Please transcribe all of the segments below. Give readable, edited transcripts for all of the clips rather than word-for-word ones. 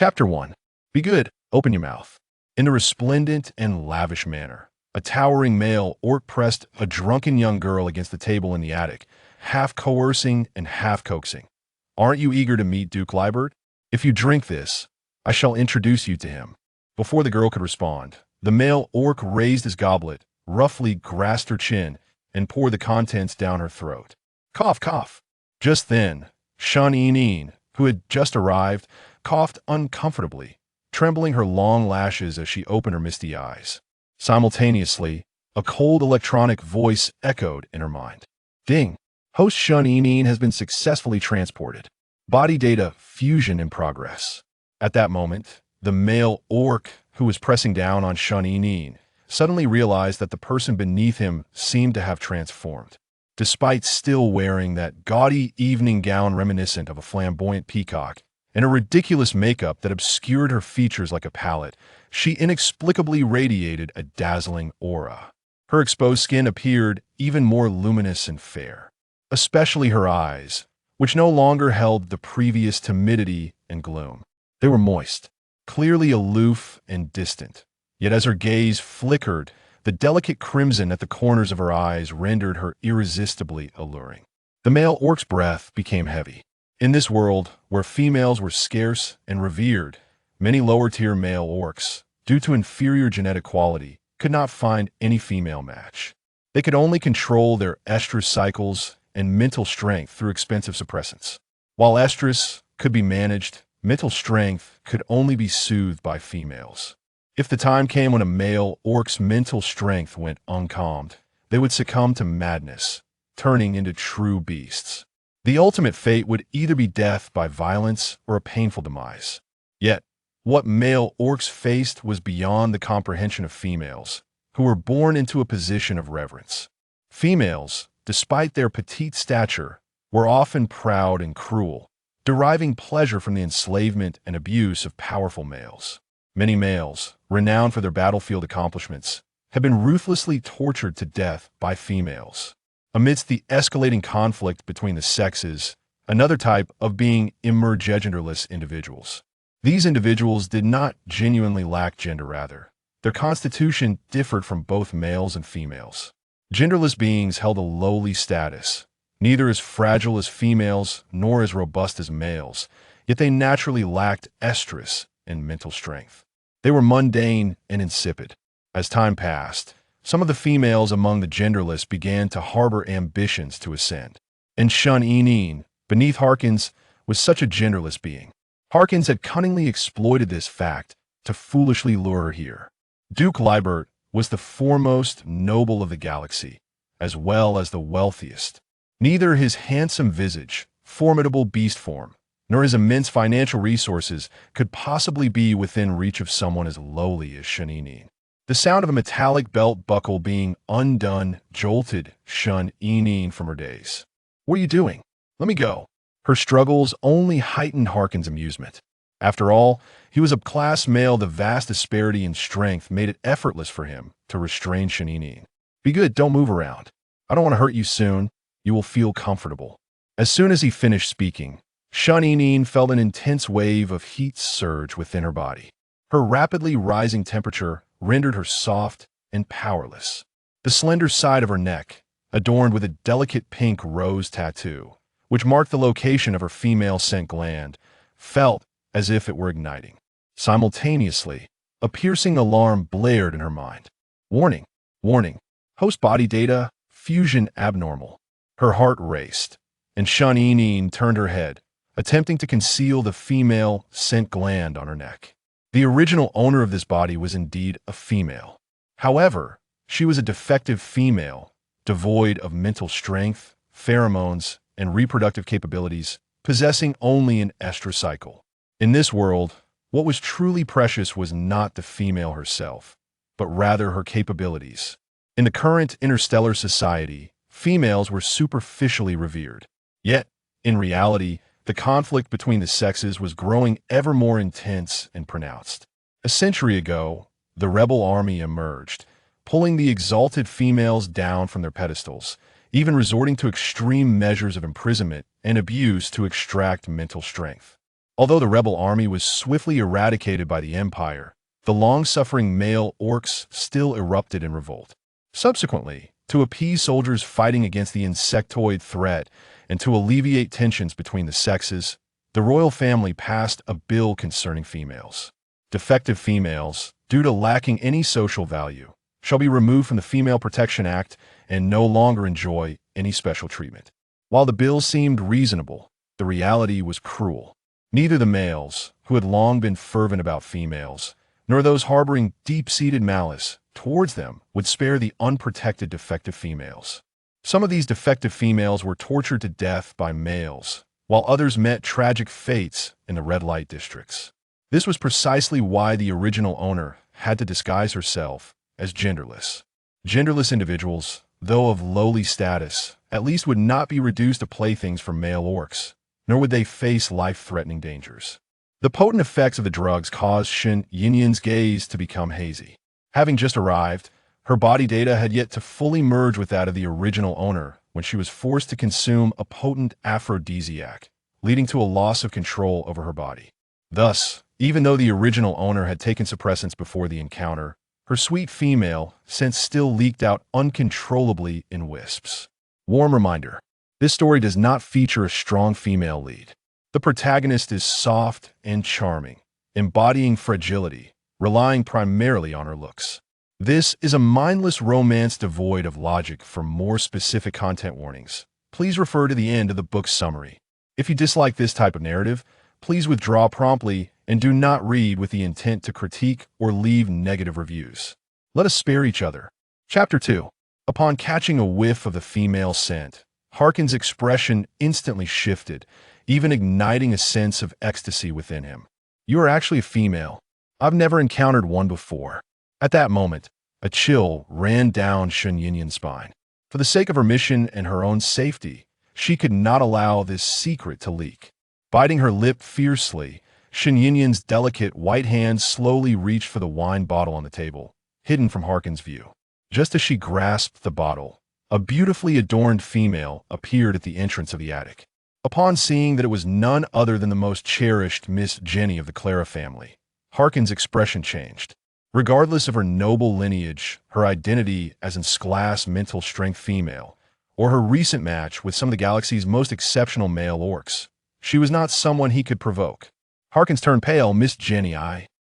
Chapter 1. Be good, open your mouth. In a resplendent and lavish manner, a towering male orc pressed a drunken young girl against the table in the attic, half coercing and half coaxing. Aren't you eager to meet Duke Liebert? If you drink this, I shall introduce you to him. Before the girl could respond, the male orc raised his goblet, roughly grasped her chin, and poured the contents down her throat. Cough, cough. Just then, Shun, who had just arrived, coughed uncomfortably, trembling her long lashes as she opened her misty eyes. Simultaneously, a cold electronic voice echoed in her mind. Ding! Host Shun has been successfully transported. Body data fusion in progress. At that moment, the male orc who was pressing down on Shun suddenly realized that the person beneath him seemed to have transformed. Despite still wearing that gaudy evening gown reminiscent of a flamboyant peacock, and a ridiculous makeup that obscured her features like a palette, she inexplicably radiated a dazzling aura. Her exposed skin appeared even more luminous and fair, especially her eyes, which no longer held the previous timidity and gloom. They were moist, clearly aloof and distant, yet as her gaze flickered, the delicate crimson at the corners of her eyes rendered her irresistibly alluring. The male orc's breath became heavy. In this world, where females were scarce and revered, many lower-tier male orcs, due to inferior genetic quality, could not find any female match. They could only control their estrus cycles and mental strength through expensive suppressants. While estrus could be managed, mental strength could only be soothed by females. If the time came when a male orc's mental strength went uncalmed, they would succumb to madness, turning into true beasts. The ultimate fate would either be death by violence or a painful demise. Yet, what male orcs faced was beyond the comprehension of females, who were born into a position of reverence. Females, despite their petite stature, were often proud and cruel, deriving pleasure from the enslavement and abuse of powerful males. Many males, renowned for their battlefield accomplishments, have been ruthlessly tortured to death by females. Amidst the escalating conflict between the sexes, another type of being emerged genderless individuals. These individuals did not genuinely lack gender, rather. Their constitution differed from both males and females. Genderless beings held a lowly status, neither as fragile as females nor as robust as males, yet they naturally lacked estrus and mental strength. They were mundane and insipid. As time passed, some of the females among the genderless began to harbor ambitions to ascend. And Shun, beneath Harkins, was such a genderless being. Harkins had cunningly exploited this fact to foolishly lure her here. Duke Liebert was the foremost noble of the galaxy, as well as the wealthiest. Neither his handsome visage, formidable beast form, nor his immense financial resources could possibly be within reach of someone as lowly as Shun. The sound of a metallic belt buckle being undone jolted Shun from her daze. What are you doing? Let me go. Her struggles only heightened Harkin's amusement. After all, he was a class male. The vast disparity in strength made it effortless for him to restrain Shun. Be good, don't move around. I don't want to hurt you soon. You will feel comfortable. As soon as he finished speaking, Shun felt an intense wave of heat surge within her body. Her rapidly rising temperature rendered her soft and powerless. The slender side of her neck, adorned with a delicate pink rose tattoo, which marked the location of her female scent gland, felt as if it were igniting. Simultaneously, a piercing alarm blared in her mind. Warning, warning, host body data, fusion abnormal. Her heart raced, and Shun turned her head, attempting to conceal the female scent gland on her neck. The original owner of this body was indeed a female. However, she was a defective female, devoid of mental strength, pheromones, and reproductive capabilities, possessing only an estrous cycle. In this world, what was truly precious was not the female herself, but rather her capabilities. In the current interstellar society, females were superficially revered. Yet, in reality, the conflict between the sexes was growing ever more intense and pronounced. A century ago, the rebel army emerged, pulling the exalted females down from their pedestals, even resorting to extreme measures of imprisonment and abuse to extract mental strength. Although the rebel army was swiftly eradicated by the Empire, the long-suffering male orcs still erupted in revolt. Subsequently, to appease soldiers fighting against the insectoid threat and to alleviate tensions between the sexes, the royal family passed a bill concerning females. Defective females, due to lacking any social value, shall be removed from the Female Protection Act and no longer enjoy any special treatment. While the bill seemed reasonable, the reality was cruel. Neither the males, who had long been fervent about females, nor those harboring deep-seated malice towards them would spare the unprotected defective females. Some of these defective females were tortured to death by males, while others met tragic fates in the red light districts. This was precisely why the original owner had to disguise herself as genderless. Genderless individuals, though of lowly status, at least would not be reduced to playthings for male orcs, nor would they face life-threatening dangers. The potent effects of the drugs caused Shen Yinyan's gaze to become hazy. Having just arrived, her body data had yet to fully merge with that of the original owner when she was forced to consume a potent aphrodisiac, leading to a loss of control over her body. Thus, even though the original owner had taken suppressants before the encounter, her sweet female sense still leaked out uncontrollably in wisps. Warm reminder, this story does not feature a strong female lead. The protagonist is soft and charming, embodying fragility, relying primarily on her looks. This is a mindless romance devoid of logic. For more specific content warnings, please refer to the end of the book's summary. If you dislike this type of narrative, please withdraw promptly and do not read with the intent to critique or leave negative reviews. Let us spare each other. Chapter 2. Upon catching a whiff of the female scent, Harkin's expression instantly shifted, even igniting a sense of ecstasy within him. You are actually a female. I've never encountered one before. At that moment, a chill ran down Shen Yinyan's spine. For the sake of her mission and her own safety, she could not allow this secret to leak. Biting her lip fiercely, Shen Yinyan's delicate white hand slowly reached for the wine bottle on the table, hidden from Harkin's view. Just as she grasped the bottle, a beautifully adorned female appeared at the entrance of the attic. Upon seeing that it was none other than the most cherished Miss Jenny of the Clara family, Harkin's expression changed. Regardless of her noble lineage, her identity as an class mental strength female, or her recent match with some of the galaxy's most exceptional male orcs, she was not someone he could provoke. Harkins turned pale. Miss Jenny,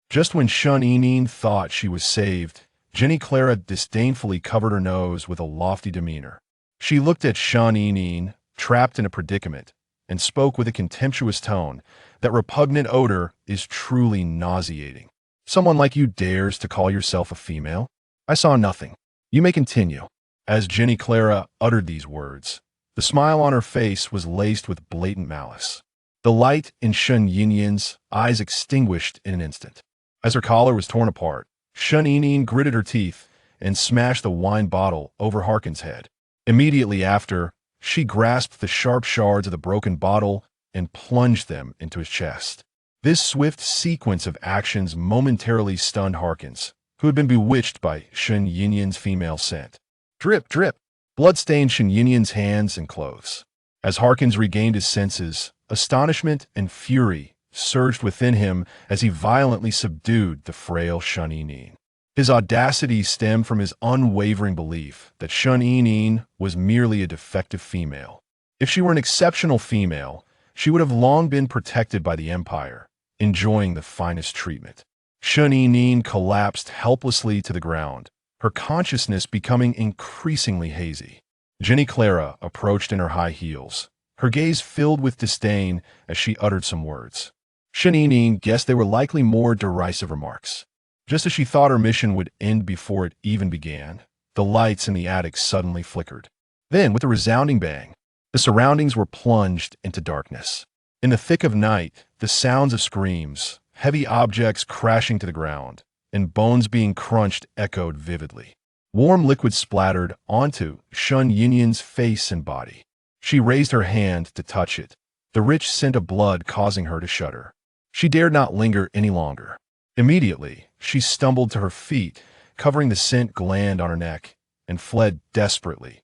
Just when Shen Yinyan thought she was saved, Jenny Clara disdainfully covered her nose with a lofty demeanor. She looked at Shen Yinyan, trapped in a predicament, and spoke with a contemptuous tone. That repugnant odor is truly nauseating. Someone like you dares to call yourself a female? I saw nothing. You may continue. As Jenny Clara uttered these words, the smile on her face was laced with blatant malice. The light in Shen Yinyan's eyes extinguished in an instant. As her collar was torn apart, Shen Yinyan gritted her teeth and smashed the wine bottle over Harkin's head. Immediately after, she grasped the sharp shards of the broken bottle and plunged them into his chest. This swift sequence of actions momentarily stunned Harkins, who had been bewitched by Shen Yinyan's female scent. Drip, drip. Blood stained Shen Yinyan's hands and clothes. As Harkins regained his senses, astonishment and fury surged within him as he violently subdued the frail Shen Yinyan. His audacity stemmed from his unwavering belief that Shen Yinyan was merely a defective female. If she were an exceptional female, she would have long been protected by the Empire, enjoying the finest treatment. Shen Yinyan collapsed helplessly to the ground, her consciousness becoming increasingly hazy. Jenny Clara approached in her high heels, her gaze filled with disdain as she uttered some words. Shen Yinyan guessed they were likely more derisive remarks. Just as she thought her mission would end before it even began, the lights in the attic suddenly flickered. Then, with a resounding bang, the surroundings were plunged into darkness. In the thick of night, the sounds of screams, heavy objects crashing to the ground, and bones being crunched echoed vividly. Warm liquid splattered onto Shen Yinyan's face and body. She raised her hand to touch it, the rich scent of blood causing her to shudder. She dared not linger any longer. Immediately, she stumbled to her feet, covering the scent gland on her neck, and fled desperately,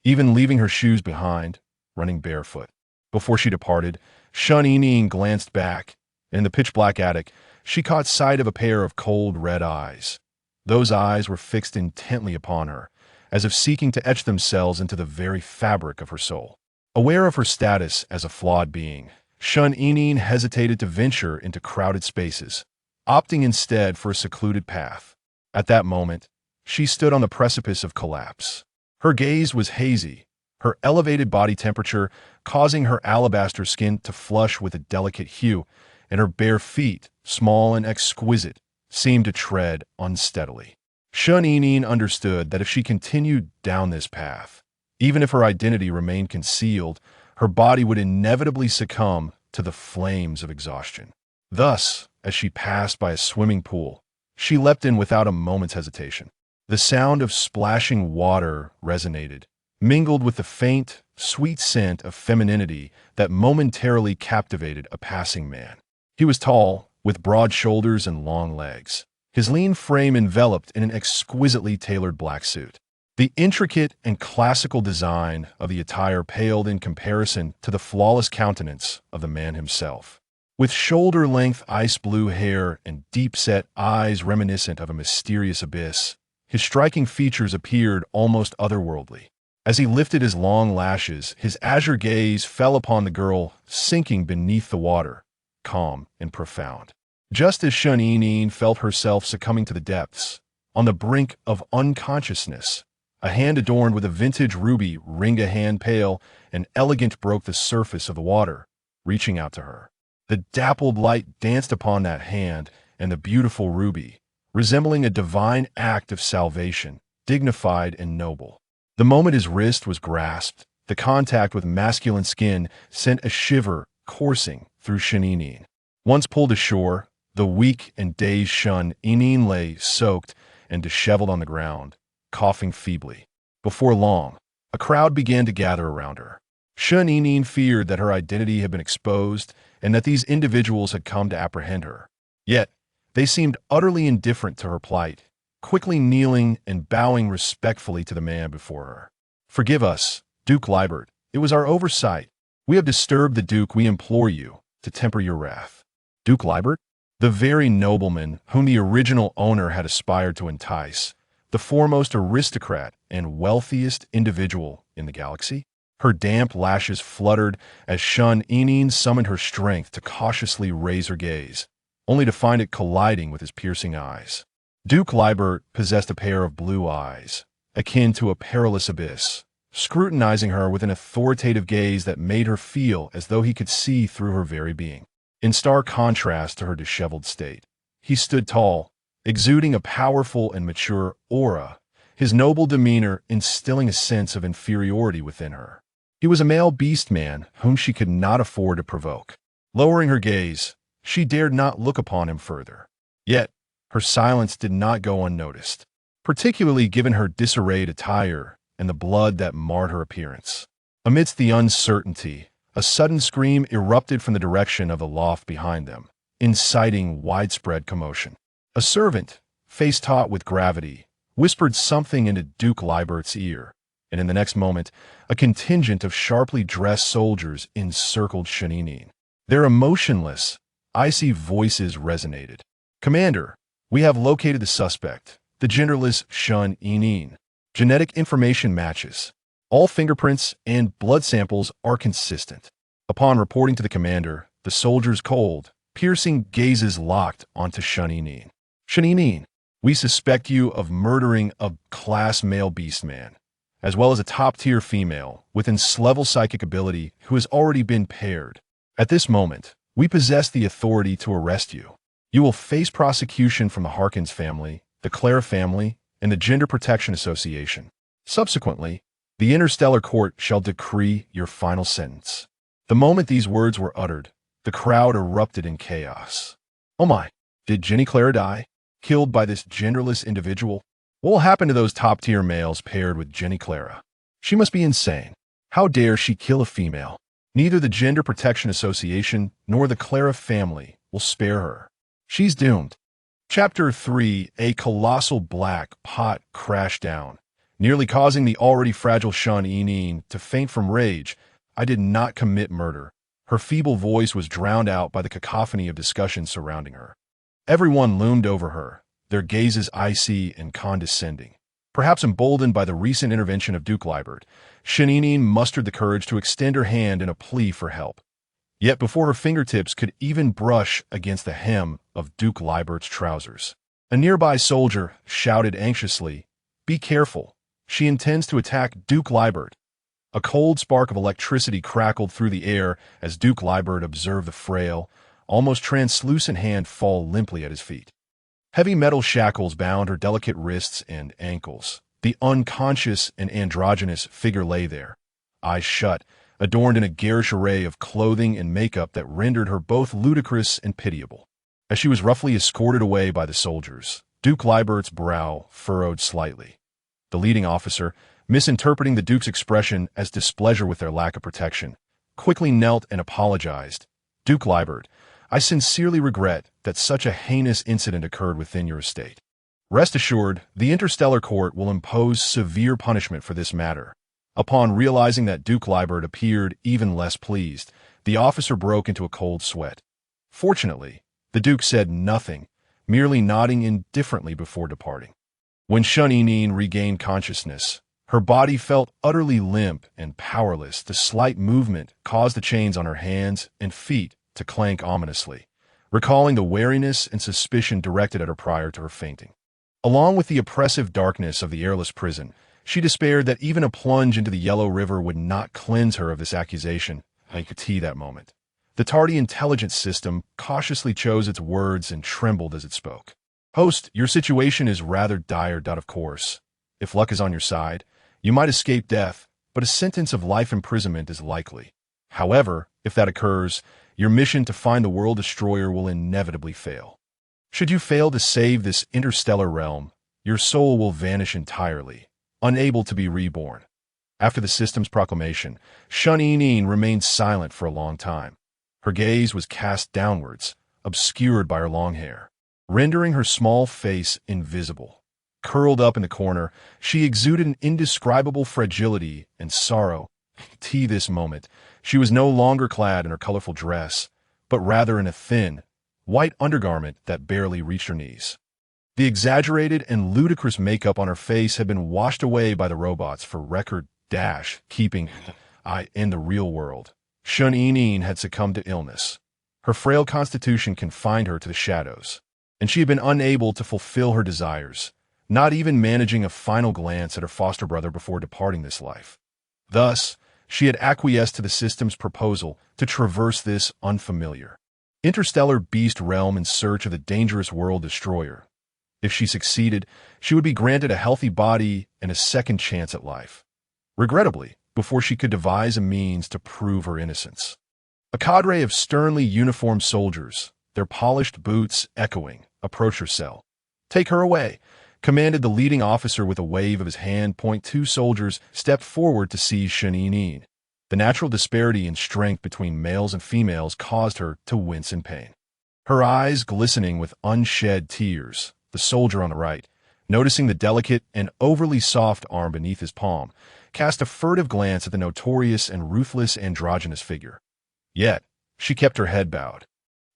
even leaving her shoes behind, running barefoot. Before she departed, Shen Yinyan glanced back, In the pitch-black attic, she caught sight of a pair of cold red eyes. Those eyes were fixed intently upon her, as if seeking to etch themselves into the very fabric of her soul. Aware of her status as a flawed being, Shun Enin hesitated to venture into crowded spaces, opting instead for a secluded path. At that moment, she stood on the precipice of collapse. Her gaze was hazy, her elevated body temperature causing her alabaster skin to flush with a delicate hue, and her bare feet, small and exquisite, seemed to tread unsteadily. Shun Enin understood that if she continued down this path, even if her identity remained concealed, her body would inevitably succumb to the flames of exhaustion. Thus, as she passed by a swimming pool, she leapt in without a moment's hesitation. The sound of splashing water resonated, mingled with the faint, sweet scent of femininity that momentarily captivated a passing man. He was tall, with broad shoulders and long legs, his lean frame enveloped in an exquisitely tailored black suit. The intricate and classical design of the attire paled in comparison to the flawless countenance of the man himself. With shoulder-length ice-blue hair and deep-set eyes reminiscent of a mysterious abyss, his striking features appeared almost otherworldly. As he lifted his long lashes, his azure gaze fell upon the girl sinking beneath the water, calm and profound. Just as Shun Enin felt herself succumbing to the depths, on the brink of unconsciousness, a hand adorned with a vintage ruby ringed a hand pale and elegant broke the surface of the water, reaching out to her. The dappled light danced upon that hand and the beautiful ruby, resembling a divine act of salvation, dignified and noble. The moment his wrist was grasped, the contact with masculine skin sent a shiver coursing through Shun Enin. Once pulled ashore, the weak and dazed Shun Enin lay soaked and disheveled on the ground, coughing feebly. Before long, a crowd began to gather around her. Shun Enin feared that her identity had been exposed and that these individuals had come to apprehend her. Yet, they seemed utterly indifferent to her plight, quickly kneeling and bowing respectfully to the man before her. "Forgive us, Duke Liebert. It was our oversight. We have disturbed the Duke. We implore you to temper your wrath." Duke Liebert? The very nobleman whom the original owner had aspired to entice, the foremost aristocrat and wealthiest individual in the galaxy? Her damp lashes fluttered as Shun Enin summoned her strength to cautiously raise her gaze, only to find it colliding with his piercing eyes. Duke Liebert possessed a pair of blue eyes, akin to a perilous abyss, scrutinizing her with an authoritative gaze that made her feel as though he could see through her very being. In stark contrast to her disheveled state, he stood tall, exuding a powerful and mature aura, his noble demeanor instilling a sense of inferiority within her. He was a male beast man whom she could not afford to provoke. Lowering her gaze, she dared not look upon him further. Yet, her silence did not go unnoticed, particularly given her disarrayed attire and the blood that marred her appearance. Amidst the uncertainty, a sudden scream erupted from the direction of the loft behind them, inciting widespread commotion. A servant, face taut with gravity, whispered something into Duke Liebert's ear, and in the next moment, a contingent of sharply dressed soldiers encircled Shun Enin. Their emotionless, icy voices resonated. "Commander, we have located the suspect, the genderless Shun Enin. Genetic information matches. All fingerprints and blood samples are consistent." Upon reporting to the commander, the soldiers' cold, piercing gazes locked onto Shun Enin. "Shun Enin, we suspect you of murdering a class male beastman, as well as a top-tier female with enslevel psychic ability who has already been paired. At this moment, we possess the authority to arrest you. You will face prosecution from the Harkins family, the Clara family, and the Gender Protection Association. Subsequently, the Interstellar Court shall decree your final sentence." The moment these words were uttered, the crowd erupted in chaos. "Oh my, did Jenny Clara die? Killed by this genderless individual? What will happen to those top-tier males paired with Jenny Clara? She must be insane. How dare she kill a female? Neither the Gender Protection Association nor the Clara family will spare her. She's doomed." Chapter 3. A colossal black pot crashed down, nearly causing the already fragile Shun Enin to faint from rage. "I did not commit murder," Her feeble voice was drowned out by the cacophony of discussion surrounding her. Everyone loomed over her, their gazes icy and condescending. Perhaps emboldened by the recent intervention of Duke Liebert, Shaninin mustered the courage to extend her hand in a plea for help. Yet before her fingertips could even brush against the hem of Duke Liebert's trousers, a nearby soldier shouted anxiously, "Be careful. She intends to attack Duke Liebert." A cold spark of electricity crackled through the air as Duke Liebert observed the frail, almost translucent hand fall limply at his feet. Heavy metal shackles bound her delicate wrists and ankles. The unconscious and androgynous figure lay there, eyes shut, adorned in a garish array of clothing and makeup that rendered her both ludicrous and pitiable. As she was roughly escorted away by the soldiers, Duke Liebert's brow furrowed slightly. The leading officer, misinterpreting the Duke's expression as displeasure with their lack of protection, quickly knelt and apologized. "Duke Liebert, I sincerely regret that such a heinous incident occurred within your estate. Rest assured, the Interstellar Court will impose severe punishment for this matter." Upon realizing that Duke Liebert appeared even less pleased, the officer broke into a cold sweat. Fortunately, the Duke said nothing, merely nodding indifferently before departing. When Shaninin regained consciousness, her body felt utterly limp and powerless. The slight movement caused the chains on her hands and feet to clank ominously, recalling the wariness and suspicion directed at her prior to her fainting. Along with the oppressive darkness of the airless prison, she despaired that even a plunge into the Yellow River would not cleanse her of this accusation. I could see that moment. The tardy intelligence system cautiously chose its words and trembled as it spoke. "Host, your situation is rather dire. Of course, if luck is on your side, you might escape death, but a sentence of life imprisonment is likely. However, if that occurs, your mission to find the World Destroyer will inevitably fail. Should you fail to save this interstellar realm, your soul will vanish entirely, unable to be reborn." After the system's proclamation, Shaninin remained silent for a long time. Her gaze was cast downwards, obscured by her long hair, rendering her small face invisible. Curled up in the corner, she exuded an indescribable fragility and sorrow. This moment, she was no longer clad in her colorful dress, but rather in a thin, white undergarment that barely reached her knees. The exaggerated and ludicrous makeup on her face had been washed away by the robots for keeping in the real world. Shaninin had succumbed to illness. Her frail constitution confined her to the shadows, and she had been unable to fulfill her desires, not even managing a final glance at her foster brother before departing this life. Thus, she had acquiesced to the system's proposal to traverse this unfamiliar, interstellar beast realm in search of the dangerous World Destroyer. If she succeeded, she would be granted a healthy body and a second chance at life. Regrettably, before she could devise a means to prove her innocence, a cadre of sternly uniformed soldiers, their polished boots echoing, approached her cell. "Take her away," commanded the leading officer with a wave of his hand. Two soldiers stepped forward to seize Shaninin. The natural disparity in strength between males and females caused her to wince in pain. Her eyes glistening with unshed tears, the soldier on the right, noticing the delicate and overly soft arm beneath his palm, cast a furtive glance at the notorious and ruthless androgynous figure. Yet, she kept her head bowed,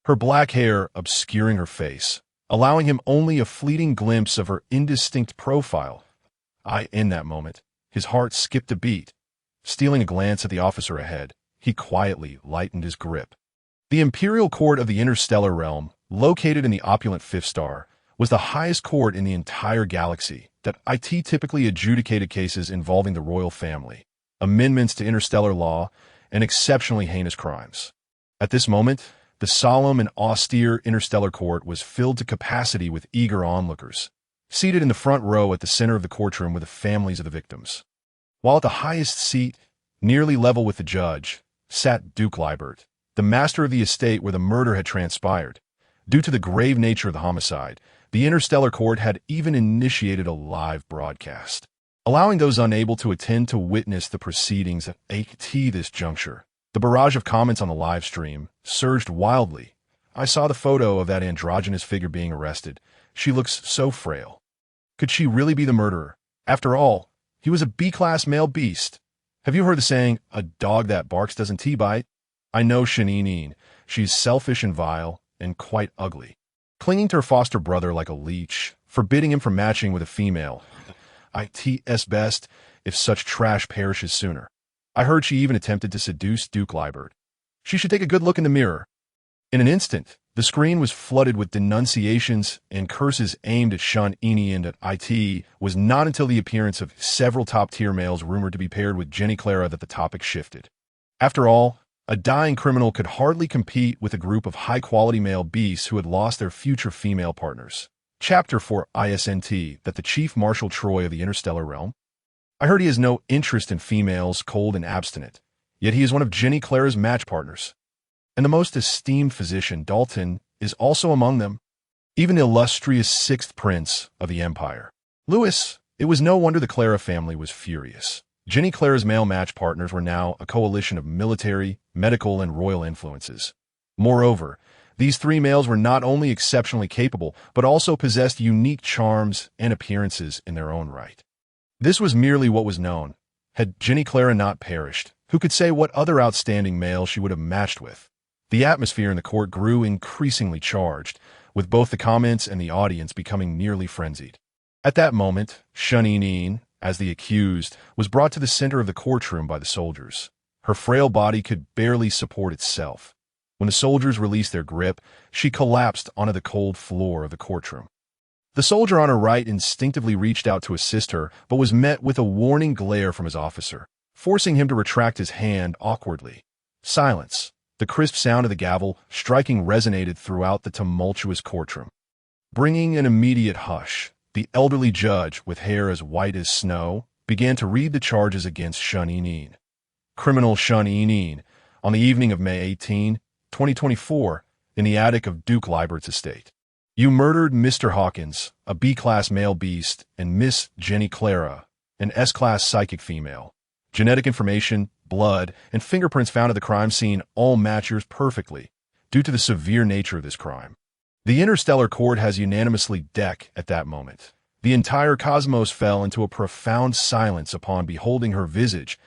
her black hair obscuring her face, allowing him only a fleeting glimpse of her indistinct profile. In that moment, his heart skipped a beat. Stealing a glance at the officer ahead, he quietly lightened his grip. The Imperial Court of the Interstellar Realm, located in the opulent Fifth Star, was the highest court in the entire galaxy that typically adjudicated cases involving the royal family, amendments to interstellar law, and exceptionally heinous crimes. At this moment, the solemn and austere Interstellar Court was filled to capacity with eager onlookers. Seated in the front row at the center of the courtroom were the families of the victims. While at the highest seat, nearly level with the judge, sat Duke Liebert, the master of the estate where the murder had transpired. Due to the grave nature of the homicide, the Interstellar Court had even initiated a live broadcast, allowing those unable to attend to witness the proceedings at this juncture. The barrage of comments on the live stream surged wildly. "I saw the photo of that androgynous figure being arrested. She looks so frail. Could she really be the murderer? After all, he was a B-class male beast. Have you heard the saying, 'A dog that barks doesn't bite'? I know Shaninin. She's selfish and vile, and quite ugly. Clinging to her foster brother like a leech, forbidding him from matching with a female. It's best if such trash perishes sooner. I heard she even attempted to seduce Duke Liebert. She should take a good look in the mirror. In an instant, the screen was flooded with denunciations and curses aimed at Shaninin and at it. Was not until the appearance of several top-tier males rumored to be paired with Jenny Clara that the topic shifted. After all, a dying criminal could hardly compete with a group of high-quality male beasts who had lost their future female partners. Chapter 4 ISNT that the Chief Marshal Troy of the Interstellar realm. I heard he has no interest in females, cold and abstinent, yet he is one of Jenny Clara's match partners. And the most esteemed physician, Dalton, is also among them, even the illustrious sixth prince of the empire. Louis, it was no wonder the Clara family was furious. Jenny Clara's male match partners were now a coalition of military, medical, and royal influences. Moreover, these three males were not only exceptionally capable, but also possessed unique charms and appearances in their own right. This was merely what was known. Had Jenny Clara not perished, who could say what other outstanding male she would have matched with? The atmosphere in the court grew increasingly charged, with both the comments and the audience becoming nearly frenzied. At that moment, Shaninin, as the accused, was brought to the center of the courtroom by the soldiers. Her frail body could barely support itself. When the soldiers released their grip, she collapsed onto the cold floor of the courtroom. The soldier on her right instinctively reached out to assist her, but was met with a warning glare from his officer, forcing him to retract his hand awkwardly. Silence. The crisp sound of the gavel striking resonated throughout the tumultuous courtroom. Bringing an immediate hush, the elderly judge, with hair as white as snow, began to read the charges against Shaninin. Criminal Shaninin, on the evening of May 18, 2024, in the attic of Duke Liebert's estate. You murdered Mr. Hawkins, a B-class male beast, and Miss Jenny Clara, an S-class psychic female. Genetic information, blood, and fingerprints found at the crime scene all match yours perfectly, due to the severe nature of this crime. The Interstellar Court has unanimously deck at that moment. The entire cosmos fell into a profound silence upon beholding her visage.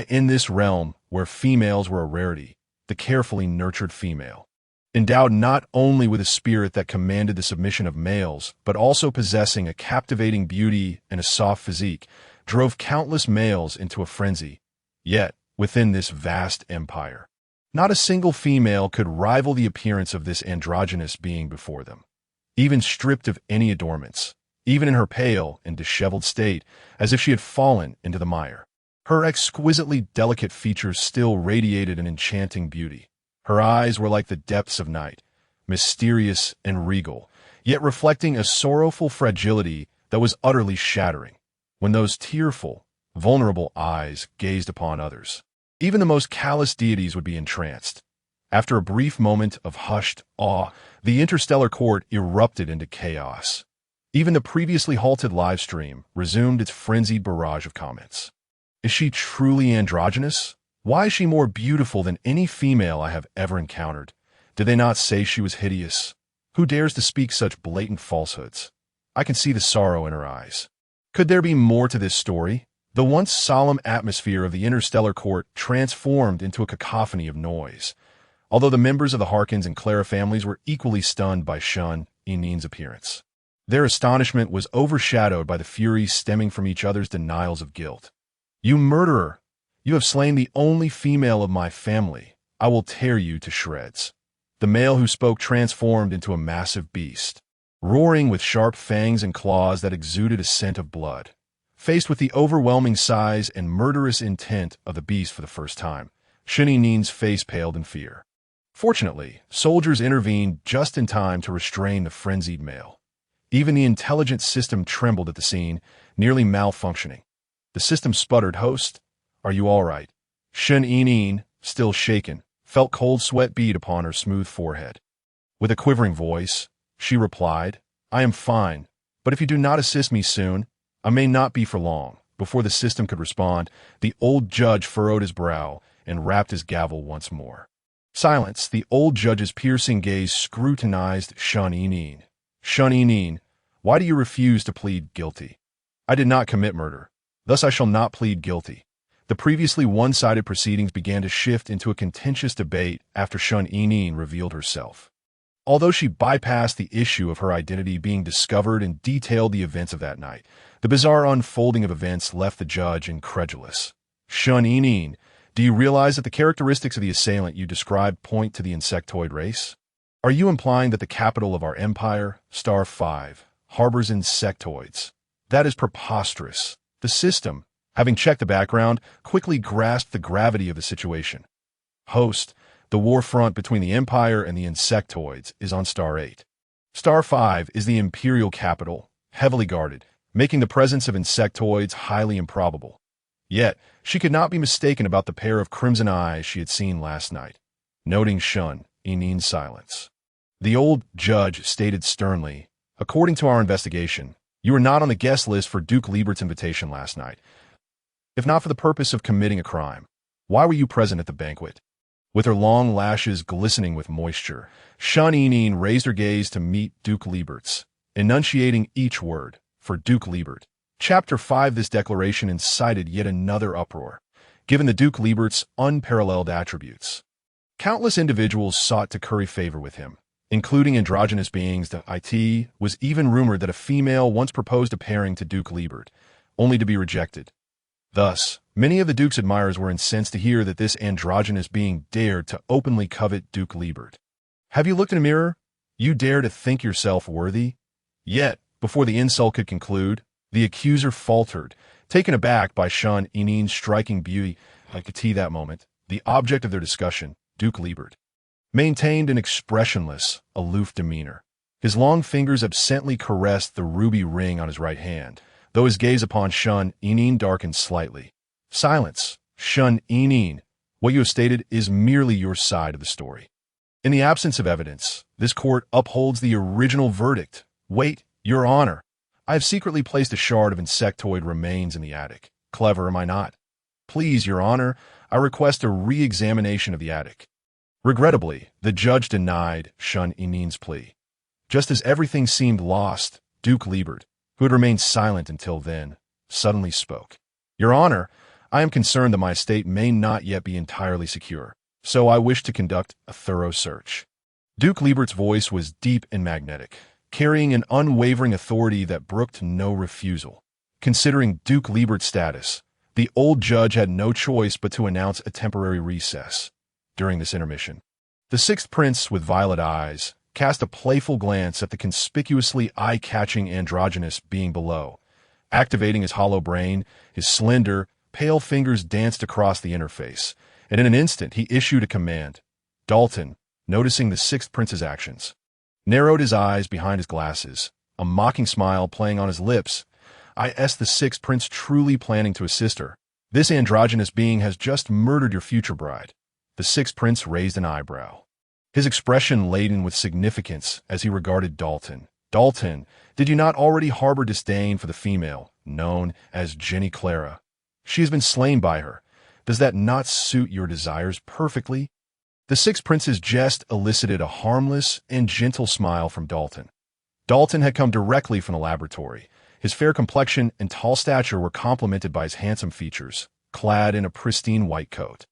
In this realm, where females were a rarity, the carefully nurtured female, endowed not only with a spirit that commanded the submission of males, but also possessing a captivating beauty and a soft physique, drove countless males into a frenzy. Yet, within this vast empire, not a single female could rival the appearance of this androgynous being before them. Even stripped of any adornments, even in her pale and disheveled state, as if she had fallen into the mire, her exquisitely delicate features still radiated an enchanting beauty. Her eyes were like the depths of night, mysterious and regal, yet reflecting a sorrowful fragility that was utterly shattering. When those tearful, vulnerable eyes gazed upon others, even the most callous deities would be entranced. After a brief moment of hushed awe, the Interstellar Court erupted into chaos. Even the previously halted live stream resumed its frenzied barrage of comments. Is she truly androgynous? Why is she more beautiful than any female I have ever encountered? Did they not say she was hideous? Who dares to speak such blatant falsehoods? I can see the sorrow in her eyes. Could there be more to this story? The once solemn atmosphere of the Interstellar Court transformed into a cacophony of noise, although the members of the Harkins and Clara families were equally stunned by Shaninin's appearance. Their astonishment was overshadowed by the fury stemming from each other's denials of guilt. You murderer! You have slain the only female of my family. I will tear you to shreds. The male who spoke transformed into a massive beast, roaring with sharp fangs and claws that exuded a scent of blood. Faced with the overwhelming size and murderous intent of the beast for the first time, Shaninin's face paled in fear. Fortunately, soldiers intervened just in time to restrain the frenzied male. Even the intelligence system trembled at the scene, nearly malfunctioning. The system sputtered, "Host, are you all right?" Shaninin, still shaken, felt cold sweat bead upon her smooth forehead. With a quivering voice, she replied, "I am fine, but if you do not assist me soon, I may not be for long." Before the system could respond, the old judge furrowed his brow and rapped his gavel once more. Silence. The old judge's piercing gaze scrutinized Shaninin. "Shaninin, why do you refuse to plead guilty?" "I did not commit murder. Thus I shall not plead guilty. The previously one-sided proceedings began to shift into a contentious debate after Shun Yinyin revealed herself. Although she bypassed the issue of her identity being discovered and detailed the events of that night, the bizarre unfolding of events left the judge incredulous. Shun Yinyin, do you realize that the characteristics of the assailant you described point to the insectoid race? Are you implying that the capital of our empire, Star 5, harbors insectoids? That is preposterous. The system, having checked the background, quickly grasped the gravity of the situation. Host, the war front between the Empire and the insectoids is on Star 8. Star 5 is the imperial capital, heavily guarded, making the presence of insectoids highly improbable. Yet, she could not be mistaken about the pair of crimson eyes she had seen last night. Noting Shun Yinin's silence, the old judge stated sternly, "According to our investigation, you were not on the guest list for Duke Liebert's invitation last night. If not for the purpose of committing a crime, why were you present at the banquet?" With her long lashes glistening with moisture, Shun Yinin raised her gaze to meet Duke Liebert's, enunciating each word, for Duke Liebert. Chapter 5. This declaration incited yet another uproar, given the Duke Liebert's unparalleled attributes. Countless individuals sought to curry favor with him, including androgynous beings. It was even rumored that a female once proposed a pairing to Duke Liebert, only to be rejected. Thus, many of the Duke's admirers were incensed to hear that this androgynous being dared to openly covet Duke Liebert. Have you looked in a mirror? You dare to think yourself worthy? Yet, before the insult could conclude, the accuser faltered, taken aback by Shun Yinin's striking beauty. That moment, the object of their discussion, Duke Liebert, maintained an expressionless, aloof demeanor. His long fingers absently caressed the ruby ring on his right hand, though his gaze upon Shun Yinin darkened slightly. Silence, Shun Yinin. What you have stated is merely your side of the story. In the absence of evidence, this court upholds the original verdict. Wait, Your Honor, I have secretly placed a shard of insectoid remains in the attic. Clever, am I not? Please, Your Honor, I request a re-examination of the attic. Regrettably, the judge denied Shun Yinin's plea. Just as everything seemed lost, Duke Liebert, who had remained silent until then, suddenly spoke. Your Honor, I am concerned that my estate may not yet be entirely secure, so I wish to conduct a thorough search. Duke Liebert's voice was deep and magnetic, carrying an unwavering authority that brooked no refusal. Considering Duke Liebert's status, the old judge had no choice but to announce a temporary recess. During this intermission, the sixth prince with violet eyes cast a playful glance at the conspicuously eye-catching androgynous being below. Activating his hollow brain, his slender, pale fingers danced across the interface, and in an instant he issued a command. Dalton, noticing the sixth prince's actions, narrowed his eyes behind his glasses, a mocking smile playing on his lips. Is the sixth prince truly planning to assist her? This androgynous being has just murdered your future bride. The sixth prince raised an eyebrow, his expression laden with significance as he regarded Dalton. Dalton, did you not already harbor disdain for the female, known as Jenny Clara? She has been slain by her. Does that not suit your desires perfectly? The sixth prince's jest elicited a harmless and gentle smile from Dalton. Dalton had come directly from the laboratory. His fair complexion and tall stature were complemented by his handsome features, clad in a pristine white coat.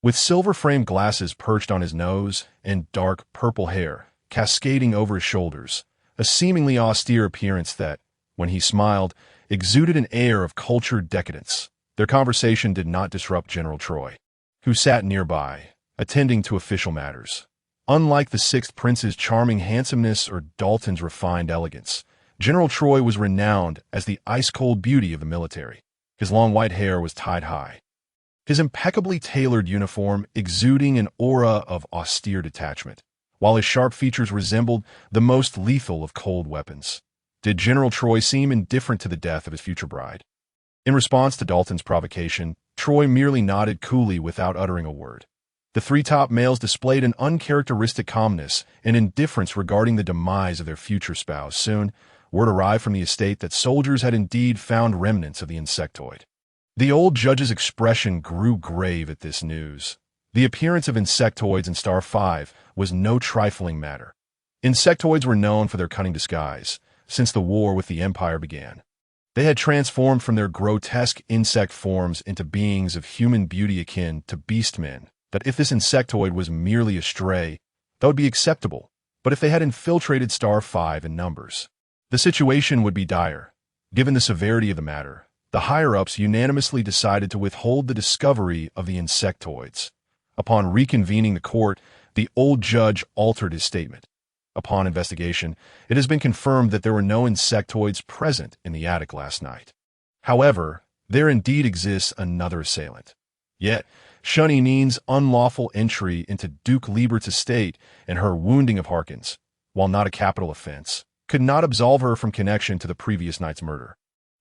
With silver-framed glasses perched on his nose and dark purple hair cascading over his shoulders, a seemingly austere appearance that, when he smiled, exuded an air of cultured decadence. Their conversation did not disrupt General Troy, who sat nearby, attending to official matters. Unlike the sixth prince's charming handsomeness or Dalton's refined elegance, General Troy was renowned as the ice-cold beauty of the military. His long white hair was tied high, his impeccably tailored uniform exuding an aura of austere detachment, while his sharp features resembled the most lethal of cold weapons. Did General Troy seem indifferent to the death of his future bride? In response to Dalton's provocation, Troy merely nodded coolly without uttering a word. The three top males displayed an uncharacteristic calmness and indifference regarding the demise of their future spouse. Soon, word arrived from the estate that soldiers had indeed found remnants of the insectoid. The old judge's expression grew grave at this news. The appearance of insectoids in Star 5 was no trifling matter. Insectoids were known for their cunning disguise since the war with the Empire began. They had transformed from their grotesque insect forms into beings of human beauty akin to beastmen, that if this insectoid was merely a stray, that would be acceptable, but if they had infiltrated Star 5 in numbers, the situation would be dire. Given the severity of the matter, the higher-ups unanimously decided to withhold the discovery of the insectoids. Upon reconvening the court, the old judge altered his statement. Upon investigation, it has been confirmed that there were no insectoids present in the attic last night. However, there indeed exists another assailant. Yet, Shun-Enin's unlawful entry into Duke Liebert's estate and her wounding of Harkins, while not a capital offense, could not absolve her from connection to the previous night's murder.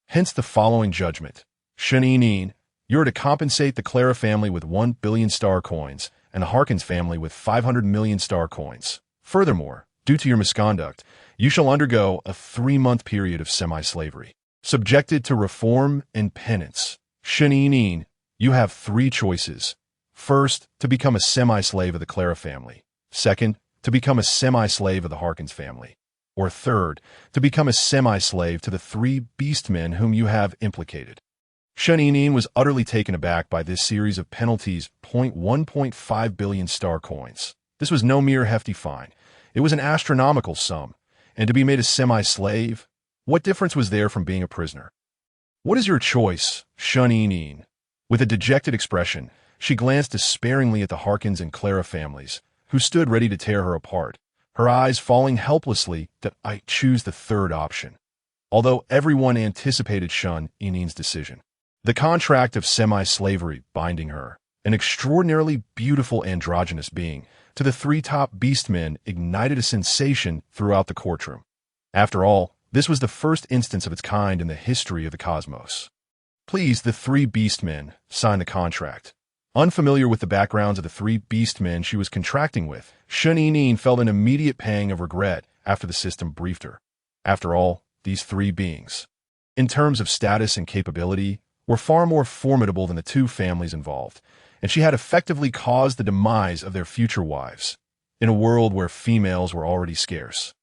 Hence the following judgment. Shun-Enin, you are to compensate the Clara family with 1 billion star coins and the Harkins family with 500 million star coins. Furthermore, due to your misconduct, you shall undergo a 3-month period of semi-slavery, subjected to reform and penance. Shun-Enin, you have 3 choices. First, to become a semi-slave of the Clara family. Second, to become a semi-slave of the Harkins family. Or third, to become a semi-slave to the 3 beastmen whom you have implicated. Shun-Enin was utterly taken aback by this series of penalties. 1.5 billion star coins. This was no mere hefty fine. It was an astronomical sum. And to be made a semi-slave? What difference was there from being a prisoner? What is your choice, Shun-Enin? With a dejected expression, she glanced despairingly at the Harkins and Clara families, who stood ready to tear her apart, her eyes falling helplessly. That I choose the third option. Although everyone anticipated Shun-Enin's decision. The contract of semi-slavery binding her, an extraordinarily beautiful androgynous being, to the 3 top beastmen ignited a sensation throughout the courtroom. After all, this was the first instance of its kind in the history of the cosmos. Please, the 3 beastmen signed the contract. Unfamiliar with the backgrounds of the 3 beastmen she was contracting with, Shun-Enin felt an immediate pang of regret after the system briefed her. After all, these 3 beings, in terms of status and capability, were far more formidable than the 2 families involved, and she had effectively caused the demise of their future wives, in a world where females were already scarce.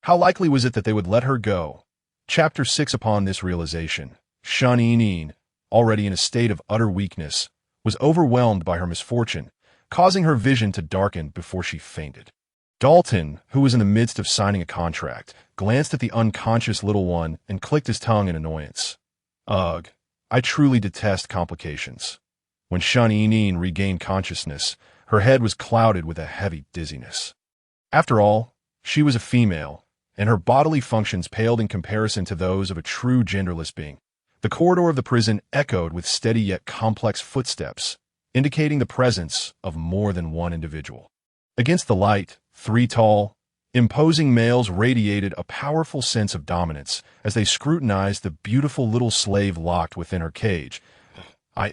How likely was it that they would let her go? Chapter 6. Upon this realization, Shun-Enin, already in a state of utter weakness, was overwhelmed by her misfortune, causing her vision to darken before she fainted. Dalton, who was in the midst of signing a contract, glanced at the unconscious little one and clicked his tongue in annoyance. Ugh, I truly detest complications. When Shun-Enin regained consciousness, her head was clouded with a heavy dizziness. After all, she was a female, and her bodily functions paled in comparison to those of a true genderless being. The corridor of the prison echoed with steady yet complex footsteps, indicating the presence of more than one individual. Against the light, 3 tall, imposing males radiated a powerful sense of dominance as they scrutinized the beautiful little slave locked within her cage.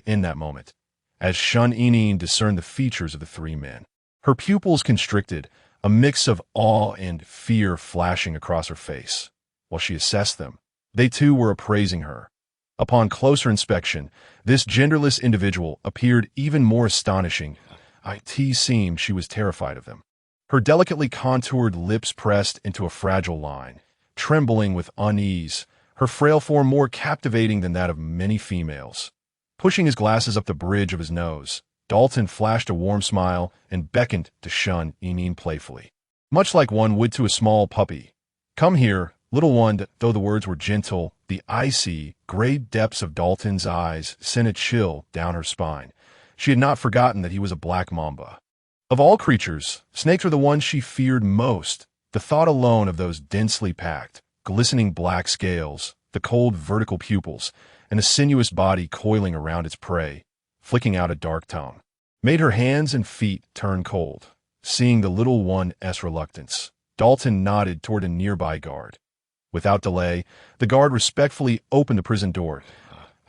In that moment, as Shun-Enin discerned the features of the 3 men, her pupils constricted, a mix of awe and fear flashing across her face. While she assessed them, they too were appraising her. Upon closer inspection, this genderless individual appeared even more astonishing. It seemed she was terrified of them. Her delicately contoured lips pressed into a fragile line, trembling with unease, her frail form more captivating than that of many females. Pushing his glasses up the bridge of his nose, Dalton flashed a warm smile and beckoned to Shun-Enin playfully, much like one would to a small puppy. Come here, little one. Though the words were gentle, the icy, gray depths of Dalton's eyes sent a chill down her spine. She had not forgotten that he was a black mamba. Of all creatures, snakes were the ones she feared most. The thought alone of those densely packed, glistening black scales, the cold vertical pupils, and the sinuous body coiling around its prey, flicking out a dark tongue, made her hands and feet turn cold. Seeing the little one's reluctance, Dalton nodded toward a nearby guard. Without delay, the guard respectfully opened the prison door.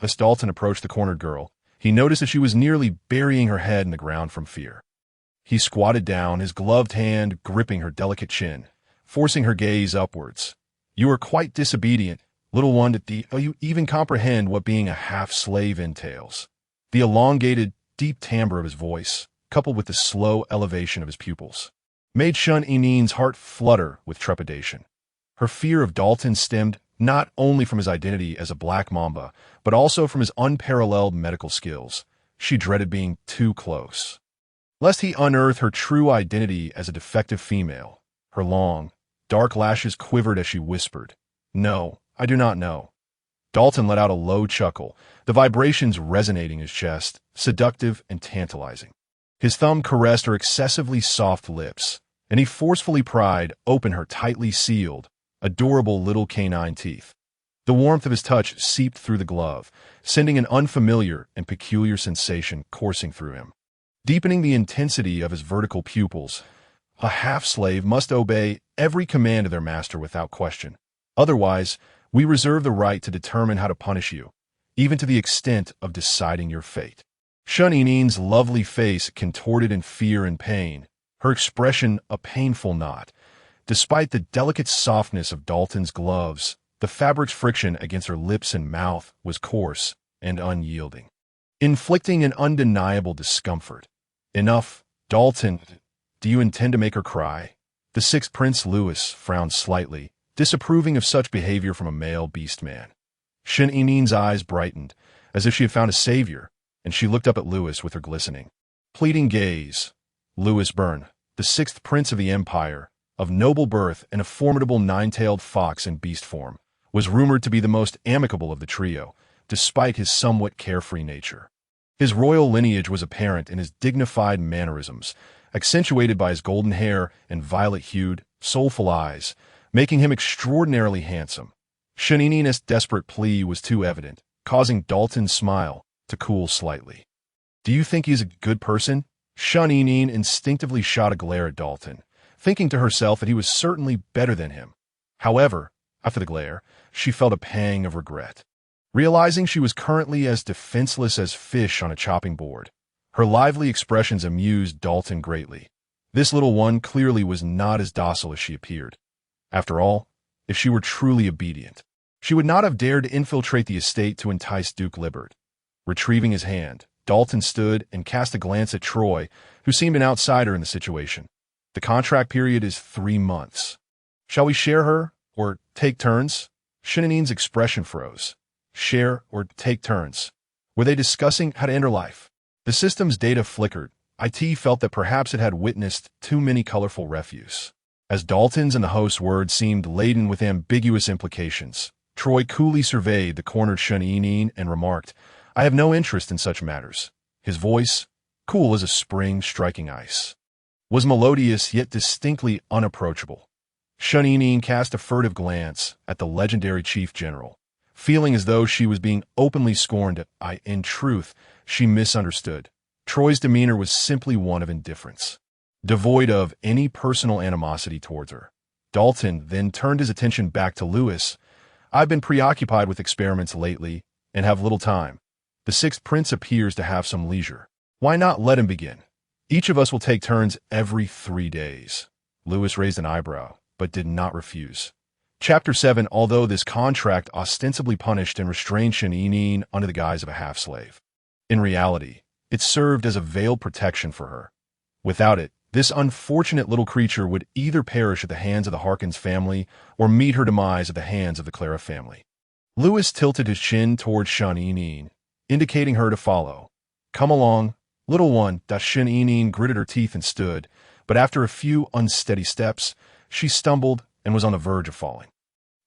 As Dalton approached the cornered girl, he noticed that she was nearly burying her head in the ground from fear. He squatted down, his gloved hand gripping her delicate chin, forcing her gaze upwards. You are quite disobedient, little one. Do you even comprehend what being a half-slave entails? The elongated, deep timbre of his voice, coupled with the slow elevation of his pupils, made Shun-Enin's heart flutter with trepidation. Her fear of Dalton stemmed not only from his identity as a black mamba, but also from his unparalleled medical skills. She dreaded being too close, lest he unearth her true identity as a defective female. Her long, dark lashes quivered as she whispered, "No, I do not know." Dalton let out a low chuckle, the vibrations resonating his chest, seductive and tantalizing. His thumb caressed her excessively soft lips, and he forcefully pried open her tightly sealed, adorable little canine teeth. The warmth of his touch seeped through the glove, sending an unfamiliar and peculiar sensation coursing through him, deepening the intensity of his vertical pupils. A half-slave must obey every command of their master without question. Otherwise, we reserve the right to determine how to punish you, even to the extent of deciding your fate. Shun-Inin's lovely face contorted in fear and pain, her expression a painful knot. Despite the delicate softness of Dalton's gloves, the fabric's friction against her lips and mouth was coarse and unyielding, inflicting an undeniable discomfort. "Enough, Dalton. Do you intend to make her cry?" The sixth Prince Louis frowned slightly, disapproving of such behavior from a male beast-man. Shun-Inin's eyes brightened, as if she had found a savior, and she looked up at Louis with her glistening, pleading gaze. Louis Byrne, the sixth prince of the Empire, of noble birth and a formidable nine-tailed fox in beast form, was rumored to be the most amicable of the trio, despite his somewhat carefree nature. His royal lineage was apparent in his dignified mannerisms, accentuated by his golden hair and violet-hued, soulful eyes, making him extraordinarily handsome. Shun-Inin's desperate plea was too evident, causing Dalton's smile to cool slightly. "Do you think he's a good person?" Shun-Inin instinctively shot a glare at Dalton, thinking to herself that he was certainly better than him. However, after the glare, she felt a pang of regret, realizing she was currently as defenseless as fish on a chopping board. Her lively expressions amused Dalton greatly. This little one clearly was not as docile as she appeared. After all, if she were truly obedient, she would not have dared to infiltrate the estate to entice Duke Libert. Retrieving his hand, Dalton stood and cast a glance at Troy, who seemed an outsider in the situation. "The contract period is 3 months. Shall we share her, or take turns?" Shun-Inin's expression froze. Share or take turns? Were they discussing how to end her life? The system's data flickered. IT felt that perhaps it had witnessed too many colorful refuse. As Dalton's and the host's words seemed laden with ambiguous implications, Troy coolly surveyed the cornered Shun-Inin and remarked, "I have no interest in such matters." His voice, cool as a spring striking ice, was melodious yet distinctly unapproachable. Shun-Inin cast a furtive glance at the legendary chief general, feeling as though she was being openly scorned. In truth, she misunderstood. Troy's demeanor was simply one of indifference, devoid of any personal animosity towards her. Dalton then turned his attention back to Louis. "I've been preoccupied with experiments lately and have little time. The sixth prince appears to have some leisure. Why not let him begin? Each of us will take turns every 3 days." Louis raised an eyebrow, but did not refuse. Chapter 7. Although this contract ostensibly punished and restrained Shun-Inin under the guise of a half-slave, in reality, it served as a veiled protection for her. Without it, this unfortunate little creature would either perish at the hands of the Harkins family or meet her demise at the hands of the Clara family. Louis tilted his chin towards Shun-Inin, indicating her to follow. "Come along, little one." Shun-Inin gritted her teeth and stood, but after a few unsteady steps, she stumbled and was on the verge of falling.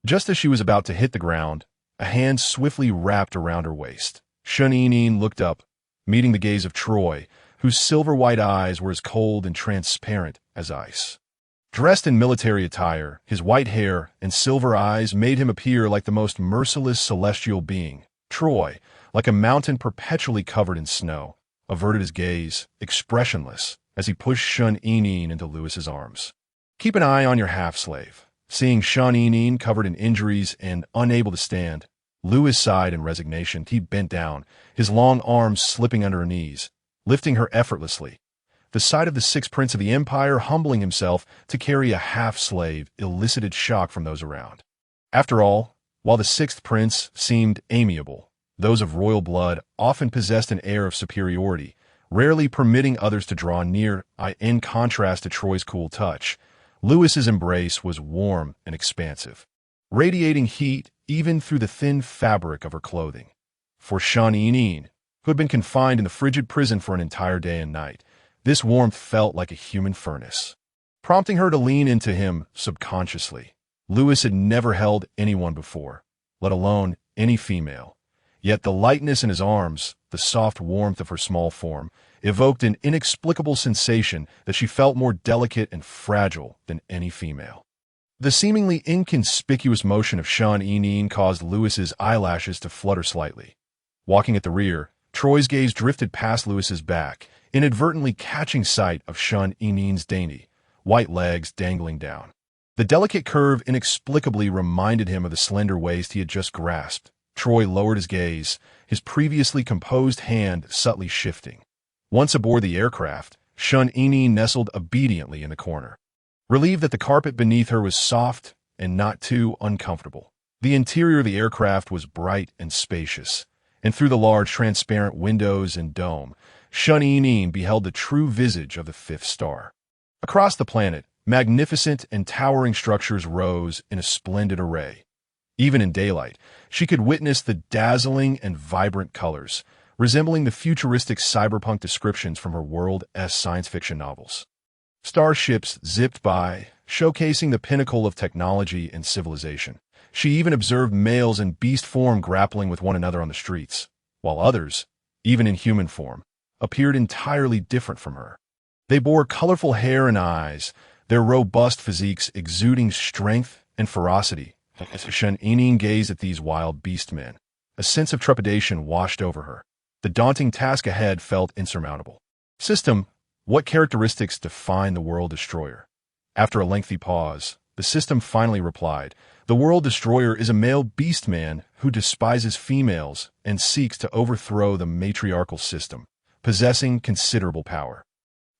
Just as she was about to hit the ground, a hand swiftly wrapped around her waist. Shun-Inin looked up, meeting the gaze of Troy, whose silver-white eyes were as cold and transparent as ice. Dressed in military attire, his white hair and silver eyes made him appear like the most merciless celestial being. Troy, like a mountain perpetually covered in snow, averted his gaze, expressionless, as he pushed Shun-Inin into Louis's arms. "Keep an eye on your half-slave." Seeing Shun-Inin covered in injuries and unable to stand, Louis sighed in resignation. He bent down, his long arms slipping under her knees, lifting her effortlessly. The sight of the sixth prince of the Empire humbling himself to carry a half-slave elicited shock from those around. After all, while the sixth prince seemed amiable, those of royal blood often possessed an air of superiority, rarely permitting others to draw near. In contrast to Troy's cool touch, Louis's embrace was warm and expansive, radiating heat even through the thin fabric of her clothing. For Shan Yinyin, who had been confined in the frigid prison for an entire day and night, this warmth felt like a human furnace, prompting her to lean into him subconsciously. Lewis had never held anyone before, let alone any female. Yet the lightness in his arms, the soft warmth of her small form, evoked an inexplicable sensation that she felt more delicate and fragile than any female. The seemingly inconspicuous motion of Shan Yinyin caused Lewis's eyelashes to flutter slightly. Walking at the rear, Troy's gaze drifted past Lewis's back, inadvertently catching sight of Shan Yinyin's dainty, white legs dangling down. The delicate curve inexplicably reminded him of the slender waist he had just grasped. Troy lowered his gaze, his previously composed hand subtly shifting. Once aboard the aircraft, Shan Yinyin nestled obediently in the corner. Relieved that the carpet beneath her was soft and not too uncomfortable. The interior of the aircraft was bright and spacious, and through the large transparent windows and dome, Shan Yinyin beheld the true visage of the fifth star. Across the planet, magnificent and towering structures rose in a splendid array. Even in daylight, she could witness the dazzling and vibrant colors, resembling the futuristic cyberpunk descriptions from her world-esque science fiction novels. Starships zipped by, showcasing the pinnacle of technology and civilization. She even observed males in beast form grappling with one another on the streets, while others, even in human form, appeared entirely different from her. They bore colorful hair and eyes, their robust physiques exuding strength and ferocity. As Shan Yinyin gazed at these wild beast men, a sense of trepidation washed over her. The daunting task ahead felt insurmountable. System, what characteristics define the World Destroyer? After a lengthy pause, the system finally replied, the World Destroyer is a male beast man who despises females and seeks to overthrow the matriarchal system, possessing considerable power.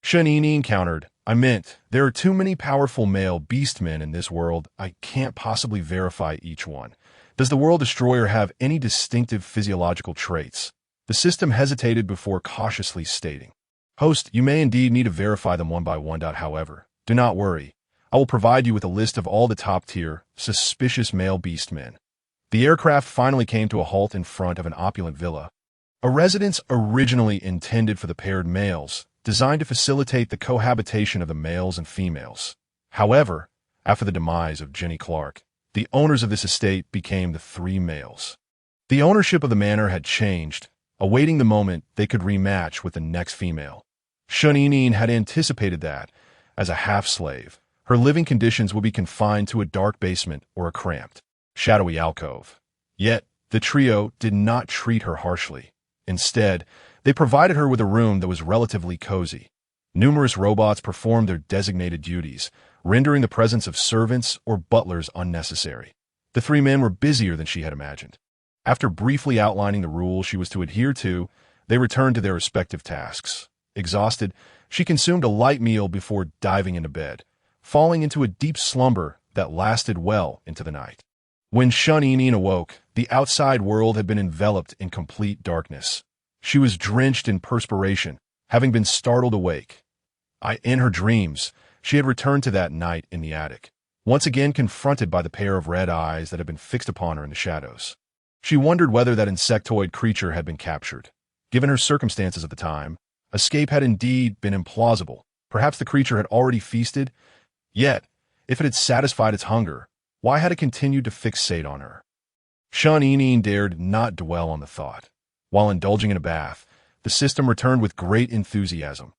Shan Yinyin countered, I meant, there are too many powerful male beast men in this world, I can't possibly verify each one. Does the World Destroyer have any distinctive physiological traits? The system hesitated before cautiously stating, Host, you may indeed need to verify them one by one. However, do not worry. I will provide you with a list of all the top-tier, suspicious male beast men. The aircraft finally came to a halt in front of an opulent villa, a residence originally intended for the paired males, designed to facilitate the cohabitation of the males and females. However, after the demise of Jenny Clark, the owners of this estate became the three males. The ownership of the manor had changed, awaiting the moment they could rematch with the next female. Shan Yinyin had anticipated that, as a half-slave, her living conditions would be confined to a dark basement or a cramped, shadowy alcove. Yet, the trio did not treat her harshly. Instead, they provided her with a room that was relatively cozy. Numerous robots performed their designated duties, rendering the presence of servants or butlers unnecessary. The three men were busier than she had imagined. After briefly outlining the rules she was to adhere to, they returned to their respective tasks. Exhausted, she consumed a light meal before diving into bed, falling into a deep slumber that lasted well into the night. When Shan Yinyin awoke, the outside world had been enveloped in complete darkness. She was drenched in perspiration, having been startled awake. In her dreams, she had returned to that night in the attic, once again confronted by the pair of red eyes that had been fixed upon her in the shadows. She wondered whether that insectoid creature had been captured. Given her circumstances at the time, escape had indeed been implausible. Perhaps the creature had already feasted. Yet, if it had satisfied its hunger, why had it continued to fixate on her? Shan Yinyin dared not dwell on the thought. While indulging in a bath, the system returned with great enthusiasm.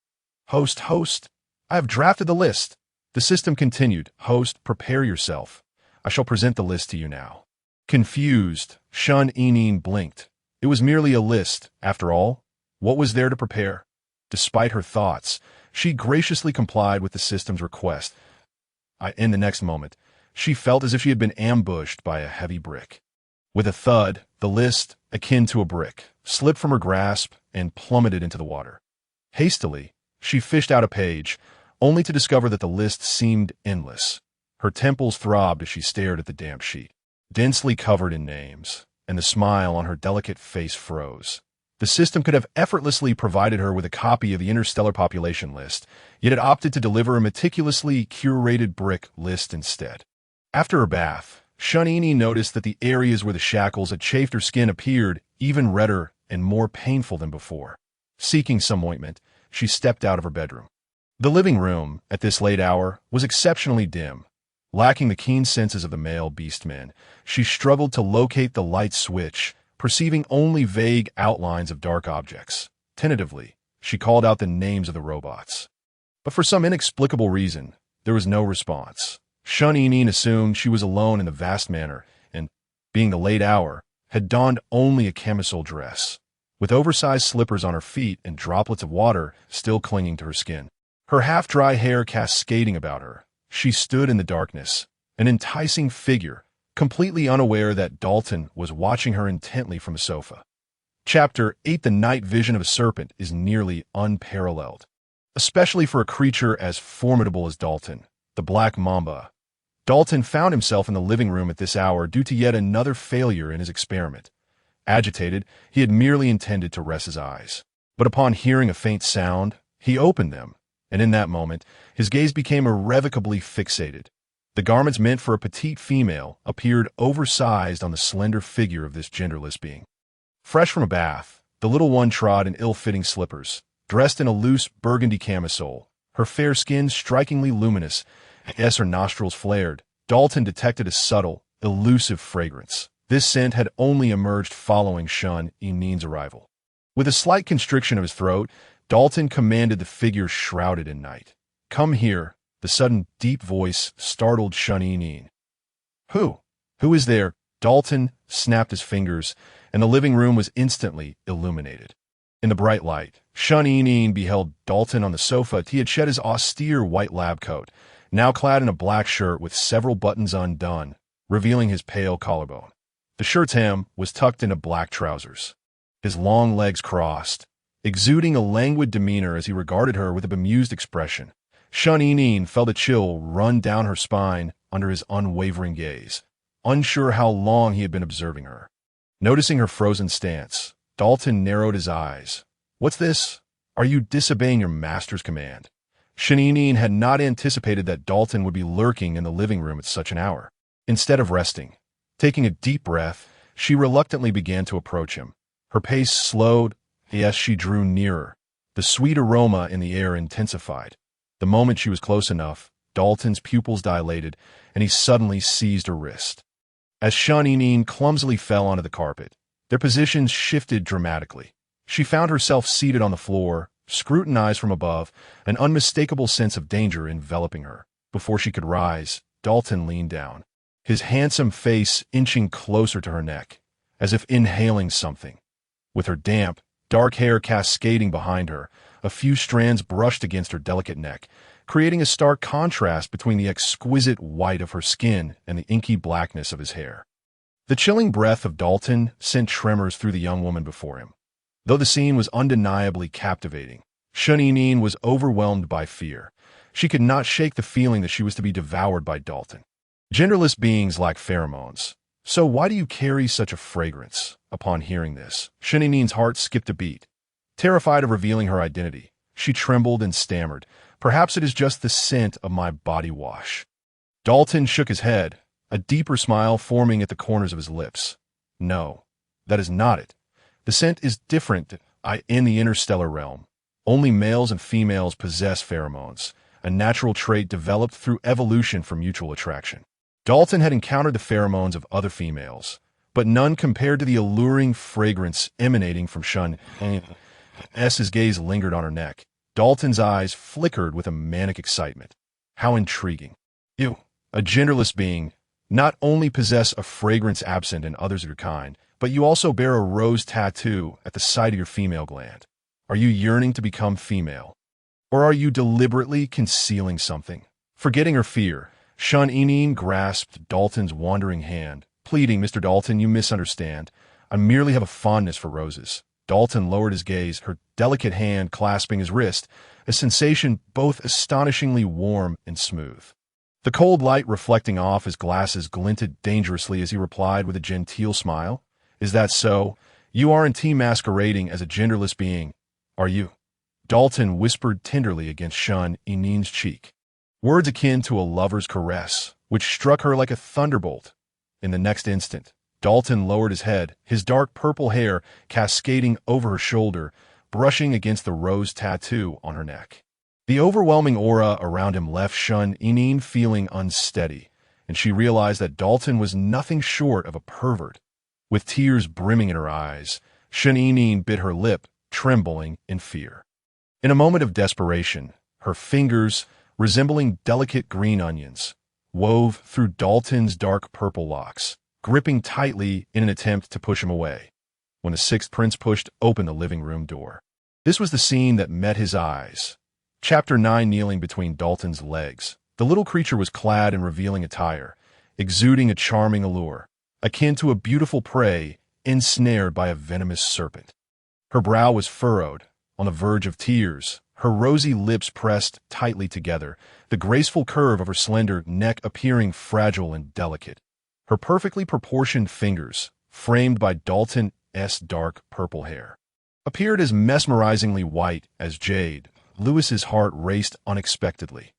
Host, I have drafted the list. The system continued, Host, prepare yourself. I shall present the list to you now. Confused, Shan Yinyin blinked. It was merely a list, after all. What was there to prepare? Despite her thoughts, she graciously complied with the system's request. In the next moment, she felt as if she had been ambushed by a heavy brick. With a thud, the list, akin to a brick, slipped from her grasp and plummeted into the water. Hastily, she fished out a page, only to discover that the list seemed endless. Her temples throbbed as she stared at the damp sheet, densely covered in names, and the smile on her delicate face froze. The system could have effortlessly provided her with a copy of the Interstellar population list, yet it opted to deliver a meticulously curated brick list instead. After her bath, Shunini noticed that the areas where the shackles had chafed her skin appeared even redder and more painful than before. Seeking some ointment, she stepped out of her bedroom. The living room, at this late hour, was exceptionally dim. Lacking the keen senses of the male beastmen, she struggled to locate the light switch, perceiving only vague outlines of dark objects. Tentatively, she called out the names of the robots. But for some inexplicable reason, there was no response. Shun-Inin assumed she was alone in the vast manor, and, being the late hour, had donned only a camisole dress, with oversized slippers on her feet and droplets of water still clinging to her skin. Her half-dry hair cascading about her, she stood in the darkness, an enticing figure, completely unaware that Dalton was watching her intently from a sofa. Chapter 8: The night vision of a serpent is nearly unparalleled, especially for a creature as formidable as Dalton, the Black Mamba. Dalton found himself in the living room at this hour due to yet another failure in his experiment. Agitated, he had merely intended to rest his eyes. But upon hearing a faint sound, he opened them, and in that moment, his gaze became irrevocably fixated. The garments meant for a petite female appeared oversized on the slender figure of this genderless being. Fresh from a bath, the little one trod in ill-fitting slippers, dressed in a loose burgundy camisole, her fair skin strikingly luminous. As her nostrils flared, Dalton detected a subtle, elusive fragrance. This scent had only emerged following Shun-Inin's arrival. With a slight constriction of his throat, Dalton commanded the figure shrouded in night. "Come here." The sudden, deep voice startled Shun-Inin. Who is there?" Dalton snapped his fingers, and the living room was instantly illuminated. In the bright light, Shun-Inin beheld Dalton on the sofa. He had shed his austere white lab coat, now clad in a black shirt with several buttons undone, revealing his pale collarbone. The shirt's hem was tucked into black trousers. His long legs crossed, exuding a languid demeanor as he regarded her with a bemused expression. Shun-Inin felt a chill run down her spine under his unwavering gaze, unsure how long he had been observing her. Noticing her frozen stance, Dalton narrowed his eyes. "What's this? Are you disobeying your master's command?" Shun-Inin had not anticipated that Dalton would be lurking in the living room at such an hour. Instead of resting, taking a deep breath, she reluctantly began to approach him. Her pace slowed as she drew nearer. The sweet aroma in the air intensified. The moment she was close enough, Dalton's pupils dilated, and he suddenly seized her wrist. As Shun-Inin clumsily fell onto the carpet, their positions shifted dramatically. She found herself seated on the floor, scrutinized from above, an unmistakable sense of danger enveloping her. Before she could rise, Dalton leaned down, his handsome face inching closer to her neck, as if inhaling something. With her damp, dark hair cascading behind her, a few strands brushed against her delicate neck, creating a stark contrast between the exquisite white of her skin and the inky blackness of his hair. The chilling breath of Dalton sent tremors through the young woman before him. Though the scene was undeniably captivating, Shun-Inin was overwhelmed by fear. She could not shake the feeling that she was to be devoured by Dalton. Genderless beings lack pheromones. "So why do you carry such a fragrance?" Upon hearing this, Shun-Inin's heart skipped a beat. Terrified of revealing her identity, she trembled and stammered, "Perhaps it is just the scent of my body wash." Dalton shook his head, a deeper smile forming at the corners of his lips. "No, that is not it. The scent is different in the interstellar realm. Only males and females possess pheromones, a natural trait developed through evolution for mutual attraction." Dalton had encountered the pheromones of other females, but none compared to the alluring fragrance emanating from Shun. As his gaze lingered on her neck, Dalton's eyes flickered with a manic excitement. How intriguing. You, a genderless being, not only possess a fragrance absent in others of your kind, but you also bear a rose tattoo at the site of your female gland. Are you yearning to become female? Or are you deliberately concealing something? Forgetting her fear, Shun-Inin grasped Dalton's wandering hand, pleading, "Mr. Dalton, you misunderstand. I merely have a fondness for roses." Dalton lowered his gaze, her delicate hand clasping his wrist, a sensation both astonishingly warm and smooth. The cold light reflecting off his glasses glinted dangerously as he replied with a genteel smile. "Is that so? You aren't masquerading as a genderless being, are you?" Dalton whispered tenderly against Shun-Inin's cheek, words akin to a lover's caress, which struck her like a thunderbolt. In the next instant, Dalton lowered his head, his dark purple hair cascading over her shoulder, brushing against the rose tattoo on her neck. The overwhelming aura around him left Shun-Inin feeling unsteady, and she realized that Dalton was nothing short of a pervert. With tears brimming in her eyes, Shun-Inin bit her lip, trembling in fear. In a moment of desperation, her fingers, resembling delicate green onions, wove through Dalton's dark purple locks, gripping tightly in an attempt to push him away. When the sixth prince pushed open the living room door, this was the scene that met his eyes. Chapter 9, kneeling between Dalton's legs. The little creature was clad in revealing attire, exuding a charming allure, akin to a beautiful prey ensnared by a venomous serpent. Her brow was furrowed, on the verge of tears, her rosy lips pressed tightly together, the graceful curve of her slender neck appearing fragile and delicate. Her perfectly proportioned fingers, framed by Dalton's dark purple hair, appeared as mesmerizingly white as jade. Lewis's heart raced unexpectedly.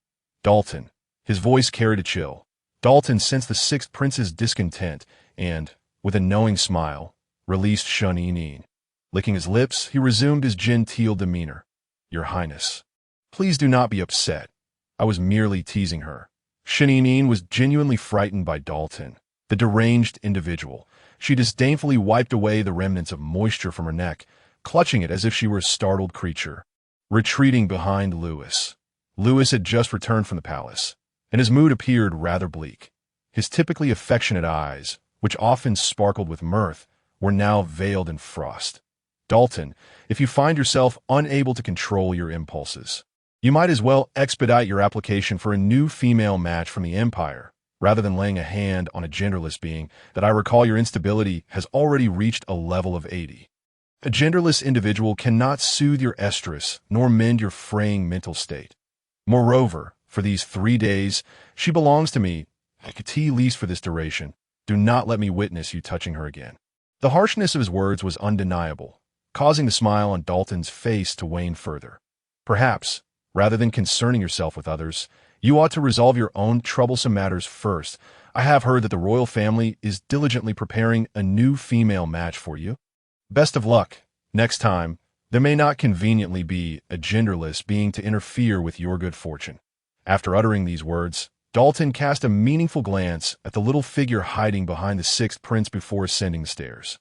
Dalton. His voice carried a chill. Dalton sensed the sixth prince's discontent and, with a knowing smile, released Shun-Inin. Licking his lips, he resumed his genteel demeanor. Your Highness, please do not be upset. I was merely teasing her. Shun-Inin was genuinely frightened by Dalton, the deranged individual. She disdainfully wiped away the remnants of moisture from her neck, clutching it as if she were a startled creature. Retreating behind Lewis. Lewis had just returned from the palace, and his mood appeared rather bleak. His typically affectionate eyes, which often sparkled with mirth, were now veiled in frost. Dalton, if you find yourself unable to control your impulses, you might as well expedite your application for a new female match from the Empire, rather than laying a hand on a genderless being that I recall your instability has already reached a level of 80. A genderless individual cannot soothe your estrus nor mend your fraying mental state. Moreover, for these 3 days, she belongs to me, at least for this duration. Do not let me witness you touching her again. The harshness of his words was undeniable, causing the smile on Dalton's face to wane further. Perhaps, rather than concerning yourself with others, you ought to resolve your own troublesome matters first. I have heard that the royal family is diligently preparing a new female match for you. Best of luck. Next time, there may not conveniently be a genderless being to interfere with your good fortune. After uttering these words, Dalton cast a meaningful glance at the little figure hiding behind the sixth prince before ascending the stairs.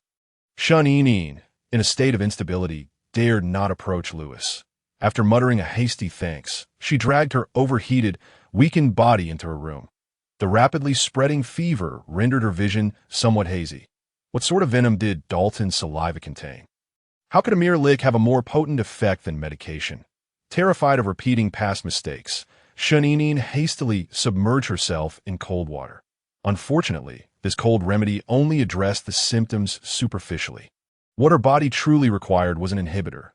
Shun-Inin, in a state of instability, dared not approach Lewis. After muttering a hasty thanks, she dragged her overheated, weakened body into her room. The rapidly spreading fever rendered her vision somewhat hazy. What sort of venom did Dalton's saliva contain? How could a mere lick have a more potent effect than medication? Terrified of repeating past mistakes, Shun-Inin hastily submerged herself in cold water. Unfortunately, this cold remedy only addressed the symptoms superficially. What her body truly required was an inhibitor.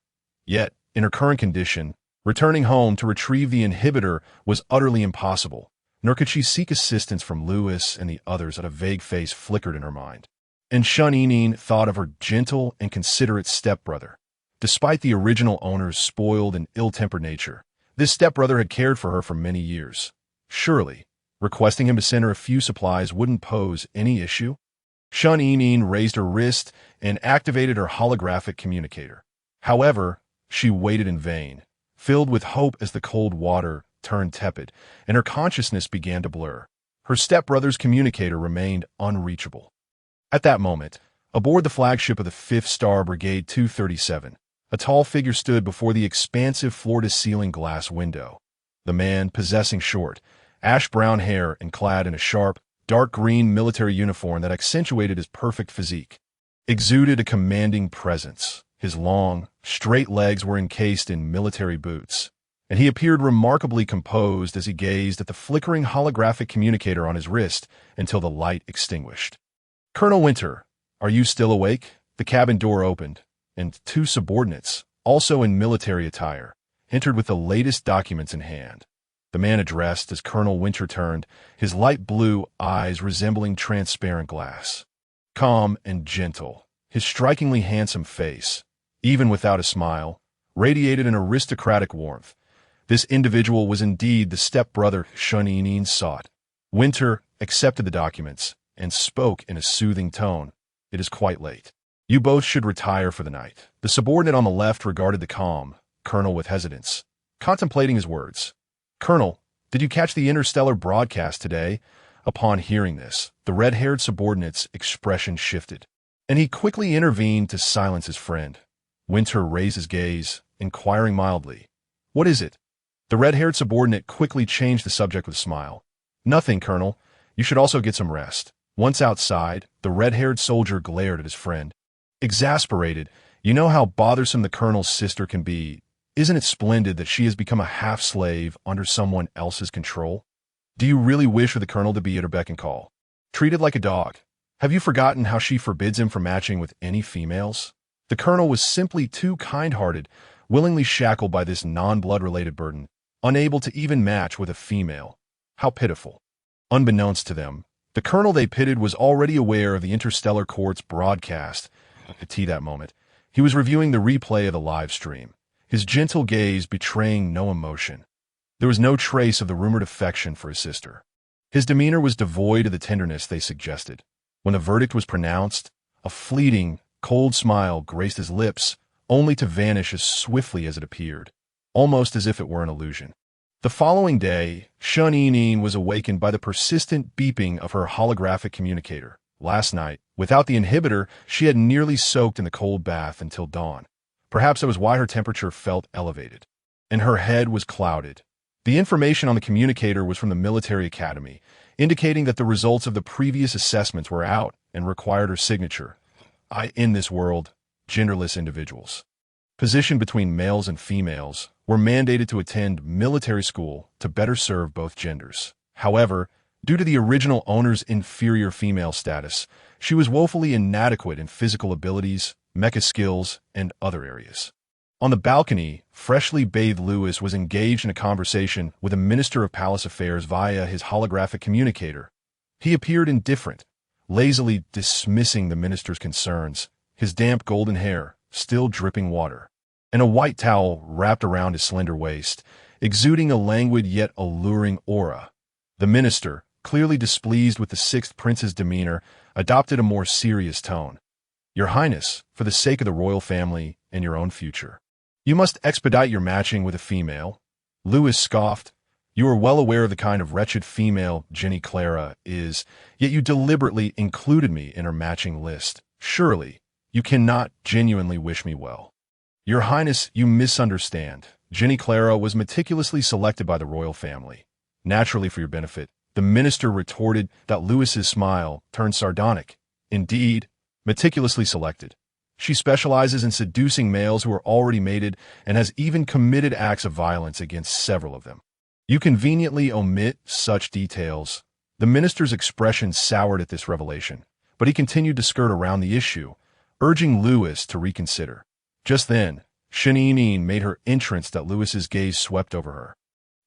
Yet, in her current condition, returning home to retrieve the inhibitor was utterly impossible, nor could she seek assistance from Lewis and the others that a vague face flickered in her mind. And Shun-Inin thought of her gentle and considerate stepbrother. Despite the original owner's spoiled and ill-tempered nature, this stepbrother had cared for her for many years. Surely, requesting him to send her a few supplies wouldn't pose any issue. Shun-Inin raised her wrist and activated her holographic communicator. However, she waited in vain, filled with hope as the cold water turned tepid, and her consciousness began to blur. Her stepbrother's communicator remained unreachable. At that moment, aboard the flagship of the 5th Star Brigade 237, a tall figure stood before the expansive floor-to-ceiling glass window. The man, possessing short, ash-brown hair and clad in a sharp, dark green military uniform that accentuated his perfect physique, exuded a commanding presence. His long, straight legs were encased in military boots, and he appeared remarkably composed as he gazed at the flickering holographic communicator on his wrist until the light extinguished. Colonel Winter, are you still awake? The cabin door opened, and 2 subordinates, also in military attire, entered with the latest documents in hand. The man addressed as Colonel Winter turned, his light blue eyes resembling transparent glass. Calm and gentle, his strikingly handsome face, even without a smile, radiated an aristocratic warmth. This individual was indeed the stepbrother Shun-Inin sought. Winter accepted the documents and spoke in a soothing tone. "It is quite late. You both should retire for the night." The subordinate on the left regarded the calm colonel with hesitance, contemplating his words. "Colonel, did you catch the Interstellar broadcast today?" Upon hearing this, the red-haired subordinate's expression shifted, and he quickly intervened to silence his friend. Winter raised his gaze, inquiring mildly, "What is it?" The red-haired subordinate quickly changed the subject with a smile. "Nothing, Colonel. You should also get some rest." Once outside, the red-haired soldier glared at his friend. Exasperated, "You know how bothersome the colonel's sister can be. Isn't it splendid that she has become a half-slave under someone else's control? Do you really wish for the colonel to be at her beck and call, treated like a dog? Have you forgotten how she forbids him from matching with any females?" The colonel was simply too kind-hearted, willingly shackled by this non-blood-related burden, unable to even match with a female. How pitiful. Unbeknownst to them, the colonel they pitted was already aware of the Interstellar Court's broadcast. At that moment, he was reviewing the replay of the live stream, his gentle gaze betraying no emotion. There was no trace of the rumored affection for his sister. His demeanor was devoid of the tenderness they suggested. When the verdict was pronounced, a fleeting, cold smile graced his lips, only to vanish as swiftly as it appeared, almost as if it were an illusion. The following day, Shun was awakened by the persistent beeping of her holographic communicator. Last night, without the inhibitor, she had nearly soaked in the cold bath until dawn. Perhaps that was why her temperature felt elevated. And her head was clouded. The information on the communicator was from the military academy, indicating that the results of the previous assessments were out and required her signature. In this world, genderless individuals, positioned between males and females, were mandated to attend military school to better serve both genders. However, due to the original owner's inferior female status, she was woefully inadequate in physical abilities, mecha skills, and other areas. On the balcony, freshly bathed Lewis was engaged in a conversation with a minister of palace affairs via his holographic communicator. He appeared indifferent, lazily dismissing the minister's concerns, his damp golden hair still dripping water, and a white towel wrapped around his slender waist, exuding a languid yet alluring aura. The minister, clearly displeased with the sixth prince's demeanor, adopted a more serious tone. "Your Highness, for the sake of the royal family and your own future, you must expedite your matching with a female." Lewis scoffed. "You are well aware of the kind of wretched female Jenny Clara is, yet you deliberately included me in her matching list. Surely, you cannot genuinely wish me well." "Your Highness, you misunderstand. Jenny Clara was meticulously selected by the royal family. Naturally, for your benefit," the minister retorted. That Lewis's smile turned sardonic. "Indeed, meticulously selected. She specializes in seducing males who are already mated and has even committed acts of violence against several of them. You conveniently omit such details." The minister's expression soured at this revelation, but he continued to skirt around the issue, urging Lewis to reconsider. Just then, Shun made her entrance that Lewis's gaze swept over her,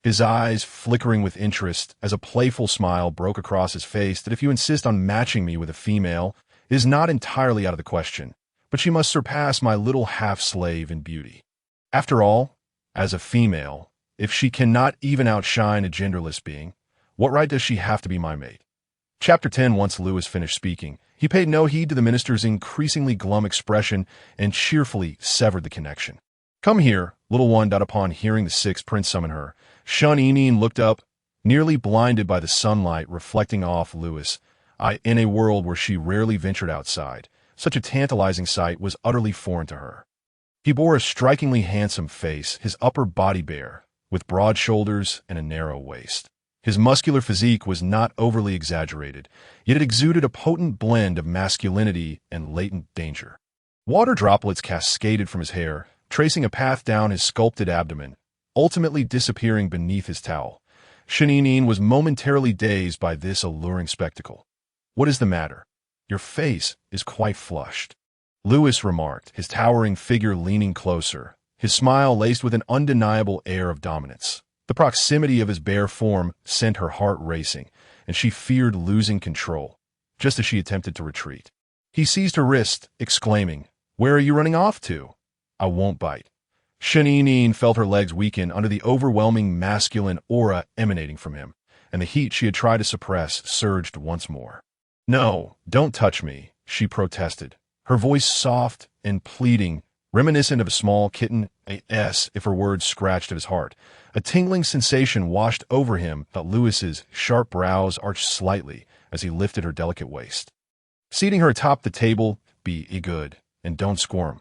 his eyes flickering with interest as a playful smile broke across his face. "That if you insist on matching me with a female, it is not entirely out of the question, but she must surpass my little half-slave in beauty. After all, as a female, if she cannot even outshine a genderless being, what right does she have to be my mate?" Chapter 10. Once Lewis finished speaking, he paid no heed to the minister's increasingly glum expression and cheerfully severed the connection. "Come here, little one." Upon hearing the sixth prince summon her, Shun looked up, nearly blinded by the sunlight reflecting off Lewis. In a world where she rarely ventured outside, such a tantalizing sight was utterly foreign to her. He bore a strikingly handsome face, his upper body bare, with broad shoulders and a narrow waist. His muscular physique was not overly exaggerated, yet it exuded a potent blend of masculinity and latent danger. Water droplets cascaded from his hair, tracing a path down his sculpted abdomen, ultimately disappearing beneath his towel. Shun was momentarily dazed by this alluring spectacle. "What is the matter? Your face is quite flushed," Lewis remarked, his towering figure leaning closer, his smile laced with an undeniable air of dominance. The proximity of his bare form sent her heart racing, and she feared losing control, just as she attempted to retreat. He seized her wrist, exclaiming, "Where are you running off to?" "I won't bite." Shun felt her legs weaken under the overwhelming masculine aura emanating from him, and the heat she had tried to suppress surged once more. No, don't touch me, she protested, her voice soft and pleading, reminiscent of a small kitten, if her words scratched at his heart. A tingling sensation washed over him, but Lewis's sharp brows arched slightly as he lifted her delicate waist. Seating her atop the table, be good, and don't squirm.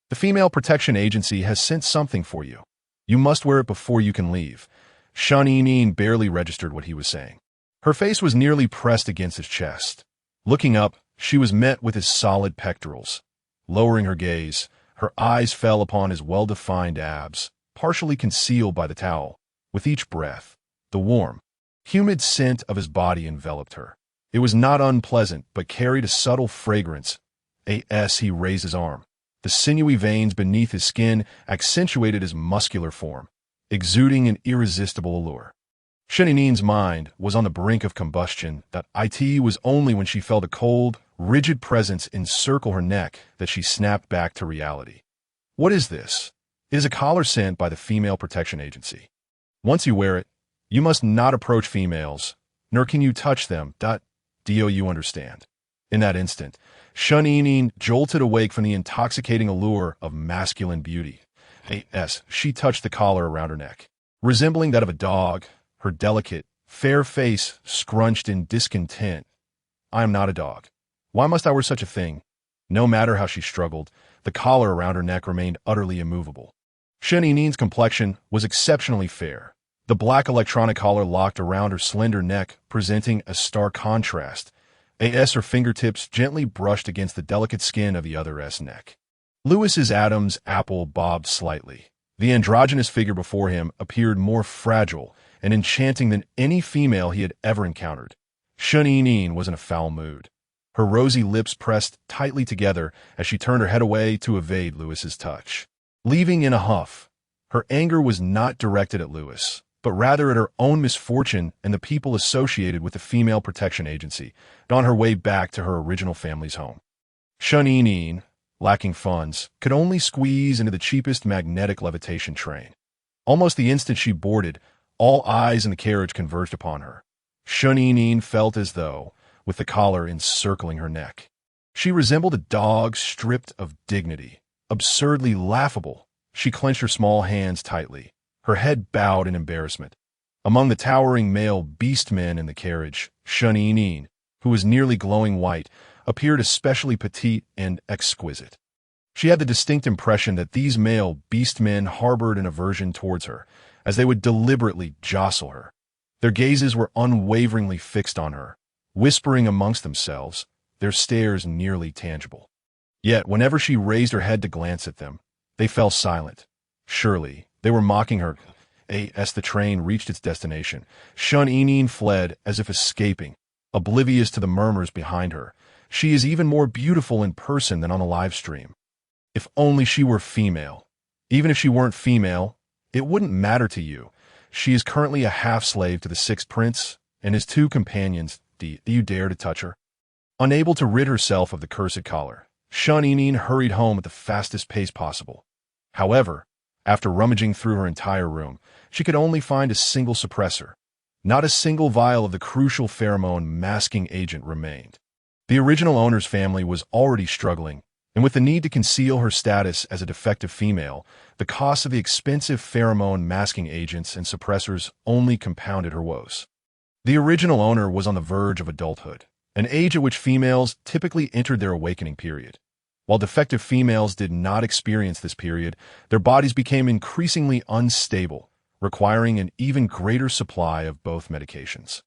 The Female Protection Agency has sent something for you. You must wear it before you can leave. Shaninin barely registered what he was saying. Her face was nearly pressed against his chest. Looking up, she was met with his solid pectorals. Lowering her gaze, her eyes fell upon his well-defined abs, partially concealed by the towel. With each breath, the warm, humid scent of his body enveloped her. It was not unpleasant, but carried a subtle fragrance. He raised his arm. The sinewy veins beneath his skin accentuated his muscular form, exuding an irresistible allure. Shaninin's mind was on the brink of combustion. It was only when she felt a cold, rigid presence encircle her neck that she snapped back to reality. What is this? It is a collar sent by the Female Protection Agency. Once you wear it, you must not approach females, nor can you touch them. Do you understand? In that instant, Shuninin jolted awake from the intoxicating allure of masculine beauty. She touched the collar around her neck. Resembling that of a dog, her delicate, fair face scrunched in discontent. I am not a dog. Why must I wear such a thing? No matter how she struggled, the collar around her neck remained utterly immovable. Shuninin's complexion was exceptionally fair. The black electronic collar locked around her slender neck, presenting a stark contrast. Her fingertips gently brushed against the delicate skin of the other's neck. Lewis's Adam's apple bobbed slightly. The androgynous figure before him appeared more fragile and enchanting than any female he had ever encountered. Shuninin was in a foul mood. Her rosy lips pressed tightly together as she turned her head away to evade Lewis's touch. Leaving in a huff, her anger was not directed at Lewis, but rather at her own misfortune and the people associated with the Female Protection Agency, on her way back to her original family's home. Shuninin, lacking funds, could only squeeze into the cheapest magnetic levitation train. Almost the instant she boarded, all eyes in the carriage converged upon her. Shuninin felt as though, with the collar encircling her neck, she resembled a dog stripped of dignity. Absurdly laughable, she clenched her small hands tightly, her head bowed in embarrassment. Among the towering male beastmen in the carriage, Shuninin, who was nearly glowing white, appeared especially petite and exquisite. She had the distinct impression that these male beastmen harbored an aversion towards her, as they would deliberately jostle her. Their gazes were unwaveringly fixed on her, whispering amongst themselves, their stares nearly tangible. Yet, whenever she raised her head to glance at them, they fell silent. Surely, they were mocking her. As the train reached its destination, Shuninin fled as if escaping, oblivious to the murmurs behind her. She is even more beautiful in person than on the live stream. If only she were female. Even if she weren't female, it wouldn't matter to you. She is currently a half-slave to the Sixth Prince and his two companions. Do you dare to touch her? Unable to rid herself of the cursed collar, Shuninin hurried home at the fastest pace possible. However, after rummaging through her entire room, she could only find a single suppressor. Not a single vial of the crucial pheromone masking agent remained. The original owner's family was already struggling, and with the need to conceal her status as a defective female, the cost of the expensive pheromone masking agents and suppressors only compounded her woes. The original owner was on the verge of adulthood, an age at which females typically entered their awakening period. While defective females did not experience this period, their bodies became increasingly unstable, requiring an even greater supply of both medications.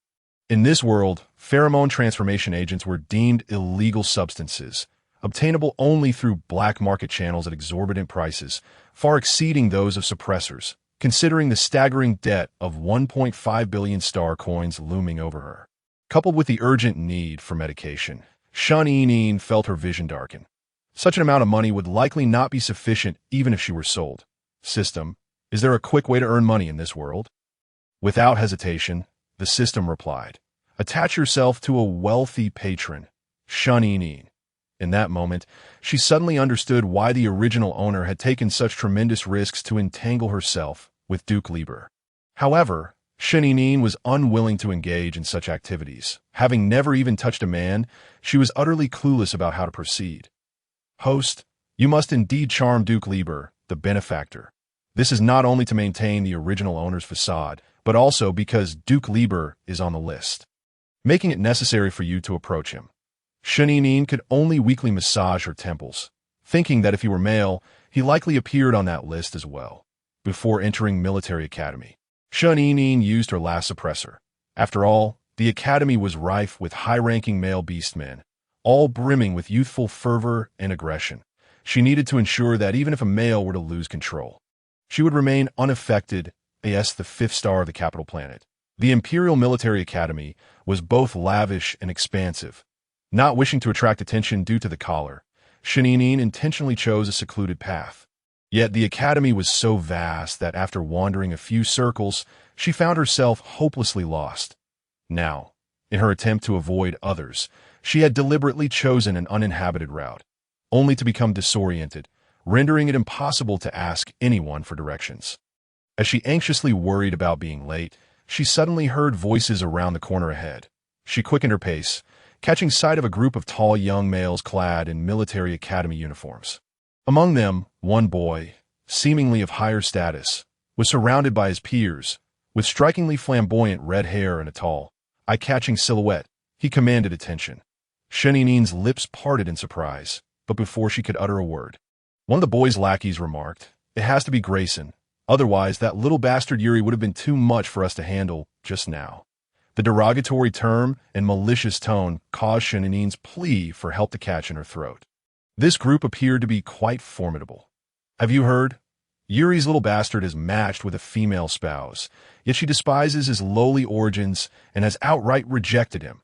In this world, pheromone transformation agents were deemed illegal substances, obtainable only through black market channels at exorbitant prices, far exceeding those of suppressors, considering the staggering debt of 1.5 billion star coins looming over her. Coupled with the urgent need for medication, Shuninin felt her vision darken. Such an amount of money would likely not be sufficient even if she were sold. System, is there a quick way to earn money in this world? Without hesitation, the system replied, attach yourself to a wealthy patron, Shuninin. In that moment, she suddenly understood why the original owner had taken such tremendous risks to entangle herself with Duke Lieber. However, Sheninin was unwilling to engage in such activities. Having never even touched a man, she was utterly clueless about how to proceed. Host, you must indeed charm Duke Lieber, the benefactor. This is not only to maintain the original owner's facade, but also because Duke Lieber is on the list, making it necessary for you to approach him. Sheninin could only weakly massage her temples, thinking that if he were male, he likely appeared on that list as well. Before entering military academy, Sheninin used her last suppressor. After all, the academy was rife with high-ranking male beastmen, all brimming with youthful fervor and aggression. She needed to ensure that even if a male were to lose control, she would remain unaffected as the fifth star of the capital planet. The Imperial Military Academy was both lavish and expansive. Not wishing to attract attention due to the collar, Sheninin intentionally chose a secluded path. Yet the academy was so vast that after wandering a few circles, she found herself hopelessly lost. Now, in her attempt to avoid others, she had deliberately chosen an uninhabited route, only to become disoriented, rendering it impossible to ask anyone for directions. As she anxiously worried about being late, she suddenly heard voices around the corner ahead. She quickened her pace, catching sight of a group of tall young males clad in military academy uniforms. Among them, one boy, seemingly of higher status, was surrounded by his peers, with strikingly flamboyant red hair and a tall, eye-catching silhouette. He commanded attention. Sheninin's lips parted in surprise, but before she could utter a word, one of the boy's lackeys remarked, "It has to be Grayson. Otherwise, that little bastard Yuri would have been too much for us to handle just now." The derogatory term and malicious tone caused Sheninin's plea for help to catch in her throat. This group appeared to be quite formidable. "Have you heard? Yuri's little bastard is matched with a female spouse, yet she despises his lowly origins and has outright rejected him.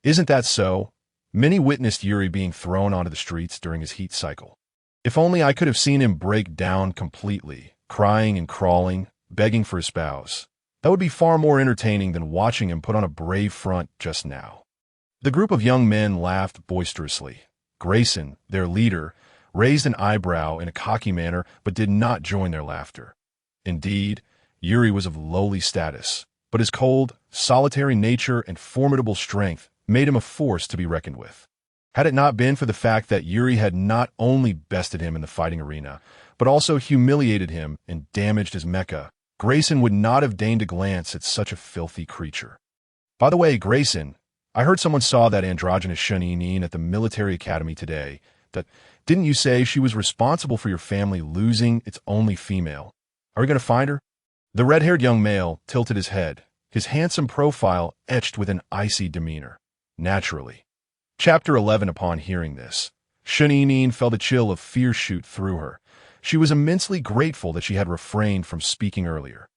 Isn't that so? Many witnessed Yuri being thrown onto the streets during his heat cycle. If only I could have seen him break down completely, crying and crawling, begging for his spouse. That would be far more entertaining than watching him put on a brave front just now." The group of young men laughed boisterously. Grayson, their leader, raised an eyebrow in a cocky manner but did not join their laughter. Indeed, Yuri was of lowly status, but his cold, solitary nature and formidable strength made him a force to be reckoned with. Had it not been for the fact that Yuri had not only bested him in the fighting arena, but also humiliated him and damaged his mecha, Grayson would not have deigned a glance at such a filthy creature. "By the way, Grayson, I heard someone saw that androgynous Sheninin at the military academy today. Didn't you say she was responsible for your family losing its only female? Are we going to find her?" The red-haired young male tilted his head, his handsome profile etched with an icy demeanor. Naturally. Chapter 11. Upon hearing this, Sheninin felt a chill of fear shoot through her. She was immensely grateful that she had refrained from speaking earlier.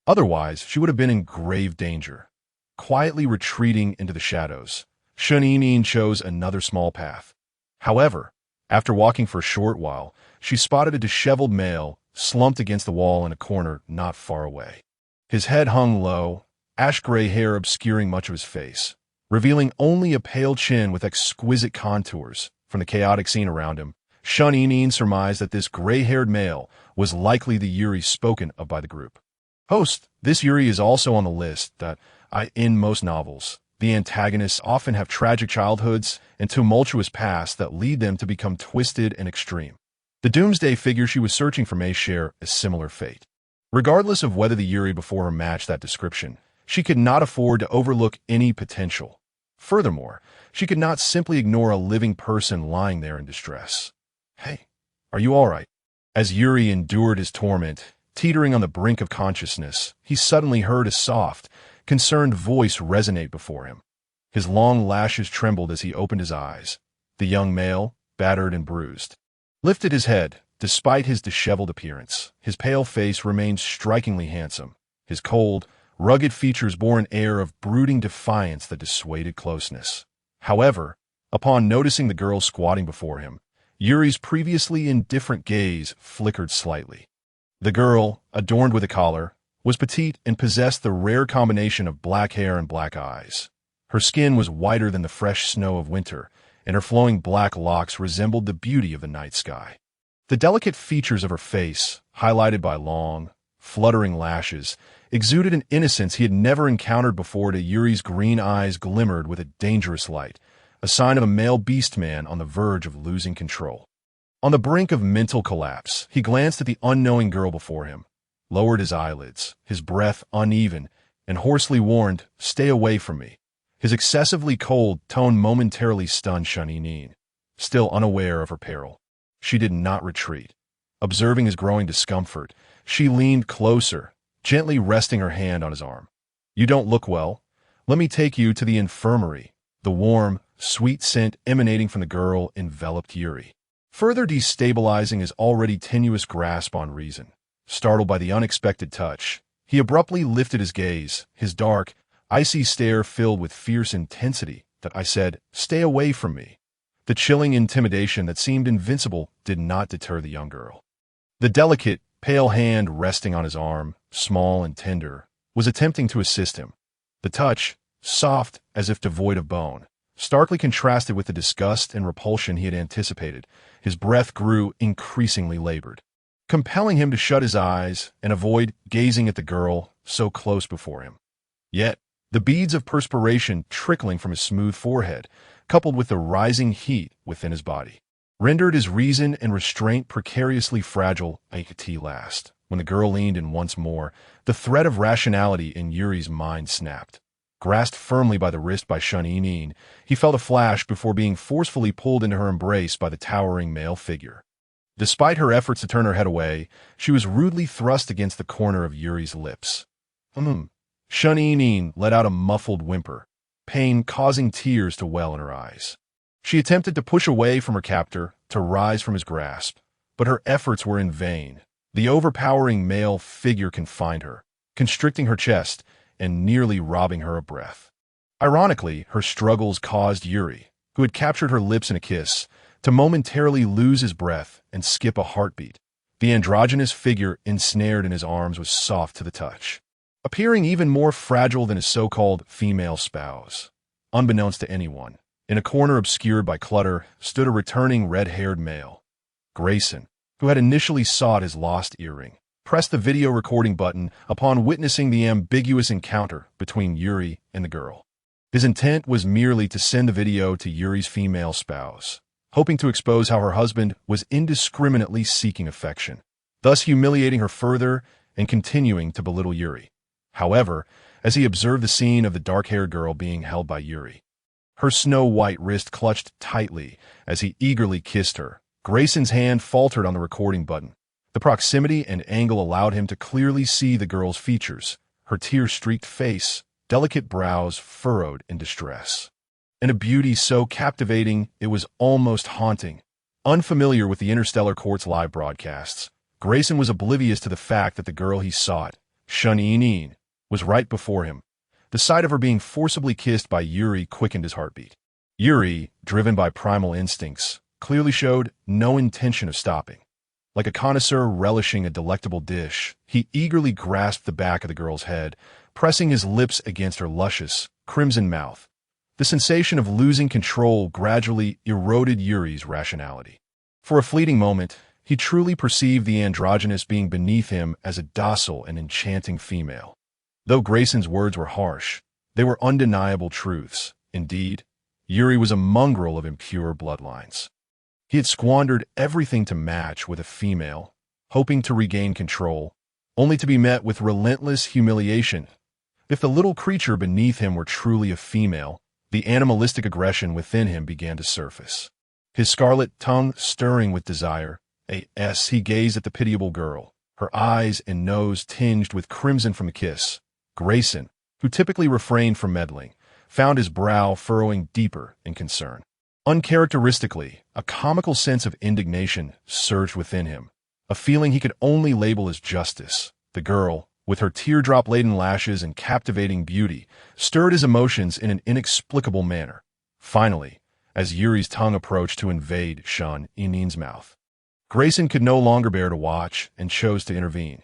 Otherwise, she would have been in grave danger. Quietly retreating into the shadows, Sheninin chose another small path. However, after walking for a short while, she spotted a disheveled male slumped against the wall in a corner not far away. His head hung low, ash-gray hair obscuring much of his face, revealing only a pale chin with exquisite contours. From the chaotic scene around him, Sheninin surmised that this gray-haired male was likely the Yuri spoken of by the group. "Host, this Yuri is also on the list in most novels. The antagonists often have tragic childhoods and tumultuous pasts that lead them to become twisted and extreme. The doomsday figure she was searching for may share a similar fate. Regardless of whether the Yuri before her matched that description, she could not afford to overlook any potential. Furthermore, she could not simply ignore a living person lying there in distress. Hey, are you all right?" As Yuri endured his torment, teetering on the brink of consciousness, he suddenly heard a soft, concerned voice resonate before him. His long lashes trembled as he opened his eyes. The young male, battered and bruised, lifted his head. Despite his disheveled appearance, his pale face remained strikingly handsome. His cold, rugged features bore an air of brooding defiance that dissuaded closeness. However, upon noticing the girl squatting before him, Yuri's previously indifferent gaze flickered slightly. The girl, adorned with a collar, was petite and possessed the rare combination of black hair and black eyes. Her skin was whiter than the fresh snow of winter, and her flowing black locks resembled the beauty of the night sky. The delicate features of her face, highlighted by long, fluttering lashes, exuded an innocence he had never encountered before. To Yuri's green eyes glimmered with a dangerous light, a sign of a male beast man on the verge of losing control. On the brink of mental collapse, he glanced at the unknowing girl before him, lowered his eyelids, his breath uneven, and hoarsely warned, "Stay away from me." His excessively cold tone momentarily stunned Shun-Nin, still unaware of her peril. She did not retreat. Observing his growing discomfort, she leaned closer, gently resting her hand on his arm. "You don't look well. Let me take you to the infirmary." The warm, sweet scent emanating from the girl enveloped Yuri, further destabilizing his already tenuous grasp on reason. Startled by the unexpected touch, he abruptly lifted his gaze, his dark, icy stare filled with fierce intensity. "That I said, stay away from me." The chilling intimidation that seemed invincible did not deter the young girl. The delicate, pale hand resting on his arm, small and tender, was attempting to assist him. The touch, soft as if devoid of bone, starkly contrasted with the disgust and repulsion he had anticipated. His breath grew increasingly labored, compelling him to shut his eyes and avoid gazing at the girl so close before him. Yet, the beads of perspiration trickling from his smooth forehead, coupled with the rising heat within his body, rendered his reason and restraint precariously fragile at last. When the girl leaned in once more, the thread of rationality in Yuri's mind snapped. Grasped firmly by the wrist by Shun-Nin, he felt a flash before being forcefully pulled into her embrace by the towering male figure. Despite her efforts to turn her head away, she was rudely thrust against the corner of Yuri's lips. Shun-Nin let out a muffled whimper, pain causing tears to well in her eyes. She attempted to push away from her captor, to rise from his grasp, but her efforts were in vain. The overpowering male figure confined her, constricting her chest and nearly robbing her of breath. Ironically, her struggles caused Yuri, who had captured her lips in a kiss, to momentarily lose his breath and skip a heartbeat. The androgynous figure ensnared in his arms was soft to the touch, appearing even more fragile than his so-called female spouse. Unbeknownst to anyone, in a corner obscured by clutter, stood a returning red-haired male. Grayson, who had initially sought his lost earring, pressed the video recording button upon witnessing the ambiguous encounter between Yuri and the girl. His intent was merely to send the video to Yuri's female spouse, hoping to expose how her husband was indiscriminately seeking affection, thus humiliating her further and continuing to belittle Yuri. However, as he observed the scene of the dark-haired girl being held by Yuri, her snow-white wrist clutched tightly as he eagerly kissed her, Grayson's hand faltered on the recording button. The proximity and angle allowed him to clearly see the girl's features, her tear-streaked face, delicate brows furrowed in distress, and a beauty so captivating it was almost haunting. Unfamiliar with the Interstellar Court's live broadcasts, Grayson was oblivious to the fact that the girl he sought, Shun-Nin, was right before him. The sight of her being forcibly kissed by Yuri quickened his heartbeat. Yuri, driven by primal instincts, clearly showed no intention of stopping. Like a connoisseur relishing a delectable dish, he eagerly grasped the back of the girl's head, pressing his lips against her luscious, crimson mouth. The sensation of losing control gradually eroded Yuri's rationality. For a fleeting moment, he truly perceived the androgynous being beneath him as a docile and enchanting female. Though Grayson's words were harsh, they were undeniable truths. Indeed, Yuri was a mongrel of impure bloodlines. He had squandered everything to match with a female, hoping to regain control, only to be met with relentless humiliation. If the little creature beneath him were truly a female, the animalistic aggression within him began to surface. His scarlet tongue stirring with desire, he gazed at the pitiable girl, her eyes and nose tinged with crimson from the kiss. Grayson, who typically refrained from meddling, found his brow furrowing deeper in concern. Uncharacteristically, a comical sense of indignation surged within him, a feeling he could only label as justice. The girl, with her teardrop-laden lashes and captivating beauty, stirred his emotions in an inexplicable manner. Finally, as Yuri's tongue approached to invade Shun-Nin's mouth, Grayson could no longer bear to watch and chose to intervene.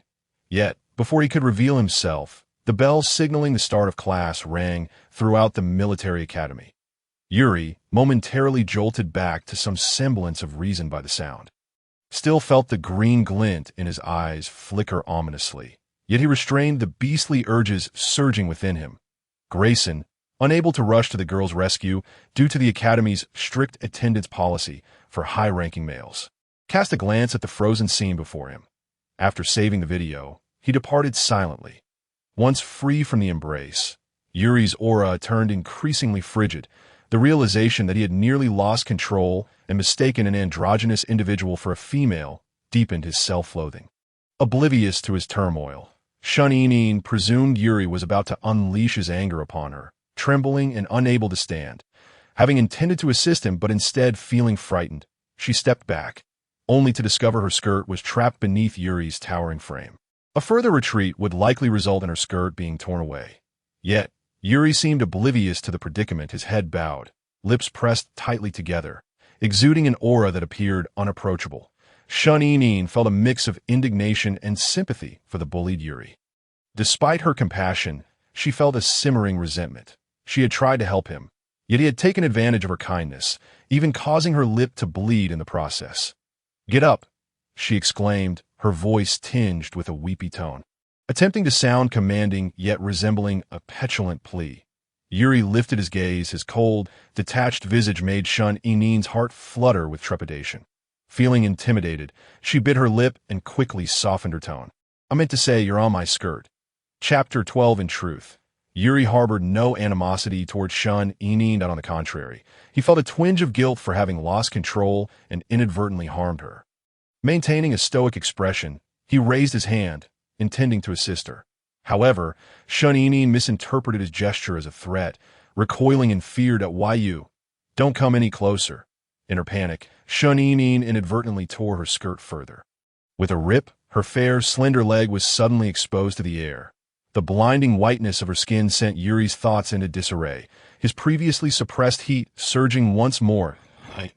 Yet, before he could reveal himself, the bell signaling the start of class rang throughout the military academy. Yuri, momentarily jolted back to some semblance of reason by the sound, still felt the green glint in his eyes flicker ominously. Yet he restrained the beastly urges surging within him. Grayson, unable to rush to the girl's rescue due to the Academy's strict attendance policy for high-ranking males, cast a glance at the frozen scene before him. After saving the video, he departed silently. Once free from the embrace, Yuri's aura turned increasingly frigid. The realization that he had nearly lost control and mistaken an androgynous individual for a female deepened his self-loathing. Oblivious to his turmoil, Shun presumed Yuri was about to unleash his anger upon her, trembling and unable to stand. Having intended to assist him but instead feeling frightened, she stepped back, only to discover her skirt was trapped beneath Yuri's towering frame. A further retreat would likely result in her skirt being torn away. Yet, Yuri seemed oblivious to the predicament, his head bowed, lips pressed tightly together, exuding an aura that appeared unapproachable. Shun felt a mix of indignation and sympathy for the bullied Yuri. Despite her compassion, she felt a simmering resentment. She had tried to help him, yet he had taken advantage of her kindness, even causing her lip to bleed in the process. "Get up," she exclaimed, her voice tinged with a weepy tone. Attempting to sound commanding yet resembling a petulant plea, Yuri lifted his gaze. His cold, detached visage made Shun-Inin's heart flutter with trepidation. Feeling intimidated, she bit her lip and quickly softened her tone. "I meant to say you're on my skirt." Chapter 12. In truth, Yuri harbored no animosity towards Shun-Inin, on the contrary. He felt a twinge of guilt for having lost control and inadvertently harmed her. Maintaining a stoic expression, he raised his hand, intending to assist her. However, Shun-Inin misinterpreted his gesture as a threat, recoiling in fear at "You don't come any closer." In her panic, Shun-Inin inadvertently tore her skirt further. With a rip, her fair, slender leg was suddenly exposed to the air. The blinding whiteness of her skin sent Yuri's thoughts into disarray, his previously suppressed heat surging once more.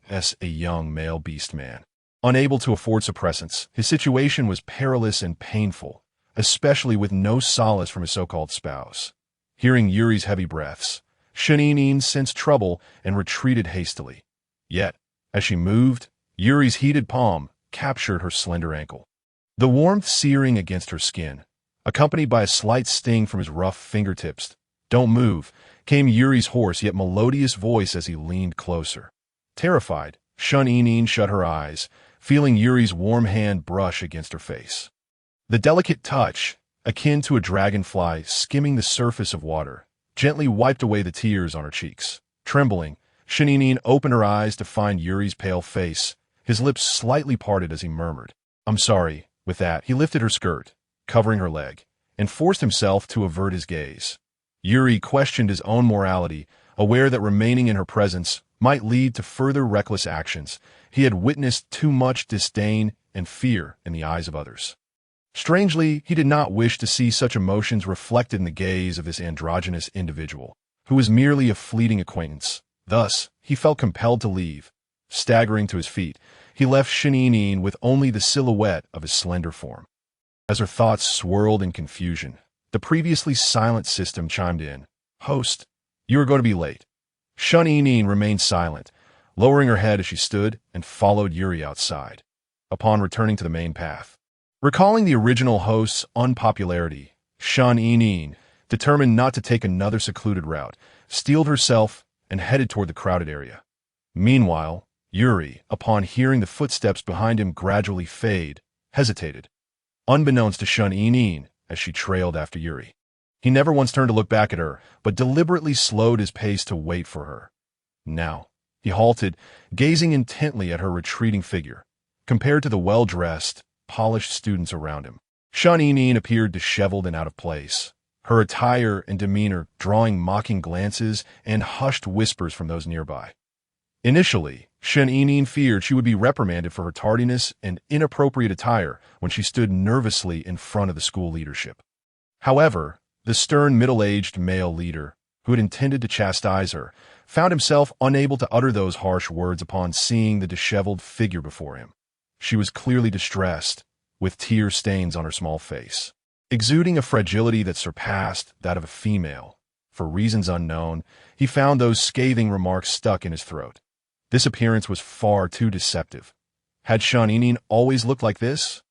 As a young male beast man, unable to afford suppressants, his situation was perilous and painful, especially with no solace from his so-called spouse. Hearing Yuri's heavy breaths, Shun-Inin sensed trouble and retreated hastily. Yet, as she moved, Yuri's heated palm captured her slender ankle. The warmth searing against her skin, accompanied by a slight sting from his rough fingertips. "Don't move," came Yuri's hoarse yet melodious voice as he leaned closer. Terrified, Shun-Inin shut her eyes, feeling Yuri's warm hand brush against her face. The delicate touch, akin to a dragonfly skimming the surface of water, gently wiped away the tears on her cheeks. Trembling, Shun-Inin opened her eyes to find Yuri's pale face, his lips slightly parted as he murmured, "I'm sorry." With that, he lifted her skirt, covering her leg, and forced himself to avert his gaze. Yuri questioned his own morality, aware that remaining in her presence might lead to further reckless actions. He had witnessed too much disdain and fear in the eyes of others. Strangely, he did not wish to see such emotions reflected in the gaze of this androgynous individual, who was merely a fleeting acquaintance. Thus, he felt compelled to leave. Staggering to his feet, he left Shun-Inin with only the silhouette of his slender form. As her thoughts swirled in confusion, the previously silent system chimed in. "Host, you are going to be late." Shun-Inin remained silent, lowering her head as she stood and followed Yuri outside. Upon returning to the main path, recalling the original host's unpopularity, Shun-Inin, determined not to take another secluded route, steeled herself and headed toward the crowded area. Meanwhile, Yuri, upon hearing the footsteps behind him gradually fade, hesitated, unbeknownst to Shun-Inin, as she trailed after Yuri. He never once turned to look back at her, but deliberately slowed his pace to wait for her. Now, he halted, gazing intently at her retreating figure. Compared to the well-dressed, polished students around him, Shun-Inin appeared disheveled and out of place, her attire and demeanor drawing mocking glances and hushed whispers from those nearby. Initially, Shun-Inin feared she would be reprimanded for her tardiness and inappropriate attire when she stood nervously in front of the school leadership. However, the stern middle-aged male leader, who had intended to chastise her, found himself unable to utter those harsh words upon seeing the disheveled figure before him. She was clearly distressed, with tear stains on her small face. Exuding a fragility that surpassed that of a female, for reasons unknown, he found those scathing remarks stuck in his throat. This appearance was far too deceptive. Had Shun-Inin always looked like this?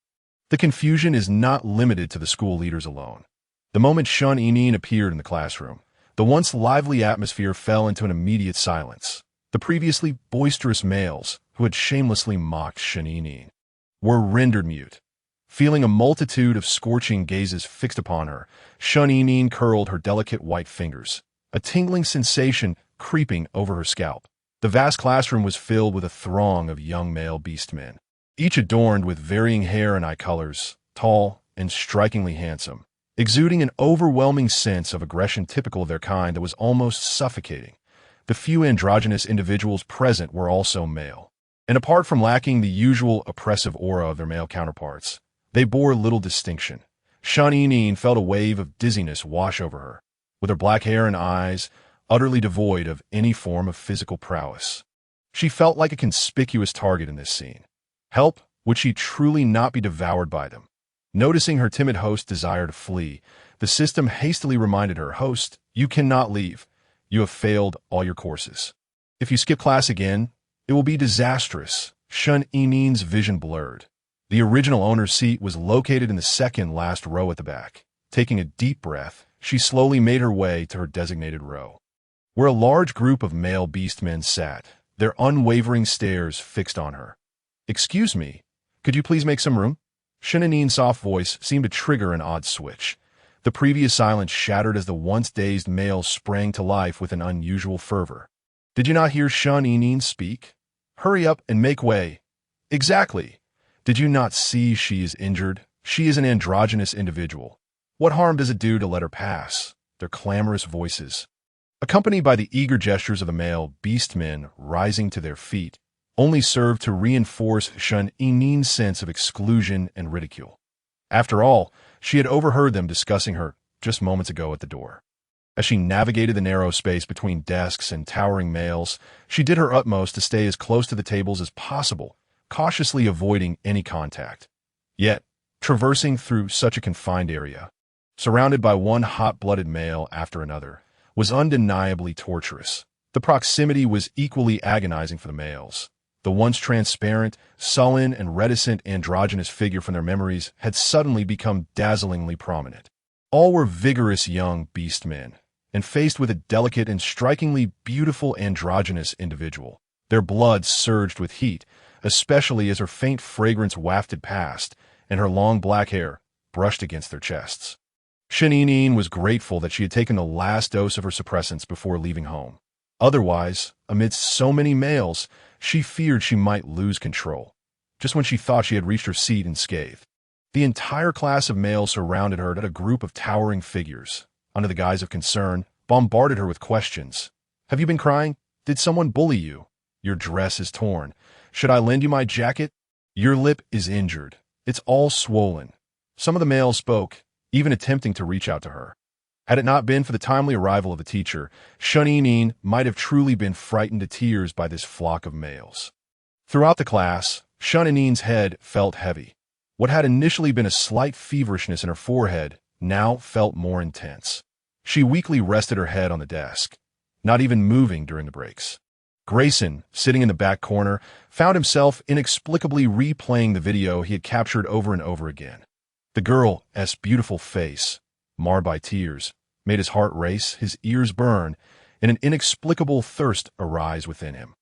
The confusion is not limited to the school leaders alone. The moment Shun Inin appeared in the classroom, the once lively atmosphere fell into an immediate silence. The previously boisterous males, who had shamelessly mocked Shun Inin, were rendered mute. Feeling a multitude of scorching gazes fixed upon her, Shun Inin curled her delicate white fingers, a tingling sensation creeping over her scalp. The vast classroom was filled with a throng of young male beastmen, each adorned with varying hair and eye colors, tall and strikingly handsome, exuding an overwhelming sense of aggression typical of their kind that was almost suffocating. The few androgynous individuals present were also male, and apart from lacking the usual oppressive aura of their male counterparts, they bore little distinction. Shun Inin felt a wave of dizziness wash over her, with her black hair and eyes utterly devoid of any form of physical prowess. She felt like a conspicuous target in this scene. Help? Would she truly not be devoured by them? Noticing her timid host's desire to flee, the system hastily reminded her, "Host, you cannot leave. You have failed all your courses. If you skip class again, it will be disastrous." Shun Inin's vision blurred. The original owner's seat was located in the second last row at the back. Taking a deep breath, she slowly made her way to her designated row, where a large group of male beastmen sat, their unwavering stares fixed on her. "Excuse me, could you please make some room?" Shun Inin's soft voice seemed to trigger an odd switch. The previous silence shattered as the once dazed male sprang to life with an unusual fervor. "Did you not hear Shun Inin speak? Hurry up and make way." "Exactly. Did you not see she is injured? She is an androgynous individual. What harm does it do to let her pass?" Their clamorous voices, accompanied by the eager gestures of the male beastmen rising to their feet, only served to reinforce Shun Inin's sense of exclusion and ridicule. After all, she had overheard them discussing her just moments ago at the door. As she navigated the narrow space between desks and towering males, she did her utmost to stay as close to the tables as possible, cautiously avoiding any contact. Yet, traversing through such a confined area, surrounded by one hot-blooded male after another, was undeniably torturous. The proximity was equally agonizing for the males. The once transparent, sullen, and reticent androgynous figure from their memories had suddenly become dazzlingly prominent. All were vigorous young beastmen, and faced with a delicate and strikingly beautiful androgynous individual. Their blood surged with heat, especially as her faint fragrance wafted past, and her long black hair brushed against their chests. Shun Inin was grateful that she had taken the last dose of her suppressants before leaving home. Otherwise, amidst so many males, she feared she might lose control, just when she thought she had reached her seat unscathed. The entire class of males surrounded her at a group of towering figures, under the guise of concern, bombarded her with questions. "Have you been crying? Did someone bully you? Your dress is torn. Should I lend you my jacket? Your lip is injured. It's all swollen." Some of the males spoke, even attempting to reach out to her. Had it not been for the timely arrival of the teacher, Shun Inin might have truly been frightened to tears by this flock of males. Throughout the class, Shun Inin's head felt heavy. What had initially been a slight feverishness in her forehead now felt more intense. She weakly rested her head on the desk, not even moving during the breaks. Grayson, sitting in the back corner, found himself inexplicably replaying the video he had captured over and over again. The girl's beautiful face, marred by tears, made his heart race, his ears burn, and an inexplicable thirst arise within him.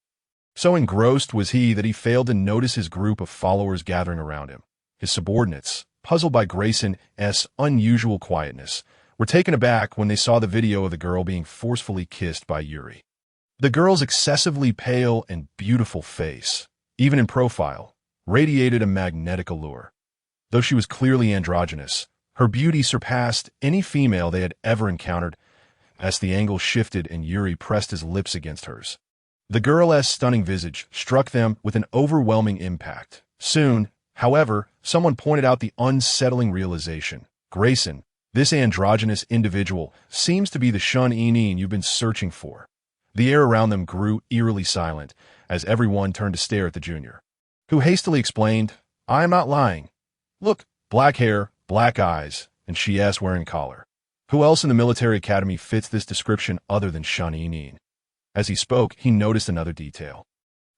So engrossed was he that he failed to notice his group of followers gathering around him. His subordinates, puzzled by Grayson's unusual quietness, were taken aback when they saw the video of the girl being forcefully kissed by Yuri. The girl's excessively pale and beautiful face, even in profile, radiated a magnetic allure. Though she was clearly androgynous, her beauty surpassed any female they had ever encountered. As the angle shifted and Yuri pressed his lips against hers, the girl's stunning visage struck them with an overwhelming impact. Soon, however, someone pointed out the unsettling realization. "Grayson, this androgynous individual seems to be the Shun Inin you've been searching for." The air around them grew eerily silent as everyone turned to stare at the junior, who hastily explained, "I am not lying. Look, black hair, black eyes, and she's wearing a collar. Who else in the military academy fits this description other than Shun Inin?" As he spoke, he noticed another detail.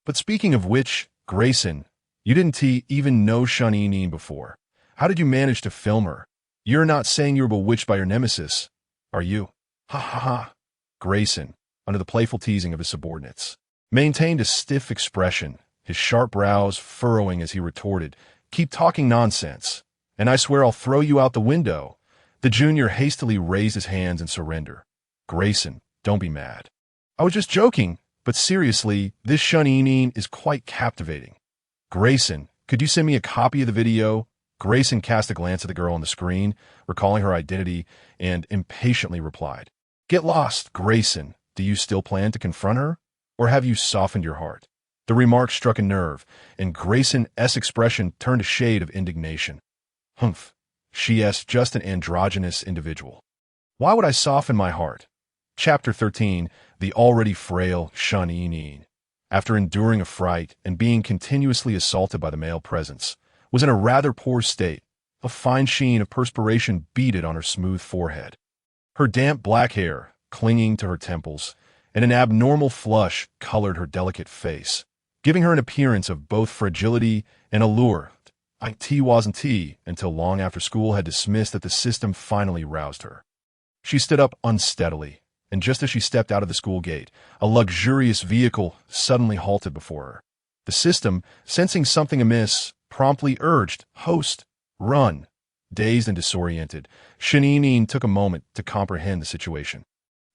"But speaking of which, Grayson, you didn't even know Shun Inin before. How did you manage to film her? You're not saying you were bewitched by your nemesis, are you? Ha ha ha. Grayson, under the playful teasing of his subordinates, maintained a stiff expression, his sharp brows furrowing as he retorted, "Keep talking nonsense, and I swear I'll throw you out the window." The junior hastily raised his hands in surrender. "Grayson, don't be mad. I was just joking, but seriously, this Shuninin is quite captivating." "Grayson, could you send me a copy of the video?" Grayson cast a glance at the girl on the screen, recalling her identity, and impatiently replied, "Get lost, Grayson. Do you still plan to confront her? Or have you softened your heart?" The remark struck a nerve, and Grayson's expression turned a shade of indignation. "Humph, she's just an androgynous individual. Why would I soften my heart?" Chapter 13, The Already Frail Shuninin. After enduring a fright and being continuously assaulted by the male presence, was in a rather poor state. A fine sheen of perspiration beaded on her smooth forehead. Her damp black hair, clinging to her temples, and an abnormal flush colored her delicate face, giving her an appearance of both fragility and allure. It wasn't tea until long after school had dismissed that the system finally roused her. She stood up unsteadily, and just as she stepped out of the school gate, a luxurious vehicle suddenly halted before her. The system, sensing something amiss, promptly urged, "Host, run." Dazed and disoriented, Shuninin took a moment to comprehend the situation.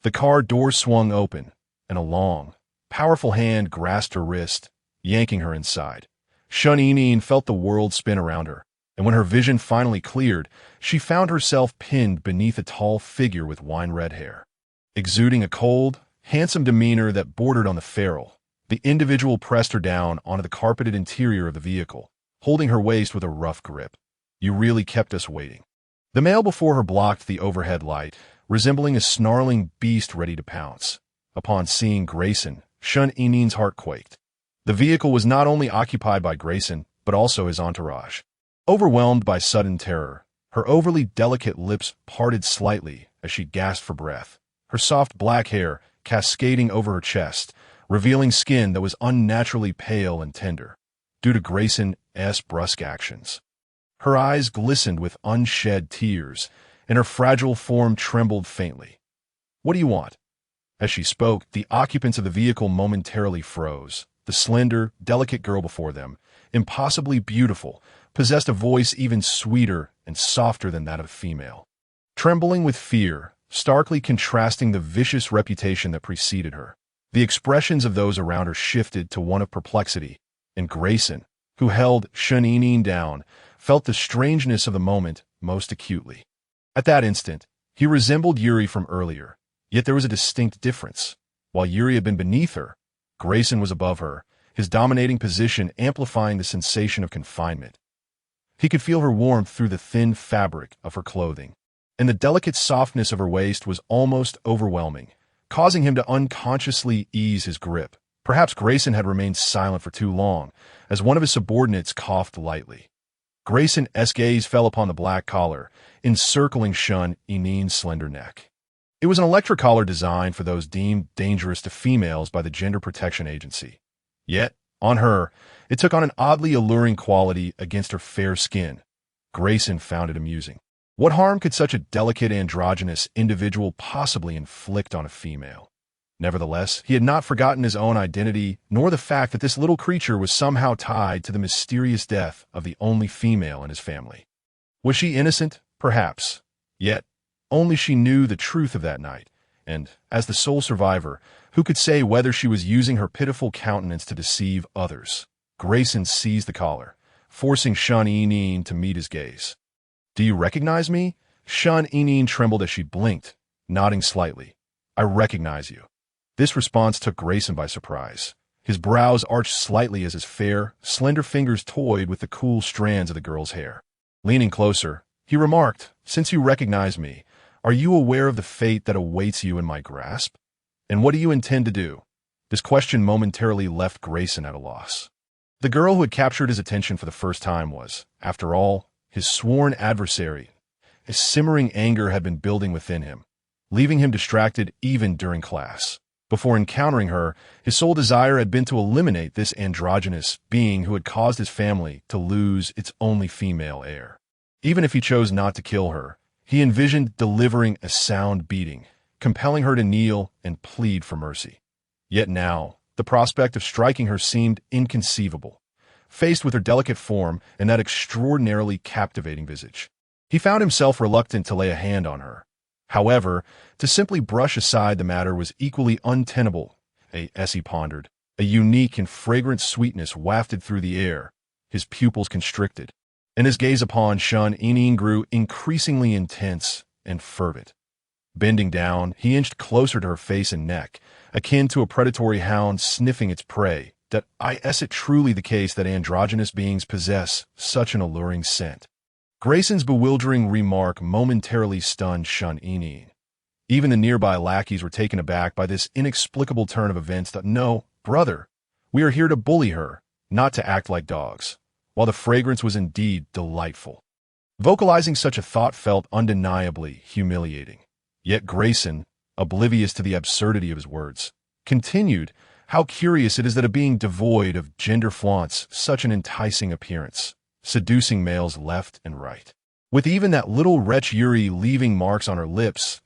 The car door swung open, and a long, powerful hand grasped her wrist, yanking her inside. Shuninin felt the world spin around her, and when her vision finally cleared, she found herself pinned beneath a tall figure with wine-red hair. Exuding a cold, handsome demeanor that bordered on the feral, the individual pressed her down onto the carpeted interior of the vehicle, holding her waist with a rough grip. "You really kept us waiting." The male before her blocked the overhead light, resembling a snarling beast ready to pounce. Upon seeing Grayson, Shuninin's heart quaked. The vehicle was not only occupied by Grayson, but also his entourage. Overwhelmed by sudden terror, her overly delicate lips parted slightly as she gasped for breath, her soft black hair cascading over her chest, revealing skin that was unnaturally pale and tender, due to Grayson's brusque actions. Her eyes glistened with unshed tears, and her fragile form trembled faintly. "What do you want?" As she spoke, the occupants of the vehicle momentarily froze. The slender, delicate girl before them, impossibly beautiful, possessed a voice even sweeter and softer than that of a female. Trembling with fear, starkly contrasting the vicious reputation that preceded her, the expressions of those around her shifted to one of perplexity, and Grayson, who held Shuninin down, felt the strangeness of the moment most acutely. At that instant, he resembled Yuri from earlier, yet there was a distinct difference. While Yuri had been beneath her, Grayson was above her, his dominating position amplifying the sensation of confinement. He could feel her warmth through the thin fabric of her clothing, and the delicate softness of her waist was almost overwhelming, causing him to unconsciously ease his grip. Perhaps Grayson had remained silent for too long, as one of his subordinates coughed lightly. Grayson's gaze fell upon the black collar, encircling Shuninin's slender neck. It was an electric collar designed for those deemed dangerous to females by the Gender Protection Agency. Yet, on her, it took on an oddly alluring quality against her fair skin. Grayson found it amusing. What harm could such a delicate androgynous individual possibly inflict on a female? Nevertheless, he had not forgotten his own identity, nor the fact that this little creature was somehow tied to the mysterious death of the only female in his family. Was she innocent? Perhaps. Yet, only she knew the truth of that night, and, as the sole survivor, who could say whether she was using her pitiful countenance to deceive others? Grayson seized the collar, forcing Shuninin to meet his gaze. "Do you recognize me?" Shuninin trembled as she blinked, nodding slightly. "I recognize you." This response took Grayson by surprise. His brows arched slightly as his fair, slender fingers toyed with the cool strands of the girl's hair. Leaning closer, he remarked, "Since you recognize me, are you aware of the fate that awaits you in my grasp? And what do you intend to do?" This question momentarily left Grayson at a loss. The girl who had captured his attention for the first time was, after all, his sworn adversary. A simmering anger had been building within him, leaving him distracted even during class. Before encountering her, his sole desire had been to eliminate this androgynous being who had caused his family to lose its only female heir. Even if he chose not to kill her, he envisioned delivering a sound beating, compelling her to kneel and plead for mercy. Yet now, the prospect of striking her seemed inconceivable. Faced with her delicate form and that extraordinarily captivating visage, he found himself reluctant to lay a hand on her. However, to simply brush aside the matter was equally untenable, as he pondered. A unique and fragrant sweetness wafted through the air. His pupils constricted, and his gaze upon Shun-Inin grew increasingly intense and fervent. Bending down, he inched closer to her face and neck, akin to a predatory hound sniffing its prey. Is it truly the case that androgynous beings possess such an alluring scent? Grayson's bewildering remark momentarily stunned Shun-Inin. Even the nearby lackeys were taken aback by this inexplicable turn of events. No, brother, we are here to bully her, not to act like dogs. While the fragrance was indeed delightful, vocalizing such a thought felt undeniably humiliating. Yet Grayson, oblivious to the absurdity of his words, continued, "How curious it is that a being devoid of gender flaunts such an enticing appearance, seducing males left and right. With even that little wretch Yuri leaving marks on her lips."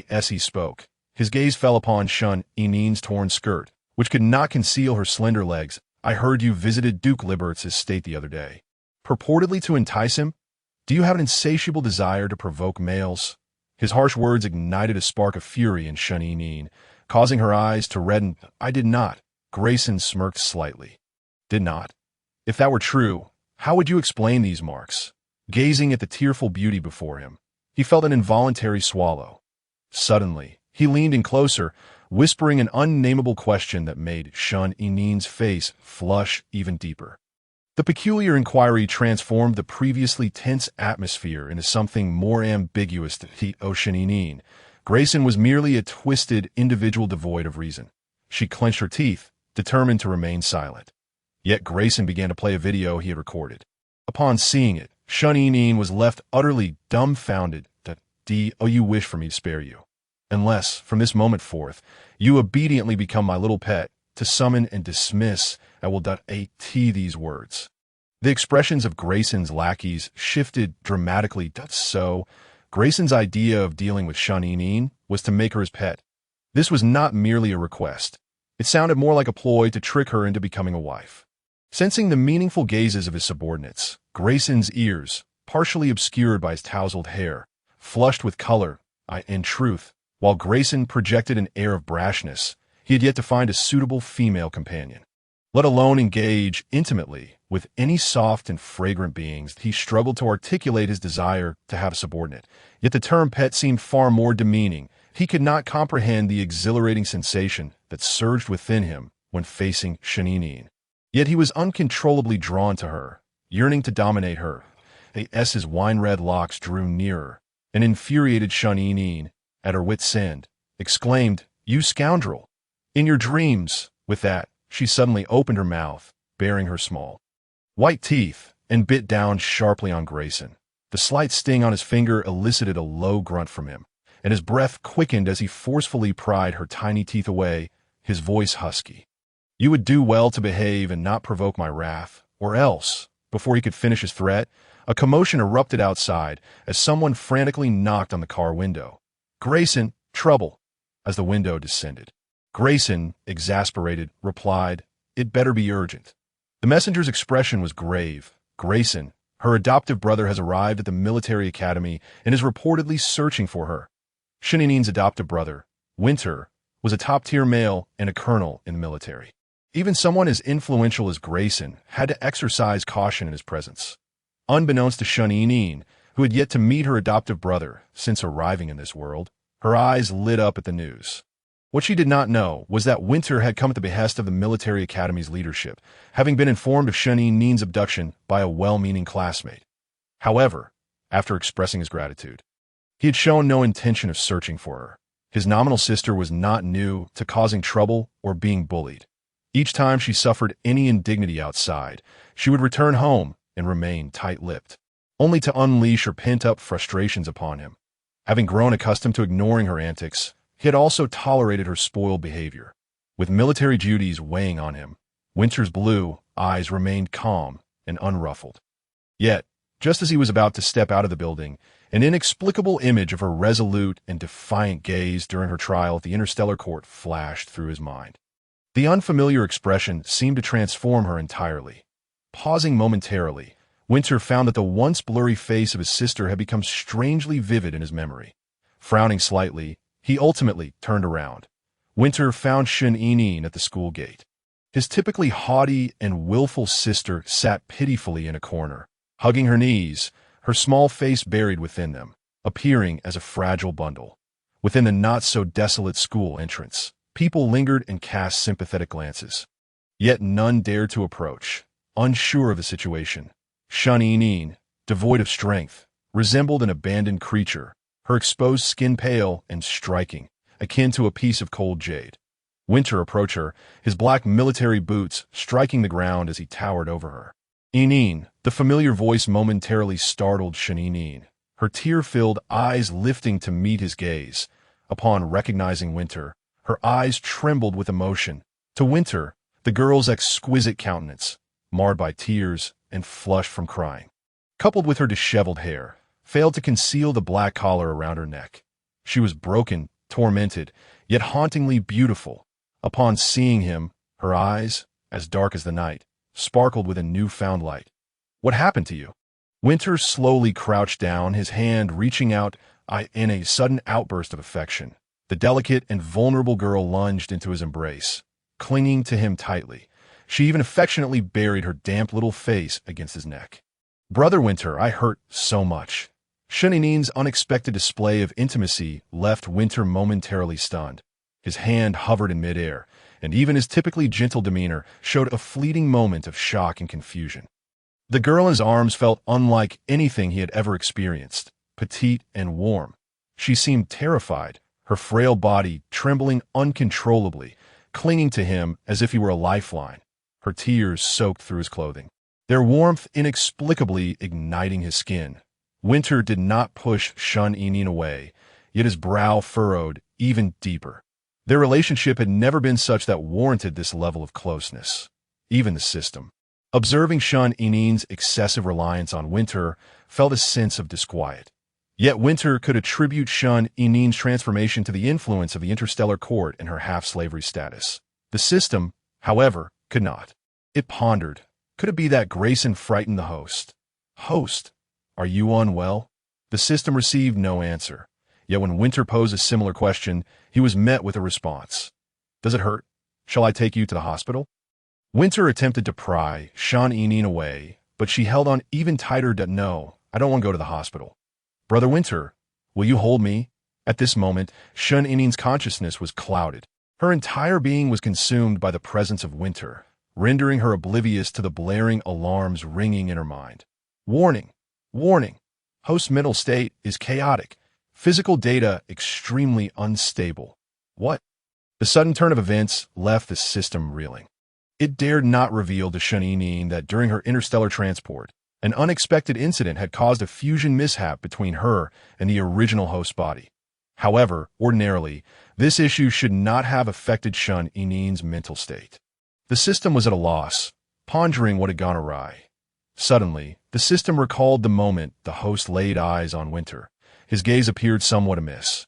As he spoke, his gaze fell upon Shun-Inin's torn skirt, which could not conceal her slender legs. "I heard you visited Duke Libert's estate the other day. Purportedly to entice him? Do you have an insatiable desire to provoke males?" His harsh words ignited a spark of fury in Shun-Inin, causing her eyes to redden. "I did not." Grayson smirked slightly. "Did not? If that were true, how would you explain these marks?" Gazing at the tearful beauty before him, he felt an involuntary swallow. Suddenly, he leaned in closer, whispering an unnameable question that made Shun-Inin's face flush even deeper. The peculiar inquiry transformed the previously tense atmosphere into something more ambiguous to Shun-Inin. Grayson was merely a twisted individual devoid of reason. She clenched her teeth, determined to remain silent. Yet Grayson began to play a video he had recorded. Upon seeing it, Shun-Inin was left utterly dumbfounded. You wish for me to spare you. Unless, from this moment forth, you obediently become my little pet, to summon and dismiss, I will these words. The expressions of Grayson's lackeys shifted dramatically. So, Grayson's idea of dealing with Shun-Inin was to make her his pet. This was not merely a request. It sounded more like a ploy to trick her into becoming a wife. Sensing the meaningful gazes of his subordinates, Grayson's ears, partially obscured by his tousled hair, flushed with color. In truth, while Grayson projected an air of brashness, he had yet to find a suitable female companion. Let alone engage intimately with any soft and fragrant beings. He struggled to articulate his desire to have a subordinate, yet the term pet seemed far more demeaning. He could not comprehend the exhilarating sensation that surged within him when facing Shun-Inin. Yet he was uncontrollably drawn to her, yearning to dominate her. His wine-red locks drew nearer. An infuriated Shun-Inin, at her wit's end, exclaimed, "You scoundrel! In your dreams!" With that, she suddenly opened her mouth, baring her small, white teeth, and bit down sharply on Grayson. The slight sting on his finger elicited a low grunt from him, and his breath quickened as he forcefully pried her tiny teeth away, his voice husky. "You would do well to behave and not provoke my wrath, or else," before he could finish his threat, a commotion erupted outside as someone frantically knocked on the car window. "Grayson, trouble!" As the window descended, Grayson, exasperated, replied, "It better be urgent." The messenger's expression was grave. "Grayson, her adoptive brother has arrived at the military academy and is reportedly searching for her." Shun-Inin's adoptive brother, Winter, was a top-tier male and a colonel in the military. Even someone as influential as Grayson had to exercise caution in his presence. Unbeknownst to Shun-Inin, who had yet to meet her adoptive brother since arriving in this world, her eyes lit up at the news. What she did not know was that Winter had come at the behest of the military academy's leadership, having been informed of Shun-Inin's abduction by a well-meaning classmate. However, after expressing his gratitude, he had shown no intention of searching for her. His nominal sister was not new to causing trouble or being bullied. Each time she suffered any indignity outside, she would return home and remain tight-lipped, only to unleash her pent-up frustrations upon him. Having grown accustomed to ignoring her antics, he had also tolerated her spoiled behavior. With military duties weighing on him, Winter's blue eyes remained calm and unruffled. Yet, Just as he was about to step out of the building, an inexplicable image of her resolute and defiant gaze during her trial at the Interstellar Court flashed through his mind. The unfamiliar expression seemed to transform her entirely. Pausing momentarily, Winter found that the once blurry face of his sister had become strangely vivid in his memory. Frowning slightly, he ultimately turned around. Winter found Shun Yinyin at the school gate. His typically haughty and willful sister sat pitifully in a corner, hugging her knees, her small face buried within them, appearing as a fragile bundle. Within the not-so-desolate school entrance, people lingered and cast sympathetic glances. Yet none dared to approach, unsure of the situation. Shun Yinyin, devoid of strength, resembled an abandoned creature, her exposed skin pale and striking, akin to a piece of cold jade. Winter approached her, his black military boots striking the ground as he towered over her. Yinyin, the familiar voice momentarily startled Shun Yinyin, her tear-filled eyes lifting to meet his gaze. Upon recognizing Winter, her eyes trembled with emotion. To Winter, the girl's exquisite countenance, marred by tears and flushed from crying, coupled with her disheveled hair, failed to conceal the black collar around her neck. She was broken, tormented, yet hauntingly beautiful. Upon seeing him, her eyes, as dark as the night, sparkled with a newfound light. "What happened to you?" Winter slowly crouched down, his hand reaching out in a sudden outburst of affection. The delicate and vulnerable girl lunged into his embrace, clinging to him tightly. She even affectionately buried her damp little face against his neck. "Brother Winter, I hurt so much." Shun Yinin's unexpected display of intimacy left Winter momentarily stunned. His hand hovered in midair, and even his typically gentle demeanor showed a fleeting moment of shock and confusion. The girl in his arms felt unlike anything he had ever experienced, petite and warm. She seemed terrified, her frail body trembling uncontrollably, clinging to him as if he were a lifeline. Her tears soaked through his clothing, their warmth inexplicably igniting his skin. Winter did not push Shun Yinyin away, yet his brow furrowed even deeper. Their relationship had never been such that warranted this level of closeness. Even the system, observing Shun Yinin's excessive reliance on Winter, felt a sense of disquiet. Yet Winter could attribute Shun Yinin's transformation to the influence of the Interstellar Court and her half-slavery status. The system, however, could not. It pondered, could it be that Grayson frightened the host? "Host, are you unwell?" The system received no answer. Yet when Winter posed a similar question, he was met with a response. "Does it hurt? Shall I take you to the hospital?" Winter attempted to pry Shun Yinyin away, but she held on even tighter. "No, I don't want to go to the hospital." "Brother Winter, will you hold me?" At this moment, Shun Yinin's consciousness was clouded. Her entire being was consumed by the presence of Winter, rendering her oblivious to the blaring alarms ringing in her mind. "Warning! Warning! Host's mental state is chaotic. Physical data extremely unstable." What? The sudden turn of events left the system reeling. It dared not reveal to Shun Yinyin that during her interstellar transport, an unexpected incident had caused a fusion mishap between her and the original host body. However, ordinarily, this issue should not have affected Shun Yinin's mental state. The system was at a loss, pondering what had gone awry. Suddenly, the system recalled the moment the host laid eyes on Winter. His gaze appeared somewhat amiss.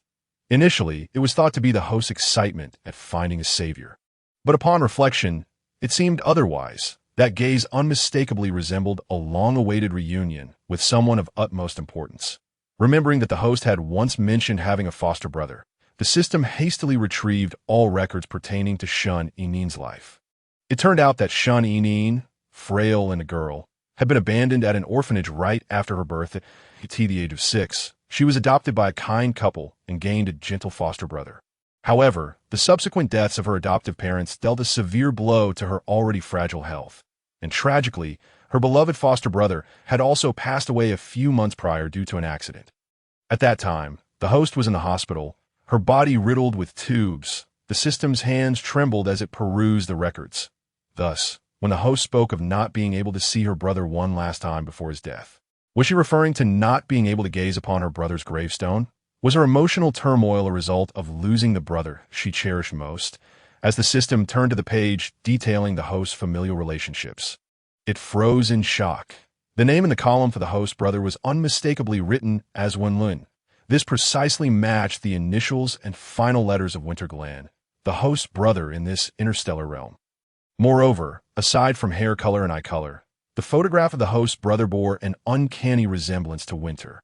Initially, it was thought to be the host's excitement at finding a savior. But upon reflection, it seemed otherwise. That gaze unmistakably resembled a long-awaited reunion with someone of utmost importance. Remembering that the host had once mentioned having a foster brother, the system hastily retrieved all records pertaining to Shun Yinin's life. It turned out that Shun Yinyin, frail and a girl, had been abandoned at an orphanage right after her birth at the age of 6. She was adopted by a kind couple and gained a gentle foster brother. However, the subsequent deaths of her adoptive parents dealt a severe blow to her already fragile health. And tragically, her beloved foster brother had also passed away a few months prior due to an accident. At that time, the host was in the hospital, her body riddled with tubes. The system's hands trembled as it perused the records. Thus, when the host spoke of not being able to see her brother one last time before his death, was she referring to not being able to gaze upon her brother's gravestone? Was her emotional turmoil a result of losing the brother she cherished most? As the system turned to the page detailing the host's familial relationships, it froze in shock. The name in the column for the host brother was unmistakably written as Wenlun. This precisely matched the initials and final letters of Wintergland, the host brother in this interstellar realm. Moreover, aside from hair color and eye color, the photograph of the host brother bore an uncanny resemblance to Winter.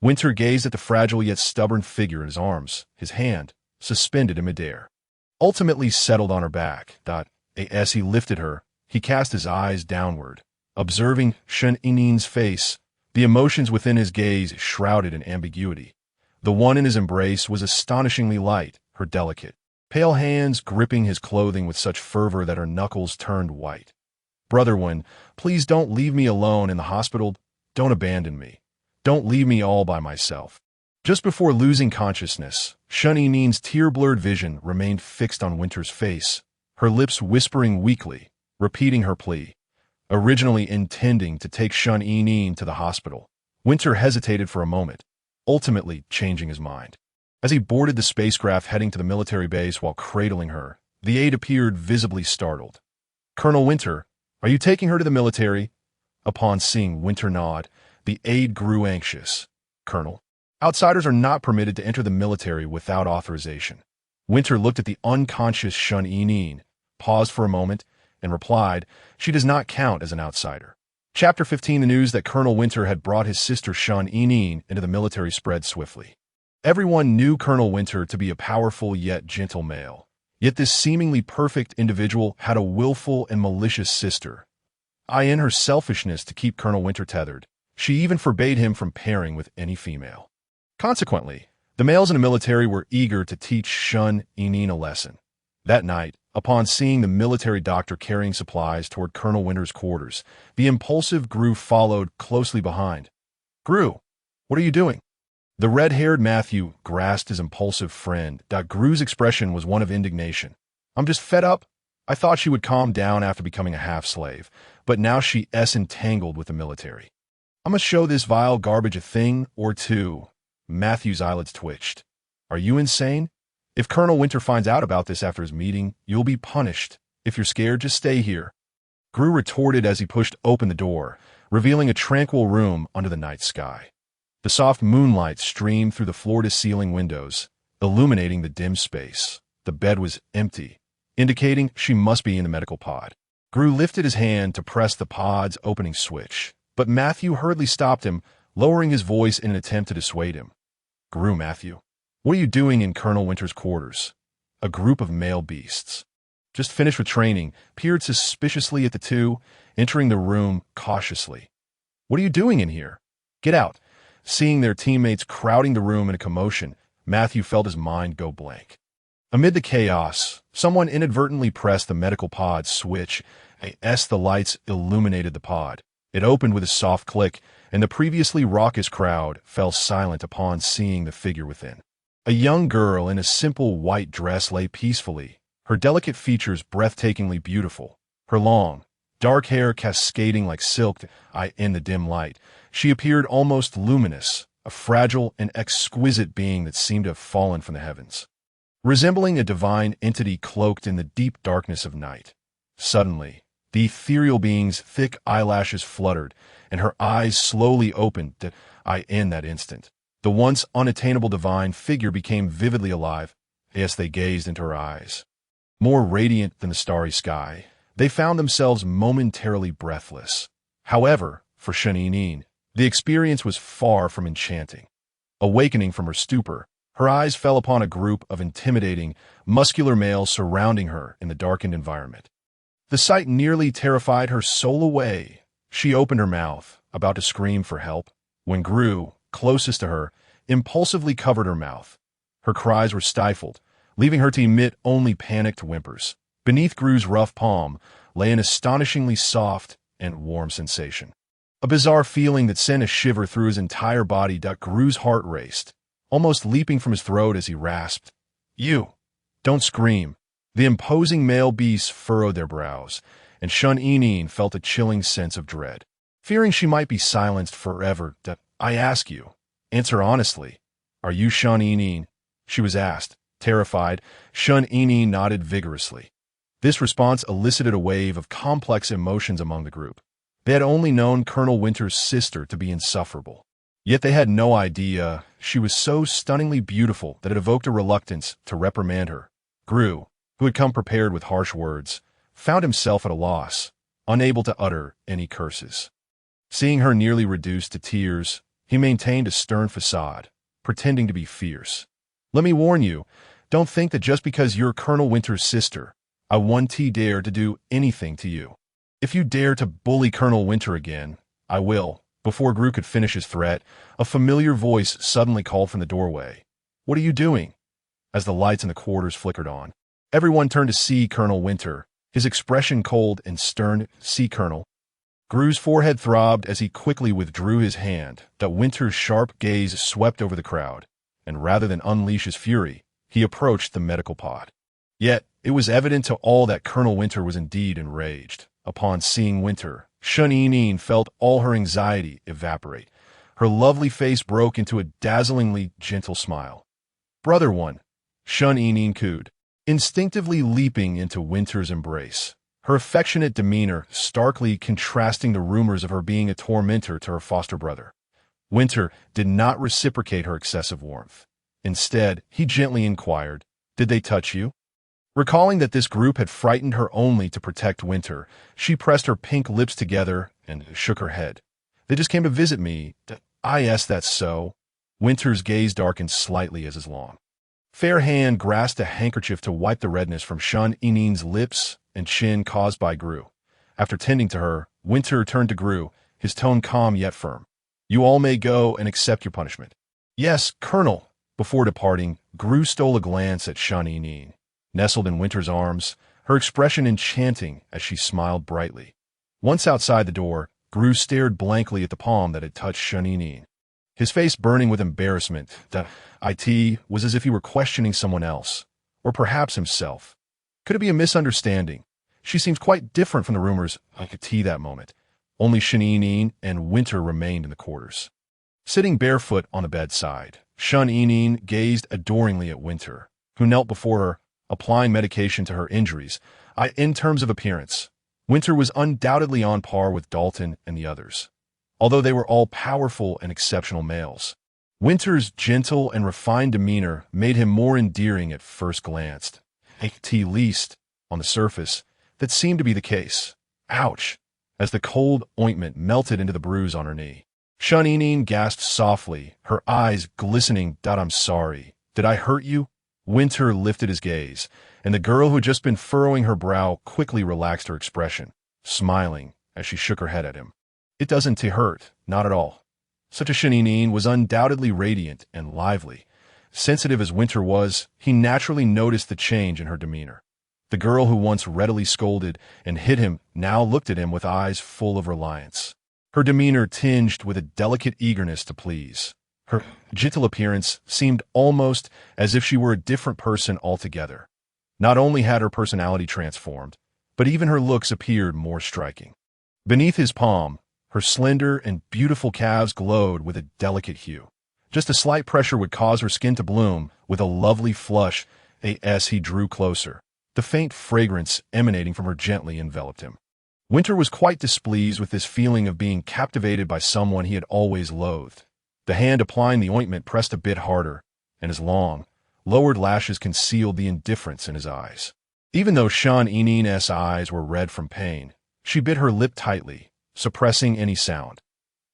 Winter gazed at the fragile yet stubborn figure in his arms, his hand, suspended in midair. Ultimately settled on her back. As he lifted her, he cast his eyes downward, observing Shun Inin's face. The emotions within his gaze shrouded in ambiguity. The one in his embrace was astonishingly light, her delicate, pale hands gripping his clothing with such fervor that her knuckles turned white. Brother Wen, please don't leave me alone in the hospital. Don't abandon me. Don't leave me all by myself. Just before losing consciousness, Shun Inin's tear-blurred vision remained fixed on Winter's face, her lips whispering weakly, repeating her plea. Originally intending to take Shun Inin to the hospital, Winter hesitated for a moment, ultimately changing his mind. As he boarded the spacecraft heading to the military base while cradling her, the aide appeared visibly startled. "Colonel Winter, are you taking her to the military?" Upon seeing Winter nod, the aide grew anxious. "Colonel, outsiders are not permitted to enter the military without authorization." Winter looked at the unconscious Shun Inin, paused for a moment, and replied, "She does not count as an outsider." Chapter 15. The news that Colonel Winter had brought his sister Shun Inin into the military spread swiftly. Everyone knew Colonel Winter to be a powerful yet gentle male. Yet this seemingly perfect individual had a willful and malicious sister. In her selfishness to keep Colonel Winter tethered, she even forbade him from pairing with any female. Consequently, the males in the military were eager to teach Shun Inin a lesson. That night, upon seeing the military doctor carrying supplies toward Colonel Winter's quarters, the impulsive Gru followed closely behind. "Gru, what are you doing?" The red-haired Matthew grasped his impulsive friend. Gru's expression was one of indignation. "I'm just fed up. I thought she would calm down after becoming a half-slave, but now she's entangled with the military. I must show this vile garbage a thing or two." Matthew's eyelids twitched. "Are you insane? If Colonel Winter finds out about this after his meeting, you'll be punished. If you're scared, just stay here." Gru retorted as he pushed open the door, revealing a tranquil room under the night sky. The soft moonlight streamed through the floor-to-ceiling windows, illuminating the dim space. The bed was empty, indicating she must be in the medical pod. Gru lifted his hand to press the pod's opening switch, but Matthew hurriedly stopped him, lowering his voice in an attempt to dissuade him. "Gru, Matthew, what are you doing in Colonel Winter's quarters?" A group of male beasts, just finished with training, peered suspiciously at the two, entering the room cautiously. "What are you doing in here? Get out." Seeing their teammates crowding the room in a commotion, Matthew felt his mind go blank. Amid the chaos, someone inadvertently pressed the medical pod switch as the lights illuminated the pod. It opened with a soft click, and the previously raucous crowd fell silent upon seeing the figure within. A young girl in a simple white dress lay peacefully, her delicate features breathtakingly beautiful, her long, dark hair cascading like silk in the dim light. She appeared almost luminous, a fragile and exquisite being that seemed to have fallen from the heavens, resembling a divine entity cloaked in the deep darkness of night. Suddenly, the ethereal being's thick eyelashes fluttered, and her eyes slowly opened. In that instant, the once unattainable divine figure became vividly alive as they gazed into her eyes. More radiant than the starry sky, they found themselves momentarily breathless. However, for Shun Inin, the experience was far from enchanting. Awakening from her stupor, her eyes fell upon a group of intimidating, muscular males surrounding her in the darkened environment. The sight nearly terrified her soul away. She opened her mouth, about to scream for help, when Gru, closest to her, impulsively covered her mouth. Her cries were stifled, leaving her to emit only panicked whimpers. Beneath Gru's rough palm lay an astonishingly soft and warm sensation. A bizarre feeling that sent a shiver through his entire body. Gru's heart raced, almost leaping from his throat as he rasped, "You! Don't scream." The imposing male beasts furrowed their brows, and Shun Inin felt a chilling sense of dread. Fearing she might be silenced forever, "I ask you, answer honestly. Are you Shun Inin?" she was asked. Terrified, Shun Inin nodded vigorously. This response elicited a wave of complex emotions among the group. They had only known Colonel Winter's sister to be insufferable. Yet they had no idea she was so stunningly beautiful that it evoked a reluctance to reprimand her. Gru, who had come prepared with harsh words, found himself at a loss, unable to utter any curses. Seeing her nearly reduced to tears, he maintained a stern facade, pretending to be fierce. "Let me warn you, don't think that just because you're Colonel Winter's sister, I won't dare to do anything to you. If you dare to bully Colonel Winter again, I will." Before Gru could finish his threat, a familiar voice suddenly called from the doorway. "What are you doing?" As the lights in the quarters flickered on, everyone turned to see Colonel Winter, his expression cold and stern. "See, Colonel." Gru's forehead throbbed as he quickly withdrew his hand. That Winter's sharp gaze swept over the crowd, and rather than unleash his fury, he approached the medical pod. Yet, it was evident to all that Colonel Winter was indeed enraged. Upon seeing Winter, Shun felt all her anxiety evaporate. Her lovely face broke into a dazzlingly gentle smile. "Brother one," Shun cooed, instinctively leaping into Winter's embrace, her affectionate demeanor starkly contrasting the rumors of her being a tormentor to her foster brother. Winter did not reciprocate her excessive warmth. Instead, he gently inquired, "Did they touch you?" Recalling that this group had frightened her only to protect Winter, she pressed her pink lips together and shook her head. "They just came to visit me. Yes, that's so." Winter's gaze darkened slightly as his long, fair hand grasped a handkerchief to wipe the redness from Shun-Inin's lips and chin caused by Gru. After tending to her, Winter turned to Gru, his tone calm yet firm. "You all may go and accept your punishment." "Yes, Colonel." Before departing, Gru stole a glance at Shun-Inin. Nestled in Winter's arms, her expression enchanting as she smiled brightly. Once outside the door, Gru stared blankly at the palm that had touched Shun-Inin. His face burning with embarrassment. It was as if he were questioning someone else, or perhaps himself. Could it be a misunderstanding? She seemed quite different from the rumors that moment. Only Shun-Inin and Winter remained in the quarters. Sitting barefoot on the bedside, Shun-Inin gazed adoringly at Winter, who knelt before her, applying medication to her injuries. In terms of appearance, Winter was undoubtedly on par with Dalton and the others, although they were all powerful and exceptional males. Winter's gentle and refined demeanor made him more endearing at first glance. At least, on the surface, that seemed to be the case. Ouch! As the cold ointment melted into the bruise on her knee, Shun-Inin gasped softly, her eyes glistening. "I'm sorry. Did I hurt you?" Winter lifted his gaze, and the girl who had just been furrowing her brow quickly relaxed her expression, smiling as she shook her head at him. "It doesn't hurt, not at all." Such a Shun-Inin was undoubtedly radiant and lively. Sensitive as Winter was, he naturally noticed the change in her demeanor. The girl who once readily scolded and hit him now looked at him with eyes full of reliance, her demeanor tinged with a delicate eagerness to please. Her gentle appearance seemed almost as if she were a different person altogether. Not only had her personality transformed, but even her looks appeared more striking. Beneath his palm, her slender and beautiful calves glowed with a delicate hue. Just a slight pressure would cause her skin to bloom with a lovely flush as he drew closer. The faint fragrance emanating from her gently enveloped him. Winter was quite displeased with this feeling of being captivated by someone he had always loathed. The hand applying the ointment pressed a bit harder, and his long, lowered lashes concealed the indifference in his eyes. Even though Shun-Inin's eyes were red from pain, she bit her lip tightly, suppressing any sound.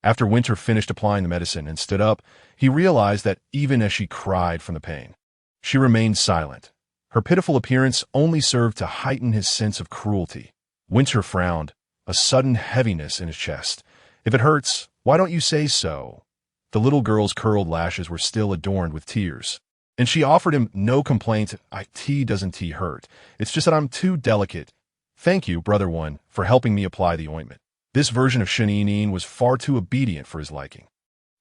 After Winter finished applying the medicine and stood up, he realized that even as she cried from the pain, she remained silent. Her pitiful appearance only served to heighten his sense of cruelty. Winter frowned, a sudden heaviness in his chest. "If it hurts, why don't you say so?" The little girl's curled lashes were still adorned with tears, and she offered him no complaint. Doesn't hurt. It's just that I'm too delicate. Thank you, brother one, for helping me apply the ointment." This version of Shun-Inin was far too obedient for his liking.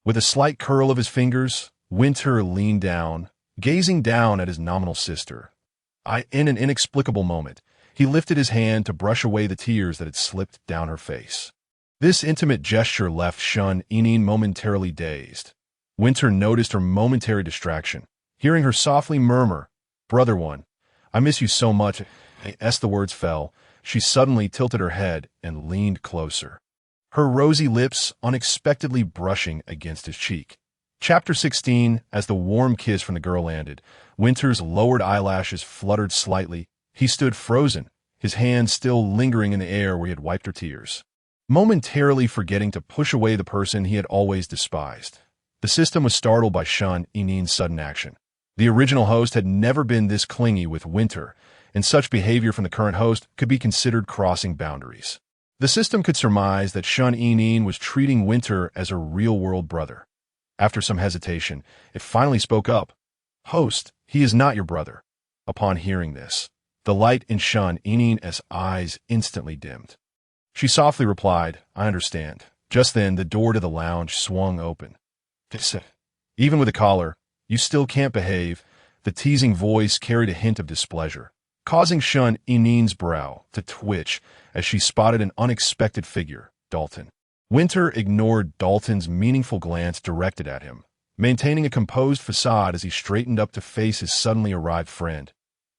With a slight curl of his fingers, Winter leaned down, gazing down at his nominal sister. In an inexplicable moment, he lifted his hand to brush away the tears that had slipped down her face. This intimate gesture left Shun-Inin momentarily dazed. Winter noticed her momentary distraction, hearing her softly murmur, "Brother one, I miss you so much." As the words fell, she suddenly tilted her head and leaned closer. her rosy lips unexpectedly brushing against his cheek. Chapter 16. As the warm kiss from the girl landed, Winter's lowered eyelashes fluttered slightly. He stood frozen, his hand still lingering in the air where he had wiped her tears, momentarily forgetting to push away the person he had always despised. The system was startled by Shun Enin's sudden action. The original host had never been this clingy with Winter, and such behavior from the current host could be considered crossing boundaries. The system could surmise that Shun Enin was treating Winter as a real-world brother. After some hesitation, it finally spoke up. "Host, he is not your brother." Upon hearing this, the light in Shun Enin's eyes instantly dimmed. She softly replied, "I understand." Just then, the door to the lounge swung open. "Even with a collar, you still can't behave." The teasing voice carried a hint of displeasure, causing Shun Enin's brow to twitch as she spotted an unexpected figure, Dalton. Winter ignored Dalton's meaningful glance directed at him, maintaining a composed facade as he straightened up to face his suddenly arrived friend.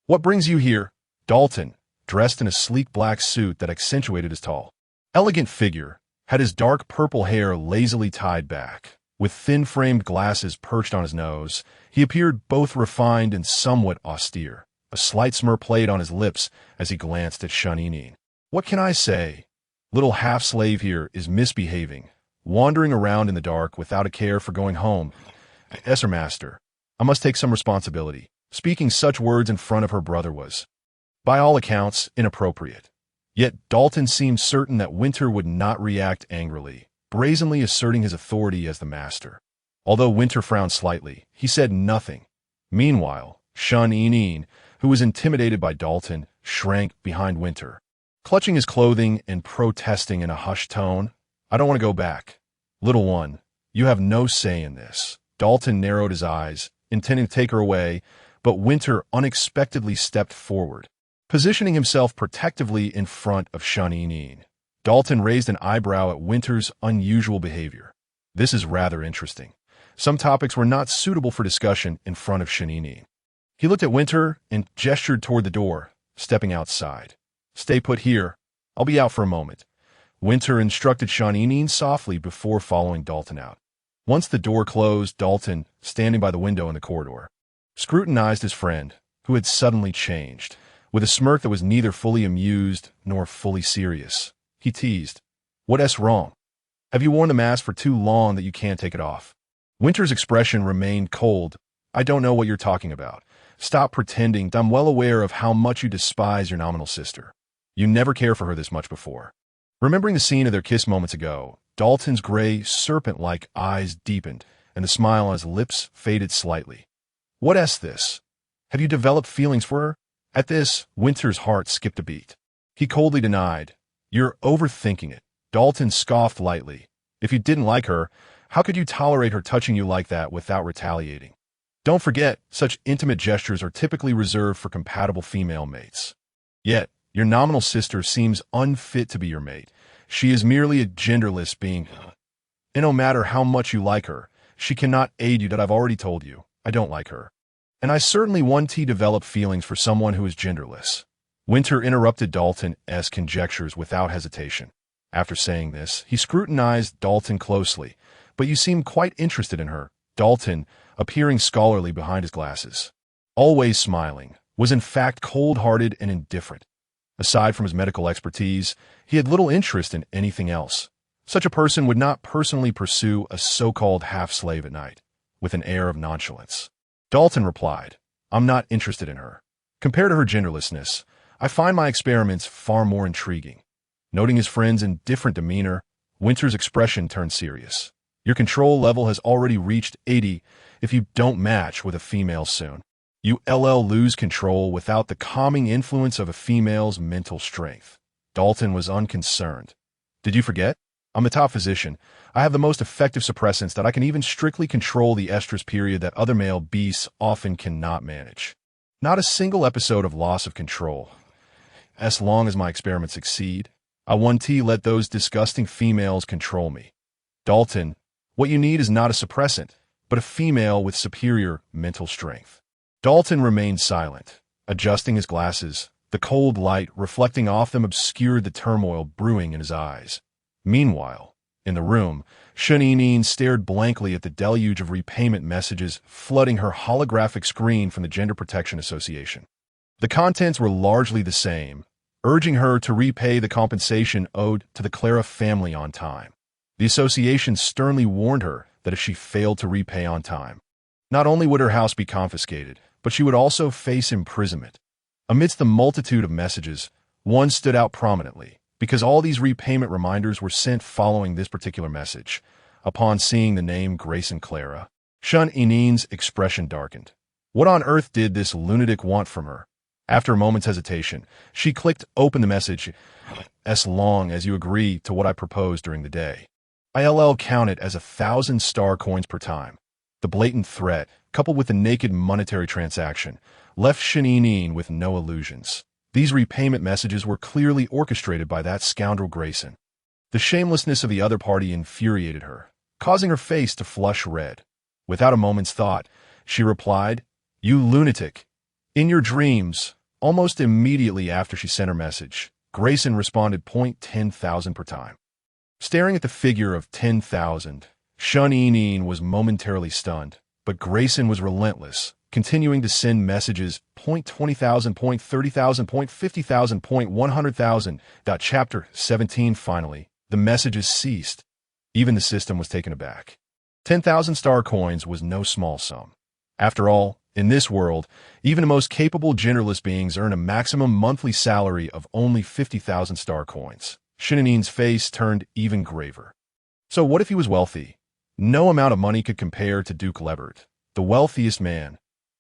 "What brings you here?" Dalton, dressed in a sleek black suit that accentuated his tall, elegant figure, had his dark purple hair lazily tied back. With thin-framed glasses perched on his nose, he appeared both refined and somewhat austere. A slight smirk played on his lips as he glanced at Shun Enin. "What can I say? Little half-slave here is misbehaving, wandering around in the dark without a care for going home. Esser master, I must take some responsibility." Speaking such words in front of her brother was, by all accounts, inappropriate. Yet Dalton seemed certain that Winter would not react angrily, brazenly asserting his authority as the master. Although Winter frowned slightly, he said nothing. Meanwhile, Shun Enin, who was intimidated by Dalton, shrank behind Winter, clutching his clothing and protesting in a hushed tone. "I don't want to go back. Little one, you have no say in this." Dalton narrowed his eyes, intending to take her away, but Winter unexpectedly stepped forward, positioning himself protectively in front of Shun Enin. Dalton raised an eyebrow at Winter's unusual behavior. "This is rather interesting." Some topics were not suitable for discussion in front of Shun Enin. He looked at Winter and gestured toward the door, stepping outside. "Stay put here. I'll be out for a moment." Winter instructed Shun Enin softly before following Dalton out. Once the door closed, Dalton, standing by the window in the corridor, scrutinized his friend, who had suddenly changed. With a smirk that was neither fully amused nor fully serious, he teased, "What's wrong? Have you worn the mask for too long that you can't take it off?" Winter's expression remained cold. "I don't know what you're talking about. Stop pretending. I'm well aware of how much you despise your nominal sister. You never cared for her this much before." Remembering the scene of their kiss moments ago, Dalton's gray, serpent-like eyes deepened, and the smile on his lips faded slightly. "What's this? Have you developed feelings for her?" At this, Winter's heart skipped a beat. He coldly denied, "You're overthinking it." Dalton scoffed lightly. "If you didn't like her, how could you tolerate her touching you like that without retaliating? Don't forget, such intimate gestures are typically reserved for compatible female mates. Yet, your nominal sister seems unfit to be your mate. She is merely a genderless being. And no matter how much you like her, she cannot aid you. That I've already told you. I don't like her. And I certainly want to develop feelings for someone who is genderless." Winter interrupted Dalton's conjectures without hesitation. After saying this, he scrutinized Dalton closely. "But you seem quite interested in her." Dalton, appearing scholarly behind his glasses, always smiling, was in fact cold-hearted and indifferent. Aside from his medical expertise, he had little interest in anything else. Such a person would not personally pursue a so-called half-slave at night, with an air of nonchalance. Dalton replied, "I'm not interested in her. Compared to her genderlessness, I find my experiments far more intriguing." Noting his friend's indifferent demeanor, Winter's expression turned serious. "Your control level has already reached 80 if you don't match with a female soon. You lose control without the calming influence of a female's mental strength." Dalton was unconcerned. "Did you forget? I'm the top physician. I have the most effective suppressants that I can even strictly control the estrus period that other male beasts often cannot manage. Not a single episode of loss of control. As long as my experiments succeed, I want to let those disgusting females control me." "Dalton, what you need is not a suppressant, but a female with superior mental strength." Dalton remained silent, adjusting his glasses. The cold light reflecting off them obscured the turmoil brewing in his eyes. Meanwhile, in the room, Shun stared blankly at the deluge of repayment messages flooding her holographic screen from the Gender Protection Association. The contents were largely the same, urging her to repay the compensation owed to the Clara family on time. The association sternly warned her that if she failed to repay on time, not only would her house be confiscated, but she would also face imprisonment. Amidst the multitude of messages, one stood out prominently, because all these repayment reminders were sent following this particular message. Upon seeing the name Grayson Clara, Shun-Inin's expression darkened. What on earth did this lunatic want from her? After a moment's hesitation, she clicked open the message. As long as you agree to what I proposed during the day, I'll count it as 1,000 star coins per time. The blatant threat, coupled with the naked monetary transaction, left Shun-Inin with no illusions. These repayment messages were clearly orchestrated by that scoundrel Grayson. The shamelessness of the other party infuriated her, causing her face to flush red. Without a moment's thought, she replied, "You lunatic." In your dreams, almost immediately after she sent her message, Grayson responded 10,000 per time. Staring at the figure of 10,000, Shun-Inin was momentarily stunned, but Grayson was relentless, continuing to send messages 20,000, 30,000, 50,000, 100,000. Chapter 17. Finally, the messages ceased. Even the system was taken aback. 10,000 star coins was no small sum. After all, in this world, even the most capable genderless beings earn a maximum monthly salary of only 50,000 star coins. Shun-Inin's face turned even graver. So what if he was wealthy? No amount of money could compare to Duke Lebert, the wealthiest man.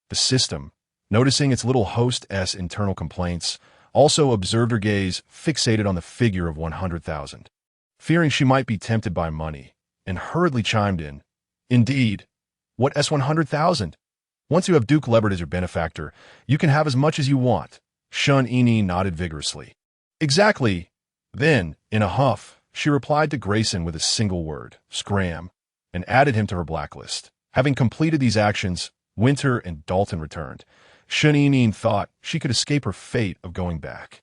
The system, noticing its little host's internal complaints, also observed her gaze fixated on the figure of 100,000. Fearing she might be tempted by money, and hurriedly chimed in, "Indeed, what S100,000? Once you have Duke Lebert as your benefactor, you can have as much as you want." Shun-Inin nodded vigorously. "Exactly." Then, in a huff, she replied to Grayson with a single word, "Scram," and added him to her blacklist. Having completed these actions, Winter and Dalton returned. Shun-Inin thought she could escape her fate of going back.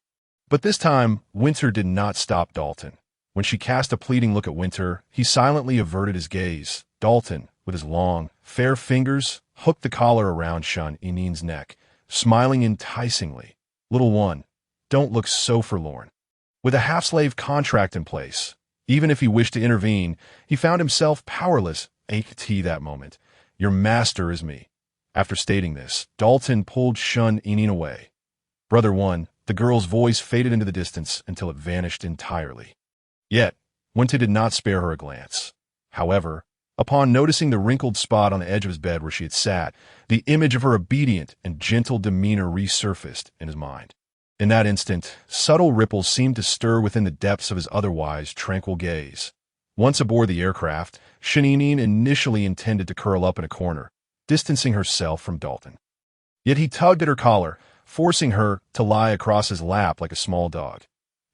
But this time, Winter did not stop Dalton. When she cast a pleading look at Winter, he silently averted his gaze. Dalton, with his long, fair fingers, hooked the collar around Shun-Inin's neck, smiling enticingly. "Little one, don't look so forlorn." With a half-slave contract in place, even if he wished to intervene, he found himself powerless at that moment. "Your master is me." After stating this, Dalton pulled Shun-Inin away. "Brother one," the girl's voice faded into the distance until it vanished entirely. Yet, Winter did not spare her a glance. However, upon noticing the wrinkled spot on the edge of his bed where she had sat, the image of her obedient and gentle demeanor resurfaced in his mind. In that instant, subtle ripples seemed to stir within the depths of his otherwise tranquil gaze. Once aboard the aircraft, Shun-Inin initially intended to curl up in a corner, distancing herself from Dalton. Yet he tugged at her collar, forcing her to lie across his lap like a small dog.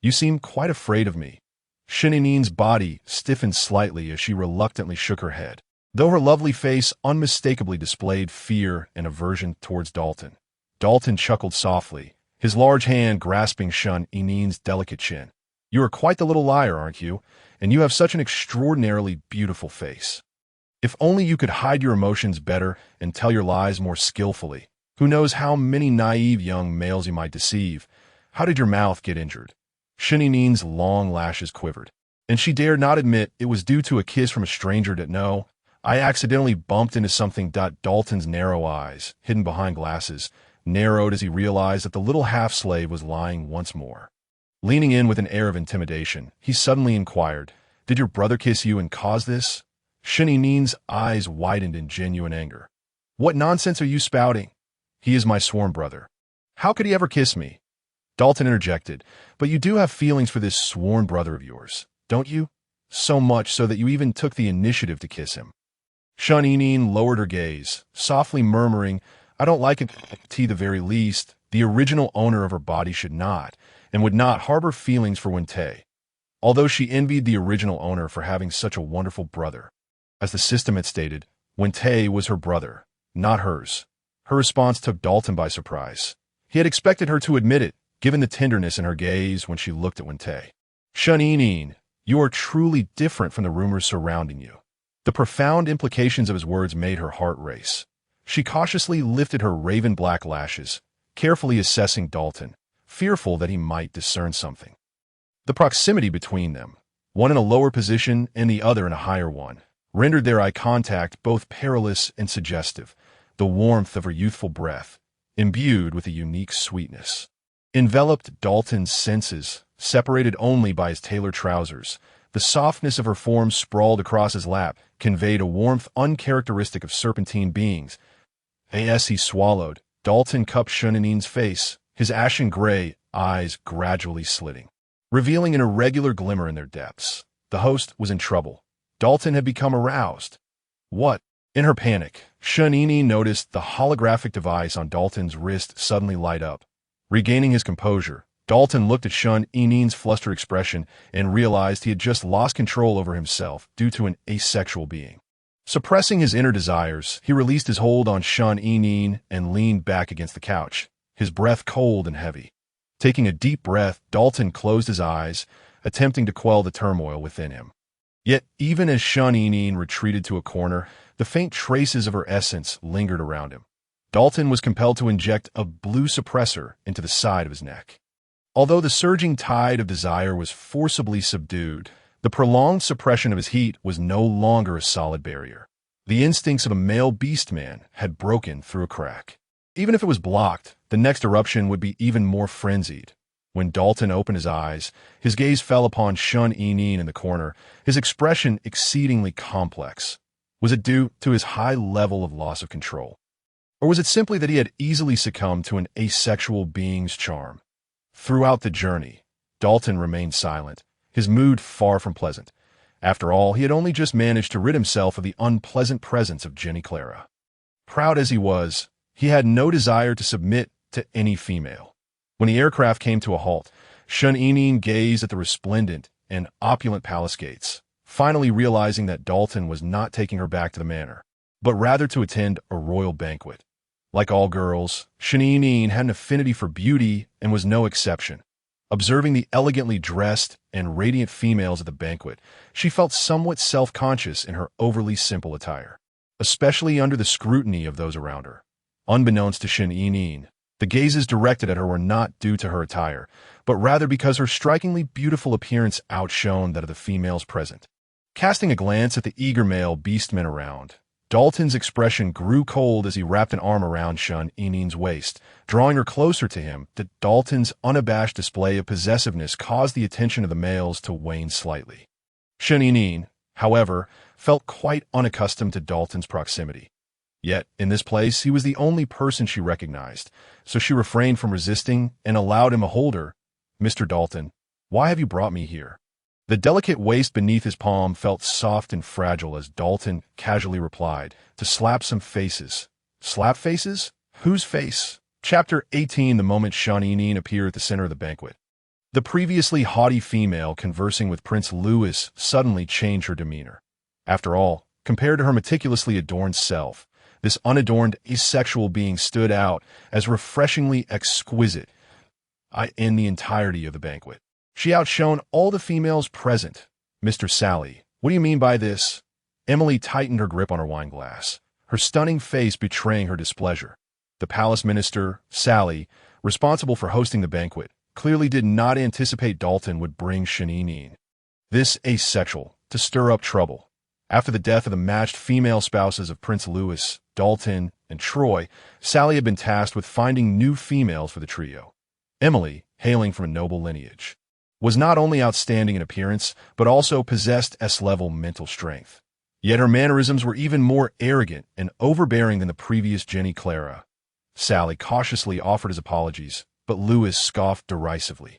"You seem quite afraid of me." Shun-Inin's body stiffened slightly as she reluctantly shook her head, though her lovely face unmistakably displayed fear and aversion towards Dalton. Dalton chuckled softly, his large hand grasping Shun-Inin's delicate chin. "You are quite the little liar, aren't you? And you have such an extraordinarily beautiful face. If only you could hide your emotions better and tell your lies more skillfully. Who knows how many naive young males you might deceive? How did your mouth get injured?" Shun-Inin's long lashes quivered, and she dared not admit it was due to a kiss from a stranger. "No, I accidentally bumped into something." Dalton's narrow eyes, hidden behind glasses, narrowed as he realized that the little half-slave was lying once more. Leaning in with an air of intimidation, he suddenly inquired, "Did your brother kiss you and cause this?" Shun-Inin's eyes widened in genuine anger. "What nonsense are you spouting? He is my sworn brother. How could he ever kiss me?" Dalton interjected, "But you do have feelings for this sworn brother of yours, don't you? So much so that you even took the initiative to kiss him." Shun-Inin lowered her gaze, softly murmuring, "I don't like it to the very least. The original owner of her body should not, and would not harbor feelings for Winter, although she envied the original owner for having such a wonderful brother." As the system had stated, Winter was her brother, not hers. Her response took Dalton by surprise. He had expected her to admit it, given the tenderness in her gaze when she looked at Winter. "Shun-Inin," You are truly different from the rumors surrounding you. The profound implications of his words made her heart race. She cautiously lifted her raven-black lashes, carefully assessing Dalton, fearful that he might discern something. The proximity between them, one in a lower position and the other in a higher one, rendered their eye contact both perilous and suggestive, the warmth of her youthful breath, imbued with a unique sweetness. Enveloped Dalton's senses, separated only by his tailored trousers. The softness of her form sprawled across his lap conveyed a warmth uncharacteristic of serpentine beings. As he swallowed, Dalton cupped Shunanine's face, his ashen gray eyes gradually slitting, revealing an irregular glimmer in their depths. The host was in trouble. Dalton had become aroused. What? In her panic, Shunanine noticed the holographic device on Dalton's wrist suddenly light up. Regaining his composure, Dalton looked at Shunanine's flustered expression and realized he had just lost control over himself due to an asexual being. Suppressing his inner desires, he released his hold on Shunanine and leaned back against the couch, his breath cold and heavy. Taking a deep breath, Dalton closed his eyes, attempting to quell the turmoil within him. Yet, even as Shunanine retreated to a corner, the faint traces of her essence lingered around him. Dalton was compelled to inject a blue suppressor into the side of his neck. Although the surging tide of desire was forcibly subdued, the prolonged suppression of his heat was no longer a solid barrier. The instincts of a male beast-man had broken through a crack. Even if it was blocked, the next eruption would be even more frenzied. When Dalton opened his eyes, his gaze fell upon Shunanine in the corner, his expression exceedingly complex. Was it due to his high level of loss of control? Or was it simply that he had easily succumbed to an asexual being's charm? Throughout the journey, Dalton remained silent, his mood far from pleasant. After all, he had only just managed to rid himself of the unpleasant presence of Jenny Clara. Proud as he was, he had no desire to submit to any female. When the aircraft came to a halt, Shunanine gazed at the resplendent and opulent palace gates, finally realizing that Dalton was not taking her back to the manor, but rather to attend a royal banquet. Like all girls, Shunanine had an affinity for beauty and was no exception. Observing the elegantly dressed and radiant females at the banquet, she felt somewhat self-conscious in her overly simple attire, especially under the scrutiny of those around her. Unbeknownst to Shunanine, the gazes directed at her were not due to her attire, but rather because her strikingly beautiful appearance outshone that of the females present. Casting a glance at the eager male beastmen around, Dalton's expression grew cold as he wrapped an arm around Shunanine's waist, drawing her closer to him. That Dalton's unabashed display of possessiveness caused the attention of the males to wane slightly. Shunanine, however, felt quite unaccustomed to Dalton's proximity. Yet, in this place, he was the only person she recognized, so she refrained from resisting and allowed him to hold her. "Mr. Dalton, why have you brought me here?" The delicate waist beneath his palm felt soft and fragile as Dalton casually replied, "To slap some faces." "Slap faces? Whose face?" Chapter 18. The moment Shunanine appeared at the center of the banquet, the previously haughty female conversing with Prince Louis suddenly changed her demeanor. After all, compared to her meticulously adorned self, this unadorned asexual being stood out as refreshingly exquisite in the entirety of the banquet. She outshone all the females present. "Mr. Sally, what do you mean by this?" Emily tightened her grip on her wine glass, her stunning face betraying her displeasure. The palace minister, Sally, responsible for hosting the banquet, clearly did not anticipate Dalton would bring Shunanine, this asexual, to stir up trouble. After the death of the matched female spouses of Prince Louis, Dalton, and Troy, Sally had been tasked with finding new females for the trio. Emily, hailing from a noble lineage, was not only outstanding in appearance, but also possessed S-level mental strength. Yet her mannerisms were even more arrogant and overbearing than the previous Jenny Clara. Sally cautiously offered his apologies, but Louis scoffed derisively.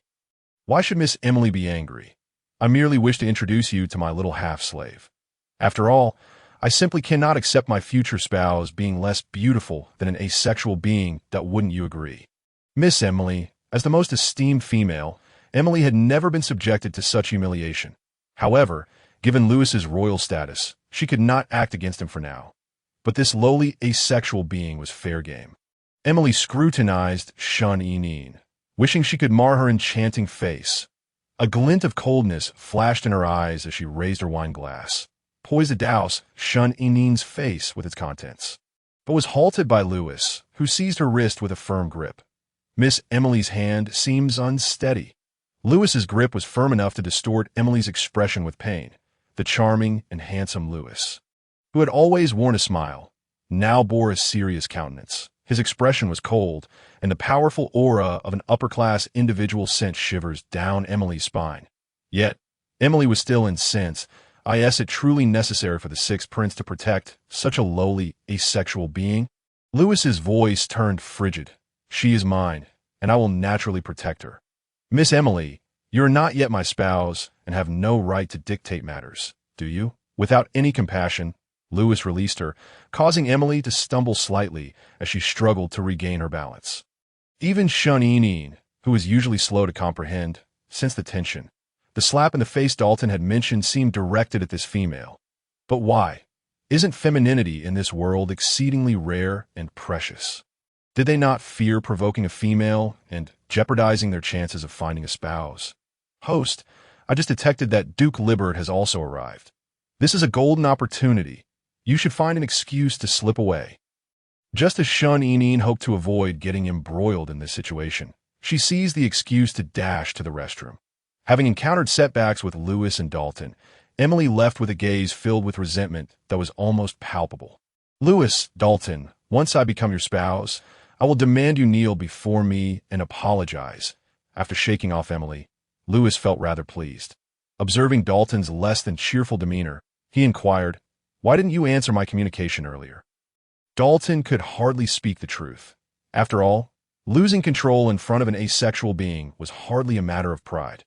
"Why should Miss Emily be angry? I merely wish to introduce you to my little half-slave. After all, I simply cannot accept my future spouse being less beautiful than an asexual being that wouldn't you agree?" Miss Emily, as the most esteemed female, Emily had never been subjected to such humiliation. However, given Louis's royal status, she could not act against him for now. But this lowly asexual being was fair game. Emily scrutinized Shunanine, wishing she could mar her enchanting face. A glint of coldness flashed in her eyes as she raised her wine glass, poised to douse Shun Inin's face with its contents, but was halted by Lewis, who seized her wrist with a firm grip. Miss Emily's hand seems unsteady. Lewis's grip was firm enough to distort Emily's expression with pain. The charming and handsome Lewis, who had always worn a smile, now bore a serious countenance. His expression was cold, and the powerful aura of an upper-class individual sent shivers down Emily's spine. Yet, Emily was still incensed. Is it truly necessary for the Sixth Prince to protect such a lowly, asexual being? Lewis's voice turned frigid. She is mine, and I will naturally protect her. Miss Emily, you are not yet my spouse and have no right to dictate matters, do you? Without any compassion, Lewis released her, causing Emily to stumble slightly as she struggled to regain her balance. Even Shun Inin, who was usually slow to comprehend, sensed the tension. The slap in the face Dalton had mentioned seemed directed at this female. But why? Isn't femininity in this world exceedingly rare and precious? Did they not fear provoking a female and jeopardizing their chances of finding a spouse? Host, I just detected that Duke Libert has also arrived. This is a golden opportunity. You should find an excuse to slip away. Just as Shun Inin hoped to avoid getting embroiled in this situation, she seized the excuse to dash to the restroom. Having encountered setbacks with Lewis and Dalton, Emily left with a gaze filled with resentment that was almost palpable. Lewis, Dalton, once I become your spouse, I will demand you kneel before me and apologize. After shaking off Emily, Lewis felt rather pleased. Observing Dalton's less than cheerful demeanor, he inquired, "Why didn't you answer my communication earlier?" Dalton could hardly speak the truth. After all, losing control in front of an asexual being was hardly a matter of pride.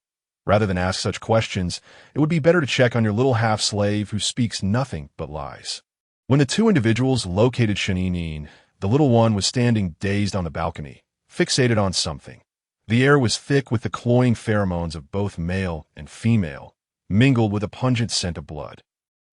Rather than ask such questions, it would be better to check on your little half-slave who speaks nothing but lies. When the two individuals located Shaninin, the little one was standing dazed on the balcony, fixated on something. The air was thick with the cloying pheromones of both male and female, mingled with a pungent scent of blood.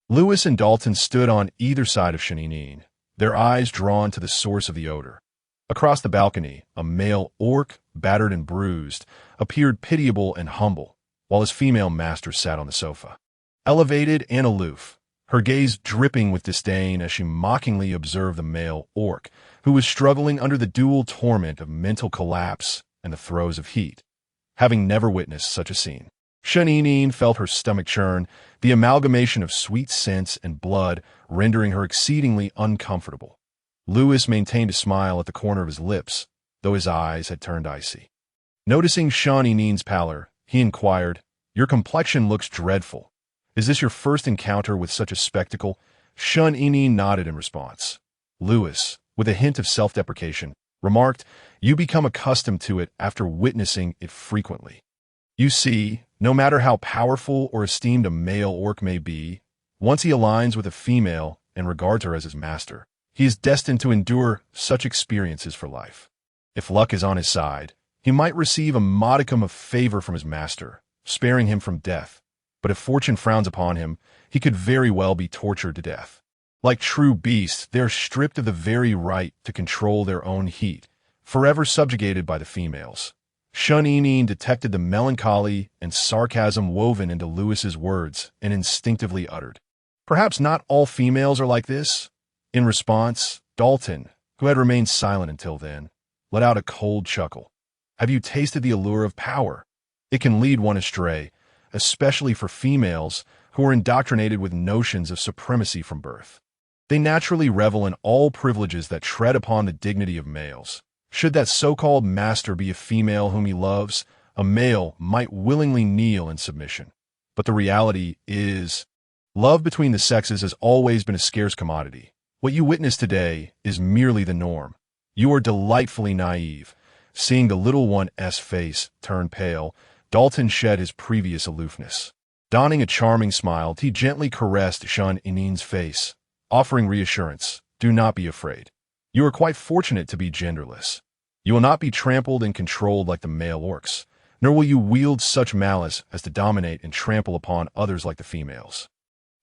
Lewis and Dalton stood on either side of Shaninin, their eyes drawn to the source of the odor. Across the balcony, a male orc, battered and bruised, appeared pitiable and humble, while his female master sat on the sofa, elevated and aloof, her gaze dripping with disdain as she mockingly observed the male orc, who was struggling under the dual torment of mental collapse and the throes of heat. Having never witnessed such a scene, Shaninin felt her stomach churn, the amalgamation of sweet scents and blood rendering her exceedingly uncomfortable. Lewis maintained a smile at the corner of his lips, though his eyes had turned icy. Noticing Shaninin's pallor, he inquired, "Your complexion looks dreadful. Is this your first encounter with such a spectacle?" Shun Inin nodded in response. Lewis, with a hint of self-deprecation, remarked, "You become accustomed to it after witnessing it frequently. You see, no matter how powerful or esteemed a male orc may be, once he aligns with a female and regards her as his master, he is destined to endure such experiences for life. If luck is on his side, he might receive a modicum of favor from his master, sparing him from death. But if fortune frowns upon him, he could very well be tortured to death. Like true beasts, they are stripped of the very right to control their own heat, forever subjugated by the females." Shun Inin detected the melancholy and sarcasm woven into Lewis's words and instinctively uttered, "Perhaps not all females are like this." In response, Dalton, who had remained silent until then, let out a cold chuckle. "Have you tasted the allure of power? It can lead one astray, especially for females who are indoctrinated with notions of supremacy from birth. They naturally revel in all privileges that tread upon the dignity of males. Should that so-called master be a female whom he loves, a male might willingly kneel in submission. But the reality is, love between the sexes has always been a scarce commodity. What you witness today is merely the norm. You are delightfully naive." Seeing the little one's face turn pale, Dalton shed his previous aloofness. Donning a charming smile, he gently caressed Shun Inin's face, offering reassurance, "Do not be afraid. You are quite fortunate to be genderless. You will not be trampled and controlled like the male orcs, nor will you wield such malice as to dominate and trample upon others like the females."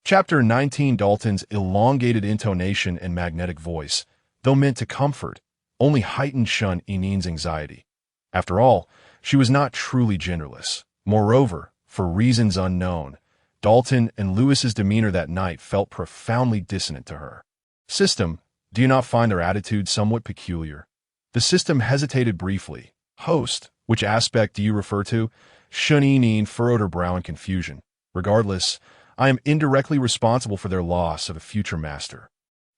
Chapter 19. Dalton's elongated intonation and magnetic voice, though meant to comfort, only heightened Shun Inin's anxiety. After all, she was not truly genderless. Moreover, for reasons unknown, Dalton and Lewis's demeanor that night felt profoundly dissonant to her. System, do you not find their attitude somewhat peculiar? The system hesitated briefly. Host, which aspect do you refer to? Shun furrowed her brow in confusion. Regardless, I am indirectly responsible for their loss of a future master.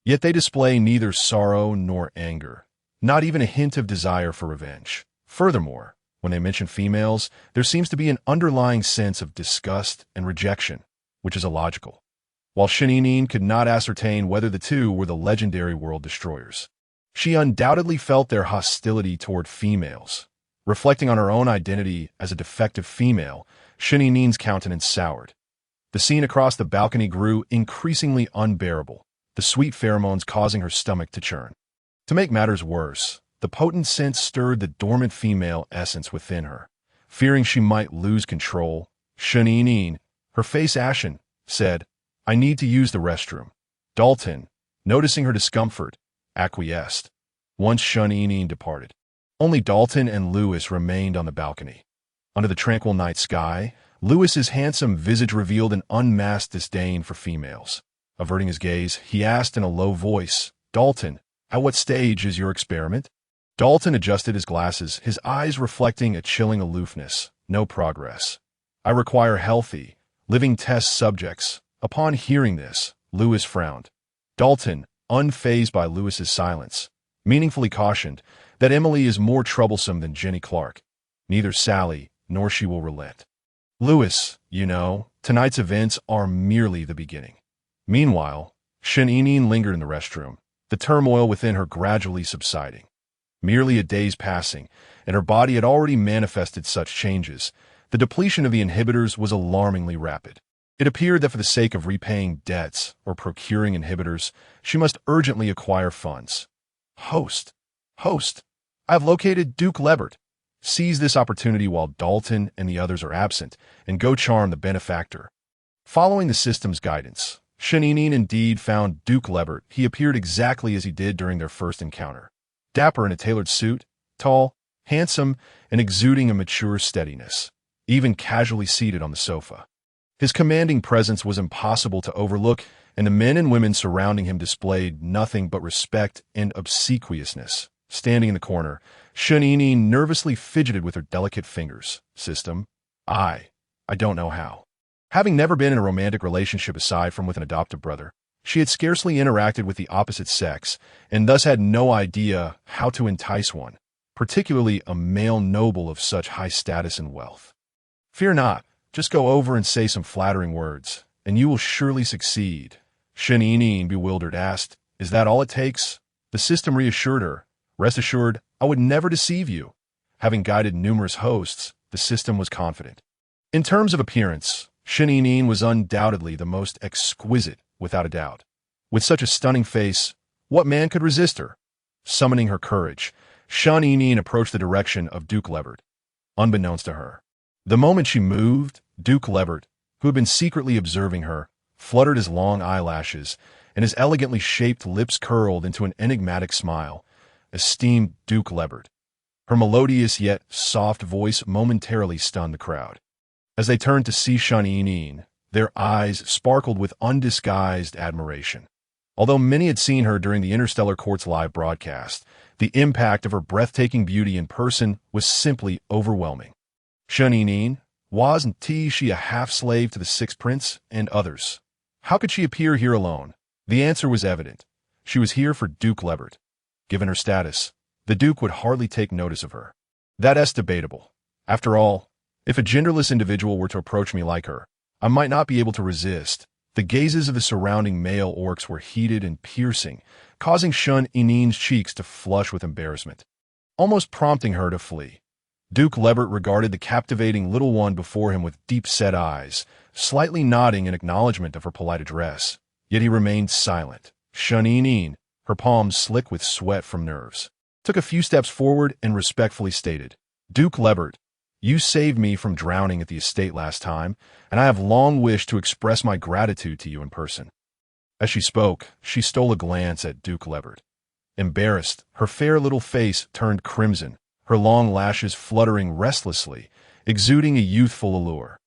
Yet they display neither sorrow nor anger, not even a hint of desire for revenge. Furthermore, when they mention females, there seems to be an underlying sense of disgust and rejection, which is illogical. While Shun could not ascertain whether the two were the legendary world destroyers, she undoubtedly felt their hostility toward females. Reflecting on her own identity as a defective female, Shun countenance soured. The scene across the balcony grew increasingly unbearable, the sweet pheromones causing her stomach to churn. To make matters worse, the potent scent stirred the dormant female essence within her. Fearing she might lose control, Shun, her face ashen, said, I need to use the restroom. Dalton, noticing her discomfort, acquiesced. Once Shun departed, only Dalton and Lewis remained on the balcony. Under the tranquil night sky, Lewis's handsome visage revealed an unmasked disdain for females. Averting his gaze, he asked in a low voice, Dalton, at what stage is your experiment? Dalton adjusted his glasses, his eyes reflecting a chilling aloofness. No progress. I require healthy, living test subjects. Upon hearing this, Lewis frowned. Dalton, unfazed by Lewis's silence, meaningfully cautioned that Emily is more troublesome than Jenny Clark. Neither Sally nor she will relent. Lewis, you know, tonight's events are merely the beginning. Meanwhile, Shun lingered in the restroom, the turmoil within her gradually subsiding. Merely a day's passing, and her body had already manifested such changes. The depletion of the inhibitors was alarmingly rapid. It appeared that for the sake of repaying debts or procuring inhibitors, she must urgently acquire funds. Host, I have located Duke Lebert. Seize this opportunity while Dalton and the others are absent, and go charm the benefactor. Following the system's guidance, Shun indeed found Duke Lebert. He appeared exactly as he did during their first encounter. Dapper in a tailored suit, tall, handsome, and exuding a mature steadiness, even casually seated on the sofa. His commanding presence was impossible to overlook, and the men and women surrounding him displayed nothing but respect and obsequiousness. Standing in the corner, Shun nervously fidgeted with her delicate fingers. System, I don't know how. Having never been in a romantic relationship aside from with an adoptive brother, she had scarcely interacted with the opposite sex, and thus had no idea how to entice one, particularly a male noble of such high status and wealth. Fear not, just go over and say some flattering words, and you will surely succeed. Shun bewildered, asked, Is that all it takes? The system reassured her. Rest assured, I would never deceive you. Having guided numerous hosts, the system was confident. In terms of appearance, Shun was undoubtedly the most exquisite, without a doubt. With such a stunning face, what man could resist her? Summoning her courage, Shun approached the direction of Duke Lebert. Unbeknownst to her, the moment she moved, Duke Lebert, who had been secretly observing her, fluttered his long eyelashes, and his elegantly shaped lips curled into an enigmatic smile. Esteemed Duke Lebert. Her melodious yet soft voice momentarily stunned the crowd. As they turned to see Shun, their eyes sparkled with undisguised admiration. Although many had seen her during the Interstellar Court's live broadcast, the impact of her breathtaking beauty in person was simply overwhelming. Shun, wasn't she a half-slave to the Sixth Prince and others? How could she appear here alone? The answer was evident. She was here for Duke Lebert. Given her status, the Duke would hardly take notice of her. That's debatable. After all, if a genderless individual were to approach me like her, I might not be able to resist. The gazes of the surrounding male orcs were heated and piercing, causing Shun-Inin's cheeks to flush with embarrassment, almost prompting her to flee. Duke Lebert regarded the captivating little one before him with deep-set eyes, slightly nodding in acknowledgement of her polite address. Yet he remained silent. Shun-Inin, her palms slick with sweat from nerves, took a few steps forward and respectfully stated, Duke Lebert, you saved me from drowning at the estate last time, and I have long wished to express my gratitude to you in person. As she spoke, she stole a glance at Duke Lebert. Embarrassed, her fair little face turned crimson, her long lashes fluttering restlessly, exuding a youthful allure.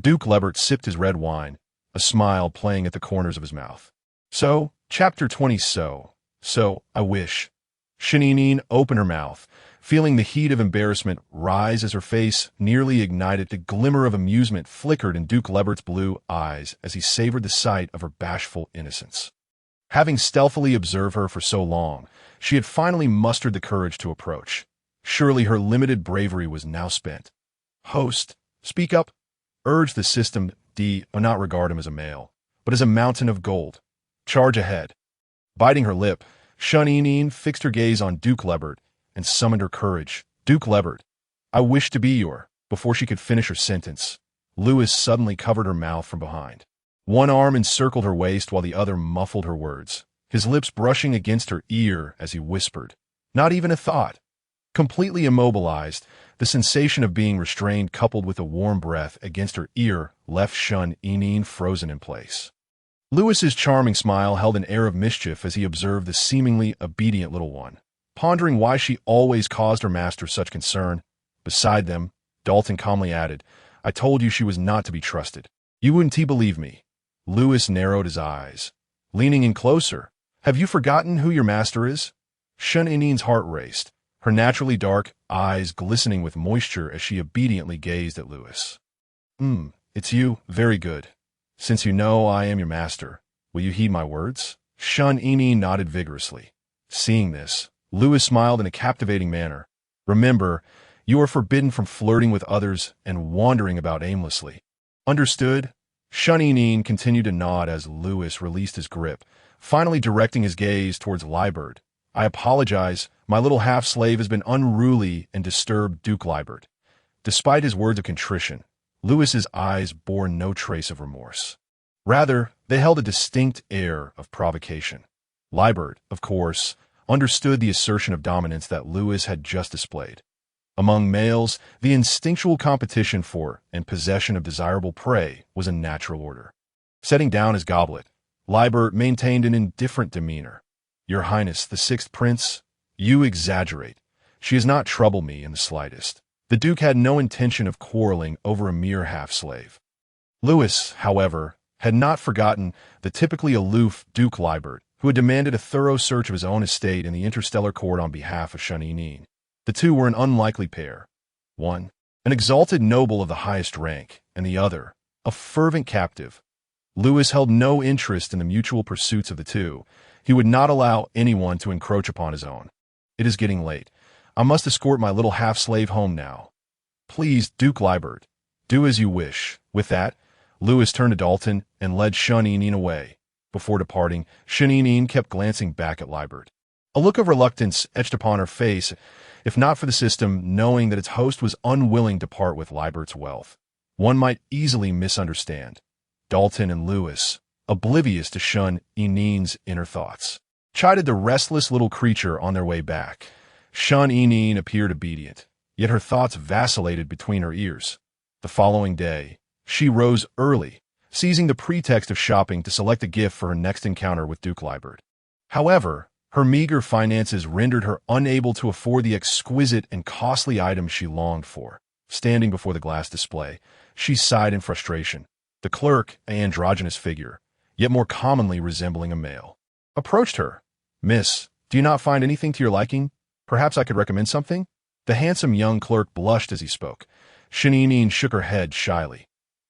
Duke Lebert sipped his red wine, a smile playing at the corners of his mouth. So, chapter 20 So, I wish. Shaninin opened her mouth, feeling the heat of embarrassment rise as her face nearly ignited. The glimmer of amusement flickered in Duke Lebert's blue eyes as he savored the sight of her bashful innocence. Having stealthily observed her for so long, she had finally mustered the courage to approach. Surely her limited bravery was now spent. Host, speak up, urged the system D. Not regard him as a male, but as a mountain of gold. Charge ahead. Biting her lip, Shaninin fixed her gaze on Duke Lebert and summoned her courage. Duke Lebert, I wish to be your. Before she could finish her sentence, Lewis suddenly covered her mouth from behind. One arm encircled her waist while the other muffled her words, his lips brushing against her ear as he whispered, not even a thought. Completely immobilized, the sensation of being restrained coupled with a warm breath against her ear left Shaninin frozen in place. Lewis's charming smile held an air of mischief as he observed the seemingly obedient little one, pondering why she always caused her master such concern. Beside them, Dalton calmly added, I told you she was not to be trusted. You wouldn't believe me. Lewis narrowed his eyes, leaning in closer. Have you forgotten who your master is? Shaninin's heart raced, her naturally dark eyes glistening with moisture as she obediently gazed at Lewis. It's you. Very good. Since you know I am your master, will you heed my words? Shaninin nodded vigorously. Seeing this, Lewis smiled in a captivating manner. Remember, you are forbidden from flirting with others and wandering about aimlessly. Understood? Shaninin continued to nod as Lewis released his grip, finally directing his gaze towards Liebert. I apologize, my little half-slave has been unruly and disturbed Duke Liebert. Despite his words of contrition, Lewis's eyes bore no trace of remorse. Rather, they held a distinct air of provocation. Liebert, of course, understood the assertion of dominance that Lewis had just displayed. Among males, the instinctual competition for and possession of desirable prey was a natural order. Setting down his goblet, Liebert maintained an indifferent demeanor. Your Highness, the Sixth Prince, you exaggerate. She has not troubled me in the slightest. The Duke had no intention of quarreling over a mere half-slave. Lewis, however, had not forgotten the typically aloof Duke Liebert, who had demanded a thorough search of his own estate in the Interstellar court on behalf of Shaninin. The two were an unlikely pair. One, an exalted noble of the highest rank, and the other, a fervent captive. Lewis held no interest in the mutual pursuits of the two. He would not allow anyone to encroach upon his own. It is getting late. I must escort my little half-slave home now. Please, Duke Liebert, do as you wish. With that, Lewis turned to Dalton and led Shaninin away. Before departing, Shaninin kept glancing back at Liebert. A look of reluctance etched upon her face, if not for the system knowing that its host was unwilling to part with Liebert's wealth. One might easily misunderstand. Dalton and Lewis, oblivious to Shaninin's inner thoughts, chided the restless little creature on their way back. Shaninin appeared obedient, yet her thoughts vacillated between her ears. The following day, she rose early, seizing the pretext of shopping to select a gift for her next encounter with Duke Liebert. However, her meager finances rendered her unable to afford the exquisite and costly items she longed for. Standing before the glass display, she sighed in frustration. The clerk, an androgynous figure, yet more commonly resembling a male, approached her. Miss, do you not find anything to your liking? Perhaps I could recommend something? The handsome young clerk blushed as he spoke. Shaninin shook her head shyly.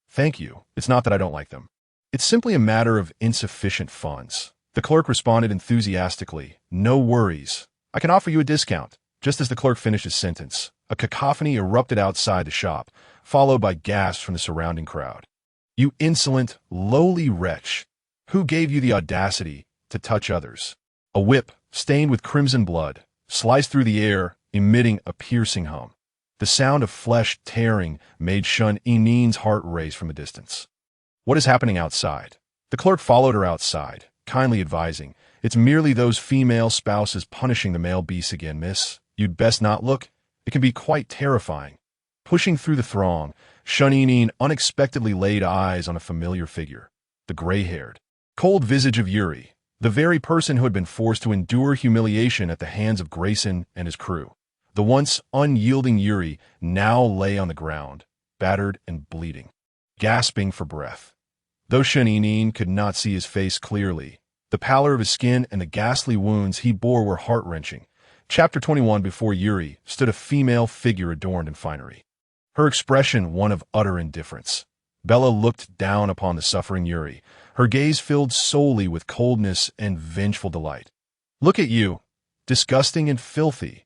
Thank you. It's not that I don't like them. It's simply a matter of insufficient funds. The clerk responded enthusiastically. No worries. I can offer you a discount. Just as the clerk finished his sentence, a cacophony erupted outside the shop, followed by gasps from the surrounding crowd. You insolent, lowly wretch! Who gave you the audacity to touch others? A whip, stained with crimson blood, sliced through the air, emitting a piercing hum. The sound of flesh tearing made Shaninin's heart race from a distance. What is happening outside? The clerk followed her outside, kindly advising, it's merely those female spouses punishing the male beasts again, miss. You'd best not look. It can be quite terrifying. Pushing through the throng, Shaninin unexpectedly laid eyes on a familiar figure, the gray-haired, cold visage of Yuri, the very person who had been forced to endure humiliation at the hands of Grayson and his crew. The once unyielding Yuri now lay on the ground, battered and bleeding, gasping for breath. Though Shun could not see his face clearly, the pallor of his skin and the ghastly wounds he bore were heart-wrenching. Chapter 21. Before Yuri stood a female figure adorned in finery, her expression one of utter indifference. Bella looked down upon the suffering Yuri, her gaze filled solely with coldness and vengeful delight. "Look at you, disgusting and filthy,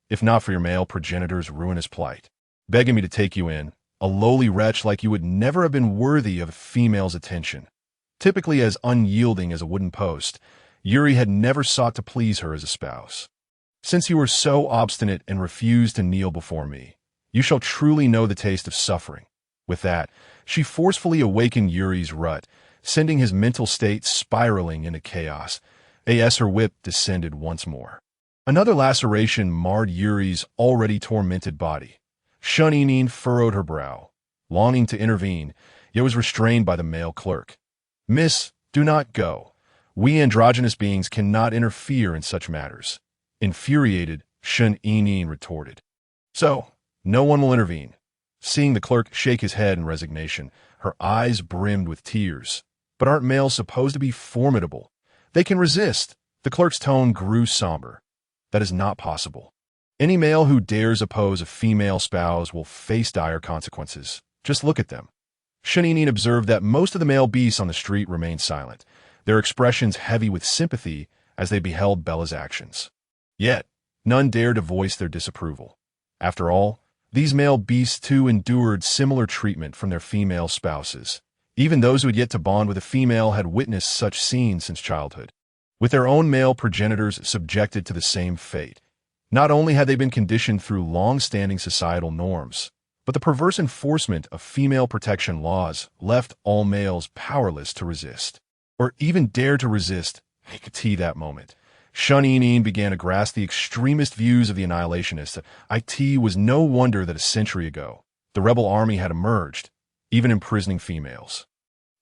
if not for your male progenitor's ruinous plight, begging me to take you in, a lowly wretch like you would never have been worthy of a female's attention." Typically as unyielding as a wooden post, Yuri had never sought to please her as a spouse. "Since you are so obstinate and refuse to kneel before me, you shall truly know the taste of suffering." With that, she forcefully awakened Yuri's rut, sending his mental state spiraling into chaos, as her whip descended once more. Another laceration marred Yuri's already tormented body. Shun furrowed her brow, longing to intervene, yet was restrained by the male clerk. "Miss, do not go. We androgynous beings cannot interfere in such matters." Infuriated, Shun retorted. "So, no one will intervene." Seeing the clerk shake his head in resignation, her eyes brimmed with tears. "But aren't males supposed to be formidable? They can resist." The clerk's tone grew somber. "That is not possible. Any male who dares oppose a female spouse will face dire consequences. Just look at them." Shun observed that most of the male beasts on the street remained silent, their expressions heavy with sympathy as they beheld Bella's actions. Yet, none dared to voice their disapproval. After all, these male beasts too endured similar treatment from their female spouses. Even those who had yet to bond with a female had witnessed such scenes since childhood, with their own male progenitors subjected to the same fate. Not only had they been conditioned through long-standing societal norms, but the perverse enforcement of female protection laws left all males powerless to resist, or even dare to resist. That moment, Shun began to grasp the extremist views of the annihilationists. It was no wonder that a century ago, the rebel army had emerged, even imprisoning females.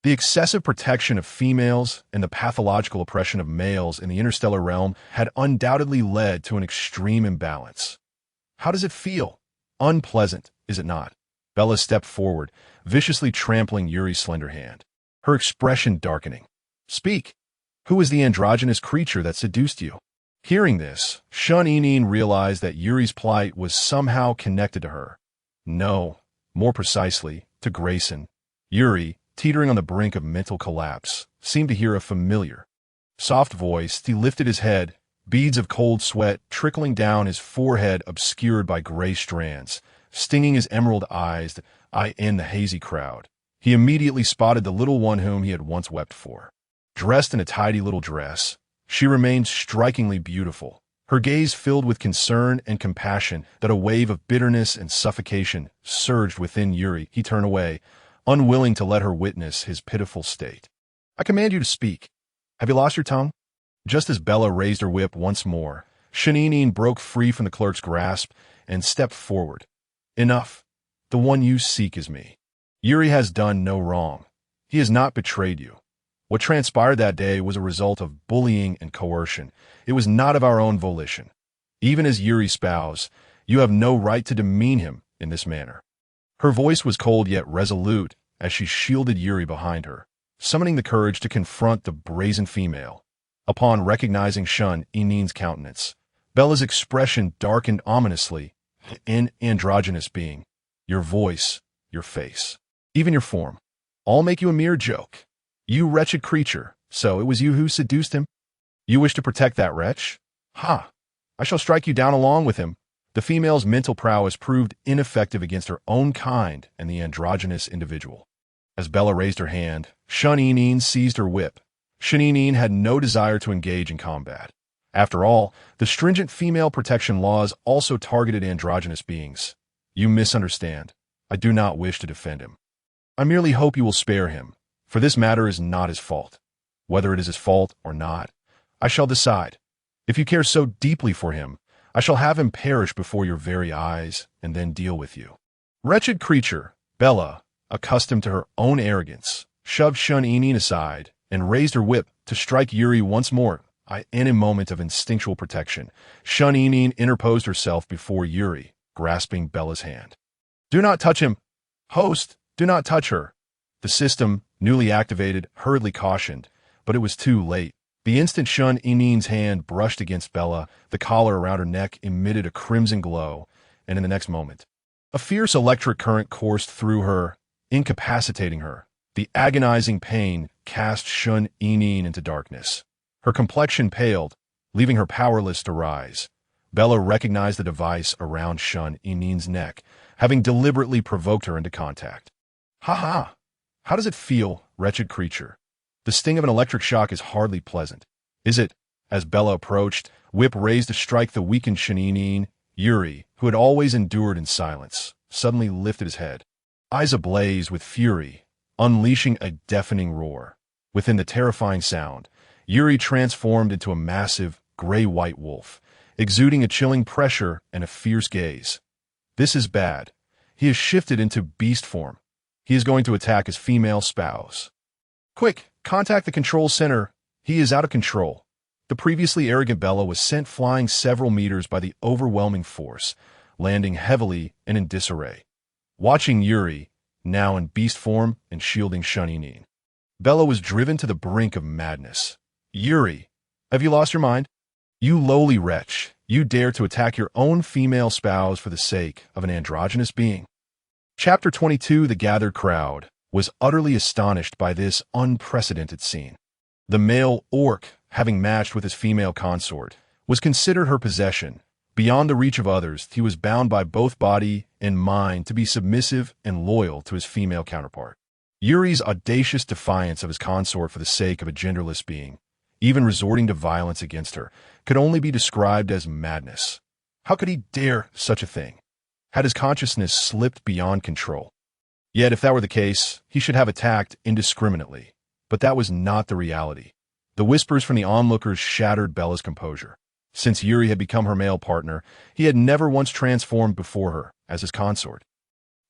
The excessive protection of females and the pathological oppression of males in the interstellar realm had undoubtedly led to an extreme imbalance. How does it feel? Unpleasant, is it not? Bella stepped forward, viciously trampling Yuri's slender hand, her expression darkening. "Speak. Who is the androgynous creature that seduced you?" Hearing this, Shun realized that Yuri's plight was somehow connected to her. No, more precisely, to Grayson. Yuri, teetering on the brink of mental collapse, seemed to hear a familiar, soft voice. He lifted his head, beads of cold sweat trickling down his forehead obscured by gray strands, stinging his emerald eyes in the hazy crowd. He immediately spotted the little one whom he had once wept for. Dressed in a tidy little dress, she remained strikingly beautiful, her gaze filled with concern and compassion that a wave of bitterness and suffocation surged within Yuri. He turned away, unwilling to let her witness his pitiful state. "I command you to speak. Have you lost your tongue?" Just as Bella raised her whip once more, Shun broke free from the clerk's grasp and stepped forward. "Enough. The one you seek is me. Yuri has done no wrong. He has not betrayed you. What transpired that day was a result of bullying and coercion. It was not of our own volition. Even as Yuri's spouse, you have no right to demean him in this manner." Her voice was cold yet resolute as she shielded Yuri behind her, summoning the courage to confront the brazen female. Upon recognizing Shun-Inin's countenance, Bella's expression darkened ominously. "An androgynous being, your voice, your face, even your form, all make you a mere joke. You wretched creature, so it was you who seduced him? You wish to protect that wretch? Ha! I shall strike you down along with him." The female's mental prowess proved ineffective against her own kind and the androgynous individual. As Bella raised her hand, Shun seized her whip. Shun had no desire to engage in combat. After all, the stringent female protection laws also targeted androgynous beings. "You misunderstand. I do not wish to defend him. I merely hope you will spare him, for this matter is not his fault. Whether it is his fault or not, I shall decide. If you care so deeply for him, I shall have him perish before your very eyes and then deal with you." Wretched creature, Bella, accustomed to her own arrogance, shoved Shun aside and raised her whip to strike Yuri once more. In a moment of instinctual protection, Shun interposed herself before Yuri, grasping Bella's hand. "Do not touch him. "Host, do not touch her." The system, newly activated, hurriedly cautioned, but it was too late. The instant Shun Inin's hand brushed against Bella, the collar around her neck emitted a crimson glow, and in the next moment, a fierce electric current coursed through her, incapacitating her. The agonizing pain cast Shun Inin into darkness. Her complexion paled, leaving her powerless to rise. Bella recognized the device around Shun Inin's neck, having deliberately provoked her into contact. "Ha ha! How does it feel, wretched creature? The sting of an electric shock is hardly pleasant, is it?" As Bella approached, whip raised to strike the weakened Shun Inin. Yuri, who had always endured in silence, suddenly lifted his head, eyes ablaze with fury, unleashing a deafening roar. Within the terrifying sound, Yuri transformed into a massive, gray-white wolf, exuding a chilling pressure and a fierce gaze. This is bad. He has shifted into beast form. He is going to attack his female spouse. "Quick, contact the control center. He is out of control." The previously arrogant Bella was sent flying several meters by the overwhelming force, landing heavily and in disarray. Watching Yuri, now in beast form and shielding Shun Inin, Bella was driven to the brink of madness. "Yuri, have you lost your mind? You lowly wretch, you dare to attack your own female spouse for the sake of an androgynous being." Chapter 22. The gathered crowd was utterly astonished by this unprecedented scene. The male orc, having matched with his female consort, was considered her possession. Beyond the reach of others, he was bound by both body and mind to be submissive and loyal to his female counterpart. Yuri's audacious defiance of his consort for the sake of a genderless being, even resorting to violence against her, could only be described as madness. How could he dare such a thing? Had his consciousness slipped beyond control? Yet if that were the case, he should have attacked indiscriminately. But that was not the reality. The whispers from the onlookers shattered Bella's composure. Since Yuri had become her male partner, he had never once transformed before her as his consort.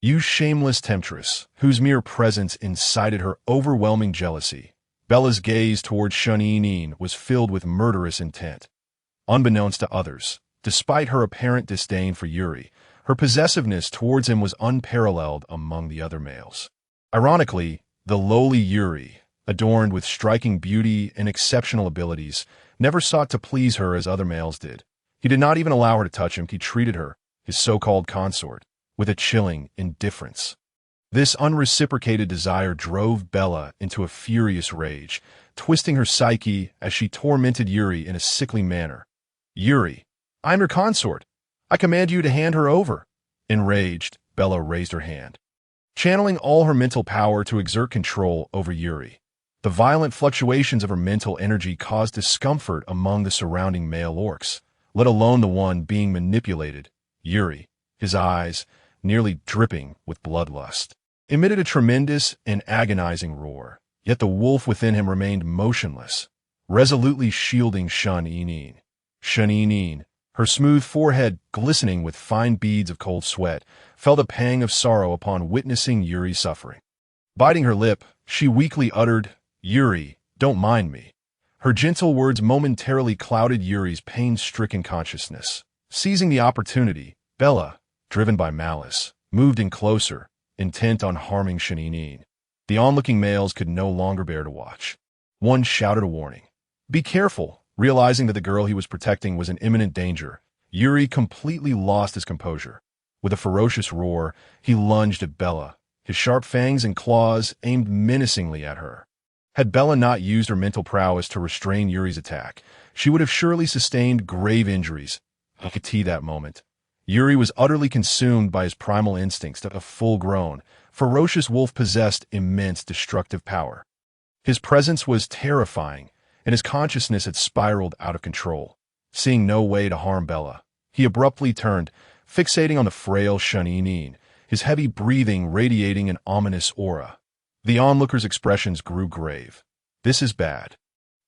"You shameless temptress, whose mere presence incited her overwhelming jealousy." Bella's gaze towards Shun Inin was filled with murderous intent. Unbeknownst to others, despite her apparent disdain for Yuri, her possessiveness towards him was unparalleled among the other males. Ironically, the lowly Yuri, adorned with striking beauty and exceptional abilities, never sought to please her as other males did. He did not even allow her to touch him. He treated her, his so-called consort, with a chilling indifference. This unreciprocated desire drove Bella into a furious rage, twisting her psyche as she tormented Yuri in a sickly manner. "Yuri, I am your consort. I command you to hand her over." Enraged, Bella raised her hand, channeling all her mental power to exert control over Yuri. The violent fluctuations of her mental energy caused discomfort among the surrounding male orcs, let alone the one being manipulated. Yuri, his eyes, nearly dripping with bloodlust, emitted a tremendous and agonizing roar, yet the wolf within him remained motionless, resolutely shielding Shun Inin. Shun Inin, her smooth forehead glistening with fine beads of cold sweat, felt a pang of sorrow upon witnessing Yuri's suffering. Biting her lip, she weakly uttered, "Yuri, don't mind me." Her gentle words momentarily clouded Yuri's pain-stricken consciousness. Seizing the opportunity, Bella, driven by malice, moved in closer, intent on harming Shun Inin. The onlooking males could no longer bear to watch. One shouted a warning. "Be careful." Realizing that the girl he was protecting was in imminent danger, Yuri completely lost his composure. With a ferocious roar, he lunged at Bella, his sharp fangs and claws aimed menacingly at her. Had Bella not used her mental prowess to restrain Yuri's attack, she would have surely sustained grave injuries. I could see that moment. Yuri was utterly consumed by his primal instincts that a full-grown, ferocious wolf possessed immense destructive power. His presence was terrifying, and his consciousness had spiraled out of control. Seeing no way to harm Bella, he abruptly turned, fixating on the frail Shun Inin, his heavy breathing radiating an ominous aura. The onlookers' expressions grew grave. "This is bad.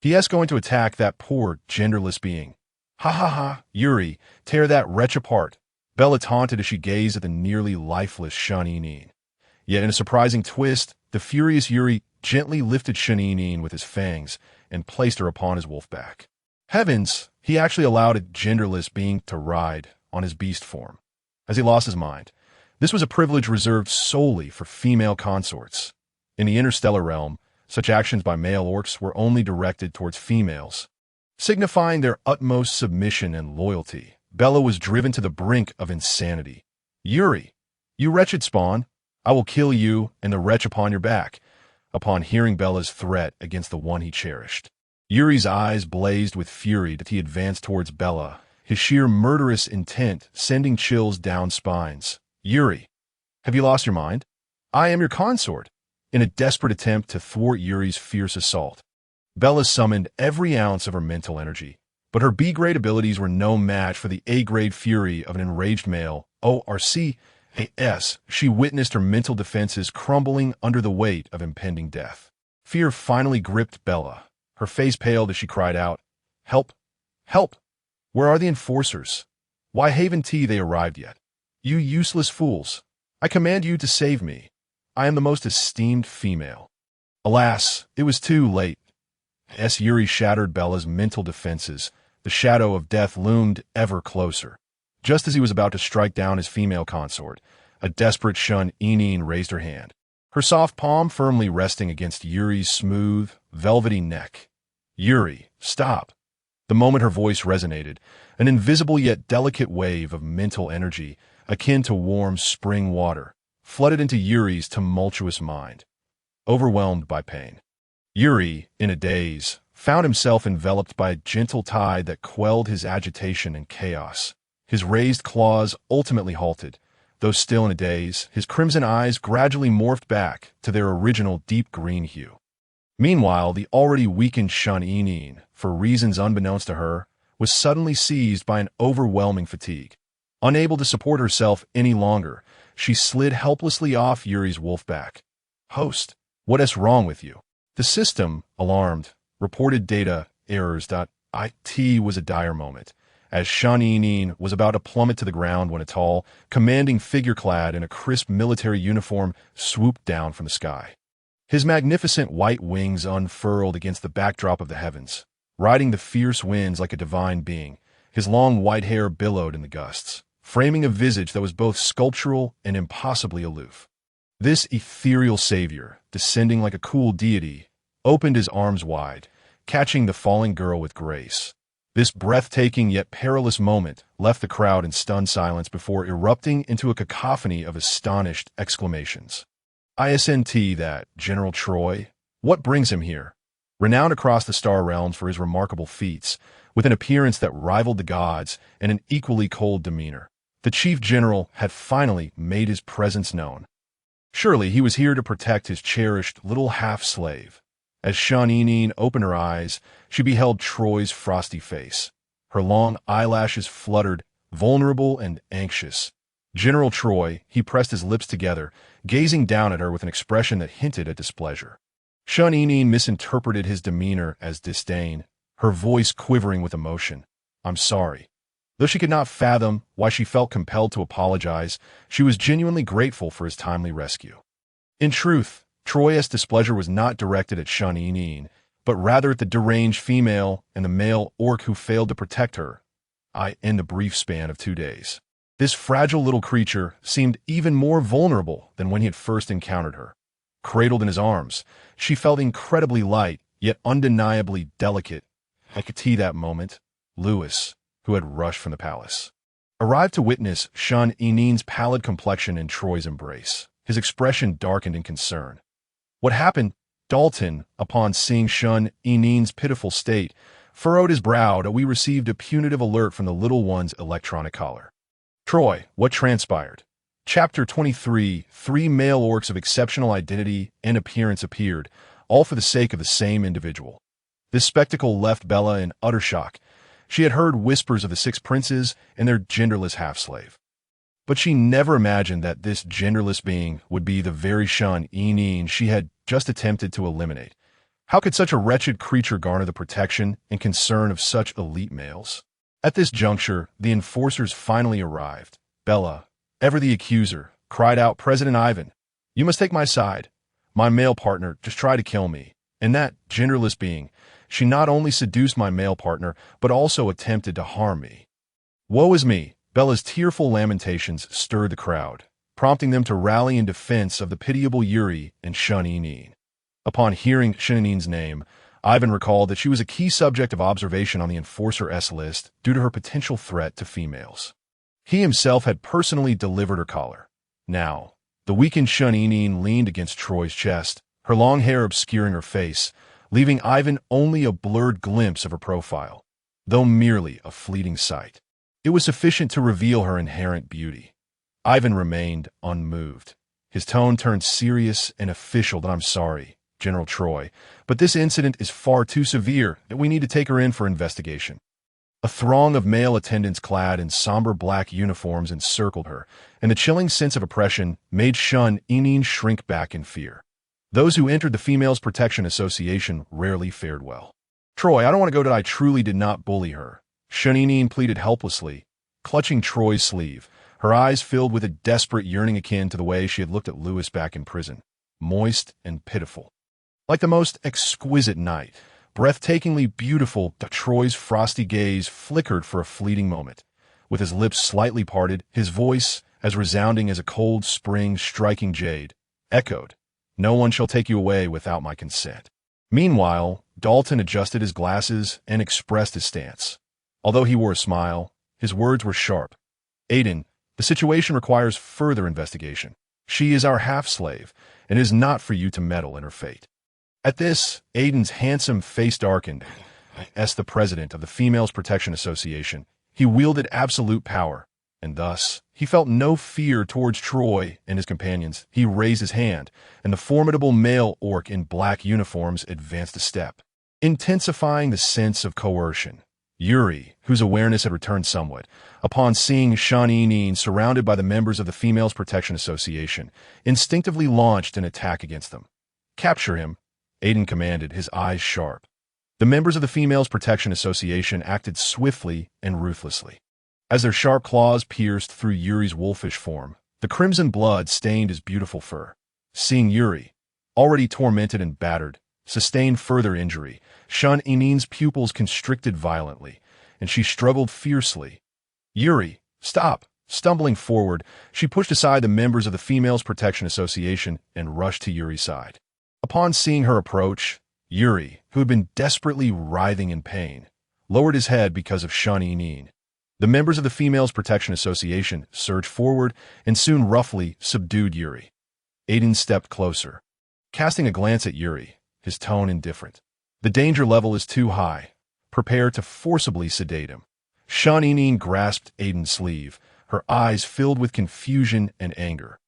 He is going to attack that poor, genderless being. Ha ha ha, Yuri, tear that wretch apart." Bella taunted as she gazed at the nearly lifeless Shun Inin. Yet in a surprising twist, the furious Yuri gently lifted Shun Inin with his fangs and placed her upon his wolf back. Heavens, he actually allowed a genderless being to ride on his beast form. As he lost his mind, This was a privilege reserved solely for female consorts. In the interstellar realm, such actions by male orcs were only directed towards females, signifying their utmost submission and loyalty. Bella was driven to the brink of insanity. "Yuri, you wretched spawn, I will kill you and the wretch upon your back," upon hearing Bella's threat against the one he cherished. Yuri's eyes blazed with fury as he advanced towards Bella, his sheer murderous intent sending chills down spines. "Yuri, have you lost your mind? I am your consort." In a desperate attempt to thwart Yuri's fierce assault, Bella summoned every ounce of her mental energy, but her B-grade abilities were no match for the A-grade fury of an enraged male. She witnessed her mental defenses crumbling under the weight of impending death. Fear finally gripped Bella. Her face paled as she cried out, "Help! Help! Where are the enforcers? Why haven't they arrived yet? You useless fools! I command you to save me. I am the most esteemed female." Alas, it was too late. As Yuri shattered Bella's mental defenses, the shadow of death loomed ever closer. Just as he was about to strike down his female consort, a desperate Shun-Inin raised her hand, her soft palm firmly resting against Yuri's smooth, velvety neck. "Yuri, stop." The moment her voice resonated, an invisible yet delicate wave of mental energy, akin to warm spring water, flooded into Yuri's tumultuous mind. Overwhelmed by pain, Yuri, in a daze, found himself enveloped by a gentle tide that quelled his agitation and chaos. His raised claws ultimately halted. Though still in a daze, his crimson eyes gradually morphed back to their original deep green hue. Meanwhile, the already weakened Shun-Inin, for reasons unbeknownst to her, was suddenly seized by an overwhelming fatigue. Unable to support herself any longer, she slid helplessly off Yuri's wolf back. "Host, what is wrong with you?" The system, alarmed, reported data errors. It was a dire moment, as Shun-Inin was about to plummet to the ground when a tall, commanding figure clad in a crisp military uniform swooped down from the sky. His magnificent white wings unfurled against the backdrop of the heavens, riding the fierce winds like a divine being. His long white hair billowed in the gusts, framing a visage that was both sculptural and impossibly aloof. This ethereal savior, descending like a cool deity, opened his arms wide, catching the falling girl with grace. This breathtaking yet perilous moment left the crowd in stunned silence before erupting into a cacophony of astonished exclamations. "Isn't that General Troy? What brings him here?" Renowned across the star realms for his remarkable feats, with an appearance that rivaled the gods and an equally cold demeanor, the chief general had finally made his presence known. Surely he was here to protect his cherished little half-slave. As Shun-Inin opened her eyes, she beheld Troy's frosty face. Her long eyelashes fluttered, vulnerable and anxious. "General Troy," he pressed his lips together, gazing down at her with an expression that hinted at displeasure. Shun-Inin misinterpreted his demeanor as disdain, her voice quivering with emotion. "I'm sorry." Though she could not fathom why she felt compelled to apologize, she was genuinely grateful for his timely rescue. In truth, Troy's displeasure was not directed at Shun-Inin, but rather at the deranged female and the male orc who failed to protect her in the brief span of 2 days. This fragile little creature seemed even more vulnerable than when he had first encountered her. Cradled in his arms, she felt incredibly light, yet undeniably delicate. I could see that moment. Lewis, who had rushed from the palace, arrived to witness Shun-Inin's pallid complexion in Troy's embrace. His expression darkened in concern. "What happened?" Dalton, upon seeing Shun-Inin's pitiful state, furrowed his brow that we received a punitive alert from the little one's electronic collar. "Troy, what transpired?" Chapter 23. 3 male orcs of exceptional identity and appearance appeared, all for the sake of the same individual. This spectacle left Bella in utter shock. She had heard whispers of the 6 princes and their genderless half-slave, but she never imagined that this genderless being would be the very Shun-Inin she had just attempted to eliminate. How could such a wretched creature garner the protection and concern of such elite males? At this juncture, the enforcers finally arrived. Bella, ever the accuser, cried out, "President Ivan, you must take my side. My male partner just tried to kill me, and that genderless being, she not only seduced my male partner, but also attempted to harm me." Woe is me! Bella's tearful lamentations stirred the crowd. prompting them to rally in defense of the pitiable Yuri and Shun-Inin. Upon hearing Shun-Inin's name, Ivan recalled that she was a key subject of observation on the Enforcer S list due to her potential threat to females. He himself had personally delivered her collar. Now, the weakened Shun-Inin leaned against Troy's chest, her long hair obscuring her face, leaving Ivan only a blurred glimpse of her profile, though merely a fleeting sight. It was sufficient to reveal her inherent beauty. Ivan remained unmoved. His tone turned serious and official. "I'm sorry, General Troy, but this incident is far too severe that we need to take her in for investigation." A throng of male attendants clad in somber black uniforms encircled her, and the chilling sense of oppression made Shun-Inin shrink back in fear. Those who entered the Females Protection Association rarely fared well. "Troy, I don't want to go. I truly did not bully her," Shun-Inin pleaded helplessly, clutching Troy's sleeve, her eyes filled with a desperate yearning akin to the way she had looked at Lewis back in prison, moist and pitiful. Like the most exquisite night, breathtakingly beautiful, Troy's frosty gaze flickered for a fleeting moment. With his lips slightly parted, his voice, as resounding as a cold spring striking jade, echoed, "No one shall take you away without my consent." Meanwhile, Dalton adjusted his glasses and expressed his stance. Although he wore a smile, his words were sharp. "Aiden, the situation requires further investigation. She is our half-slave, and it is not for you to meddle in her fate." At this, Aiden's handsome face darkened. As the president of the Females Protection Association, he wielded absolute power, and thus, he felt no fear towards Troy and his companions. He raised his hand, and the formidable male orc in black uniforms advanced a step, intensifying the sense of coercion. Yuri, whose awareness had returned somewhat, upon seeing Shun-Inin surrounded by the members of the Females Protection Association, instinctively launched an attack against them. "Capture him," Aiden commanded, his eyes sharp. The members of the Females Protection Association acted swiftly and ruthlessly. As their sharp claws pierced through Yuri's wolfish form, the crimson blood stained his beautiful fur. Seeing Yuri, already tormented and battered, sustain further injury, Shun-Inin's pupils constricted violently, and she struggled fiercely. "Yuri, stop!" Stumbling forward, she pushed aside the members of the Females Protection Association and rushed to Yuri's side. Upon seeing her approach, Yuri, who had been desperately writhing in pain, lowered his head because of Shun-Inin. The members of the Females Protection Association surged forward and soon roughly subdued Yuri. Aiden stepped closer, casting a glance at Yuri, his tone indifferent. "The danger level is too high. Prepare to forcibly sedate him." Shun-Inin grasped Aiden's sleeve, her eyes filled with confusion and anger.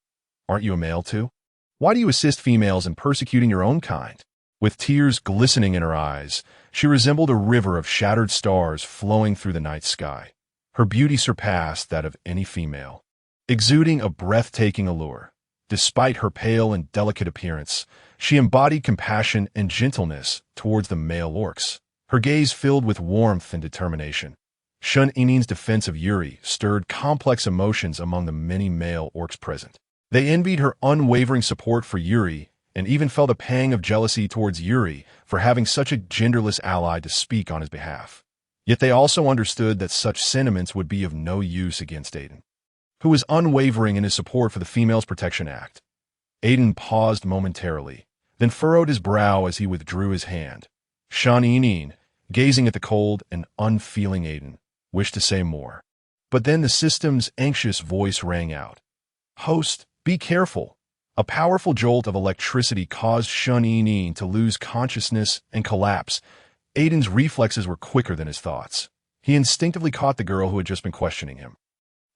"Aren't you a male too? Why do you assist females in persecuting your own kind?" With tears glistening in her eyes, she resembled a river of shattered stars flowing through the night sky. Her beauty surpassed that of any female, exuding a breathtaking allure. Despite her pale and delicate appearance, she embodied compassion and gentleness towards the male orcs, her gaze filled with warmth and determination. Shun-Inin's defense of Yuri stirred complex emotions among the many male orcs present. They envied her unwavering support for Yuri and even felt a pang of jealousy towards Yuri for having such a genderless ally to speak on his behalf. Yet they also understood that such sentiments would be of no use against Aiden, who was unwavering in his support for the Females Protection Act. Aiden paused momentarily, then furrowed his brow as he withdrew his hand. Shun-Inin, gazing at the cold and unfeeling Aiden, wished to say more. But then the system's anxious voice rang out. "Host, be careful." A powerful jolt of electricity caused Shun-Inin to lose consciousness and collapse. Aiden's reflexes were quicker than his thoughts. He instinctively caught the girl who had just been questioning him.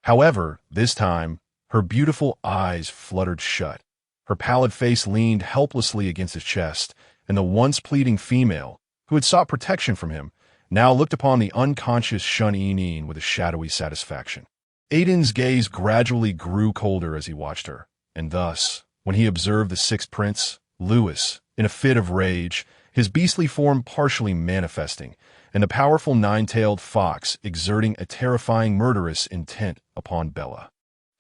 However, this time, her beautiful eyes fluttered shut. Her pallid face leaned helplessly against his chest, and the once pleading female, who had sought protection from him, now looked upon the unconscious Shun-Inin with a shadowy satisfaction. Aiden's gaze gradually grew colder as he watched her, and thus, when he observed the sixth prince, Lewis, in a fit of rage, his beastly form partially manifesting, and the powerful nine-tailed fox exerting a terrifying murderous intent upon Bella,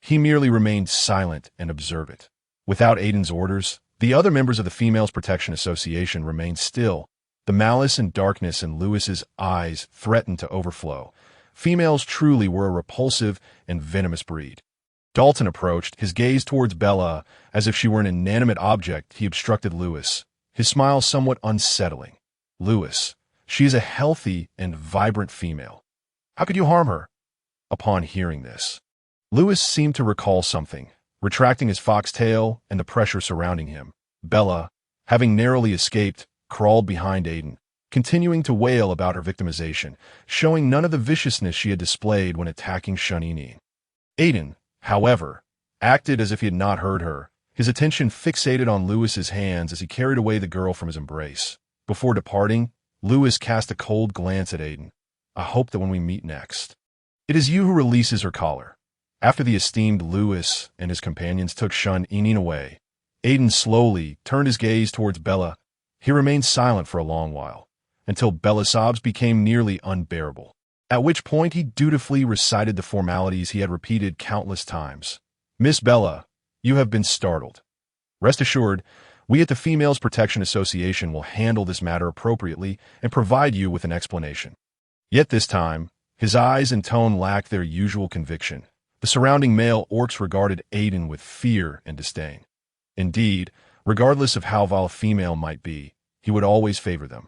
he merely remained silent and observant. Without Aiden's orders, the other members of the Females Protection Association remained still. The malice and darkness in Lewis's eyes threatened to overflow. Females truly were a repulsive and venomous breed. Dalton approached, his gaze towards Bella as if she were an inanimate object. He obstructed Lewis, his smile somewhat unsettling. Lewis, she is a healthy and vibrant female. How could you harm her? Upon hearing this, Lewis seemed to recall something, retracting his foxtail and the pressure surrounding him. Bella, having narrowly escaped, crawled behind Aiden, continuing to wail about her victimization, showing none of the viciousness she had displayed when attacking Shunini. Aiden, however, acted as if he had not heard her, his attention fixated on Lewis's hands as he carried away the girl from his embrace. Before departing, Lewis cast a cold glance at Aiden. I hope that when we meet next, it is you who releases her collar. After the esteemed Lewis and his companions took Shun-Inin away, Aiden slowly turned his gaze towards Bella. He remained silent for a long while, until Bella's sobs became nearly unbearable, at which point he dutifully recited the formalities he had repeated countless times. Miss Bella, you have been startled. Rest assured, we at the Females Protection Association will handle this matter appropriately and provide you with an explanation. Yet this time, his eyes and tone lacked their usual conviction. The surrounding male orcs regarded Aiden with fear and disdain. Indeed, regardless of how vile a female might be, he would always favor them.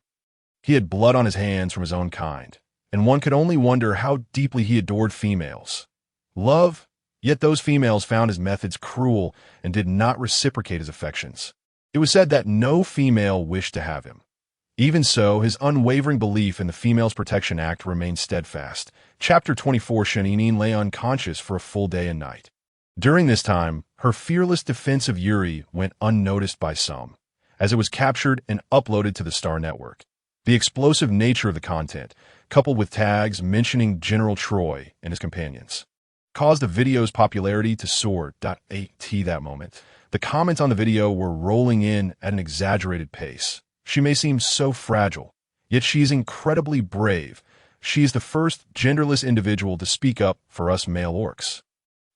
He had blood on his hands from his own kind, and one could only wonder how deeply he adored females. Love, yet those females found his methods cruel and did not reciprocate his affections. It was said that no female wished to have him. Even so, his unwavering belief in the Females Protection Act remained steadfast. Chapter 24. Shuninin lay unconscious for a full day and night. During this time, her fearless defense of Yuri went unnoticed by some, as it was captured and uploaded to the Star Network. The explosive nature of the content, coupled with tags mentioning General Troy and his companions, caused the video's popularity to soar. At that moment, the comments on the video were rolling in at an exaggerated pace. She may seem so fragile, yet she is incredibly brave. She is the first genderless individual to speak up for us male orcs.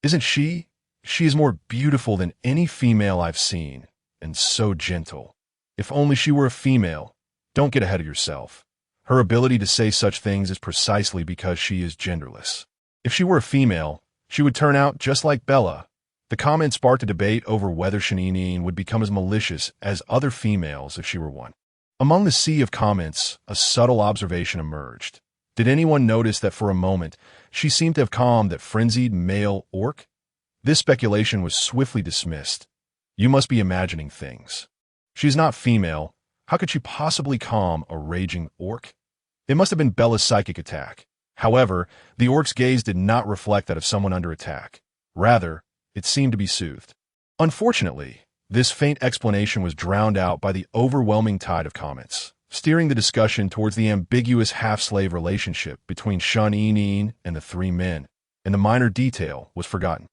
Isn't she? She is more beautiful than any female I've seen, and so gentle. If only she were a female. Don't get ahead of yourself. Her ability to say such things is precisely because she is genderless. If she were a female, she would turn out just like Bella. The comment sparked a debate over whether Shuninin would become as malicious as other females if she were one. Among the sea of comments, a subtle observation emerged. Did anyone notice that for a moment, she seemed to have calmed that frenzied male orc? This speculation was swiftly dismissed. You must be imagining things. She is not female. How could she possibly calm a raging orc? It must have been Bella's psychic attack. However, the orc's gaze did not reflect that of someone under attack. Rather, it seemed to be soothed. Unfortunately, this faint explanation was drowned out by the overwhelming tide of comments, steering the discussion towards the ambiguous half-slave relationship between Shun-Inin and the three men, and the minor detail was forgotten.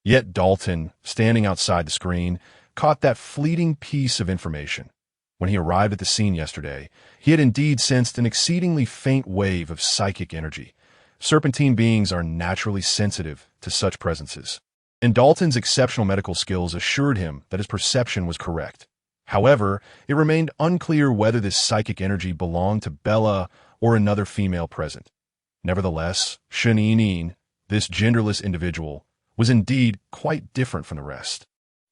Yet Dalton, standing outside the screen, caught that fleeting piece of information. When he arrived at the scene yesterday, he had indeed sensed an exceedingly faint wave of psychic energy. Serpentine beings are naturally sensitive to such presences, and Dalton's exceptional medical skills assured him that his perception was correct. However, it remained unclear whether this psychic energy belonged to Bella or another female present. Nevertheless, Shun-Inin, this genderless individual, was indeed quite different from the rest.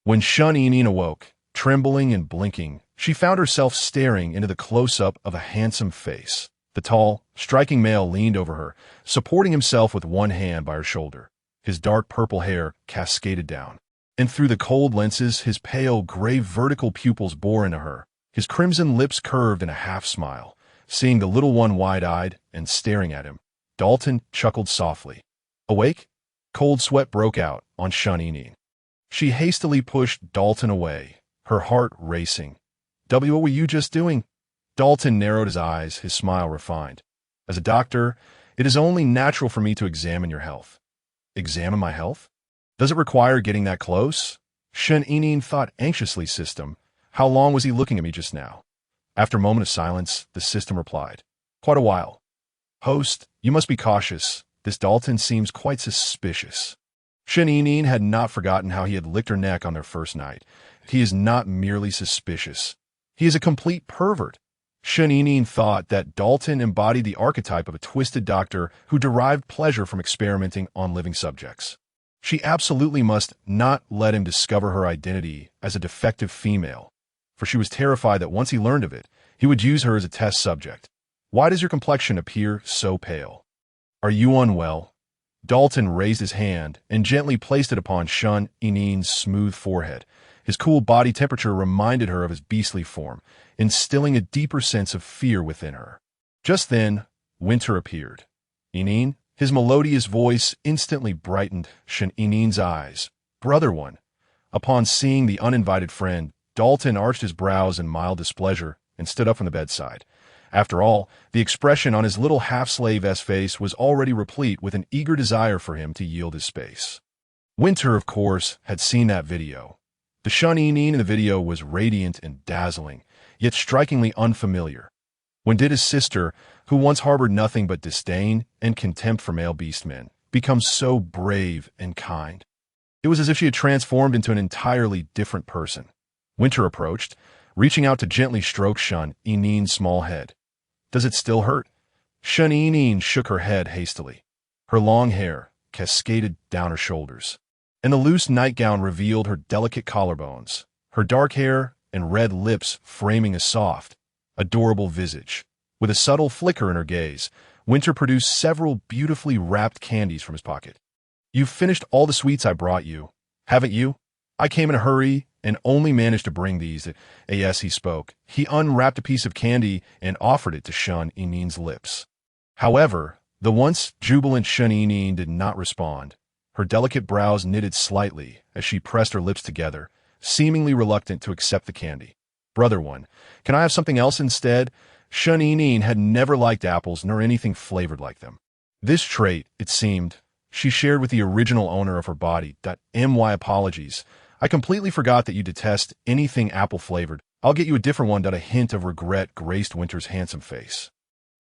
When Shun-Inin awoke, trembling and blinking, she found herself staring into the close-up of a handsome face. The tall, striking male leaned over her, supporting himself with one hand by her shoulder. His dark purple hair cascaded down, and through the cold lenses his pale gray vertical pupils bore into her. His crimson lips curved in a half-smile. Seeing the little one wide-eyed and staring at him, Dalton chuckled softly. Awake? Cold sweat broke out on Shun-Inin. She hastily pushed Dalton away, her heart racing. What were you just doing? Dalton narrowed his eyes, his smile refined. As a doctor, it is only natural for me to examine your health. Examine my health? Does it require getting that close? Shun-Inin thought anxiously. System, how long was he looking at me just now? After a moment of silence, the system replied. Quite a while. Host, you must be cautious. This Dalton seems quite suspicious. Shun-Inin had not forgotten how he had licked her neck on their first night. He is not merely suspicious. He is a complete pervert. Shun-Inin thought that Dalton embodied the archetype of a twisted doctor who derived pleasure from experimenting on living subjects. She absolutely must not let him discover her identity as a defective female, for she was terrified that once he learned of it, he would use her as a test subject. Why does your complexion appear so pale? Are you unwell? Dalton raised his hand and gently placed it upon Shun Inin's smooth forehead. His cool body temperature reminded her of his beastly form, instilling a deeper sense of fear within her. Just then, Winter appeared. Inin, his melodious voice instantly brightened Shun Inin's eyes. Brother one. Upon seeing the uninvited friend, Dalton arched his brows in mild displeasure and stood up from the bedside. After all, the expression on his little half-slave-esque face was already replete with an eager desire for him to yield his space. Winter, of course, had seen that video. The Shun Inin in the video was radiant and dazzling, yet strikingly unfamiliar. When did his sister, who once harbored nothing but disdain and contempt for male beastmen, become so brave and kind? It was as if she had transformed into an entirely different person. Winter approached, reaching out to gently stroke Shun Inin's small head. Does it still hurt? Shun Inin shook her head hastily. Her long hair cascaded down her shoulders, and the loose nightgown revealed her delicate collarbones, her dark hair and red lips framing a soft, adorable visage. With a subtle flicker in her gaze, Winter produced several beautifully wrapped candies from his pocket. You've finished all the sweets I brought you, haven't you? I came in a hurry and only managed to bring these. Yes, he spoke. He unwrapped a piece of candy and offered it to Shun Inin's lips. However, the once jubilant Shun Inin did not respond. Her delicate brows knitted slightly as she pressed her lips together, seemingly reluctant to accept the candy. Brother one, can I have something else instead? Shun Inin had never liked apples nor anything flavored like them. This trait, it seemed, she shared with the original owner of her body. My apologies. I completely forgot that you detest anything apple-flavored. I'll get you a different one. A hint of regret graced Winter's handsome face.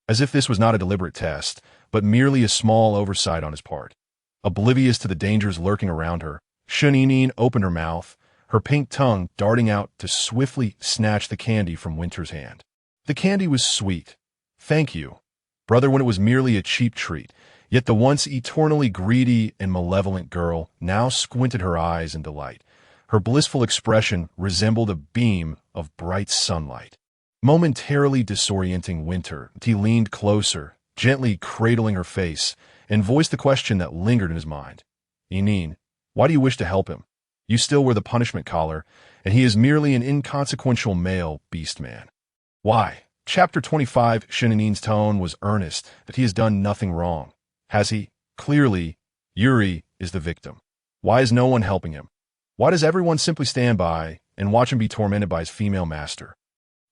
As if this was not a deliberate test, but merely a small oversight on his part. Oblivious to the dangers lurking around her, Shun Inin opened her mouth, her pink tongue darting out to swiftly snatch the candy from Winter's hand. The candy was sweet. Thank you, brother, when it was merely a cheap treat. Yet the once eternally greedy and malevolent girl now squinted her eyes in delight. Her blissful expression resembled a beam of bright sunlight. Momentarily disorienting Winter, he leaned closer, gently cradling her face, and voiced the question that lingered in his mind. Inin, why do you wish to help him? You still wear the punishment collar, and he is merely an inconsequential male beastman. Why? Chapter 25. Shun Inin's tone was earnest, that he has done nothing wrong. Has he? Clearly, Yuri is the victim. Why is no one helping him? Why does everyone simply stand by and watch him be tormented by his female master?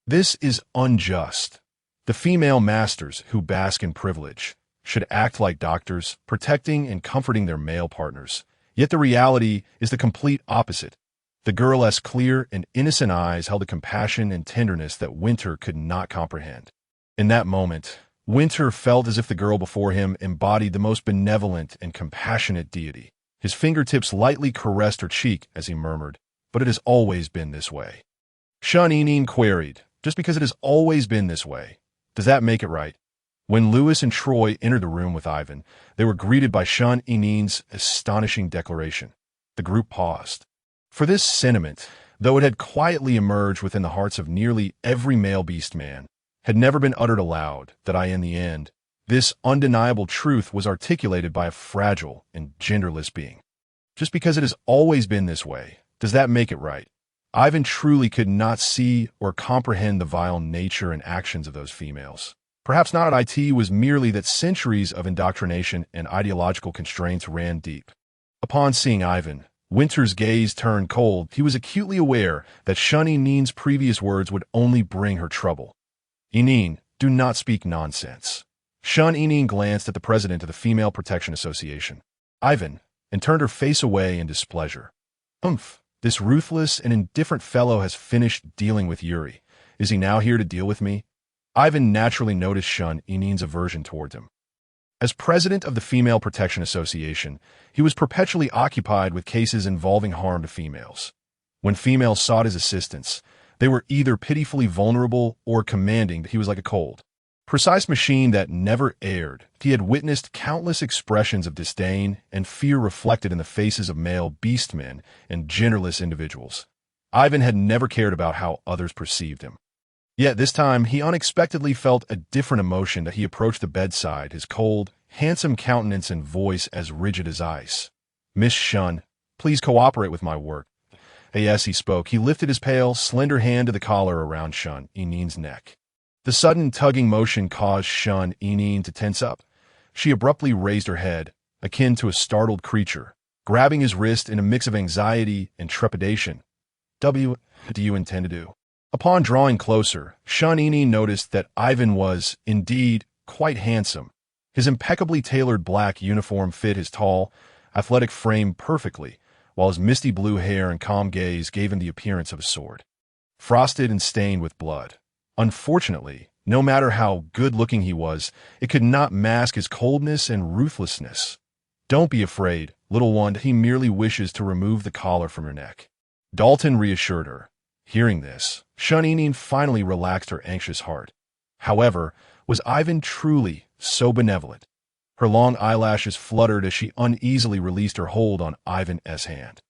This is unjust. The female masters who bask in privilege should act like doctors, protecting and comforting their male partners. Yet the reality is the complete opposite. The girl's clear and innocent eyes held a compassion and tenderness that Winter could not comprehend. In that moment, Winter felt as if the girl before him embodied the most benevolent and compassionate deity. His fingertips lightly caressed her cheek as he murmured, "But it has always been this way." Shun Inin queried, "Just because it has always been this way, does that make it right?" When Lewis and Troy entered the room with Ivan, they were greeted by Shun Inin's astonishing declaration. The group paused. For this sentiment, though it had quietly emerged within the hearts of nearly every male beast man, had never been uttered aloud, in the end, this undeniable truth was articulated by a fragile and genderless being. Just because it has always been this way, does that make it right? Ivan truly could not see or comprehend the vile nature and actions of those females. Perhaps not at it was merely that centuries of indoctrination and ideological constraints ran deep. Upon seeing Ivan, Winter's gaze turned cold. He was acutely aware that Shun Inin's previous words would only bring her trouble. Inin, do not speak nonsense. Shun Inin glanced at the president of the Female Protection Association, Ivan, and turned her face away in displeasure. This ruthless and indifferent fellow has finished dealing with Yuri. Is he now here to deal with me? Ivan naturally noticed Shun Inin's aversion towards him. As president of the Female Protection Association, he was perpetually occupied with cases involving harm to females. When females sought his assistance, they were either pitifully vulnerable or commanding that he was like a cold. Precise machine that never erred. He had witnessed countless expressions of disdain and fear reflected in the faces of male beastmen and genderless individuals. Ivan had never cared about how others perceived him. Yet this time, he unexpectedly felt a different emotion as he approached the bedside, his cold, handsome countenance and voice as rigid as ice. "Miss Shun, please cooperate with my work." As he spoke, he lifted his pale, slender hand to the collar around Shun Inin's neck. The sudden tugging motion caused Shun Inin to tense up. She abruptly raised her head, akin to a startled creature, grabbing his wrist in a mix of anxiety and trepidation. "What do you intend to do?" Upon drawing closer, Shun Inin noticed that Ivan was, indeed, quite handsome. His impeccably tailored black uniform fit his tall, athletic frame perfectly, while his misty blue hair and calm gaze gave him the appearance of a sword, frosted and stained with blood. Unfortunately, no matter how good-looking he was, it could not mask his coldness and ruthlessness. "Don't be afraid, little one, he merely wishes to remove the collar from your neck," Dalton reassured her. Hearing this, Shun Inin finally relaxed her anxious heart. However, was Ivan truly so benevolent? Her long eyelashes fluttered as she uneasily released her hold on Ivan's hand.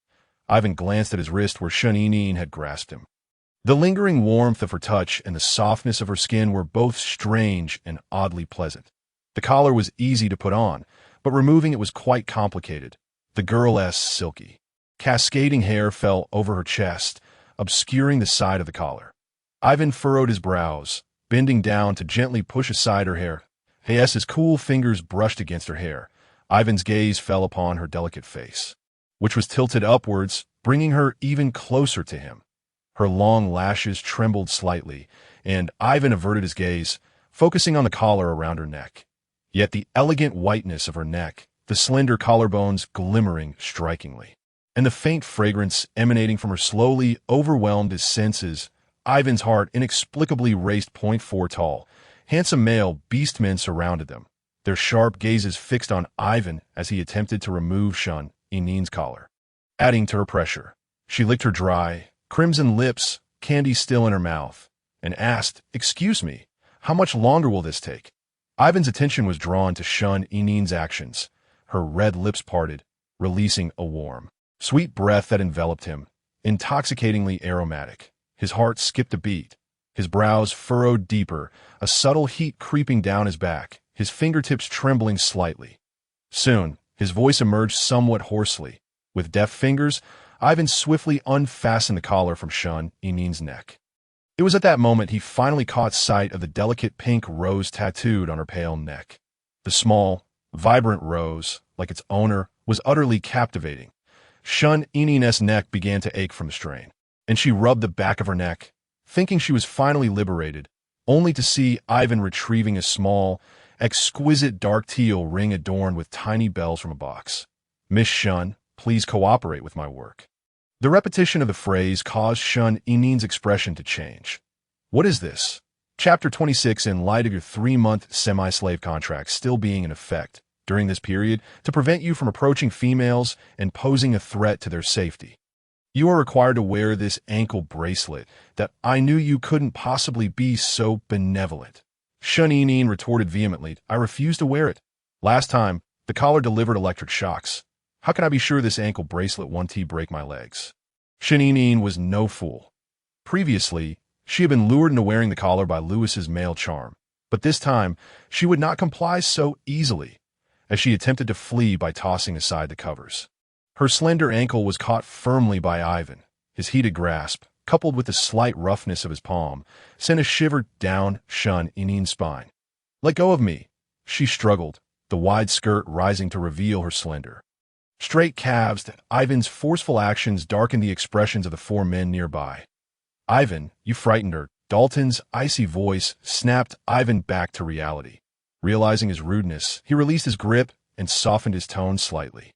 Ivan glanced at his wrist where Shun Inin had grasped him. The lingering warmth of her touch and the softness of her skin were both strange and oddly pleasant. The collar was easy to put on, but removing it was quite complicated. The girl's silky, cascading hair fell over her chest, obscuring the side of the collar. Ivan furrowed his brows, bending down to gently push aside her hair. His cool fingers brushed against her hair. Ivan's gaze fell upon her delicate face, which was tilted upwards, bringing her even closer to him. Her long lashes trembled slightly, and Ivan averted his gaze, focusing on the collar around her neck. Yet the elegant whiteness of her neck, the slender collarbones glimmering strikingly, and the faint fragrance emanating from her slowly overwhelmed his senses. Ivan's heart inexplicably raced. 4 tall, handsome male beastmen surrounded them, their sharp gazes fixed on Ivan as he attempted to remove Shun Inin's collar. Adding to her pressure, she licked her dry, crimson lips, candy still in her mouth, and asked, "Excuse me, how much longer will this take?" Ivan's attention was drawn to Shun Inin's actions. Her red lips parted, releasing a warm, sweet breath that enveloped him, intoxicatingly aromatic. His heart skipped a beat, his brows furrowed deeper, a subtle heat creeping down his back, his fingertips trembling slightly. Soon, his voice emerged somewhat hoarsely. With deft fingers, Ivan swiftly unfastened the collar from Shun Inin's neck. It was at that moment he finally caught sight of the delicate pink rose tattooed on her pale neck. The small, vibrant rose, like its owner, was utterly captivating. Shun Inin's neck began to ache from the strain, and she rubbed the back of her neck, thinking she was finally liberated, only to see Ivan retrieving a small, exquisite dark teal ring adorned with tiny bells from a box. "Miss Shun, please cooperate with my work." The repetition of the phrase caused Shun Inin's expression to change. "What is this?" Chapter 26. In light of your 3-month semi-slave contract still being in effect during this period to prevent you from approaching females and posing a threat to their safety, you are required to wear this ankle bracelet. That I knew you couldn't possibly be so benevolent. Shun Inin retorted vehemently, "I refuse to wear it. Last time, the collar delivered electric shocks. How can I be sure this ankle bracelet won't break my legs?" Shun Inin was no fool. Previously, she had been lured into wearing the collar by Lewis's male charm, but this time, she would not comply so easily, as she attempted to flee by tossing aside the covers. Her slender ankle was caught firmly by Ivan. His heated grasp, coupled with the slight roughness of his palm, sent a shiver down Shun Inin's spine. "Let go of me," she struggled, the wide skirt rising to reveal her slender, straight calves. Ivan's forceful actions darkened the expressions of the 4 men nearby. "Ivan, you frightened her." Dalton's icy voice snapped Ivan back to reality. Realizing his rudeness, he released his grip and softened his tone slightly.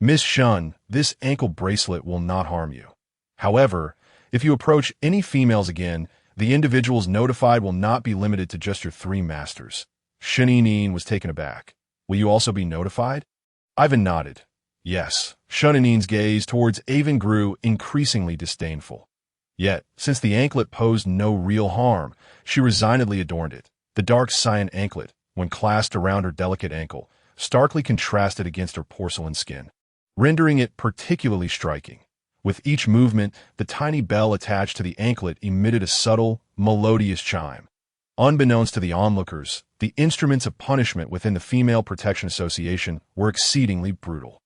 "Miss Shun, this ankle bracelet will not harm you. However, if you approach any females again, the individuals notified will not be limited to just your 3 masters." Shun Inin was taken aback. "Will you also be notified?" Ivan nodded. Yes. Shun Inin's gaze towards Ivan grew increasingly disdainful. Yet, since the anklet posed no real harm, she resignedly adorned it, The dark cyan anklet, when clasped around her delicate ankle, starkly contrasted against her porcelain skin, rendering it particularly striking. With each movement, the tiny bell attached to the anklet emitted a subtle, melodious chime. Unbeknownst to the onlookers, the instruments of punishment within the Female Protection Association were exceedingly brutal.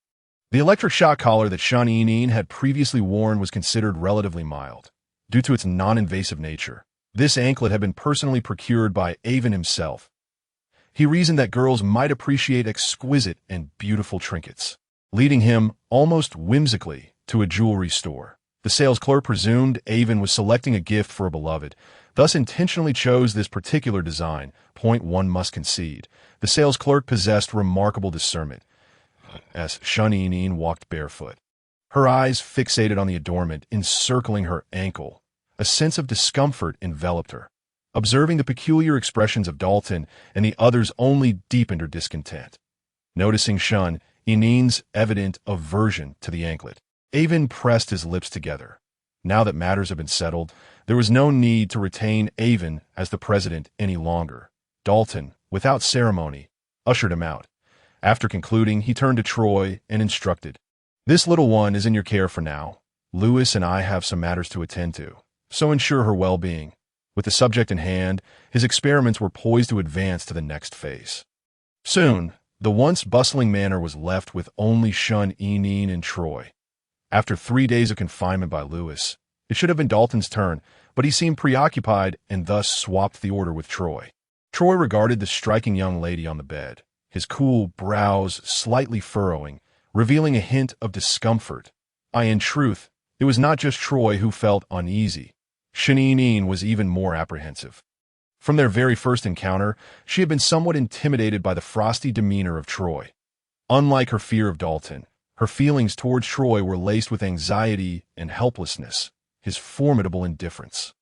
The electric shock collar that Shun Yinyin had previously worn was considered relatively mild, due to its non-invasive nature. This anklet had been personally procured by Avon himself. He reasoned that girls might appreciate exquisite and beautiful trinkets, leading him, almost whimsically, to a jewelry store. The sales clerk presumed Avon was selecting a gift for a beloved, thus intentionally chose this particular design. Point one must concede. The sales clerk possessed remarkable discernment, as Shun Yinyin walked barefoot. Her eyes fixated on the adornment encircling her ankle. A sense of discomfort enveloped her. Observing the peculiar expressions of Dalton and the others only deepened her discontent. Noticing Shun Yinyin's evident aversion to the anklet, Avon pressed his lips together. Now that matters had been settled, there was no need to retain Avon as the president any longer. Dalton, without ceremony, ushered him out. After concluding, he turned to Troy and instructed, "This little one is in your care for now. Lewis and I have some matters to attend to, so ensure her well-being." With the subject in hand, his experiments were poised to advance to the next phase. Soon, the once bustling manor was left with only Shun Yinyin and Troy. After 3 days of confinement by Lewis, it should have been Dalton's turn, but he seemed preoccupied and thus swapped the order with Troy. Troy regarded the striking young lady on the bed, his cool brows slightly furrowing, revealing a hint of discomfort. In truth, it was not just Troy who felt uneasy. Shun Yinyin was even more apprehensive. From their very first encounter, she had been somewhat intimidated by the frosty demeanor of Troy. Unlike her fear of Dalton, her feelings towards Troy were laced with anxiety and helplessness, his formidable indifference,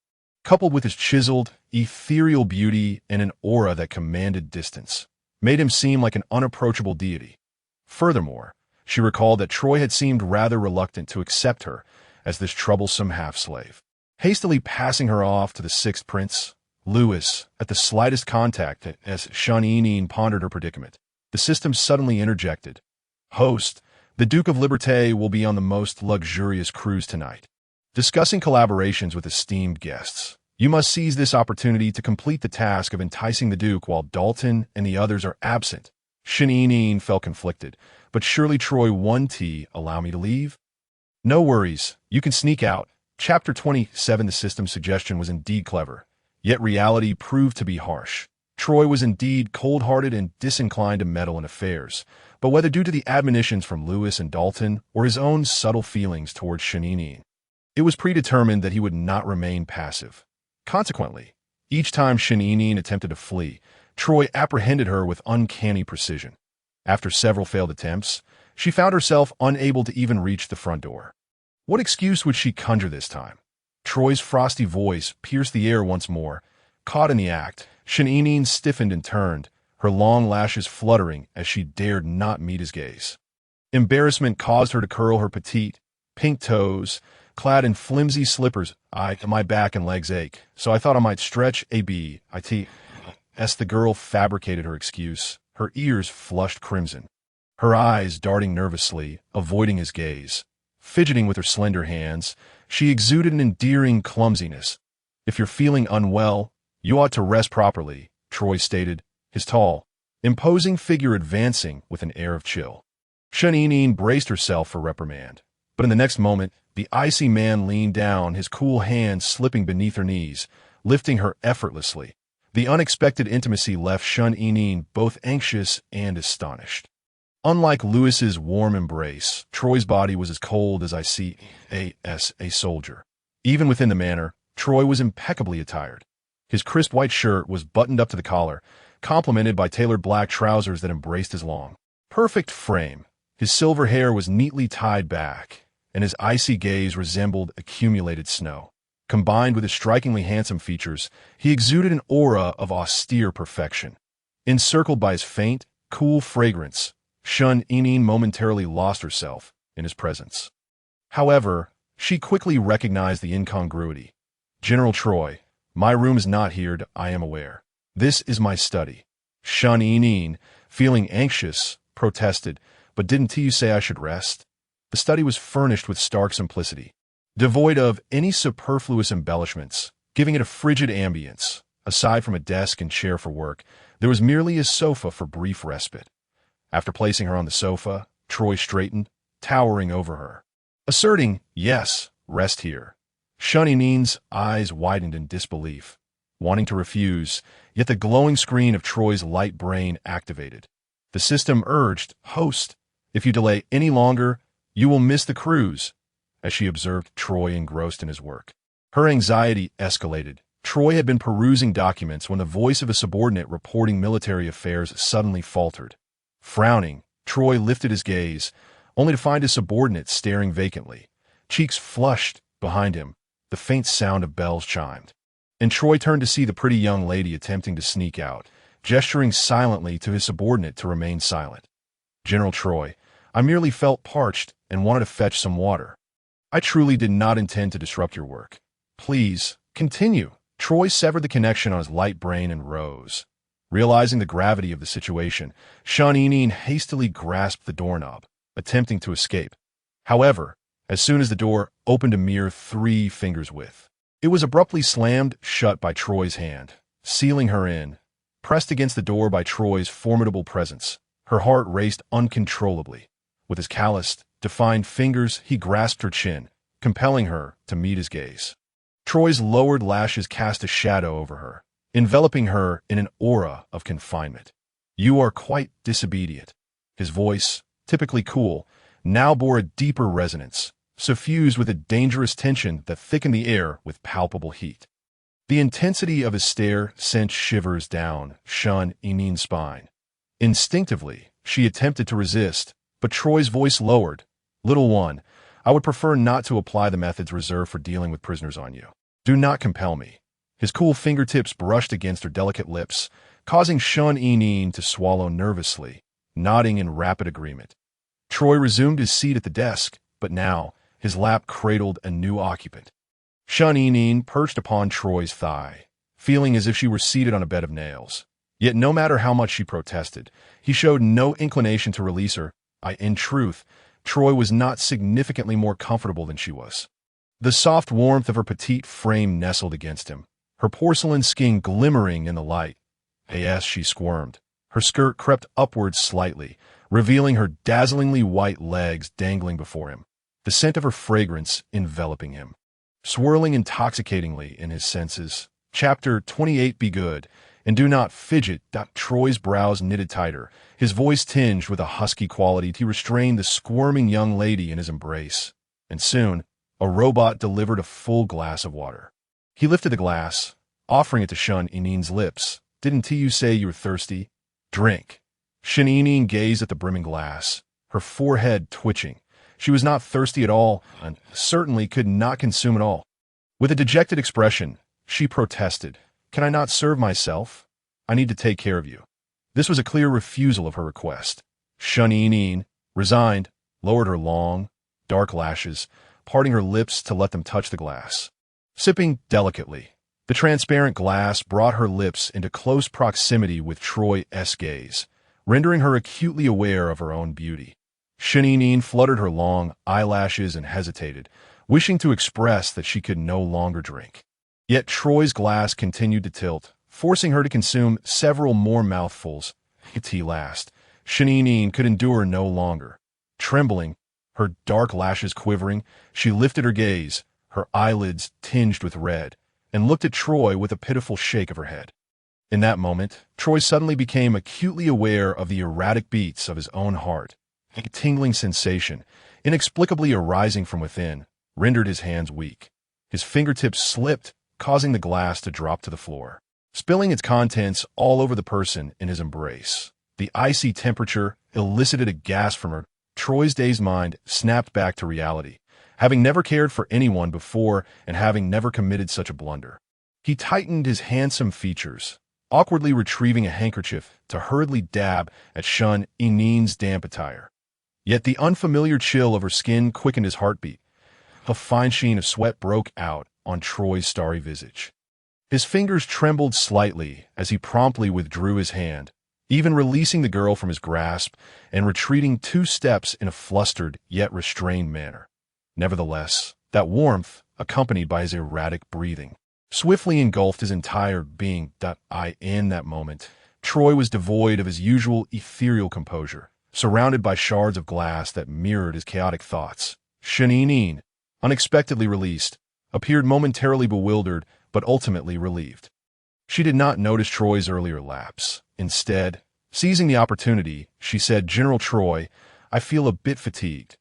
coupled with his chiseled, ethereal beauty and an aura that commanded distance, made him seem like an unapproachable deity. Furthermore, she recalled that Troy had seemed rather reluctant to accept her as this troublesome half-slave. Hastily passing her off to the sixth prince, Lewis, at the slightest contact as Shun Yinyin pondered her predicament, the system suddenly interjected, "Host, the Duke of Liberté will be on the most luxurious cruise tonight. Discussing collaborations with esteemed guests. You must seize this opportunity to complete the task of enticing the Duke while Dalton and the others are absent." Shun Yinyin felt conflicted, "But surely Troy 1T allow me to leave?" "No worries, you can sneak out." Chapter 27. The system's suggestion was indeed clever, yet reality proved to be harsh. Troy was indeed cold-hearted and disinclined to meddle in affairs, but whether due to the admonitions from Lewis and Dalton or his own subtle feelings towards Shun Yinyin, it was predetermined that he would not remain passive. Consequently, each time Shun Yinyin attempted to flee, Troy apprehended her with uncanny precision. After several failed attempts, she found herself unable to even reach the front door. What excuse would she conjure this time? Troy's frosty voice pierced the air once more. Caught in the act, Shun Yinyin stiffened and turned, her long lashes fluttering as she dared not meet his gaze. Embarrassment caused her to curl her petite, pink toes, clad in flimsy slippers. My back and legs ache, so I thought I might stretch a bit. As the girl fabricated her excuse, her ears flushed crimson, her eyes darting nervously, avoiding his gaze. Fidgeting with her slender hands, she exuded an endearing clumsiness. "If you're feeling unwell, you ought to rest properly," Troy stated, his tall, imposing figure advancing with an air of chill. Shun Yinyin braced herself for reprimand, but in the next moment, the icy man leaned down, his cool hands slipping beneath her knees, lifting her effortlessly. The unexpected intimacy left Shun Yinyin both anxious and astonished. Unlike Lewis's warm embrace, Troy's body was as cold as a soldier. Even within the manor, Troy was impeccably attired. His crisp white shirt was buttoned up to the collar, complemented by tailored black trousers that embraced his long, perfect frame. His silver hair was neatly tied back, and his icy gaze resembled accumulated snow. Combined with his strikingly handsome features, he exuded an aura of austere perfection. Encircled by his faint, cool fragrance, Shun Yinyin momentarily lost herself in his presence. However, she quickly recognized the incongruity. "General Troy, my room is not here, I am aware." This is my study. Shun Inin, feeling anxious, protested, but didn't you say I should rest? The study was furnished with stark simplicity, devoid of any superfluous embellishments, giving it a frigid ambience. Aside from a desk and chair for work, there was merely a sofa for brief respite. After placing her on the sofa, Troy straightened, towering over her, asserting, "Yes, rest here." Shun Inin's eyes widened in disbelief, wanting to refuse, yet the glowing screen of Troy's light brain activated. The system urged, "Host, if you delay any longer, you will miss the cruise," as she observed Troy engrossed in his work. Her anxiety escalated. Troy had been perusing documents when the voice of a subordinate reporting military affairs suddenly faltered. Frowning, Troy lifted his gaze, only to find his subordinate staring vacantly. Cheeks flushed behind him, the faint sound of bells chimed. And Troy turned to see the pretty young lady attempting to sneak out, gesturing silently to his subordinate to remain silent. "General Troy, I merely felt parched and wanted to fetch some water. I truly did not intend to disrupt your work. Please, continue." Troy severed the connection on his light brain and rose. Realizing the gravity of the situation, Shun Inin hastily grasped the doorknob, attempting to escape. However, as soon as the door opened a mere 3 fingers width, it was abruptly slammed shut by Troy's hand, sealing her in. Pressed against the door by Troy's formidable presence, her heart raced uncontrollably. With his calloused, defined fingers, he grasped her chin, compelling her to meet his gaze. Troy's lowered lashes cast a shadow over her, enveloping her in an aura of confinement. "You are quite disobedient." His voice, typically cool, now bore a deeper resonance, suffused with a dangerous tension that thickened the air with palpable heat. The intensity of his stare sent shivers down Shun Inin's spine. Instinctively, she attempted to resist, but Troy's voice lowered. "Little one, I would prefer not to apply the methods reserved for dealing with prisoners on you. Do not compel me." His cool fingertips brushed against her delicate lips, causing Shun Inin to swallow nervously, nodding in rapid agreement. Troy resumed his seat at the desk, but now his lap cradled a new occupant. Shun Inin perched upon Troy's thigh, feeling as if she were seated on a bed of nails. Yet no matter how much she protested, he showed no inclination to release her. In truth, Troy was not significantly more comfortable than she was. The soft warmth of her petite frame nestled against him, her porcelain skin glimmering in the light. "Yes," she squirmed. Her skirt crept upwards slightly, revealing her dazzlingly white legs dangling before him, the scent of her fragrance enveloping him, swirling intoxicatingly in his senses. Chapter 28. Be good, and do not fidget. Troy's brows knitted tighter, his voice tinged with a husky quality to restrain the squirming young lady in his embrace. And soon, a robot delivered a full glass of water. He lifted the glass, offering it to Shun Inin's lips. "Didn't you say you were thirsty? Drink." Shun Inin gazed at the brimming glass, her forehead twitching. She was not thirsty at all, and certainly could not consume it all. With a dejected expression, she protested, "Can I not serve myself? I need to take care of you." This was a clear refusal of her request. Shun Inin, resigned, lowered her long, dark lashes, parting her lips to let them touch the glass. Sipping delicately, the transparent glass brought her lips into close proximity with Troy's gaze, rendering her acutely aware of her own beauty. Shun Inin fluttered her long eyelashes and hesitated, wishing to express that she could no longer drink. Yet Troy's glass continued to tilt, forcing her to consume several more mouthfuls. At last, Shun Inin could endure no longer. Trembling, her dark lashes quivering, she lifted her gaze, her eyelids tinged with red, and looked at Troy with a pitiful shake of her head. In that moment, Troy suddenly became acutely aware of the erratic beats of his own heart. A tingling sensation, inexplicably arising from within, rendered his hands weak. His fingertips slipped, causing the glass to drop to the floor, spilling its contents all over the person in his embrace. The icy temperature elicited a gasp from her. Troy's dazed mind snapped back to reality, having never cared for anyone before and having never committed such a blunder. He tightened his handsome features, awkwardly retrieving a handkerchief to hurriedly dab at Shun Inin's damp attire. Yet the unfamiliar chill of her skin quickened his heartbeat. A fine sheen of sweat broke out on Troy's starry visage. His fingers trembled slightly as he promptly withdrew his hand, even releasing the girl from his grasp and retreating 2 steps in a flustered yet restrained manner. Nevertheless, that warmth, accompanied by his erratic breathing, swiftly engulfed his entire being. In that moment, Troy was devoid of his usual ethereal composure, surrounded by shards of glass that mirrored his chaotic thoughts. Shaninin, unexpectedly released, appeared momentarily bewildered but ultimately relieved. She did not notice Troy's earlier lapse. Instead, seizing the opportunity, she said, "General Troy, I feel a bit fatigued.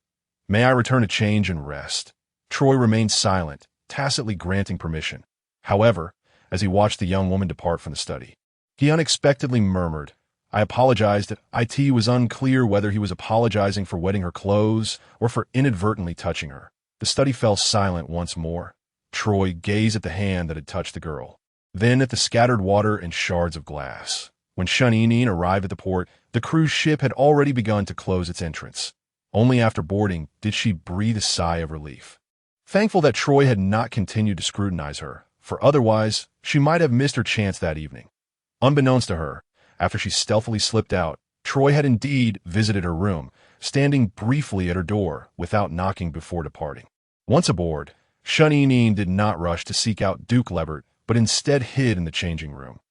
May I return to change and rest?" Troy remained silent, tacitly granting permission. However, as he watched the young woman depart from the study, he unexpectedly murmured, "I apologized." It was unclear whether he was apologizing for wetting her clothes or for inadvertently touching her. The study fell silent once more. Troy gazed at the hand that had touched the girl, then at the scattered water and shards of glass. When Shaninin arrived at the port, the cruise ship had already begun to close its entrance. Only after boarding did she breathe a sigh of relief, thankful that Troy had not continued to scrutinize her, for otherwise she might have missed her chance that evening. Unbeknownst to her, after she stealthily slipped out, Troy had indeed visited her room, standing briefly at her door without knocking before departing. Once aboard, Shaninin did not rush to seek out Duke Lebert, but instead hid in the changing room.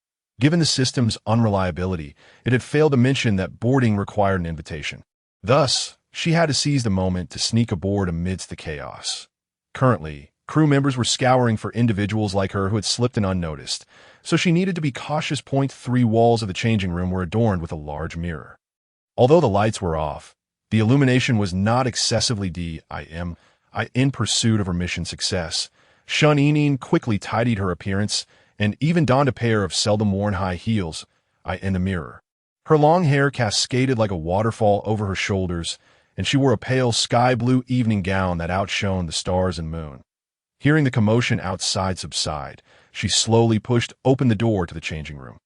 Given the system's unreliability, it had failed to mention that boarding required an invitation. Thus, she had to seize the moment to sneak aboard amidst the chaos. Currently, crew members were scouring for individuals like her who had slipped in unnoticed, so she needed to be cautious. 3 walls of the changing room were adorned with a large mirror. Although the lights were off, the illumination was not excessively dim. In pursuit of her mission success, Shaninin quickly tidied her appearance and even donned a pair of seldom-worn high heels in the mirror. Her long hair cascaded like a waterfall over her shoulders, and she wore a pale sky-blue evening gown that outshone the stars and moon. Hearing the commotion outside subside, she slowly pushed open the door to the changing room.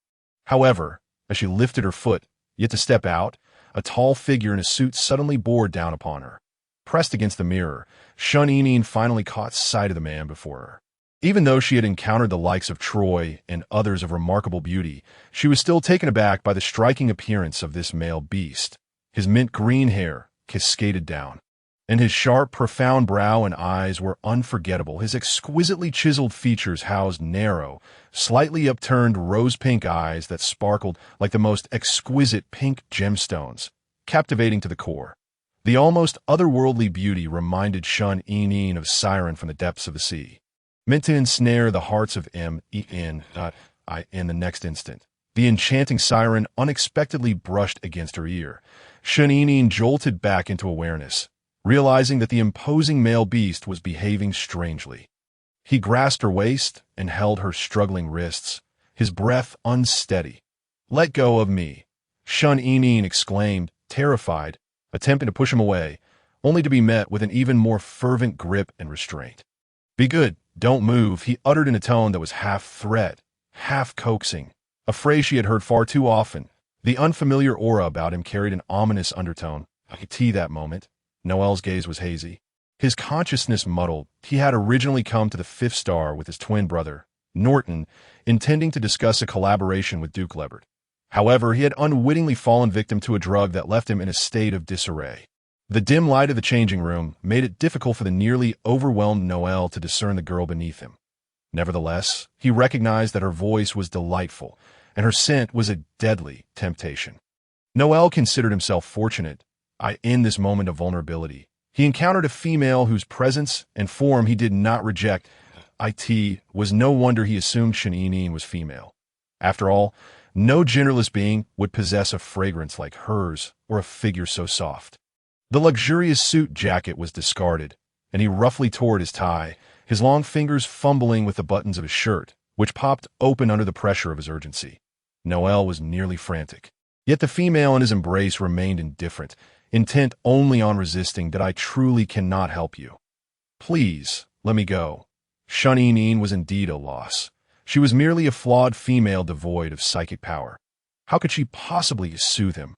However, as she lifted her foot, yet to step out, a tall figure in a suit suddenly bore down upon her. Pressed against the mirror, Shaninin finally caught sight of the man before her. Even though she had encountered the likes of Troy and others of remarkable beauty, she was still taken aback by the striking appearance of this male beast. His mint-green hair cascaded down, and his sharp, profound brow and eyes were unforgettable. His exquisitely chiseled features housed narrow, slightly upturned rose-pink eyes that sparkled like the most exquisite pink gemstones, captivating to the core. The almost otherworldly beauty reminded Shaninin of Siren from the depths of the sea, meant to ensnare the hearts of in the next instant. The enchanting siren unexpectedly brushed against her ear. Shaninin jolted back into awareness, realizing that the imposing male beast was behaving strangely. He grasped her waist and held her struggling wrists, his breath unsteady. "Let go of me," Shaninin exclaimed, terrified, attempting to push him away, only to be met with an even more fervent grip and restraint. "Be good. Don't move," he uttered in a tone that was half threat, half coaxing, a phrase she had heard far too often. The unfamiliar aura about him carried an ominous undertone. That moment, Noel's gaze was hazy, his consciousness muddled. He had originally come to the 5th star with his twin brother, Norton, intending to discuss a collaboration with Duke Lebert. However, he had unwittingly fallen victim to a drug that left him in a state of disarray. The dim light of the changing room made it difficult for the nearly overwhelmed Noel to discern the girl beneath him. Nevertheless, he recognized that her voice was delightful, and her scent was a deadly temptation. Noel considered himself fortunate. In this moment of vulnerability, he encountered a female whose presence and form he did not reject. It was no wonder he assumed Shaninin was female. After all, no genderless being would possess a fragrance like hers or a figure so soft. The luxurious suit jacket was discarded, and he roughly tore at his tie, his long fingers fumbling with the buttons of his shirt, which popped open under the pressure of his urgency. Noel was nearly frantic. Yet the female in his embrace remained indifferent, intent only on resisting. "That I truly cannot help you. Please, let me go." Shaninin was indeed a loss. She was merely a flawed female devoid of psychic power. How could she possibly soothe him?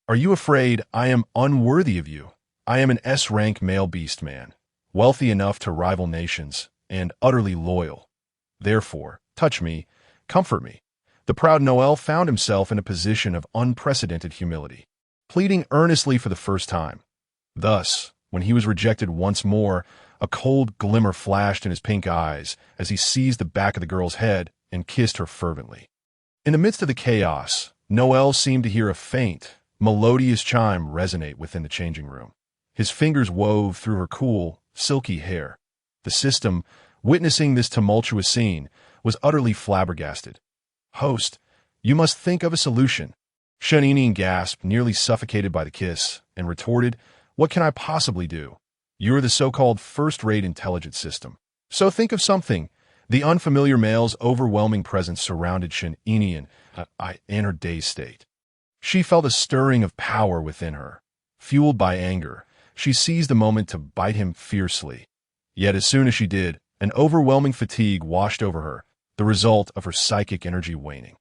"Are you afraid I am unworthy of you? I am an S-rank male beast man, wealthy enough to rival nations, and utterly loyal. Therefore, touch me, comfort me. The proud Noel found himself in a position of unprecedented humility, pleading earnestly for the first time. Thus, when he was rejected once more, a cold glimmer flashed in his pink eyes as he seized the back of the girl's head and kissed her fervently. In the midst of the chaos, Noel seemed to hear a faint, melodious chime resonate within the changing room. His fingers wove through her cool, silky hair. The system, witnessing this tumultuous scene, was utterly flabbergasted. "Host, you must think of a solution." Shaninin gasped, nearly suffocated by the kiss, and retorted, "What can I possibly do? You're the so-called first-rate intelligence system. So think of something." The unfamiliar male's overwhelming presence surrounded Shaninin in her dazed state. She felt a stirring of power within her. Fueled by anger, she seized the moment to bite him fiercely. Yet as soon as she did, an overwhelming fatigue washed over her, the result of her psychic energy waning.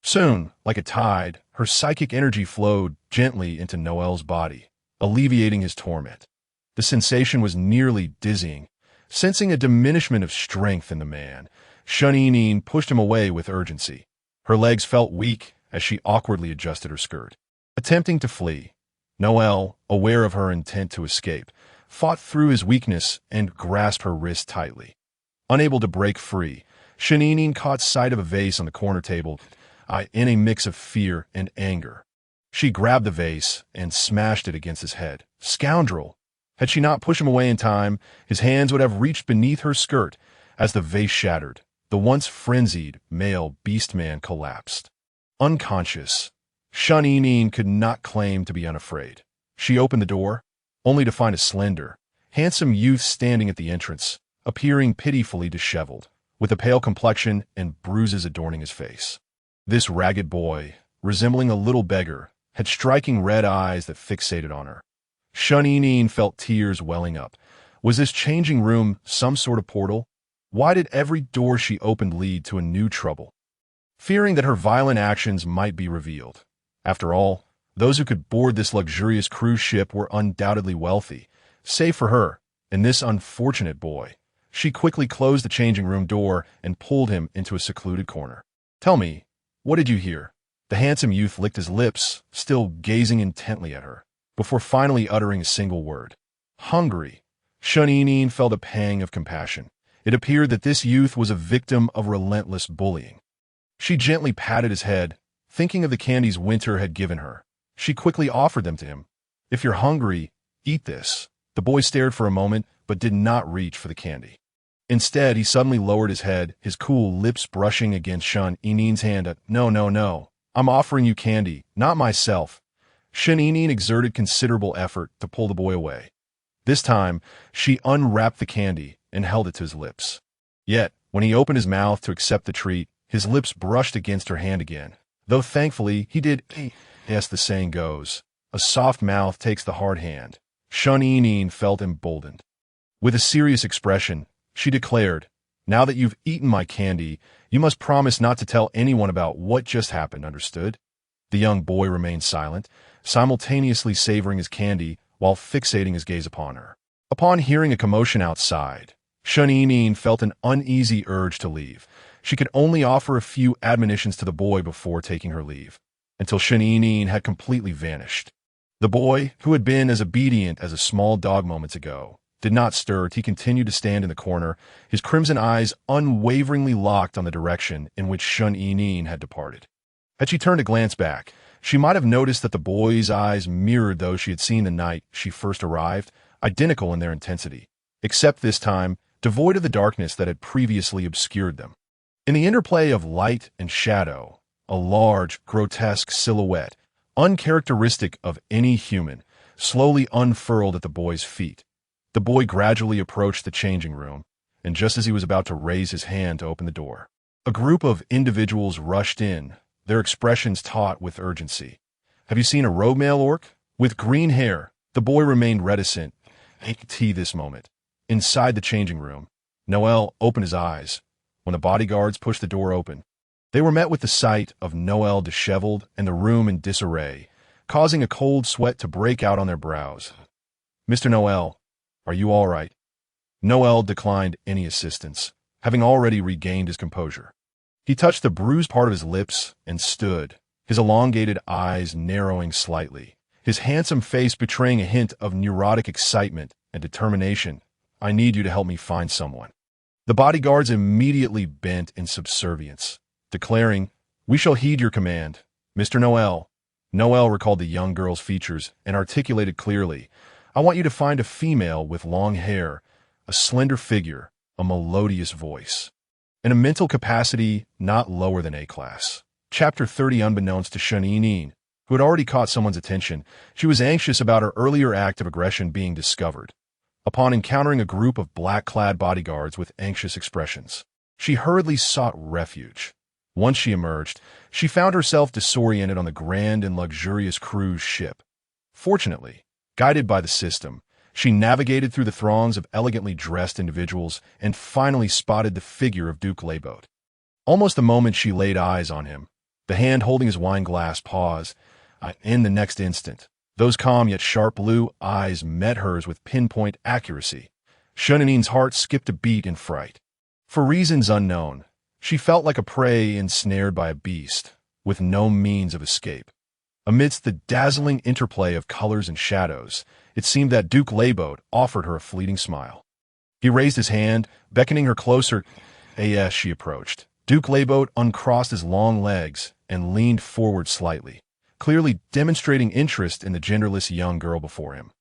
Soon, like a tide, her psychic energy flowed gently into Noel's body, alleviating his torment. The sensation was nearly dizzying. Sensing a diminishment of strength in the man, Shaninin pushed him away with urgency. Her legs felt weak as she awkwardly adjusted her skirt. Attempting to flee, Noel, aware of her intent to escape, fought through his weakness and grasped her wrist tightly. Unable to break free, Shaninin caught sight of a vase on the corner table, in a mix of fear and anger. She grabbed the vase and smashed it against his head. Scoundrel! Had she not pushed him away in time, his hands would have reached beneath her skirt. As the vase shattered, the once frenzied male beast-man collapsed. Unconscious, Shaninin could not claim to be unafraid. She opened the door, only to find a slender, handsome youth standing at the entrance, appearing pitifully disheveled, with a pale complexion and bruises adorning his face. This ragged boy, resembling a little beggar, had striking red eyes that fixated on her. Shaninin felt tears welling up. Was this changing room some sort of portal? Why did every door she opened lead to a new trouble? Fearing that her violent actions might be revealed. After all, those who could board this luxurious cruise ship were undoubtedly wealthy. Save for her and this unfortunate boy. She quickly closed the changing room door and pulled him into a secluded corner. "Tell me, what did you hear?" The handsome youth licked his lips, still gazing intently at her, before finally uttering a single word. "Hungry." Shaninin felt a pang of compassion. It appeared that this youth was a victim of relentless bullying. She gently patted his head, thinking of the candies Winter had given her. She quickly offered them to him. "If you're hungry, eat this." The boy stared for a moment, but did not reach for the candy. Instead, he suddenly lowered his head, his cool lips brushing against Shaninin's hand. "No, no, no. I'm offering you candy, not myself." Shaninin exerted considerable effort to pull the boy away. This time, she unwrapped the candy and held it to his lips. Yet, when he opened his mouth to accept the treat, his lips brushed against her hand again. Though thankfully, he did, as the saying goes, a soft mouth takes the hard hand. Shaninin felt emboldened. With a serious expression, she declared, "Now that you've eaten my candy, you must promise not to tell anyone about what just happened, understood?" The young boy remained silent, simultaneously savoring his candy while fixating his gaze upon her. Upon hearing a commotion outside, Shaninin felt an uneasy urge to leave. She could only offer a few admonitions to the boy before taking her leave, until Shaninin had completely vanished. The boy, who had been as obedient as a small dog moments ago, did not stir. He continued to stand in the corner, his crimson eyes unwaveringly locked on the direction in which Shaninin had departed. Had she turned to glance back, she might have noticed that the boy's eyes mirrored those she had seen the night she first arrived, identical in their intensity, except this time devoid of the darkness that had previously obscured them. In the interplay of light and shadow, a large, grotesque silhouette, uncharacteristic of any human, slowly unfurled at the boy's feet. The boy gradually approached the changing room, and just as he was about to raise his hand to open the door, a group of individuals rushed in, their expressions taut with urgency. "Have you seen a rogue male orc? With green hair." The boy remained reticent to this moment. Inside the changing room, Noel opened his eyes. When the bodyguards pushed the door open, they were met with the sight of Noel disheveled and the room in disarray, causing a cold sweat to break out on their brows. "Mr. Noel, are you all right?" Noel declined any assistance, having already regained his composure. He touched the bruised part of his lips and stood, his elongated eyes narrowing slightly, his handsome face betraying a hint of neurotic excitement and determination. I need you to help me find someone. The bodyguards immediately bent in subservience, declaring, "We shall heed your command, Mr. Noel." Noel recalled the young girl's features and articulated clearly, "I want you to find a female with long hair, a slender figure, a melodious voice, and a mental capacity not lower than A-class." Chapter 30. Unbeknownst to Shun, who had already caught someone's attention, she was anxious about her earlier act of aggression being discovered. Upon encountering a group of black-clad bodyguards with anxious expressions, she hurriedly sought refuge. Once she emerged, she found herself disoriented on the grand and luxurious cruise ship. Fortunately, guided by the system, she navigated through the throngs of elegantly dressed individuals and finally spotted the figure of Duke Layboat. Almost the moment she laid eyes on him, the hand holding his wine glass paused. In the next instant, those calm yet sharp blue eyes met hers with pinpoint accuracy. Shun's heart skipped a beat in fright. For reasons unknown, she felt like a prey ensnared by a beast, with no means of escape. Amidst the dazzling interplay of colors and shadows, it seemed that Duke Layboat offered her a fleeting smile. He raised his hand, beckoning her closer. As she approached, Duke Layboat uncrossed his long legs and leaned forward slightly, clearly demonstrating interest in the genderless young girl before him.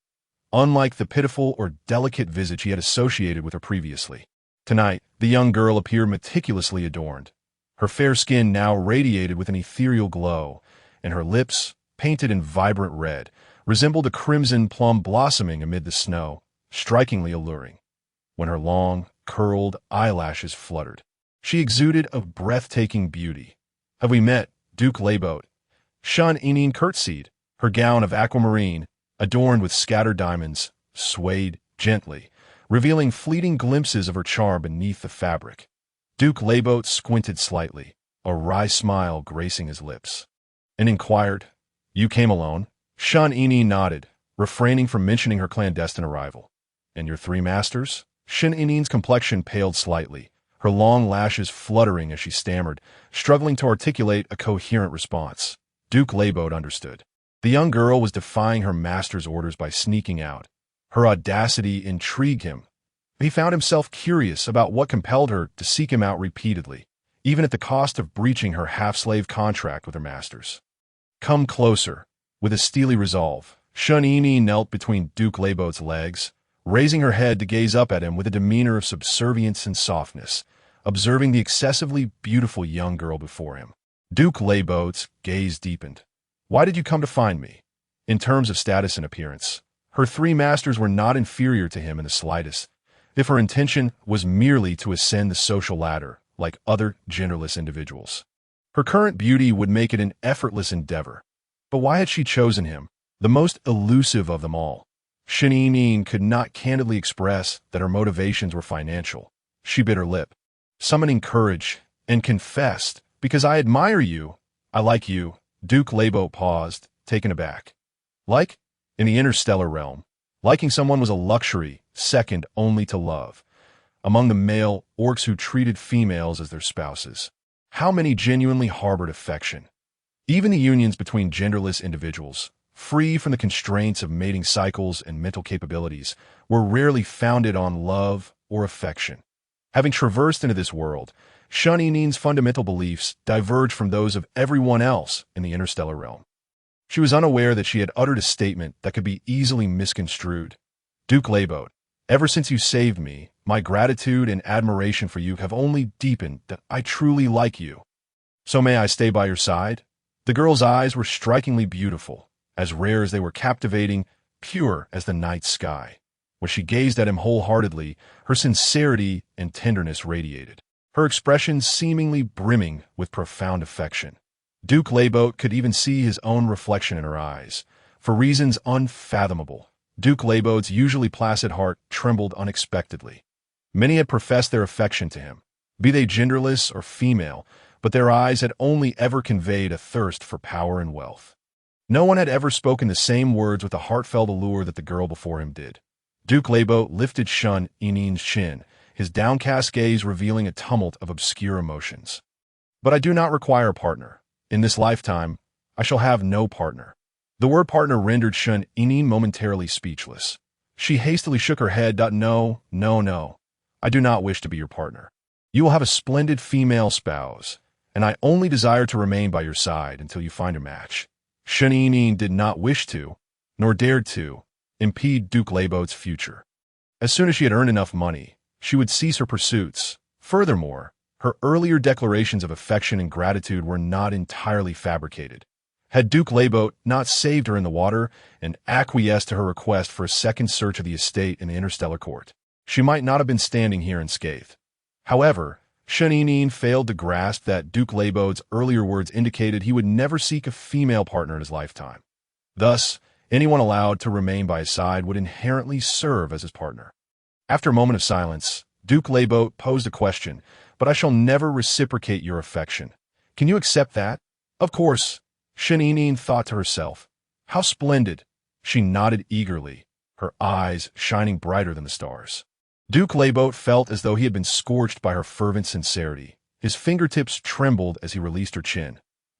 Unlike the pitiful or delicate visage he had associated with her previously, tonight the young girl appeared meticulously adorned. Her fair skin now radiated with an ethereal glow, and her lips, painted in vibrant red, resembled a crimson plum blossoming amid the snow, strikingly alluring. When her long, curled eyelashes fluttered, she exuded a breathtaking beauty. "Have we met, Duke Layboat?" Shun curtsied, her gown of aquamarine, adorned with scattered diamonds, swayed gently, revealing fleeting glimpses of her charm beneath the fabric. Duke Layboat squinted slightly, a wry smile gracing his lips, and inquired, "You came alone?" Shun nodded, refraining from mentioning her clandestine arrival. "And your three masters?" Shun complexion paled slightly, her long lashes fluttering as she stammered, struggling to articulate a coherent response. Duke Layboat understood. The young girl was defying her master's orders by sneaking out. Her audacity intrigued him. He found himself curious about what compelled her to seek him out repeatedly, even at the cost of breaching her half-slave contract with her masters. "Come closer." With a steely resolve, Shun knelt between Duke Layboat's legs, raising her head to gaze up at him with a demeanor of subservience and softness, observing the excessively beautiful young girl before him. Duke Layboat's gaze deepened. "Why did you come to find me?" In terms of status and appearance, her three masters were not inferior to him in the slightest, if her intention was merely to ascend the social ladder like other genderless individuals. Her current beauty would make it an effortless endeavor. But why had she chosen him, the most elusive of them all? Shun could not candidly express that her motivations were financial. She bit her lip, summoning courage, and confessed, "Because I admire you. I like you." Duke Layboat paused, taken aback. Like? In the interstellar realm, liking someone was a luxury, second only to love. Among the male orcs who treated females as their spouses, how many genuinely harbored affection? Even the unions between genderless individuals, free from the constraints of mating cycles and mental capabilities, were rarely founded on love or affection. Having traversed into this world, Shun fundamental beliefs diverged from those of everyone else in the interstellar realm. She was unaware that she had uttered a statement that could be easily misconstrued. "Duke Layboat, ever since you saved me, my gratitude and admiration for you have only deepened that I truly like you. So may I stay by your side?" The girl's eyes were strikingly beautiful, as rare as they were captivating, pure as the night sky. When she gazed at him wholeheartedly, her sincerity and tenderness radiated, her expression seemingly brimming with profound affection. Duke Layboat could even see his own reflection in her eyes. For reasons unfathomable, Duke Layboat's usually placid heart trembled unexpectedly. Many had professed their affection to him, be they genderless or female, but their eyes had only ever conveyed a thirst for power and wealth. No one had ever spoken the same words with the heartfelt allure that the girl before him did. Duke Layboat lifted Shun chin, his downcast gaze revealing a tumult of obscure emotions. But I do not require a partner. In this lifetime, I shall have no partner. The word partner rendered Shun Inin momentarily speechless. She hastily shook her head. No, no, no. I do not wish to be your partner. You will have a splendid female spouse, and I only desire to remain by your side until you find a match. Shun Inin did not wish to, nor dared to, impede Duke Leibo's future. As soon as she had earned enough money, she would cease her pursuits. Furthermore, her earlier declarations of affection and gratitude were not entirely fabricated. Had Duke Leibo not saved her in the water and acquiesced to her request for a second search of the estate in the Interstellar court, she might not have been standing here unscathed. However, Shun Inin failed to grasp that Duke Leibo's earlier words indicated he would never seek a female partner in his lifetime. Thus, anyone allowed to remain by his side would inherently serve as his partner. After a moment of silence, Duke Leibo posed a question, "But I shall never reciprocate your affection. Can you accept that?" "Of course," Shun Inin thought to herself. "How splendid." She nodded eagerly, her eyes shining brighter than the stars. Duke Leibo felt as though he had been scorched by her fervent sincerity. His fingertips trembled as he released her chin.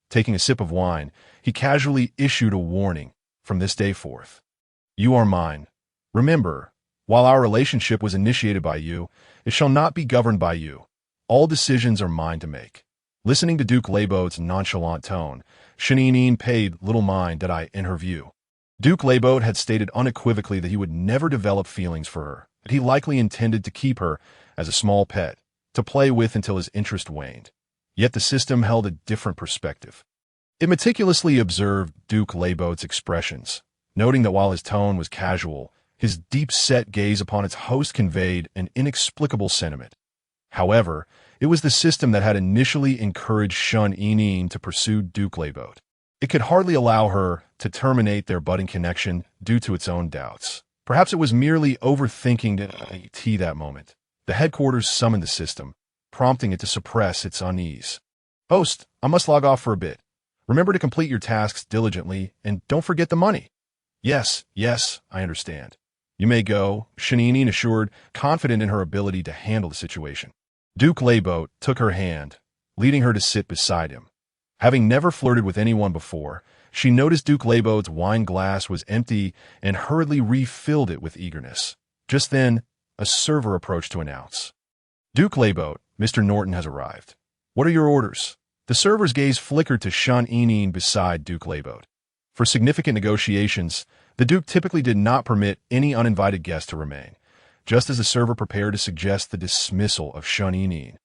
Taking a sip of wine, he casually issued a warning, "From this day forth, you are mine. Remember, while our relationship was initiated by you, it shall not be governed by you. All decisions are mine to make." Listening to Duke Leibo's nonchalant tone, Shun Inin paid little mind in her view. Duke Leibo had stated unequivocally that he would never develop feelings for her, that he likely intended to keep her as a small pet, to play with until his interest waned. Yet the system held a different perspective. It meticulously observed Duke Leibo's expressions, noting that while his tone was casual, his deep-set gaze upon its host conveyed an inexplicable sentiment. However, it was the system that had initially encouraged Shun Inin to pursue Duke Leibo. It could hardly allow her to terminate their budding connection due to its own doubts. Perhaps it was merely overthinking that moment. The headquarters summoned the system, prompting it to suppress its unease. "Host, I must log off for a bit. Remember to complete your tasks diligently, and don't forget the money." Yes, I understand. "You may go," Shun Inin assured, confident in her ability to handle the situation. Duke Leibo took her hand, leading her to sit beside him. Having never flirted with anyone before, she noticed Duke Leibo's wine glass was empty and hurriedly refilled it with eagerness. Just then, a server approached to announce, "Duke Leibo, Mr. Norton has arrived. What are your orders?" The server's gaze flickered to Shun Inin beside Duke Leibo. For significant negotiations, the Duke typically did not permit any uninvited guest to remain, just as the server prepared to suggest the dismissal of Shun Inin.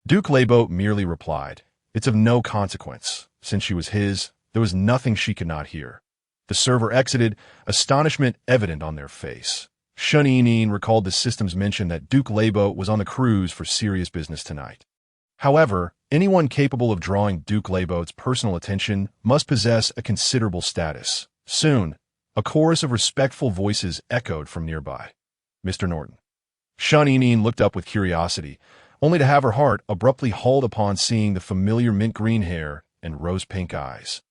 Duke Leibo merely replied, "It's of no consequence. Since she was his, there was nothing she could not hear." The server exited, astonishment evident on their face. Shun Inin recalled the system's mention that Duke Leibo was on the cruise for serious business tonight. However, anyone capable of drawing Duke Leibo's personal attention must possess a considerable status. Soon, a chorus of respectful voices echoed from nearby. "Mr. Norton." Shun Inin looked up with curiosity, only to have her heart abruptly hauled upon seeing the familiar mint-green hair and rose-pink eyes.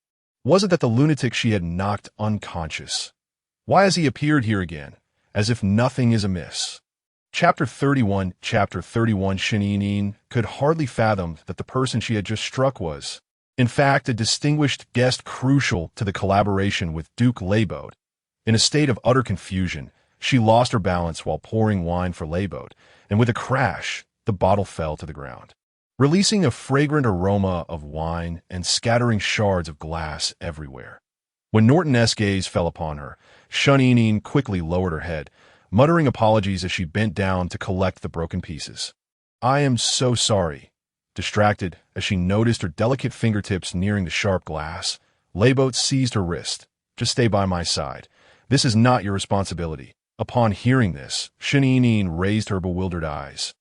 Was it that the lunatic she had knocked unconscious? Why has he appeared here again, as if nothing is amiss? Chapter 31 Shun Inin could hardly fathom that the person she had just struck was, in fact, a distinguished guest crucial to the collaboration with Duke Leibo. In a state of utter confusion, she lost her balance while pouring wine for Leibo, and with a crash, the bottle fell to the ground, releasing a fragrant aroma of wine and scattering shards of glass everywhere. When Norton's gaze fell upon her, Shun Inin quickly lowered her head, muttering apologies as she bent down to collect the broken pieces. "I am so sorry." Distracted as she noticed her delicate fingertips nearing the sharp glass, Leibo seized her wrist. "Just stay by my side. This is not your responsibility." Upon hearing this, Shun Inin raised her bewildered eyes.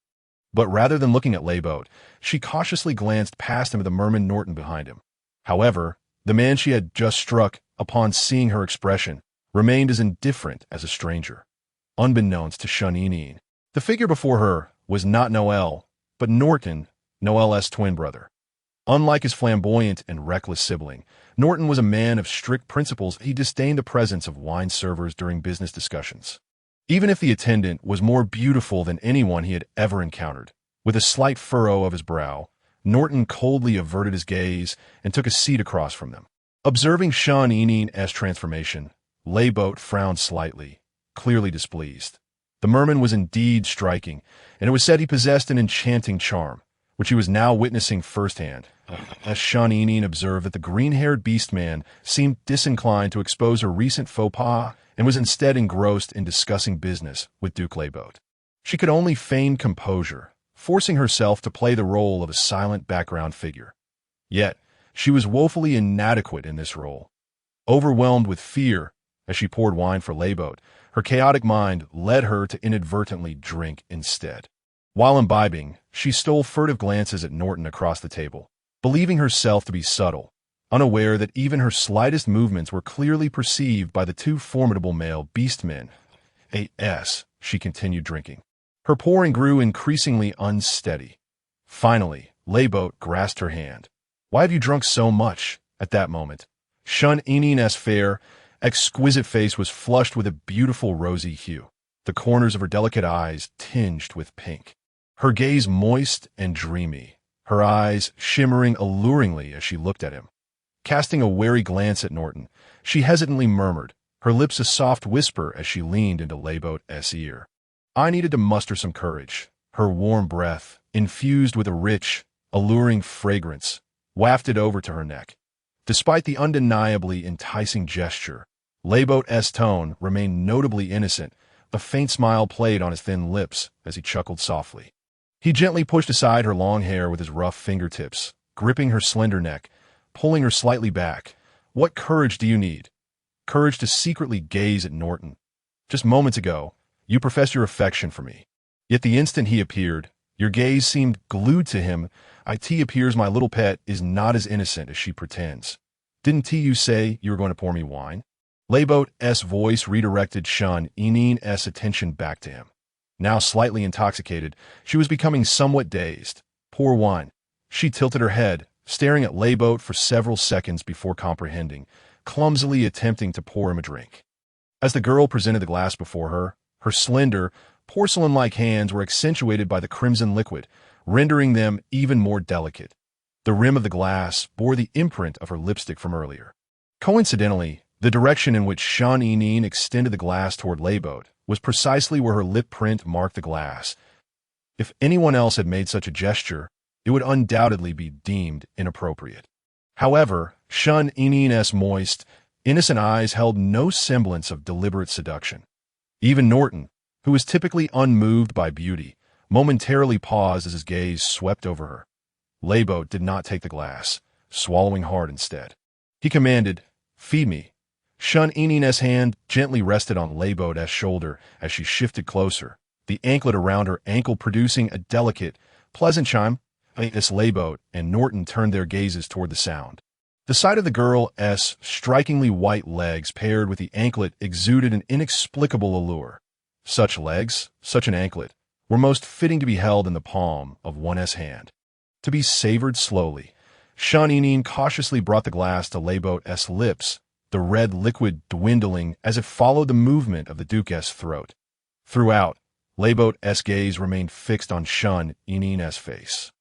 But rather than looking at Leibo, she cautiously glanced past him at the merman Norton behind him. However, the man she had just struck, upon seeing her expression, remained as indifferent as a stranger. Unbeknownst to Shun Inin, the figure before her was not Noel, but Norton, Noel's twin brother. Unlike his flamboyant and reckless sibling, Norton was a man of strict principles. He disdained the presence of wine servers during business discussions. Even if the attendant was more beautiful than anyone he had ever encountered, with a slight furrow of his brow, Norton coldly averted his gaze and took a seat across from them. Observing Sean-Eneen's transformation, Layboat frowned slightly, clearly displeased. The merman was indeed striking, and it was said he possessed an enchanting charm, which he was now witnessing firsthand, as Sean-Eneen observed that the green-haired beast-man seemed disinclined to expose her recent faux pas and was instead engrossed in discussing business with Duke Layboat. She could only feign composure, forcing herself to play the role of a silent background figure. Yet, she was woefully inadequate in this role. Overwhelmed with fear as she poured wine for Layboat, her chaotic mind led her to inadvertently drink instead. While imbibing, she stole furtive glances at Norton across the table, believing herself to be subtle, unaware that even her slightest movements were clearly perceived by the two formidable male beastmen. She continued drinking. Her pouring grew increasingly unsteady. Finally, Layboat grasped her hand. "Why have you drunk so much?" At that moment, Sean-Eneen's fair, exquisite face was flushed with a beautiful rosy hue, the corners of her delicate eyes tinged with pink. Her gaze moist and dreamy, her eyes shimmering alluringly as she looked at him. Casting a wary glance at Norton, she hesitantly murmured, her lips a soft whisper as she leaned into Layboat's ear. I needed to muster some courage. Her warm breath, infused with a rich, alluring fragrance, wafted over to her neck. Despite the undeniably enticing gesture, Layboat's tone remained notably innocent. A faint smile played on his thin lips as he chuckled softly. He gently pushed aside her long hair with his rough fingertips, gripping her slender neck, pulling her slightly back. "What courage do you need?" "Courage to secretly gaze at Norton. Just moments ago, you professed your affection for me. Yet the instant he appeared, your gaze seemed glued to him. It appears my little pet is not as innocent as she pretends. Didn't you say you were going to pour me wine?" Layboat's voice redirected Sean-Eneen's attention back to him. Now slightly intoxicated, she was becoming somewhat dazed. "Pour wine." She tilted her head, staring at Layboat for several seconds before comprehending, clumsily attempting to pour him a drink. As the girl presented the glass before her, her slender, porcelain-like hands were accentuated by the crimson liquid, rendering them even more delicate. The rim of the glass bore the imprint of her lipstick from earlier. Coincidentally, the direction in which Sean-Eneen extended the glass toward Layboat was precisely where her lip print marked the glass. If anyone else had made such a gesture, it would undoubtedly be deemed inappropriate. However, Sean-Eneen's moist, innocent eyes held no semblance of deliberate seduction. Even Norton, who was typically unmoved by beauty, momentarily paused as his gaze swept over her. Layboat did not take the glass, swallowing hard instead. He commanded, "Feed me." Sean-Eneen's hand gently rested on Layboat's shoulder as she shifted closer, the anklet around her ankle producing a delicate, pleasant chime. As Layboat and Norton turned their gazes toward the sound. The sight of the girl's strikingly white legs paired with the anklet exuded an inexplicable allure. Such legs, such an anklet, were most fitting to be held in the palm of one's hand. To be savored slowly, Sean-Eneen cautiously brought the glass to Layboat's lips, the red liquid dwindling as it followed the movement of the Duke's throat. Throughout, Layboat's gaze remained fixed on Sean-Eneen's face.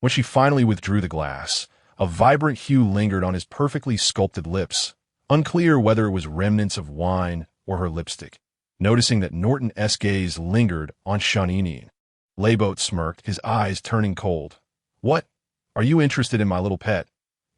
When she finally withdrew the glass, a vibrant hue lingered on his perfectly sculpted lips, unclear whether it was remnants of wine or her lipstick. Noticing that Norton's gaze lingered on Sean-Eneen, Layboat smirked, his eyes turning cold. "What? Are you interested in my little pet?"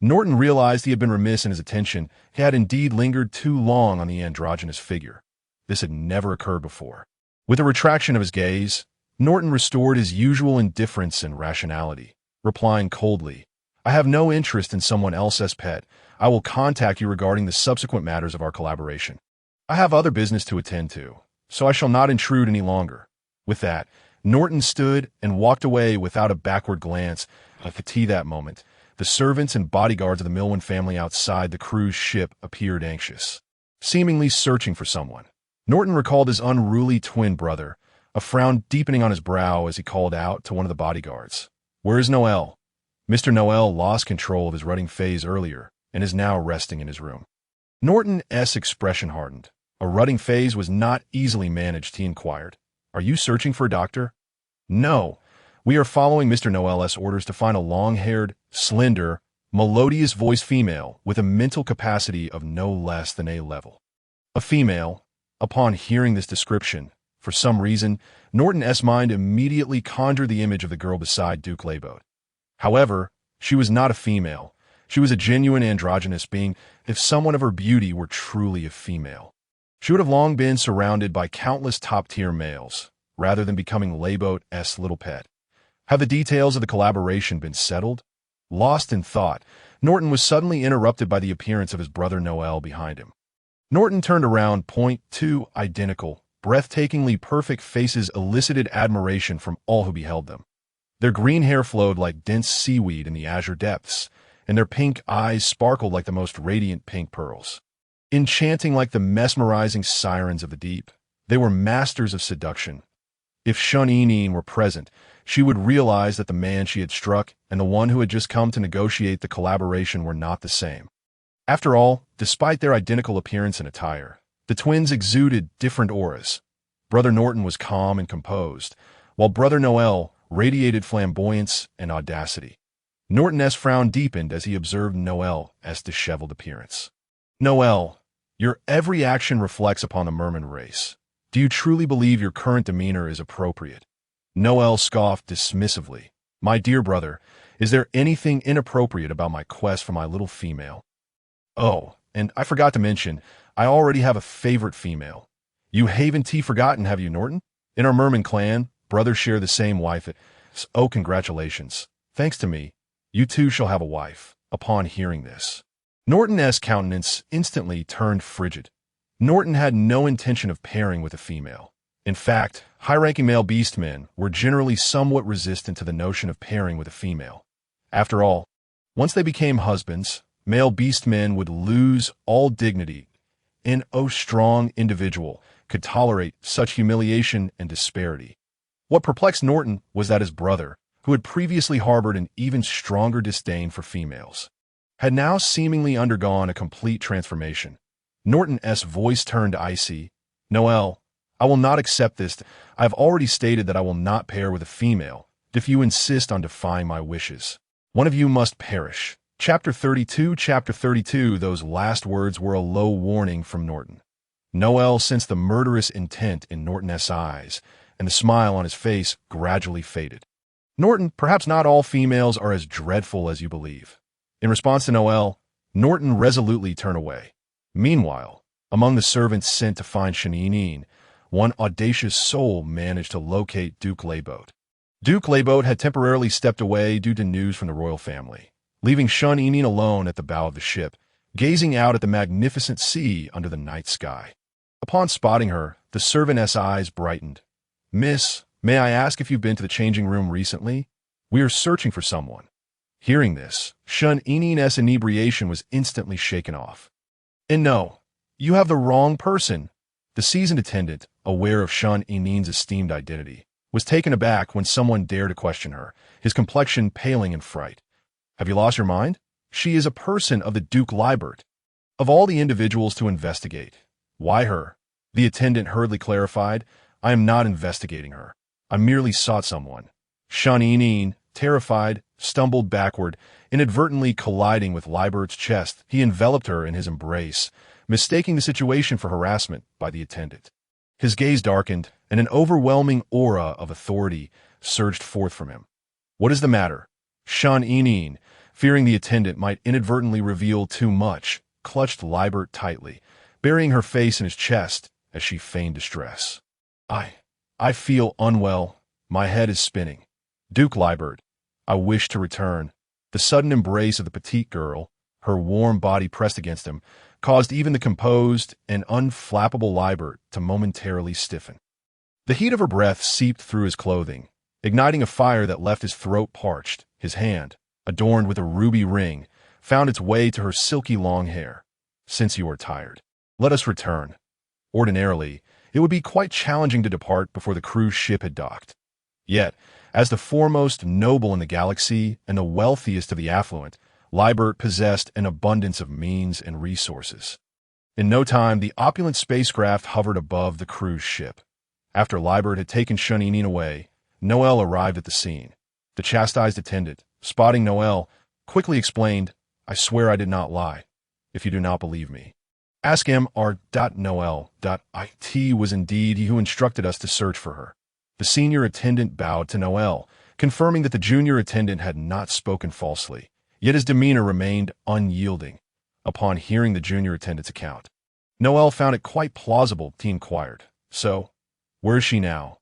Norton realized he had been remiss in his attention. He had indeed lingered too long on the androgynous figure. This had never occurred before. With a retraction of his gaze, Norton restored his usual indifference and rationality, replying coldly, "I have no interest in someone else's pet. I will contact you regarding the subsequent matters of our collaboration. I have other business to attend to, so I shall not intrude any longer." With that, Norton stood and walked away without a backward glance. At the tea that moment, the servants and bodyguards of the Milwin family outside the cruise ship appeared anxious, seemingly searching for someone. Norton recalled his unruly twin brother, a frown deepening on his brow as he called out to one of the bodyguards. "Where is Noel?" Mr. Noel lost control of his rutting phase earlier and is now resting in his room. Norton's expression hardened. A rutting phase was not easily managed, he inquired. "Are you searching for a doctor?" "No. We are following Mr. Noel's orders to find a long-haired, slender, melodious-voiced female with a mental capacity of no less than A level. A female. Upon hearing this description, for some reason, Norton's mind immediately conjured the image of the girl beside Duke Layboat. However, she was not a female. She was a genuine androgynous being, if someone of her beauty were truly a female. She would have long been surrounded by countless top-tier males, rather than becoming Layboat's little pet. Have the details of the collaboration been settled? Lost in thought, Norton was suddenly interrupted by the appearance of his brother Noel behind him. Norton turned around. Two identical, breathtakingly perfect faces elicited admiration from all who beheld them. Their green hair flowed like dense seaweed in the azure depths, and their pink eyes sparkled like the most radiant pink pearls. Enchanting like the mesmerizing sirens of the deep, they were masters of seduction. If Shun were present, she would realize that the man she had struck and the one who had just come to negotiate the collaboration were not the same. After all, despite their identical appearance and attire, the twins exuded different auras. Brother Norton was calm and composed, while Brother Noel radiated flamboyance and audacity. Norton's frown deepened as he observed Noel's disheveled appearance. Noel, your every action reflects upon the merman race. Do you truly believe your current demeanor is appropriate? Noel scoffed dismissively. My dear brother, is there anything inappropriate about my quest for my little female? Oh, and I forgot to mention, I already have a favorite female. You haven't forgotten, have you, Norton? In our merman clan, brothers share the same wife. Oh, congratulations. Thanks to me, you too shall have a wife. Upon hearing this, Norton's countenance instantly turned frigid. Norton had no intention of pairing with a female. In fact, high-ranking male beastmen were generally somewhat resistant to the notion of pairing with a female. After all, once they became husbands, male beastmen would lose all dignity, and no strong individual could tolerate such humiliation and disparity. What perplexed Norton was that his brother, who had previously harbored an even stronger disdain for females, had now seemingly undergone a complete transformation. Norton's voice turned icy. Noel, I will not accept this. I have already stated that I will not pair with a female. If you insist on defying my wishes, one of you must perish. Chapter 32. Those last words were a low warning from Norton. Noel sensed the murderous intent in Norton's eyes, and the smile on his face gradually faded. Norton, perhaps not all females are as dreadful as you believe. In response to Noel, Norton resolutely turned away. Meanwhile, among the servants sent to find Shun, one audacious soul managed to locate Duke Layboat. Duke Layboat had temporarily stepped away due to news from the royal family, leaving Shun alone at the bow of the ship, gazing out at the magnificent sea under the night sky. Upon spotting her, the servant's eyes brightened. Miss, may I ask if you've been to the changing room recently? We are searching for someone. Hearing this, Shun's inebriation was instantly shaken off. And no, you have the wrong person. The seasoned attendant, aware of Shun's esteemed identity, was taken aback when someone dared to question her, his complexion paling in fright. Have you lost your mind? She is a person of the Duke Layboat. Of all the individuals to investigate, why her? The attendant hurriedly clarified, I am not investigating her. I merely sought someone. Shun, terrified, stumbled backward, inadvertently colliding with Layboat's chest. He enveloped her in his embrace, mistaking the situation for harassment by the attendant. His gaze darkened, and an overwhelming aura of authority surged forth from him. What is the matter? Shun, fearing the attendant might inadvertently reveal too much, clutched Layboat tightly, burying her face in his chest as she feigned distress. I feel unwell. My head is spinning. Duke Layboat, I wish to return. The sudden embrace of the petite girl, her warm body pressed against him, caused even the composed and unflappable Layboat to momentarily stiffen. The heat of her breath seeped through his clothing, igniting a fire that left his throat parched. His hand, adorned with a ruby ring, found its way to her silky long hair. Since you are tired, let us return. Ordinarily, it would be quite challenging to depart before the cruise ship had docked. Yet, as the foremost noble in the galaxy and the wealthiest of the affluent, Layboat possessed an abundance of means and resources. In no time, the opulent spacecraft hovered above the cruise ship. After Layboat had taken Shun away, Noel arrived at the scene. The chastised attendant, spotting Noel, quickly explained, "I swear I did not lie, if you do not believe me. Ask Mr. Noel.it was indeed he who instructed us to search for her." The senior attendant bowed to Noel, confirming that the junior attendant had not spoken falsely, yet his demeanor remained unyielding. Upon hearing the junior attendant's account, Noel found it quite plausible. He inquired, "So, where is she now?"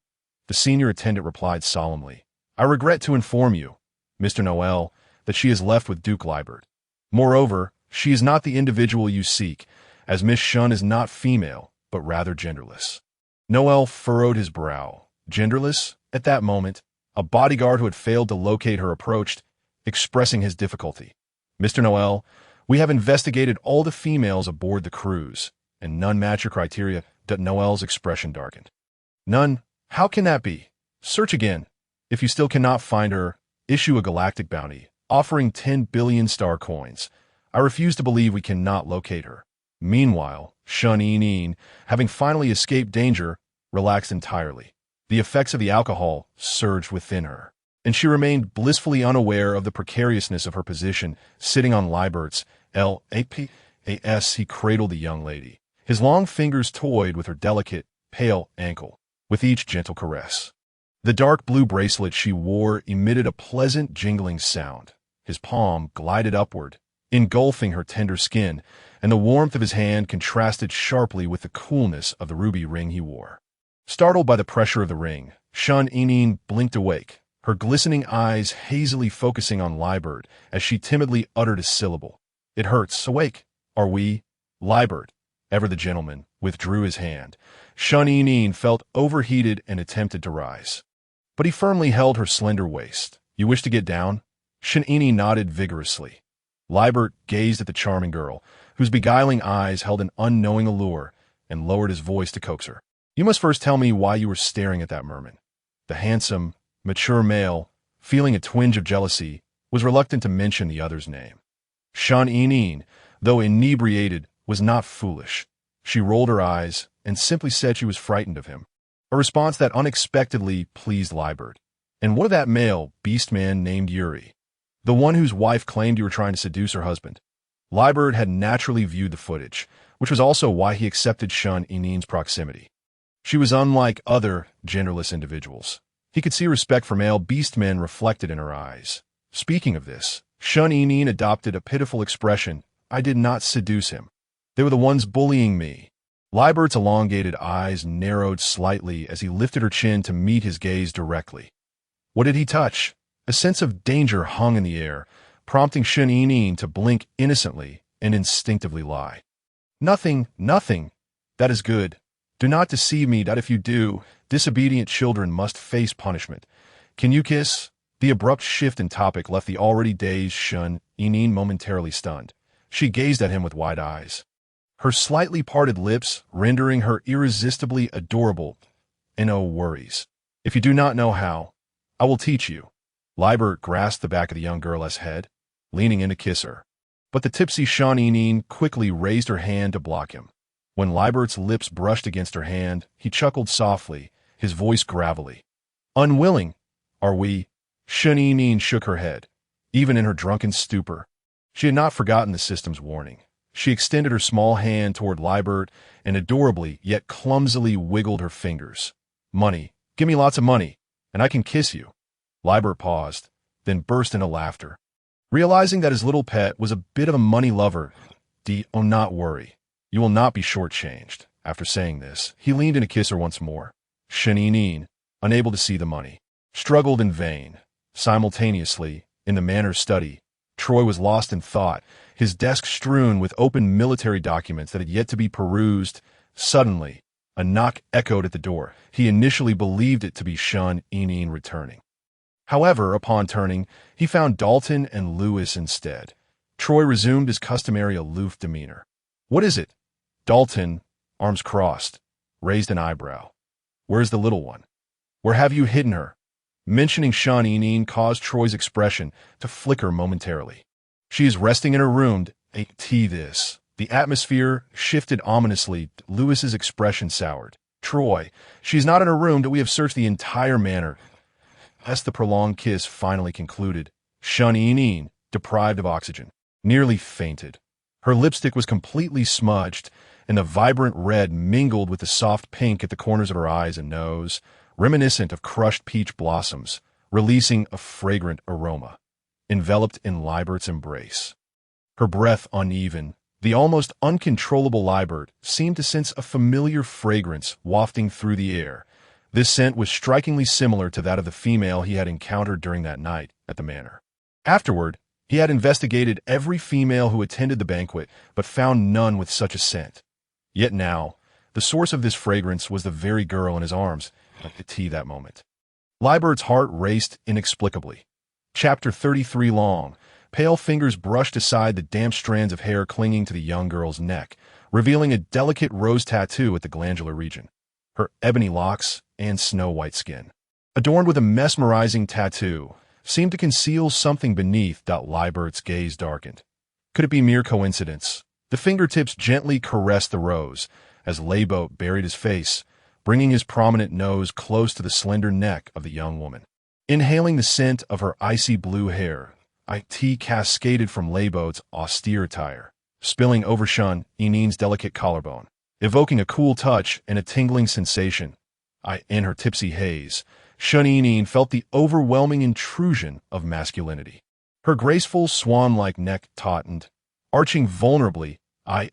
The senior attendant replied solemnly, "I regret to inform you, Mr. Noel, that she is left with Duke Liebert. Moreover, she is not the individual you seek, as Miss Shun is not female, but rather genderless." Noel furrowed his brow. Genderless? At that moment, a bodyguard who had failed to locate her approached, expressing his difficulty. "Mr. Noel, we have investigated all the females aboard the cruise, and none match your criteria." Noel's expression darkened. "None? How can that be? Search again. If you still cannot find her, issue a galactic bounty, offering 10 billion star coins. I refuse to believe we cannot locate her." Meanwhile, Shun Yinyin, having finally escaped danger, relaxed entirely. The effects of the alcohol surged within her, and she remained blissfully unaware of the precariousness of her position, sitting on Liebert's lapas. He cradled the young lady. His long fingers toyed with her delicate, pale ankle, with each gentle caress. The dark blue bracelet she wore emitted a pleasant jingling sound. His palm glided upward, engulfing her tender skin, and the warmth of his hand contrasted sharply with the coolness of the ruby ring he wore. Startled by the pressure of the ring, Shun Yinyin blinked awake, her glistening eyes hazily focusing on Liebert as she timidly uttered a syllable. "It hurts. Awake. Are we?" Liebert, ever the gentleman, withdrew his hand. Shun Yinyin felt overheated and attempted to rise, but he firmly held her slender waist. "You wish to get down?" Shun Yinyin nodded vigorously. Liebert gazed at the charming girl, whose beguiling eyes held an unknowing allure, and lowered his voice to coax her. "You must first tell me why you were staring at that merman." The handsome, mature male, feeling a twinge of jealousy, was reluctant to mention the other's name. Shun Yinyin, though inebriated, was not foolish. She rolled her eyes and simply said she was frightened of him, a response that unexpectedly pleased Liebert. "And what of that male, beast man named Yuri? The one whose wife claimed you were trying to seduce her husband?" Liebert had naturally viewed the footage, which was also why he accepted Shun Yinyin's proximity. She was unlike other genderless individuals. He could see respect for male beast men reflected in her eyes. Speaking of this, Shun Yinyin adopted a pitiful expression. "I did not seduce him. They were the ones bullying me." Liebert's elongated eyes narrowed slightly as he lifted her chin to meet his gaze directly. What did he touch? A sense of danger hung in the air, prompting Shun Yinyin to blink innocently and instinctively lie. "Nothing, nothing. That is good. Do not deceive me that if you do, disobedient children must face punishment. Can you kiss?" The abrupt shift in topic left the already dazed Shun Yinyin momentarily stunned. She gazed at him with wide eyes, her slightly parted lips rendering her irresistibly adorable. "No worries. If you do not know how, I will teach you." Liebert grasped the back of the young girl's head, leaning in to kiss her. But the tipsy Shun Yinyin quickly raised her hand to block him. When Liebert's lips brushed against her hand, he chuckled softly, his voice gravelly. "Unwilling, are we?" Shun Yinyin shook her head, even in her drunken stupor. She had not forgotten the system's warning. She extended her small hand toward Liebert and adorably yet clumsily wiggled her fingers. "Money. Give me lots of money, and I can kiss you." Liebert paused, then burst into laughter. Realizing that his little pet was a bit of a money lover, "Oh, not worry. You will not be shortchanged." After saying this, he leaned in to kiss her once more. Shun Yinyin, unable to see the money, struggled in vain. Simultaneously, in the manor study, Troy was lost in thought, his desk strewn with open military documents that had yet to be perused. Suddenly, a knock echoed at the door. He initially believed it to be Shun Yinyin returning. However, upon turning, he found Dalton and Lewis instead. Troy resumed his customary aloof demeanor. "What is it?" Dalton, arms crossed, raised an eyebrow. "Where's the little one? Where have you hidden her?" Mentioning Shun Yinyin caused Troy's expression to flicker momentarily. "She is resting in her room. This." The atmosphere shifted ominously. Lewis's expression soured. "Troy, she's not in her room. We have searched the entire manor." as the prolonged kiss finally concluded, Shun, deprived of oxygen, nearly fainted. Her lipstick was completely smudged, and the vibrant red mingled with the soft pink at the corners of her eyes and nose, reminiscent of crushed peach blossoms, releasing a fragrant aroma, enveloped in Libert's embrace. Her breath uneven, the almost uncontrollable Libert seemed to sense a familiar fragrance wafting through the air. This scent was strikingly similar to that of the female he had encountered during that night at the manor. Afterward, he had investigated every female who attended the banquet, but found none with such a scent. Yet now, the source of this fragrance was the very girl in his arms at the tea that moment. Libert's heart raced inexplicably. Chapter 33 long, pale fingers brushed aside the damp strands of hair clinging to the young girl's neck, revealing a delicate rose tattoo at the glandular region. Her ebony locks and snow-white skin, adorned with a mesmerizing tattoo, seemed to conceal something beneath. Libert's gaze darkened. Could it be mere coincidence? The fingertips gently caressed the rose, as Layboat buried his face, bringing his prominent nose close to the slender neck of the young woman. Inhaling the scent of her icy blue hair, tea cascaded from Layboat's austere attire, spilling over Shun-Inin's delicate collarbone, evoking a cool touch and a tingling sensation. In her tipsy haze, Shun-Inin felt the overwhelming intrusion of masculinity. Her graceful swan-like neck tautened, arching vulnerably.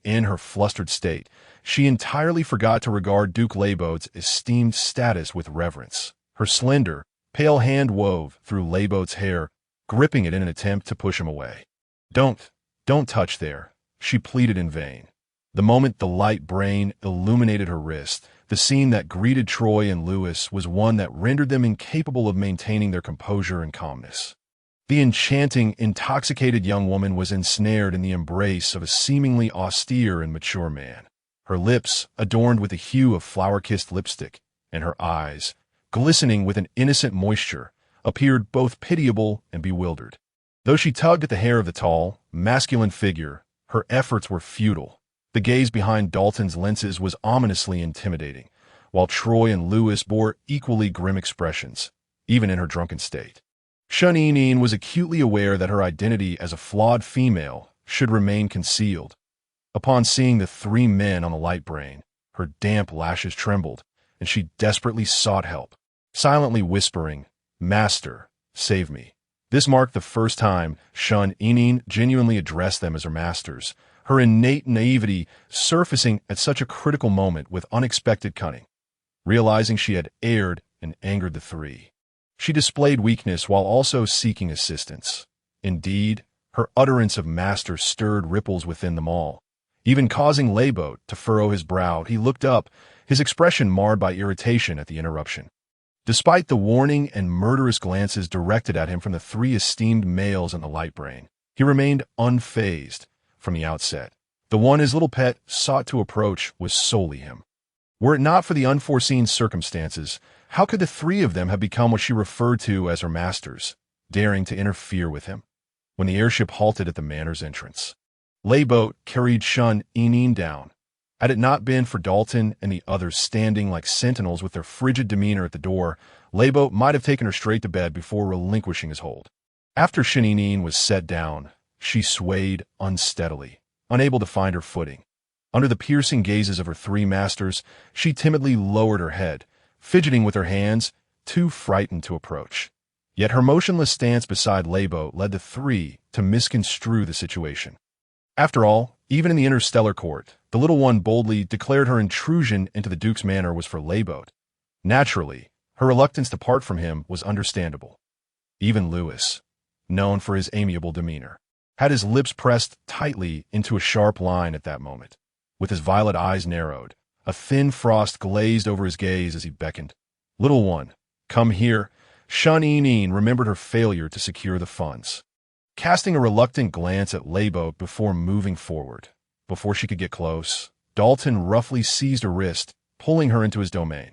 In her flustered state, she entirely forgot to regard Duke Layboat's esteemed status with reverence. Her slender, pale hand wove through Layboat's hair, gripping it in an attempt to push him away. Don't touch there, she pleaded in vain. The moment the light brain illuminated her wrist, the scene that greeted Troy and Lewis was one that rendered them incapable of maintaining their composure and calmness. The enchanting, intoxicated young woman was ensnared in the embrace of a seemingly austere and mature man. Her lips, adorned with the hue of flower-kissed lipstick, and her eyes, glistening with an innocent moisture, appeared both pitiable and bewildered. Though she tugged at the hair of the tall, masculine figure, her efforts were futile. The gaze behind Dalton's lenses was ominously intimidating, while Troy and Lewis bore equally grim expressions, even in her drunken state. Shun-Inin was acutely aware that her identity as a flawed female should remain concealed. Upon seeing the three men on the light brain, her damp lashes trembled, and she desperately sought help, silently whispering, "Master, save me." This marked the first time Shun-Inin genuinely addressed them as her masters, her innate naivety surfacing at such a critical moment with unexpected cunning. Realizing she had erred and angered the three, she displayed weakness while also seeking assistance. Indeed, her utterance of master stirred ripples within them all, even causing Layboat to furrow his brow. He looked up, his expression marred by irritation at the interruption. Despite the warning and murderous glances directed at him from the three esteemed males in the light brain, he remained unfazed from the outset. The one his little pet sought to approach was solely him. Were it not for the unforeseen circumstances, how could the three of them have become what she referred to as her masters, daring to interfere with him? When the airship halted at the manor's entrance, Layboat carried Shun-Inin down. Had it not been for Dalton and the others standing like sentinels with their frigid demeanor at the door, Layboat might have taken her straight to bed before relinquishing his hold. After Shun-Inin was set down, she swayed unsteadily, unable to find her footing. Under the piercing gazes of her three masters, she timidly lowered her head, fidgeting with her hands, too frightened to approach. Yet her motionless stance beside Layboat led the three to misconstrue the situation. After all, even in the Interstellar court, the little one boldly declared her intrusion into the Duke's manor was for Layboat. Naturally, her reluctance to part from him was understandable. Even Lewis, known for his amiable demeanor, had his lips pressed tightly into a sharp line at that moment. With his violet eyes narrowed, a thin frost glazed over his gaze as he beckoned. "Little one, come here." Shun-Inin remembered her failure to secure the funds. Casting a reluctant glance at Layboat before moving forward. Before she could get close, Dalton roughly seized her wrist, pulling her into his domain.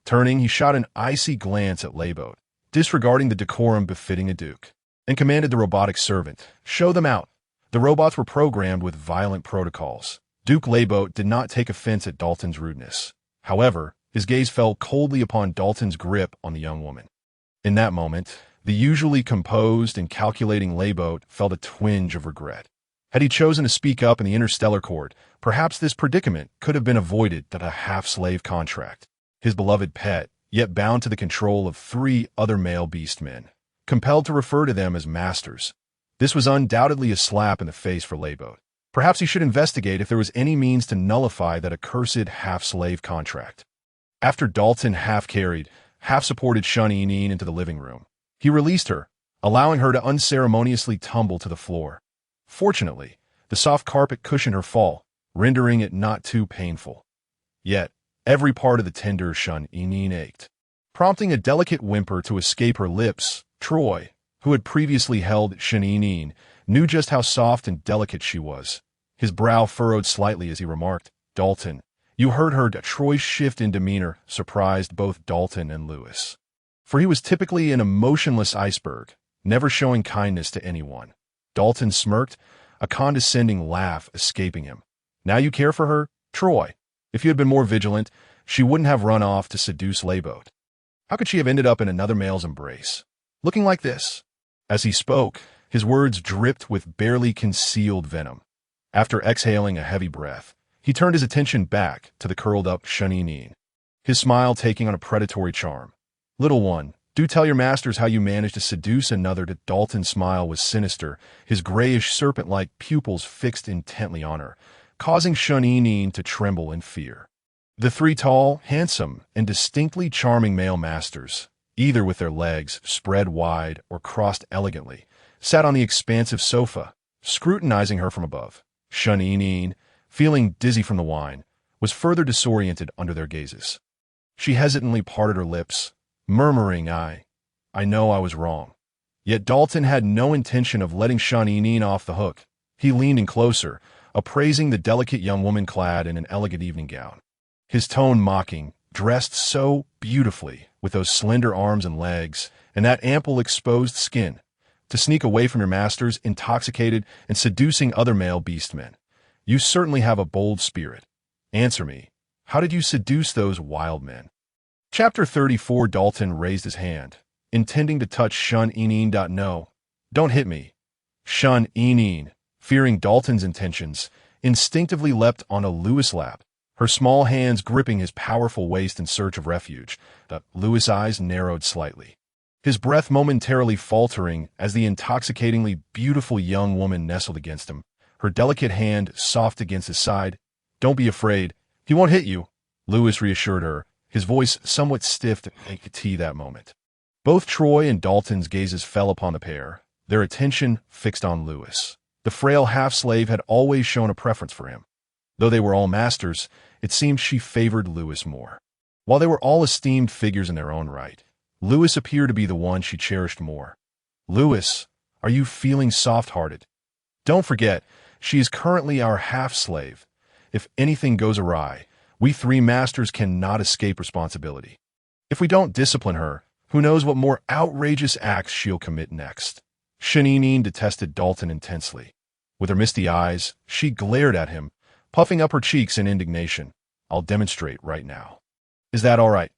Turning, he shot an icy glance at Layboat, disregarding the decorum befitting a duke, and commanded the robotic servant, "Show them out." The robots were programmed with violent protocols. Duke Layboat did not take offense at Dalton's rudeness. However, his gaze fell coldly upon Dalton's grip on the young woman. In that moment, the usually composed and calculating layboat felt a twinge of regret. Had he chosen to speak up in the interstellar court, perhaps this predicament could have been avoided than a half-slave contract. His beloved pet, yet bound to the control of 3 other male beastmen, compelled to refer to them as masters. This was undoubtedly a slap in the face for Layboat. Perhaps he should investigate if there was any means to nullify that accursed half-slave contract. After Dalton half-carried, half-supported Shun-Yinyin into the living room, he released her, allowing her to unceremoniously tumble to the floor. Fortunately, the soft carpet cushioned her fall, rendering it not too painful. Yet, every part of the tender Shun-Yinyin ached. Prompting a delicate whimper to escape her lips, Troy, who had previously held Shun-Yinyin, knew just how soft and delicate she was. His brow furrowed slightly as he remarked, "Dalton, you heard her." Troy's shift in demeanor surprised both Dalton and Lewis. For he was typically an emotionless iceberg, never showing kindness to anyone. Dalton smirked, a condescending laugh escaping him. "Now you care for her, Troy? If you had been more vigilant, she wouldn't have run off to seduce Layboat. How could she have ended up in another male's embrace? Looking like this?" As he spoke, his words dripped with barely concealed venom. After exhaling a heavy breath, he turned his attention back to the curled-up Shun-Yinyin, his smile taking on a predatory charm. "Little one, do tell your masters how you managed to seduce another." Dalton's smile was sinister, his grayish serpent-like pupils fixed intently on her, causing Shun-Yinyin to tremble in fear. The 3 tall, handsome, and distinctly charming male masters, either with their legs spread wide or crossed elegantly, sat on the expansive sofa, scrutinizing her from above. Shun-Yinyin, feeling dizzy from the wine, was further disoriented under their gazes. She hesitantly parted her lips, murmuring, I know I was wrong." Yet Dalton had no intention of letting Shun-Yinyin off the hook. He leaned in closer, appraising the delicate young woman clad in an elegant evening gown. His tone mocking, dressed so beautifully, with those slender arms and legs, and that ample exposed skin, to sneak away from your masters, intoxicated and seducing other male beastmen. You certainly have a bold spirit. Answer me, how did you seduce those wild men? Chapter 34. Dalton raised his hand, intending to touch Shun-Yinyin. "No, don't hit me." Shun-Yinyin, fearing Dalton's intentions, instinctively leapt onto Lewis' lap, her small hands gripping his powerful waist in search of refuge. Lewis' eyes narrowed slightly, his breath momentarily faltering as the intoxicatingly beautiful young woman nestled against him, her delicate hand soft against his side. "Don't be afraid. He won't hit you," Lewis reassured her, his voice somewhat stiff to make tea that moment. Both Troy and Dalton's gazes fell upon the pair, their attention fixed on Lewis. The frail half-slave had always shown a preference for him. Though they were all masters, it seemed she favored Lewis more. While they were all esteemed figures in their own right, Lewis appeared to be the one she cherished more. "Lewis, are you feeling soft-hearted? Don't forget, she is currently our half-slave. If anything goes awry, we 3 masters cannot escape responsibility. If we don't discipline her, who knows what more outrageous acts she'll commit next." Shun-Yinyin detested Dalton intensely. With her misty eyes, she glared at him, puffing up her cheeks in indignation. "I'll demonstrate right now. Is that all right?"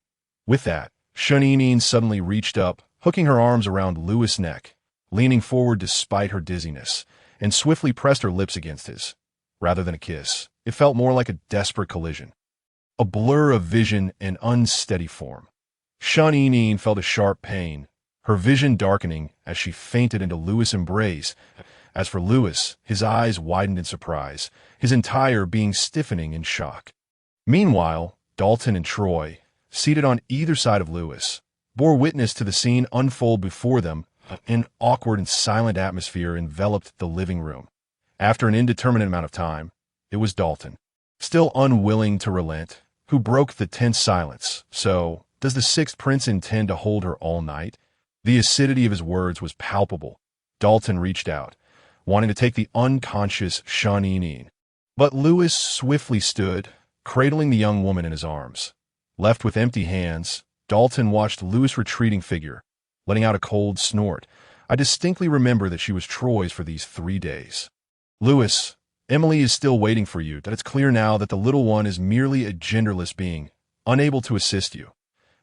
With that, Shun-Yinyin suddenly reached up, hooking her arms around Lewis' neck, leaning forward despite her dizziness, and swiftly pressed her lips against his. Rather than a kiss, it felt more like a desperate collision. A blur of vision and unsteady form. Shun-Yinyin felt a sharp pain, her vision darkening as she fainted into Lewis' embrace. As for Lewis, his eyes widened in surprise, his entire being stiffening in shock. Meanwhile, Dalton and Troy, seated on either side of Lewis, bore witness to the scene unfold before them. An awkward and silent atmosphere enveloped the living room. After an indeterminate amount of time, it was Dalton, still unwilling to relent, who broke the tense silence. "So, does the 6th prince intend to hold her all night?" The acidity of his words was palpable. Dalton reached out, wanting to take the unconscious Shun-Yinyin. But Lewis swiftly stood, cradling the young woman in his arms. Left with empty hands, Dalton watched Lewis' retreating figure, letting out a cold snort. "I distinctly remember that she was Troy's for these 3 days. Lewis, Emily is still waiting for you. That it's clear now that the little one is merely a genderless being, unable to assist you.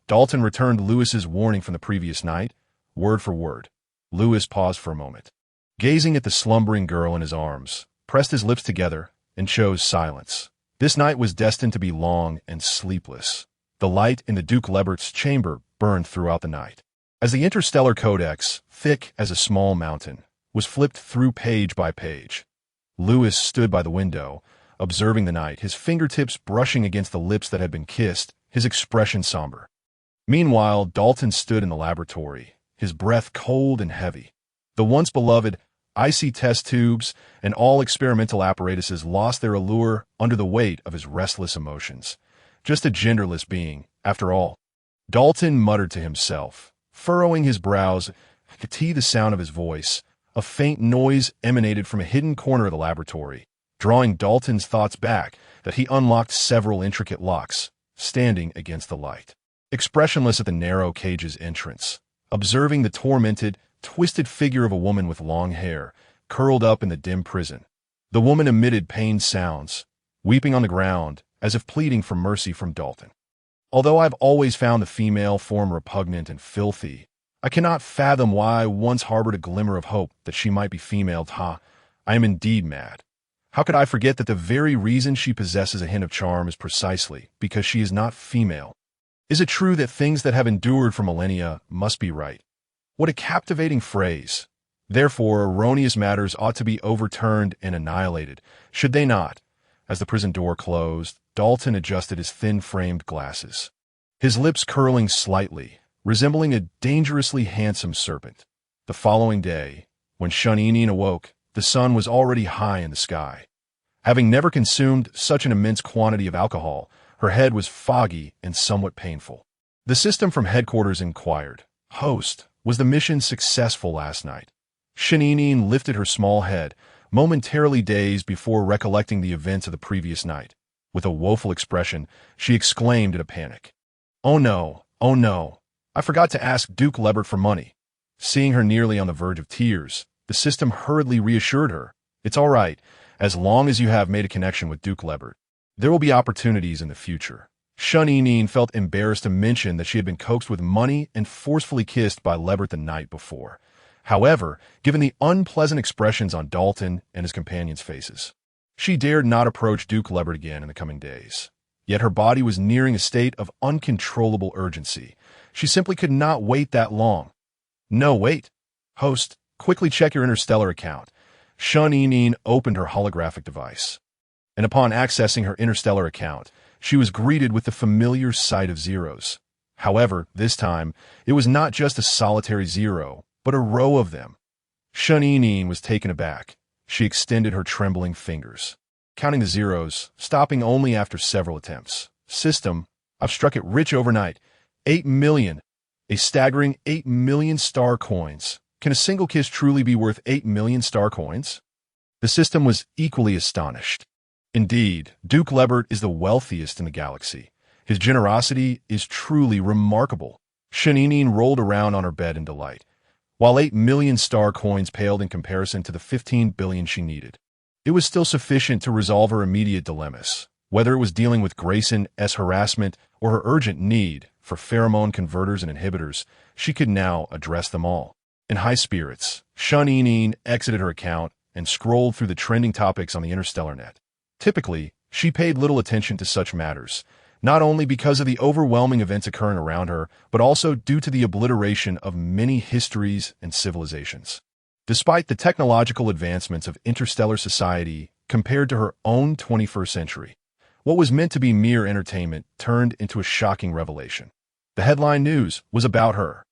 Dalton returned Lewis's warning from the previous night, word for word. Lewis paused for a moment, gazing at the slumbering girl in his arms, pressed his lips together, and chose silence. This night was destined to be long and sleepless. The light in the Duke Lebert's chamber burned throughout the night. As the Interstellar Codex, thick as a small mountain, was flipped through page by page, Lewis stood by the window, observing the night, his fingertips brushing against the lips that had been kissed, his expression somber. Meanwhile, Dalton stood in the laboratory, his breath cold and heavy. The once beloved, icy test tubes and all experimental apparatuses lost their allure under the weight of his restless emotions. Just a genderless being, after all. Dalton muttered to himself, furrowing his brows. I could hear the sound of his voice. A faint noise emanated from a hidden corner of the laboratory, drawing Dalton's thoughts back that he unlocked several intricate locks, standing against the light, expressionless at the narrow cage's entrance, observing the tormented, twisted figure of a woman with long hair, curled up in the dim prison. The woman emitted pained sounds, weeping on the ground, as if pleading for mercy from Dalton. Although I've always found the female form repugnant and filthy, I cannot fathom why I once harbored a glimmer of hope that she might be female. I am indeed mad. How could I forget that the very reason she possesses a hint of charm is precisely because she is not female? Is it true that things that have endured for millennia must be right? What a captivating phrase. Therefore, erroneous matters ought to be overturned and annihilated, should they not? As the prison door closed, Dalton adjusted his thin-framed glasses, his lips curling slightly, resembling a dangerously handsome serpent. The following day, when Shuninin awoke, the sun was already high in the sky. Having never consumed such an immense quantity of alcohol, her head was foggy and somewhat painful. The system from headquarters inquired, "Host, was the mission successful last night?" Shuninin lifted her small head, momentarily dazed before recollecting the events of the previous night. With a woeful expression, she exclaimed in a panic, "Oh no, oh no. I forgot to ask Duke Lebert for money." Seeing her nearly on the verge of tears, the system hurriedly reassured her, "It's all right, as long as you have made a connection with Duke Lebert. There will be opportunities in the future." Shuninin felt embarrassed to mention that she had been coaxed with money and forcefully kissed by Lebert the night before. However, given the unpleasant expressions on Dalton and his companions' faces, she dared not approach Duke Lebert again in the coming days. Yet her body was nearing a state of uncontrollable urgency. She simply could not wait that long. "No, wait. Host, quickly check your Interstellar account." Shuninin opened her holographic device, and upon accessing her Interstellar account, she was greeted with the familiar sight of zeros. However, this time, it was not just a solitary zero, but a row of them. Shuninin was taken aback. She extended her trembling fingers, counting the zeros, stopping only after several attempts. "System, I've struck it rich overnight. 8 million. A staggering 8 million star coins. Can a single kiss truly be worth 8 million star coins?" The system was equally astonished. Indeed, Duke Lebert is the wealthiest in the galaxy. His generosity is truly remarkable. Shuninin rolled around on her bed in delight, while 8 million star coins paled in comparison to the 15 billion she needed. It was still sufficient to resolve her immediate dilemmas, whether it was dealing with Grayson's harassment or her urgent need for pheromone converters and inhibitors. She could now address them all. In high spirits, Shuninin exited her account and scrolled through the trending topics on the Interstellar net. Typically, she paid little attention to such matters, not only because of the overwhelming events occurring around her, but also due to the obliteration of many histories and civilizations. Despite the technological advancements of interstellar society compared to her own 21st century, what was meant to be mere entertainment turned into a shocking revelation. The headline news was about her.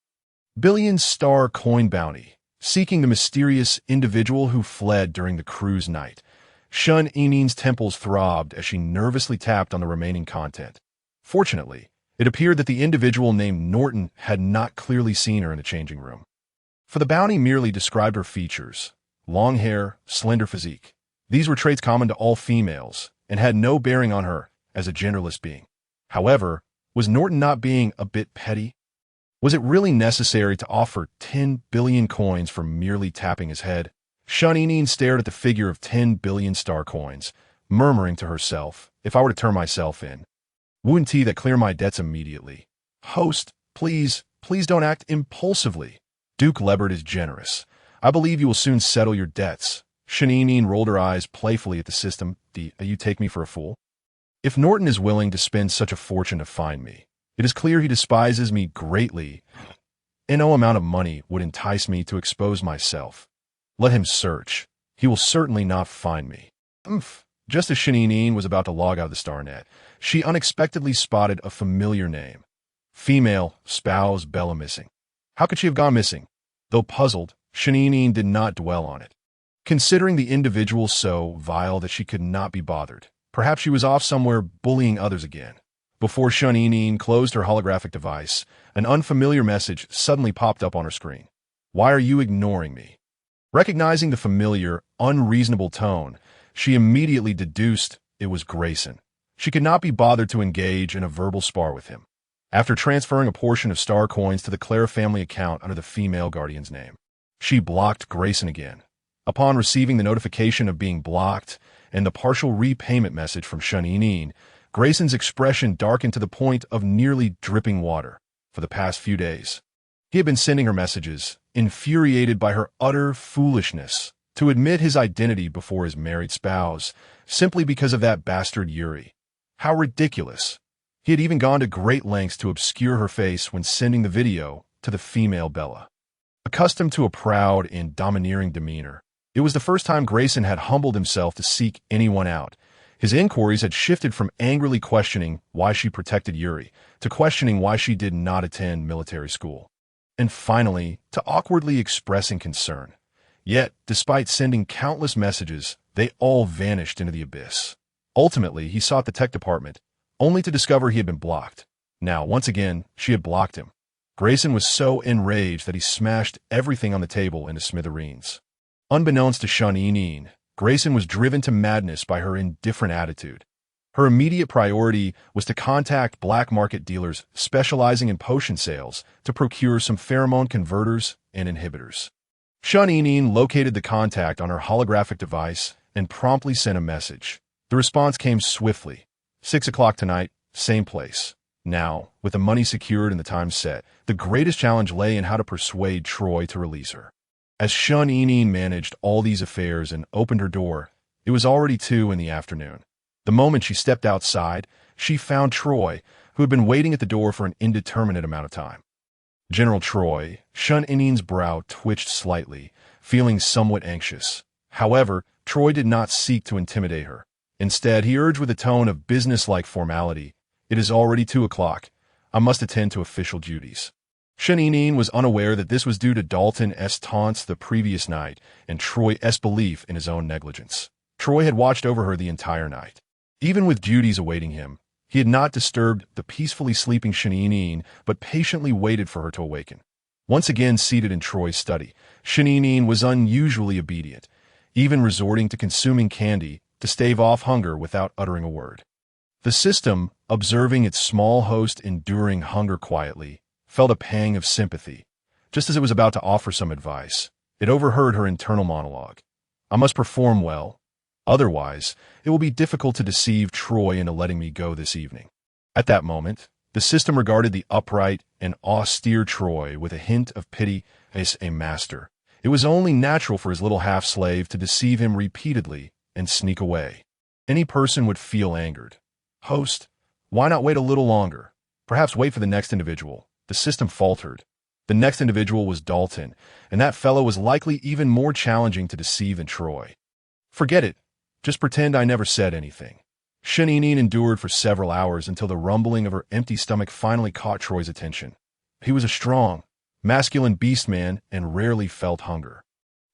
Billion-star coin bounty, seeking the mysterious individual who fled during the cruise night. Shun-Inin's temples throbbed as she nervously tapped on the remaining content. Fortunately, it appeared that the individual named Norton had not clearly seen her in the changing room. For the bounty merely described her features: long hair, slender physique. These were traits common to all females and had no bearing on her as a genderless being. However, was Norton not being a bit petty? Was it really necessary to offer 10 billion coins for merely tapping his head? Shun-Inin stared at the figure of 10 billion star coins, murmuring to herself, "If I were to turn myself in, wouldn't he that clear my debts immediately? Host, please don't act impulsively. Duke Lebert is generous. I believe you will soon settle your debts. Shanine rolled her eyes playfully at the system. You take me for a fool? If Norton is willing to spend such a fortune to find me, it is clear he despises me greatly, and no amount of money would entice me to expose myself. Let him search. He will certainly not find me. Just as Shanine was about to log out of the StarNet, she unexpectedly spotted a familiar name. Female, spouse Bella missing. How could she have gone missing? Though puzzled, Shanine did not dwell on it. Considering the individual so vile that she could not be bothered, perhaps she was off somewhere bullying others again. Before Shanine closed her holographic device, an unfamiliar message suddenly popped up on her screen. Why are you ignoring me? Recognizing the familiar, unreasonable tone, she immediately deduced it was Grayson. She could not be bothered to engage in a verbal spar with him. After transferring a portion of star coins to the Clara family account under the female guardian's name, she blocked Grayson again. Upon receiving the notification of being blocked and the partial repayment message from Shanine, Grayson's expression darkened to the point of nearly dripping water. For the past few days, he had been sending her messages, infuriated by her utter foolishness to admit his identity before his married spouse, simply because of that bastard Yuri. How ridiculous. He had even gone to great lengths to obscure her face when sending the video to the female Bella. Accustomed to a proud and domineering demeanor, it was the first time Grayson had humbled himself to seek anyone out. His inquiries had shifted from angrily questioning why she protected Yuri to questioning why she did not attend military school, and finally to awkwardly expressing concern. Yet, despite sending countless messages, they all vanished into the abyss. Ultimately, he sought the tech department, only to discover he had been blocked. Now, once again, she had blocked him. Grayson was so enraged that he smashed everything on the table into smithereens. Unbeknownst to Shanine, Grayson was driven to madness by her indifferent attitude. Her immediate priority was to contact black market dealers specializing in potion sales to procure some pheromone converters and inhibitors. Shanine located the contact on her holographic device and promptly sent a message. The response came swiftly. 6 o'clock tonight, same place. Now, with the money secured and the time set, the greatest challenge lay in how to persuade Troy to release her. As Shanine managed all these affairs and opened her door, it was already 2 in the afternoon. The moment she stepped outside, she found Troy, who had been waiting at the door for an indeterminate amount of time. General Troy, Shanine's brow twitched slightly, feeling somewhat anxious. However, Troy did not seek to intimidate her. Instead, he urged with a tone of business-like formality, "It is already 2 o'clock. I must attend to official duties." Shanine was unaware that this was due to Dalton's taunts the previous night and Troy's belief in his own negligence. Troy had watched over her the entire night. Even with duties awaiting him, he had not disturbed the peacefully sleeping Shanine, but patiently waited for her to awaken. Once again seated in Troy's study, Shanine was unusually obedient, even resorting to consuming candy to stave off hunger without uttering a word. The system, observing its small host enduring hunger quietly, felt a pang of sympathy. Just as it was about to offer some advice, it overheard her internal monologue. "I must perform well. Otherwise, it will be difficult to deceive Troy into letting me go this evening." At that moment, the system regarded the upright and austere Troy with a hint of pity as a master. It was only natural for his little half-slave to deceive him repeatedly and sneak away. Any person would feel angered. "Host, why not wait a little longer? Perhaps wait for the next individual." The system faltered. The next individual was Dalton, and that fellow was likely even more challenging to deceive than Troy. "Forget it. Just pretend I never said anything." Shanine endured for several hours until the rumbling of her empty stomach finally caught Troy's attention. He was a strong, masculine beast man and rarely felt hunger.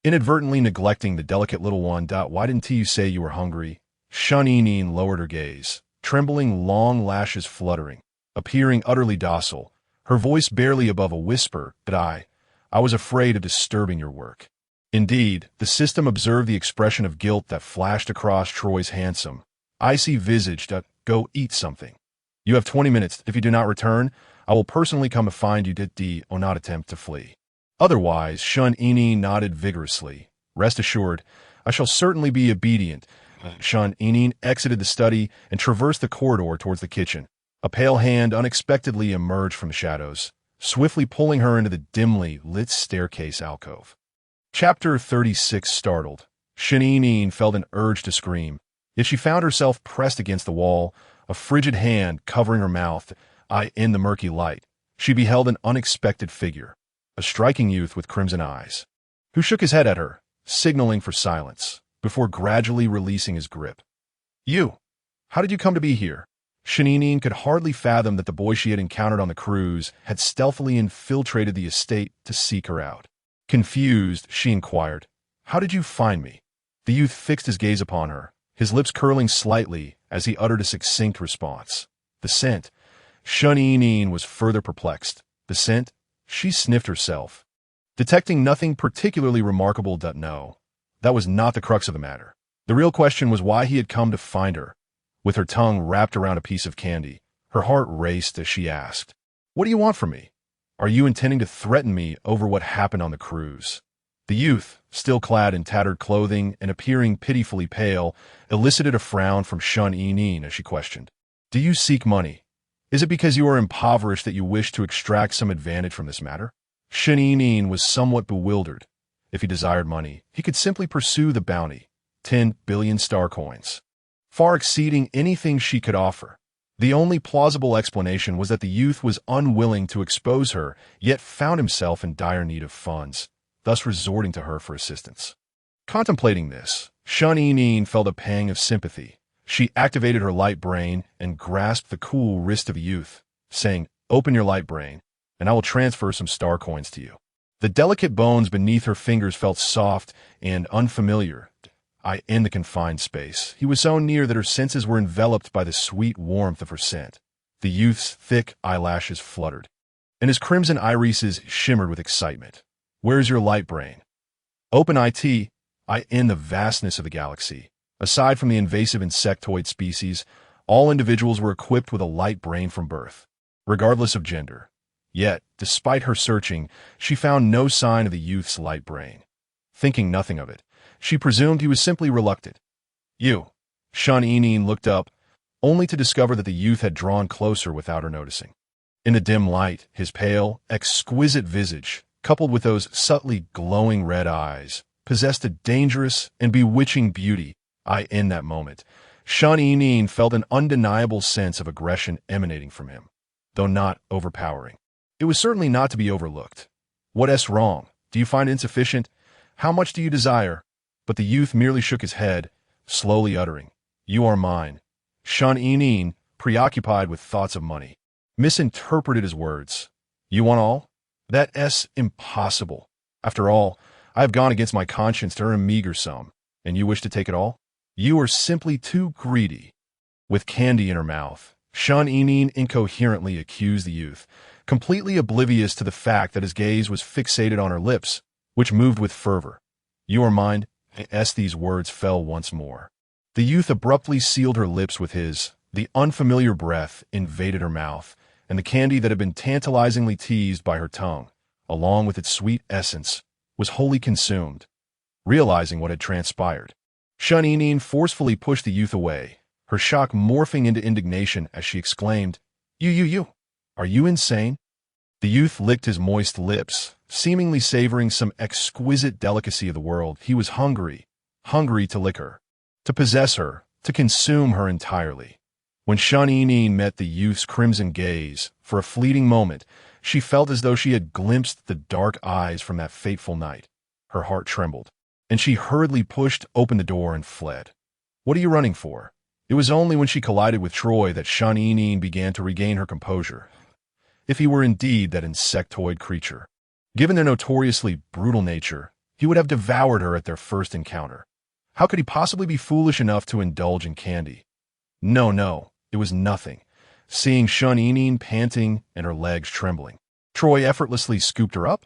Inadvertently neglecting the delicate little one. "Why didn't you say you were hungry?" Shanine lowered her gaze, trembling long lashes fluttering, appearing utterly docile, her voice barely above a whisper. I was afraid of disturbing your work." Indeed, the system observed the expression of guilt that flashed across Troy's handsome, icy visage. "Go eat something. You have 20 minutes. If you do not return, I will personally come and find you. Do not attempt to flee." Otherwise, Shanine nodded vigorously. "Rest assured, I shall certainly be obedient." Shanine exited the study and traversed the corridor towards the kitchen. A pale hand unexpectedly emerged from the shadows, swiftly pulling her into the dimly lit staircase alcove. Chapter 36 startled. Shanine felt an urge to scream, yet she found herself pressed against the wall, a frigid hand covering her mouth. In the murky light, she beheld an unexpected figure, a striking youth with crimson eyes, who shook his head at her, signaling for silence, before gradually releasing his grip. You! How did you come to be here? Shanine could hardly fathom that the boy she had encountered on the cruise had stealthily infiltrated the estate to seek her out. Confused, she inquired, "How did you find me?" The youth fixed his gaze upon her, his lips curling slightly as he uttered a succinct response. The scent. Shanine was further perplexed. The scent? She sniffed herself. Detecting nothing particularly remarkable. No, that was not the crux of the matter. The real question was why he had come to find her. With her tongue wrapped around a piece of candy, her heart raced as she asked, "What do you want from me? Are you intending to threaten me over what happened on the cruise?" The youth, still clad in tattered clothing and appearing pitifully pale, elicited a frown from Shanine as she questioned, "Do you seek money? Is it because you are impoverished that you wish to extract some advantage from this matter?" Shanine was somewhat bewildered. If he desired money, he could simply pursue the bounty, 10 billion star coins, far exceeding anything she could offer. The only plausible explanation was that the youth was unwilling to expose her, yet found himself in dire need of funds, thus resorting to her for assistance. Contemplating this, Shanine felt a pang of sympathy. She activated her light brain and grasped the cool wrist of the youth, saying, "Open your light brain, and I will transfer some star coins to you." The delicate bones beneath her fingers felt soft and unfamiliar. In the confined space, he was so near that her senses were enveloped by the sweet warmth of her scent. The youth's thick eyelashes fluttered, and his crimson irises shimmered with excitement. "Where's your light brain?" "Open it. In the vastness of the galaxy. Aside from the invasive insectoid species, all individuals were equipped with a light brain from birth, regardless of gender. Yet, despite her searching, she found no sign of the youth's light brain. Thinking nothing of it, she presumed he was simply reluctant. "You." Shanine looked up, only to discover that the youth had drawn closer without her noticing. In the dim light, his pale, exquisite visage, coupled with those subtly glowing red eyes, possessed a dangerous and bewitching beauty. In that moment, Shanine felt an undeniable sense of aggression emanating from him, though not overpowering. It was certainly not to be overlooked. "What's wrong? Do you find it insufficient? How much do you desire?" But the youth merely shook his head, slowly uttering, "You are mine." Shanine, preoccupied with thoughts of money, misinterpreted his words. "You want all? That's impossible. After all, I have gone against my conscience to earn a meager sum, and you wish to take it all? You are simply too greedy." With candy in her mouth, Shanine incoherently accused the youth, completely oblivious to the fact that his gaze was fixated on her lips, which moved with fervor. "You are mine." As these words fell once more, the youth abruptly sealed her lips with his. The unfamiliar breath invaded her mouth, and the candy that had been tantalizingly teased by her tongue, along with its sweet essence, was wholly consumed. Realizing what had transpired, Shanine forcefully pushed the youth away, her shock morphing into indignation as she exclaimed, You! Are you insane?" The youth licked his moist lips, seemingly savoring some exquisite delicacy of the world. He was hungry to lick her, to possess her, to consume her entirely. When Shanine met the youth's crimson gaze, for a fleeting moment, she felt as though she had glimpsed the dark eyes from that fateful night. Her heart trembled, and she hurriedly pushed open the door and fled. "What are you running for?" It was only when she collided with Troy that Shanine began to regain her composure. If he were indeed that insectoid creature, given their notoriously brutal nature, he would have devoured her at their first encounter. How could he possibly be foolish enough to indulge in candy? No, it was nothing. Seeing Shanine panting and her legs trembling, Troy effortlessly scooped her up.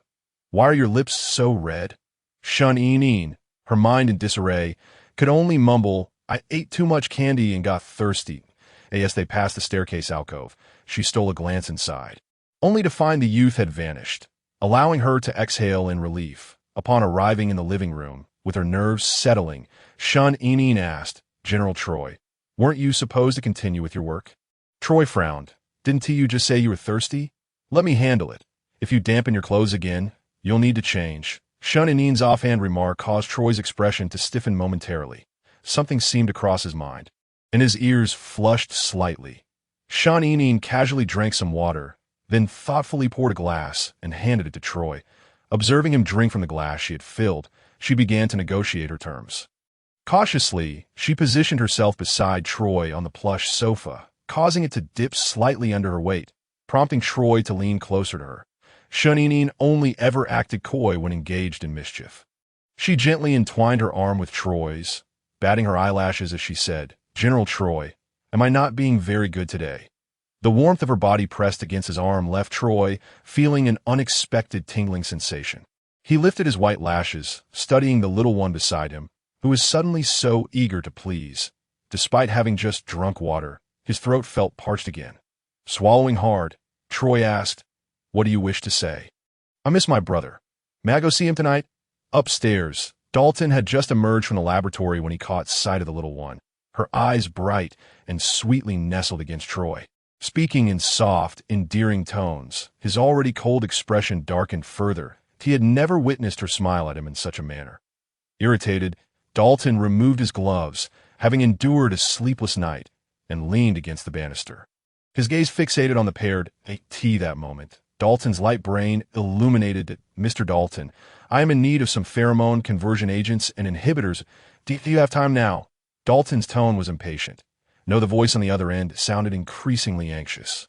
"Why are your lips so red?" Shanine, her mind in disarray, could only mumble, "I ate too much candy and got thirsty." As they passed the staircase alcove, she stole a glance inside, only to find the youth had vanished, allowing her to exhale in relief. Upon arriving in the living room, with her nerves settling, Shanine asked, "General Troy, weren't you supposed to continue with your work?" Troy frowned, Didn't you just say you were thirsty? Let me handle it. If you dampen your clothes again, you'll need to change. Shun-Inin's offhand remark caused Troy's expression to stiffen momentarily. Something seemed to cross his mind, and his ears flushed slightly. Shun-Inin casually drank some water, then thoughtfully poured a glass and handed it to Troy. Observing him drink from the glass she had filled, she began to negotiate her terms. Cautiously, she positioned herself beside Troy on the plush sofa, causing it to dip slightly under her weight, prompting Troy to lean closer to her. Shun-Inin only ever acted coy when engaged in mischief. She gently entwined her arm with Troy's, batting her eyelashes as she said, "General Troy, am I not being very good today?" The warmth of her body pressed against his arm left Troy feeling an unexpected tingling sensation. He lifted his white lashes, studying the little one beside him, who was suddenly so eager to please. Despite having just drunk water, his throat felt parched again. Swallowing hard, Troy asked, "What do you wish to say?" "I miss my brother. May I go see him tonight?" Upstairs, Dalton had just emerged from the laboratory when he caught sight of the little one, her eyes bright and sweetly nestled against Troy. Speaking in soft, endearing tones, his already cold expression darkened further. He had never witnessed her smile at him in such a manner. Irritated, Dalton removed his gloves, having endured a sleepless night, and leaned against the banister. His gaze fixated on the paired tea that moment. Dalton's light brain illuminated. "Mr. Dalton, I am in need of some pheromone conversion agents and inhibitors. Do you have time now?" Dalton's tone was impatient. No, the voice on the other end sounded increasingly anxious.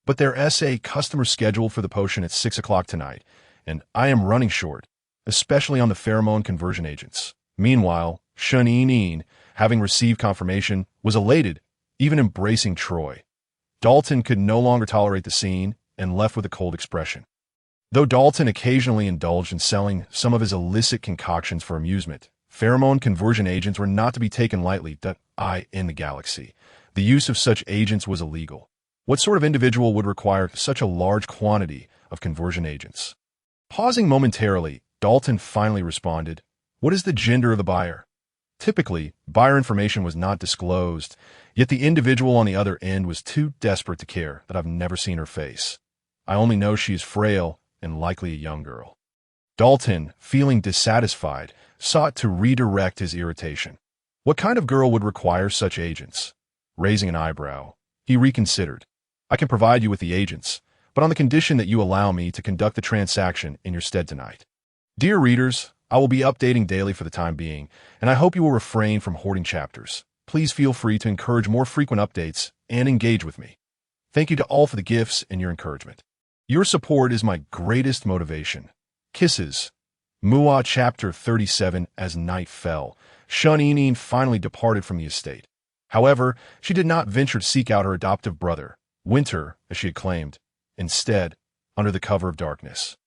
"But there's a customer scheduled for the potion at 6 o'clock tonight, and I am running short, especially on the pheromone conversion agents." Meanwhile, Shun-Inin, having received confirmation, was elated, even embracing Troy. Dalton could no longer tolerate the scene and left with a cold expression. Though Dalton occasionally indulged in selling some of his illicit concoctions for amusement, pheromone conversion agents were not to be taken lightly. In the galaxy, the use of such agents was illegal. What sort of individual would require such a large quantity of conversion agents? Pausing momentarily, Dalton finally responded, "What is the gender of the buyer?" Typically, buyer information was not disclosed, yet the individual on the other end was too desperate to care. "That I've never seen her face. I only know she is frail and likely a young girl." Dalton, feeling dissatisfied, sought to redirect his irritation. "What kind of girl would require such agents?" Raising an eyebrow, he reconsidered. "I can provide you with the agents, but on the condition that you allow me to conduct the transaction in your stead tonight. Dear readers, I will be updating daily for the time being, and I hope you will refrain from hoarding chapters. Please feel free to encourage more frequent updates and engage with me. Thank you to all for the gifts and your encouragement. Your support is my greatest motivation. Kisses." Mu'a Chapter 37. As night fell, Shun-Inin finally departed from the estate. However, she did not venture to seek out her adoptive brother, Winter, as she had claimed. Instead, under the cover of darkness,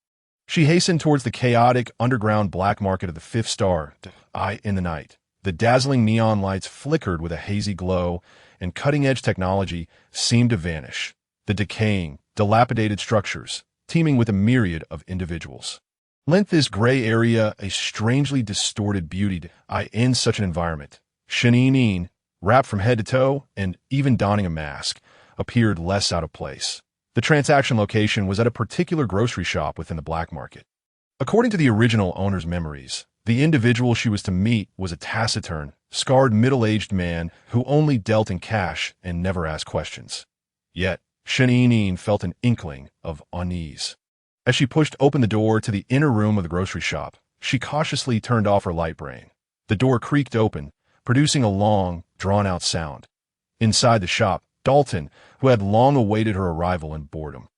she hastened towards the chaotic underground black market of the Fifth Star. In the night, the dazzling neon lights flickered with a hazy glow, and cutting-edge technology seemed to vanish. The decaying, dilapidated structures, teeming with a myriad of individuals, lent this gray area a strangely distorted beauty. In such an environment, Shun-Inin, wrapped from head to toe and even donning a mask, appeared less out of place. The transaction location was at a particular grocery shop within the black market. According to the original owner's memories, the individual she was to meet was a taciturn, scarred middle-aged man who only dealt in cash and never asked questions. Yet, Shun-Inin felt an inkling of unease. As she pushed open the door to the inner room of the grocery shop, she cautiously turned off her light brain. The door creaked open, producing a long, drawn-out sound. Inside the shop, Dalton, who had long awaited her arrival in boredom,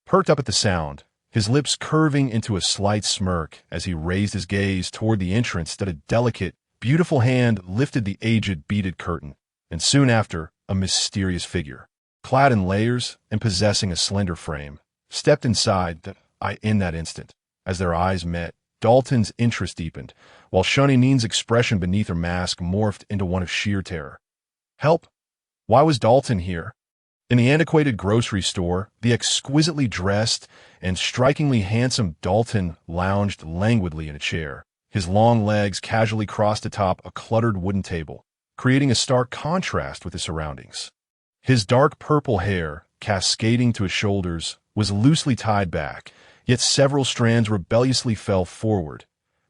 perked up at the sound, his lips curving into a slight smirk as he raised his gaze toward the entrance that a delicate, beautiful hand lifted the aged beaded curtain, and soon after, a mysterious figure, clad in layers and possessing a slender frame, stepped inside. In that instant, as their eyes met, Dalton's interest deepened, while Shun-Inin's expression beneath her mask morphed into one of sheer terror. Help! Why was Dalton here? In the antiquated grocery store, the exquisitely dressed and strikingly handsome Dalton lounged languidly in a chair, his long legs casually crossed atop a cluttered wooden table, creating a stark contrast with his surroundings. His dark purple hair, cascading to his shoulders, was loosely tied back, yet several strands rebelliously fell forward.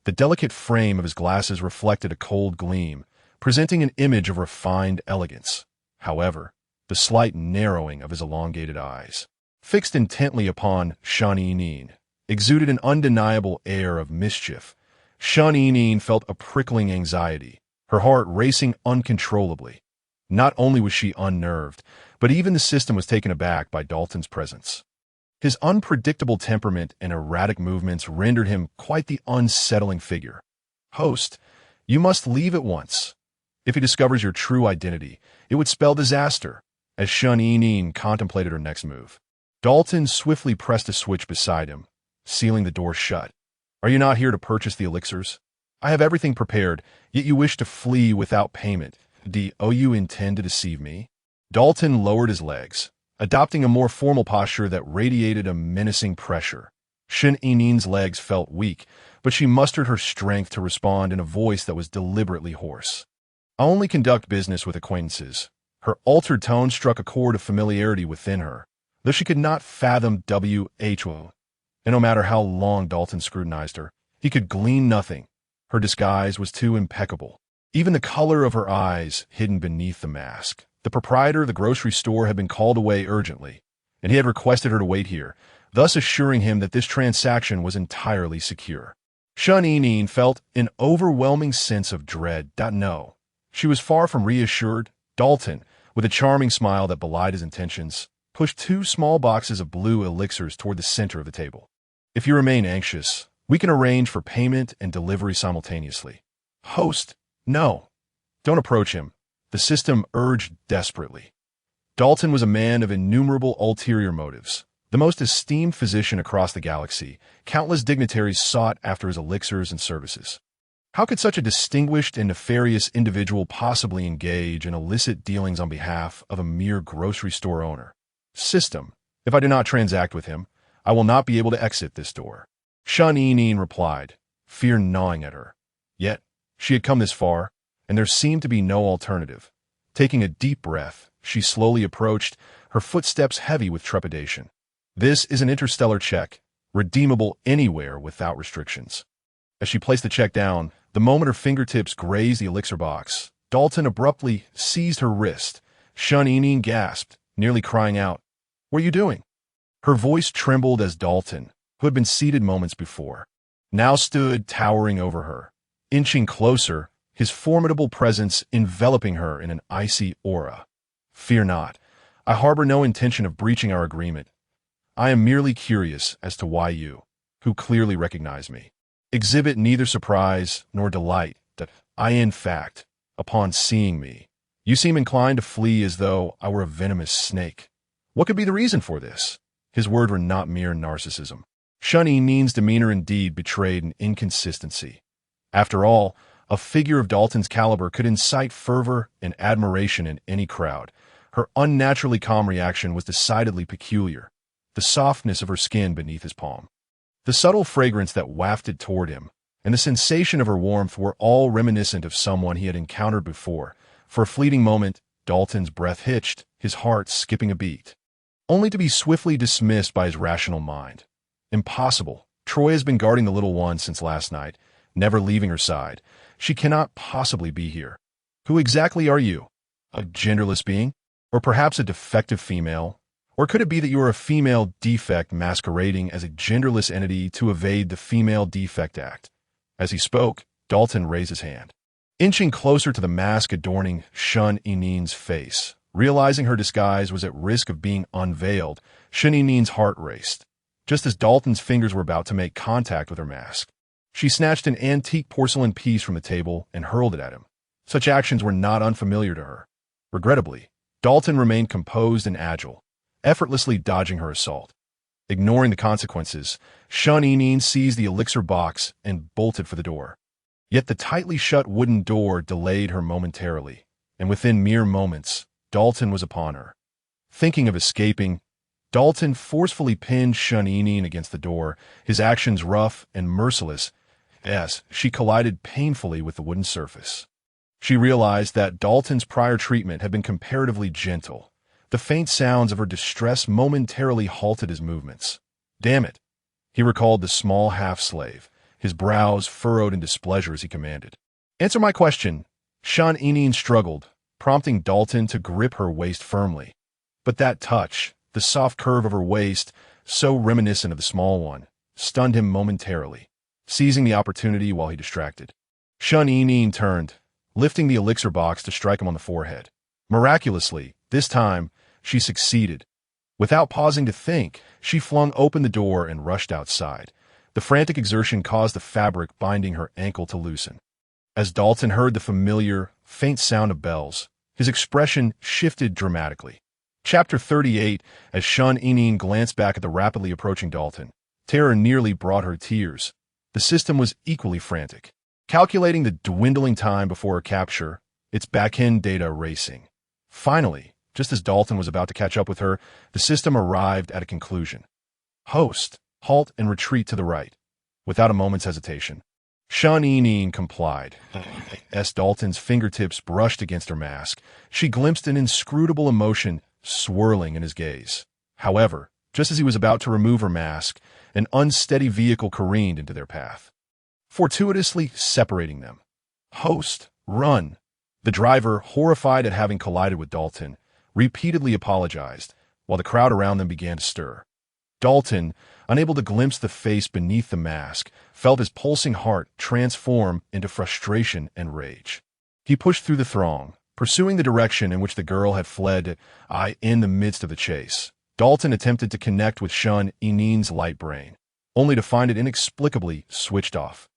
The delicate frame of his glasses reflected a cold gleam, presenting an image of refined elegance. However, the slight narrowing of his elongated eyes, fixed intently upon Shun, exuded an undeniable air of mischief. Shun felt a prickling anxiety, her heart racing uncontrollably. Not only was she unnerved, but even the system was taken aback by Dalton's presence. His unpredictable temperament and erratic movements rendered him quite the unsettling figure. "Host, you must leave at once. If he discovers your true identity, it would spell disaster," as Shun contemplated her next move. Dalton swiftly pressed a switch beside him, sealing the door shut. "Are you not here to purchase the elixirs? I have everything prepared, yet you wish to flee without payment. Do you intend to deceive me?" Dalton lowered his legs, adopting a more formal posture that radiated a menacing pressure. Shun-Inin's legs felt weak, but she mustered her strength to respond in a voice that was deliberately hoarse. "I only conduct business with acquaintances." Her altered tone struck a chord of familiarity within her, though she could not fathom who. And no matter how long Dalton scrutinized her, he could glean nothing. Her disguise was too impeccable. Even the color of her eyes hidden beneath the mask. The proprietor of the grocery store had been called away urgently, and he had requested her to wait here, thus assuring him that this transaction was entirely secure. Shun felt an overwhelming sense of dread. No, she was far from reassured. Dalton, with a charming smile that belied his intentions, pushed 2 small boxes of blue elixirs toward the center of the table. "If you remain anxious, we can arrange for payment and delivery simultaneously." "Host, no. Don't approach him," the system urged desperately. Dalton was a man of innumerable ulterior motives. The most esteemed physician across the galaxy, countless dignitaries sought after his elixirs and services. How could such a distinguished and nefarious individual possibly engage in illicit dealings on behalf of a mere grocery store owner? "System, if I do not transact with him, I will not be able to exit this door." Shun replied, fear gnawing at her. Yet, she had come this far, and there seemed to be no alternative. Taking a deep breath, she slowly approached, her footsteps heavy with trepidation. "This is an interstellar check, redeemable anywhere without restrictions." As she placed the check down, the moment her fingertips grazed the elixir box, Dalton abruptly seized her wrist. Shun gasped, nearly crying out, "What are you doing?" Her voice trembled as Dalton, who had been seated moments before, now stood towering over her. Inching closer, his formidable presence enveloping her in an icy aura. "Fear not. I harbor no intention of breaching our agreement. I am merely curious as to why you, who clearly recognize me, exhibit neither surprise nor delight that in fact, upon seeing me, you seem inclined to flee as though I were a venomous snake. What could be the reason for this?" His words were not mere narcissism. Shun-Inin's demeanor indeed betrayed an inconsistency. After all, a figure of Dalton's caliber could incite fervor and admiration in any crowd. Her unnaturally calm reaction was decidedly peculiar. The softness of her skin beneath his palm, the subtle fragrance that wafted toward him, and the sensation of her warmth were all reminiscent of someone he had encountered before. For a fleeting moment, Dalton's breath hitched, his heart skipping a beat, only to be swiftly dismissed by his rational mind. "Impossible. Troy has been guarding the little one since last night, never leaving her side. She cannot possibly be here. Who exactly are you? A genderless being? Or perhaps a defective female? Or could it be that you are a female defect masquerading as a genderless entity to evade the Female Defect Act?" As he spoke, Dalton raised his hand, inching closer to the mask adorning Shun-Inin's face. Realizing her disguise was at risk of being unveiled, Shun-Inin's heart raced. Just as Dalton's fingers were about to make contact with her mask, she snatched an antique porcelain piece from the table and hurled it at him. Such actions were not unfamiliar to her. Regrettably, Dalton remained composed and agile, effortlessly dodging her assault. Ignoring the consequences, Shun seized the elixir box and bolted for the door. Yet the tightly shut wooden door delayed her momentarily, and within mere moments, Dalton was upon her. Thinking of escaping, Dalton forcefully pinned Shun against the door, his actions rough and merciless as she collided painfully with the wooden surface. She realized that Dalton's prior treatment had been comparatively gentle, The faint sounds of her distress momentarily halted his movements. Damn it! He recalled the small half-slave, his brows furrowed in displeasure as he commanded. Answer my question. Shan-Inin struggled, prompting Dalton to grip her waist firmly. But that touch, the soft curve of her waist, so reminiscent of the small one, stunned him momentarily, seizing the opportunity while he distracted. Shan-Inin turned, lifting the elixir box to strike him on the forehead. Miraculously, this time, she succeeded. Without pausing to think, she flung open the door and rushed outside. The frantic exertion caused the fabric binding her ankle to loosen. As Dalton heard the familiar, faint sound of bells, his expression shifted dramatically. Chapter 38, as Shan-Inin glanced back at the rapidly approaching Dalton, terror nearly brought her tears. The system was equally frantic, calculating the dwindling time before her capture, its back-end data racing. Finally, just as Dalton was about to catch up with her, the system arrived at a conclusion. Host, halt and retreat to the right. Without a moment's hesitation, Shan-Inin complied. As Dalton's fingertips brushed against her mask, she glimpsed an inscrutable emotion swirling in his gaze. However, just as he was about to remove her mask, an unsteady vehicle careened into their path, fortuitously separating them. Host, run! The driver, horrified at having collided with Dalton, repeatedly apologized, while the crowd around them began to stir. Dalton, unable to glimpse the face beneath the mask, felt his pulsing heart transform into frustration and rage. He pushed through the throng, pursuing the direction in which the girl had fled. In the midst of the chase, Dalton attempted to connect with Shan-Inin's light brain, only to find it inexplicably switched off.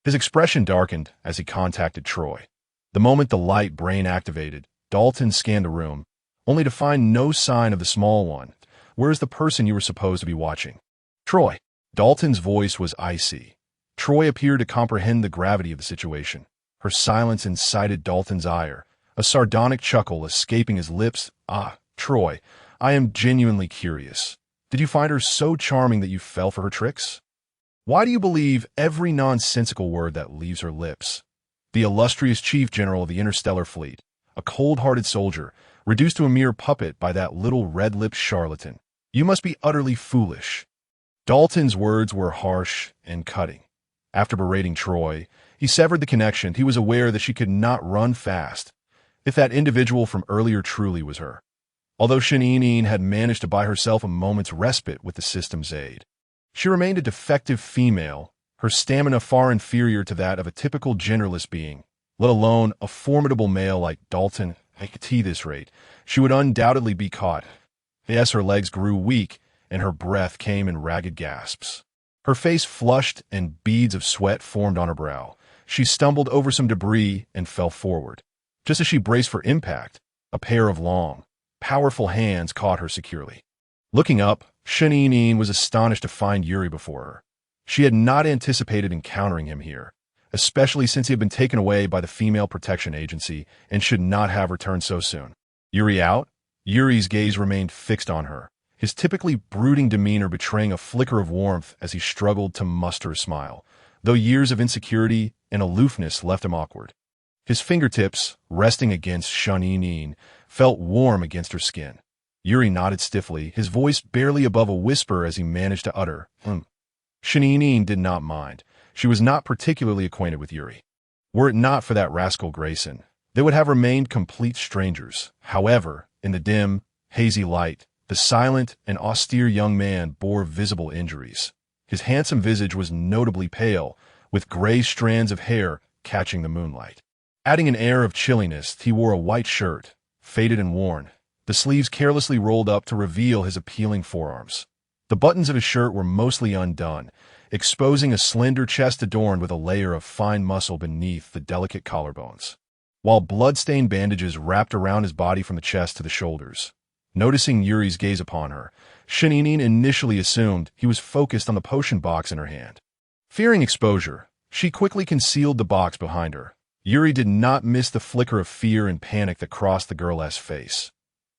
His expression darkened as he contacted Troy. The moment the light brain activated, Dalton scanned the room, only to find no sign of the small one. Where's the person you were supposed to be watching? Troy. Dalton's voice was icy. Troy appeared to comprehend the gravity of the situation. Her silence incited Dalton's ire, a sardonic chuckle escaping his lips. Troy, I am genuinely curious. Did you find her so charming that you fell for her tricks? Why do you believe every nonsensical word that leaves her lips? The illustrious chief general of the Interstellar fleet, a cold-hearted soldier, reduced to a mere puppet by that little red-lipped charlatan. You must be utterly foolish. Dalton's words were harsh and cutting. After berating Troy, he severed the connection. He was aware that she could not run fast, if that individual from earlier truly was her. Although Shan-Inin had managed to buy herself a moment's respite with the system's aid, she remained a defective female, her stamina far inferior to that of a typical genderless being, let alone a formidable male like Dalton. At this rate, she would undoubtedly be caught. Yes, her legs grew weak, and her breath came in ragged gasps. Her face flushed, and beads of sweat formed on her brow. She stumbled over some debris and fell forward. Just as she braced for impact, a pair of long, powerful hands caught her securely. Looking up, Shan-Inin was astonished to find Yuri before her. She had not anticipated encountering him here, especially since he had been taken away by the Female Protection Agency and should not have returned so soon. Yuri out? Yuri's gaze remained fixed on her, his typically brooding demeanor betraying a flicker of warmth as he struggled to muster a smile, though years of insecurity and aloofness left him awkward. His fingertips, resting against Shan-Inin, felt warm against her skin. Yuri nodded stiffly, his voice barely above a whisper as he managed to utter, Shan-Inin did not mind. She was not particularly acquainted with Yuri. Were it not for that rascal Grayson, they would have remained complete strangers. However, in the dim, hazy light, the silent and austere young man bore visible injuries. His handsome visage was notably pale, with gray strands of hair catching the moonlight. Adding an air of chilliness, he wore a white shirt, faded and worn, the sleeves carelessly rolled up to reveal his appealing forearms. The buttons of his shirt were mostly undone, exposing a slender chest adorned with a layer of fine muscle beneath the delicate collarbones, while blood-stained bandages wrapped around his body from the chest to the shoulders. Noticing Yuri's gaze upon her, Shan-Inin initially assumed he was focused on the potion box in her hand. Fearing exposure, she quickly concealed the box behind her. Yuri did not miss the flicker of fear and panic that crossed the girl's face.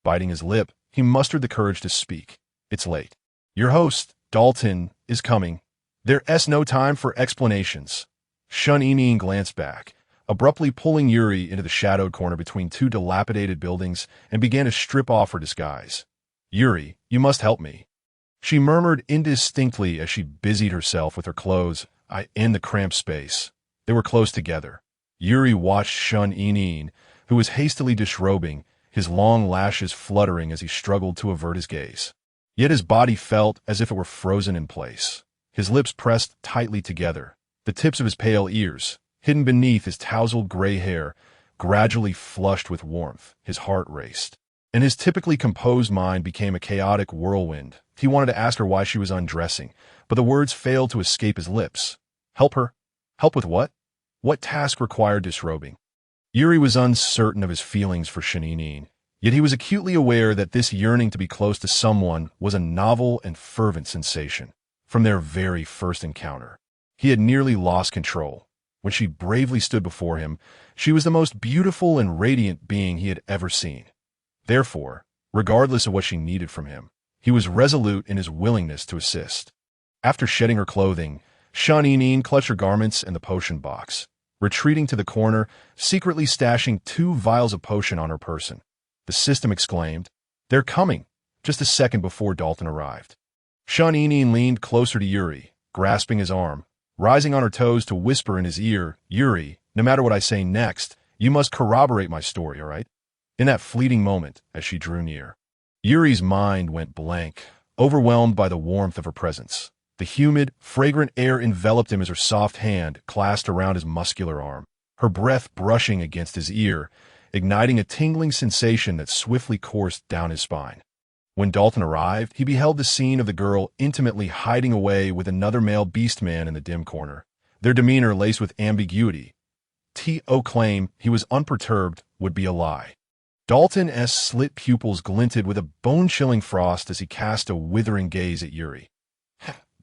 Biting his lip, he mustered the courage to speak. It's late. Your host, Dalton, is coming. There's no time for explanations. Shan-Inin glanced back, abruptly pulling Yuri into the shadowed corner between two dilapidated buildings and began to strip off her disguise. "Yuri, you must help me," she murmured indistinctly as she busied herself with her clothes in the cramped space. They were close together. Yuri watched Shun Inin, who was hastily disrobing, his long lashes fluttering as he struggled to avert his gaze. Yet his body felt as if it were frozen in place. His lips pressed tightly together. The tips of his pale ears, hidden beneath his tousled gray hair, gradually flushed with warmth. His heart raced, and his typically composed mind became a chaotic whirlwind. He wanted to ask her why she was undressing, but the words failed to escape his lips. Help her? Help with what? What task required disrobing? Yuri was uncertain of his feelings for Shaninin, yet he was acutely aware that this yearning to be close to someone was a novel and fervent sensation. From their very first encounter, he had nearly lost control. When she bravely stood before him, she was the most beautiful and radiant being he had ever seen. Therefore, regardless of what she needed from him, he was resolute in his willingness to assist. After shedding her clothing, Shaninin clutched her garments and the potion box, retreating to the corner, secretly stashing 2 vials of potion on her person. The system exclaimed, "They're coming," just a second before Dalton arrived. Shaninin leaned closer to Yuri, grasping his arm, rising on her toes to whisper in his ear, "Yuri, no matter what I say next, you must corroborate my story, all right?" In that fleeting moment, as she drew near, Yuri's mind went blank, overwhelmed by the warmth of her presence. The humid, fragrant air enveloped him as her soft hand clasped around his muscular arm, her breath brushing against his ear, igniting a tingling sensation that swiftly coursed down his spine. When Dalton arrived, he beheld the scene of the girl intimately hiding away with another male beastman in the dim corner, their demeanor laced with ambiguity. To claim he was unperturbed would be a lie. Dalton's slit pupils glinted with a bone-chilling frost as he cast a withering gaze at Yuri.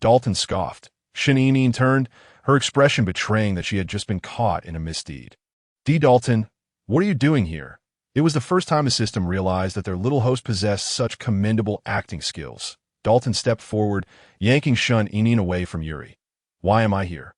Dalton scoffed. Shaninin turned, her expression betraying that she had just been caught in a misdeed. Dalton, what are you doing here?" It was the first time the system realized that their little host possessed such commendable acting skills. Dalton stepped forward, yanking Shun Inin away from Yuri. "Why am I here?"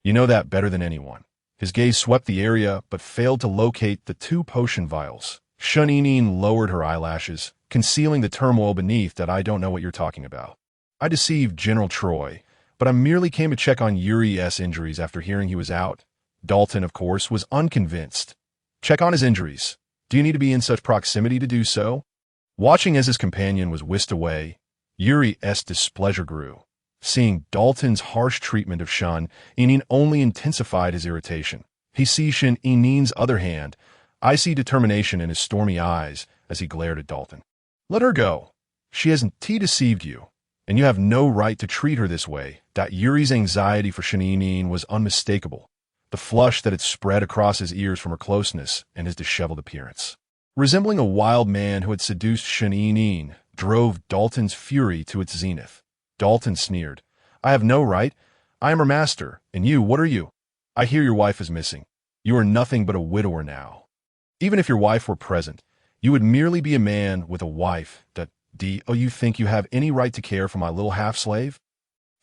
"You know that better than anyone." His gaze swept the area, but failed to locate the 2 potion vials. Shun Inin lowered her eyelashes, concealing the turmoil beneath. "That I don't know what you're talking about. I deceived General Troy, but I merely came to check on Yuri's injuries after hearing he was out." Dalton, of course, was unconvinced. "Check on his injuries? Do you need to be in such proximity to do so?" Watching as his companion was whisked away, Yuri's displeasure grew. Seeing Dalton's harsh treatment of Shun Inin only intensified his irritation. He sees Shun Inin's other hand, icy determination in his stormy eyes as he glared at Dalton. "Let her go. She hasn't deceived you, and you have no right to treat her this way." That Yuri's anxiety for Shun Inin was unmistakable, the flush that had spread across his ears from her closeness and his disheveled appearance. Resembling a wild man who had seduced Shun Inin, drove Dalton's fury to its zenith. Dalton sneered. "I have no right. I am her master, and you, what are you? I hear your wife is missing. You are nothing but a widower now. Even if your wife were present, you would merely be a man with a wife. You think you have any right to care for my little half-slave?"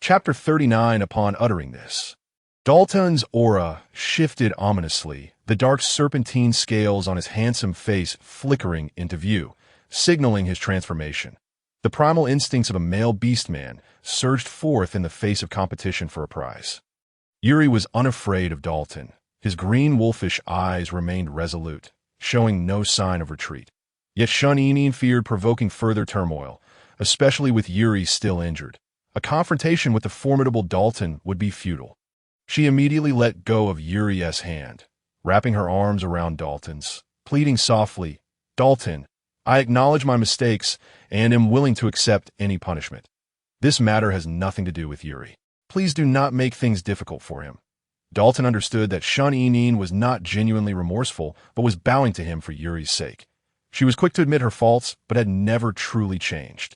Chapter 39. Upon uttering this, Dalton's aura shifted ominously, the dark serpentine scales on his handsome face flickering into view, signaling his transformation. The primal instincts of a male beastman surged forth in the face of competition for a prize. Yuri was unafraid of Dalton. His green wolfish eyes remained resolute, showing no sign of retreat. Yet Shun Inin feared provoking further turmoil, especially with Yuri still injured. A confrontation with the formidable Dalton would be futile. She immediately let go of Yuri's hand, wrapping her arms around Dalton's, pleading softly, "Dalton, I acknowledge my mistakes and am willing to accept any punishment. This matter has nothing to do with Yuri. Please do not make things difficult for him." Dalton understood that Shun Inin was not genuinely remorseful, but was bowing to him for Yuri's sake. She was quick to admit her faults, but had never truly changed.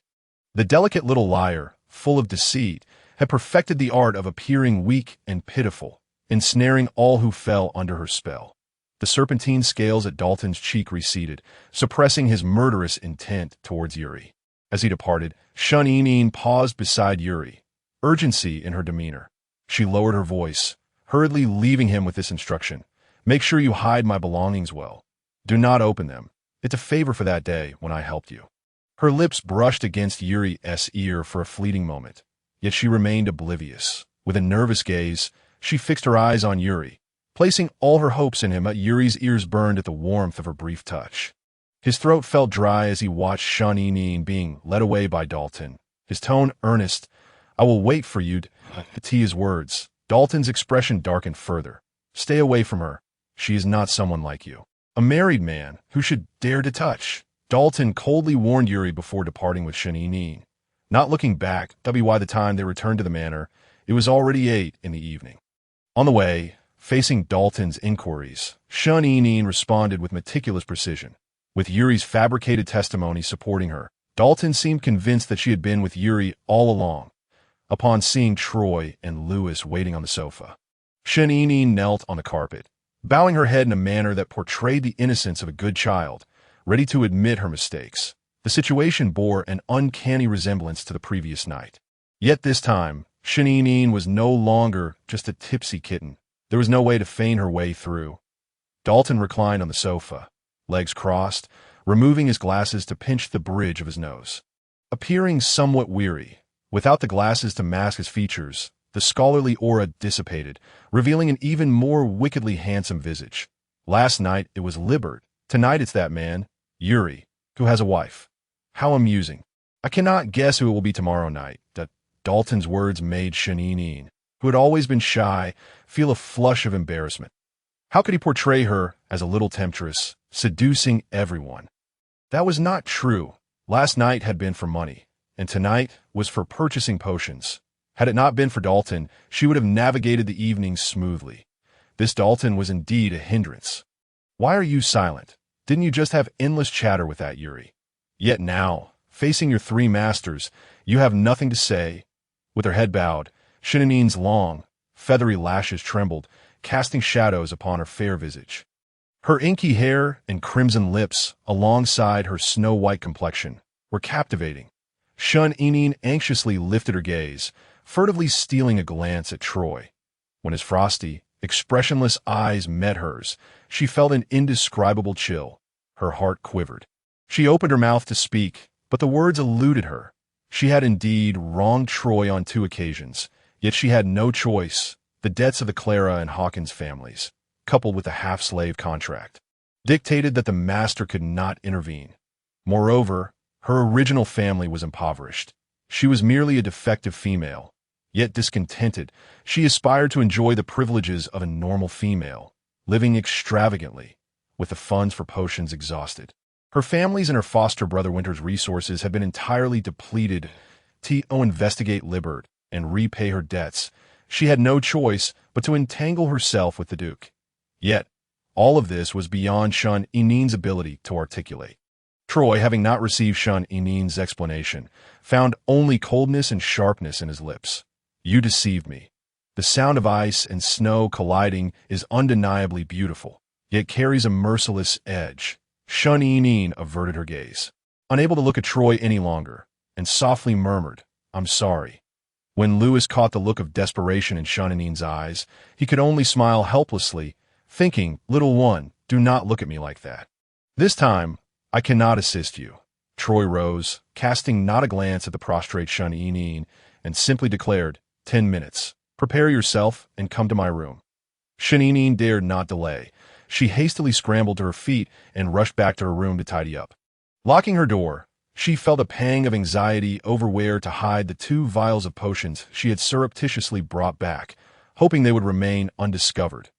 The delicate little liar, full of deceit, had perfected the art of appearing weak and pitiful, ensnaring all who fell under her spell. The serpentine scales at Dalton's cheek receded, suppressing his murderous intent towards Yuri. As he departed, Shun Inin paused beside Yuri, urgency in her demeanor. She lowered her voice, hurriedly leaving him with this instruction: Make sure you hide my belongings well. Do not open them. It's a favor for that day when I helped you." Her lips brushed against Yuri's ear for a fleeting moment, yet she remained oblivious. With a nervous gaze, she fixed her eyes on Yuri, placing all her hopes in him. Yuri's ears burned at the warmth of her brief touch. His throat felt dry as he watched Shun being led away by Dalton, his tone earnest. "I will wait for you," to his words. Dalton's expression darkened further. "Stay away from her. She is not someone like you. A married man who should dare to touch." Dalton coldly warned Yuri before departing with Shun. Not looking back, by the time they returned to the manor, it was already 8 in the evening. On the way, facing Dalton's inquiries, Shun responded with meticulous precision. With Yuri's fabricated testimony supporting her, Dalton seemed convinced that she had been with Yuri all along. Upon seeing Troy and Lewis waiting on the sofa, Shun knelt on the carpet, bowing her head in a manner that portrayed the innocence of a good child, ready to admit her mistakes. The situation bore an uncanny resemblance to the previous night. Yet this time, Shun was no longer just a tipsy kitten. There was no way to feign her way through. Dalton reclined on the sofa, legs crossed, removing his glasses to pinch the bridge of his nose. Appearing somewhat weary, without the glasses to mask his features, the scholarly aura dissipated, revealing an even more wickedly handsome visage. Last night it was Libert. Tonight it's that man, Yuri, who has a wife. How amusing. I cannot guess who it will be tomorrow night. Dalton's words made Shun, who had always been shy, feel a flush of embarrassment. How could he portray her as a little temptress, seducing everyone? That was not true. Last night had been for money, and tonight was for purchasing potions. Had it not been for Dalton, she would have navigated the evening smoothly. This Dalton was indeed a hindrance. "Why are you silent? Didn't you just have endless chatter with that Yuri? Yet now, facing your 3 masters, you have nothing to say." With her head bowed, Shun long, feathery lashes trembled, casting shadows upon her fair visage. Her inky hair and crimson lips, alongside her snow-white complexion, were captivating. Shun anxiously lifted her gaze, furtively stealing a glance at Troy. When his frosty, expressionless eyes met hers, she felt an indescribable chill. Her heart quivered. She opened her mouth to speak, but the words eluded her. She had indeed wronged Troy on 2 occasions, yet she had no choice. The debts of the Clara and Hawkins families, coupled with a half-slave contract, dictated that the master could not intervene. Moreover, her original family was impoverished. She was merely a defective female. Yet discontented, she aspired to enjoy the privileges of a normal female, living extravagantly, with the funds for potions exhausted. Her family's and her foster brother Winter's resources had been entirely depleted. To investigate Libert and repay her debts, she had no choice but to entangle herself with the Duke. Yet, all of this was beyond Shun-Inin's ability to articulate. Troy, having not received Shun-Inin's explanation, found only coldness and sharpness in his lips. "You deceived me. The sound of ice and snow colliding is undeniably beautiful, yet carries a merciless edge." Shun averted her gaze, unable to look at Troy any longer, and softly murmured, "I'm sorry." When Lewis caught the look of desperation in Shun eyes, he could only smile helplessly, thinking, "Little one, do not look at me like that. This time, I cannot assist you." Troy rose, casting not a glance at the prostrate Shun, and simply declared, 10 minutes. Prepare yourself and come to my room." Shun dared not delay. She hastily scrambled to her feet and rushed back to her room to tidy up. Locking her door, she felt a pang of anxiety over where to hide the 2 vials of potions she had surreptitiously brought back, hoping they would remain undiscovered.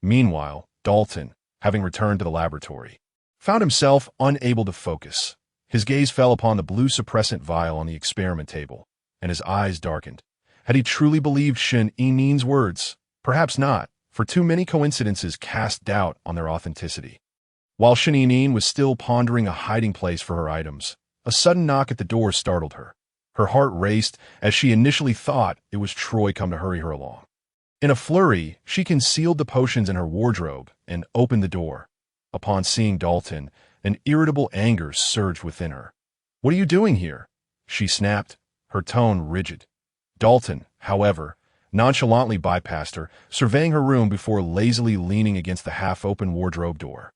Meanwhile, Dalton, having returned to the laboratory, found himself unable to focus. His gaze fell upon the blue suppressant vial on the experiment table, and his eyes darkened. Had he truly believed Shun-Inin's words? Perhaps not, for too many coincidences cast doubt on their authenticity. While Shun was still pondering a hiding place for her items, a sudden knock at the door startled her. Her heart raced as she initially thought it was Troy come to hurry her along. In a flurry, she concealed the potions in her wardrobe and opened the door. Upon seeing Dalton, an irritable anger surged within her. "What are you doing here?" she snapped, her tone rigid. Dalton, however, nonchalantly bypassed her, surveying her room before lazily leaning against the half-open wardrobe door.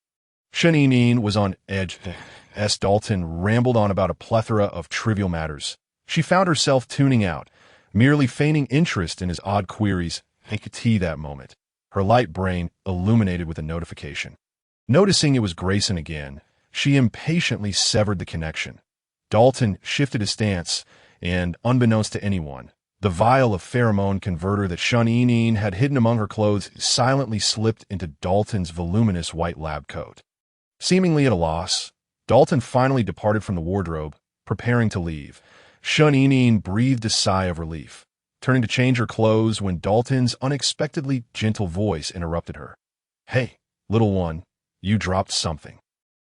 Shaninin was on edge. Dalton rambled on about a plethora of trivial matters. She found herself tuning out, merely feigning interest in his odd queries, and could see that moment. Her light brain illuminated with a notification. Noticing it was Grayson again, she impatiently severed the connection. Dalton shifted his stance, and, unbeknownst to anyone, the vial of pheromone converter that Shaninin had hidden among her clothes silently slipped into Dalton's voluminous white lab coat. Seemingly at a loss, Dalton finally departed from the wardrobe, preparing to leave. Shaninin breathed a sigh of relief, turning to change her clothes when Dalton's unexpectedly gentle voice interrupted her. "Hey, little one, you dropped something."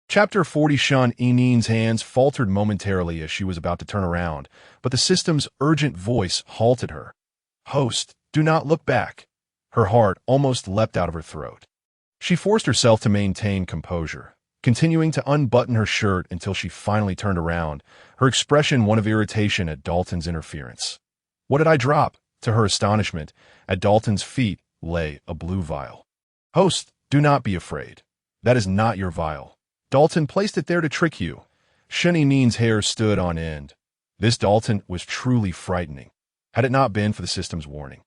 Chapter 40. Shaninin's hands faltered momentarily as she was about to turn around, but the system's urgent voice halted her. "Host, do not look back." Her heart almost leapt out of her throat. She forced herself to maintain composure, continuing to unbutton her shirt until she finally turned around, her expression one of irritation at Dalton's interference. "What did I drop?" To her astonishment, at Dalton's feet lay a blue vial. "Host, do not be afraid. That is not your vial. Dalton placed it there to trick you." Shaninin's hair stood on end. This Dalton was truly frightening. Had it not been for the system's warning,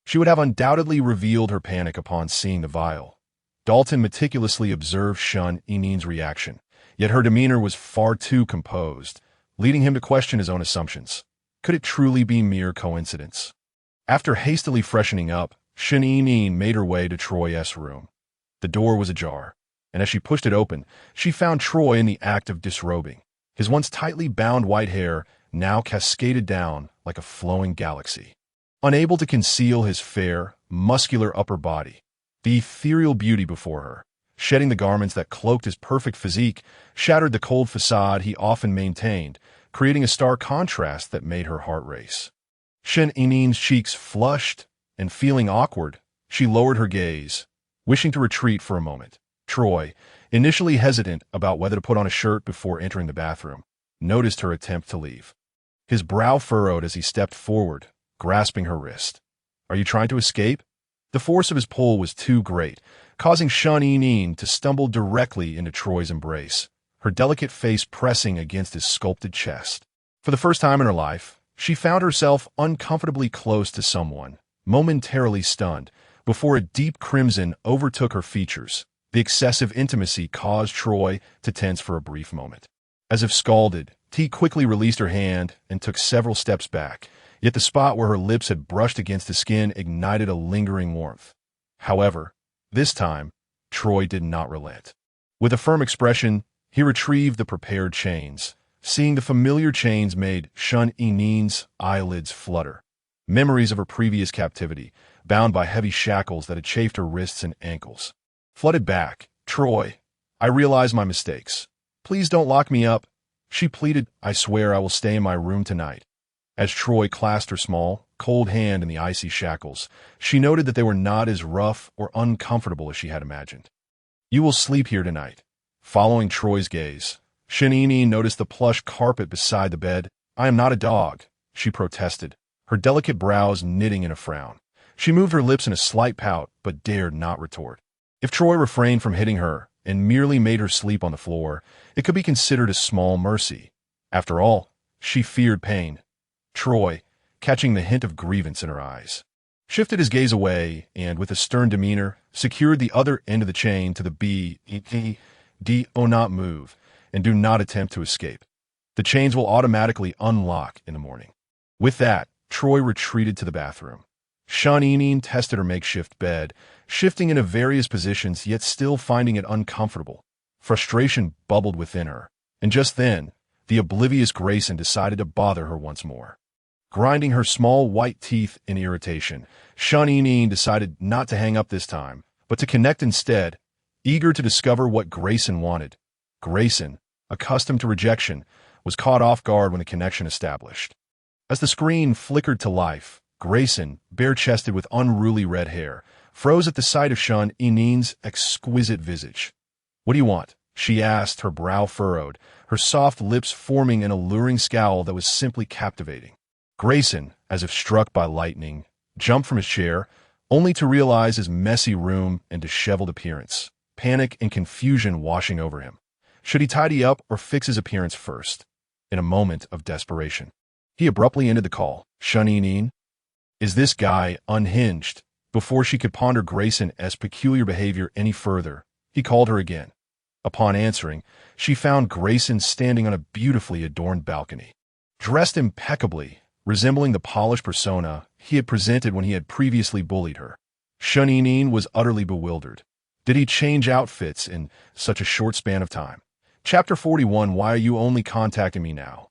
she would have undoubtedly revealed her panic upon seeing the vial. Dalton meticulously observed Shaninin's reaction, yet her demeanor was far too composed, leading him to question his own assumptions. Could it truly be mere coincidence? After hastily freshening up, Shaninin made her way to Troy's room. The door was ajar, and as she pushed it open, she found Troy in the act of disrobing. His once tightly bound white hair now cascaded down like a flowing galaxy. Unable to conceal his fair, muscular upper body, the ethereal beauty before her, shedding the garments that cloaked his perfect physique, shattered the cold facade he often maintained, creating a stark contrast that made her heart race. Shaninin's cheeks flushed, and feeling awkward, she lowered her gaze, wishing to retreat for a moment. Troy, initially hesitant about whether to put on a shirt before entering the bathroom, noticed her attempt to leave. His brow furrowed as he stepped forward, grasping her wrist. "Are you trying to escape?" The force of his pull was too great, causing Shaninin to stumble directly into Troy's embrace, her delicate face pressing against his sculpted chest. For the first time in her life, she found herself uncomfortably close to someone, momentarily stunned, before a deep crimson overtook her features. The excessive intimacy caused Troy to tense for a brief moment. As if scalded, T quickly released her hand and took several steps back, yet the spot where her lips had brushed against the skin ignited a lingering warmth. However, this time, Troy did not relent. With a firm expression, he retrieved the prepared chains. Seeing the familiar chains made Shaninin's eyelids flutter. Memories of her previous captivity, bound by heavy shackles that had chafed her wrists and ankles, flooded back. "Troy, I realize my mistakes. Please don't lock me up," she pleaded. "I swear I will stay in my room tonight." As Troy clasped her small, cold hand in the icy shackles, she noted that they were not as rough or uncomfortable as she had imagined. "You will sleep here tonight." Following Troy's gaze, Shaninin noticed the plush carpet beside the bed. "I am not a dog," she protested, her delicate brows knitting in a frown. She moved her lips in a slight pout, but dared not retort. If Troy refrained from hitting her and merely made her sleep on the floor, it could be considered a small mercy. After all, she feared pain. Troy, catching the hint of grievance in her eyes, shifted his gaze away and, with a stern demeanor, secured the other end of the chain to the "Do not move, and do not attempt to escape. The chains will automatically unlock in the morning." With that, Troy retreated to the bathroom. Shaninin tested her makeshift bed, shifting into various positions yet still finding it uncomfortable. Frustration bubbled within her, and just then, the oblivious Grayson decided to bother her once more. Grinding her small white teeth in irritation, Shaninin decided not to hang up this time, but to connect instead, eager to discover what Grayson wanted. Grayson, accustomed to rejection, was caught off guard when the connection established. As the screen flickered to life, Grayson, bare-chested with unruly red hair, froze at the sight of Shaninin's exquisite visage. "What do you want?" she asked, her brow furrowed, her soft lips forming an alluring scowl that was simply captivating. Grayson, as if struck by lightning, jumped from his chair, only to realize his messy room and disheveled appearance, panic and confusion washing over him. Should he tidy up or fix his appearance first? In a moment of desperation, he abruptly ended the call. Shuninin? Is this guy unhinged? Before she could ponder Grayson's peculiar behavior any further, he called her again. Upon answering, she found Grayson standing on a beautifully adorned balcony. Dressed impeccably, resembling the polished persona he had presented when he had previously bullied her. Shuninin was utterly bewildered. Did he change outfits in such a short span of time? Chapter 41. Why are you only contacting me now?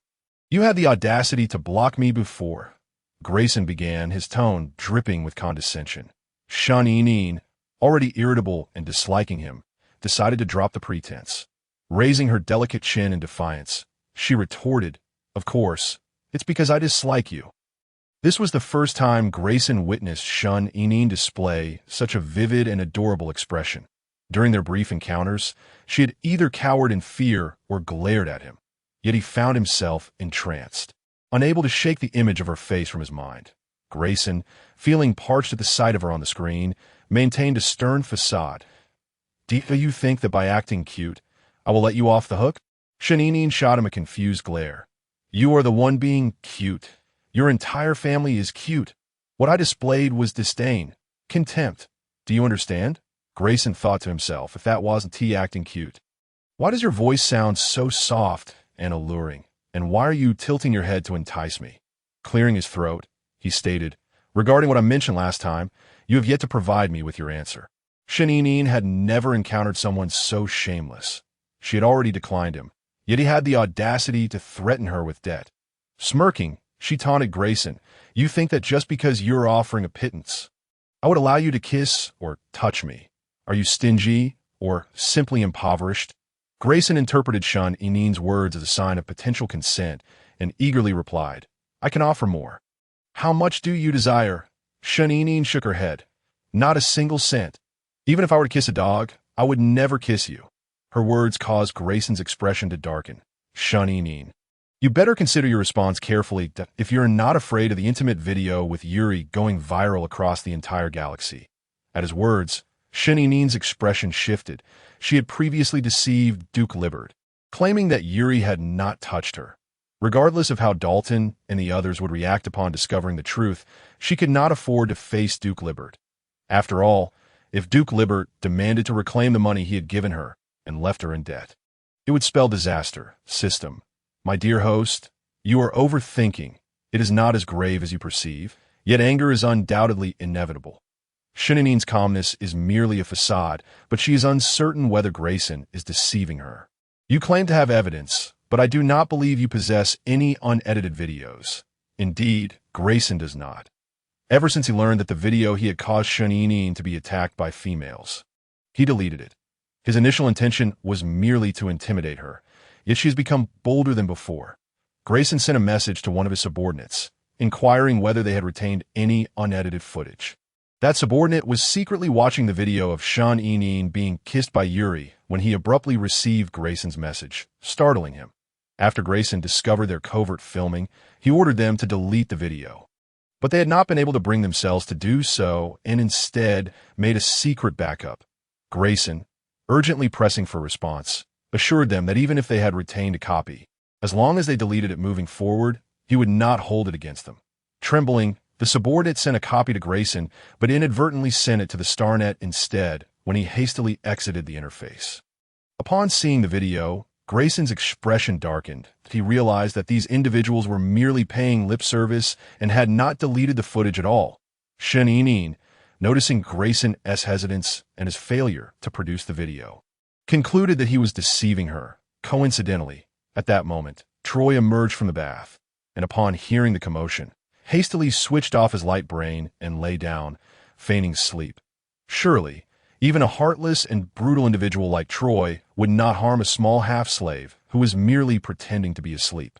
You had the audacity to block me before. Grayson began, his tone dripping with condescension. Shuninin, already irritable and disliking him, decided to drop the pretense. Raising her delicate chin in defiance, she retorted, "Of course, it's because I dislike you." This was the first time Grayson witnessed Shuninin display such a vivid and adorable expression. During their brief encounters, she had either cowered in fear or glared at him, yet he found himself entranced, unable to shake the image of her face from his mind. Grayson, feeling parched at the sight of her on the screen, maintained a stern facade. "Do you think that by acting cute, I will let you off the hook?" Shuninin shot him a confused glare. "You are the one being cute. Your entire family is cute. What I displayed was disdain, contempt. Do you understand?" Grayson thought to himself, if that wasn't he acting cute. "Why does your voice sound so soft and alluring? And why are you tilting your head to entice me?" Clearing his throat, he stated, "Regarding what I mentioned last time, you have yet to provide me with your answer." Shuninin had never encountered someone so shameless. She had already declined him, yet he had the audacity to threaten her with debt. Smirking, she taunted Grayson, "You think that just because you're offering a pittance, I would allow you to kiss or touch me? Are you stingy or simply impoverished?" Grayson interpreted Shuninin's words as a sign of potential consent and eagerly replied, "I can offer more." "How much do you desire?" Shuninin shook her head. "Not a single cent. Even if I were to kiss a dog, I would never kiss you." Her words caused Grayson's expression to darken. "Shuninin, you better consider your response carefully if you're not afraid of the intimate video with Yuri going viral across the entire galaxy." At his words, Shuninin's expression shifted. She had previously deceived Duke Libbard, claiming that Yuri had not touched her. Regardless of how Dalton and the others would react upon discovering the truth, she could not afford to face Duke Libbard. After all, if Duke Libbard demanded to reclaim the money he had given her and left her in debt, it would spell disaster. System. My dear host, you are overthinking. It is not as grave as you perceive, yet anger is undoubtedly inevitable. Shuninin's calmness is merely a facade, but she is uncertain whether Grayson is deceiving her. You claim to have evidence, but I do not believe you possess any unedited videos. Indeed, Grayson does not. Ever since he learned that the video he had caused Shuninin to be attacked by females, he deleted it. His initial intention was merely to intimidate her, yet she has become bolder than before. Grayson sent a message to one of his subordinates, inquiring whether they had retained any unedited footage. That subordinate was secretly watching the video of Shuninin being kissed by Yuri when he abruptly received Grayson's message, startling him. After Grayson discovered their covert filming, he ordered them to delete the video. But they had not been able to bring themselves to do so and instead made a secret backup. Grayson, urgently pressing for a response, assured them that even if they had retained a copy, as long as they deleted it moving forward, he would not hold it against them. Trembling, the subordinate sent a copy to Grayson, but inadvertently sent it to the StarNet instead when he hastily exited the interface. Upon seeing the video, Grayson's expression darkened. He realized that these individuals were merely paying lip service and had not deleted the footage at all. Shuninin, noticing Grayson's hesitance and his failure to produce the video, concluded that he was deceiving her. Coincidentally, at that moment, Troy emerged from the bath, and upon hearing the commotion, hastily switched off his light brain and lay down, feigning sleep. Surely, even a heartless and brutal individual like Troy would not harm a small half-slave who was merely pretending to be asleep.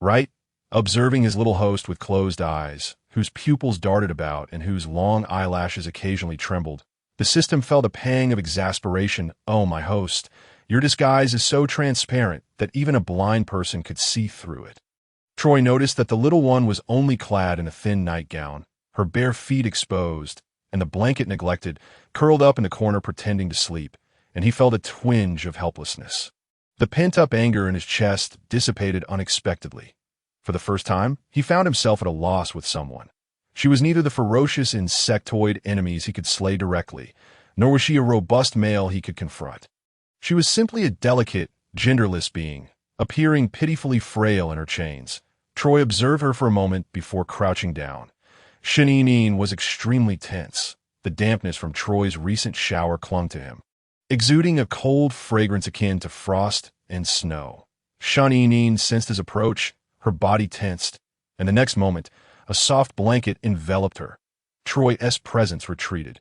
Right? Observing his little host with closed eyes, whose pupils darted about and whose long eyelashes occasionally trembled, the system felt a pang of exasperation. "Oh, my host, your disguise is so transparent that even a blind person could see through it." Troy noticed that the little one was only clad in a thin nightgown, her bare feet exposed, and the blanket neglected, curled up in the corner pretending to sleep, and he felt a twinge of helplessness. The pent-up anger in his chest dissipated unexpectedly. For the first time, he found himself at a loss with someone. She was neither the ferocious insectoid enemies he could slay directly, nor was she a robust male he could confront. She was simply a delicate, genderless being, appearing pitifully frail in her chains. Troy observed her for a moment before crouching down. Shanine was extremely tense. The dampness from Troy's recent shower clung to him, exuding a cold fragrance akin to frost and snow. Shanine sensed his approach, her body tensed, and the next moment, a soft blanket enveloped her. Troy's presence retreated.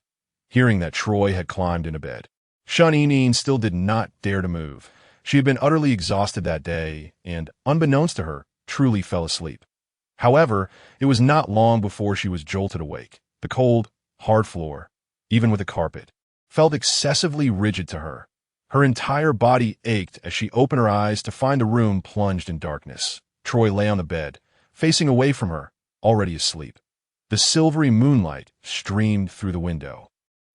Hearing that Troy had climbed into bed, Shanine still did not dare to move. She had been utterly exhausted that day and, unbeknownst to her, truly fell asleep. However, it was not long before she was jolted awake. The cold, hard floor, even with a carpet, felt excessively rigid to her. Her entire body ached as she opened her eyes to find the room plunged in darkness. Troy lay on the bed, facing away from her, already asleep. The silvery moonlight streamed through the window,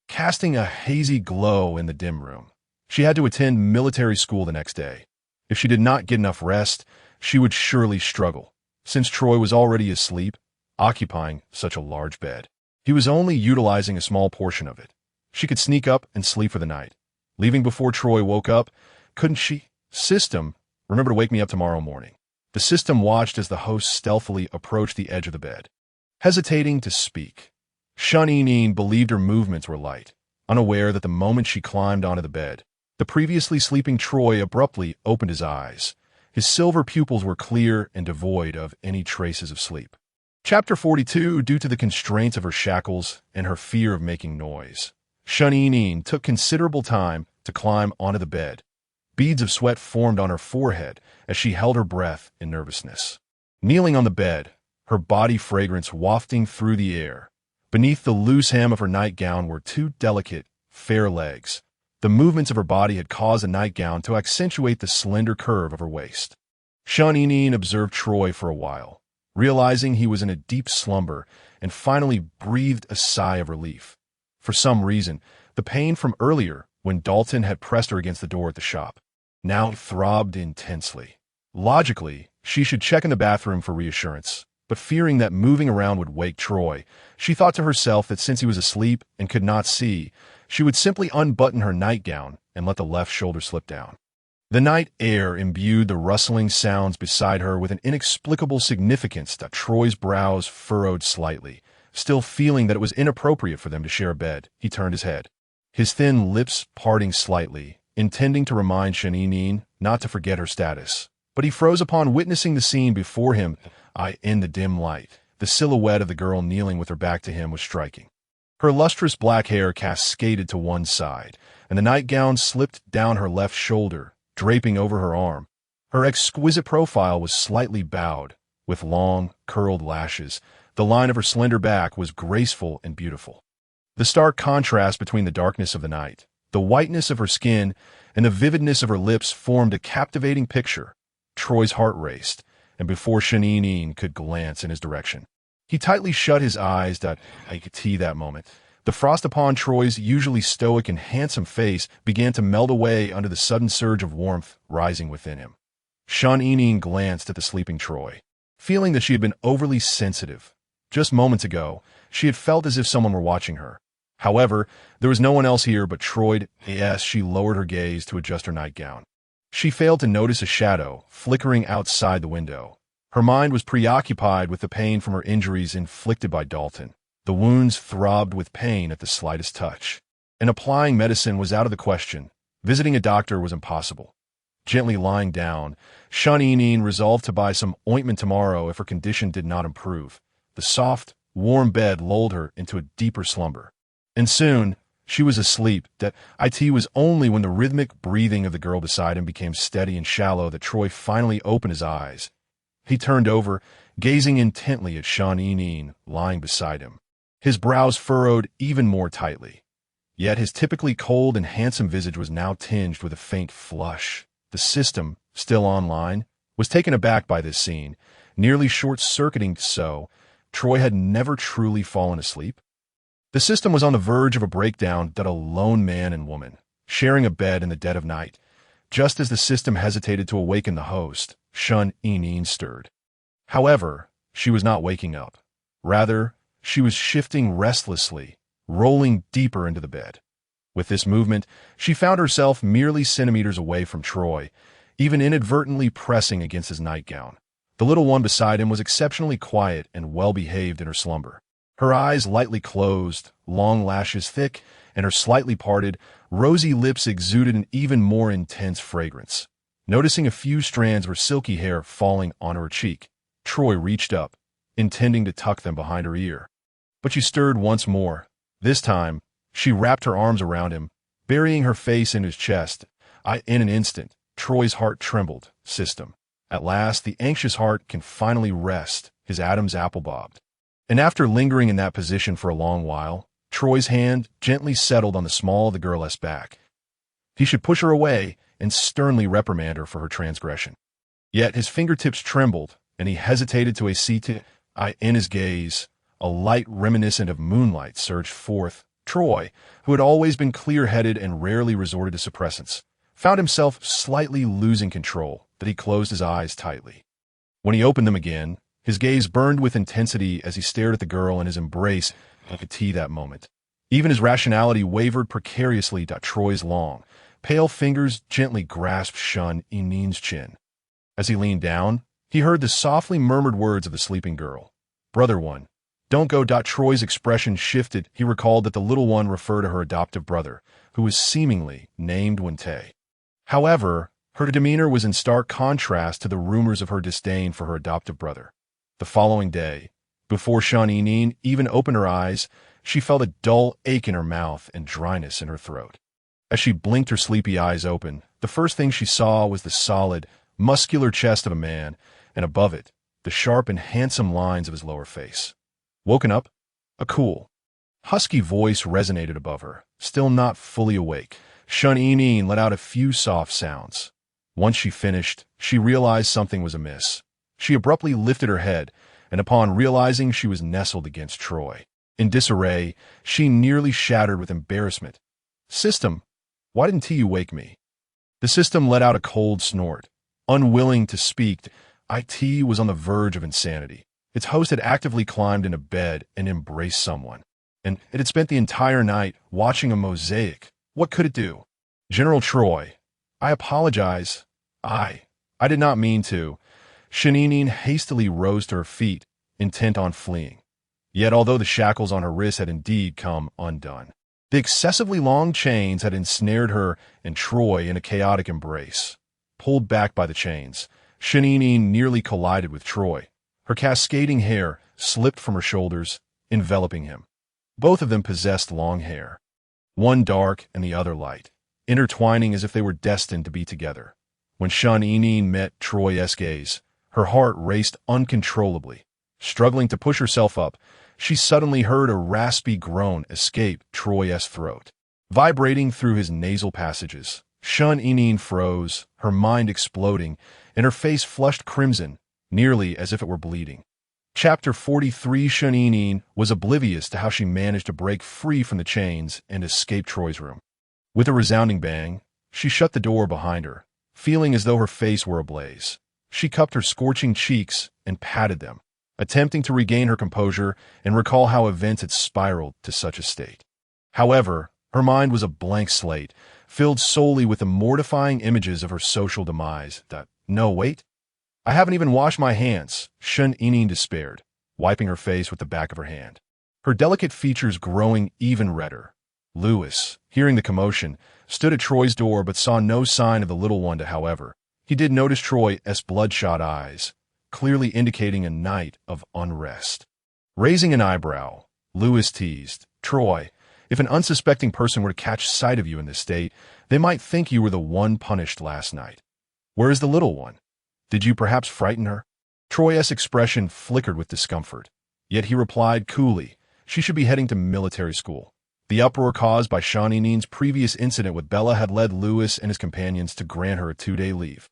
casting a hazy glow in the dim room. She had to attend military school the next day. If she did not get enough rest, she would surely struggle, since Troy was already asleep, occupying such a large bed. He was only utilizing a small portion of it. She could sneak up and sleep for the night. Leaving before Troy woke up, couldn't she? System, remember to wake me up tomorrow morning. The system watched as the host stealthily approached the edge of the bed, hesitating to speak. Shanine believed her movements were light, unaware that the moment she climbed onto the bed, the previously sleeping Troy abruptly opened his eyes. His silver pupils were clear and devoid of any traces of sleep. Chapter 42. Due to the constraints of her shackles and her fear of making noise, Shanine took considerable time to climb onto the bed. Beads of sweat formed on her forehead as she held her breath in nervousness. Kneeling on the bed, her body fragrance wafting through the air, beneath the loose hem of her nightgown were two delicate, fair legs. The movements of her body had caused the nightgown to accentuate the slender curve of her waist. Shanine observed Troy for a while, realizing he was in a deep slumber, and finally breathed a sigh of relief. For some reason, the pain from earlier, when Dalton had pressed her against the door at the shop, now throbbed intensely. Logically, she should check in the bathroom for reassurance, but fearing that moving around would wake Troy, she thought to herself that since he was asleep and could not see, she would simply unbutton her nightgown and let the left shoulder slip down. The night air imbued the rustling sounds beside her with an inexplicable significance that Troy's brows furrowed slightly. Still feeling that it was inappropriate for them to share a bed, he turned his head, his thin lips parting slightly, intending to remind Shanine not to forget her status. But he froze upon witnessing the scene before him. In the dim light, the silhouette of the girl kneeling with her back to him was striking. Her lustrous black hair cascaded to one side, and the nightgown slipped down her left shoulder, draping over her arm. Her exquisite profile was slightly bowed, with long, curled lashes. The line of her slender back was graceful and beautiful. The stark contrast between the darkness of the night, the whiteness of her skin, and the vividness of her lips formed a captivating picture. Troy's heart raced, and before Shanine could glance in his direction, he tightly shut his eyes. I could see that moment. The frost upon Troy's usually stoic and handsome face began to melt away under the sudden surge of warmth rising within him. Shanine glanced at the sleeping Troy, feeling that she had been overly sensitive. Just moments ago, she had felt as if someone were watching her. However, there was no one else here but Troy. As she lowered her gaze to adjust her nightgown, she failed to notice a shadow flickering outside the window. Her mind was preoccupied with the pain from her injuries inflicted by Dalton. The wounds throbbed with pain at the slightest touch, and applying medicine was out of the question. Visiting a doctor was impossible. Gently lying down, Shanine resolved to buy some ointment tomorrow if her condition did not improve. The soft, warm bed lulled her into a deeper slumber, and soon she was asleep. It was only when the rhythmic breathing of the girl beside him became steady and shallow that Troy finally opened his eyes. He turned over, gazing intently at Shanine lying beside him, his brows furrowed even more tightly. Yet his typically cold and handsome visage was now tinged with a faint flush. The system, still online, was taken aback by this scene, nearly short-circuiting so. Troy had never truly fallen asleep? The system was on the verge of a breakdown that a lone man and woman, sharing a bed in the dead of night. Just as the system hesitated to awaken the host, Shun Inin stirred. However, she was not waking up. Rather, she was shifting restlessly, rolling deeper into the bed. With this movement, she found herself merely centimeters away from Troy, even inadvertently pressing against his nightgown. The little one beside him was exceptionally quiet and well-behaved in her slumber. Her eyes lightly closed, long lashes thick, and her slightly parted, rosy lips exuded an even more intense fragrance. Noticing a few strands of her silky hair falling on her cheek, Troy reached up, intending to tuck them behind her ear. But she stirred once more. This time, she wrapped her arms around him, burying her face in his chest. In an instant, Troy's heart trembled. System. At last, the anxious heart can finally rest. His Adam's apple bobbed. And after lingering in that position for a long while, Troy's hand gently settled on the small of the girl's back. He should push her away and sternly reprimand her for her transgression. Yet his fingertips trembled, and he hesitated to accede. In his gaze, a light reminiscent of moonlight surged forth. Troy, who had always been clear-headed and rarely resorted to suppressants, found himself slightly losing control, that he closed his eyes tightly. When he opened them again, his gaze burned with intensity as he stared at the girl in his embrace like a tea that moment. Even his rationality wavered precariously. Troy's long, pale fingers gently grasped Shun Inin's chin. As he leaned down, he heard the softly murmured words of the sleeping girl. "Brother one, don't go." Troy's expression shifted. He recalled that the little one referred to her adoptive brother, who was seemingly named Wente. However, her demeanor was in stark contrast to the rumors of her disdain for her adoptive brother. The following day, before Shun Inin even opened her eyes, she felt a dull ache in her mouth and dryness in her throat. As she blinked her sleepy eyes open, the first thing she saw was the solid, muscular chest of a man, and above it, the sharp and handsome lines of his lower face. Woken up? A cool, husky voice resonated above her. Still not fully awake, Shun Inin let out a few soft sounds. Once she finished, she realized something was amiss. She abruptly lifted her head, and upon realizing she was nestled against Troy. In disarray, she nearly shattered with embarrassment. "System, why didn't you wake me?" The system let out a cold snort. Unwilling to speak, IT was on the verge of insanity. Its host had actively climbed into bed and embraced someone, and it had spent the entire night watching a mosaic. What could it do? "General Troy, I apologize. I did not mean to." Shun Inin hastily rose to her feet, intent on fleeing. Yet although the shackles on her wrists had indeed come undone, the excessively long chains had ensnared her and Troy in a chaotic embrace. Pulled back by the chains, Shun Inin nearly collided with Troy. Her cascading hair slipped from her shoulders, enveloping him. Both of them possessed long hair, one dark and the other light, intertwining as if they were destined to be together. When Shun Inin met Troy's gaze, her heart raced uncontrollably. Struggling to push herself up, she suddenly heard a raspy groan escape Troy's throat, vibrating through his nasal passages. Shun Inin froze, her mind exploding, and her face flushed crimson, nearly as if it were bleeding. Chapter 43. Shun Inin was oblivious to how she managed to break free from the chains and escape Troy's room. With a resounding bang, she shut the door behind her, feeling as though her face were ablaze. She cupped her scorching cheeks and patted them, attempting to regain her composure and recall how events had spiraled to such a state. However, her mind was a blank slate, filled solely with the mortifying images of her social demise. "No, wait. I haven't even washed my hands," Shun Inin despaired, wiping her face with the back of her hand, her delicate features growing even redder. Lewis, hearing the commotion, stood at Troy's door but saw no sign of the little one. However, he did notice Troy's bloodshot eyes, clearly indicating a night of unrest. Raising an eyebrow, Lewis teased, "Troy, if an unsuspecting person were to catch sight of you in this state, they might think you were the one punished last night. Where is the little one? Did you perhaps frighten her?" Troy's expression flickered with discomfort, yet he replied coolly, "She should be heading to military school." The uproar caused by Shun Inin's previous incident with Bella had led Lewis and his companions to grant her a 2-day leave,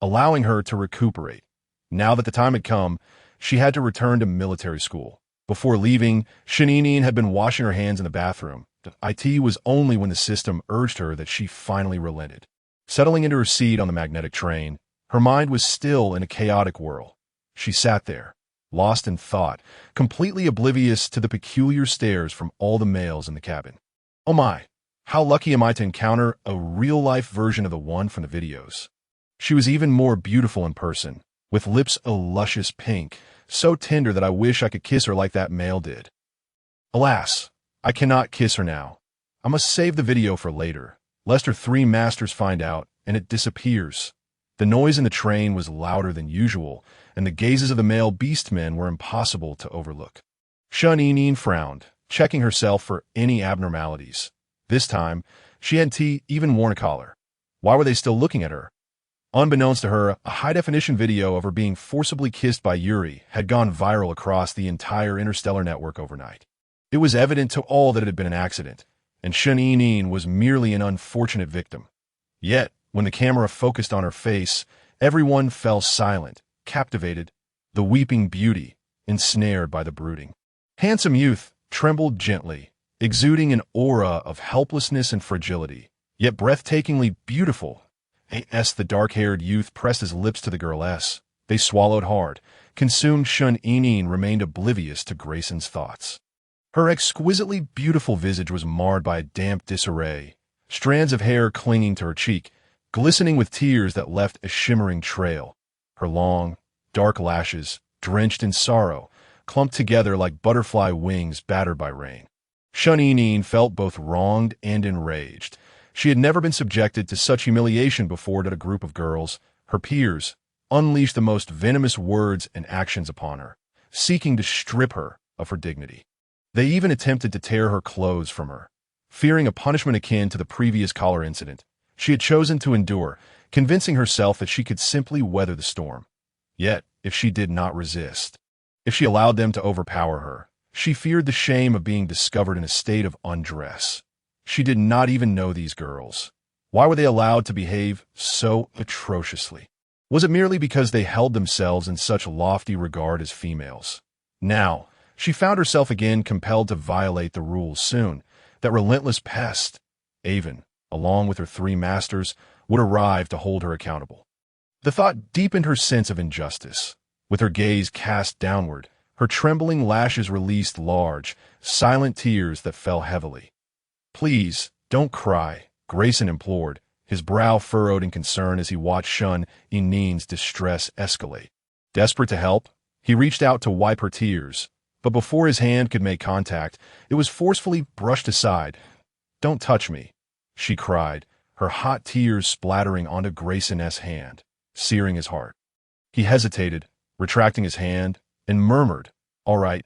allowing her to recuperate. Now that the time had come, She had to return to military school. Before leaving, Shaninin had been washing her hands in the bathroom. It was only when the system urged her that she finally relented. Settling into her seat on the magnetic train, her mind was still in a chaotic whirl. She sat there, lost in thought, completely oblivious to the peculiar stares from all the males in the cabin. Oh my, how lucky am I to encounter a real-life version of the one from the videos. She was even more beautiful in person, with lips a luscious pink, so tender that I wish I could kiss her like that male did. Alas, I cannot kiss her now. I must save the video for later, lest her three masters find out and it disappears. The noise in the train was louder than usual, and the gazes of the male beastmen were impossible to overlook. Shaninin frowned, checking herself for any abnormalities. This time, she hadn't even worn a collar. Why were they still looking at her? Unbeknownst to her, a high-definition video of her being forcibly kissed by Yuri had gone viral across the entire Interstellar network overnight. It was evident to all that it had been an accident, and Shaninin was merely an unfortunate victim. Yet, when the camera focused on her face, everyone fell silent, captivated, the weeping beauty, ensnared by the brooding. Handsome youth trembled gently, exuding an aura of helplessness and fragility, yet breathtakingly beautiful. The dark-haired youth pressed his lips to the girl's. They swallowed hard. Consumed Shaninin remained oblivious to Grayson's thoughts. Her exquisitely beautiful visage was marred by a damp disarray, strands of hair clinging to her cheek, glistening with tears that left a shimmering trail. Her long, dark lashes, drenched in sorrow, clumped together like butterfly wings battered by rain. Shaninin felt both wronged and enraged. She had never been subjected to such humiliation before that a group of girls, her peers, unleashed the most venomous words and actions upon her, seeking to strip her of her dignity. They even attempted to tear her clothes from her. Fearing a punishment akin to the previous collar incident, she had chosen to endure, convincing herself that she could simply weather the storm. Yet, if she did not resist, if she allowed them to overpower her, she feared the shame of being discovered in a state of undress. She did not even know these girls. Why were they allowed to behave so atrociously? Was it merely because they held themselves in such lofty regard as females? Now, she found herself again compelled to violate the rules soon. That relentless pest, Avon, along with her three masters, would arrive to hold her accountable. The thought deepened her sense of injustice. With her gaze cast downward, her trembling lashes released large, silent tears that fell heavily. "Please, don't cry," Grayson implored, his brow furrowed in concern as he watched Shun-Inin's distress escalate. Desperate to help, he reached out to wipe her tears, but before his hand could make contact, it was forcefully brushed aside. "Don't touch me," she cried, her hot tears splattering onto Grayson's hand, searing his heart. He hesitated, retracting his hand, and murmured, "All right,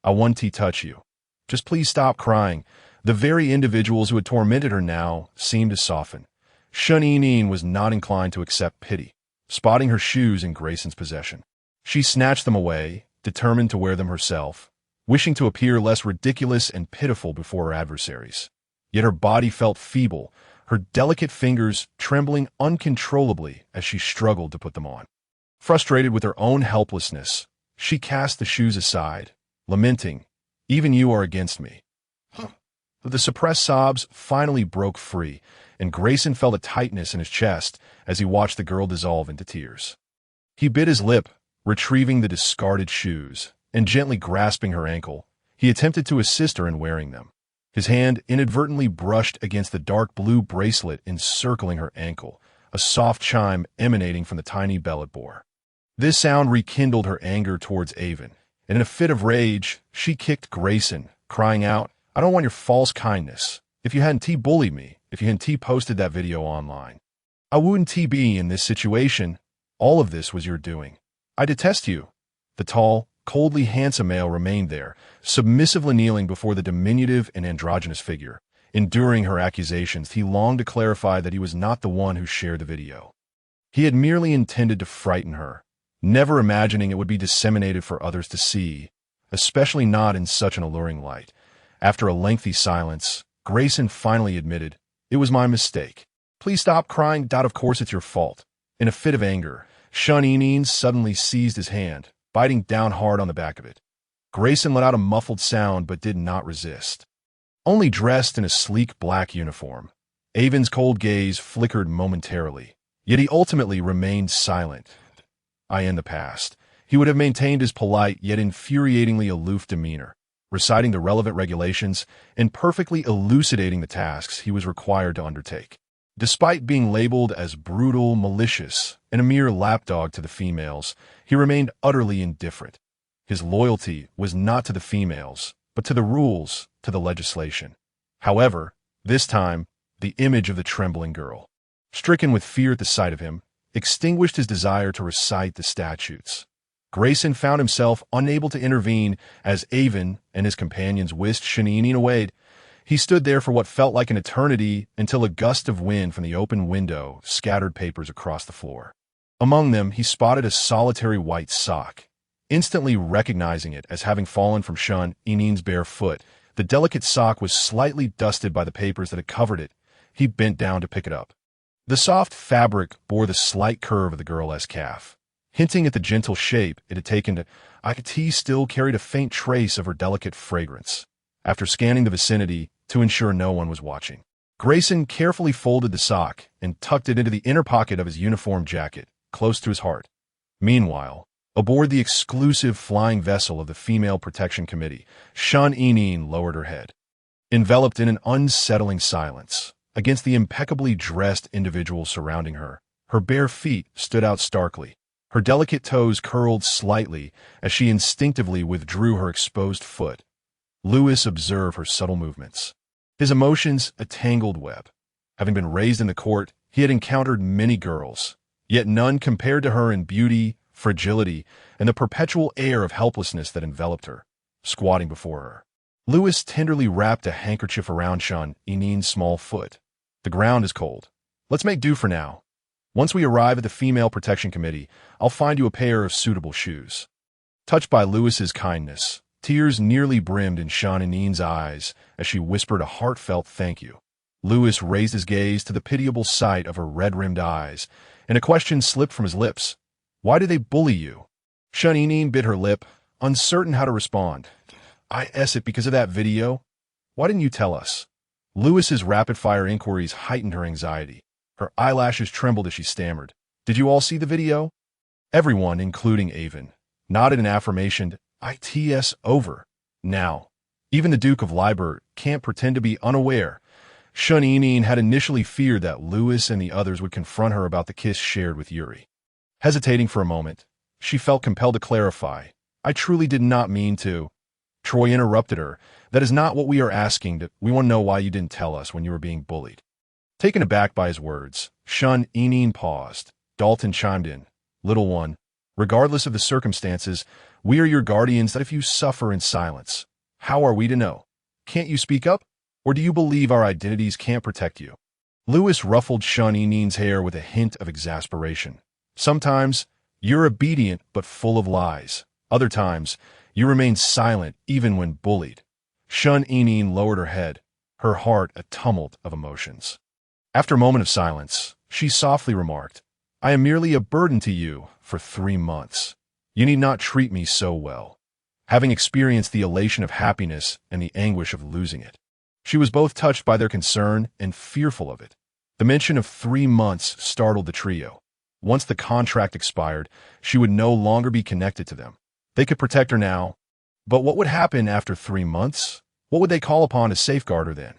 I want to touch you. Just please stop crying." The very individuals who had tormented her now seemed to soften. Shun-Inin was not inclined to accept pity, spotting her shoes in Grayson's possession. She snatched them away, determined to wear them herself, wishing to appear less ridiculous and pitiful before her adversaries. Yet her body felt feeble, her delicate fingers trembling uncontrollably as she struggled to put them on. Frustrated with her own helplessness, she cast the shoes aside, lamenting, "Even you are against me." The suppressed sobs finally broke free, and Grayson felt a tightness in his chest as he watched the girl dissolve into tears. He bit his lip, retrieving the discarded shoes, and gently grasping her ankle, he attempted to assist her in wearing them. His hand inadvertently brushed against the dark blue bracelet encircling her ankle, a soft chime emanating from the tiny bell it bore. This sound rekindled her anger towards Avon, and in a fit of rage, she kicked Grayson, crying out, "I don't want your false kindness. If you hadn't bullied me, if you hadn't posted that video online, I wouldn't be in this situation. All of this was your doing. I detest you." The tall, coldly handsome male remained there, submissively kneeling before the diminutive and androgynous figure. Enduring her accusations, he longed to clarify that he was not the one who shared the video. He had merely intended to frighten her, never imagining it would be disseminated for others to see, especially not in such an alluring light. After a lengthy silence, Grayson finally admitted, "It was my mistake. Please stop crying. Of course it's your fault." In a fit of anger, Shun-Inin suddenly seized his hand, biting down hard on the back of it. Grayson let out a muffled sound but did not resist. Only dressed in a sleek black uniform, Avon's cold gaze flickered momentarily, yet he ultimately remained silent. In the past, he would have maintained his polite yet infuriatingly aloof demeanor, reciting the relevant regulations and perfectly elucidating the tasks he was required to undertake. Despite being labeled as brutal, malicious, and a mere lapdog to the females, he remained utterly indifferent. His loyalty was not to the females, but to the rules, to the legislation. However, this time, the image of the trembling girl, stricken with fear at the sight of him, extinguished his desire to recite the statutes. Grayson found himself unable to intervene as Avon and his companions whisked Shaninin away. He stood there for what felt like an eternity until a gust of wind from the open window scattered papers across the floor. Among them, he spotted a solitary white sock. Instantly recognizing it as having fallen from Shaninin's bare foot, the delicate sock was slightly dusted by the papers that had covered it. He bent down to pick it up. The soft fabric bore the slight curve of the girl's calf, hinting at the gentle shape it had taken to. It still carried a faint trace of her delicate fragrance. After scanning the vicinity to ensure no one was watching, Grayson carefully folded the sock and tucked it into the inner pocket of his uniform jacket, close to his heart. Meanwhile, aboard the exclusive flying vessel of the Female Protection Committee, Shaninin lowered her head. Enveloped in an unsettling silence, against the impeccably dressed individuals surrounding her, her bare feet stood out starkly. Her delicate toes curled slightly as she instinctively withdrew her exposed foot. Lewis observed her subtle movements. His emotions a tangled web. Having been raised in the court, he had encountered many girls, yet none compared to her in beauty, fragility, and the perpetual air of helplessness that enveloped her. Squatting before her, Lewis tenderly wrapped a handkerchief around Shaninin's small foot. "The ground is cold. Let's make do for now. Once we arrive at the Female Protection Committee, I'll find you a pair of suitable shoes." Touched by Lewis's kindness, tears nearly brimmed in Shaninin's eyes as she whispered a heartfelt thank you. Lewis raised his gaze to the pitiable sight of her red-rimmed eyes, and a question slipped from his lips. "Why do they bully you?" Shaninin bit her lip, uncertain how to respond. It because of that video? Why didn't you tell us?" Lewis's rapid-fire inquiries heightened her anxiety. Her eyelashes trembled as she stammered. "Did you all see the video?" Everyone, including Avon, nodded in affirmation. "It's over. Now, even the Duke of Liber can't pretend to be unaware." Shaninin had initially feared that Lewis and the others would confront her about the kiss shared with Yuri. Hesitating for a moment, she felt compelled to clarify. "I truly did not mean to." Troy interrupted her. "That is not what we are asking. We want to know why you didn't tell us when you were being bullied." Taken aback by his words, Shaninin paused. Dalton chimed in. "Little one, regardless of the circumstances, we are your guardians. That if you suffer in silence, how are we to know? Can't you speak up? Or do you believe our identities can't protect you?" Lewis ruffled Shaninin's hair with a hint of exasperation. "Sometimes, you're obedient but full of lies. Other times, you remain silent even when bullied." Shaninin lowered her head, her heart a tumult of emotions. After a moment of silence, she softly remarked, "I am merely a burden to you for 3 months. You need not treat me so well." Having experienced the elation of happiness and the anguish of losing it, she was both touched by their concern and fearful of it. The mention of 3 months startled the trio. Once the contract expired, she would no longer be connected to them. They could protect her now, but what would happen after 3 months? What would they call upon to safeguard her then?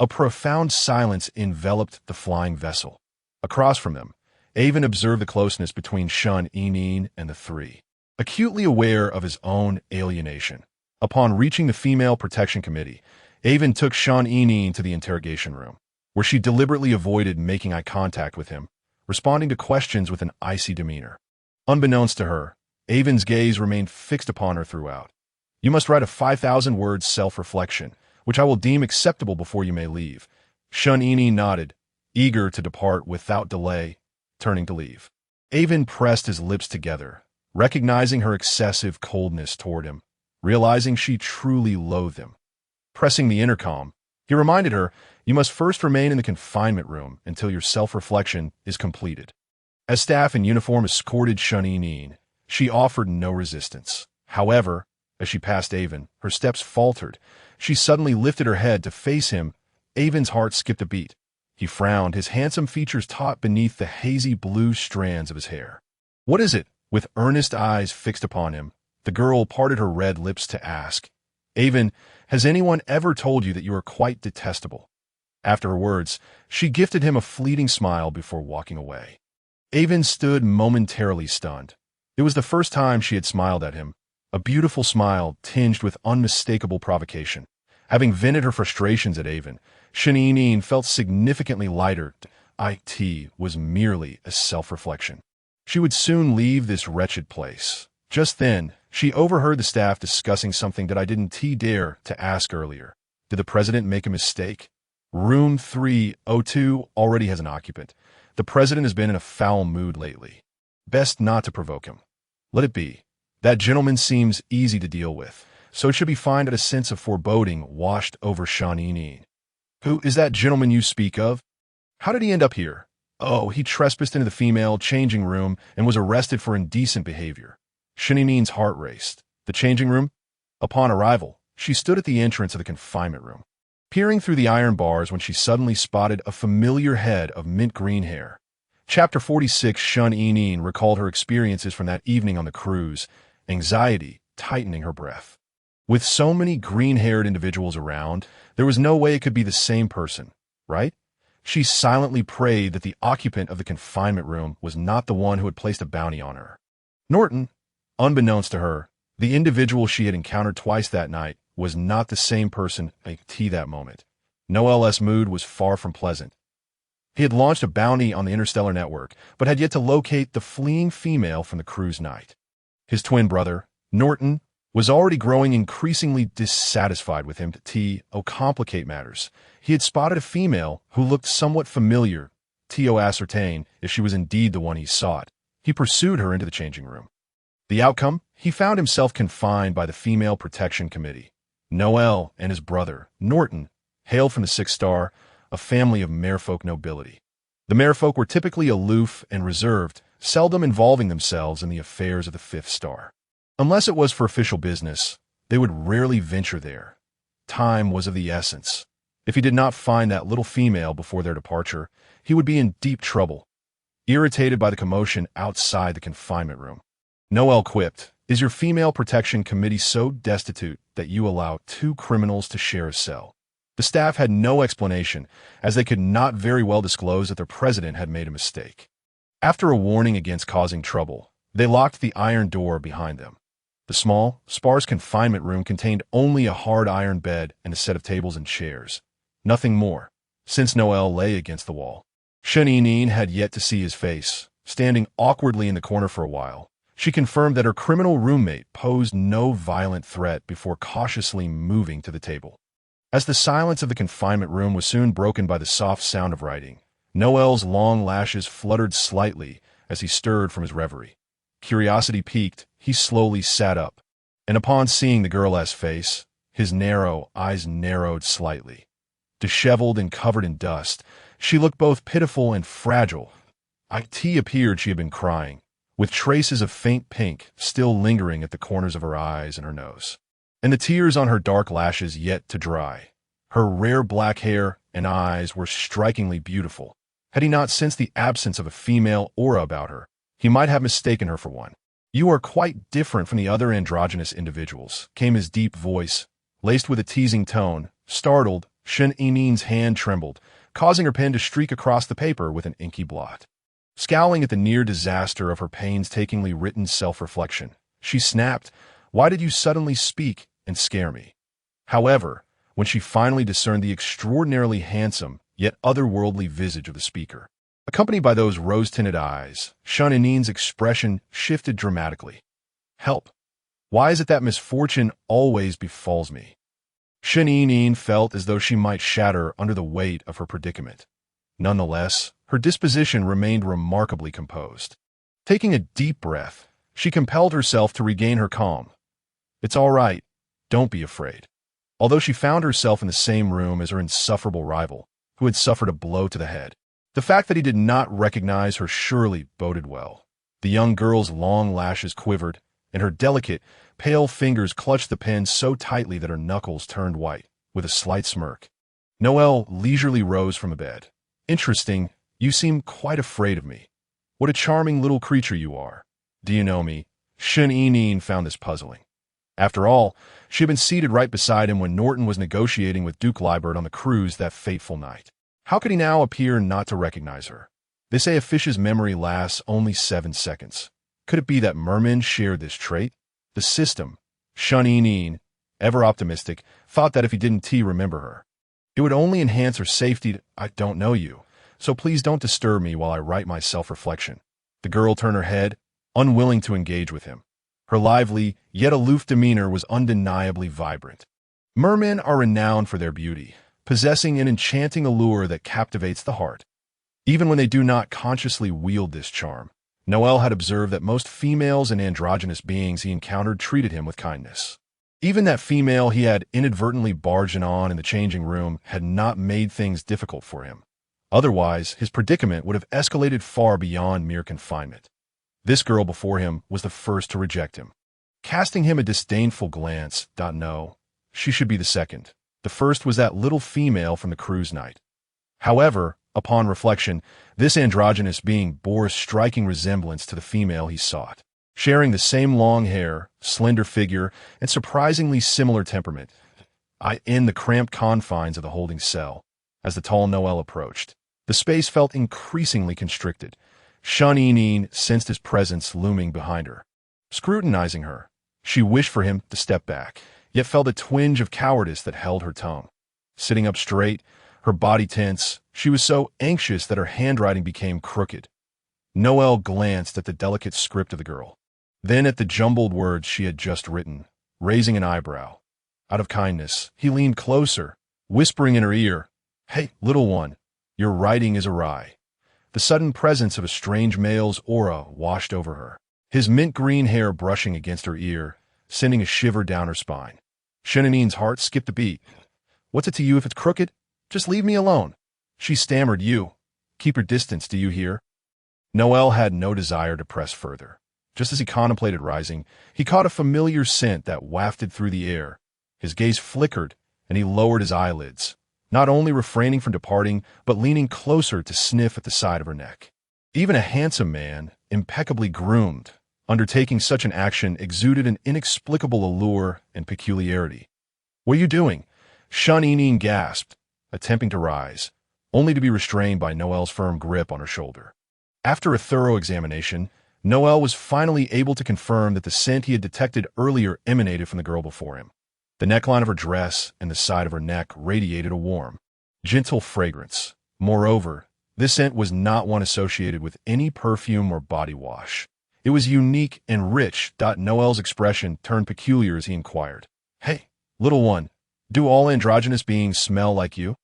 A profound silence enveloped the flying vessel. Across from them, Avon observed the closeness between Shaninin and the three, acutely aware of his own alienation. Upon reaching the Female Protection Committee, Avon took Shaninin to the interrogation room, where she deliberately avoided making eye contact with him, responding to questions with an icy demeanor. Unbeknownst to her, Avon's gaze remained fixed upon her throughout. "You must write a 5,000-word self-reflection, which I will deem acceptable before you may leave." Shaninin nodded, eager to depart without delay, turning to leave. Avon pressed his lips together, recognizing her excessive coldness toward him, realizing she truly loathed him. Pressing the intercom, he reminded her, "You must first remain in the confinement room until your self-reflection is completed." As staff in uniform escorted Shaninin, She offered no resistance. However, as she passed Avon, her steps faltered. She suddenly lifted her head to face him. Avon's heart skipped a beat. He frowned, his handsome features taut beneath the hazy blue strands of his hair. "What is it?" With earnest eyes fixed upon him, the girl parted her red lips to ask. "Avon, has anyone ever told you that you are quite detestable?" After her words, she gifted him a fleeting smile before walking away. Avon stood momentarily stunned. It was the first time she had smiled at him, a beautiful smile tinged with unmistakable provocation. Having vented her frustrations at Avon, Shaninin felt significantly lighter. It was merely a self-reflection. She would soon leave this wretched place. Just then, she overheard the staff discussing something that I didn't dare to ask earlier. Did the president make a mistake? Room 302 already has an occupant. The president has been in a foul mood lately. Best not to provoke him. Let it be. That gentleman seems easy to deal with, so it should be fine that a sense of foreboding washed over Shaninin. Who is that gentleman you speak of? How did he end up here? Oh, he trespassed into the female changing room and was arrested for indecent behavior. Shaninin's heart raced. The changing room? Upon arrival, she stood at the entrance of the confinement room, peering through the iron bars when she suddenly spotted a familiar head of mint green hair. Chapter 46. Shaninin recalled her experiences from that evening on the cruise, anxiety tightening her breath. With so many green-haired individuals around, there was no way it could be the same person, right? She silently prayed that the occupant of the confinement room was not the one who had placed a bounty on her. Norton, unbeknownst to her, the individual she had encountered twice that night, was not the same person at that moment. Noel's mood was far from pleasant. He had launched a bounty on the Interstellar network, but had yet to locate the fleeing female from the cruise night. His twin brother, Norton, was already growing increasingly dissatisfied with him to complicate matters. He had spotted a female who looked somewhat familiar to ascertain if she was indeed the one he sought. He pursued her into the changing room. The outcome? He found himself confined by the Female Protection Committee. Noel and his brother, Norton, hailed from the 6th Star, a family of merfolk nobility. The merfolk were typically aloof and reserved, seldom involving themselves in the affairs of the 5th Star. Unless it was for official business, they would rarely venture there. Time was of the essence. If he did not find that little female before their departure, he would be in deep trouble. Irritated by the commotion outside the confinement room, Noel quipped, "Is your Female Protection Committee so destitute that you allow 2 criminals to share a cell?" The staff had no explanation, as they could not very well disclose that their president had made a mistake. After a warning against causing trouble, they locked the iron door behind them. The small, sparse confinement room contained only a hard iron bed and a set of tables and chairs. Nothing more, since Noel lay against the wall. Shaninin had yet to see his face. Standing awkwardly in the corner for a while, she confirmed that her criminal roommate posed no violent threat before cautiously moving to the table. As the silence of the confinement room was soon broken by the soft sound of writing, Noel's long lashes fluttered slightly as he stirred from his reverie. Curiosity piqued, he slowly sat up, and upon seeing the girl's face, his narrow eyes narrowed slightly. Disheveled and covered in dust, she looked both pitiful and fragile. It appeared she had been crying, with traces of faint pink still lingering at the corners of her eyes and her nose, and the tears on her dark lashes yet to dry. Her rare black hair and eyes were strikingly beautiful. Had he not sensed the absence of a female aura about her, he might have mistaken her for one. "You are quite different from the other androgynous individuals," came his deep voice, laced with a teasing tone. Startled, Shaninin's hand trembled, causing her pen to streak across the paper with an inky blot. Scowling at the near disaster of her painstakingly written self-reflection, she snapped, "Why did you suddenly speak and scare me?" However, when she finally discerned the extraordinarily handsome yet otherworldly visage of the speaker, accompanied by those rose-tinted eyes, Shaninin's expression shifted dramatically. "Help! Why is it that misfortune always befalls me?" Shaninin felt as though she might shatter under the weight of her predicament. Nonetheless, her disposition remained remarkably composed. Taking a deep breath, she compelled herself to regain her calm. "It's all right. Don't be afraid." Although she found herself in the same room as her insufferable rival, who had suffered a blow to the head, the fact that he did not recognize her surely boded well. The young girl's long lashes quivered, and her delicate, pale fingers clutched the pen so tightly that her knuckles turned white, with a slight smirk. Noelle leisurely rose from a bed. Interesting, you seem quite afraid of me. What a charming little creature you are. Do you know me? Shun found this puzzling. After all, she had been seated right beside him when Norton was negotiating with Duke Liebert on the cruise that fateful night. How could he now appear not to recognize her? They say a fish's memory lasts only 7 seconds. Could it be that mermen shared this trait? The system, Shun, ever optimistic, thought that if he didn't remember her, it would only enhance her safety. I don't know you, so please don't disturb me while I write my self-reflection. The girl turned her head, unwilling to engage with him. Her lively, yet aloof demeanor was undeniably vibrant. Mermen are renowned for their beauty, possessing an enchanting allure that captivates the heart. Even when they do not consciously wield this charm, Noelle had observed that most females and androgynous beings he encountered treated him with kindness. Even that female he had inadvertently barged on in the changing room had not made things difficult for him. Otherwise, his predicament would have escalated far beyond mere confinement. This girl before him was the first to reject him. Casting him a disdainful glance, no, she should be the second. The first was that little female from the cruise night. However, upon reflection, this androgynous being bore a striking resemblance to the female he sought. Sharing the same long hair, slender figure, and surprisingly similar temperament, in the cramped confines of the holding cell, as the tall Noelle approached, the space felt increasingly constricted. Shun sensed his presence looming behind her. Scrutinizing her, she wished for him to step back, yet felt a twinge of cowardice that held her tongue. Sitting up straight, her body tense, she was so anxious that her handwriting became crooked. Noelle glanced at the delicate script of the girl, then at the jumbled words she had just written, raising an eyebrow. Out of kindness, he leaned closer, whispering in her ear, "Hey, little one, your writing is awry." The sudden presence of a strange male's aura washed over her, his mint-green hair brushing against her ear, sending a shiver down her spine. Shun heart skipped a beat. "What's it to you if it's crooked? Just leave me alone." She stammered, "You. Keep your distance, do you hear?" Noelle had no desire to press further. Just as he contemplated rising, he caught a familiar scent that wafted through the air. His gaze flickered, and he lowered his eyelids, not only refraining from departing, but leaning closer to sniff at the side of her neck. Even a handsome man, impeccably groomed, undertaking such an action exuded an inexplicable allure and peculiarity. "What are you doing?" Shun gasped, attempting to rise, only to be restrained by Noelle's firm grip on her shoulder. After a thorough examination, Noelle was finally able to confirm that the scent he had detected earlier emanated from the girl before him. The neckline of her dress and the side of her neck radiated a warm, gentle fragrance. Moreover, this scent was not one associated with any perfume or body wash. It was unique and rich. Noelle's expression turned peculiar as he inquired, "Hey, little one, do all androgynous beings smell like you?"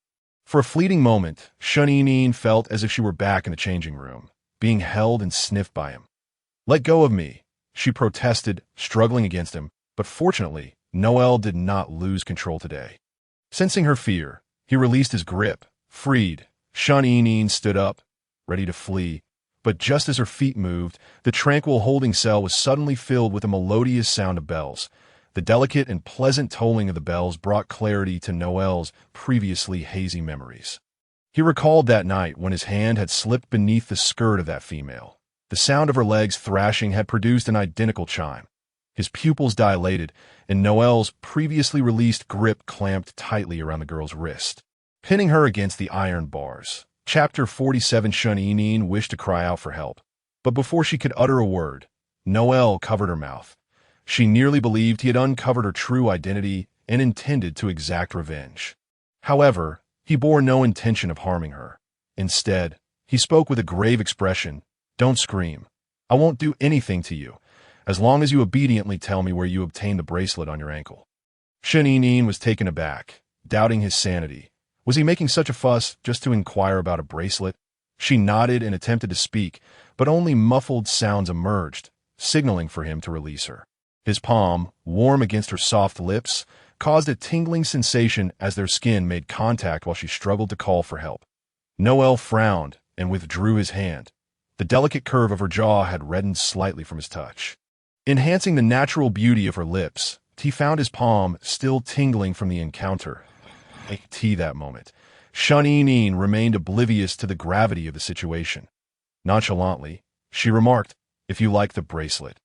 For a fleeting moment, Shun felt as if she were back in the changing room, being held and sniffed by him. "Let go of me," she protested, struggling against him, but fortunately, Noelle did not lose control today. Sensing her fear, he released his grip, freed. Shun stood up, ready to flee, but just as her feet moved, the tranquil holding cell was suddenly filled with a melodious sound of bells. The delicate and pleasant tolling of the bells brought clarity to Noelle's previously hazy memories. He recalled that night when his hand had slipped beneath the skirt of that female. The sound of her legs thrashing had produced an identical chime. His pupils dilated, and Noelle's previously released grip clamped tightly around the girl's wrist, pinning her against the iron bars. Chapter 47. Shun wished to cry out for help, but before she could utter a word, Noelle covered her mouth. She nearly believed he had uncovered her true identity and intended to exact revenge. However, he bore no intention of harming her. Instead, he spoke with a grave expression. "Don't scream. I won't do anything to you, as long as you obediently tell me where you obtained the bracelet on your ankle." Shun was taken aback, doubting his sanity. Was he making such a fuss just to inquire about a bracelet? She nodded and attempted to speak, but only muffled sounds emerged, signaling for him to release her. His palm, warm against her soft lips, caused a tingling sensation as their skin made contact while she struggled to call for help. Noelle frowned and withdrew his hand, The delicate curve of her jaw had reddened slightly from his touch, enhancing the natural beauty of her lips. He found his palm still tingling from the encounter. That moment, Shun remained oblivious to the gravity of the situation. Nonchalantly, she remarked, "If you like the bracelet,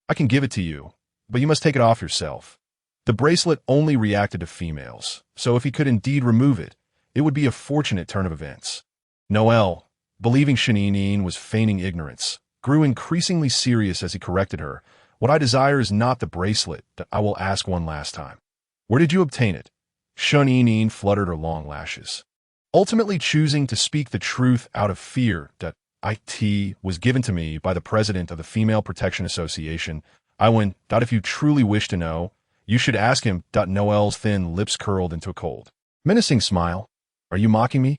I can give it to you, but you must take it off yourself." The bracelet only reacted to females, so if he could indeed remove it, it would be a fortunate turn of events. Noel, believing Shun was feigning ignorance, grew increasingly serious as he corrected her. "What I desire is not the bracelet. I will ask one last time. Where did you obtain it?" Shun fluttered her long lashes, ultimately choosing to speak the truth out of fear. "It was given to me by the president of the Female Protection Association. I went. If you truly wish to know, you should ask him." Noel's thin lips curled into a cold, menacing smile. "Are you mocking me?"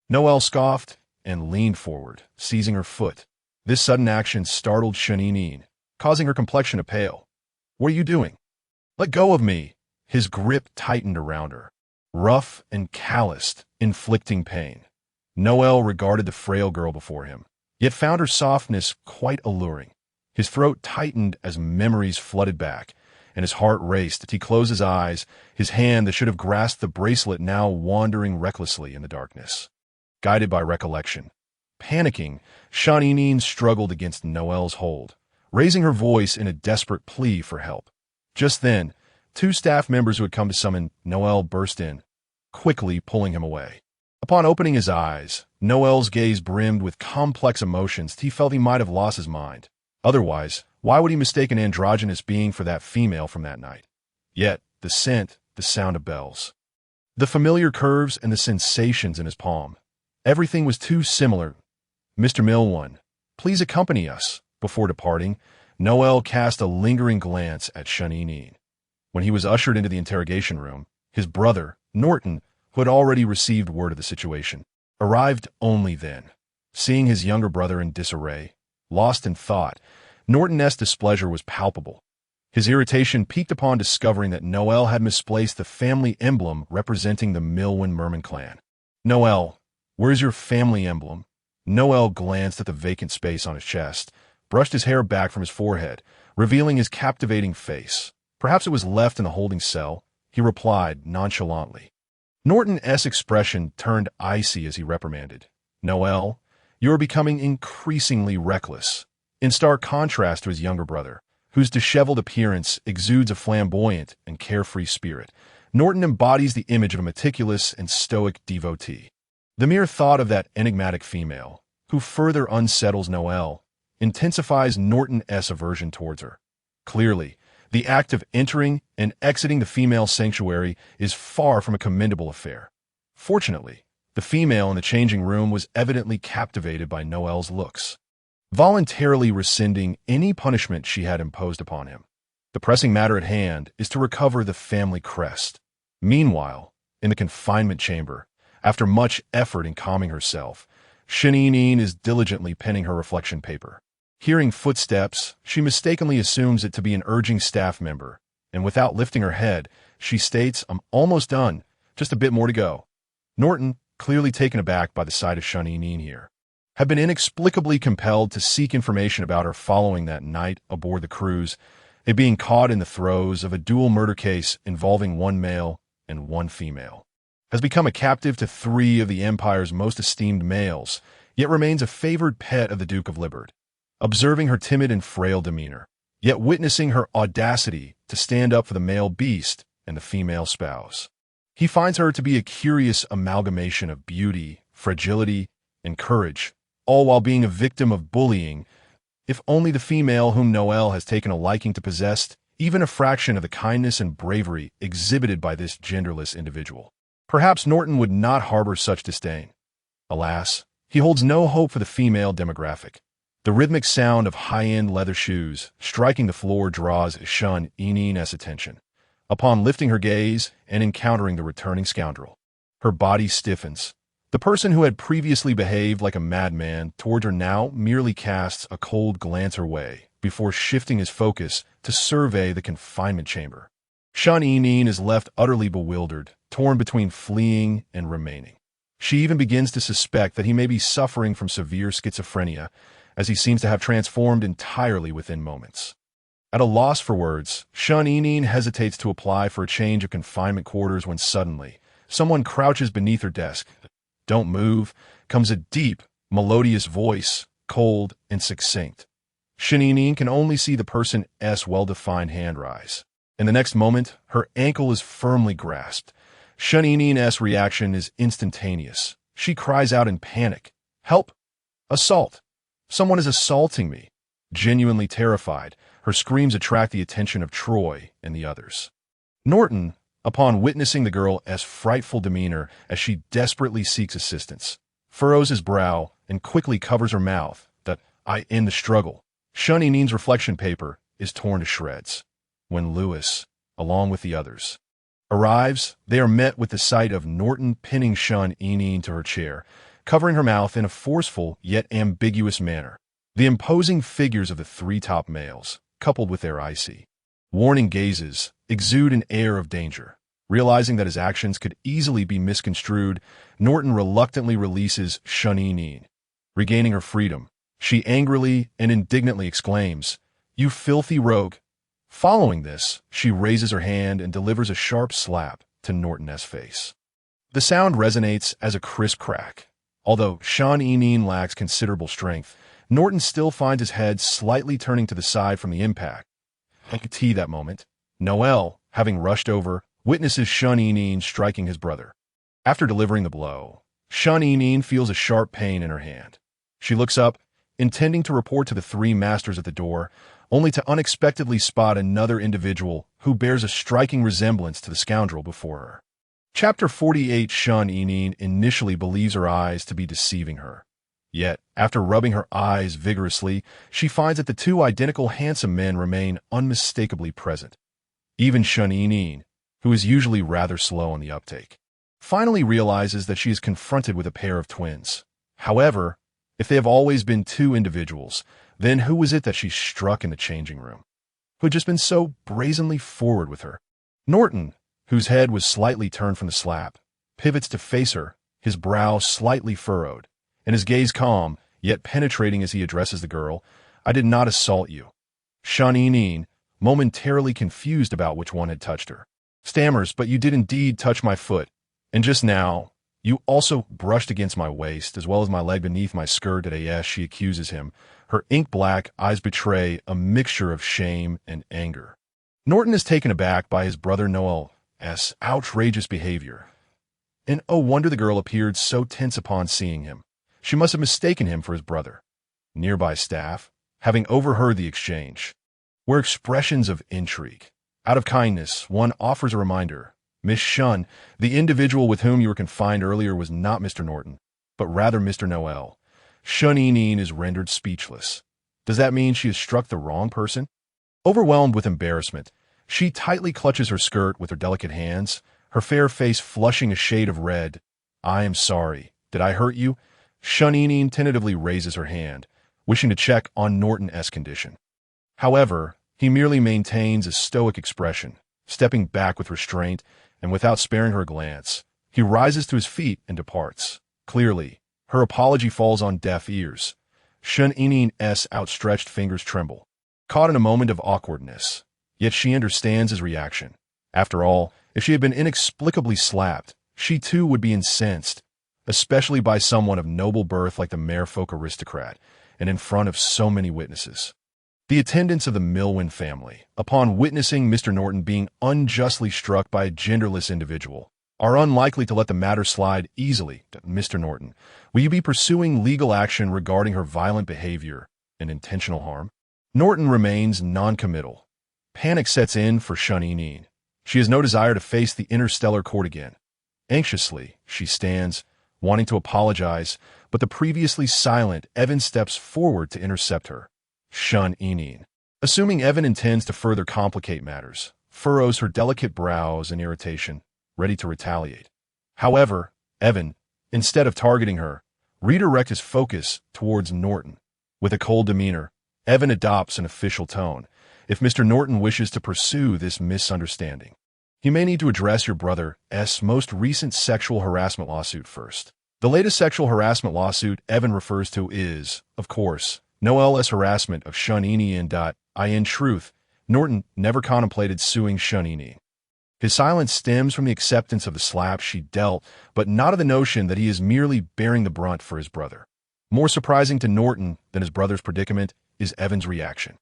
Noel scoffed and leaned forward, seizing her foot. This sudden action startled Shun, causing her complexion to pale. "What are you doing?" "Let go of me." His grip tightened around her, rough and calloused, inflicting pain. Noel regarded the frail girl before him, yet found her softness quite alluring. His throat tightened as memories flooded back, and his heart raced as he closed his eyes, his hand that should have grasped the bracelet now wandering recklessly in the darkness. Guided by recollection, panicking, Shun struggled against Noel's hold, raising her voice in a desperate plea for help. Just then, two staff members who had come to summon Noel burst in, quickly pulling him away. Upon opening his eyes, Noel's gaze brimmed with complex emotions. He felt he might have lost his mind. Otherwise, why would he mistake an androgynous being for that female from that night? Yet, the scent, the sound of bells, the familiar curves and the sensations in his palm, everything was too similar. "Mr. Milne, please accompany us." Before departing, Noel cast a lingering glance at Shun. When he was ushered into the interrogation room, his brother, Norton, who had already received word of the situation, arrived only then. Seeing his younger brother in disarray, lost in thought, Norton's displeasure was palpable. His irritation peaked upon discovering that Noel had misplaced the family emblem representing the Milwyn Merman clan. "Noel, where's your family emblem?" Noel glanced at the vacant space on his chest, brushed his hair back from his forehead, revealing his captivating face. Perhaps it was left in the holding cell, he replied nonchalantly. Norton's expression turned icy as he reprimanded. "Noel, you are becoming increasingly reckless." In stark contrast to his younger brother, whose disheveled appearance exudes a flamboyant and carefree spirit, Norton embodies the image of a meticulous and stoic devotee. The mere thought of that enigmatic female, who further unsettles Noel, intensifies Norton's aversion towards her. Clearly, the act of entering and exiting the female sanctuary is far from a commendable affair. Fortunately, the female in the changing room was evidently captivated by Noel's looks, voluntarily rescinding any punishment she had imposed upon him. The pressing matter at hand is to recover the family crest. Meanwhile, in the confinement chamber, after much effort in calming herself, Shun is diligently penning her reflection paper. Hearing footsteps, she mistakenly assumes it to be an urging staff member, and without lifting her head, she states, "I'm almost done, just a bit more to go." Norton, clearly taken aback by the sight of Shun here, had been inexplicably compelled to seek information about her following that night aboard the cruise, it being caught in the throes of a dual murder case involving one male and one female, has become a captive to three of the Empire's most esteemed males, yet remains a favored pet of the Duke of Libbard. Observing her timid and frail demeanor, yet witnessing her audacity to stand up for the male beast and the female spouse, he finds her to be a curious amalgamation of beauty, fragility, and courage, all while being a victim of bullying. If only the female whom Noel has taken a liking to possessed even a fraction of the kindness and bravery exhibited by this genderless individual, perhaps Norton would not harbor such disdain. Alas, he holds no hope for the female demographic. The rhythmic sound of high-end leather shoes striking the floor draws Shun-I's attention. Upon lifting her gaze and encountering the returning scoundrel, her body stiffens. The person who had previously behaved like a madman toward her now merely casts a cold glance her way before shifting his focus to survey the confinement chamber. Shun is left utterly bewildered, torn between fleeing and remaining. She even begins to suspect that he may be suffering from severe schizophrenia, as he seems to have transformed entirely within moments. At a loss for words, Shun hesitates to apply for a change of confinement quarters when suddenly, someone crouches beneath her desk. "Don't move," comes a deep, melodious voice, cold and succinct. Shun can only see the person's well-defined hand rise. In the next moment, her ankle is firmly grasped. Shun reaction is instantaneous. She cries out in panic, "Help! Assault! Someone is assaulting me!" Genuinely terrified, her screams attract the attention of Troy and the others. Norton, upon witnessing the girl's frightful demeanor as she desperately seeks assistance, furrows his brow and quickly covers her mouth. That I end the struggle. Shun reflection paper is torn to shreds. When Lewis, along with the others, arrives, they are met with the sight of Norton pinning Shun to her chair, covering her mouth in a forceful yet ambiguous manner. The imposing figures of the three top males, coupled with their icy, warning gazes, exude an air of danger. Realizing that his actions could easily be misconstrued, Norton reluctantly releases Shun. Regaining her freedom, she angrily and indignantly exclaims, "You filthy rogue!" Following this, she raises her hand and delivers a sharp slap to Norton's face. The sound resonates as a crisp crack. Although Shun lacks considerable strength, Norton still finds his head slightly turning to the side from the impact. At that moment, Noel, having rushed over, witnesses Shun striking his brother. After delivering the blow, Shun feels a sharp pain in her hand. She looks up, intending to report to the three masters at the door, only to unexpectedly spot another individual who bears a striking resemblance to the scoundrel before her. Chapter 48. Shun initially believes her eyes to be deceiving her. Yet, after rubbing her eyes vigorously, she finds that the two identical handsome men remain unmistakably present. Even Shun, who is usually rather slow on the uptake, finally realizes that she is confronted with a pair of twins. However, if they have always been two individuals, then who was it that she struck in the changing room, who had just been so brazenly forward with her? Norton, whose head was slightly turned from the slap, pivots to face her, his brow slightly furrowed, and his gaze calm, yet penetrating as he addresses the girl. "I did not assault you." Shun, momentarily confused about which one had touched her, stammers, "But you did indeed touch my foot, and just now, you also brushed against my waist, as well as my leg beneath my skirt at AS," she accuses him. Her ink-black eyes betray a mixture of shame and anger. Norton is taken aback by his brother Noel's outrageous behavior. And oh wonder the girl appeared so tense upon seeing him. She must have mistaken him for his brother. Nearby staff, having overheard the exchange, were expressions of intrigue. Out of kindness, one offers a reminder. "Miss Shun, the individual with whom you were confined earlier was not Mr. Norton, but rather Mr. Noel." Shun is rendered speechless. Does that mean she has struck the wrong person? Overwhelmed with embarrassment, she tightly clutches her skirt with her delicate hands, her fair face flushing a shade of red. "I am sorry. Did I hurt you?" Shun tentatively raises her hand, wishing to check on Norton's condition. However, he merely maintains a stoic expression, stepping back with restraint, and without sparing her a glance, he rises to his feet and departs. Clearly, her apology falls on deaf ears. Shun's outstretched fingers tremble, caught in a moment of awkwardness. Yet she understands his reaction. After all, if she had been inexplicably slapped, she too would be incensed, especially by someone of noble birth like the merfolk aristocrat, and in front of so many witnesses. The attendants of the Milwyn family, upon witnessing Mr. Norton being unjustly struck by a genderless individual, are unlikely to let the matter slide easily. "Mr. Norton, will you be pursuing legal action regarding her violent behavior and intentional harm?" Norton remains non-committal. Panic sets in for Shun. She has no desire to face the Interstellar court again. Anxiously, she stands, wanting to apologize, but the previously silent Evan steps forward to intercept her. Shun, assuming Evan intends to further complicate matters, furrows her delicate brows in irritation, ready to retaliate. However, Evan, instead of targeting her, redirects his focus towards Norton. With a cold demeanor, Evan adopts an official tone. "If Mr. Norton wishes to pursue this misunderstanding, he may need to address your brother's most recent sexual harassment lawsuit first." The latest sexual harassment lawsuit Evan refers to is, of course, Noel's harassment of Shunini and in truth, Norton never contemplated suing Shunini. His silence stems from the acceptance of the slap she dealt, but not of the notion that he is merely bearing the brunt for his brother. More surprising to Norton than his brother's predicament is Evan's reaction.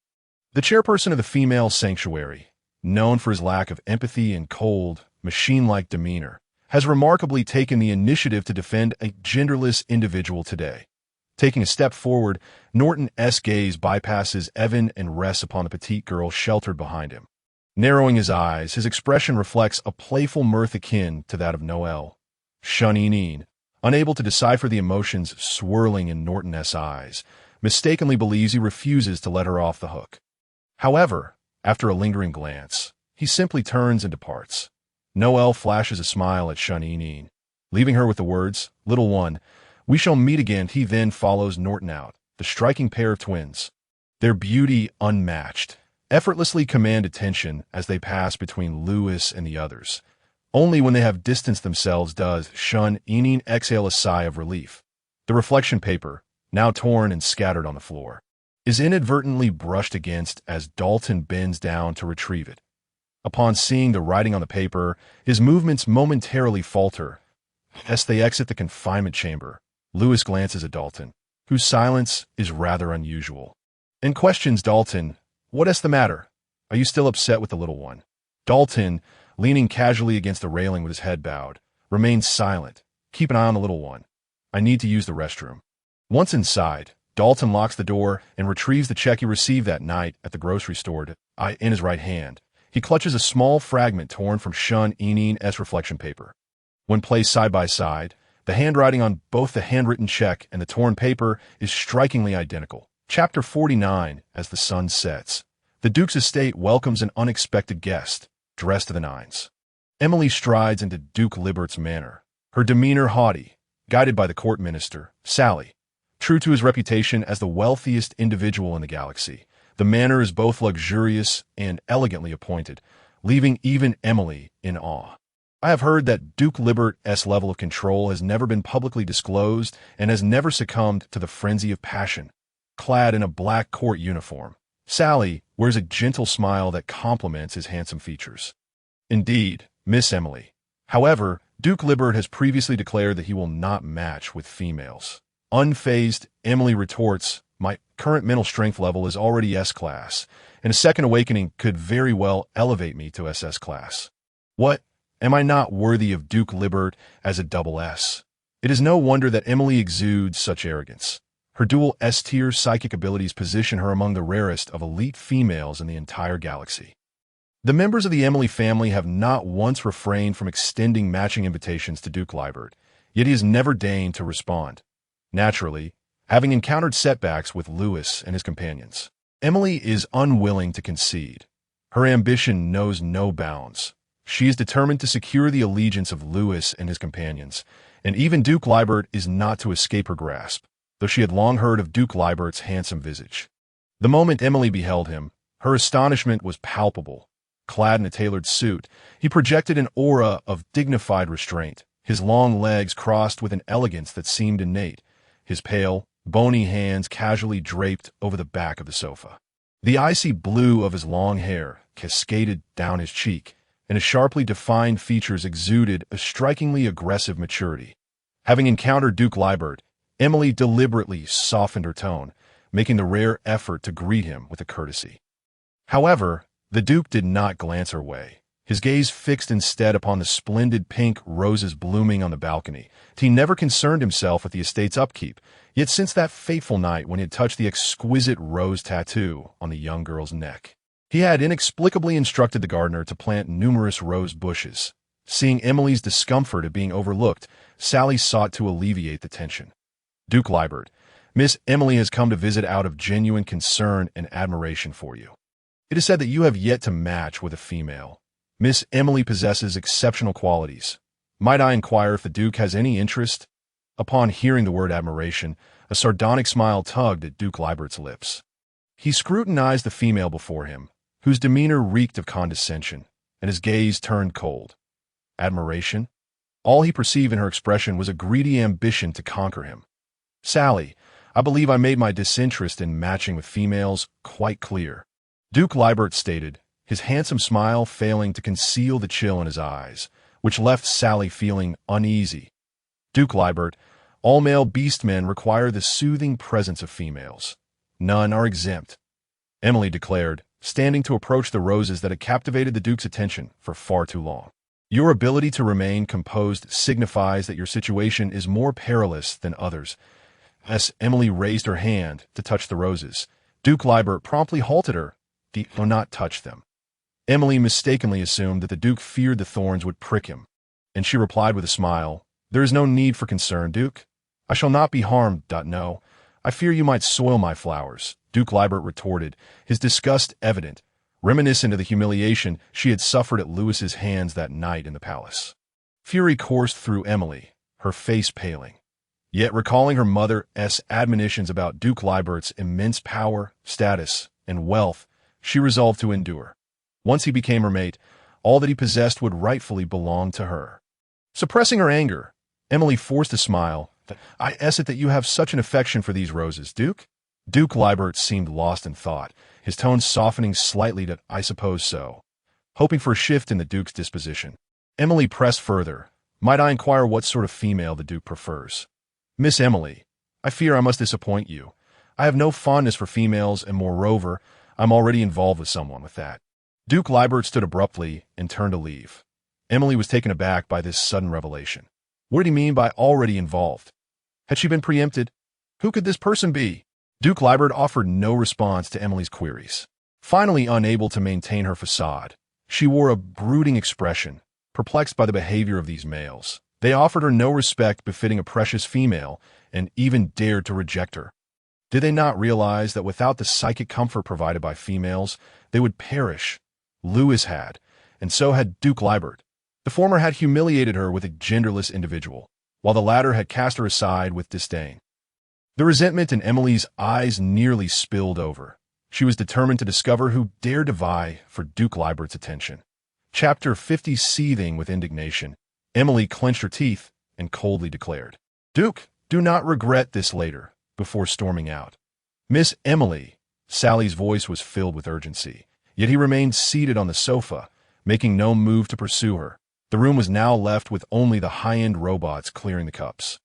The chairperson of the female sanctuary, known for his lack of empathy and cold, machine-like demeanor, has remarkably taken the initiative to defend a genderless individual today. Taking a step forward, Norton's gaze bypasses Evan and rests upon the petite girl sheltered behind him. Narrowing his eyes, his expression reflects a playful mirth akin to that of Noel. Shunini, unable to decipher the emotions swirling in Norton's eyes, mistakenly believes he refuses to let her off the hook. However, after a lingering glance, he simply turns and departs. Noel flashes a smile at Shunini, leaving her with the words, "Little one, we shall meet again." He then follows Norton out, the striking pair of twins. Their beauty unmatched, effortlessly command attention as they pass between Lewis and the others. Only when they have distanced themselves does Shunini exhale a sigh of relief. The reflection paper, now torn and scattered on the floor, is inadvertently brushed against as Dalton bends down to retrieve it. Upon seeing the writing on the paper, his movements momentarily falter. As they exit the confinement chamber, Lewis glances at Dalton, whose silence is rather unusual, and questions Dalton, "What's the matter? Are you still upset with the little one?" Dalton, leaning casually against the railing with his head bowed, remains silent. "Keep an eye on the little one. I need to use the restroom." Once inside, Dalton locks the door and retrieves the check he received that night at the grocery store in his right hand. He clutches a small fragment torn from Shunini's reflection paper. When placed side by side, the handwriting on both the handwritten check and the torn paper is strikingly identical. Chapter 49, As the Sun Sets. The Duke's estate welcomes an unexpected guest, dressed to the nines. Emily strides into Duke Libert's manor, her demeanor haughty, guided by the court minister, Sally. True to his reputation as the wealthiest individual in the galaxy, the manor is both luxurious and elegantly appointed, leaving even Emily in awe. I have heard that Duke Libert's level of control has never been publicly disclosed and has never succumbed to the frenzy of passion. Clad in a black court uniform, Sally wears a gentle smile that complements his handsome features. Indeed, Miss Emily. However, Duke Libert has previously declared that he will not match with females. Unfazed, Emily retorts, "My current mental strength level is already S-class, and a second awakening could very well elevate me to SS class. What? Am I not worthy of Duke Libert as a double S?" It is no wonder that Emily exudes such arrogance. Her dual S-tier psychic abilities position her among the rarest of elite females in the entire galaxy. The members of the Emily family have not once refrained from extending matching invitations to Duke Libert, yet he has never deigned to respond. Naturally, having encountered setbacks with Lewis and his companions, Emily is unwilling to concede. Her ambition knows no bounds. She is determined to secure the allegiance of Lewis and his companions, and even Duke Libert is not to escape her grasp, though she had long heard of Duke Libert's handsome visage. The moment Emily beheld him, her astonishment was palpable. Clad in a tailored suit, he projected an aura of dignified restraint, his long legs crossed with an elegance that seemed innate, his pale, bony hands casually draped over the back of the sofa. The icy blue of his long hair cascaded down his cheek, and his sharply defined features exuded a strikingly aggressive maturity. Having encountered Duke Libert, Emily deliberately softened her tone, making the rare effort to greet him with a courtesy. However, the Duke did not glance her way. His gaze fixed instead upon the splendid pink roses blooming on the balcony. He never concerned himself with the estate's upkeep, yet since that fateful night when he had touched the exquisite rose tattoo on the young girl's neck, he had inexplicably instructed the gardener to plant numerous rose bushes. Seeing Emily's discomfort at being overlooked, Sally sought to alleviate the tension. "Duke Libert, Miss Emily has come to visit out of genuine concern and admiration for you. It is said that you have yet to match with a female. Miss Emily possesses exceptional qualities. Might I inquire if the Duke has any interest?" Upon hearing the word admiration, a sardonic smile tugged at Duke Libert's lips. He scrutinized the female before him, whose demeanor reeked of condescension, and his gaze turned cold. Admiration? All he perceived in her expression was a greedy ambition to conquer him. "Sally, I believe I made my disinterest in matching with females quite clear. Duke Libert stated, his handsome smile failing to conceal the chill in his eyes, which left Sally feeling uneasy. Duke Libert, all male beastmen require the soothing presence of females. None are exempt. Emily declared, standing to approach the roses that had captivated the Duke's attention for far too long. Your ability to remain composed signifies that your situation is more perilous than others. As Emily raised her hand to touch the roses, Duke Libert promptly halted her. Do not touch them. Emily mistakenly assumed that the Duke feared the thorns would prick him, and she replied with a smile, There is no need for concern, Duke. I shall not be harmed. No, I fear you might soil my flowers, Duke Libert retorted, his disgust evident, reminiscent of the humiliation she had suffered at Louis's hands that night in the palace. Fury coursed through Emily, her face paling. Yet recalling her mother's admonitions about Duke Libert's immense power, status, and wealth, she resolved to endure. Once he became her mate, all that he possessed would rightfully belong to her. Suppressing her anger, Emily forced a smile. I it that you have such an affection for these roses, Duke? Duke Libert seemed lost in thought, his tone softening slightly to, I suppose so. Hoping for a shift in the Duke's disposition, Emily pressed further. Might I inquire what sort of female the Duke prefers? Miss Emily, I fear I must disappoint you. I have no fondness for females, and moreover, I'm already involved with someone with that. Duke Libert stood abruptly and turned to leave. Emily was taken aback by this sudden revelation. What did he mean by already involved? Had she been preempted? Who could this person be? Duke Libert offered no response to Emily's queries. Finally unable to maintain her facade, she wore a brooding expression, perplexed by the behavior of these males. They offered her no respect befitting a precious female, and even dared to reject her. Did they not realize that without the psychic comfort provided by females, they would perish? Louis had, and so had Duke Libert. The former had humiliated her with a genderless individual, while the latter had cast her aside with disdain. The resentment in Emily's eyes nearly spilled over. She was determined to discover who dared to vie for Duke Libert's attention. Chapter 50. Seething with indignation, Emily clenched her teeth and coldly declared, Duke, do not regret this later, before storming out. Miss Emily, Sally's voice was filled with urgency, yet he remained seated on the sofa, making no move to pursue her. The room was now left with only the high-end robots clearing the cups.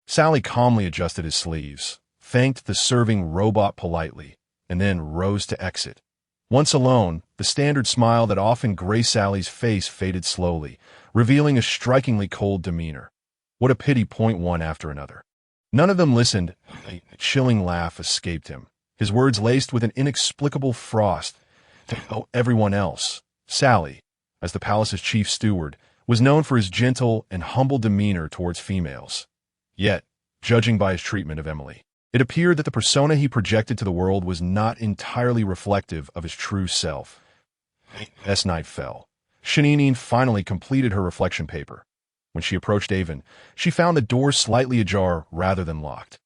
Sally calmly adjusted his sleeves, thanked the serving robot politely, and then rose to exit. Once alone, the standard smile that often graced Sally's face faded slowly, revealing a strikingly cold demeanor. What a pity! One after another. None of them listened. A chilling laugh escaped him, his words laced with an inexplicable frost. Everyone else, Sally, as the palace's chief steward, was known for his gentle and humble demeanor towards females. Yet, judging by his treatment of Emily, it appeared that the persona he projected to the world was not entirely reflective of his true self. As night fell, Shanine finally completed her reflection paper. When she approached Avon, she found the door slightly ajar rather than locked.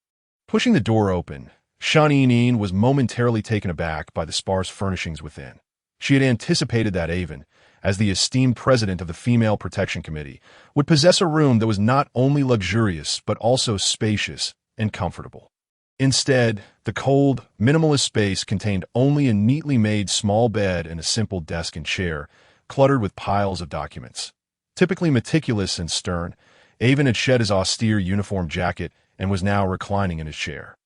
Pushing the door open, Shanine was momentarily taken aback by the sparse furnishings within. She had anticipated that Avon, as the esteemed president of the Female Protection Committee, would possess a room that was not only luxurious but also spacious and comfortable. Instead, the cold, minimalist space contained only a neatly made small bed and a simple desk and chair, cluttered with piles of documents. Typically meticulous and stern, Avon had shed his austere uniform jacket and was now reclining in his chair.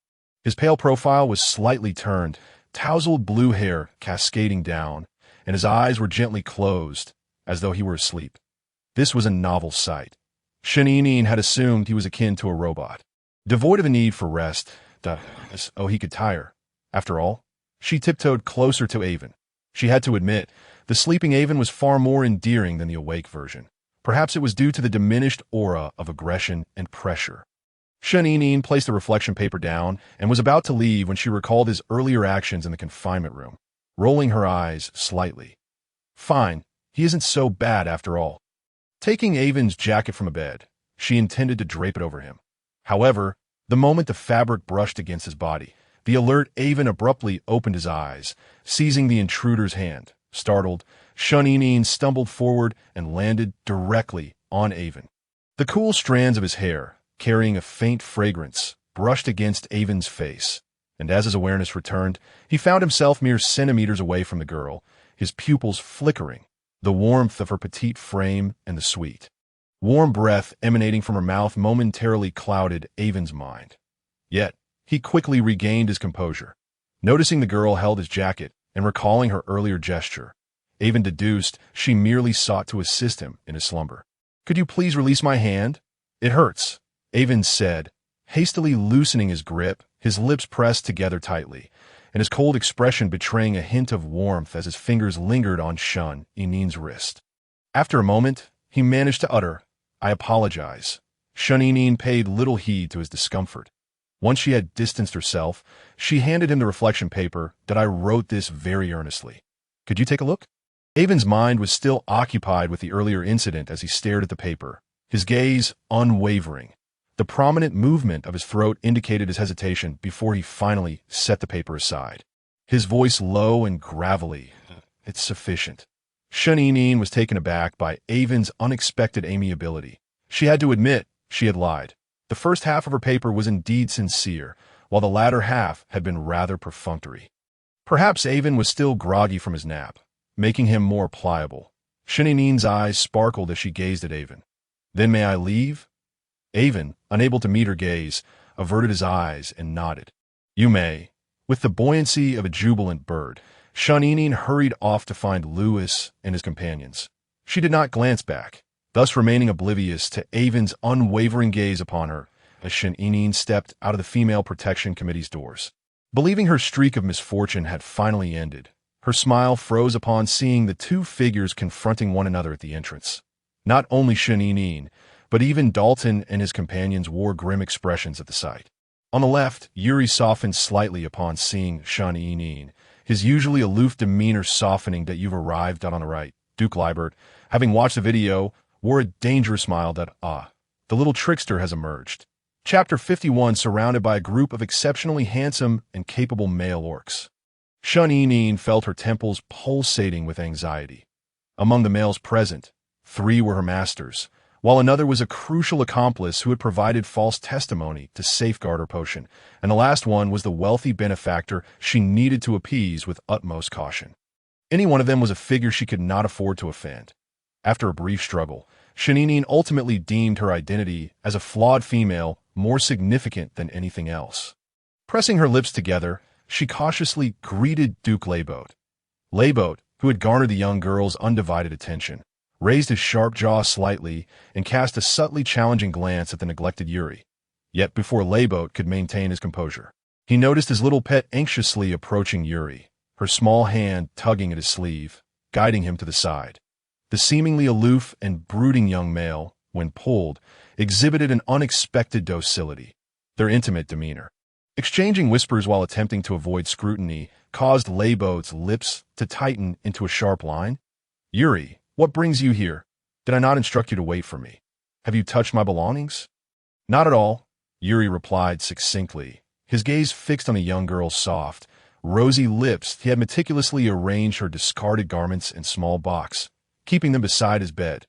His pale profile was slightly turned, tousled blue hair cascading down, and his eyes were gently closed, as though he were asleep. This was a novel sight. Shanine had assumed he was akin to a robot, devoid of a need for rest. He could tire. After all, she tiptoed closer to Avon. She had to admit, the sleeping Avon was far more endearing than the awake version. Perhaps it was due to the diminished aura of aggression and pressure. Shanine placed the reflection paper down and was about to leave when she recalled his earlier actions in the confinement room, rolling her eyes slightly. Fine, he isn't so bad after all. Taking Avon's jacket from a bed, she intended to drape it over him. However, the moment the fabric brushed against his body, the alert Avon abruptly opened his eyes, seizing the intruder's hand. Startled, Shanine stumbled forward and landed directly on Avon. The cool strands of his hair, carrying a faint fragrance, brushed against Avon's face, and as his awareness returned, he found himself mere centimeters away from the girl, his pupils flickering, the warmth of her petite frame and the sweet, warm breath emanating from her mouth momentarily clouded Avon's mind. Yet, he quickly regained his composure. Noticing the girl held his jacket and recalling her earlier gesture, Avon deduced she merely sought to assist him in his slumber. "Could you please release my hand? It hurts," Avon said, hastily loosening his grip, his lips pressed together tightly, and his cold expression betraying a hint of warmth as his fingers lingered on Shun Inin's wrist. After a moment, he managed to utter, "I apologize." Shun Inin paid little heed to his discomfort. Once she had distanced herself, she handed him the reflection paper that I wrote this very earnestly. "Could you take a look?" Avon's mind was still occupied with the earlier incident as he stared at the paper, his gaze unwavering. The prominent movement of his throat indicated his hesitation before he finally set the paper aside. His voice low and gravelly, "It's sufficient." Shun Inin was taken aback by Avon's unexpected amiability. She had to admit she had lied. The first half of her paper was indeed sincere, while the latter half had been rather perfunctory. Perhaps Avon was still groggy from his nap, making him more pliable. Shun Inin's eyes sparkled as she gazed at Avon. "Then may I leave?" Avon, unable to meet her gaze, averted his eyes and nodded. "You may." With the buoyancy of a jubilant bird, Shun Inin hurried off to find Lewis and his companions. She did not glance back, thus remaining oblivious to Avon's unwavering gaze upon her as Shun Inin stepped out of the Female Protection Committee's doors. Believing her streak of misfortune had finally ended, her smile froze upon seeing the two figures confronting one another at the entrance. Not only Shun Inin, but even Dalton and his companions wore grim expressions at the sight. On the left, Yuri softened slightly upon seeing Shun Inin, his usually aloof demeanor softening that you've arrived on the right. Duke Liebert, having watched the video, wore a dangerous smile that, the little trickster has emerged. Chapter 51, surrounded by a group of exceptionally handsome and capable male orcs. Shun Inin felt her temples pulsating with anxiety. Among the males present, 3 were her masters, while another was a crucial accomplice who had provided false testimony to safeguard her potion, and the last one was the wealthy benefactor she needed to appease with utmost caution. Any one of them was a figure she could not afford to offend. After a brief struggle, Shun Inin ultimately deemed her identity as a flawed female more significant than anything else. Pressing her lips together, she cautiously greeted Duke Leibot. Leibot, who had garnered the young girl's undivided attention, raised his sharp jaw slightly and cast a subtly challenging glance at the neglected Yuri. Yet before Leibot could maintain his composure, he noticed his little pet anxiously approaching Yuri, her small hand tugging at his sleeve, guiding him to the side. The seemingly aloof and brooding young male, when pulled, exhibited an unexpected docility. Their intimate demeanor, exchanging whispers while attempting to avoid scrutiny, caused Leibot's lips to tighten into a sharp line. "Yuri, what brings you here? Did I not instruct you to wait for me? Have you touched my belongings?" "Not at all," Yuri replied succinctly, his gaze fixed on the young girl's soft, rosy lips. He had meticulously arranged her discarded garments in a small box, keeping them beside his bed.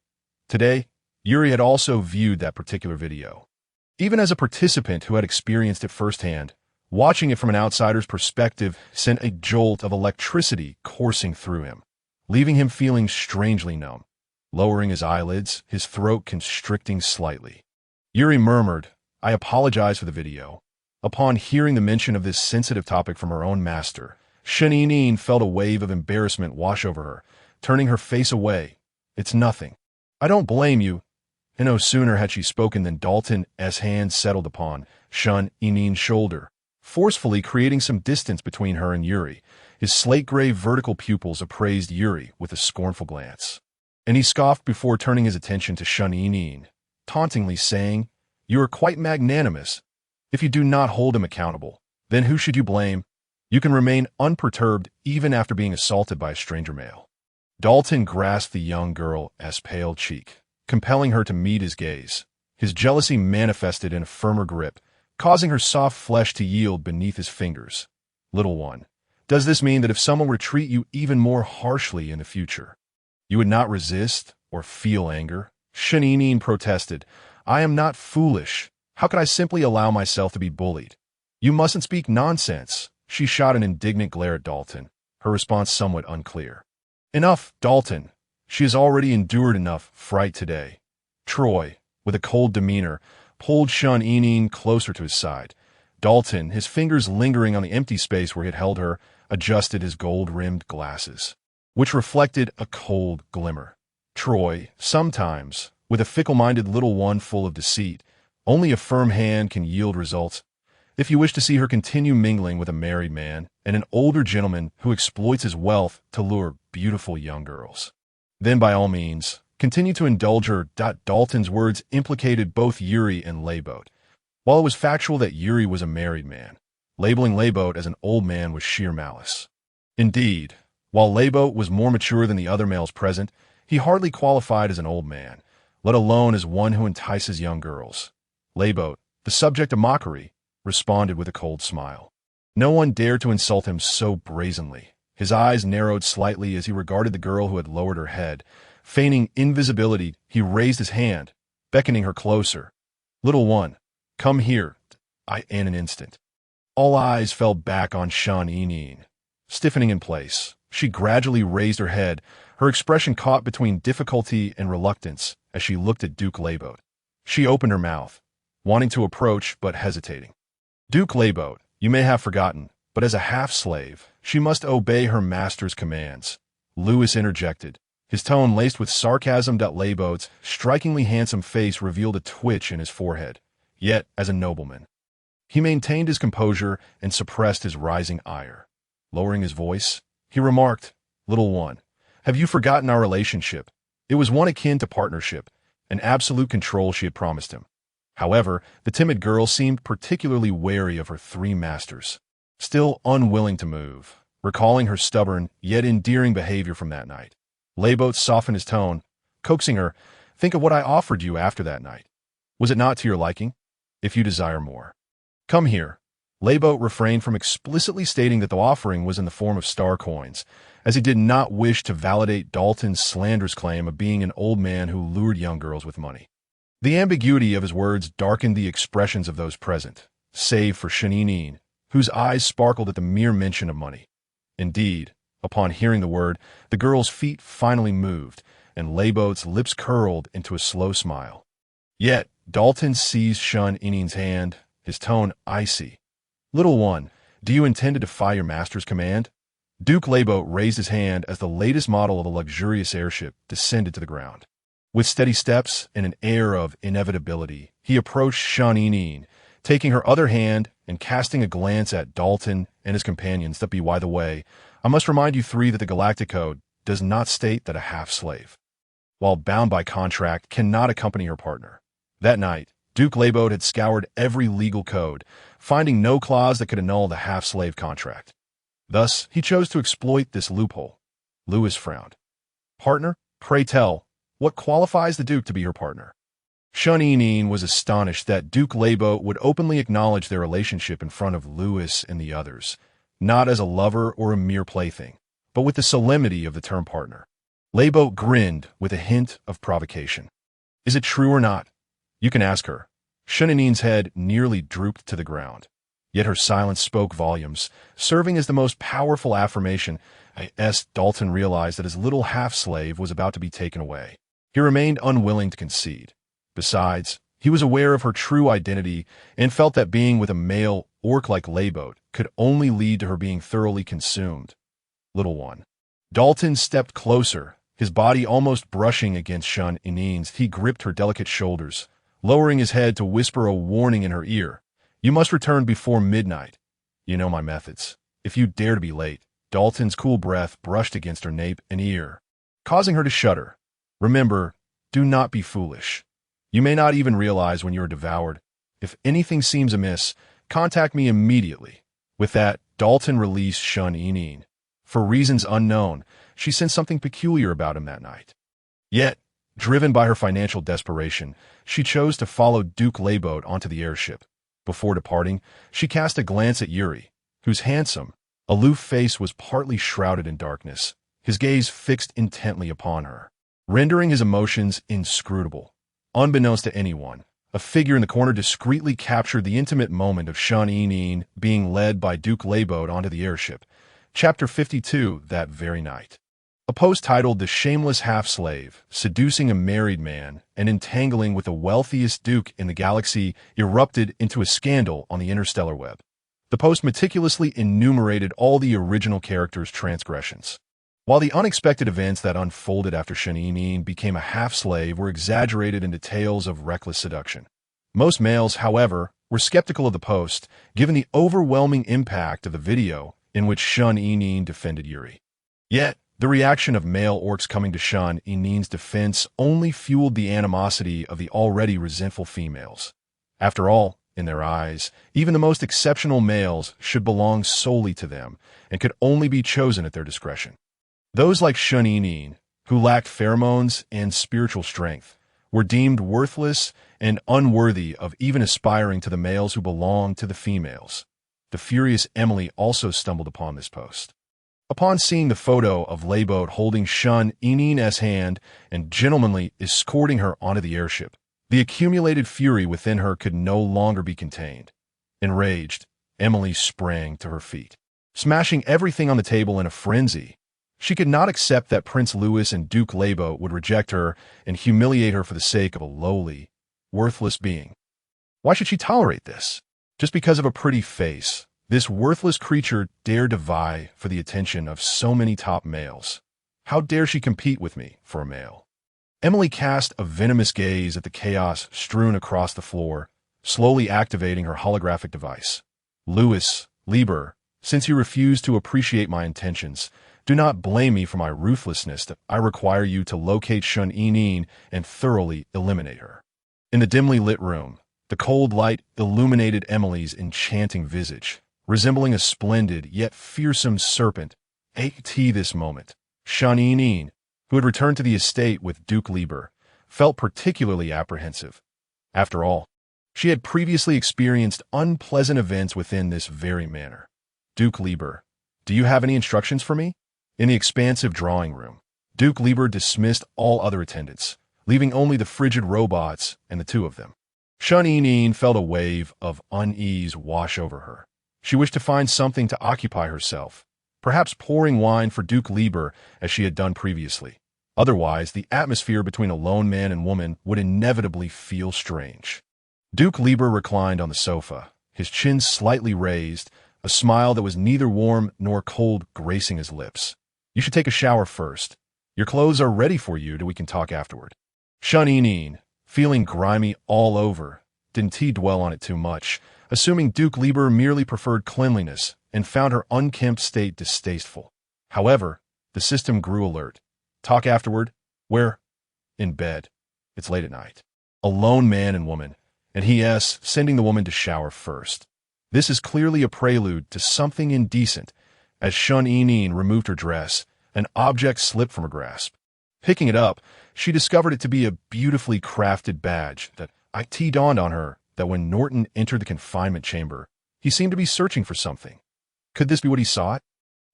Today, Yuri had also viewed that particular video. Even as a participant who had experienced it firsthand, watching it from an outsider's perspective sent a jolt of electricity coursing through him, leaving him feeling strangely numb. Lowering his eyelids, his throat constricting slightly, Yuri murmured, "I apologize for the video." Upon hearing the mention of this sensitive topic from her own master, Shun Inin felt a wave of embarrassment wash over her, turning her face away. "It's nothing. I don't blame you." And no sooner had she spoken than Dalton's hand settled upon Shun Inin's shoulder, forcefully creating some distance between her and Yuri. His slate-gray vertical pupils appraised Yuri with a scornful glance, and he scoffed before turning his attention to Shun Inin, tauntingly saying, "You are quite magnanimous. If you do not hold him accountable, then who should you blame? You can remain unperturbed even after being assaulted by a stranger male." Dalton grasped the young girl's pale cheek, compelling her to meet his gaze. His jealousy manifested in a firmer grip, causing her soft flesh to yield beneath his fingers. "Little one, does this mean that if someone were to treat you even more harshly in the future, you would not resist or feel anger?" Shun Inin protested. "I am not foolish. How could I simply allow myself to be bullied? You mustn't speak nonsense. She shot an indignant glare at Dalton, her response somewhat unclear. Enough, Dalton. She has already endured enough fright today. Troy, with a cold demeanor, pulled Shun closer to his side. Dalton, his fingers lingering on the empty space where he had held her, adjusted his gold-rimmed glasses, which reflected a cold glimmer. Troy, sometimes, with a fickle-minded little one full of deceit, only a firm hand can yield results. If you wish to see her continue mingling with a married man and an older gentleman who exploits his wealth to lure beautiful young girls, then by all means, continue to indulge her. Dalton's words implicated both Yuri and Layboat. While it was factual that Yuri was a married man, labeling Layboat as an old man was sheer malice. Indeed, while Layboat was more mature than the other males present, he hardly qualified as an old man, let alone as one who entices young girls. Layboat, the subject of mockery, responded with a cold smile. No one dared to insult him so brazenly. His eyes narrowed slightly as he regarded the girl who had lowered her head. Feigning invisibility, he raised his hand, beckoning her closer. Little one, come here. In an instant, all eyes fell back on Shun. Stiffening in place, she gradually raised her head, her expression caught between difficulty and reluctance as she looked at Duke Layboat. She opened her mouth, wanting to approach but hesitating. Duke Layboat, you may have forgotten, but as a half-slave, she must obey her master's commands. Lewis interjected, his tone laced with sarcasm. Layboat's strikingly handsome face revealed a twitch in his forehead. Yet, as a nobleman, he maintained his composure and suppressed his rising ire. Lowering his voice, he remarked, Little one, have you forgotten our relationship? It was one akin to partnership, an absolute control she had promised him. However, the timid girl seemed particularly wary of her three masters, still unwilling to move, recalling her stubborn yet endearing behavior from that night. Layboat softened his tone, coaxing her, think of what I offered you after that night. Was it not to your liking? If you desire more, come here. Layboat refrained from explicitly stating that the offering was in the form of star coins, as he did not wish to validate Dalton's slanderous claim of being an old man who lured young girls with money. The ambiguity of his words darkened the expressions of those present, save for Shun, whose eyes sparkled at the mere mention of money. Indeed, upon hearing the word, the girl's feet finally moved, and Layboat's lips curled into a slow smile. Yet, Dalton seized Shun-In's hand, his tone icy. Little one, do you intend to defy your master's command? Duke Layboat raised his hand as the latest model of a luxurious airship descended to the ground. With steady steps and an air of inevitability, he approached Shun, taking her other hand and casting a glance at Dalton and his companions. By the way, I must remind you three that the Galactic Code does not state that a half-slave, while bound by contract, cannot accompany her partner. That night, Duke Layboat had scoured every legal code, finding no clause that could annul the half-slave contract. Thus, he chose to exploit this loophole. Lewis frowned. Partner, pray tell, what qualifies the Duke to be her partner? Shun was astonished that Duke Layboat would openly acknowledge their relationship in front of Lewis and the others, not as a lover or a mere plaything, but with the solemnity of the term partner. Layboat grinned with a hint of provocation. Is it true or not? You can ask her. Shun-In's head nearly drooped to the ground. Yet her silence spoke volumes, serving as the most powerful affirmation. Dalton realized that his little half-slave was about to be taken away. He remained unwilling to concede. Besides, he was aware of her true identity and felt that being with a male orc like Layboat could only lead to her being thoroughly consumed. Little one. Dalton stepped closer, his body almost brushing against Shun-In's. He gripped her delicate shoulders, lowering his head to whisper a warning in her ear. You must return before midnight. You know my methods. If you dare to be late. Dalton's cool breath brushed against her nape and ear, causing her to shudder. Remember, do not be foolish. You may not even realize when you are devoured. If anything seems amiss, contact me immediately. With that, Dalton released Shun-In. For reasons unknown, she sensed something peculiar about him that night. Yet, driven by her financial desperation, she chose to follow Duke Layboat onto the airship. Before departing, she cast a glance at Yuri, whose handsome, aloof face was partly shrouded in darkness, his gaze fixed intently upon her, rendering his emotions inscrutable. Unbeknownst to anyone, A figure in the corner discreetly captured the intimate moment of Sean being led by Duke Layboat onto the airship. Chapter 52, that very night. A post titled "The Shameless Half-Slave, Seducing a Married Man and Entangling with the Wealthiest Duke in the Galaxy" erupted into a scandal on the interstellar web. The post meticulously enumerated all the original characters' transgressions. While the unexpected events that unfolded after Sean became a half-slave were exaggerated into tales of reckless seduction. Most males, however, were skeptical of the post, given the overwhelming impact of the video in which Sean defended Yuri. Yet, the reaction of male orcs coming to Sean's defense only fueled the animosity of the already resentful females. After all, in their eyes, even the most exceptional males should belong solely to them and could only be chosen at their discretion. Those like Sean, who lacked pheromones and spiritual strength, were deemed worthless and unworthy of even aspiring to the males who belonged to the females. The furious Emily also stumbled upon this post. Upon seeing the photo of Layboat holding Sean's hand and gentlemanly escorting her onto the airship, the accumulated fury within her could no longer be contained. Enraged, Emily sprang to her feet, smashing everything on the table in a frenzy. She could not accept that Prince Louis and Duke Layboat would reject her and humiliate her for the sake of a lowly, worthless being. Why should she tolerate this? Just because of a pretty face, this worthless creature dared to vie for the attention of so many top males. How dare she compete with me for a male? Emily cast a venomous gaze at the chaos strewn across the floor, slowly activating her holographic device. Louis, Lieber, since you refuse to appreciate my intentions, do not blame me for my ruthlessness. I require you to locate Sean and thoroughly eliminate her. In the dimly lit room, the cold light illuminated Emily's enchanting visage, resembling a splendid yet fearsome serpent. At this moment, Sean, who had returned to the estate with Duke Lieber, felt particularly apprehensive. After all, she had previously experienced unpleasant events within this very manor. Duke Lieber, do you have any instructions for me? In the expansive drawing room, Duke Lieber dismissed all other attendants, leaving only the frigid robots and the two of them. Sean felt a wave of unease wash over her. She wished to find something to occupy herself, perhaps pouring wine for Duke Lieber as she had done previously. Otherwise, the atmosphere between a lone man and woman would inevitably feel strange. Duke Lieber reclined on the sofa, his chin slightly raised, a smile that was neither warm nor cold gracing his lips. You should take a shower first. Your clothes are ready for you, we can talk afterward. Sean, feeling grimy all over, didn't dwell on it too much, assuming Duke Lieber merely preferred cleanliness and found her unkempt state distasteful. However, the system grew alert. Talk afterward? Where? In bed. It's late at night. A lone man and woman, and he sending the woman to shower first. This is clearly a prelude to something indecent. As Sean removed her dress, an object slipped from her grasp. Picking it up, she discovered it to be a beautifully crafted badge that it dawned on her that when Norton entered the confinement chamber, he seemed to be searching for something. Could this be what he sought?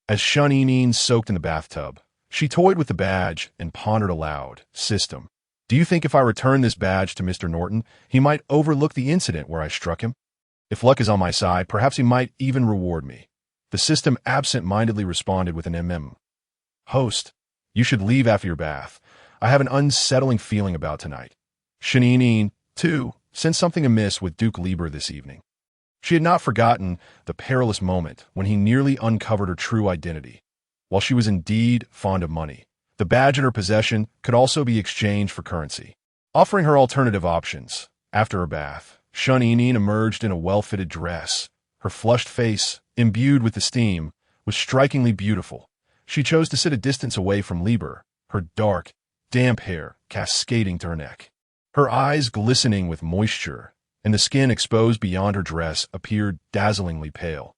As Sean soaked in the bathtub, she toyed with the badge and pondered aloud. System, do you think if I return this badge to Mr. Norton, he might overlook the incident where I struck him? If luck is on my side, perhaps he might even reward me. The system absent-mindedly responded with an Host, you should leave after your bath. I have an unsettling feeling about tonight. Sean, too, sensed something amiss with Duke Lieber this evening. She had not forgotten the perilous moment when he nearly uncovered her true identity. While she was indeed fond of money, the badge in her possession could also be exchanged for currency. Offering her alternative options, after her bath, Sean emerged in a well-fitted dress. Her flushed face, imbued with esteem, was strikingly beautiful. She chose to sit a distance away from Lieber, her dark, damp hair cascading to her neck. Her eyes glistening with moisture, and the skin exposed beyond her dress appeared dazzlingly pale.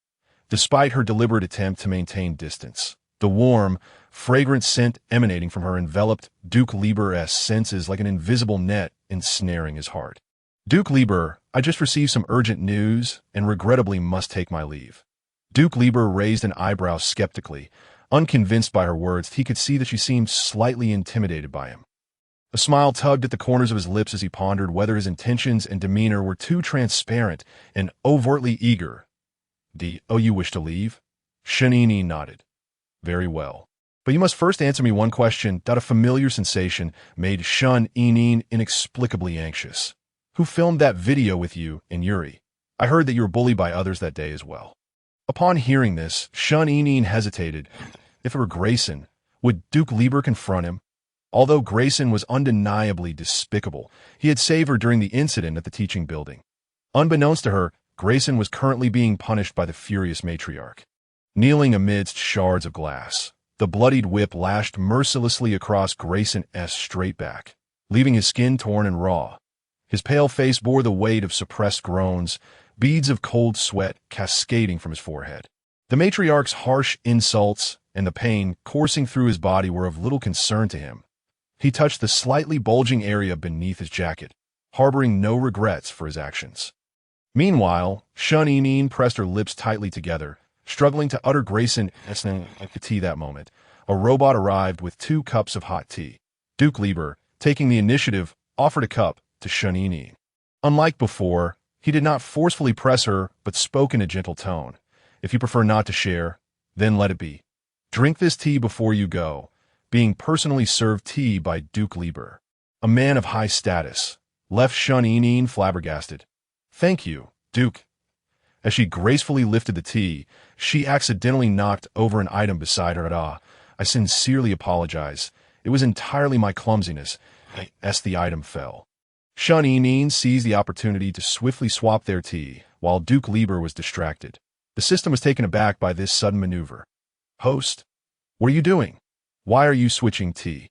Despite her deliberate attempt to maintain distance, the warm, fragrant scent emanating from her enveloped Duke Lieber's senses like an invisible net ensnaring his heart. Duke Lieber, I just received some urgent news and regrettably must take my leave. Duke Lieber raised an eyebrow skeptically. Unconvinced by her words, he could see that she seemed slightly intimidated by him. A smile tugged at the corners of his lips as he pondered whether his intentions and demeanor were too transparent and overtly eager. "Oh, you wish to leave?" Shanini nodded. "Very well. But you must first answer me one question." A familiar sensation made Shun Inin inexplicably anxious. "Who filmed that video with you and Yuri? I heard that you were bullied by others that day as well." Upon hearing this, Shun Inin hesitated. If it were Grayson, would Duke Lieber confront him? Although Grayson was undeniably despicable, he had saved her during the incident at the teaching building. Unbeknownst to her, Grayson was currently being punished by the furious matriarch. Kneeling amidst shards of glass, the bloodied whip lashed mercilessly across Grayson's straight back, leaving his skin torn and raw. His pale face bore the weight of suppressed groans, beads of cold sweat cascading from his forehead. The matriarch's harsh insults and the pain coursing through his body were of little concern to him. He touched the slightly bulging area beneath his jacket, harboring no regrets for his actions. Meanwhile, Shun Inin pressed her lips tightly together, struggling to utter Grayson's tea that moment. A robot arrived with 2 cups of hot tea. Duke Lieber, taking the initiative, offered a cup to Shun Inin. Unlike before, he did not forcefully press her, but spoke in a gentle tone. "If you prefer not to share, then let it be. Drink this tea before you go." Being personally served tea by Duke Lieber, a man of high status, left Shun Inin flabbergasted. "Thank you, Duke." As she gracefully lifted the tea, she accidentally knocked over an item beside her. "I sincerely apologize. It was entirely my clumsiness." As the item fell, Shun Inin seized the opportunity to swiftly swap their tea, while Duke Lieber was distracted. The system was taken aback by this sudden maneuver. "Host, what are you doing? Why are you switching tea?"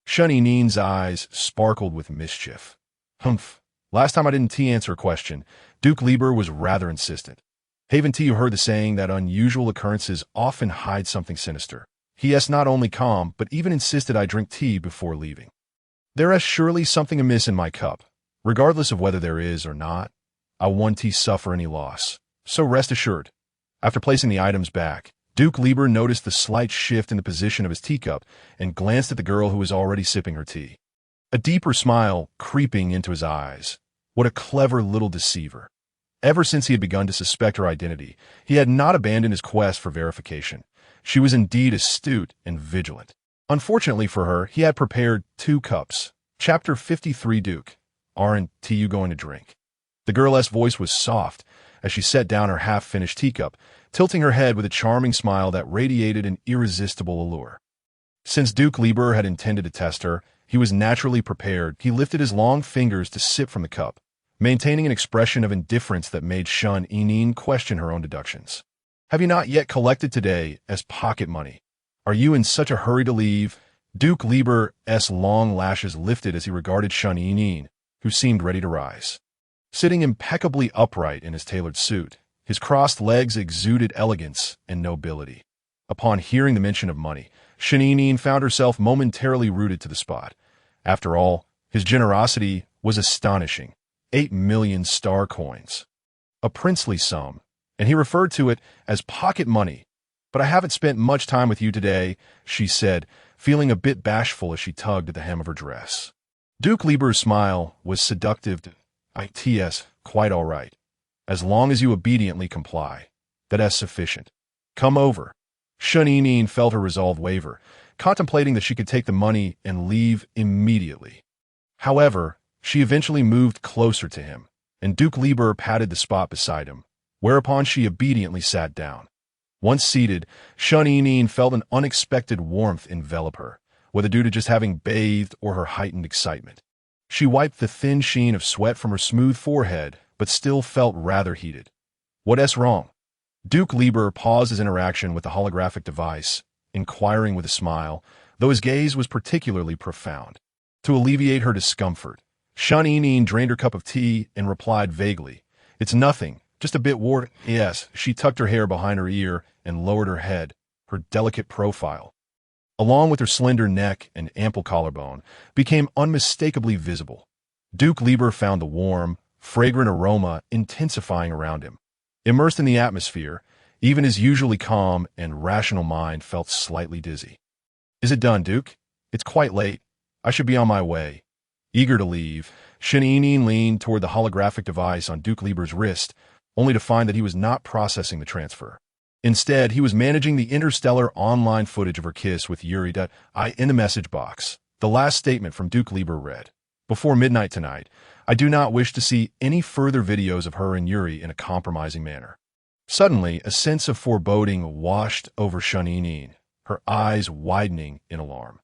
Shun Inin's eyes sparkled with mischief. "Humph. Last time I didn't answer a question." Duke Lieber was rather insistent. "Haven't you heard the saying that unusual occurrences often hide something sinister?" He is not only calm, but even insisted I drink tea before leaving. "There is surely something amiss in my cup. Regardless of whether there is or not, I won't suffer any loss. So rest assured." After placing the items back, Duke Lieber noticed the slight shift in the position of his teacup and glanced at the girl who was already sipping her tea. A deeper smile creeping into his eyes. What a clever little deceiver. Ever since he had begun to suspect her identity, he had not abandoned his quest for verification. She was indeed astute and vigilant. Unfortunately for her, he had prepared 2 cups. Chapter 53. Duke, aren't you going to drink? The girl's voice was soft as she set down her half-finished teacup, tilting her head with a charming smile that radiated an irresistible allure. Since Duke Lieber had intended to test her, he was naturally prepared. He lifted his long fingers to sip from the cup, maintaining an expression of indifference that made Shun Inin question her own deductions. "Have you not yet collected today as pocket money? Are you in such a hurry to leave?" Duke Lieber's long lashes lifted as he regarded Shun Inin, who seemed ready to rise. Sitting impeccably upright in his tailored suit, his crossed legs exuded elegance and nobility. Upon hearing the mention of money, Shun Inin found herself momentarily rooted to the spot. After all, his generosity was astonishing. 8 million star coins. A princely sum, and he referred to it as pocket money. "But I haven't spent much time with you today," she said, feeling a bit bashful as she tugged at the hem of her dress. Duke Lieber's smile was seductive. "It's quite all right. As long as you obediently comply. That's sufficient. Come over." Shun Inin felt her resolve waver, contemplating that she could take the money and leave immediately. However, she eventually moved closer to him, and Duke Lieber patted the spot beside him, whereupon she obediently sat down. Once seated, Shun Inin felt an unexpected warmth envelop her, whether due to just having bathed or her heightened excitement. She wiped the thin sheen of sweat from her smooth forehead, but still felt rather heated. "What's wrong?" Duke Lieber paused his interaction with the holographic device, inquiring with a smile, though his gaze was particularly profound. To alleviate her discomfort, Shun Inin drained her cup of tea and replied vaguely, "It's nothing, just a bit wore." Yes, she tucked her hair behind her ear and lowered her head, her delicate profile, along with her slender neck and ample collarbone, became unmistakably visible. Duke Lieber found the warm, fragrant aroma intensifying around him. Immersed in the atmosphere, even his usually calm and rational mind felt slightly dizzy. "Is it done, Duke? It's quite late. I should be on my way." Eager to leave, Shaninin leaned toward the holographic device on Duke Lieber's wrist, only to find that he was not processing the transfer. Instead, he was managing the Interstellar online footage of her kiss with Yuri. In the message box, the last statement from Duke Lieber read, "Before midnight tonight, I do not wish to see any further videos of her and Yuri in a compromising manner." Suddenly, a sense of foreboding washed over Shaninin, her eyes widening in alarm.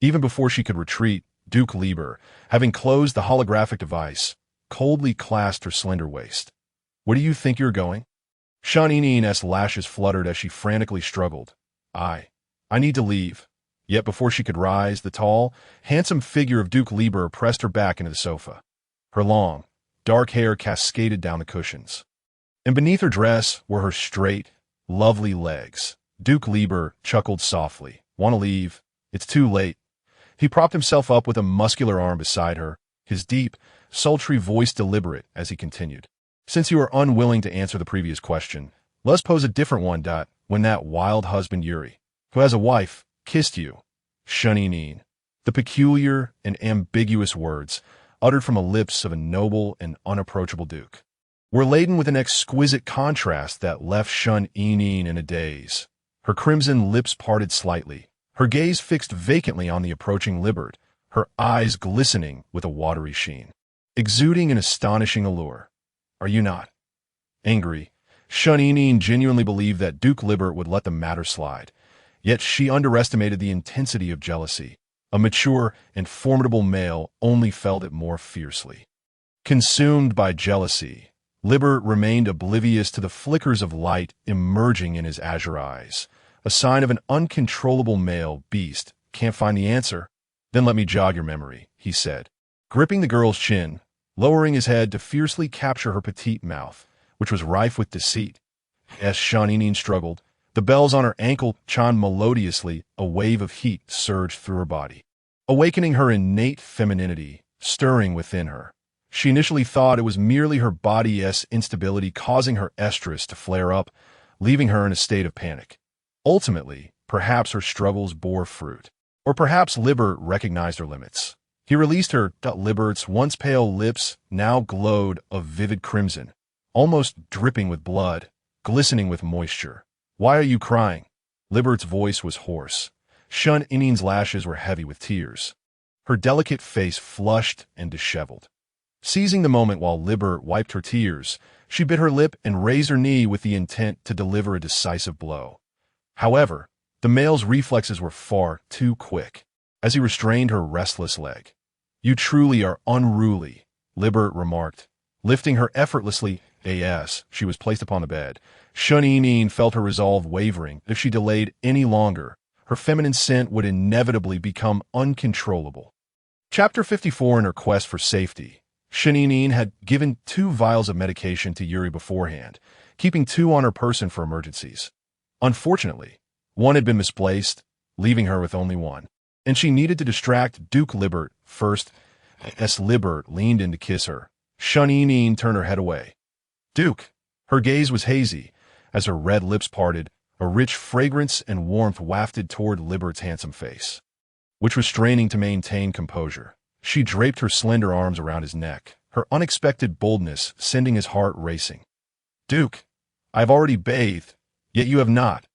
Even before she could retreat, Duke Lieber, having closed the holographic device, coldly clasped her slender waist. "Where do you think you're going?" Shaninin's lashes fluttered as she frantically struggled. I need to leave." Yet before she could rise, the tall, handsome figure of Duke Lieber pressed her back into the sofa. Her long, dark hair cascaded down the cushions, and beneath her dress were her straight, lovely legs. Duke Lieber chuckled softly. "Want to leave? It's too late." He propped himself up with a muscular arm beside her, his deep, sultry voice deliberate as he continued. "Since you are unwilling to answer the previous question, let's pose a different one. When that wild husband Yuri, who has a wife, kissed you, Shaninin." The peculiar and ambiguous words, uttered from the lips of a noble and unapproachable duke, were laden with an exquisite contrast that left Shaninin in a daze. Her crimson lips parted slightly, her gaze fixed vacantly on the approaching Libert, her eyes glistening with a watery sheen, exuding an astonishing allure. "Are you not?" Angry, Shaninin genuinely believed that Duke Libert would let the matter slide, yet she underestimated the intensity of jealousy. A mature and formidable male only felt it more fiercely. Consumed by jealousy, Libert remained oblivious to the flickers of light emerging in his azure eyes, a sign of an uncontrollable male beast. "Can't find the answer? Then let me jog your memory," he said, gripping the girl's chin, lowering his head to fiercely capture her petite mouth, which was rife with deceit. As Shaninin struggled, the bells on her ankle chimed melodiously. A wave of heat surged through her body, awakening her innate femininity, stirring within her. She initially thought it was merely her body's instability causing her estrus to flare up, leaving her in a state of panic. Ultimately, perhaps her struggles bore fruit. Or perhaps Libert recognized her limits. He released her. Libert's once pale lips now glowed a vivid crimson, almost dripping with blood, glistening with moisture. "Why are you crying?" Libert's voice was hoarse. Shaninin's lashes were heavy with tears, her delicate face flushed and disheveled. Seizing the moment while Libert wiped her tears, she bit her lip and raised her knee with the intent to deliver a decisive blow. However, the male's reflexes were far too quick, as he restrained her restless leg. "You truly are unruly," Libert remarked, lifting her effortlessly as she was placed upon the bed. Shaninin felt her resolve wavering. If she delayed any longer, her feminine scent would inevitably become uncontrollable. Chapter 54. In her quest for safety, Shaninin had given 2 vials of medication to Yuri beforehand, keeping 2 on her person for emergencies. Unfortunately, one had been misplaced, leaving her with only one, and she needed to distract Duke Libert first. As Libert leaned in to kiss her, Shaninin turned her head away. "Duke!" Her gaze was hazy, as her red lips parted, a rich fragrance and warmth wafted toward Libert's handsome face, which was straining to maintain composure. She draped her slender arms around his neck, her unexpected boldness sending his heart racing. "Duke, I have already bathed, yet you have not."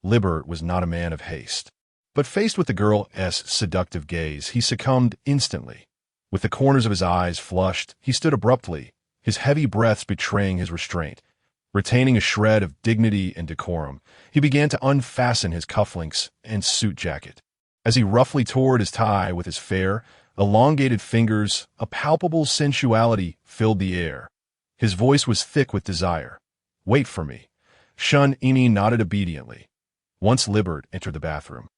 Libert was not a man of haste, but faced with the girl's seductive gaze, he succumbed instantly. With the corners of his eyes flushed, he stood abruptly, his heavy breaths betraying his restraint. Retaining a shred of dignity and decorum, he began to unfasten his cufflinks and suit jacket. As he roughly tore at his tie with his fair, elongated fingers, a palpable sensuality filled the air. His voice was thick with desire. "Wait for me." Shun-Ini nodded obediently. Once Libert entered the bathroom,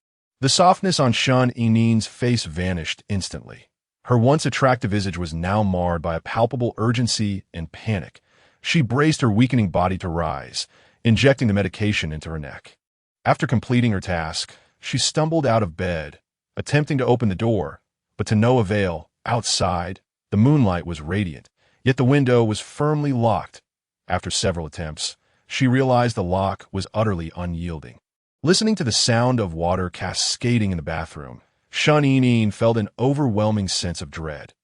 the softness on Shun-Inin's face vanished instantly. Her once attractive visage was now marred by a palpable urgency and panic. She braced her weakening body to rise, injecting the medication into her neck. After completing her task, she stumbled out of bed, attempting to open the door, but to no avail. Outside, the moonlight was radiant, yet the window was firmly locked. After several attempts, she realized the lock was utterly unyielding. Listening to the sound of water cascading in the bathroom, Shun-Inin felt an overwhelming sense of dread.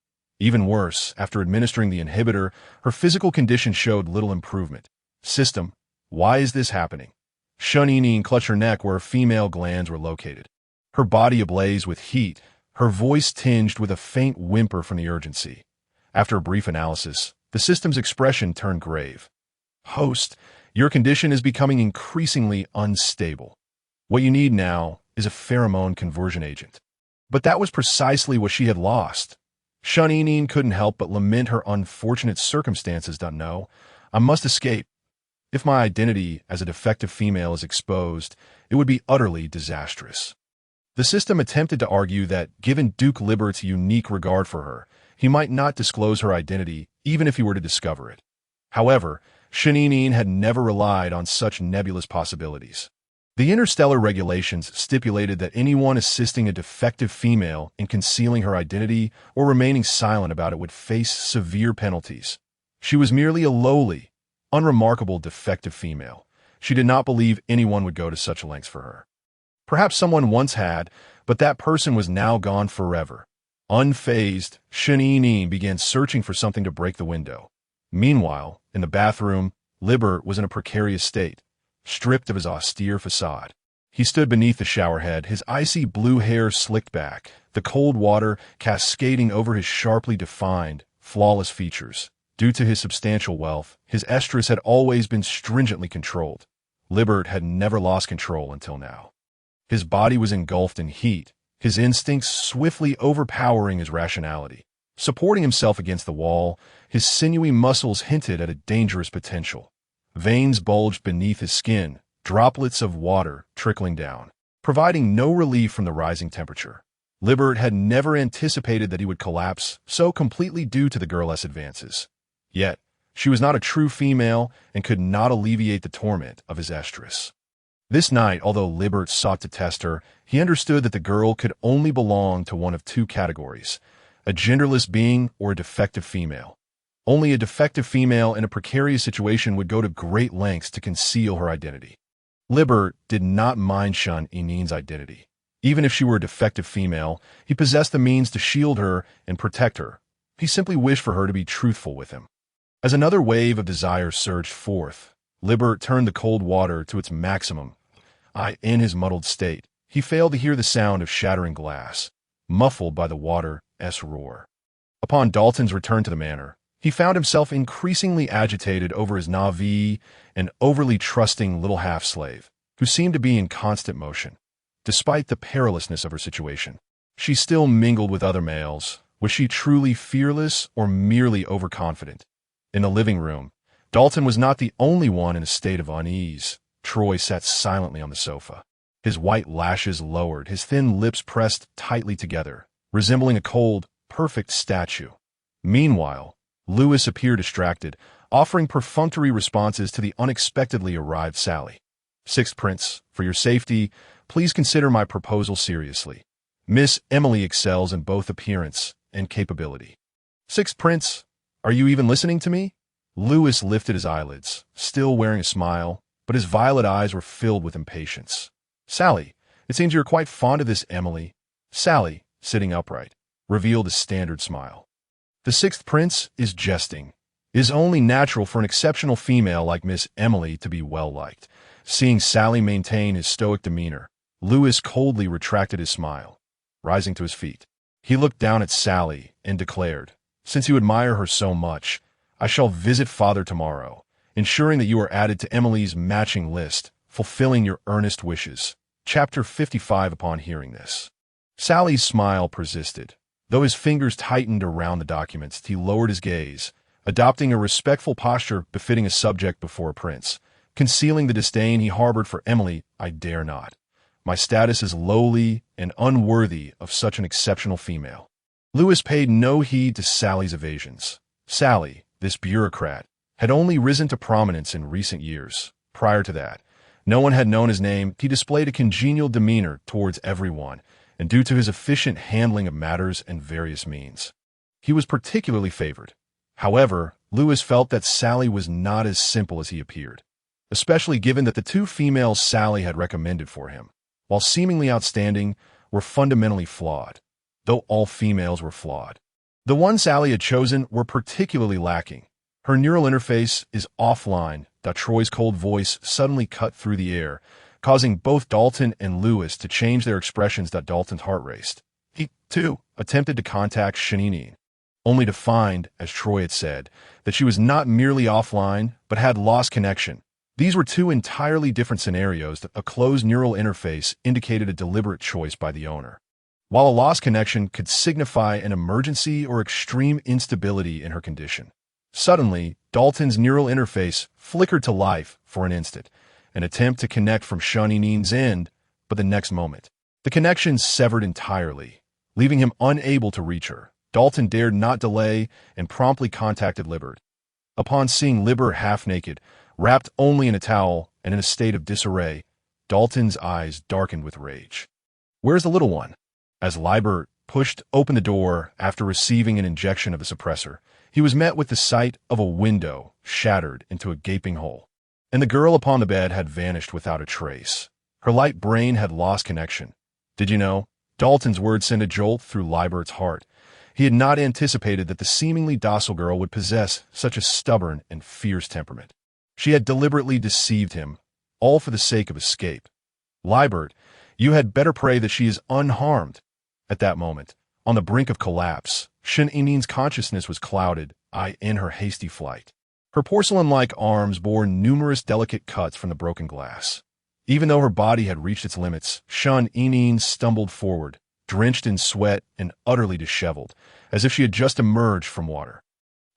Even worse, after administering the inhibitor, her physical condition showed little improvement. System, why is this happening? Shuninin clutched her neck where her female glands were located. Her body ablaze with heat, her voice tinged with a faint whimper from the urgency. After a brief analysis, the system's expression turned grave. Host, your condition is becoming increasingly unstable. What you need now is a pheromone conversion agent. But that was precisely what she had lost. Shuninin couldn't help but lament her unfortunate circumstances. No, I must escape. If my identity as a defective female is exposed, it would be utterly disastrous. The system attempted to argue that, given Duke Libert's unique regard for her, he might not disclose her identity even if he were to discover it. However, Shuninin had never relied on such nebulous possibilities. The Interstellar regulations stipulated that anyone assisting a defective female in concealing her identity or remaining silent about it would face severe penalties. She was merely a lowly, unremarkable defective female. She did not believe anyone would go to such lengths for her. Perhaps someone once had, but that person was now gone forever. Unfazed, Shuninin began searching for something to break the window. Meanwhile, in the bathroom, Libert was in a precarious state, stripped of his austere facade. He stood beneath the showerhead, his icy blue hair slicked back, the cold water cascading over his sharply defined, flawless features. Due to his substantial wealth, his estrus had always been stringently controlled. Libert had never lost control until now. His body was engulfed in heat, his instincts swiftly overpowering his rationality. Supporting himself against the wall, his sinewy muscles hinted at a dangerous potential. Veins bulged beneath his skin, droplets of water trickling down, providing no relief from the rising temperature. Libert had never anticipated that he would collapse so completely due to the girl's advances. Yet, she was not a true female and could not alleviate the torment of his estrus. This night, although Libert sought to test her, he understood that the girl could only belong to one of two categories: a genderless being or a defective female. Only a defective female in a precarious situation would go to great lengths to conceal her identity. Libert did not mind Shun-Inin's identity. Even if she were a defective female, he possessed the means to shield her and protect her. He simply wished for her to be truthful with him. As another wave of desire surged forth, Libert turned the cold water to its maximum. In his muddled state, he failed to hear the sound of shattering glass, muffled by the water's roar. Upon Dalton's return to the manor, he found himself increasingly agitated over his Navi, an overly trusting little half-slave, who seemed to be in constant motion. Despite the perilousness of her situation, she still mingled with other males. Was she truly fearless or merely overconfident? In the living room, Dalton was not the only one in a state of unease. Troy sat silently on the sofa, his white lashes lowered, his thin lips pressed tightly together, resembling a cold, perfect statue. Meanwhile, Lewis appeared distracted, offering perfunctory responses to the unexpectedly arrived Sally. "Sixth Prince, for your safety, please consider my proposal seriously. Miss Emily excels in both appearance and capability." "Sixth Prince, are you even listening to me?" Lewis lifted his eyelids, still wearing a smile, but his violet eyes were filled with impatience. "Sally, it seems you're quite fond of this Emily." Sally, sitting upright, revealed a standard smile. "The Sixth Prince is jesting. It is only natural for an exceptional female like Miss Emily to be well-liked." Seeing Sally maintain his stoic demeanor, Lewis coldly retracted his smile. Rising to his feet, he looked down at Sally and declared, "Since you admire her so much, I shall visit Father tomorrow, ensuring that you are added to Emily's matching list, fulfilling your earnest wishes." Chapter 55. Upon hearing this, Sally's smile persisted. Though his fingers tightened around the documents, he lowered his gaze, adopting a respectful posture befitting a subject before a prince. Concealing the disdain he harbored for Emily, "I dare not. My status is lowly and unworthy of such an exceptional female." Lewis paid no heed to Sally's evasions. Sally, this bureaucrat, had only risen to prominence in recent years. Prior to that, no one had known his name. He displayed a congenial demeanor towards everyone, and due to his efficient handling of matters and various means, he was particularly favored. However, Lewis felt that Sally was not as simple as he appeared, especially given that the two females Sally had recommended for him, while seemingly outstanding, were fundamentally flawed. Though all females were flawed, The ones Sally had chosen were particularly lacking. Her neural interface is offline. Troy's cold voice suddenly cut through the air, causing both Dalton and Lewis to change their expressions. Dalton's heart raced. He, too, attempted to contact Shanine, only to find, as Troy had said, that she was not merely offline, but had lost connection. These were two entirely different scenarios that a closed neural interface indicated a deliberate choice by the owner. While a lost connection could signify an emergency or extreme instability in her condition. Suddenly, Dalton's neural interface flickered to life for an instant, an attempt to connect from Shanine's end, but the next moment, the connection severed entirely, leaving him unable to reach her. Dalton dared not delay and promptly contacted Libbert. Upon seeing Libbert half-naked, wrapped only in a towel and in a state of disarray, Dalton's eyes darkened with rage. "Where's the little one?" As Libbert pushed open the door after receiving an injection of the suppressor, he was met with the sight of a window shattered into a gaping hole, and the girl upon the bed had vanished without a trace. Her light brain had lost connection. "Did you know?" Dalton's words sent a jolt through Libert's heart. He had not anticipated that the seemingly docile girl would possess such a stubborn and fierce temperament. She had deliberately deceived him, all for the sake of escape. "Libert, you had better pray that she is unharmed." At that moment, on the brink of collapse, Shanine's consciousness was clouded, in her hasty flight. Her porcelain-like arms bore numerous delicate cuts from the broken glass. Even though her body had reached its limits, Shanine stumbled forward, drenched in sweat and utterly disheveled, as if she had just emerged from water.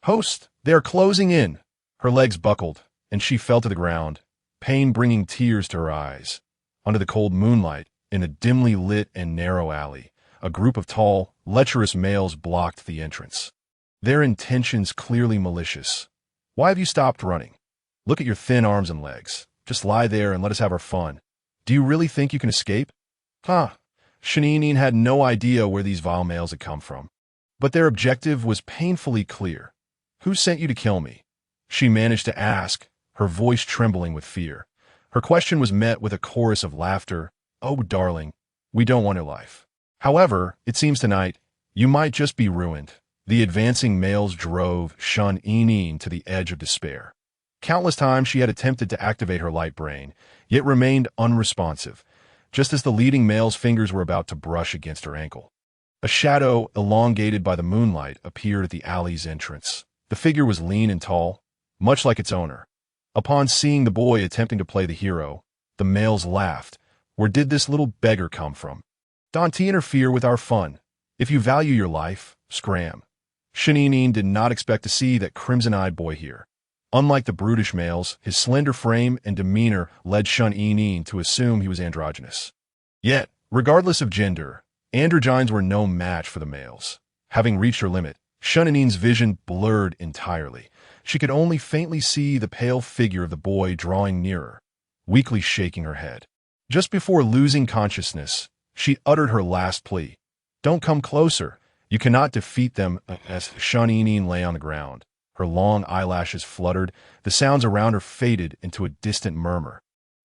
"Host, they are closing in!" Her legs buckled, and she fell to the ground, pain bringing tears to her eyes. Under the cold moonlight, in a dimly lit and narrow alley, a group of tall, lecherous males blocked the entrance. Their intentions clearly malicious. "Why have you stopped running? Look at your thin arms and legs. Just lie there and let us have our fun. Do you really think you can escape?" Shanine had no idea where these vile males had come from. But their objective was painfully clear. "Who sent you to kill me?" she managed to ask, her voice trembling with fear. Her question was met with a chorus of laughter. "Oh, darling, we don't want your life. However, it seems tonight, you might just be ruined." The advancing males drove Shanine to the edge of despair. Countless times she had attempted to activate her light brain, yet remained unresponsive, just as the leading male's fingers were about to brush against her ankle. A shadow, elongated by the moonlight, appeared at the alley's entrance. The figure was lean and tall, much like its owner. Upon seeing the boy attempting to play the hero, the males laughed. "Where did this little beggar come from? Don't interfere with our fun. If you value your life, scram." Shanine did not expect to see that crimson-eyed boy here. Unlike the brutish males, his slender frame and demeanor led Shanine to assume he was androgynous. Yet, regardless of gender, androgynes were no match for the males. Having reached her limit, Shanine's vision blurred entirely. She could only faintly see the pale figure of the boy drawing nearer, weakly shaking her head. Just before losing consciousness, she uttered her last plea. "Don't come closer. You cannot defeat them." As Shanine lay on the ground, her long eyelashes fluttered, the sounds around her faded into a distant murmur.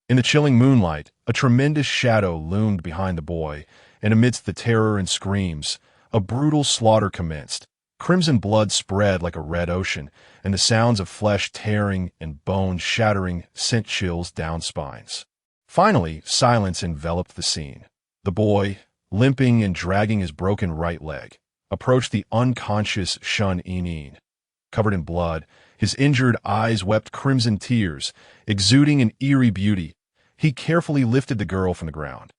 In the chilling moonlight, a tremendous shadow loomed behind the boy, and amidst the terror and screams, a brutal slaughter commenced. Crimson blood spread like a red ocean, and the sounds of flesh tearing and bones shattering sent chills down spines. Finally, silence enveloped the scene. The boy, limping and dragging his broken right leg, approached the unconscious Shanine. Covered in blood, his injured eyes wept crimson tears, exuding an eerie beauty. He carefully lifted the girl from the ground,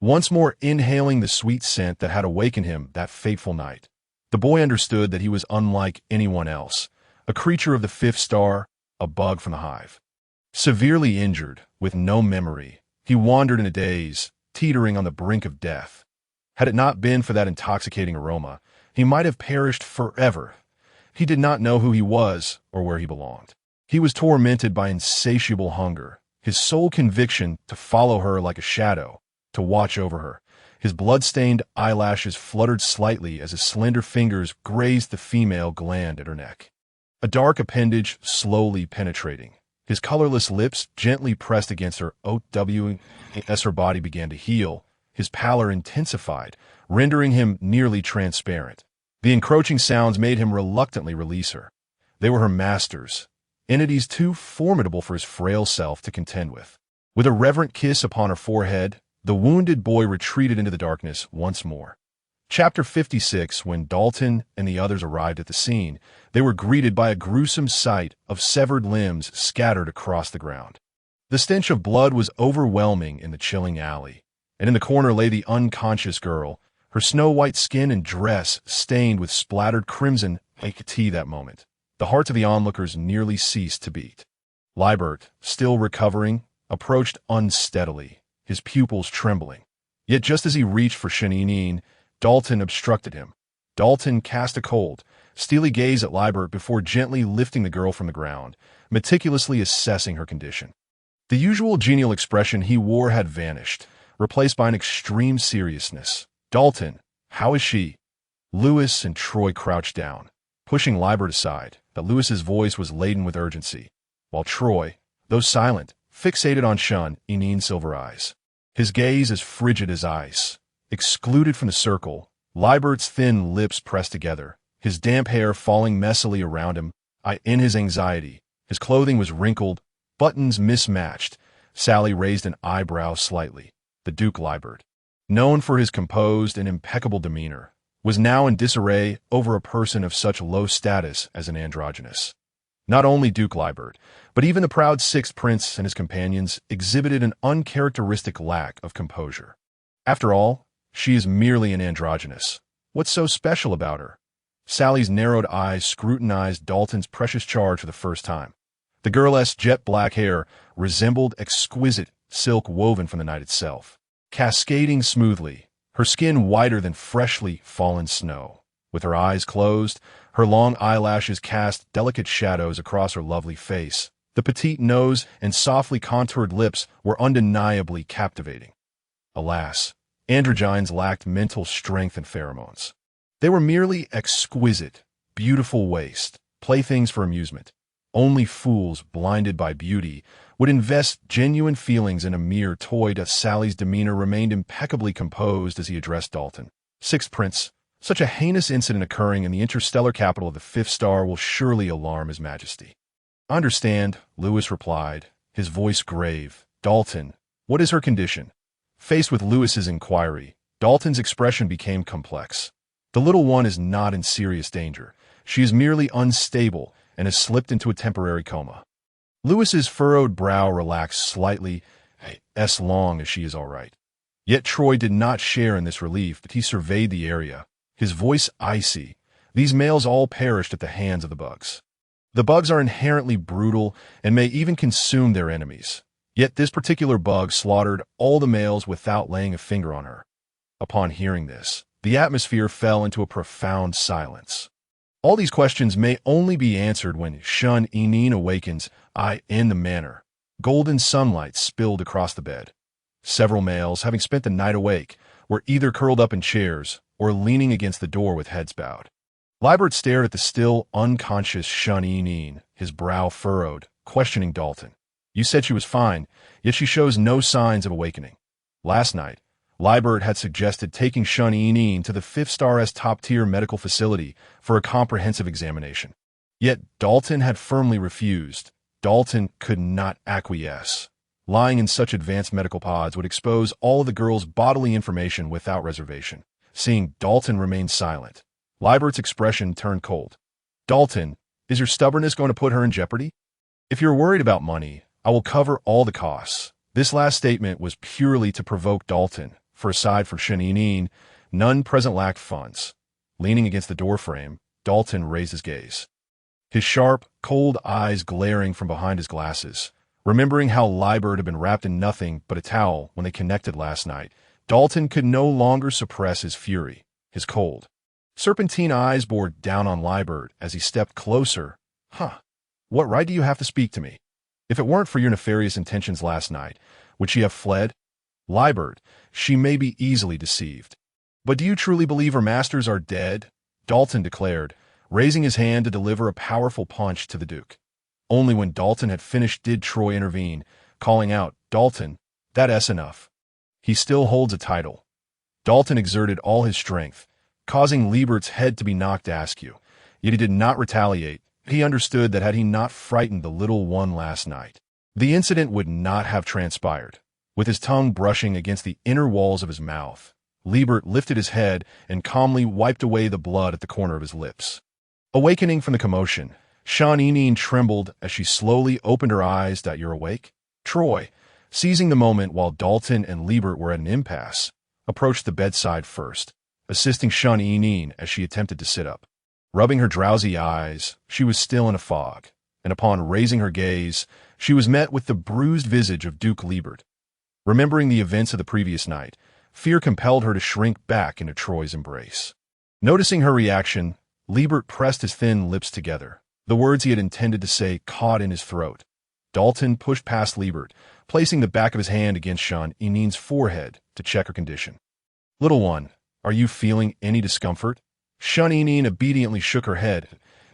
once more inhaling the sweet scent that had awakened him that fateful night. The boy understood that he was unlike anyone else, a creature of the fifth star, a bug from the hive. Severely injured, with no memory, he wandered in a daze, teetering on the brink of death. Had it not been for that intoxicating aroma, he might have perished forever. He did not know who he was or where he belonged. He was tormented by insatiable hunger, his sole conviction to follow her like a shadow, to watch over her. His blood-stained eyelashes fluttered slightly as his slender fingers grazed the female gland at her neck. A dark appendage slowly penetrating. His colorless lips gently pressed against her OW as her body began to heal. His pallor intensified, rendering him nearly transparent. The encroaching sounds made him reluctantly release her. They were her masters, entities too formidable for his frail self to contend with. With a reverent kiss upon her forehead, the wounded boy retreated into the darkness once more. Chapter 56. When Dalton and the others arrived at the scene, they were greeted by a gruesome sight of severed limbs scattered across the ground. The stench of blood was overwhelming in the chilling alley, and in the corner lay the unconscious girl, her snow-white skin and dress stained with splattered crimson. I could see that moment. The hearts of the onlookers nearly ceased to beat. Liebert, still recovering, approached unsteadily, his pupils trembling. Yet just as he reached for Shaninin, Dalton obstructed him. Dalton cast a cold, steely gaze at Liebert before gently lifting the girl from the ground, meticulously assessing her condition. The usual genial expression he wore had vanished, replaced by an extreme seriousness. "Dalton, how is she?" Lewis and Troy crouched down, pushing Liebert aside, but Lewis's voice was laden with urgency, while Troy, though silent, fixated on Shun-Inin's silver eyes. His gaze as frigid as ice. Excluded from the circle, Liebert's thin lips pressed together, his damp hair falling messily around him. In his anxiety, his clothing was wrinkled, buttons mismatched. Sally raised an eyebrow slightly. The Duke Liebert, known for his composed and impeccable demeanor, was now in disarray over a person of such low status as an androgynous. Not only Duke Liebert, but even the proud sixth prince and his companions exhibited an uncharacteristic lack of composure. After all, she is merely an androgynous. What's so special about her? Sally's narrowed eyes scrutinized Dalton's precious charge for the first time. The girl's jet-black hair resembled exquisite silk woven from the night itself, cascading smoothly, her skin whiter than freshly fallen snow. With her eyes closed, her long eyelashes cast delicate shadows across her lovely face. The petite nose and softly contoured lips were undeniably captivating. Alas, androgynes lacked mental strength and pheromones. They were merely exquisite, beautiful waste, playthings for amusement. Only fools blinded by beauty would invest genuine feelings in a mere toy. Sally's demeanor remained impeccably composed as he addressed Dalton. "Sixth Prince, such a heinous incident occurring in the interstellar capital of the Fifth Star will surely alarm His Majesty." "I understand," Lewis replied, his voice grave. "Dalton, what is her condition?" Faced with Lewis's inquiry, Dalton's expression became complex. "The little one is not in serious danger. She is merely unstable and has slipped into a temporary coma." Lewis's furrowed brow relaxed slightly, as long as she is all right. Yet Troy did not share in this relief, but he surveyed the area, his voice icy. "These males all perished at the hands of the bugs. The bugs are inherently brutal and may even consume their enemies. Yet this particular bug slaughtered all the males without laying a finger on her." Upon hearing this, the atmosphere fell into a profound silence. All these questions may only be answered when Shun-Inin awakens. In the manor, golden sunlight spilled across the bed. Several males, having spent the night awake, were either curled up in chairs or leaning against the door with heads bowed. Liebert stared at the still unconscious Shun-Inin, his brow furrowed, questioning Dalton. "You said she was fine, yet she shows no signs of awakening." Last night, Liebert had suggested taking Shun-Inin to the Fifth Star's top-tier medical facility for a comprehensive examination. Yet Dalton had firmly refused. Dalton could not acquiesce. Lying in such advanced medical pods would expose all of the girl's bodily information without reservation. Seeing Dalton remain silent, Liebert's expression turned cold. "Dalton, is your stubbornness going to put her in jeopardy? If you're worried about money, I will cover all the costs." This last statement was purely to provoke Dalton, for aside from Shun-Inin, none present lacked funds. Leaning against the doorframe, Dalton raised his gaze, his sharp, cold eyes glaring from behind his glasses. Remembering how Liebert had been wrapped in nothing but a towel when they connected last night, Dalton could no longer suppress his fury, his cold, serpentine eyes bore down on Liebert as he stepped closer. What right do you have to speak to me? If it weren't for your nefarious intentions last night, would she have fled? Liebert, she may be easily deceived. But do you truly believe her masters are dead?" Dalton declared, raising his hand to deliver a powerful punch to the Duke. Only when Dalton had finished did Troy intervene, calling out, "Dalton, that's enough. He still holds a title." Dalton exerted all his strength, causing Liebert's head to be knocked askew. Yet he did not retaliate. He understood that had he not frightened the little one last night, the incident would not have transpired. With his tongue brushing against the inner walls of his mouth, Liebert lifted his head and calmly wiped away the blood at the corner of his lips. Awakening from the commotion, Shaninin trembled as she slowly opened her eyes. "You're awake?" Troy, seizing the moment while Dalton and Liebert were at an impasse, approached the bedside first, assisting Shaninin as she attempted to sit up. Rubbing her drowsy eyes, she was still in a fog, and upon raising her gaze, she was met with the bruised visage of Duke Liebert. Remembering the events of the previous night, fear compelled her to shrink back into Troy's embrace. Noticing her reaction, Liebert pressed his thin lips together. The words he had intended to say caught in his throat. Dalton pushed past Liebert, placing the back of his hand against Shaninin's forehead to check her condition. "Little one, are you feeling any discomfort?" Shaninin obediently shook her head.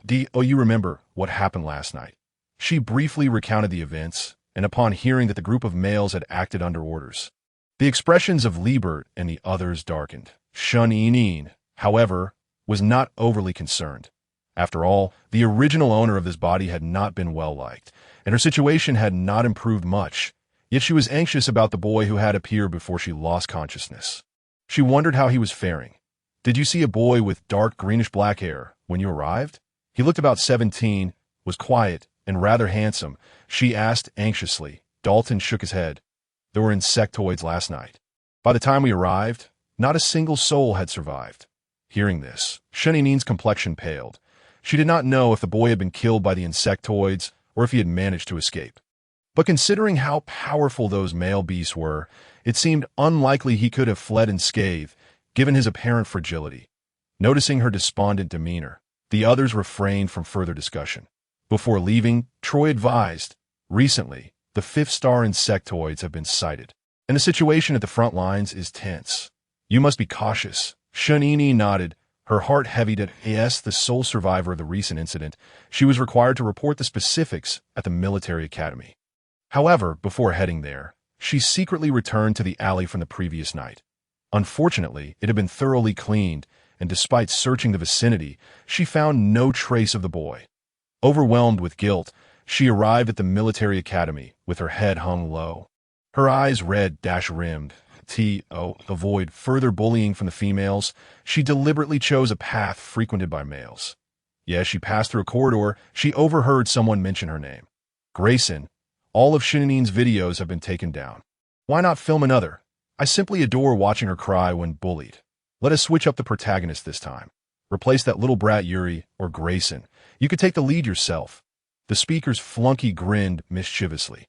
You remember what happened last night." She briefly recounted the events, and upon hearing that the group of males had acted under orders, the expressions of Liebert and the others darkened. Shaninin, however, was not overly concerned. After all, the original owner of this body had not been well liked, and her situation had not improved much, yet she was anxious about the boy who had appeared before she lost consciousness. She wondered how he was faring. "Did you see a boy with dark greenish-black hair when you arrived?" He looked about 17, was quiet, and rather handsome. She asked anxiously. Dalton shook his head. "There were insectoids last night. By the time we arrived, not a single soul had survived." Hearing this, Shaninin's complexion paled. She did not know if the boy had been killed by the insectoids or if he had managed to escape. But considering how powerful those male beasts were, it seemed unlikely he could have fled unscathed, given his apparent fragility. Noticing her despondent demeanor, the others refrained from further discussion. Before leaving, Troy advised, "Recently, the fifth-star insectoids have been sighted, and the situation at the front lines is tense. You must be cautious." Shanini nodded, her heart heavy at the sole survivor of the recent incident. She was required to report the specifics at the military academy. However, before heading there, she secretly returned to the alley from the previous night. Unfortunately, it had been thoroughly cleaned, and despite searching the vicinity, she found no trace of the boy. Overwhelmed with guilt, she arrived at the military academy with her head hung low. Her eyes red-rimmed. To avoid further bullying from the females, she deliberately chose a path frequented by males. As she passed through a corridor, she overheard someone mention her name. "Grayson, all of Shaninin's videos have been taken down. Why not film another? I simply adore watching her cry when bullied. Let us switch up the protagonist this time. Replace that little brat Yuri or Grayson. You could take the lead yourself." The speaker's flunky grinned mischievously.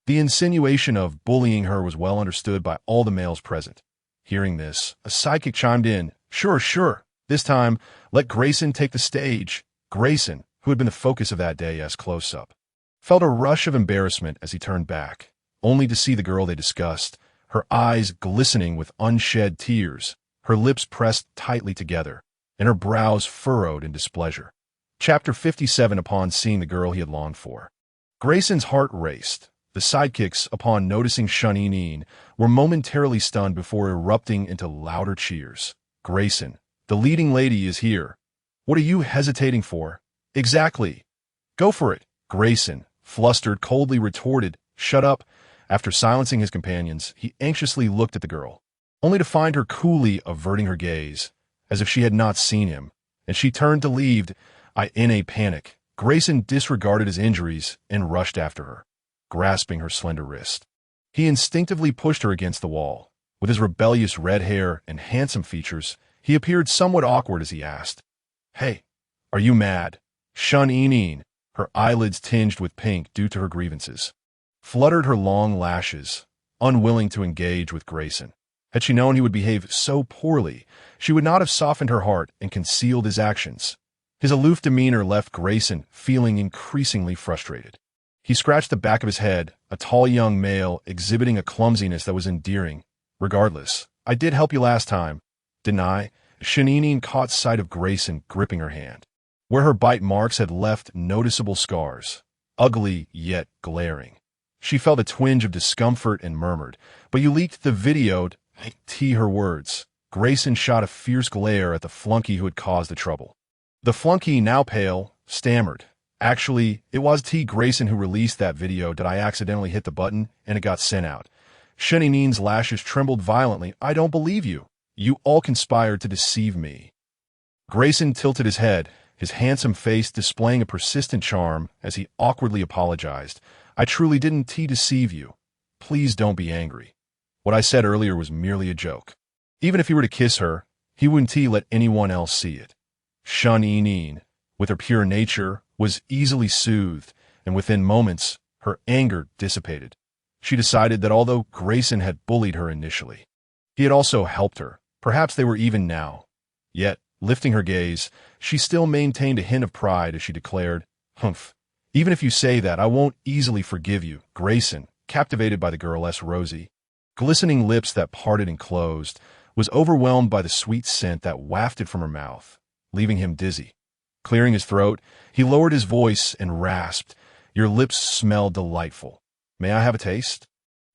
The insinuation of bullying her was well understood by all the males present. Hearing this, a sidekick chimed in. Sure. This time, let Grayson take the stage." Grayson, who had been the focus of that day as close-up, felt a rush of embarrassment as he turned back, only to see the girl they discussed, her eyes glistening with unshed tears, her lips pressed tightly together, and her brows furrowed in displeasure. Chapter 57. Upon seeing the girl he had longed for, Grayson's heart raced. The sidekicks, upon noticing Shaninin, were momentarily stunned before erupting into louder cheers. "Grayson, the leading lady is here. What are you hesitating for?" "Exactly. Go for it." Grayson, flustered, coldly retorted, "Shut up." After silencing his companions, he anxiously looked at the girl, only to find her coolly averting her gaze, as if she had not seen him, and she turned to leave. In a panic, Grayson disregarded his injuries and rushed after her, grasping her slender wrist. He instinctively pushed her against the wall. With his rebellious red hair and handsome features, he appeared somewhat awkward as he asked, "Hey, are you mad?" Shaninin, her eyelids tinged with pink due to her grievances, fluttered her long lashes, unwilling to engage with Grayson. Had she known he would behave so poorly, she would not have softened her heart and concealed his actions. His aloof demeanor left Grayson feeling increasingly frustrated. He scratched the back of his head, a tall young male exhibiting a clumsiness that was endearing. "Regardless, I did help you last time, didn't I?" Shaninin caught sight of Grayson gripping her hand, where her bite marks had left noticeable scars, ugly yet glaring. She felt a twinge of discomfort and murmured, "But you leaked the video." Her words. Grayson shot a fierce glare at the flunky who had caused the trouble. The flunky, now pale, stammered. Actually, it was T. Grayson who released that video. Did I accidentally hit the button and it got sent out? Sheninin's lashes trembled violently. I don't believe you. You all conspired to deceive me. Grayson tilted his head, his handsome face displaying a persistent charm as he awkwardly apologized. I truly didn't deceive you. Please don't be angry. What I said earlier was merely a joke. Even if he were to kiss her, he wouldn't let anyone else see it. Sheninin, with her pure nature, was easily soothed, and within moments, her anger dissipated. She decided that although Grayson had bullied her initially, he had also helped her. Perhaps they were even now. Yet, lifting her gaze, she still maintained a hint of pride as she declared, Humph. Even if you say that, I won't easily forgive you. Grayson, captivated by the girl's rosy, glistening lips that parted and closed, was overwhelmed by the sweet scent that wafted from her mouth, leaving him dizzy. Clearing his throat, he lowered his voice and rasped, Your lips smell delightful. May I have a taste?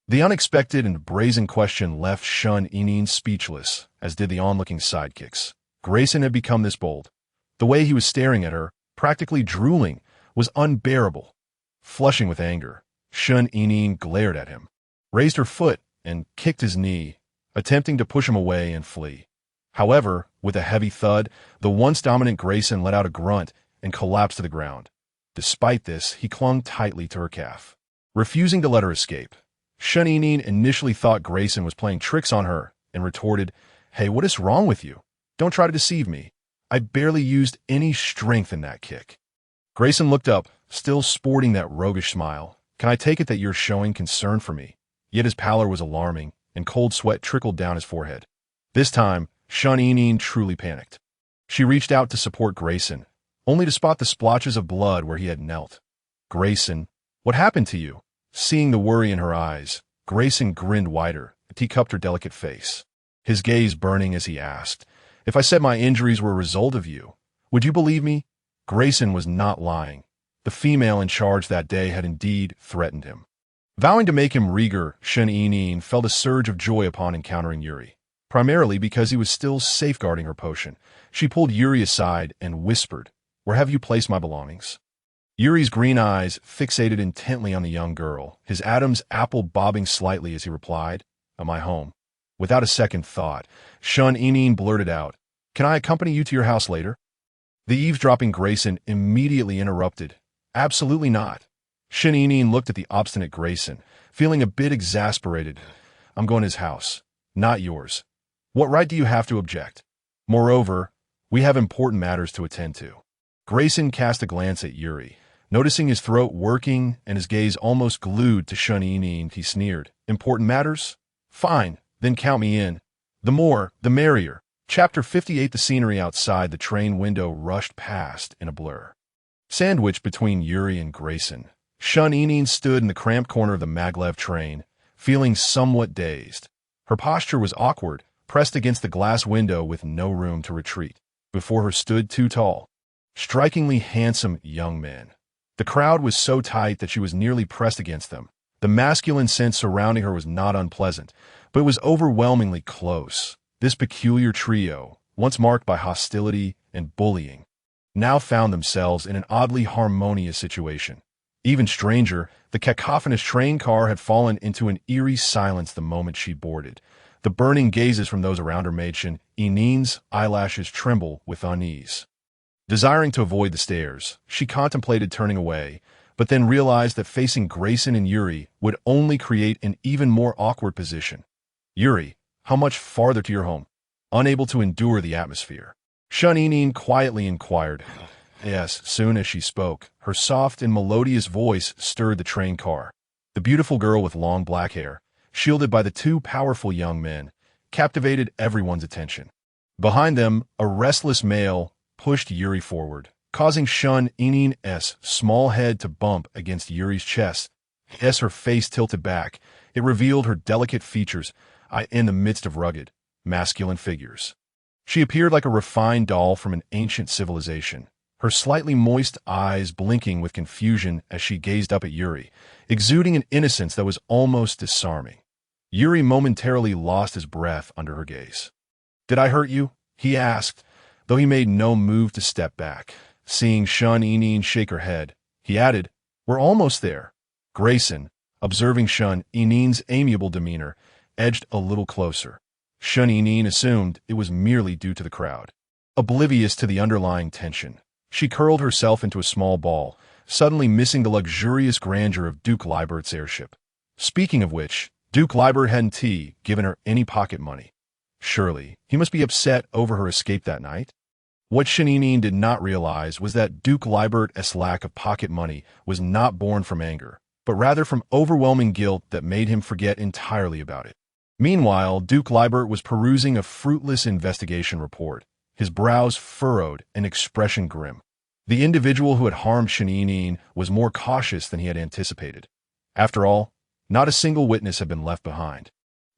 The unexpected and brazen question left Sheninin speechless, as did the onlooking sidekicks. Grayson had become this bold. The way he was staring at her, practically drooling, was unbearable. Flushing with anger, Sheninin glared at him, raised her foot, and kicked his knee, attempting to push him away and flee. However, with a heavy thud, the once dominant Grayson let out a grunt and collapsed to the ground. Despite this, he clung tightly to her calf, refusing to let her escape. Sheninin initially thought Grayson was playing tricks on her and retorted, Hey, what is wrong with you? Don't try to deceive me. I barely used any strength in that kick. Grayson looked up, still sporting that roguish smile. Can I take it that you're showing concern for me? Yet his pallor was alarming, and cold sweat trickled down his forehead. This time, Sheninin truly panicked. She reached out to support Grayson, only to spot the splotches of blood where he had knelt. Grayson, what happened to you? Seeing the worry in her eyes, Grayson grinned wider, and he cupped her delicate face, his gaze burning as he asked, If I said my injuries were a result of you, would you believe me? Grayson was not lying. The female in charge that day had indeed threatened him. Vowing to make him Rieger, Sheninin felt a surge of joy upon encountering Yuri, primarily because he was still safeguarding her potion. She pulled Yuri aside and whispered, Where have you placed my belongings? Yuri's green eyes fixated intently on the young girl, his Adam's apple bobbing slightly as he replied, At my home. Without a second thought, Sheninin blurted out, Can I accompany you to your house later? The eavesdropping Grayson immediately interrupted, Absolutely not. Sheninin looked at the obstinate Grayson, feeling a bit exasperated. I'm going to his house, not yours. What right do you have to object? Moreover, we have important matters to attend to. Grayson cast a glance at Yuri. Noticing his throat working and his gaze almost glued to Sheninin, he sneered. Important matters? Fine, then count me in. The more, the merrier. Chapter 58. The scenery outside the train window rushed past in a blur. Sandwiched between Yuri and Grayson, Sheninin stood in the cramped corner of the maglev train, feeling somewhat dazed. Her posture was awkward, pressed against the glass window with no room to retreat. Before her stood two tall, strikingly handsome young men. The crowd was so tight that she was nearly pressed against them. The masculine sense surrounding her was not unpleasant, but it was overwhelmingly close. This peculiar trio, once marked by hostility and bullying, now found themselves in an oddly harmonious situation. Even stranger, the cacophonous train car had fallen into an eerie silence the moment she boarded. The burning gazes from those around her made Sheninin's eyelashes tremble with unease. Desiring to avoid the stares, she contemplated turning away, but then realized that facing Grayson and Yuri would only create an even more awkward position. Yuri, how much farther to your home? Unable to endure the atmosphere, Sheninin quietly inquired. Yes, soon as she spoke, her soft and melodious voice stirred the train car. The beautiful girl with long black hair, shielded by the two powerful young men, captivated everyone's attention. Behind them, a restless male pushed Yuri forward, causing Sheninin's small head to bump against Yuri's chest. As her face tilted back, it revealed her delicate features in the midst of rugged, masculine figures. She appeared like a refined doll from an ancient civilization, her slightly moist eyes blinking with confusion as she gazed up at Yuri, exuding an innocence that was almost disarming. Yuri momentarily lost his breath under her gaze. "Did I hurt you?" he asked, though he made no move to step back. Seeing Shun Enin shake her head, he added, "We're almost there." Grayson, observing Shun Enin's amiable demeanor, edged a little closer. Shun Enin assumed it was merely due to the crowd. Oblivious to the underlying tension, she curled herself into a small ball, suddenly missing the luxurious grandeur of Duke Leibert's airship. Speaking of which, Duke Leibert hadn't given her any pocket money. Surely, he must be upset over her escape that night? What Shaninin did not realize was that Duke Leibert's lack of pocket money was not born from anger, but rather from overwhelming guilt that made him forget entirely about it. Meanwhile, Duke Leibert was perusing a fruitless investigation report, his brows furrowed and expression grim. The individual who had harmed Shaninin was more cautious than he had anticipated. After all, not a single witness had been left behind,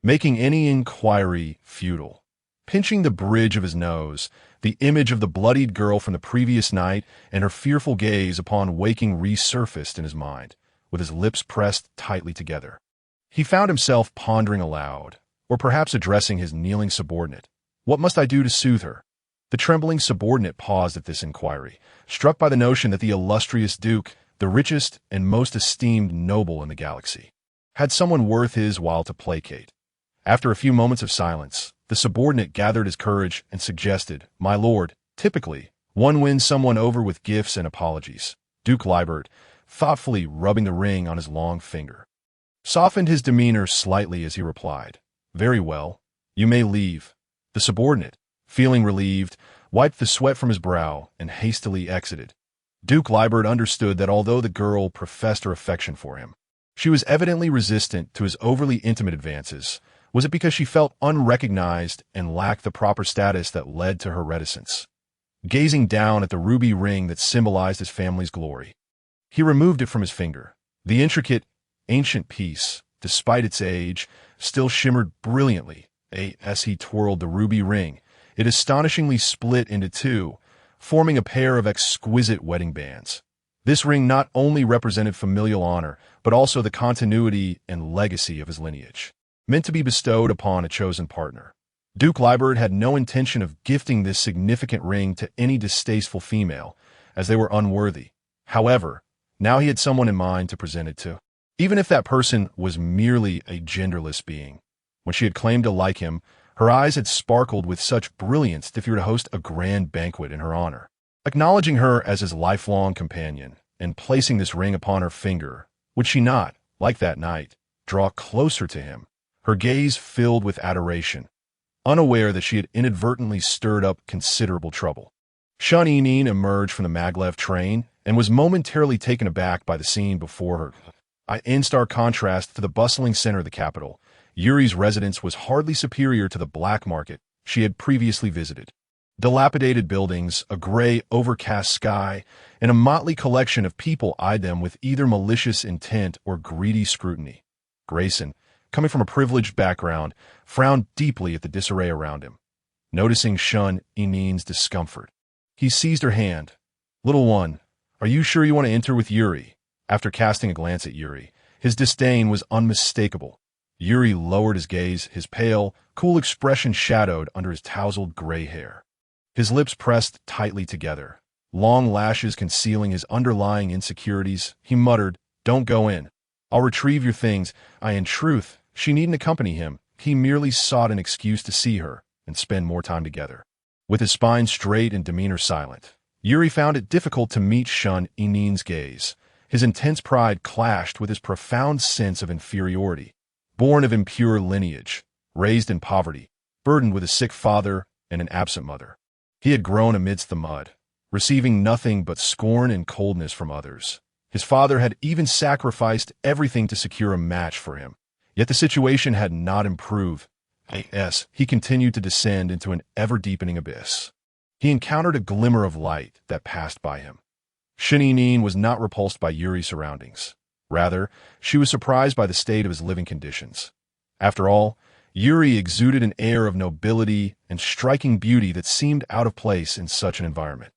making any inquiry futile. Pinching the bridge of his nose, the image of the bloodied girl from the previous night and her fearful gaze upon waking resurfaced in his mind, with his lips pressed tightly together. He found himself pondering aloud, or perhaps addressing his kneeling subordinate. What must I do to soothe her? The trembling subordinate paused at this inquiry, struck by the notion that the illustrious Duke, the richest and most esteemed noble in the galaxy, had someone worth his while to placate. After a few moments of silence, the subordinate gathered his courage and suggested, "My lord, typically, one wins someone over with gifts and apologies." Duke Leibert, thoughtfully rubbing the ring on his long finger, softened his demeanor slightly as he replied, "Very well, you may leave." The subordinate, feeling relieved, wiped the sweat from his brow and hastily exited. Duke Leibert understood that although the girl professed her affection for him, she was evidently resistant to his overly intimate advances. Was it because she felt unrecognized and lacked the proper status that led to her reticence? Gazing down at the ruby ring that symbolized his family's glory, he removed it from his finger. The intricate, ancient piece, despite its age, still shimmered brilliantly. As he twirled the ruby ring, it astonishingly split into two, forming a pair of exquisite wedding bands. This ring not only represented familial honor, but also the continuity and legacy of his lineage, meant to be bestowed upon a chosen partner. Duke Leibert had no intention of gifting this significant ring to any distasteful female, as they were unworthy. However, now he had someone in mind to present it to, even if that person was merely a genderless being. When she had claimed to like him, her eyes had sparkled with such brilliance that he were to host a grand banquet in her honor. Acknowledging her as his lifelong companion and placing this ring upon her finger, would she not, like that night, draw closer to him, her gaze filled with adoration, unaware that she had inadvertently stirred up considerable trouble? Shun Enin emerged from the maglev train and was momentarily taken aback by the scene before her. In stark contrast to the bustling center of the capital, Yuri's residence was hardly superior to the black market she had previously visited. Dilapidated buildings, a gray, overcast sky, and a motley collection of people eyed them with either malicious intent or greedy scrutiny. Grayson, coming from a privileged background, frowned deeply at the disarray around him. Noticing Shun Enin's discomfort, he seized her hand. "Little one, are you sure you want to enter with Yuri?" After casting a glance at Yuri, his disdain was unmistakable. Yuri lowered his gaze, his pale, cool expression shadowed under his tousled gray hair. His lips pressed tightly together, long lashes concealing his underlying insecurities. He muttered, "Don't go in. I'll retrieve your things." In truth, she needn't accompany him. He merely sought an excuse to see her and spend more time together. With his spine straight and demeanor silent, Yuri found it difficult to meet Shun Enin's gaze. His intense pride clashed with his profound sense of inferiority. Born of impure lineage, raised in poverty, burdened with a sick father and an absent mother, he had grown amidst the mud, receiving nothing but scorn and coldness from others. His father had even sacrificed everything to secure a match for him. Yet the situation had not improved. He continued to descend into an ever-deepening abyss. He encountered a glimmer of light that passed by him. Shininin was not repulsed by Yuri's surroundings. Rather, she was surprised by the state of his living conditions. After all, Yuri exuded an air of nobility and striking beauty that seemed out of place in such an environment.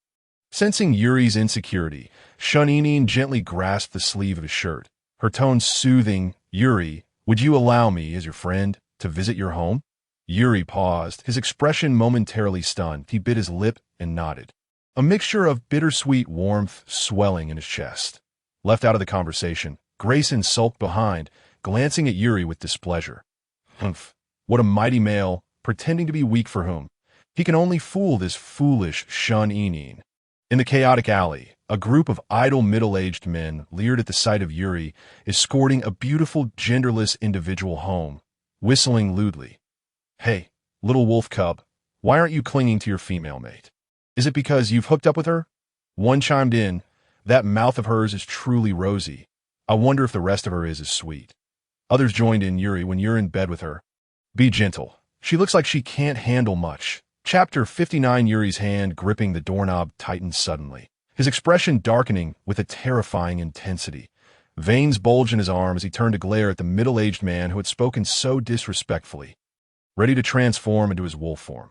Sensing Yuri's insecurity, Shuninin gently grasped the sleeve of his shirt, her tone soothing. "Yuri, would you allow me, as your friend, to visit your home?" Yuri paused, his expression momentarily stunned. He bit his lip and nodded, a mixture of bittersweet warmth swelling in his chest. Left out of the conversation, Grayson sulked behind, glancing at Yuri with displeasure. Humph, what a mighty male, pretending to be weak for whom he can only fool this foolish Shun-Inin. In the chaotic alley, a group of idle middle-aged men leered at the sight of Yuri escorting a beautiful genderless individual home, whistling lewdly. Hey, little wolf cub, why aren't you clinging to your female mate? Is it because you've hooked up with her? One chimed in, that mouth of hers is truly rosy. I wonder if the rest of her is as sweet. Others joined in, Yuri, when you're in bed with her, be gentle. She looks like she can't handle much. Chapter 59. Yuri's hand gripping the doorknob tightened suddenly, his expression darkening with a terrifying intensity. Veins bulged in his arm as he turned to glare at the middle-aged man who had spoken so disrespectfully, ready to transform into his wolf form.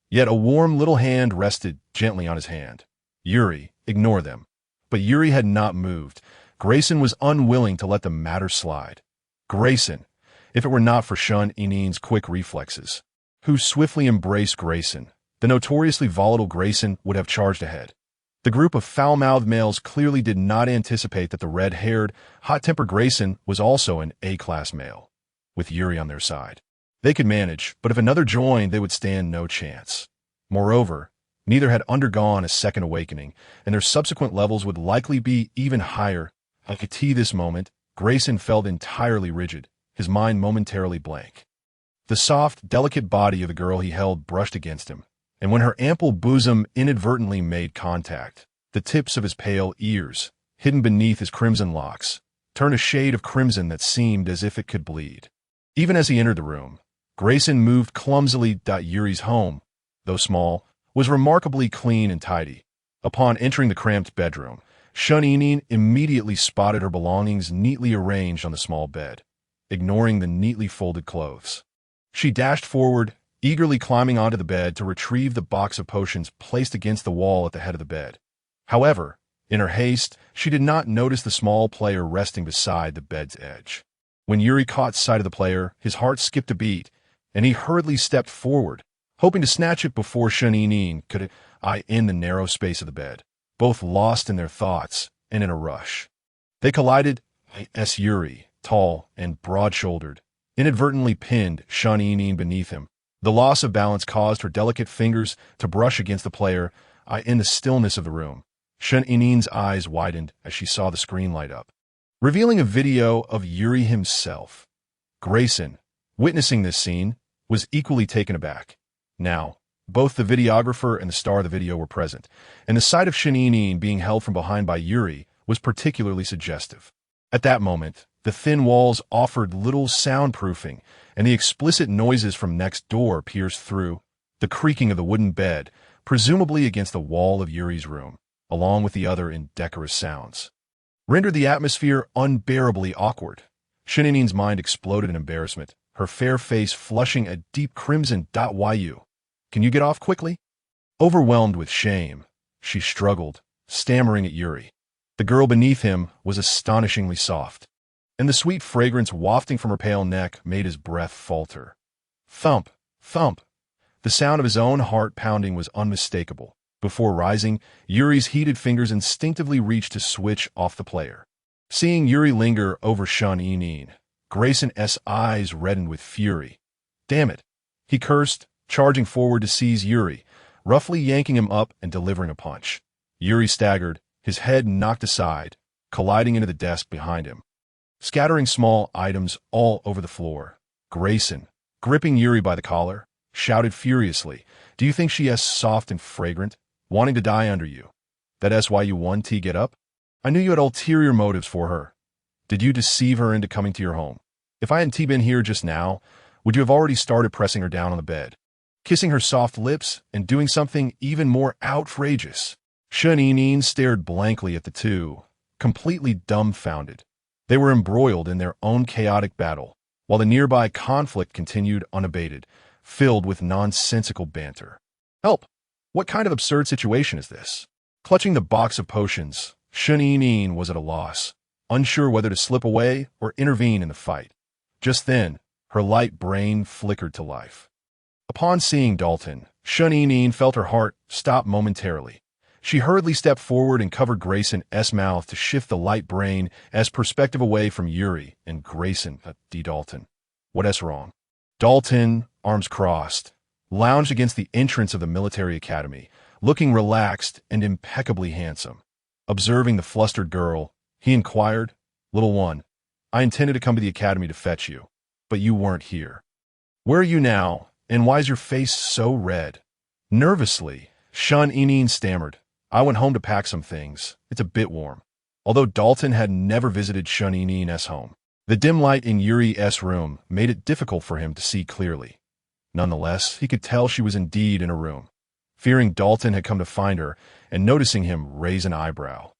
Yet a warm little hand rested gently on his hand. Yuri, ignore them. But Yuri had not moved. Grayson was unwilling to let the matter slide. Grayson, if it were not for Shun-Inin's quick reflexes, who swiftly embraced Grayson, the notoriously volatile Grayson would have charged ahead. The group of foul-mouthed males clearly did not anticipate that the red-haired, hot-tempered Grayson was also an A-class male, with Yuri on their side. They could manage, but if another joined, they would stand no chance. Moreover, neither had undergone a second awakening, and their subsequent levels would likely be even higher. At this moment, Grayson felt entirely rigid, his mind momentarily blank. The soft, delicate body of the girl he held brushed against him, and when her ample bosom inadvertently made contact, the tips of his pale ears, hidden beneath his crimson locks, turned a shade of crimson that seemed as if it could bleed. Even as he entered the room, Grayson moved clumsily. Yuri's home, though small, was remarkably clean and tidy. Upon entering the cramped bedroom, Shun-Inin immediately spotted her belongings neatly arranged on the small bed, ignoring the neatly folded clothes. She dashed forward, eagerly climbing onto the bed to retrieve the box of potions placed against the wall at the head of the bed. However, in her haste, she did not notice the small player resting beside the bed's edge. When Yuri caught sight of the player, his heart skipped a beat, and he hurriedly stepped forward, hoping to snatch it before Shun-Inin could in the narrow space of the bed, both lost in their thoughts and in a rush. They collided as Yuri, tall and broad-shouldered, inadvertently pinned Shun-Inin beneath him. The loss of balance caused her delicate fingers to brush against the player in the stillness of the room. Shun-Inin's eyes widened as she saw the screen light up, revealing a video of Yuri himself. Grayson, witnessing this scene, was equally taken aback. Now, both the videographer and the star of the video were present, and the sight of Shun-Inin being held from behind by Yuri was particularly suggestive. At that moment, the thin walls offered little soundproofing, and the explicit noises from next door pierced through, the creaking of the wooden bed, presumably against the wall of Yuri's room, along with the other indecorous sounds, rendered the atmosphere unbearably awkward. Shun-Inin's mind exploded in embarrassment, her fair face flushing a deep crimson. Yu, can you get off quickly? Overwhelmed with shame, she struggled, stammering at Yuri. The girl beneath him was astonishingly soft, and the sweet fragrance wafting from her pale neck made his breath falter. Thump, thump. The sound of his own heart pounding was unmistakable. Before rising, Yuri's heated fingers instinctively reached to switch off the player. Seeing Yuri linger over Shun-Inin, Grayson's eyes reddened with fury. Damn it, he cursed, charging forward to seize Yuri, roughly yanking him up and delivering a punch. Yuri staggered, his head knocked aside, colliding into the desk behind him, scattering small items all over the floor. Grayson, gripping Yuri by the collar, shouted furiously, "Do you think she is soft and fragrant, wanting to die under you? That's why you won T get up? I knew you had ulterior motives for her. Did you deceive her into coming to your home? If I hadn't been here just now, would you have already started pressing her down on the bed, kissing her soft lips, and doing something even more outrageous?" Shun-Inin stared blankly at the two, completely dumbfounded. They were embroiled in their own chaotic battle, while the nearby conflict continued unabated, filled with nonsensical banter. Help! What kind of absurd situation is this? Clutching the box of potions, Shun-Inin was at a loss, unsure whether to slip away or intervene in the fight. Just then, her light brain flickered to life. Upon seeing Dalton, Shun felt her heart stop momentarily. She hurriedly stepped forward and covered Grayson's mouth to shift the light brain's perspective away from Yuri and Grayson, Dalton. What's wrong? Dalton, arms crossed, lounged against the entrance of the military academy, looking relaxed and impeccably handsome. Observing the flustered girl, he inquired, "Little one, I intended to come to the academy to fetch you, but you weren't here. Where are you now, and why is your face so red?" Nervously, Shun stammered, "I went home to pack some things. It's a bit warm." Although Dalton had never visited Shun home, the dim light in Yuri's room made it difficult for him to see clearly. Nonetheless, he could tell she was indeed in a room. Fearing Dalton had come to find her, and noticing him raise an eyebrow,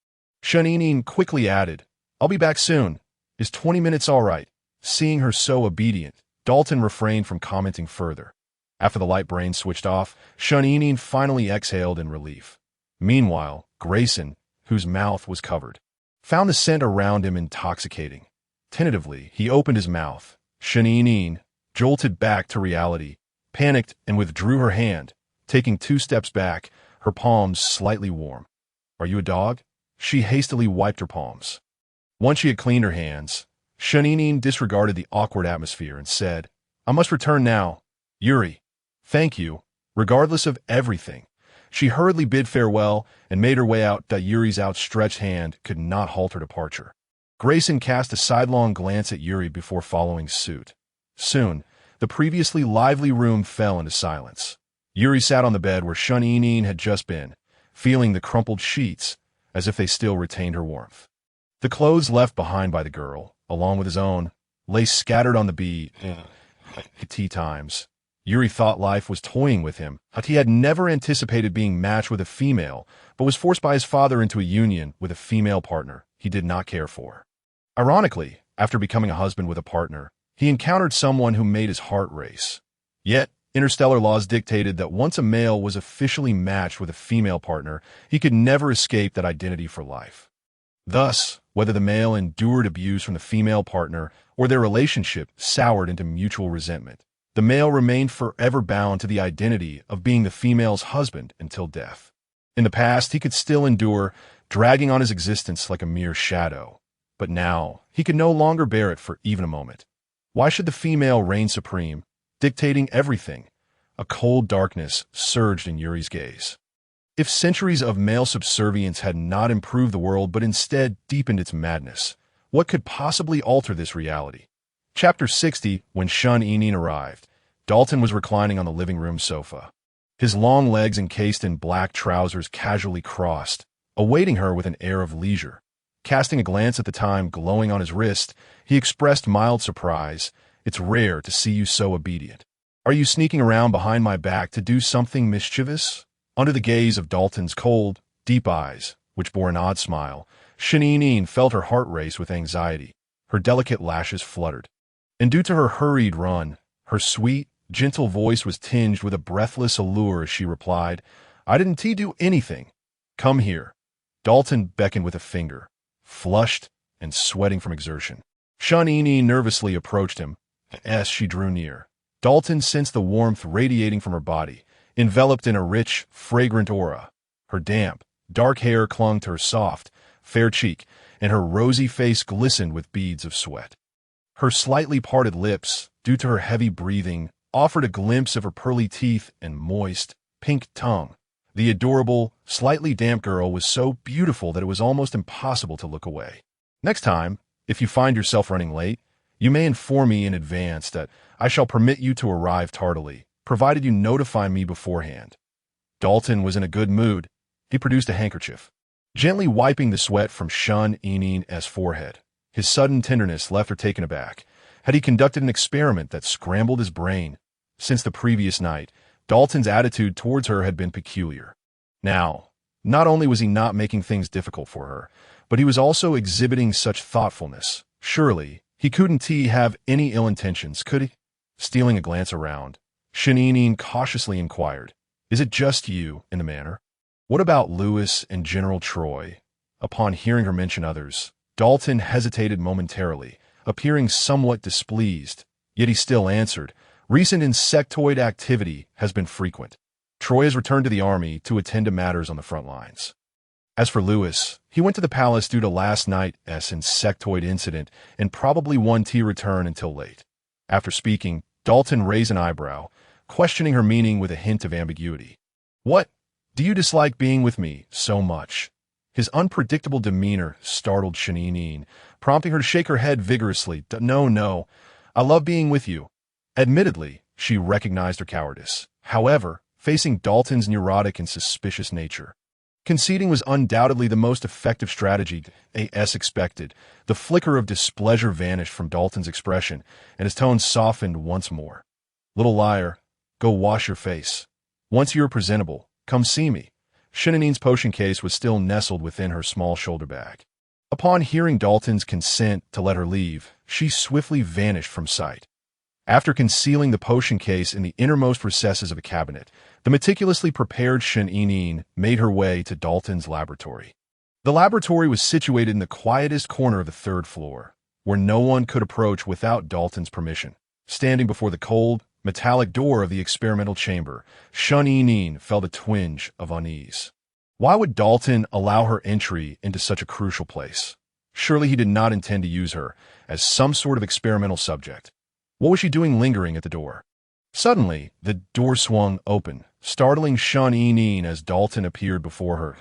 Shun quickly added, "I'll be back soon. Is 20 minutes all right?" Seeing her so obedient, Dalton refrained from commenting further. After the light brain switched off, Shun finally exhaled in relief. Meanwhile, Grayson, whose mouth was covered, found the scent around him intoxicating. Tentatively, he opened his mouth. Shun jolted back to reality, panicked and withdrew her hand, taking 2 steps back, her palms slightly warm. "Are you a dog?" She hastily wiped her palms. Once she had cleaned her hands, Shun disregarded the awkward atmosphere and said, "I must return now. Yuri, thank you, regardless of everything." She hurriedly bid farewell and made her way out that Yuri's outstretched hand could not halt her departure. Grayson cast a sidelong glance at Yuri before following suit. Soon, the previously lively room fell into silence. Yuri sat on the bed where Shun had just been, feeling the crumpled sheets as if they still retained her warmth. The clothes left behind by the girl, along with his own, lay scattered on the bed. At tea times, Yuri thought life was toying with him. He had never anticipated being matched with a female, but was forced by his father into a union with a female partner he did not care for. Ironically, after becoming a husband with a partner, he encountered someone who made his heart race. Yet, interstellar laws dictated that once a male was officially matched with a female partner, he could never escape that identity for life. Thus, whether the male endured abuse from the female partner or their relationship soured into mutual resentment, the male remained forever bound to the identity of being the female's husband until death. In the past, he could still endure, dragging on his existence like a mere shadow. But now, he could no longer bear it for even a moment. Why should the female reign supreme, dictating everything? A cold darkness surged in Yuri's gaze. If centuries of male subservience had not improved the world but instead deepened its madness, what could possibly alter this reality? Chapter 60. When Shun arrived, Dalton was reclining on the living room sofa, his long legs encased in black trousers casually crossed, awaiting her with an air of leisure. Casting a glance at the time glowing on his wrist, he expressed mild surprise. "It's rare to see you so obedient. Are you sneaking around behind my back to do something mischievous?" Under the gaze of Dalton's cold, deep eyes, which bore an odd smile, Shun felt her heart race with anxiety. Her delicate lashes fluttered. And due to her hurried run, her sweet, gentle voice was tinged with a breathless allure as she replied, "I didn't do anything. Come here." Dalton beckoned with a finger, flushed and sweating from exertion. Shun nervously approached him. As she drew near, Dalton sensed the warmth radiating from her body, enveloped in a rich, fragrant aura. Her damp, dark hair clung to her soft, fair cheek, and her rosy face glistened with beads of sweat. Her slightly parted lips, due to her heavy breathing, offered a glimpse of her pearly teeth and moist, pink tongue. The adorable, slightly damp girl was so beautiful that it was almost impossible to look away. "Next time, if you find yourself running late, you may inform me in advance that I shall permit you to arrive tardily, provided you notify me beforehand." Dalton was in a good mood. He produced a handkerchief, gently wiping the sweat from Shun-Enin's forehead. His sudden tenderness left her taken aback. Had he conducted an experiment that scrambled his brain? Since the previous night, Dalton's attitude towards her had been peculiar. Now, not only was he not making things difficult for her, but he was also exhibiting such thoughtfulness. Surely, he couldn't have any ill intentions, could he? Stealing a glance around, Shun cautiously inquired, "Is it just you in the manor? What about Lewis and General Troy?" Upon hearing her mention others, Dalton hesitated momentarily, appearing somewhat displeased, yet he still answered, Recent insectoid activity has been frequent. Troy has returned to the army to attend to matters on the front lines. As for Lewis, he went to the palace due to last night's insectoid incident and probably won't return until late. After speaking, Dalton raised an eyebrow, questioning her meaning with a hint of ambiguity. What? Do you dislike being with me so much? His unpredictable demeanor startled Shanine, prompting her to shake her head vigorously. No, I love being with you. Admittedly, she recognized her cowardice. However, facing Dalton's neurotic and suspicious nature, conceding was undoubtedly the most effective strategy, as expected. The flicker of displeasure vanished from Dalton's expression, and his tone softened once more. Little liar, go wash your face. Once you're presentable, come see me. Shanine's potion case was still nestled within her small shoulder bag. Upon hearing Dalton's consent to let her leave, she swiftly vanished from sight. After concealing the potion case in the innermost recesses of a cabinet, the meticulously prepared Shanine made her way to Dalton's laboratory. The laboratory was situated in the quietest corner of the third floor, where no one could approach without Dalton's permission. Standing before the cold, metallic door of the experimental chamber, Shanine felt a twinge of unease. Why would Dalton allow her entry into such a crucial place? Surely he did not intend to use her as some sort of experimental subject. What was she doing lingering at the door? Suddenly, the door swung open, startling Shanine as Dalton appeared before her.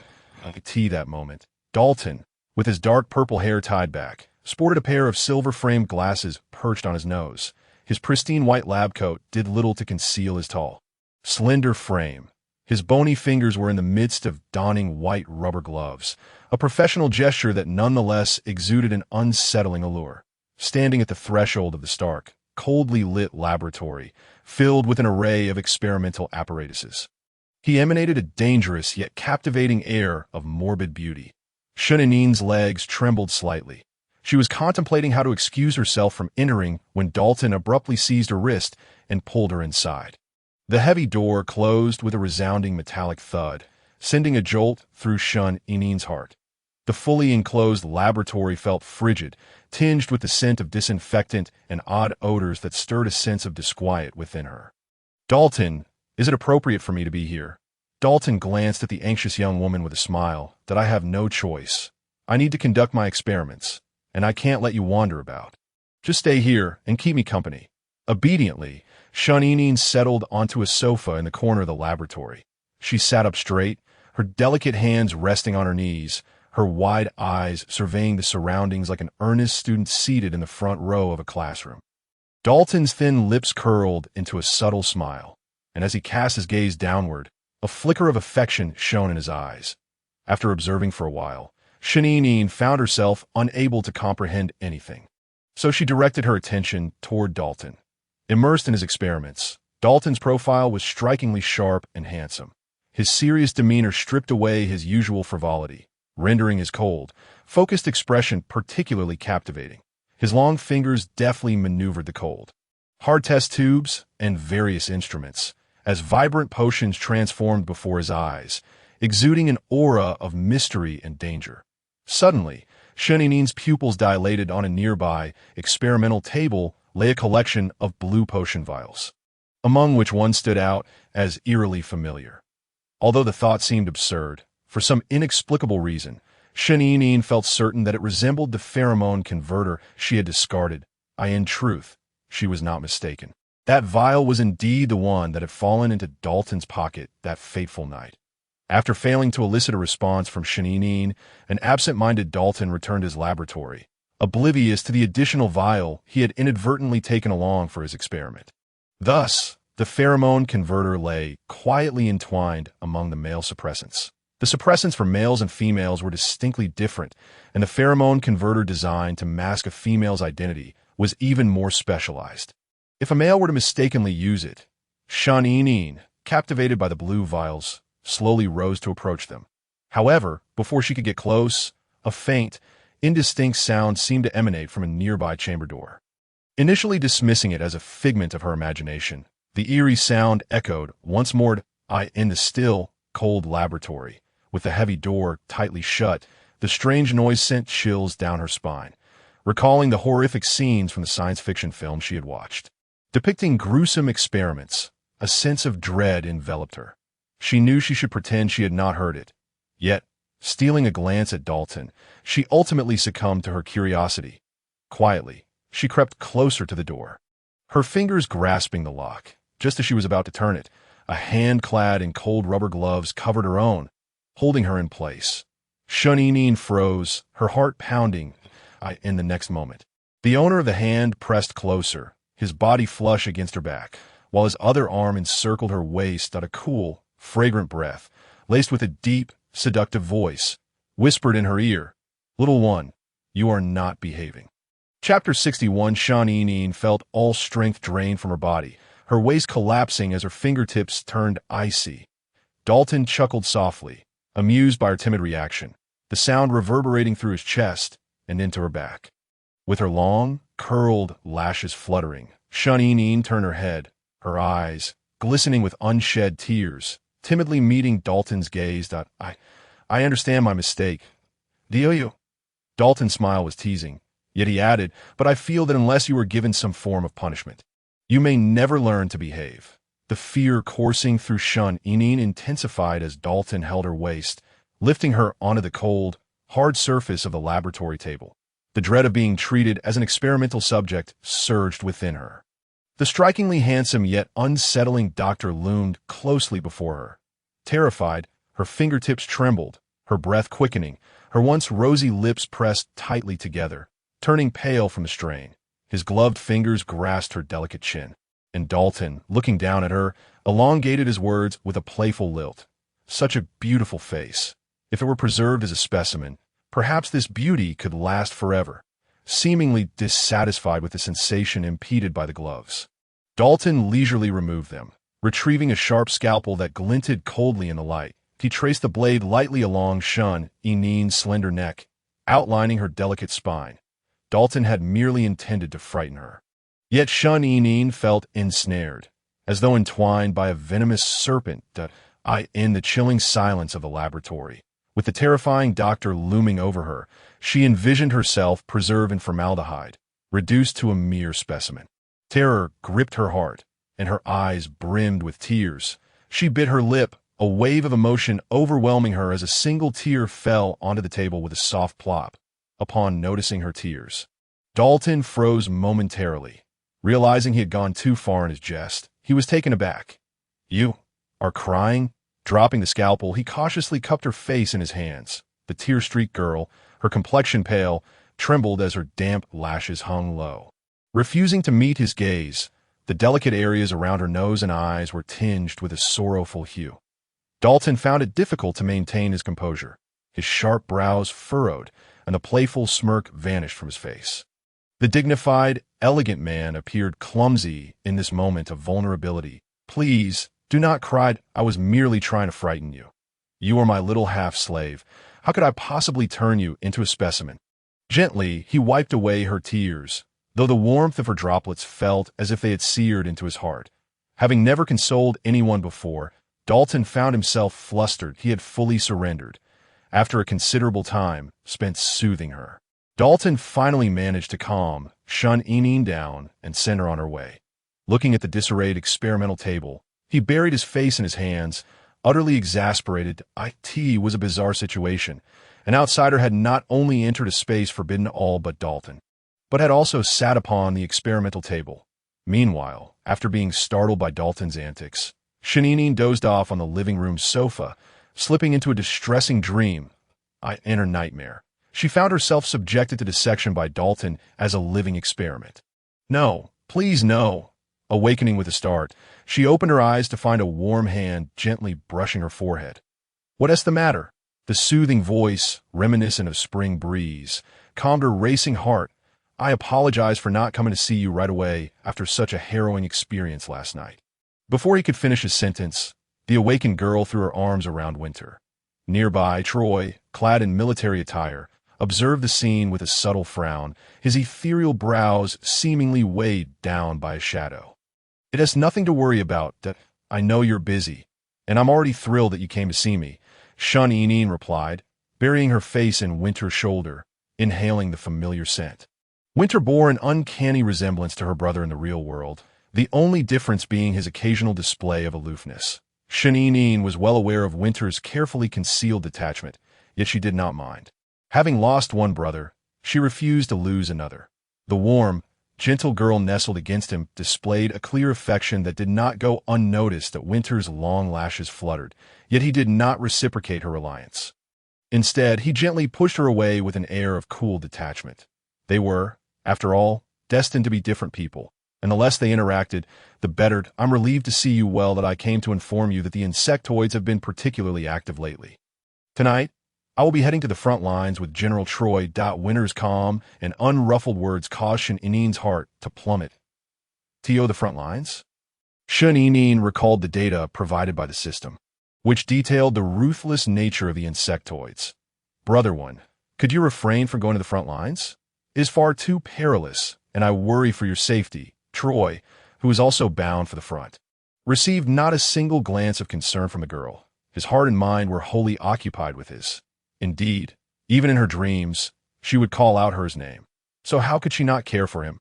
That moment, Dalton, with his dark purple hair tied back, sported a pair of silver-framed glasses perched on his nose. His pristine white lab coat did little to conceal his tall, slender frame. His bony fingers were in the midst of donning white rubber gloves, a professional gesture that nonetheless exuded an unsettling allure. Standing at the threshold of the stark, coldly lit laboratory, filled with an array of experimental apparatuses, he emanated a dangerous yet captivating air of morbid beauty. Shanine's legs trembled slightly. She was contemplating how to excuse herself from entering when Dalton abruptly seized her wrist and pulled her inside. The heavy door closed with a resounding metallic thud, sending a jolt through Shanine's heart. The fully enclosed laboratory felt frigid, tinged with the scent of disinfectant and odd odors that stirred a sense of disquiet within her. Dalton, is it appropriate for me to be here? Dalton glanced at the anxious young woman with a smile. That I have no choice. I need to conduct my experiments, and I can't let you wander about. Just stay here and keep me company. Obediently, Shanine settled onto a sofa in the corner of the laboratory. She sat up straight, her delicate hands resting on her knees, her wide eyes surveying the surroundings like an earnest student seated in the front row of a classroom. Dalton's thin lips curled into a subtle smile, and as he cast his gaze downward, a flicker of affection shone in his eyes. After observing for a while, Shanine found herself unable to comprehend anything. So she directed her attention toward Dalton. Immersed in his experiments, Dalton's profile was strikingly sharp and handsome. His serious demeanor stripped away his usual frivolity, rendering his cold, focused expression particularly captivating. His long fingers deftly maneuvered the cold, hard test tubes, and various instruments, as vibrant potions transformed before his eyes, exuding an aura of mystery and danger. Suddenly, Shanine's pupils dilated. On a nearby experimental table lay a collection of blue potion vials, among which one stood out as eerily familiar. Although the thought seemed absurd, for some inexplicable reason, Shanine felt certain that it resembled the pheromone converter she had discarded. In truth, she was not mistaken. That vial was indeed the one that had fallen into Dalton's pocket that fateful night. After failing to elicit a response from Shanine, an absent-minded Dalton returned to his laboratory, oblivious to the additional vial he had inadvertently taken along for his experiment. Thus, the pheromone converter lay quietly entwined among the male suppressants. The suppressants for males and females were distinctly different, and the pheromone converter designed to mask a female's identity was even more specialized. If a male were to mistakenly use it, Shanine, captivated by the blue vials, slowly rose to approach them. However, before she could get close, a faint, indistinct sound seemed to emanate from a nearby chamber door. Initially dismissing it as a figment of her imagination, the eerie sound echoed once more in the still, cold laboratory. With the heavy door tightly shut, the strange noise sent chills down her spine, recalling the horrific scenes from the science fiction film she had watched. Depicting gruesome experiments, a sense of dread enveloped her. She knew she should pretend she had not heard it. Yet, stealing a glance at Dalton, she ultimately succumbed to her curiosity. Quietly, she crept closer to the door, her fingers grasping the lock. Just as she was about to turn it, a hand clad in cold rubber gloves covered her own, holding her in place. Shuninin froze, her heart pounding in the next moment. The owner of the hand pressed closer, his body flush against her back, while his other arm encircled her waist. A cool, fragrant breath, laced with a deep, seductive voice, whispered in her ear, "Little one, you are not behaving." Chapter 61. Shuninin felt all strength drained from her body, her waist collapsing as her fingertips turned icy. Dalton chuckled softly, amused by her timid reaction, the sound reverberating through his chest and into her back. With her long, curled lashes fluttering, Shuninin turned her head, her eyes, glistening with unshed tears, timidly meeting Dalton's gaze. I understand my mistake. Do you? Dalton's smile was teasing, yet he added, "But I feel that unless you were given some form of punishment, you may never learn to behave." The fear coursing through Shuninin intensified as Dalton held her waist, lifting her onto the cold, hard surface of the laboratory table. The dread of being treated as an experimental subject surged within her. The strikingly handsome yet unsettling doctor loomed closely before her. Terrified, her fingertips trembled, her breath quickening, her once rosy lips pressed tightly together, turning pale from the strain. His gloved fingers grasped her delicate chin, and Dalton, looking down at her, elongated his words with a playful lilt. Such a beautiful face. If it were preserved as a specimen, perhaps this beauty could last forever. Seemingly dissatisfied with the sensation impeded by the gloves, Dalton leisurely removed them, retrieving a sharp scalpel that glinted coldly in the light. He traced the blade lightly along Shun-Inin's slender neck, outlining her delicate spine. Dalton had merely intended to frighten her. Yet Shun-Inin felt ensnared, as though entwined by a venomous serpent in the chilling silence of the laboratory. With the terrifying doctor looming over her, she envisioned herself preserved in formaldehyde, reduced to a mere specimen. Terror gripped her heart, and her eyes brimmed with tears. She bit her lip, a wave of emotion overwhelming her as a single tear fell onto the table with a soft plop. Upon noticing her tears, Dalton froze momentarily. Realizing he had gone too far in his jest, he was taken aback. "You are crying?" Dropping the scalpel, he cautiously cupped her face in his hands. The tear-streaked girl, her complexion pale, trembled as her damp lashes hung low. Refusing to meet his gaze, the delicate areas around her nose and eyes were tinged with a sorrowful hue. Dalton found it difficult to maintain his composure. His sharp brows furrowed, and the playful smirk vanished from his face. The dignified, elegant man appeared clumsy in this moment of vulnerability. "Please, do not cry. I was merely trying to frighten you. You are my little half-slave. How could I possibly turn you into a specimen?" Gently, he wiped away her tears, though the warmth of her droplets felt as if they had seared into his heart. Having never consoled anyone before, Dalton found himself flustered. He had fully surrendered, after a considerable time spent soothing her. Dalton finally managed to calm Shun-Inin down and send her on her way. Looking at the disarrayed experimental table, he buried his face in his hands, utterly exasperated. It was a bizarre situation. An outsider had not only entered a space forbidden to all but Dalton, but had also sat upon the experimental table. Meanwhile, after being startled by Dalton's antics, Shun-Inin dozed off on the living room sofa, slipping into a distressing dream. In her nightmare, she found herself subjected to dissection by Dalton as a living experiment. "No, please no." Awakening with a start, she opened her eyes to find a warm hand gently brushing her forehead. "What's the matter?" The soothing voice, reminiscent of spring breeze, calmed her racing heart. "I apologize for not coming to see you right away after such a harrowing experience last night." Before he could finish his sentence, the awakened girl threw her arms around Winter. Nearby, Troy, clad in military attire, observed the scene with a subtle frown, his ethereal brows seemingly weighed down by a shadow. "It has nothing to worry about. I know you're busy, and I'm already thrilled that you came to see me," Shun-Inin replied, burying her face in Winter's shoulder, inhaling the familiar scent. Winter bore an uncanny resemblance to her brother in the real world, the only difference being his occasional display of aloofness. Shaninin was well aware of Winter's carefully concealed detachment, yet she did not mind. Having lost one brother, she refused to lose another. The warm, gentle girl nestled against him displayed a clear affection that did not go unnoticed that Winter's long lashes fluttered, yet he did not reciprocate her reliance. Instead, he gently pushed her away with an air of cool detachment. They were, after all, destined to be different people, and the less they interacted, the better. I'm relieved to see you well that I came to inform you that the insectoids have been particularly active lately. Tonight, I will be heading to the front lines with General Troy. Winter's calm and unruffled words caused Shaninin's heart to plummet. To the front lines? Shaninin recalled the data provided by the system, which detailed the ruthless nature of the insectoids. Brother one, could you refrain from going to the front lines? It is far too perilous, and I worry for your safety. Troy, who was also bound for the front, received not a single glance of concern from the girl. His heart and mind were wholly occupied with his. Indeed, even in her dreams, she would call out his name. So how could she not care for him?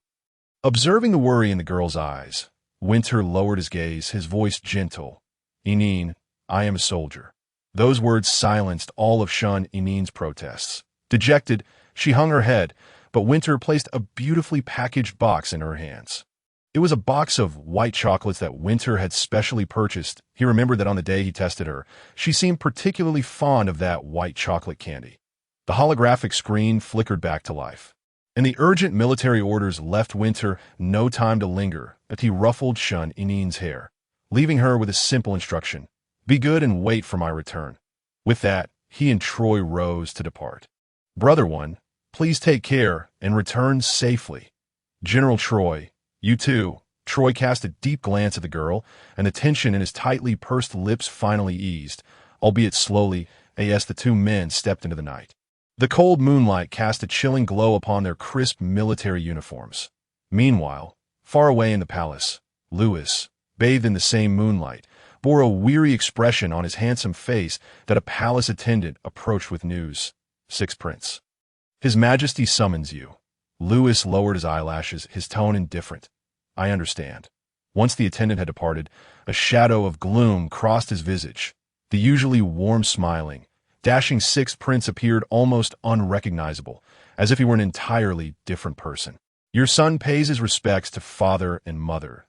Observing the worry in the girl's eyes, Winter lowered his gaze, his voice gentle. Inin, I am a soldier. Those words silenced all of Inin's protests. Dejected, she hung her head, but Winter placed a beautifully packaged box in her hands. It was a box of white chocolates that Winter had specially purchased. He remembered that on the day he tested her, she seemed particularly fond of that white chocolate candy. The holographic screen flickered back to life, and the urgent military orders left Winter no time to linger as he ruffled Inin's hair, leaving her with a simple instruction: be good and wait for my return. With that, he and Troy rose to depart. Brother one, please take care and return safely. General Troy, you too. Troy cast a deep glance at the girl, and the tension in his tightly pursed lips finally eased, albeit slowly, as the two men stepped into the night. The cold moonlight cast a chilling glow upon their crisp military uniforms. Meanwhile, far away in the palace, Lewis, bathed in the same moonlight, bore a weary expression on his handsome face that a palace attendant approached with news. Six Prince. His Majesty summons you. Lewis lowered his eyelashes, his tone indifferent. I understand. Once the attendant had departed, a shadow of gloom crossed his visage. The usually warm smiling, dashing Sixth Prince appeared almost unrecognizable, as if he were an entirely different person. Your son pays his respects to father and mother.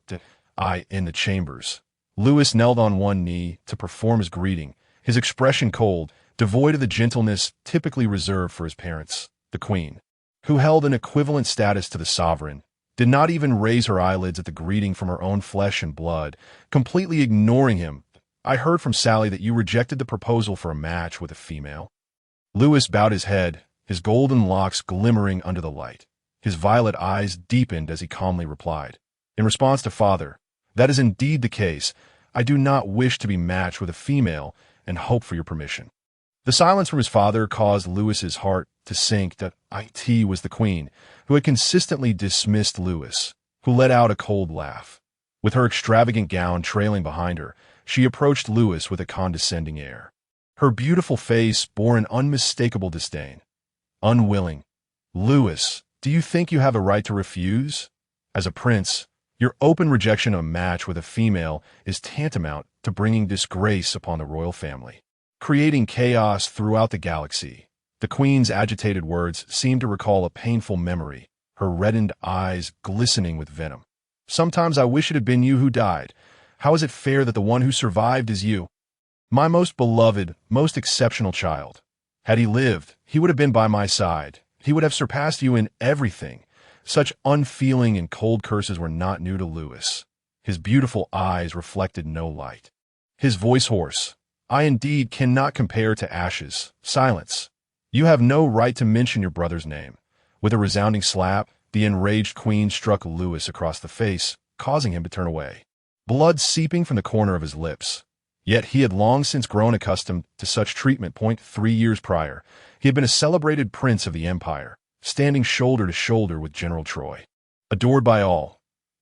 In the chambers. Lewis knelt on one knee to perform his greeting, his expression cold, devoid of the gentleness typically reserved for his parents. The Queen, who held an equivalent status to the sovereign, did not even raise her eyelids at the greeting from her own flesh and blood, completely ignoring him. I heard from Sally that you rejected the proposal for a match with a female. Lewis bowed his head, his golden locks glimmering under the light. His violet eyes deepened as he calmly replied. In response to father, that is indeed the case. I do not wish to be matched with a female and hope for your permission. The silence from his father caused Lewis's heart to sink. That it was the Queen, who had consistently dismissed Lewis, who let out a cold laugh. With her extravagant gown trailing behind her, she approached Lewis with a condescending air. Her beautiful face bore an unmistakable disdain. Unwilling. Lewis, do you think you have a right to refuse? As a prince, your open rejection of a match with a female is tantamount to bringing disgrace upon the royal family, creating chaos throughout the galaxy. The Queen's agitated words seemed to recall a painful memory, her reddened eyes glistening with venom. Sometimes I wish it had been you who died. How is it fair that the one who survived is you? My most beloved, most exceptional child. Had he lived, he would have been by my side. He would have surpassed you in everything. Such unfeeling and cold curses were not new to Lewis. His beautiful eyes reflected no light. His voice hoarse. I indeed cannot compare to ashes. Silence. You have no right to mention your brother's name. With a resounding slap, the enraged Queen struck Lewis across the face, causing him to turn away, blood seeping from the corner of his lips. Yet he had long since grown accustomed to such treatment. 3 years prior, he had been a celebrated prince of the empire, standing shoulder to shoulder with General Troy, adored by all.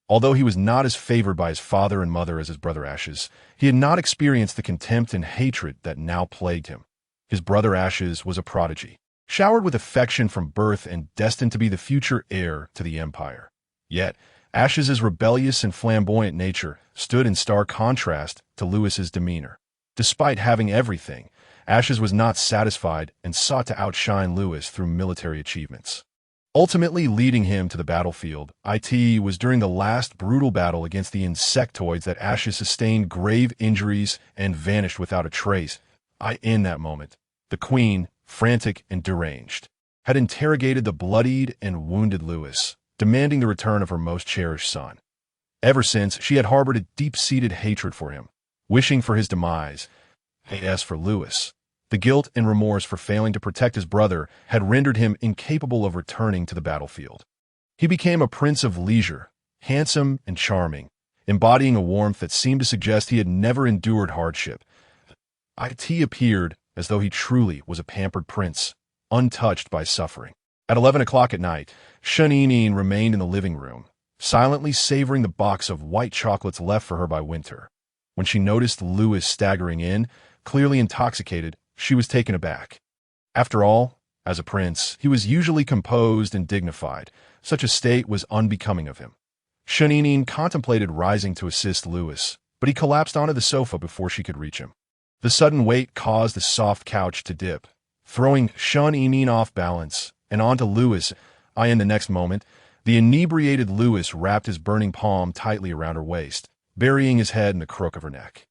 Although he was not as favored by his father and mother as his brother Ashes, he had not experienced the contempt and hatred that now plagued him. His brother Ashes was a prodigy, showered with affection from birth and destined to be the future heir to the empire. Yet, Ash's rebellious and flamboyant nature stood in stark contrast to Lewis's demeanor. Despite having everything, Ashes was not satisfied and sought to outshine Lewis through military achievements. Ultimately leading him to the battlefield, it was during the last brutal battle against the insectoids that Ashes sustained grave injuries and vanished without a trace. In that moment, the Queen, frantic and deranged, had interrogated the bloodied and wounded Lewis, demanding the return of her most cherished son. Ever since, she had harbored a deep-seated hatred for him, wishing for his demise. As for Lewis, the guilt and remorse for failing to protect his brother had rendered him incapable of returning to the battlefield. He became a prince of leisure, handsome and charming, embodying a warmth that seemed to suggest he had never endured hardship. It appeared as though he truly was a pampered prince, untouched by suffering. At 11 o'clock at night, Shun remained in the living room, silently savoring the box of white chocolates left for her by Winter. When she noticed Lewis staggering in, clearly intoxicated, she was taken aback. After all, as a prince, he was usually composed and dignified. Such a state was unbecoming of him. Shun contemplated rising to assist Lewis, but he collapsed onto the sofa before she could reach him. The sudden weight caused the soft couch to dip, throwing Shun off balance and onto Lewis. In the next moment, the inebriated Lewis wrapped his burning palm tightly around her waist, burying his head in the crook of her neck.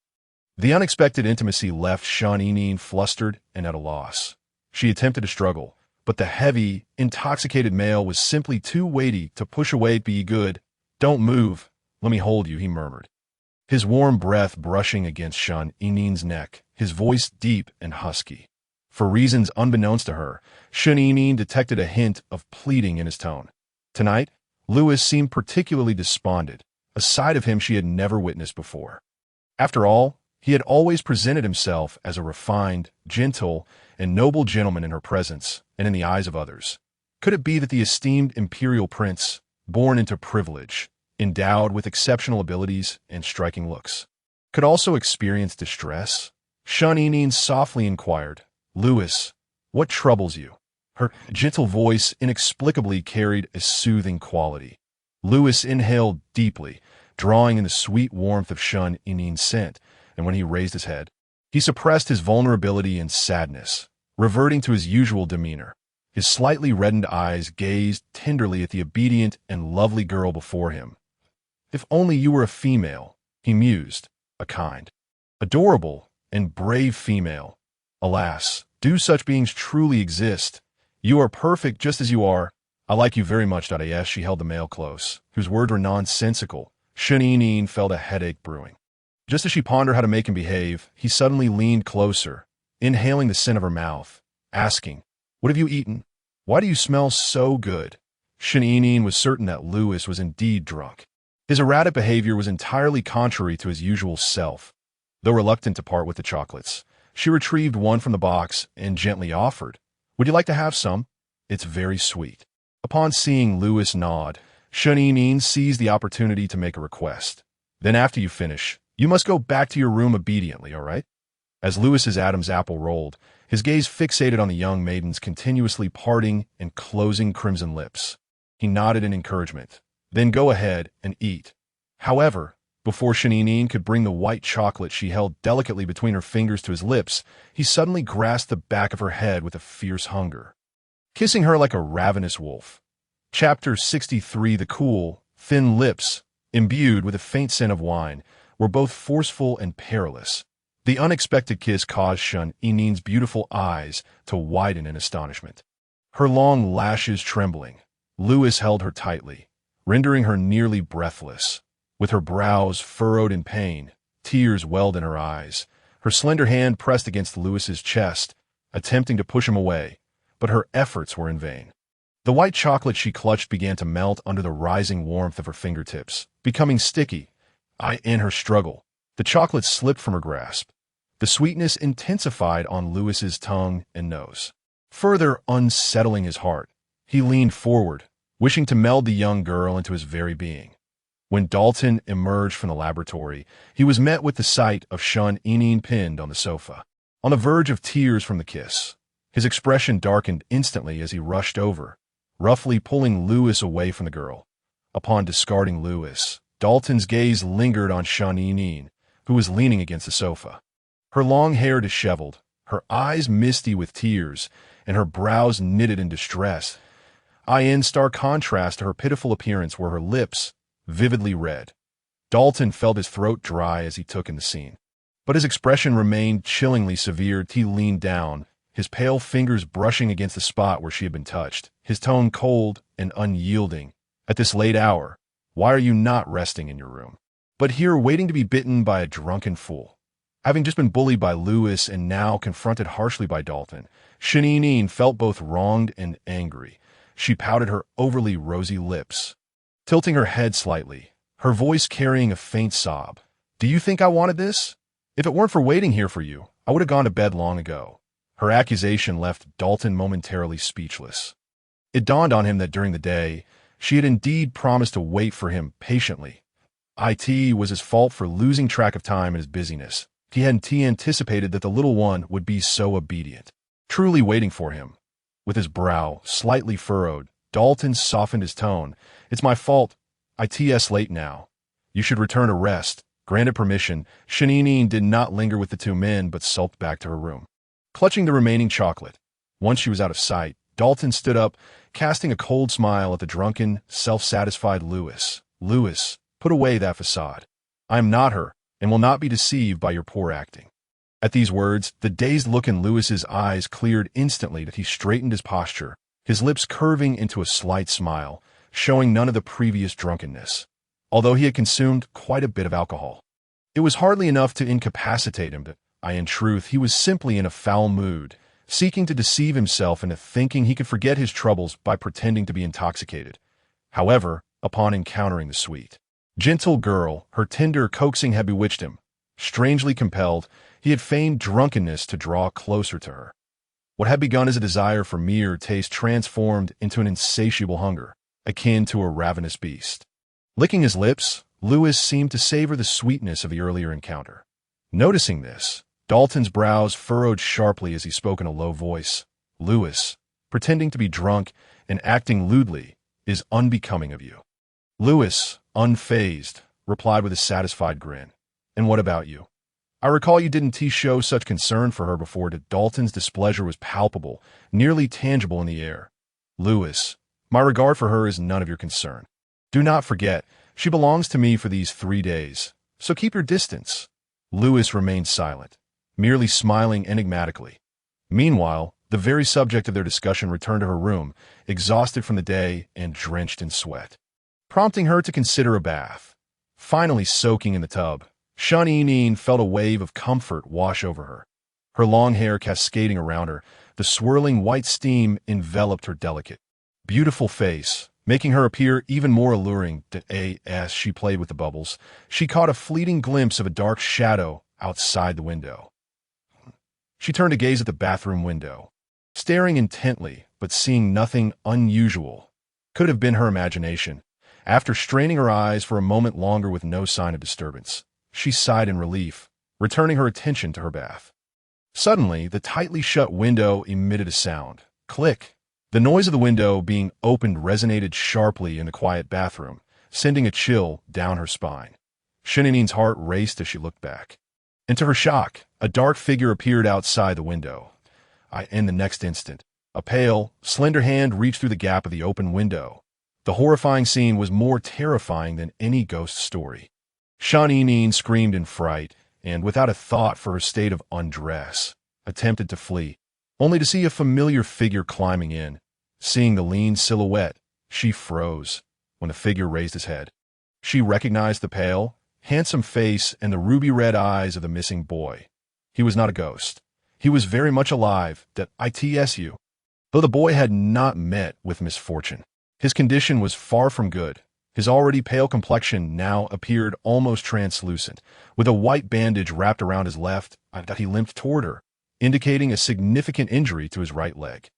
The unexpected intimacy left Shun flustered and at a loss. She attempted to struggle, but the heavy, intoxicated male was simply too weighty to push away. "Be good. Don't move. Let me hold you," he murmured. His warm breath brushing against Shun-Inin's neck, his voice deep and husky. For reasons unbeknownst to her, Shun-Inin detected a hint of pleading in his tone. Tonight, Lewis seemed particularly despondent, a side of him she had never witnessed before. After all, he had always presented himself as a refined, gentle, and noble gentleman in her presence and in the eyes of others. Could it be that the esteemed imperial prince, born into privilege, endowed with exceptional abilities and striking looks, could also experience distress? Shun-Inin softly inquired, "Lewis, what troubles you?" Her gentle voice inexplicably carried a soothing quality. Lewis inhaled deeply, drawing in the sweet warmth of Shun-Inin's scent, and when he raised his head, he suppressed his vulnerability and sadness, reverting to his usual demeanor. His slightly reddened eyes gazed tenderly at the obedient and lovely girl before him. "If only you were a female," he mused, "a kind, adorable, and brave female. Alas, do such beings truly exist? You are perfect just as you are. I like you very much." As she held the male close, whose words were nonsensical, Shun-Inin felt a headache brewing. Just as she pondered how to make him behave, he suddenly leaned closer, inhaling the scent of her mouth, asking, "What have you eaten? Why do you smell so good?" Shun-Inin was certain that Lewis was indeed drunk. His erratic behavior was entirely contrary to his usual self. Though reluctant to part with the chocolates, she retrieved one from the box and gently offered, "Would you like to have some? It's very sweet." Upon seeing Lewis nod, Shun-Inin seized the opportunity to make a request. "Then after you finish, you must go back to your room obediently, all right?" As Lewis's Adam's apple rolled, his gaze fixated on the young maiden's continuously parting and closing crimson lips. He nodded in encouragement. "Then go ahead and eat." However, before Shun-Inin could bring the white chocolate she held delicately between her fingers to his lips, he suddenly grasped the back of her head with a fierce hunger, kissing her like a ravenous wolf. Chapter 63. The cool, thin lips, imbued with a faint scent of wine, were both forceful and perilous. The unexpected kiss caused Shun-Inin's beautiful eyes to widen in astonishment. Her long lashes trembling, Lewis held her tightly, rendering her nearly breathless. With her brows furrowed in pain, tears welled in her eyes. Her slender hand pressed against Lewis's chest, attempting to push him away, but her efforts were in vain. The white chocolate she clutched began to melt under the rising warmth of her fingertips, becoming sticky. In her struggle, the chocolate slipped from her grasp. The sweetness intensified on Lewis's tongue and nose, further unsettling his heart. He leaned forward, wishing to meld the young girl into his very being. When Dalton emerged from the laboratory, he was met with the sight of Shun-Inin pinned on the sofa, on the verge of tears from the kiss. His expression darkened instantly as he rushed over, roughly pulling Lewis away from the girl. Upon discarding Lewis, Dalton's gaze lingered on Shaninin, who was leaning against the sofa. Her long hair disheveled, her eyes misty with tears, and her brows knitted in distress. In stark contrast to her pitiful appearance were her lips, vividly red. Dalton felt his throat dry as he took in the scene. But his expression remained chillingly severe. He leaned down, his pale fingers brushing against the spot where she had been touched, his tone cold and unyielding. At this late hour, why are you not resting in your room, but here waiting to be bitten by a drunken fool? Having just been bullied by Lewis and now confronted harshly by Dalton, Shaninin felt both wronged and angry. She pouted her overly rosy lips, tilting her head slightly, her voice carrying a faint sob. Do you think I wanted this? If it weren't for waiting here for you, I would have gone to bed long ago. Her accusation left Dalton momentarily speechless. It dawned on him that during the day, she had indeed promised to wait for him patiently. It was his fault for losing track of time in his busyness. He hadn't anticipated that the little one would be so obedient, truly waiting for him. With his brow slightly furrowed, Dalton softened his tone. It's my fault. It's late now. You should return to rest. Granted permission, Shaninin did not linger with the two men but sulked back to her room, clutching the remaining chocolate. Once she was out of sight, Dalton stood up, casting a cold smile at the drunken, self-satisfied Lewis. Lewis, put away that facade. I am not her, and will not be deceived by your poor acting. At these words, the dazed look in Lewis's eyes cleared instantly. That he straightened his posture, his lips curving into a slight smile, showing none of the previous drunkenness, although he had consumed quite a bit of alcohol. It was hardly enough to incapacitate him. In truth, he was simply in a foul mood, seeking to deceive himself into thinking he could forget his troubles by pretending to be intoxicated. However, upon encountering the sweet, gentle girl, her tender coaxing had bewitched him. Strangely compelled, he had feigned drunkenness to draw closer to her. What had begun as a desire for mere taste transformed into an insatiable hunger, akin to a ravenous beast. Licking his lips, Lewis seemed to savor the sweetness of the earlier encounter. Noticing this, Dalton's brows furrowed sharply as he spoke in a low voice. Lewis, pretending to be drunk and acting lewdly is unbecoming of you. Lewis, unfazed, replied with a satisfied grin. And what about you? I recall you didn't show such concern for her before. Dalton's displeasure was palpable, nearly tangible in the air. Lewis, my regard for her is none of your concern. Do not forget, she belongs to me for these 3 days, so keep your distance. Lewis remained silent, merely smiling enigmatically. Meanwhile, the very subject of their discussion returned to her room, exhausted from the day and drenched in sweat, prompting her to consider a bath. Finally soaking in the tub, Shaninin felt a wave of comfort wash over her. Her long hair cascading around her, the swirling white steam enveloped her delicate, beautiful face, making her appear even more alluring. As she played with the bubbles, she caught a fleeting glimpse of a dark shadow outside the window. She turned to gaze at the bathroom window, staring intently, but seeing nothing unusual. Could have been her imagination. After straining her eyes for a moment longer with no sign of disturbance, she sighed in relief, returning her attention to her bath. Suddenly, the tightly shut window emitted a sound. Click. The noise of the window being opened resonated sharply in the quiet bathroom, sending a chill down her spine. Shaninin's heart raced as she looked back. And to her shock, a dark figure appeared outside the window. In the next instant, a pale, slender hand reached through the gap of the open window. The horrifying scene was more terrifying than any ghost story. Shaninin screamed in fright, and without a thought for her state of undress, attempted to flee, only to see a familiar figure climbing in. Seeing the lean silhouette, she froze when the figure raised his head. She recognized the pale, handsome face and the ruby-red eyes of the missing boy. He was not a ghost. He was very much alive. Though the boy had not met with misfortune, his condition was far from good. His already pale complexion now appeared almost translucent, with a white bandage wrapped around his left. He limped toward her, indicating a significant injury to his right leg.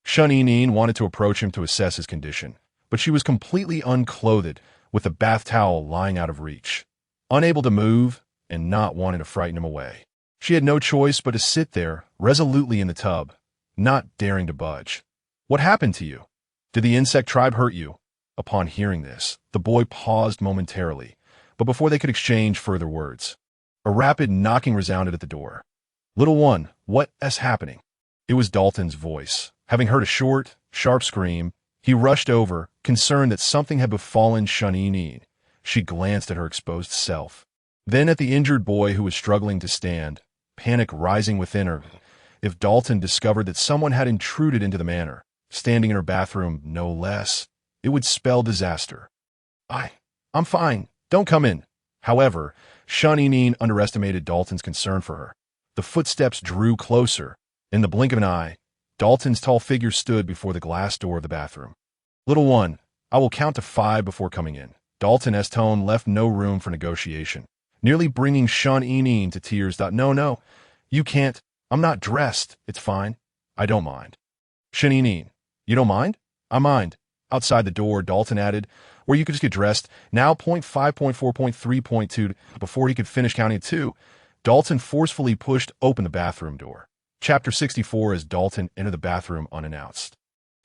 Shaninin wanted to approach him to assess his condition, but she was completely unclothed, with the bath towel lying out of reach. Unable to move, and not wanting to frighten him away, she had no choice but to sit there, resolutely in the tub, not daring to budge. What happened to you? Did the insect tribe hurt you? Upon hearing this, the boy paused momentarily, but before they could exchange further words, a rapid knocking resounded at the door. "Little one, what's happening?" It was Dalton's voice. Having heard a short, sharp scream, he rushed over, concerned that something had befallen Shunini. She glanced at her exposed self, then at the injured boy who was struggling to stand, panic rising within her. If Dalton discovered that someone had intruded into the manor, standing in her bathroom no less, it would spell disaster. I'm fine. Don't come in." However, Shunini underestimated Dalton's concern for her. The footsteps drew closer. In the blink of an eye, Dalton's tall figure stood before the glass door of the bathroom. "Little one, I will count to 5 before coming in." Dalton's tone left no room for negotiation, nearly bringing Shunini to tears. No, you can't. I'm not dressed. It's fine. I don't mind." "Shunini, you don't mind?" "I mind." Outside the door, Dalton added, "Where you could just get dressed. Now, point 5.4.3.2." Before he could finish counting to 2, Dalton forcefully pushed open the bathroom door. Chapter 64 as Dalton entered the bathroom unannounced.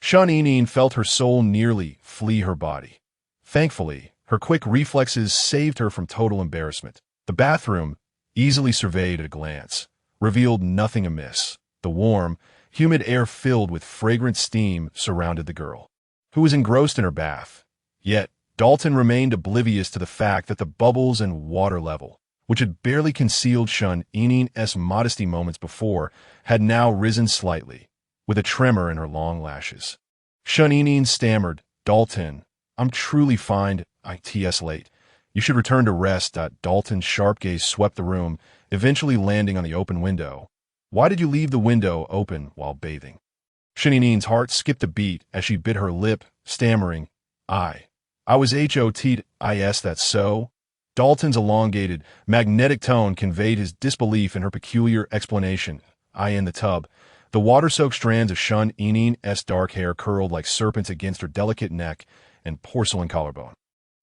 Shunini felt her soul nearly flee her body. Thankfully, her quick reflexes saved her from total embarrassment. The bathroom, easily surveyed at a glance, revealed nothing amiss. The warm, humid air filled with fragrant steam surrounded the girl, who was engrossed in her bath. Yet, Dalton remained oblivious to the fact that the bubbles and water level, which had barely concealed Shunini's modesty moments before, had now risen slightly, with a tremor in her long lashes. Shunini stammered, "Dalton, I'm truly fine. It's late. You should return to rest." Dalton's sharp gaze swept the room, eventually landing on the open window. "Why did you leave the window open while bathing?" Shunini's heart skipped a beat as she bit her lip, stammering, I was HOTIS, that's so?" Dalton's elongated, magnetic tone conveyed his disbelief in her peculiar explanation. In the tub. The water-soaked strands of Shunini's dark hair curled like serpents against her delicate neck and porcelain collarbone.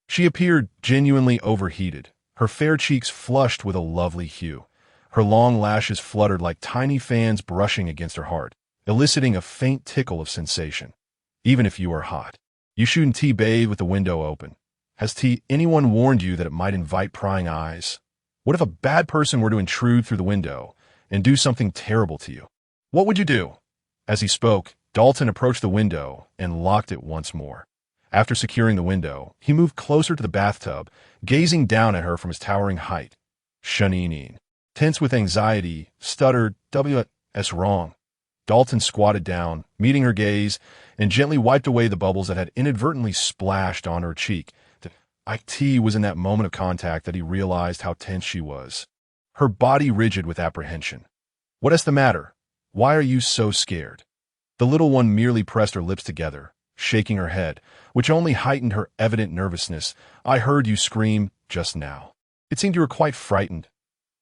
She appeared genuinely overheated, her fair cheeks flushed with a lovely hue. Her long lashes fluttered like tiny fans brushing against her heart, eliciting a faint tickle of sensation. "Even if you are hot, you shouldn't bathe with the window open. Has anyone warned you that it might invite prying eyes? What if a bad person were to intrude through the window and do something terrible to you? What would you do?" As he spoke, Dalton approached the window and locked it once more. After securing the window, he moved closer to the bathtub, gazing down at her from his towering height. Shunini, tense with anxiety, stuttered, "What's wrong?" Dalton squatted down, meeting her gaze, and gently wiped away the bubbles that had inadvertently splashed on her cheek. It was in that moment of contact that he realized how tense she was, her body rigid with apprehension. "What's the matter? Why are you so scared?" The little one merely pressed her lips together, shaking her head, which only heightened her evident nervousness. "I heard you scream just now. It seemed you were quite frightened.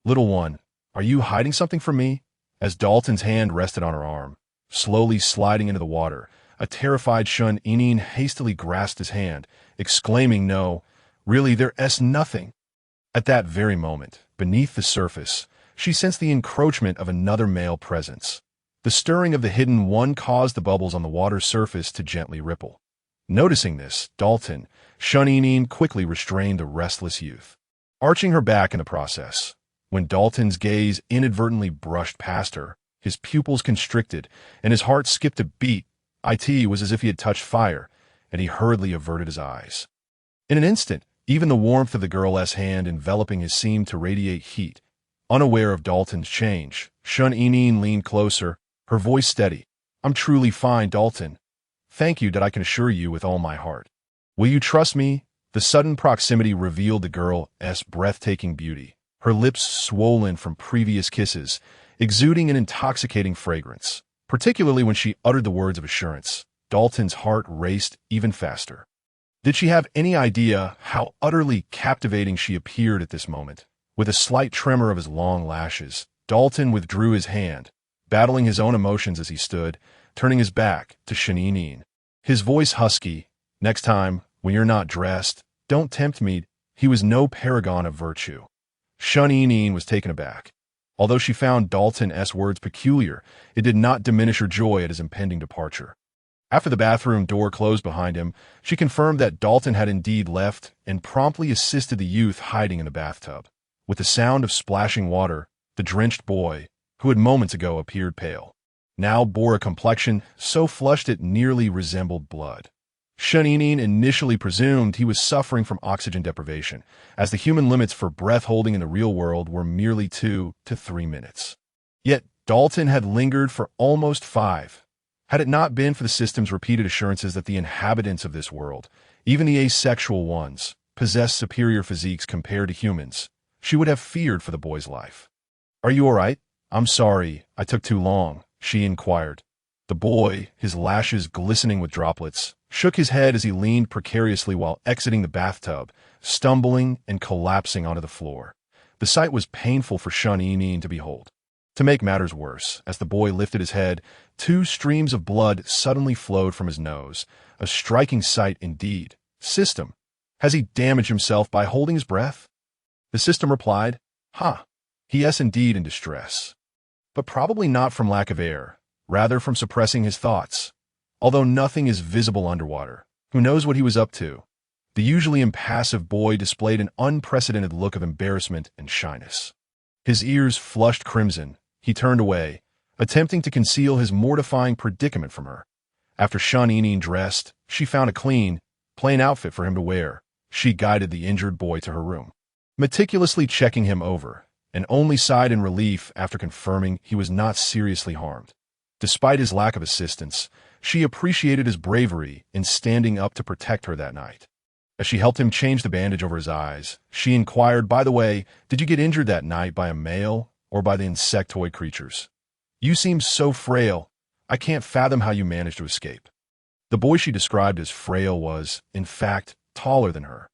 Little one, are you hiding something from me?" As Dalton's hand rested on her arm, slowly sliding into the water, a terrified Shunini hastily grasped his hand, exclaiming, "No, really, there's nothing." At that very moment, beneath the surface, she sensed the encroachment of another male presence. The stirring of the hidden one caused the bubbles on the water's surface to gently ripple. Noticing this, Shunini quickly restrained the restless youth, arching her back in the process. When Dalton's gaze inadvertently brushed past her, his pupils constricted and his heart skipped a beat. It was as if he had touched fire, and he hurriedly averted his eyes. In an instant, even the warmth of the girl's hand enveloping his seemed to radiate heat. Unaware of Dalton's change, Shunini leaned closer, her voice steady. "I'm truly fine, Dalton. Thank you that I can assure you with all my heart. Will you trust me?" The sudden proximity revealed the girl's breathtaking beauty, her lips swollen from previous kisses, exuding an intoxicating fragrance. Particularly when she uttered the words of assurance, Dalton's heart raced even faster. Did she have any idea how utterly captivating she appeared at this moment? With a slight tremor of his long lashes, Dalton withdrew his hand, battling his own emotions as he stood, turning his back to Shunini. His voice husky, "Next time, when you're not dressed, don't tempt me." He was no paragon of virtue. Shunini was taken aback. Although she found Dalton's words peculiar, it did not diminish her joy at his impending departure. After the bathroom door closed behind him, she confirmed that Dalton had indeed left and promptly assisted the youth hiding in the bathtub. With the sound of splashing water, the drenched boy, who had moments ago appeared pale, now bore a complexion so flushed it nearly resembled blood. Shuninin initially presumed he was suffering from oxygen deprivation, as the human limits for breath holding in the real world were merely 2 to 3 minutes. Yet Dalton had lingered for almost 5. Had it not been for the system's repeated assurances that the inhabitants of this world, even the asexual ones, possess superior physiques compared to humans, she would have feared for the boy's life. "Are you all right? I'm sorry, I took too long," she inquired. The boy, his lashes glistening with droplets, shook his head as he leaned precariously while exiting the bathtub, stumbling and collapsing onto the floor. The sight was painful for Shun-Yinin to behold. To make matters worse, as the boy lifted his head, 2 streams of blood suddenly flowed from his nose. A striking sight indeed. "System, has he damaged himself by holding his breath?" The system replied, He is indeed in distress. But probably not from lack of air, rather from suppressing his thoughts. Although nothing is visible underwater, who knows what he was up to? The usually impassive boy displayed an unprecedented look of embarrassment and shyness. His ears flushed crimson. He turned away, attempting to conceal his mortifying predicament from her. After Shun-Yinin dressed, she found a clean, plain outfit for him to wear. She guided the injured boy to her room, meticulously checking him over, and only sighed in relief after confirming he was not seriously harmed. Despite his lack of assistance, she appreciated his bravery in standing up to protect her that night. As she helped him change the bandage over his eyes, she inquired, "By the way, did you get injured that night by a male or by the insectoid creatures? You seem so frail. I can't fathom how you managed to escape." The boy she described as frail was, in fact, taller than her.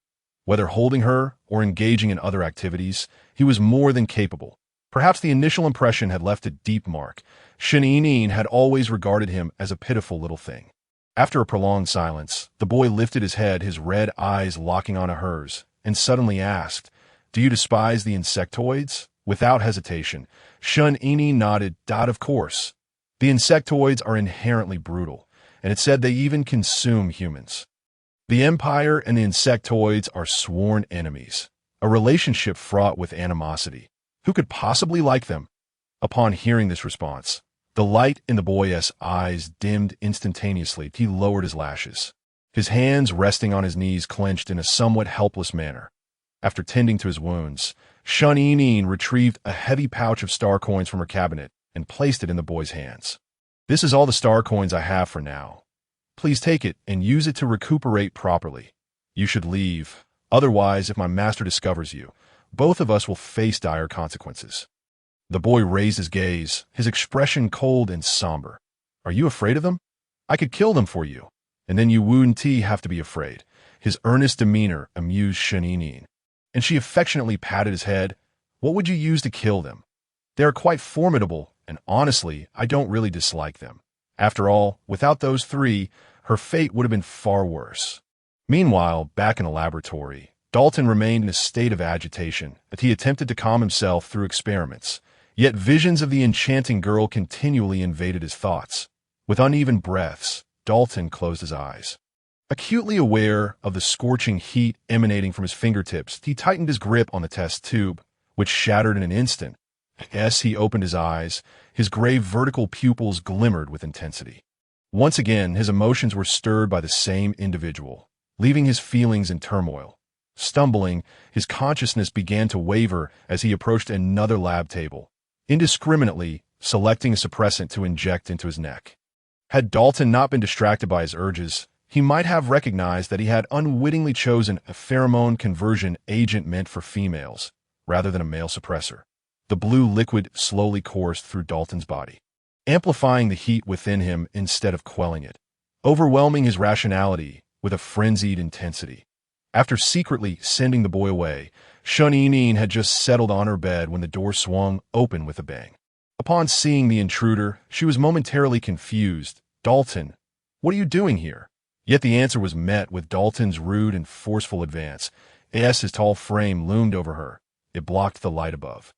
Whether holding her or engaging in other activities, he was more than capable. Perhaps the initial impression had left a deep mark. Shun-Yinin had always regarded him as a pitiful little thing. After a prolonged silence, the boy lifted his head, his red eyes locking onto hers, and suddenly asked, "Do you despise the insectoids?" Without hesitation, Shun-Yinin nodded. "Of course. The insectoids are inherently brutal, and it said they even consume humans. The Empire and the insectoids are sworn enemies, a relationship fraught with animosity. Who could possibly like them?" Upon hearing this response, the light in the boy's eyes dimmed instantaneously. He lowered his lashes, his hands resting on his knees clenched in a somewhat helpless manner. After tending to his wounds, Shun-Yinin retrieved a heavy pouch of star coins from her cabinet and placed it in the boy's hands. "This is all the star coins I have for now. Please take it and use it to recuperate properly. You should leave. Otherwise, if my master discovers you, both of us will face dire consequences." The boy raised his gaze, his expression cold and somber. "Are you afraid of them? I could kill them for you, and then you wouldn't have to be afraid." His earnest demeanor amused Shun-Yinin, and she affectionately patted his head. "What would you use to kill them? They are quite formidable, and honestly, I don't really dislike them. After all, without those 3, her fate would have been far worse." Meanwhile, back in the laboratory, Dalton remained in a state of agitation as he attempted to calm himself through experiments. Yet visions of the enchanting girl continually invaded his thoughts. With uneven breaths, Dalton closed his eyes. Acutely aware of the scorching heat emanating from his fingertips, he tightened his grip on the test tube, which shattered in an instant. As he opened his eyes, his gray vertical pupils glimmered with intensity. Once again, his emotions were stirred by the same individual, leaving his feelings in turmoil. Stumbling, his consciousness began to waver as he approached another lab table, indiscriminately selecting a suppressant to inject into his neck. Had Dalton not been distracted by his urges, he might have recognized that he had unwittingly chosen a pheromone conversion agent meant for females, rather than a male suppressor. The blue liquid slowly coursed through Dalton's body, amplifying the heat within him instead of quelling it, overwhelming his rationality with a frenzied intensity. After secretly sending the boy away, Shun-Yinin had just settled on her bed when the door swung open with a bang. Upon seeing the intruder, she was momentarily confused. "Dalton, what are you doing here?" Yet the answer was met with Dalton's rude and forceful advance. His tall frame loomed over her. It blocked the light above.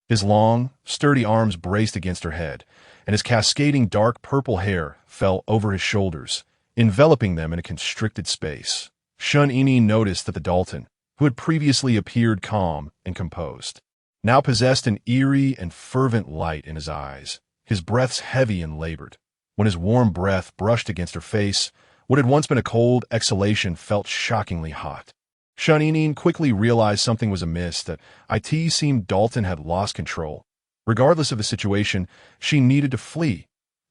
His long, sturdy arms braced against her head, and his cascading dark purple hair fell over his shoulders, enveloping them in a constricted space. Shun-Ini noticed that the Dalton, who had previously appeared calm and composed, now possessed an eerie and fervent light in his eyes, his breaths heavy and labored. When his warm breath brushed against her face, what had once been a cold exhalation felt shockingly hot. Shun-Ini quickly realized something was amiss, that it seemed Dalton had lost control. Regardless of the situation, she needed to flee.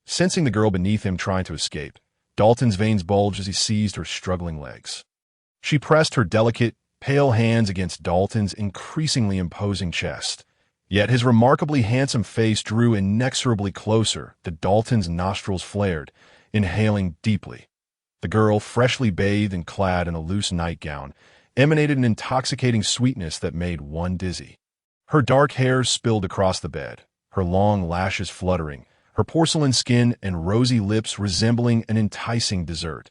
Sensing the girl beneath him trying to escape, Dalton's veins bulged as he seized her struggling legs. She pressed her delicate, pale hands against Dalton's increasingly imposing chest. Yet his remarkably handsome face drew inexorably closer. The Dalton's nostrils flared, inhaling deeply. The girl, freshly bathed and clad in a loose nightgown, emanated an intoxicating sweetness that made one dizzy. Her dark hair spilled across the bed, her long lashes fluttering, her porcelain skin and rosy lips resembling an enticing dessert.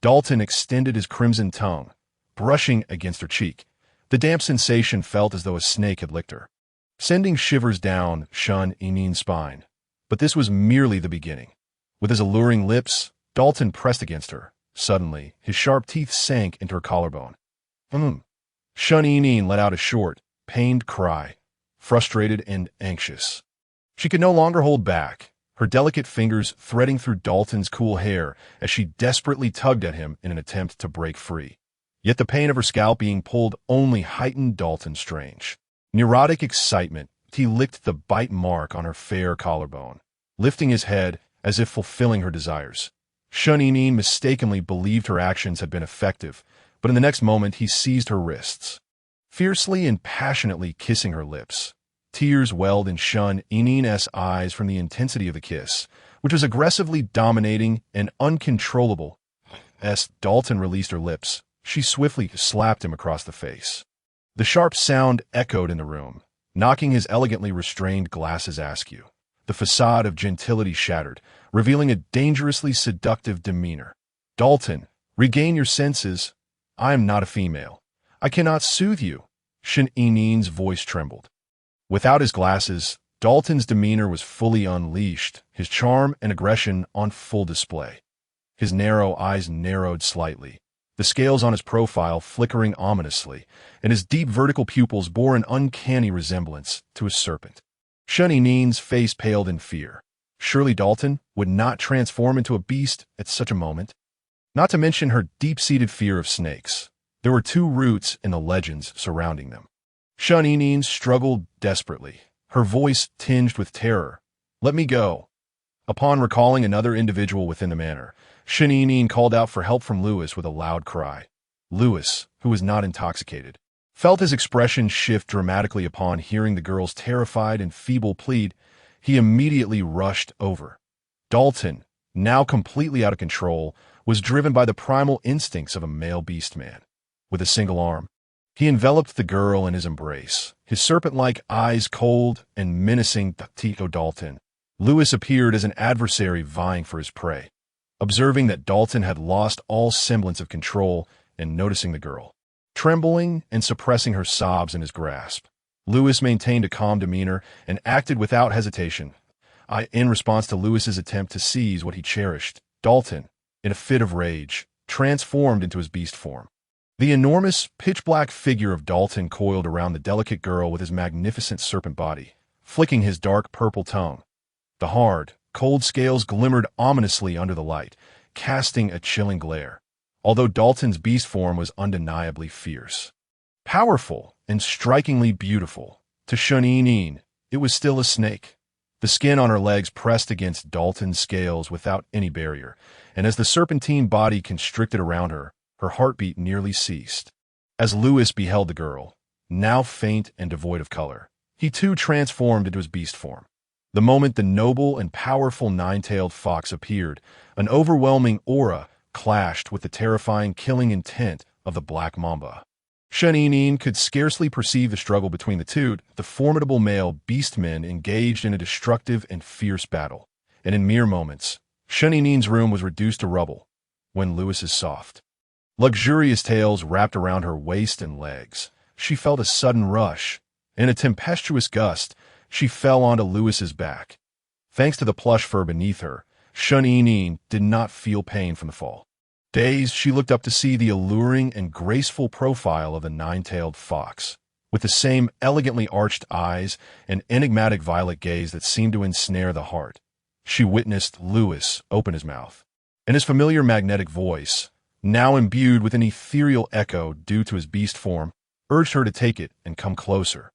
Dalton extended his crimson tongue, brushing against her cheek. The damp sensation felt as though a snake had licked her, sending shivers down Shun-Ini's spine. But this was merely the beginning. With his alluring lips, Dalton pressed against her. Suddenly, his sharp teeth sank into her collarbone. Shun-Ini let out a short, pained cry, frustrated and anxious. She could no longer hold back, her delicate fingers threading through Dalton's cool hair as she desperately tugged at him in an attempt to break free. Yet the pain of her scalp being pulled only heightened Dalton's strange, neurotic excitement. He licked the bite mark on her fair collarbone, lifting his head as if fulfilling her desires. Shun-Ini mistakenly believed her actions had been effective, but in the next moment he seized her wrists, fiercely and passionately kissing her lips. Tears welled in Shun-Ini's eyes from the intensity of the kiss, which was aggressively dominating and uncontrollable. As Dalton released her lips, she swiftly slapped him across the face. The sharp sound echoed in the room, knocking his elegantly restrained glasses askew. The facade of gentility shattered, revealing a dangerously seductive demeanor. "Dalton, regain your senses. I am not a female. I cannot soothe you." Shun-Ini's voice trembled. Without his glasses, Dalton's demeanor was fully unleashed, his charm and aggression on full display. His narrow eyes narrowed slightly, the scales on his profile flickering ominously, and his deep vertical pupils bore an uncanny resemblance to a serpent. Shun-Ini's face paled in fear. Surely Dalton would not transform into a beast at such a moment. Not to mention her deep-seated fear of snakes. There were two roots in the legends surrounding them. Shun-Ini struggled desperately, her voice tinged with terror. "Let me go." Upon recalling another individual within the manor, Shun-Ini called out for help from Lewis with a loud cry. Lewis, who was not intoxicated, felt his expression shift dramatically upon hearing the girl's terrified and feeble plead. He immediately rushed over. Dalton, now completely out of control, was driven by the primal instincts of a male beastman. With a single arm, he enveloped the girl in his embrace, his serpent-like eyes cold and menacing. To Dalton, Lewis appeared as an adversary vying for his prey. Observing that Dalton had lost all semblance of control and noticing the girl, trembling and suppressing her sobs in his grasp, Lewis maintained a calm demeanor and acted without hesitation. In response to Lewis's attempt to seize what he cherished, Dalton, in a fit of rage, transformed into his beast form. The enormous, pitch-black figure of Dalton coiled around the delicate girl with his magnificent serpent body, flicking his dark purple tongue. The hard, cold scales glimmered ominously under the light, casting a chilling glare, although Dalton's beast form was undeniably fierce. Powerful and strikingly beautiful, to Shun-Ini, it was still a snake. The skin on her legs pressed against Dalton's scales without any barrier, and as the serpentine body constricted around her, her heartbeat nearly ceased. As Lewis beheld the girl, now faint and devoid of color, he too transformed into his beast form. The moment the noble and powerful nine-tailed fox appeared, an overwhelming aura clashed with the terrifying killing intent of the black mamba. Shun-Ini could scarcely perceive the struggle between the two. The formidable male beastmen engaged in a destructive and fierce battle, and in mere moments, Shun-Ini's room was reduced to rubble when Lewis's soft, luxurious tails wrapped around her waist and legs. She felt a sudden rush. In a tempestuous gust, she fell onto Lewis's back. Thanks to the plush fur beneath her, Shun did not feel pain from the fall. Dazed, she looked up to see the alluring and graceful profile of the nine-tailed fox, with the same elegantly arched eyes and enigmatic violet gaze that seemed to ensnare the heart. She witnessed Lewis open his mouth, and his familiar magnetic voice, now imbued with an ethereal echo due to his beast form, urged her to take it and come closer,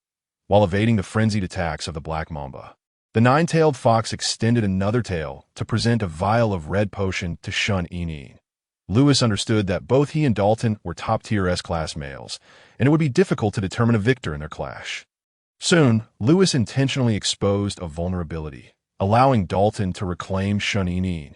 while evading the frenzied attacks of the black mamba. The nine-tailed fox extended another tail to present a vial of red potion to Shun. Lewis understood that both he and Dalton were top-tier S-class males, and it would be difficult to determine a victor in their clash. Soon, Lewis intentionally exposed a vulnerability, allowing Dalton to reclaim Shun.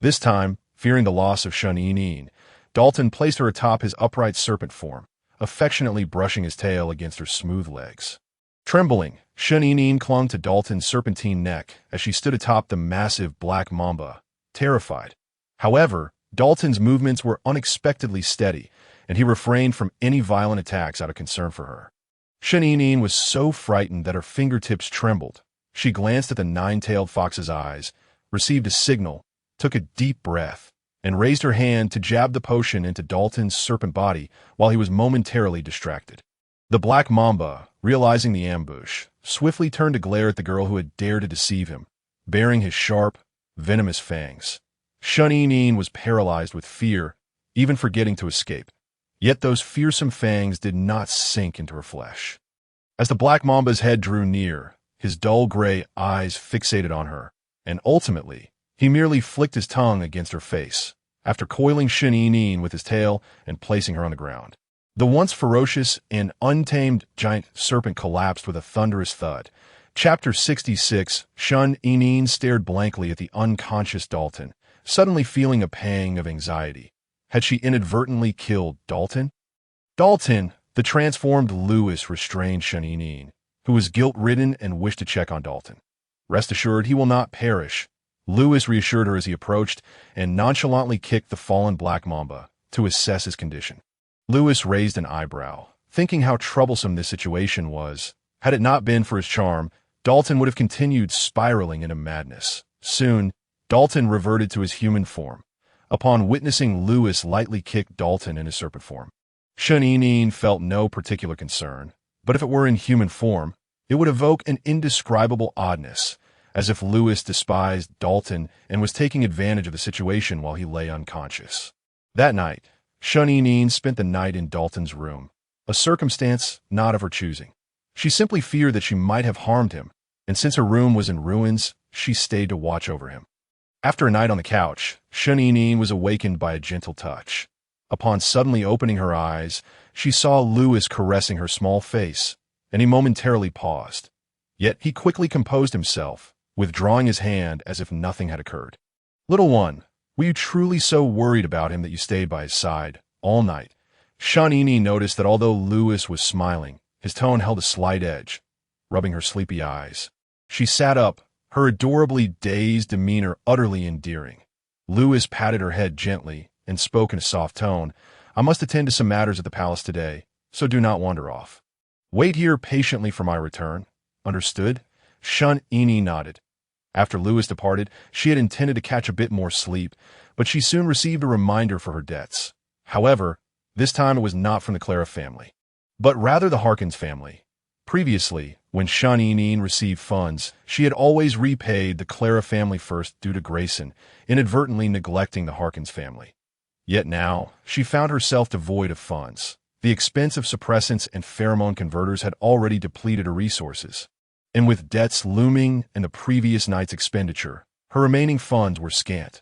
This time, fearing the loss of Shun, Dalton placed her atop his upright serpent form, affectionately brushing his tail against her smooth legs. Trembling, Shun clung to Dalton's serpentine neck as she stood atop the massive black mamba, terrified. However, Dalton's movements were unexpectedly steady, and he refrained from any violent attacks out of concern for her. Shun was so frightened that her fingertips trembled. She glanced at the nine-tailed fox's eyes, received a signal, took a deep breath, and raised her hand to jab the potion into Dalton's serpent body while he was momentarily distracted. The black mamba, realizing the ambush, swiftly turned to glare at the girl who had dared to deceive him, baring his sharp, venomous fangs. Shun was paralyzed with fear, even forgetting to escape. Yet those fearsome fangs did not sink into her flesh. As the black mamba's head drew near, his dull gray eyes fixated on her, and ultimately, he merely flicked his tongue against her face, after coiling Shun with his tail and placing her on the ground. The once ferocious and untamed giant serpent collapsed with a thunderous thud. Chapter 66, Shun stared blankly at the unconscious Dalton, suddenly feeling a pang of anxiety. Had she inadvertently killed Dalton? Dalton, the transformed Lewis, restrained Shun, who was guilt-ridden and wished to check on Dalton. Rest assured, he will not perish, Lewis reassured her as he approached and nonchalantly kicked the fallen black mamba to assess his condition. Lewis raised an eyebrow, thinking how troublesome this situation was. Had it not been for his charm, Dalton would have continued spiraling into madness. Soon, Dalton reverted to his human form, upon witnessing Lewis lightly kick Dalton in his serpent form. Shun felt no particular concern, but if it were in human form, it would evoke an indescribable oddness, as if Lewis despised Dalton and was taking advantage of the situation while he lay unconscious. That night, Shun spent the night in Dalton's room, a circumstance not of her choosing. She simply feared that she might have harmed him, and since her room was in ruins, she stayed to watch over him. After a night on the couch, Shun was awakened by a gentle touch. Upon suddenly opening her eyes, she saw Lewis caressing her small face, and he momentarily paused. Yet he quickly composed himself, withdrawing his hand as if nothing had occurred. "Little one, were you truly so worried about him that you stayed by his side all night?" Shun noticed that although Lewis was smiling, his tone held a slight edge, rubbing her sleepy eyes. She sat up, her adorably dazed demeanor utterly endearing. Lewis patted her head gently and spoke in a soft tone. "I must attend to some matters at the palace today, so do not wander off. Wait here patiently for my return. Understood?" Shun nodded. After Lewis departed, she had intended to catch a bit more sleep, but she soon received a reminder for her debts. However, this time it was not from the Clara family, but rather the Harkins family. Previously, when Shun received funds, she had always repaid the Clara family first due to Grayson, inadvertently neglecting the Harkins family. Yet now, she found herself devoid of funds. The expense of suppressants and pheromone converters had already depleted her resources, and with debts looming and the previous night's expenditure, her remaining funds were scant.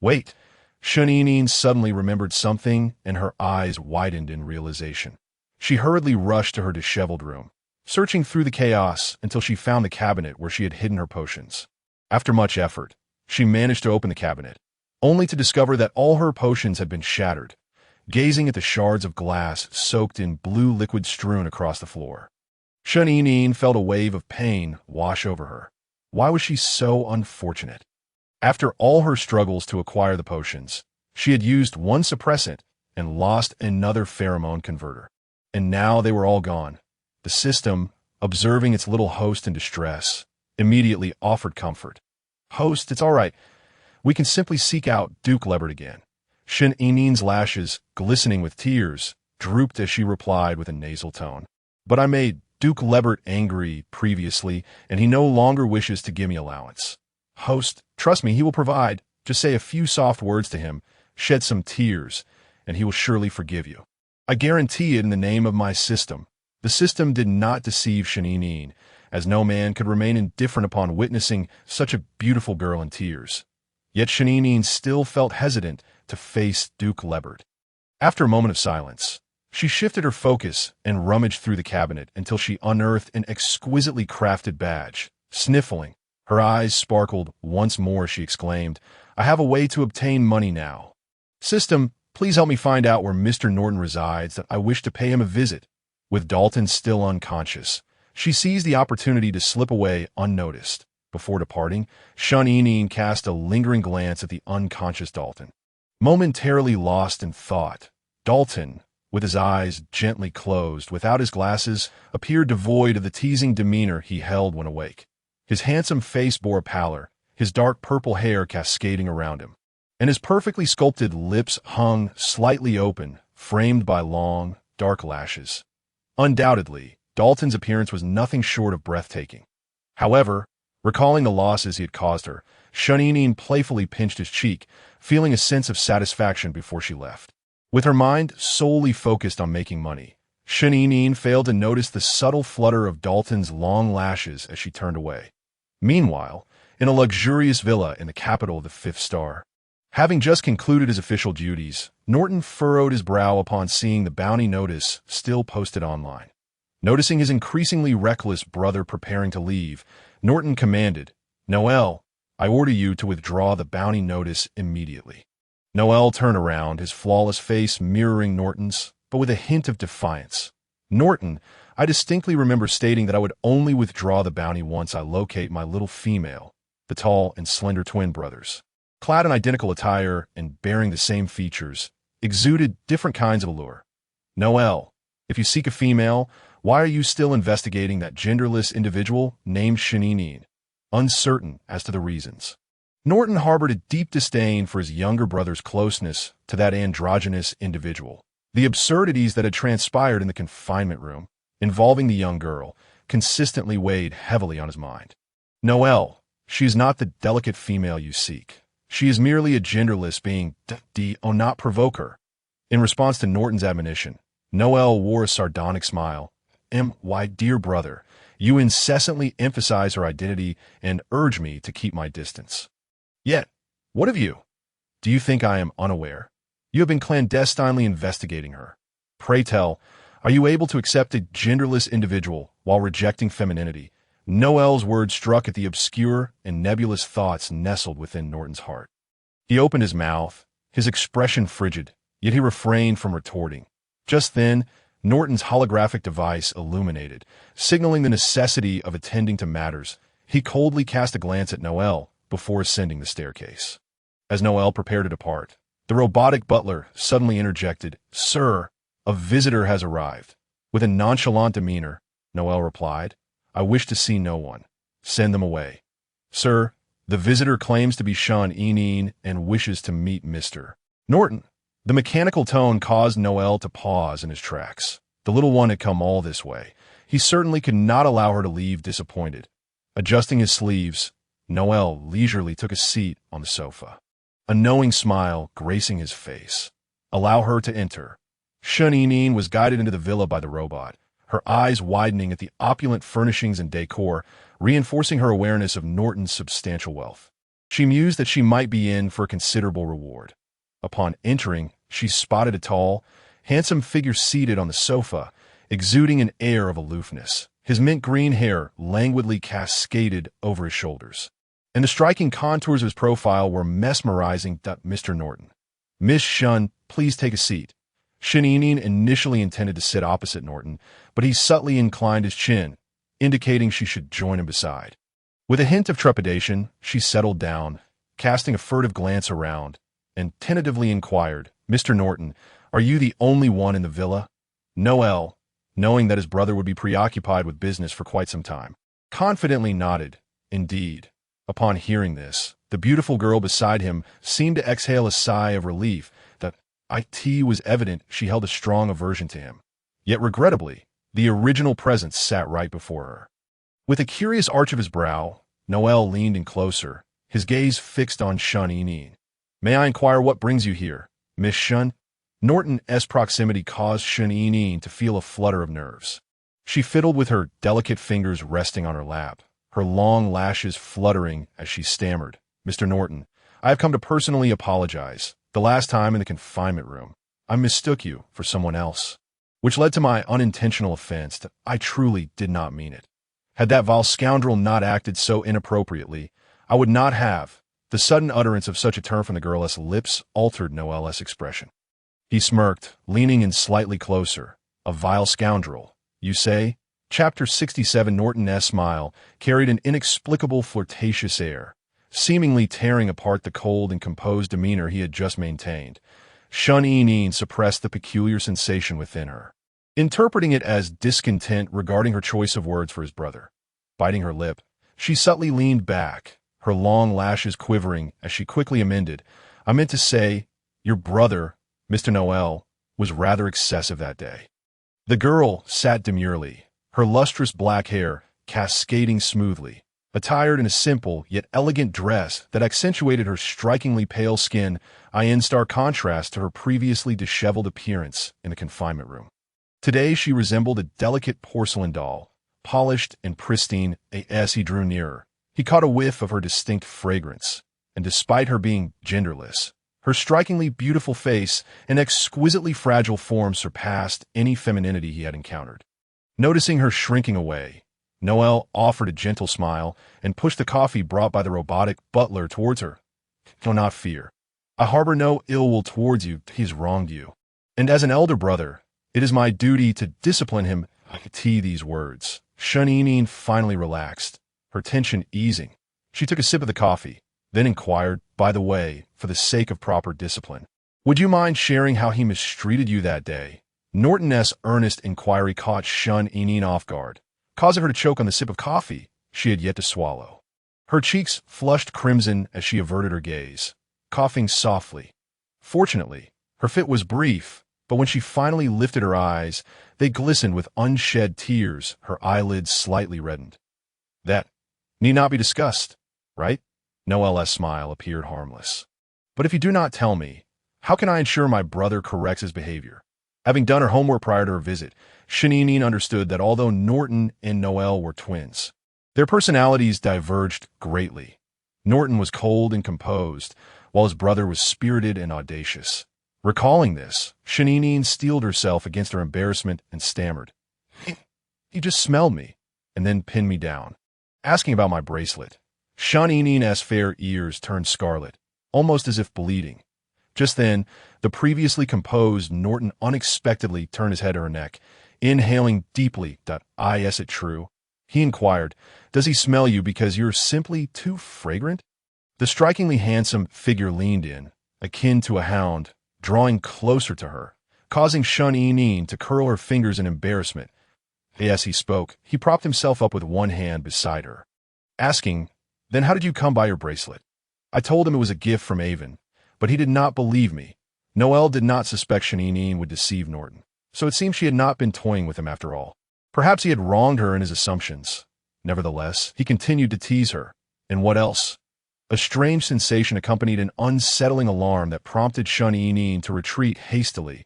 Wait, Shun suddenly remembered something, and her eyes widened in realization. She hurriedly rushed to her disheveled room, searching through the chaos until she found the cabinet where she had hidden her potions. After much effort, she managed to open the cabinet, only to discover that all her potions had been shattered. Gazing at the shards of glass soaked in blue liquid strewn across the floor, Shun felt a wave of pain wash over her. Why was she so unfortunate? After all her struggles to acquire the potions, she had used one suppressant and lost another pheromone converter. And now they were all gone. The system, observing its little host in distress, immediately offered comfort. "Host, it's all right. We can simply seek out Duke Lebert again." Shin-Inin's lashes, glistening with tears, drooped as she replied with a nasal tone. "But I made Duke Lebert angry previously, and he no longer wishes to give me allowance. Host, trust me, he will provide. Just say a few soft words to him, shed some tears, and he will surely forgive you. I guarantee it in the name of my system." The system did not deceive Shin-Inin, as no man could remain indifferent upon witnessing such a beautiful girl in tears. Yet Shin-Inin still felt hesitant to face Duke Lebert. After a moment of silence, she shifted her focus and rummaged through the cabinet until she unearthed an exquisitely crafted badge. Sniffling, her eyes sparkled once more as she exclaimed, "I have a way to obtain money now. System, please help me find out where Mr. Norton resides, that I wish to pay him a visit." With Dalton still unconscious, she seized the opportunity to slip away unnoticed. Before departing, Shin-Inin cast a lingering glance at the unconscious Dalton. Momentarily lost in thought, Dalton, with his eyes gently closed, without his glasses, appeared devoid of the teasing demeanor he held when awake. His handsome face bore a pallor, his dark purple hair cascading around him, and his perfectly sculpted lips hung slightly open, framed by long, dark lashes. Undoubtedly, Dalton's appearance was nothing short of breathtaking. However, recalling the losses he had caused her, Shin-Inin playfully pinched his cheek, feeling a sense of satisfaction before she left. With her mind solely focused on making money, Shin-Inin failed to notice the subtle flutter of Dalton's long lashes as she turned away. Meanwhile, in a luxurious villa in the capital of the Fifth Star, having just concluded his official duties, Norton furrowed his brow upon seeing the bounty notice still posted online. Noticing his increasingly reckless brother preparing to leave, Norton commanded, "Noel, I order you to withdraw the bounty notice immediately." Noel turned around, his flawless face mirroring Norton's, but with a hint of defiance. "Norton, I distinctly remember stating that I would only withdraw the bounty once I locate my little female." The tall and slender twin brothers, clad in identical attire and bearing the same features, exuded different kinds of allure. "Noel, if you seek a female, why are you still investigating that genderless individual named Shin-Inin?" Uncertain as to the reasons, Norton harbored a deep disdain for his younger brother's closeness to that androgynous individual. The absurdities that had transpired in the confinement room, involving the young girl, consistently weighed heavily on his mind. "Noel, she is not the delicate female you seek. She is merely a genderless being. Do not provoke her." In response to Norton's admonition, Noel wore a sardonic smile. Why, dear brother, you incessantly emphasize her identity and urge me to keep my distance. Yet, what of you? Do you think I am unaware? You have been clandestinely investigating her. Pray tell, are you able to accept a genderless individual while rejecting femininity?" Noel's words struck at the obscure and nebulous thoughts nestled within Norton's heart. He opened his mouth, his expression frigid, yet he refrained from retorting. Just then, Norton's holographic device illuminated, signaling the necessity of attending to matters. He coldly cast a glance at Noel before ascending the staircase. As Noel prepared to depart, the robotic butler suddenly interjected, "Sir, a visitor has arrived." With a nonchalant demeanor, Noel replied, "I wish to see no one. Send them away." "Sir, the visitor claims to be Shin-Inin and wishes to meet Mr. Norton." The mechanical tone caused Noel to pause in his tracks. The little one had come all this way. He certainly could not allow her to leave disappointed. Adjusting his sleeves, Noel leisurely took a seat on the sofa, a knowing smile gracing his face. "Allow her to enter." Shin-Inin was guided into the villa by the robot, her eyes widening at the opulent furnishings and decor, reinforcing her awareness of Norton's substantial wealth. She mused that she might be in for a considerable reward. Upon entering, she spotted a tall, handsome figure seated on the sofa, exuding an air of aloofness. His mint green hair languidly cascaded over his shoulders, and the striking contours of his profile were mesmerizing. "Mr. Norton." "Miss Shun, please take a seat." Shin-Inin initially intended to sit opposite Norton, but he subtly inclined his chin, indicating she should join him beside. With a hint of trepidation, she settled down, casting a furtive glance around, and tentatively inquired, "Mr. Norton, are you the only one in the villa?" "Noel, knowing that his brother would be preoccupied with business for quite some time. Confidently nodded, "Indeed." Upon hearing this, the beautiful girl beside him seemed to exhale a sigh of relief. That it was evident she held a strong aversion to him. Yet regrettably, the original presence sat right before her. With a curious arch of his brow, Noel leaned in closer, his gaze fixed on Shun Yinyin. "May I inquire what brings you here, Miss Shun?" Norton's proximity caused Shun Yinyin to feel a flutter of nerves. She fiddled with her delicate fingers resting on her lap, her long lashes fluttering as she stammered, "Mr. Norton, I have come to personally apologize. The last time in the confinement room, I mistook you for someone else, which led to my unintentional offense. That I truly did not mean it. Had that vile scoundrel not acted so inappropriately, I would not have." The sudden utterance of such a term from the girl's lips altered Noel's expression. He smirked, leaning in slightly closer. "A vile scoundrel, you say?" Chapter 67. Norton's smile carried an inexplicable flirtatious air, seemingly tearing apart the cold and composed demeanor he had just maintained. Shun Yinyin suppressed the peculiar sensation within her, interpreting it as discontent regarding her choice of words for his brother. Biting her lip, she subtly leaned back, her long lashes quivering as she quickly amended, "I meant to say, your brother, Mr. Noel, was rather excessive that day." The girl sat demurely, her lustrous black hair cascading smoothly, attired in a simple yet elegant dress that accentuated her strikingly pale skin, in stark contrast to her previously disheveled appearance in the confinement room. Today she resembled a delicate porcelain doll, polished and pristine. As he drew nearer, he caught a whiff of her distinct fragrance, and despite her being genderless, her strikingly beautiful face and exquisitely fragile form surpassed any femininity he had encountered. Noticing her shrinking away, Noel offered a gentle smile and pushed the coffee brought by the robotic butler towards her. "Do not fear. I harbor no ill will towards you. He has wronged you, and as an elder brother, it is my duty to discipline him." These words. Shun Yinyin finally relaxed, her tension easing. She took a sip of the coffee, then inquired, "By the way, for the sake of proper discipline, would you mind sharing how he mistreated you that day?" Norton's earnest inquiry caught Shun Yinyin off guard, causing her to choke on the sip of coffee she had yet to swallow. Her cheeks flushed crimson as she averted her gaze, coughing softly. Fortunately, her fit was brief, but when she finally lifted her eyes, they glistened with unshed tears, her eyelids slightly reddened. "That need not be discussed, right?" Noel's smile appeared harmless. "But if you do not tell me, how can I ensure my brother corrects his behavior?" Having done her homework prior to her visit, Shun Yinyin understood that although Norton and Noel were twins, their personalities diverged greatly. Norton was cold and composed, while his brother was spirited and audacious. Recalling this, Shun Yinyin steeled herself against her embarrassment and stammered, He just smelled me, and then pinned me down, asking about my bracelet." Shun Yinyin's fair ears turned scarlet, almost as if bleeding. Just then, the previously composed Norton unexpectedly turned his head to her neck, inhaling deeply. "Is it true?" he inquired. "Does he smell you because you're simply too fragrant?" The strikingly handsome figure leaned in, akin to a hound, drawing closer to her, causing Shun Yinyin to curl her fingers in embarrassment. As he spoke, he propped himself up with one hand beside her, asking, "Then how did you come by your bracelet?" I told him it was a gift from Avon, but he did not believe me. Noel did not suspect Shun Yinyin would deceive Norton, so it seemed she had not been toying with him after all. Perhaps he had wronged her in his assumptions. Nevertheless, he continued to tease her. And what else? A strange sensation accompanied an unsettling alarm that prompted Shun Yinyin to retreat hastily,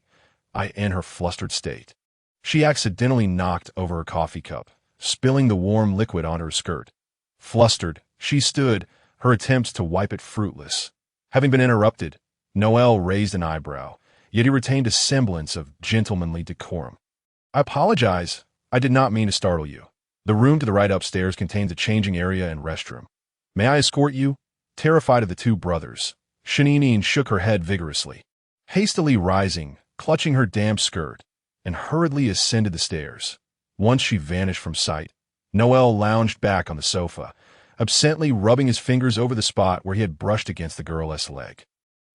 in her flustered state. She accidentally knocked over her coffee cup, spilling the warm liquid onto her skirt. Flustered, she stood, her attempts to wipe it fruitless. Having been interrupted, Noel raised an eyebrow, yet he retained a semblance of gentlemanly decorum. "I apologize. I did not mean to startle you. The room to the right upstairs contains a changing area and restroom. May I escort you?" Terrified of the two brothers, Shun Yinyin shook her head vigorously. Hastily rising, clutching her damp skirt, and hurriedly ascended the stairs. Once she vanished from sight, Noel lounged back on the sofa, absently rubbing his fingers over the spot where he had brushed against the girl's leg.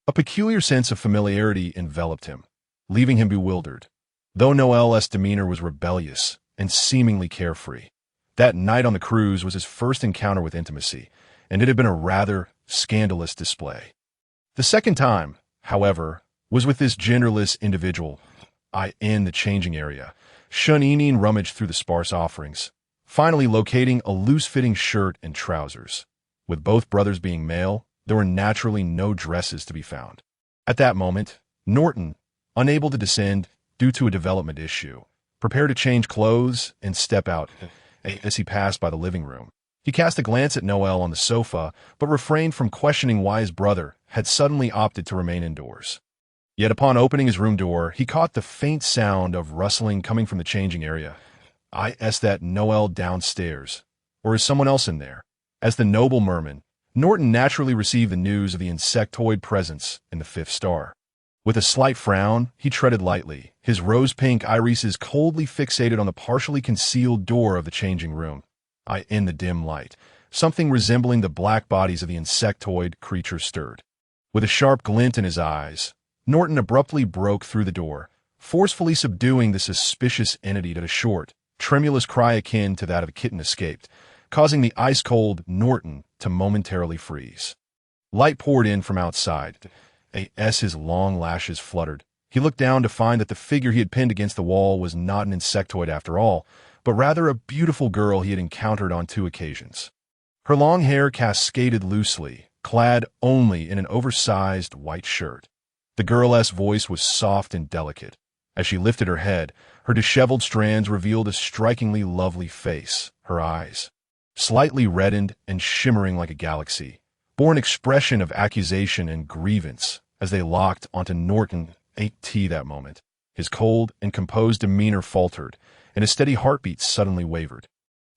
A peculiar sense of familiarity enveloped him, leaving him bewildered. though Noel's demeanor was rebellious and seemingly carefree. That night on the cruise was his first encounter with intimacy, and it had been a rather scandalous display. The second time, however, was with this genderless individual, in the changing area. Shun rummaged through the sparse offerings, finally locating a loose-fitting shirt and trousers. With both brothers being male, there were naturally no dresses to be found. At that moment, Norton, unable to descend due to a development issue, prepared to change clothes and step out. As he passed by the living room, he cast a glance at Noel on the sofa, but refrained from questioning why his brother had suddenly opted to remain indoors. Yet upon opening his room door, he caught the faint sound of rustling coming from the changing area. Is that Noel downstairs? Or is someone else in there? As the noble merman, Norton naturally received the news of the insectoid presence in the fifth star. With a slight frown, he treaded lightly, his rose-pink irises coldly fixated on the partially concealed door of the changing room. In the dim light, something resembling the black bodies of the insectoid creature stirred. With a sharp glint in his eyes, Norton abruptly broke through the door, forcefully subduing the suspicious entity to a short, tremulous cry akin to that of a kitten escaped, causing the ice-cold Norton to momentarily freeze. Light poured in from outside. As his long lashes fluttered, he looked down to find that the figure he had pinned against the wall was not an insectoid after all, but rather a beautiful girl he had encountered on 2 occasions. Her long hair cascaded loosely, clad only in an oversized white shirt. The girl's voice was soft and delicate. As she lifted her head, her disheveled strands revealed a strikingly lovely face. Her eyes, slightly reddened and shimmering like a galaxy, bore an expression of accusation and grievance as they locked onto Norton. That moment, his cold and composed demeanor faltered, and his steady heartbeat suddenly wavered.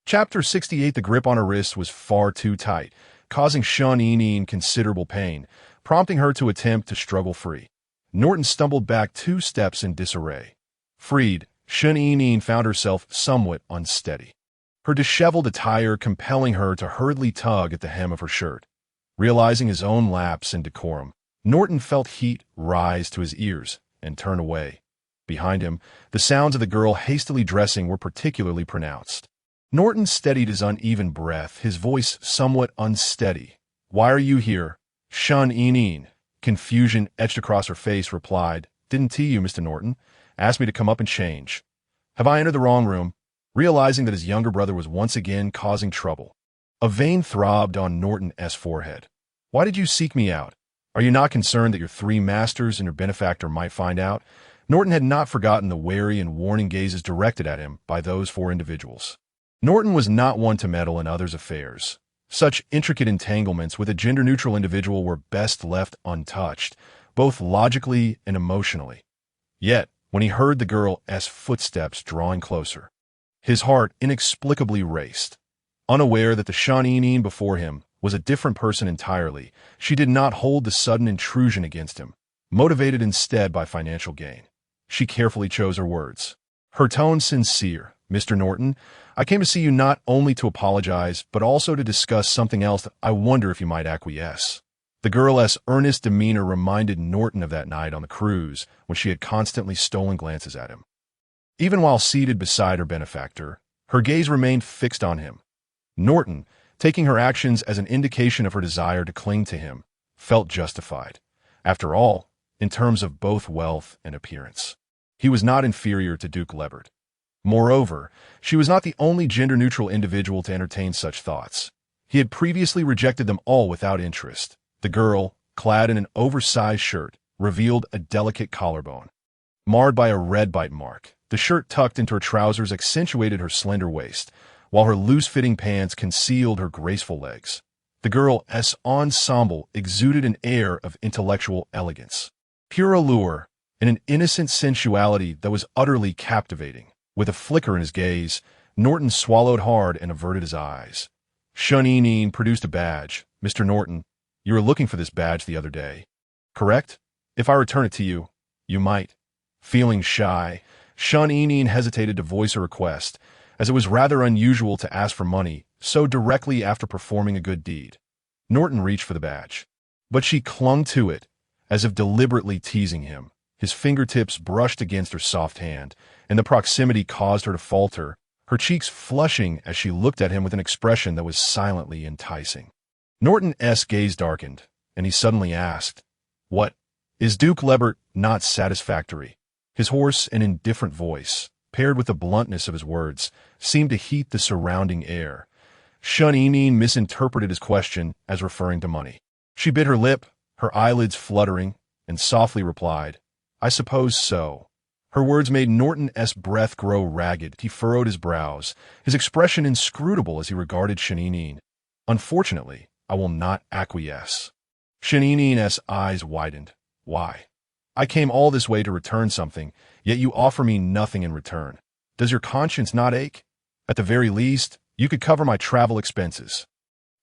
Chapter 68. The grip on her wrist was far too tight, causing Shun considerable pain, prompting her to attempt to struggle free. Norton stumbled back 2 steps in disarray. Freed, Shun found herself somewhat unsteady, her disheveled attire compelling her to hurriedly tug at the hem of her shirt. Realizing his own lapse in decorum, Norton felt heat rise to his ears and turn away. Behind him, the sounds of the girl hastily dressing were particularly pronounced. Norton steadied his uneven breath, his voice somewhat unsteady. "Why are you here?" Shun, confusion etched across her face, replied, "Didn't tell you, Mr. Norton. Asked me to come up and change." "Have I entered the wrong room?" Realizing that his younger brother was once again causing trouble, a vein throbbed on Norton's forehead. "Why did you seek me out? Are you not concerned that your 3 masters and your benefactor might find out?" Norton had not forgotten the wary and warning gazes directed at him by those 4 individuals. Norton was not one to meddle in others' affairs. Such intricate entanglements with a gender-neutral individual were best left untouched, both logically and emotionally. Yet, when he heard the girl's footsteps drawing closer, his heart inexplicably raced. Unaware that the Shun before him was a different person entirely, she did not hold the sudden intrusion against him, motivated instead by financial gain. She carefully chose her words. Her tone sincere. "Mr. Norton, I came to see you not only to apologize, but also to discuss something else that I wonder if you might acquiesce." The girl's earnest demeanor reminded Norton of that night on the cruise when she had constantly stolen glances at him. Even while seated beside her benefactor, her gaze remained fixed on him. Norton, taking her actions as an indication of her desire to cling to him, felt justified. After all, in terms of both wealth and appearance, he was not inferior to Duke Lebert. Moreover, she was not the only gender-neutral individual to entertain such thoughts. He had previously rejected them all without interest. The girl, clad in an oversized shirt, revealed a delicate collarbone, marred by a red bite mark. The shirt tucked into her trousers accentuated her slender waist, while her loose-fitting pants concealed her graceful legs. The girl's ensemble exuded an air of intellectual elegance, pure allure, and an innocent sensuality that was utterly captivating. With a flicker in his gaze, Norton swallowed hard and averted his eyes. Shun produced a badge. "Mr. Norton, you were looking for this badge the other day, correct? If I return it to you, you might." Feeling shy, Shun hesitated to voice a request, as it was rather unusual to ask for money so directly after performing a good deed. Norton reached for the badge, but she clung to it, as if deliberately teasing him. His fingertips brushed against her soft hand, and the proximity caused her to falter, her cheeks flushing as she looked at him with an expression that was silently enticing. Norton's gaze darkened, and he suddenly asked, "What? Is Duke Lebert not satisfactory?" His hoarse and indifferent voice, paired with the bluntness of his words, seemed to heat the surrounding air. Shun misinterpreted his question as referring to money. She bit her lip, her eyelids fluttering, and softly replied, "I suppose so." Her words made Norton's breath grow ragged. He furrowed his brows, his expression inscrutable as he regarded Shun. "Unfortunately, I will not acquiesce." Shun's eyes widened. "Why? I came all this way to return something, yet you offer me nothing in return. Does your conscience not ache? At the very least, you could cover my travel expenses."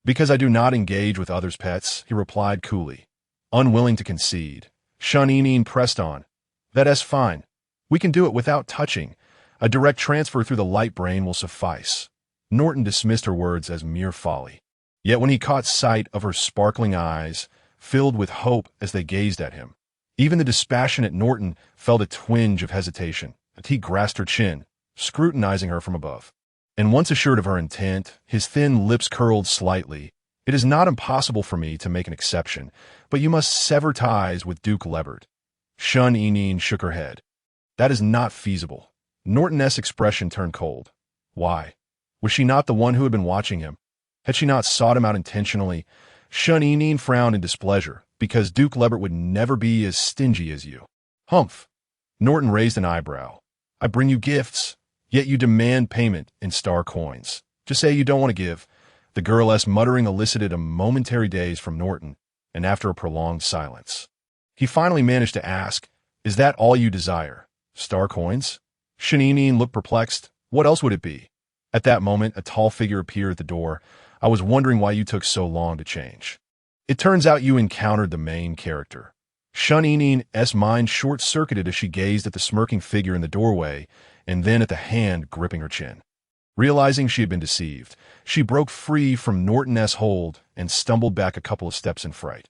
"Because I do not engage with others' pets," he replied coolly. Unwilling to concede, Shun pressed on. "That's fine. We can do it without touching. A direct transfer through the light brain will suffice." Norton dismissed her words as mere folly. Yet when he caught sight of her sparkling eyes, filled with hope as they gazed at him, even the dispassionate Norton felt a twinge of hesitation, and he grasped her chin, scrutinizing her from above. And once assured of her intent, his thin lips curled slightly. "It is not impossible for me to make an exception, but you must sever ties with Duke Lebert." Shun shook her head. "That is not feasible." Norton's expression turned cold. Why? Was she not the one who had been watching him? Had she not sought him out intentionally? Shun frowned in displeasure, because Duke Lebert would never be as stingy as you. "Humph." Norton raised an eyebrow. "I bring you gifts, yet you demand payment in star coins. Just say you don't want to give." The girl's muttering elicited a momentary daze from Norton, and after a prolonged silence, he finally managed to ask, "Is that all you desire? Star coins?" Shun looked perplexed. What else would it be? At that moment, a tall figure appeared at the door. "I was wondering why you took so long to change. It turns out you encountered the main character." Shun's mind short-circuited as she gazed at the smirking figure in the doorway, and then at the hand gripping her chin. Realizing she had been deceived, she broke free from Norton's hold and stumbled back a couple of steps in fright.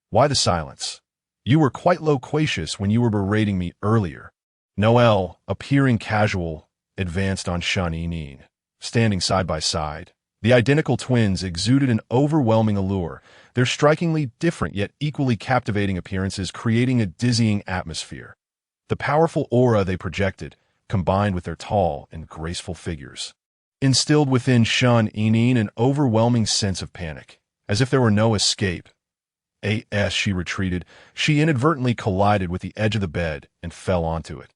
"Why the silence? You were quite loquacious when you were berating me earlier." Noel, appearing casual, advanced on Shun. Standing side by side, the identical twins exuded an overwhelming allure, their strikingly different yet equally captivating appearances creating a dizzying atmosphere. The powerful aura they projected, combined with their tall and graceful figures, instilled within Shun an overwhelming sense of panic, as if there were no escape. As she retreated, she inadvertently collided with the edge of the bed and fell onto it.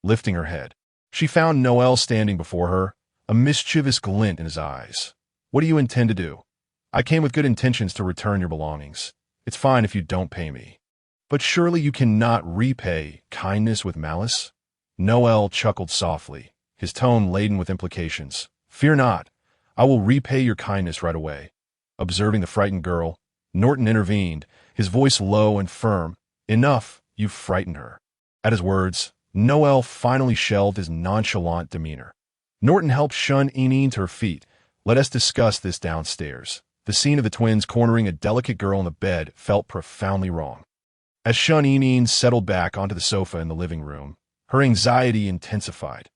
Lifting her head, she found Noel standing before her, a mischievous glint in his eyes. "What do you intend to do?" "I came with good intentions to return your belongings. It's fine if you don't pay me." "But surely you cannot repay kindness with malice?" Noel chuckled softly, his tone laden with implications. "Fear not. I will repay your kindness right away." Observing the frightened girl, Norton intervened, his voice low and firm. "Enough, you've frightened her." At his words, Noel finally shelved his nonchalant demeanor. Norton helped Shun to her feet. "Let us discuss this downstairs." The scene of the twins cornering a delicate girl in the bed felt profoundly wrong. As Shun settled back onto the sofa in the living room, her anxiety intensified.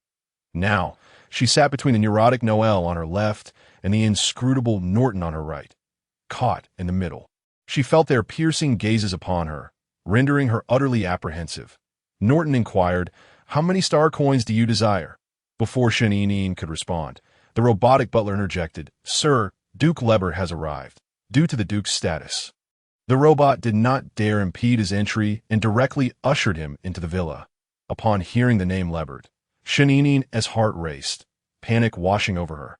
Now, she sat between the neurotic Noel on her left and the inscrutable Norton on her right, caught in the middle. She felt their piercing gazes upon her, rendering her utterly apprehensive. Norton inquired, "How many star coins do you desire?" Before Shun could respond, the robotic butler interjected, "Sir, Duke Lebert has arrived, due to the Duke's status." The robot did not dare impede his entry and directly ushered him into the villa. Upon hearing the name Lebert, Shun's heart raced, panic washing over her.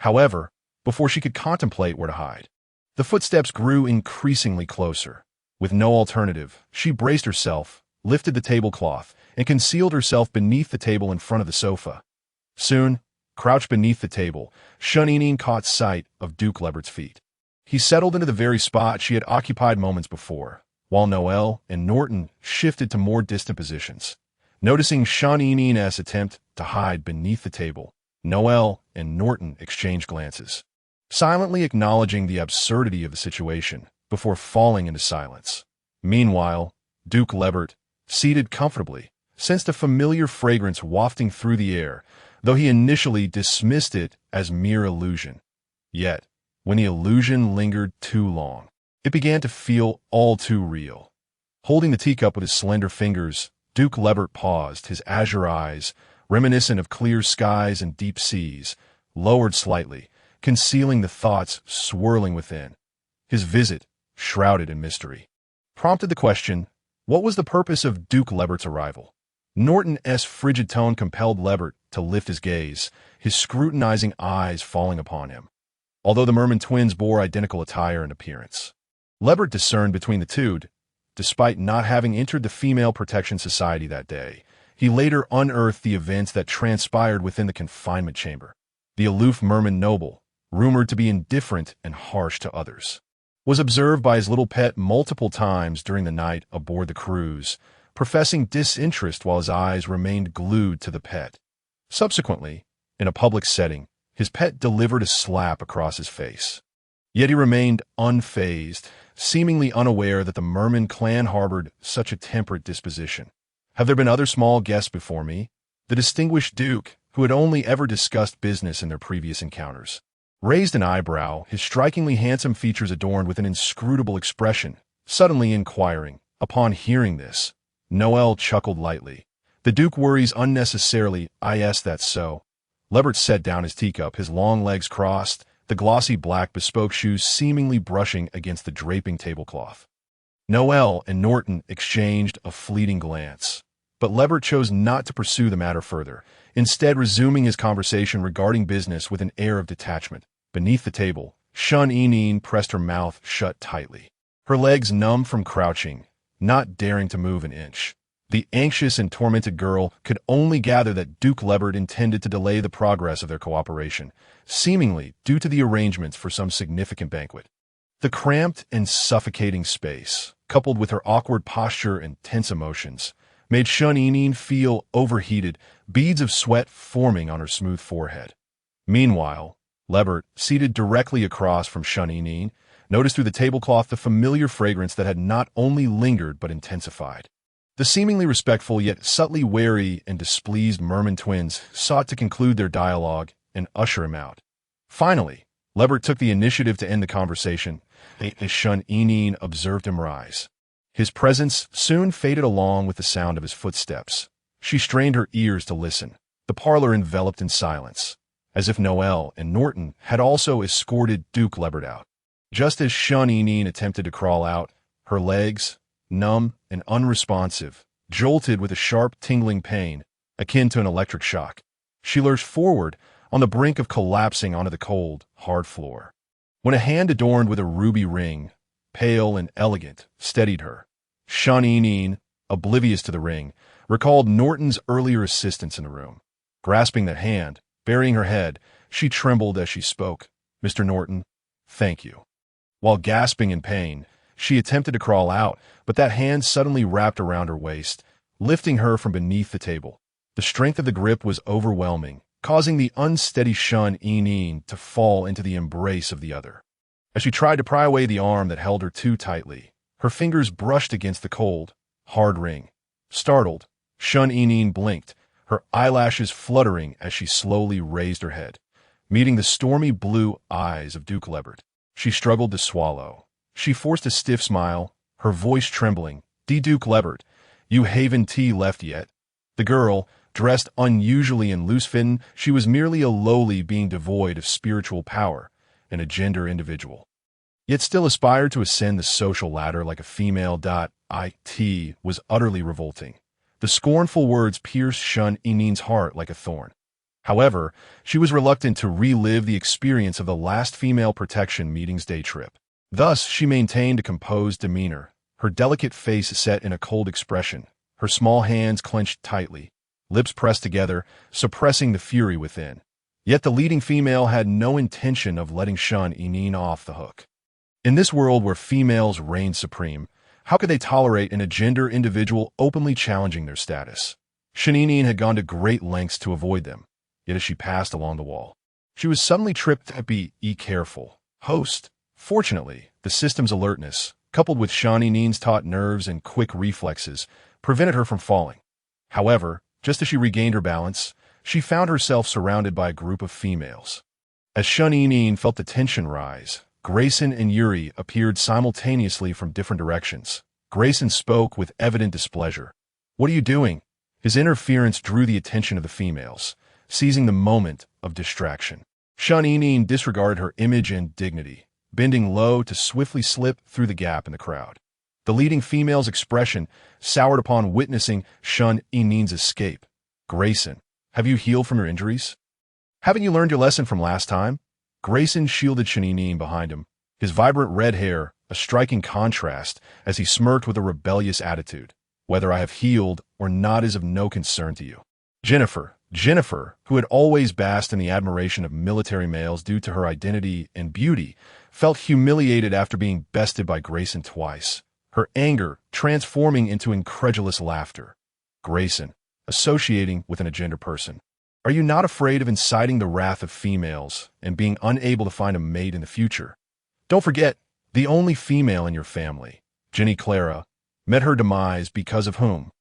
However, before she could contemplate where to hide, the footsteps grew increasingly closer. With no alternative, she braced herself, lifted the tablecloth, and concealed herself beneath the table in front of the sofa. Soon, crouched beneath the table, Shun caught sight of Duke Lebert's feet. He settled into the very spot she had occupied moments before, while Noel and Norton shifted to more distant positions. Noticing Shun's attempt to hide beneath the table, Noel and Norton exchanged glances, silently acknowledging the absurdity of the situation before falling into silence. Meanwhile, Duke Lebert, seated comfortably, sensed a familiar fragrance wafting through the air, though he initially dismissed it as mere illusion. Yet, when the illusion lingered too long, it began to feel all too real. Holding the teacup with his slender fingers, Duke Lebert paused, his azure eyes, reminiscent of clear skies and deep seas, lowered slightly, concealing the thoughts swirling within. His visit, shrouded in mystery, prompted the question, what was the purpose of Duke Lebert's arrival? Norton's frigid tone compelled Lebert to lift his gaze, his scrutinizing eyes falling upon him. Although the Merman twins bore identical attire and appearance, Lebert discerned between the two. Despite not having entered the Female Protection Society that day, he later unearthed the events that transpired within the confinement chamber. The aloof Merman noble, rumored to be indifferent and harsh to others, was observed by his little pet multiple times during the night aboard the cruise, professing disinterest while his eyes remained glued to the pet. Subsequently, in a public setting, his pet delivered a slap across his face. Yet he remained unfazed, seemingly unaware that the Merman clan harbored such a temperate disposition. Have there been other small guests before me? The distinguished Duke, who had only ever discussed business in their previous encounters, raised an eyebrow, his strikingly handsome features adorned with an inscrutable expression, suddenly inquiring. Upon hearing this, Noel chuckled lightly. The Duke worries unnecessarily. That's so. Lebert set down his teacup, his long legs crossed, the glossy black bespoke shoes seemingly brushing against the draping tablecloth. Noel and Norton exchanged a fleeting glance, but Lebert chose not to pursue the matter further, instead resuming his conversation regarding business with an air of detachment. Beneath the table, Shun Eneen pressed her mouth shut tightly, her legs numb from crouching, not daring to move an inch. The anxious and tormented girl could only gather that Duke Lebert intended to delay the progress of their cooperation, seemingly due to the arrangements for some significant banquet. The cramped and suffocating space, coupled with her awkward posture and tense emotions, made Shun Eneen feel overheated, beads of sweat forming on her smooth forehead. Meanwhile, Lebert, seated directly across from Shun Eneen, noticed through the tablecloth the familiar fragrance that had not only lingered but intensified. The seemingly respectful yet subtly wary and displeased Merman twins sought to conclude their dialogue and usher him out. Finally, Lebert took the initiative to end the conversation, as Shun Eneen observed him rise. His presence soon faded along with the sound of his footsteps. She strained her ears to listen, the parlor enveloped in silence, as if Noel and Norton had also escorted Duke Lebert out. Just as Shun Eneen attempted to crawl out, her legs, numb and unresponsive, jolted with a sharp tingling pain, akin to an electric shock. She lurched forward, on the brink of collapsing onto the cold, hard floor, when a hand adorned with a ruby ring, pale and elegant, steadied her. Shun Eneen, oblivious to the ring, recalled Norton's earlier assistance in the room. Grasping that hand, burying her head, she trembled as she spoke. "Mr. Norton, thank you." While gasping in pain, she attempted to crawl out, but that hand suddenly wrapped around her waist, lifting her from beneath the table. The strength of the grip was overwhelming, causing the unsteady Shun Eneen to fall into the embrace of the other. As she tried to pry away the arm that held her too tightly, her fingers brushed against the cold, hard ring. Startled, Shun Eneen blinked, her eyelashes fluttering as she slowly raised her head, meeting the stormy blue eyes of Duke Lebert. She struggled to swallow. She forced a stiff smile, her voice trembling. "Duke Lebert, you haven't tea left yet?" The girl, dressed unusually in loose-fitting, she was merely a lowly being devoid of spiritual power, and a gender individual, yet still aspired to ascend the social ladder like a female. It was utterly revolting. The scornful words pierced Shun Eneen's heart like a thorn. However, she was reluctant to relive the experience of the last Female Protection meeting's day trip. Thus, she maintained a composed demeanor, her delicate face set in a cold expression, her small hands clenched tightly, lips pressed together, suppressing the fury within. Yet the leading female had no intention of letting Shun Eneen off the hook. In this world where females reigned supreme, how could they tolerate an agender individual openly challenging their status? Shun Eneen had gone to great lengths to avoid them, yet as she passed along the wall, she was suddenly tripped to be careful. Host. Fortunately, the system's alertness, coupled with Shun Eneen's taut nerves and quick reflexes, prevented her from falling. However, just as she regained her balance, she found herself surrounded by a group of females. As Shun felt the tension rise, Grayson and Yuri appeared simultaneously from different directions. Grayson spoke with evident displeasure. "What are you doing?" His interference drew the attention of the females, seizing the moment of distraction. Shun disregarded her image and dignity, bending low to swiftly slip through the gap in the crowd. The leading female's expression soured upon witnessing Shun-Inin's escape. "Grayson, have you healed from your injuries? Haven't you learned your lesson from last time?" Grayson shielded Shun-Inin behind him, his vibrant red hair a striking contrast as he smirked with a rebellious attitude. "Whether I have healed or not is of no concern to you." Jennifer, who had always basked in the admiration of military males due to her identity and beauty, felt humiliated after being bested by Grayson twice, her anger transforming into incredulous laughter. Grayson, associating with an agender person. "Are you not afraid of inciting the wrath of females and being unable to find a mate in the future? Don't forget, the only female in your family, Jenny Clara, met her demise because of whom?"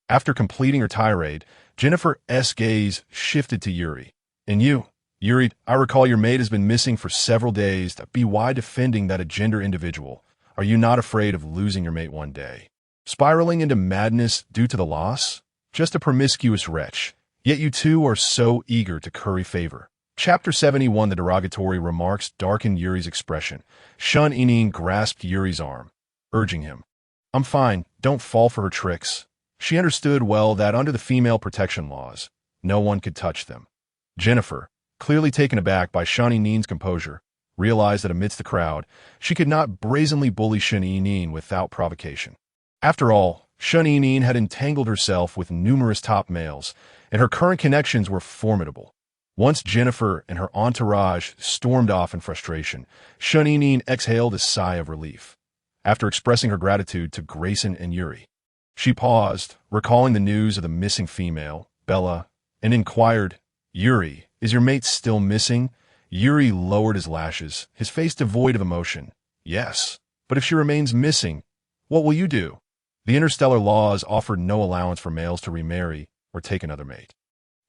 After completing her tirade, Jennifer's gaze shifted to Yuri. "And you, Yuri, I recall your mate has been missing for several days. Why defending that agender individual? Are you not afraid of losing your mate one day? Spiraling into madness due to the loss? Just a promiscuous wretch. Yet you two are so eager to curry favor." Chapter 71. The derogatory remarks darkened Yuri's expression. Shun-Inin grasped Yuri's arm, urging him. "I'm fine, don't fall for her tricks." She understood well that under the female protection laws, no one could touch them. Jennifer, clearly taken aback by Shun-Inin's composure, realized that amidst the crowd, she could not brazenly bully Shun-Inin without provocation. After all, Shun-Inin had entangled herself with numerous top males, and her current connections were formidable. Once Jennifer and her entourage stormed off in frustration, Shun-Inin exhaled a sigh of relief. After expressing her gratitude to Grayson and Yuri, she paused, recalling the news of the missing female, Bella, and inquired, "Yuri, is your mate still missing?" Yuri lowered his lashes, his face devoid of emotion. "Yes, but if she remains missing, what will you do?" The interstellar laws offered no allowance for males to remarry or take another mate.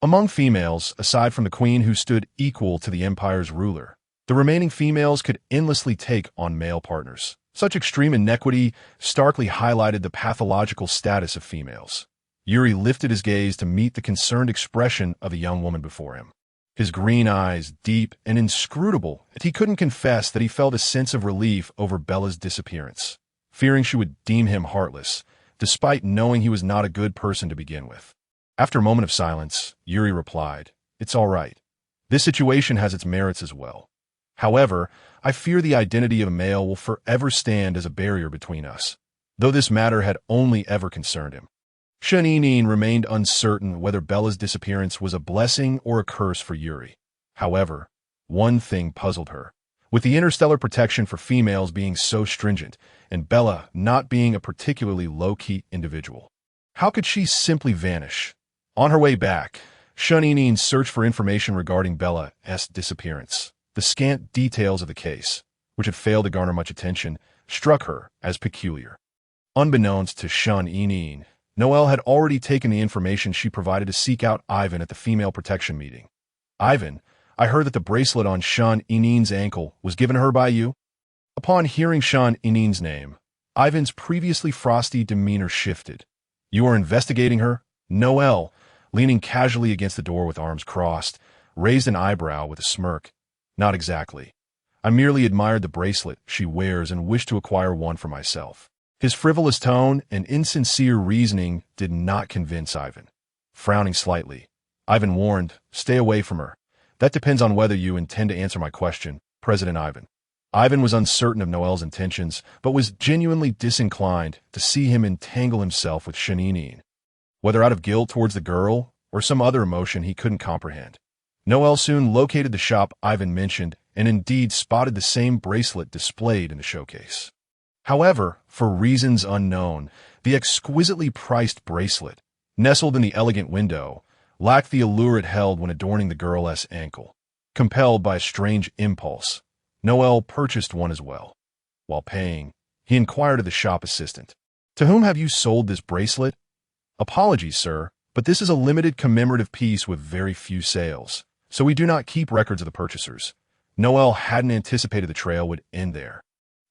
Among females, aside from the queen who stood equal to the empire's ruler, the remaining females could endlessly take on male partners. Such extreme inequity starkly highlighted the pathological status of females. Yuri lifted his gaze to meet the concerned expression of the young woman before him. His green eyes, deep and inscrutable, and he couldn't confess that he felt a sense of relief over Bella's disappearance, fearing she would deem him heartless, despite knowing he was not a good person to begin with. After a moment of silence, Yuri replied, "It's all right. This situation has its merits as well. However, I fear the identity of a male will forever stand as a barrier between us, though this matter had only ever concerned him." Shun-Inin remained uncertain whether Bella's disappearance was a blessing or a curse for Yuri. However, one thing puzzled her. With the interstellar protection for females being so stringent, and Bella not being a particularly low-key individual, how could she simply vanish? On her way back, Shun-Inin searched for information regarding Bella's disappearance. The scant details of the case, which had failed to garner much attention, struck her as peculiar. Unbeknownst to Shun-Inin, Noelle had already taken the information she provided to seek out Ivan at the female protection meeting. "Ivan, I heard that the bracelet on Shun-Inin's ankle was given her by you." Upon hearing Shun-Inin's name, Ivan's previously frosty demeanor shifted. "You are investigating her?" Noelle, leaning casually against the door with arms crossed, raised an eyebrow with a smirk. "Not exactly. I merely admired the bracelet she wears and wished to acquire one for myself." His frivolous tone and insincere reasoning did not convince Ivan. Frowning slightly, Ivan warned, "Stay away from her. That depends on whether you intend to answer my question, President Ivan." Ivan was uncertain of Noelle's intentions, but was genuinely disinclined to see him entangle himself with Shun-Inin, whether out of guilt towards the girl or some other emotion he couldn't comprehend. Noelle soon located the shop Ivan mentioned and indeed spotted the same bracelet displayed in the showcase. However, for reasons unknown, the exquisitely priced bracelet, nestled in the elegant window, lacked the allure it held when adorning the girl's ankle. Compelled by a strange impulse, Noelle purchased one as well. While paying, he inquired of the shop assistant, "To whom have you sold this bracelet?" Apologies, sir, but this is a limited commemorative piece with very few sales, so we do not keep records of the purchasers. Noel hadn't anticipated the trail would end there.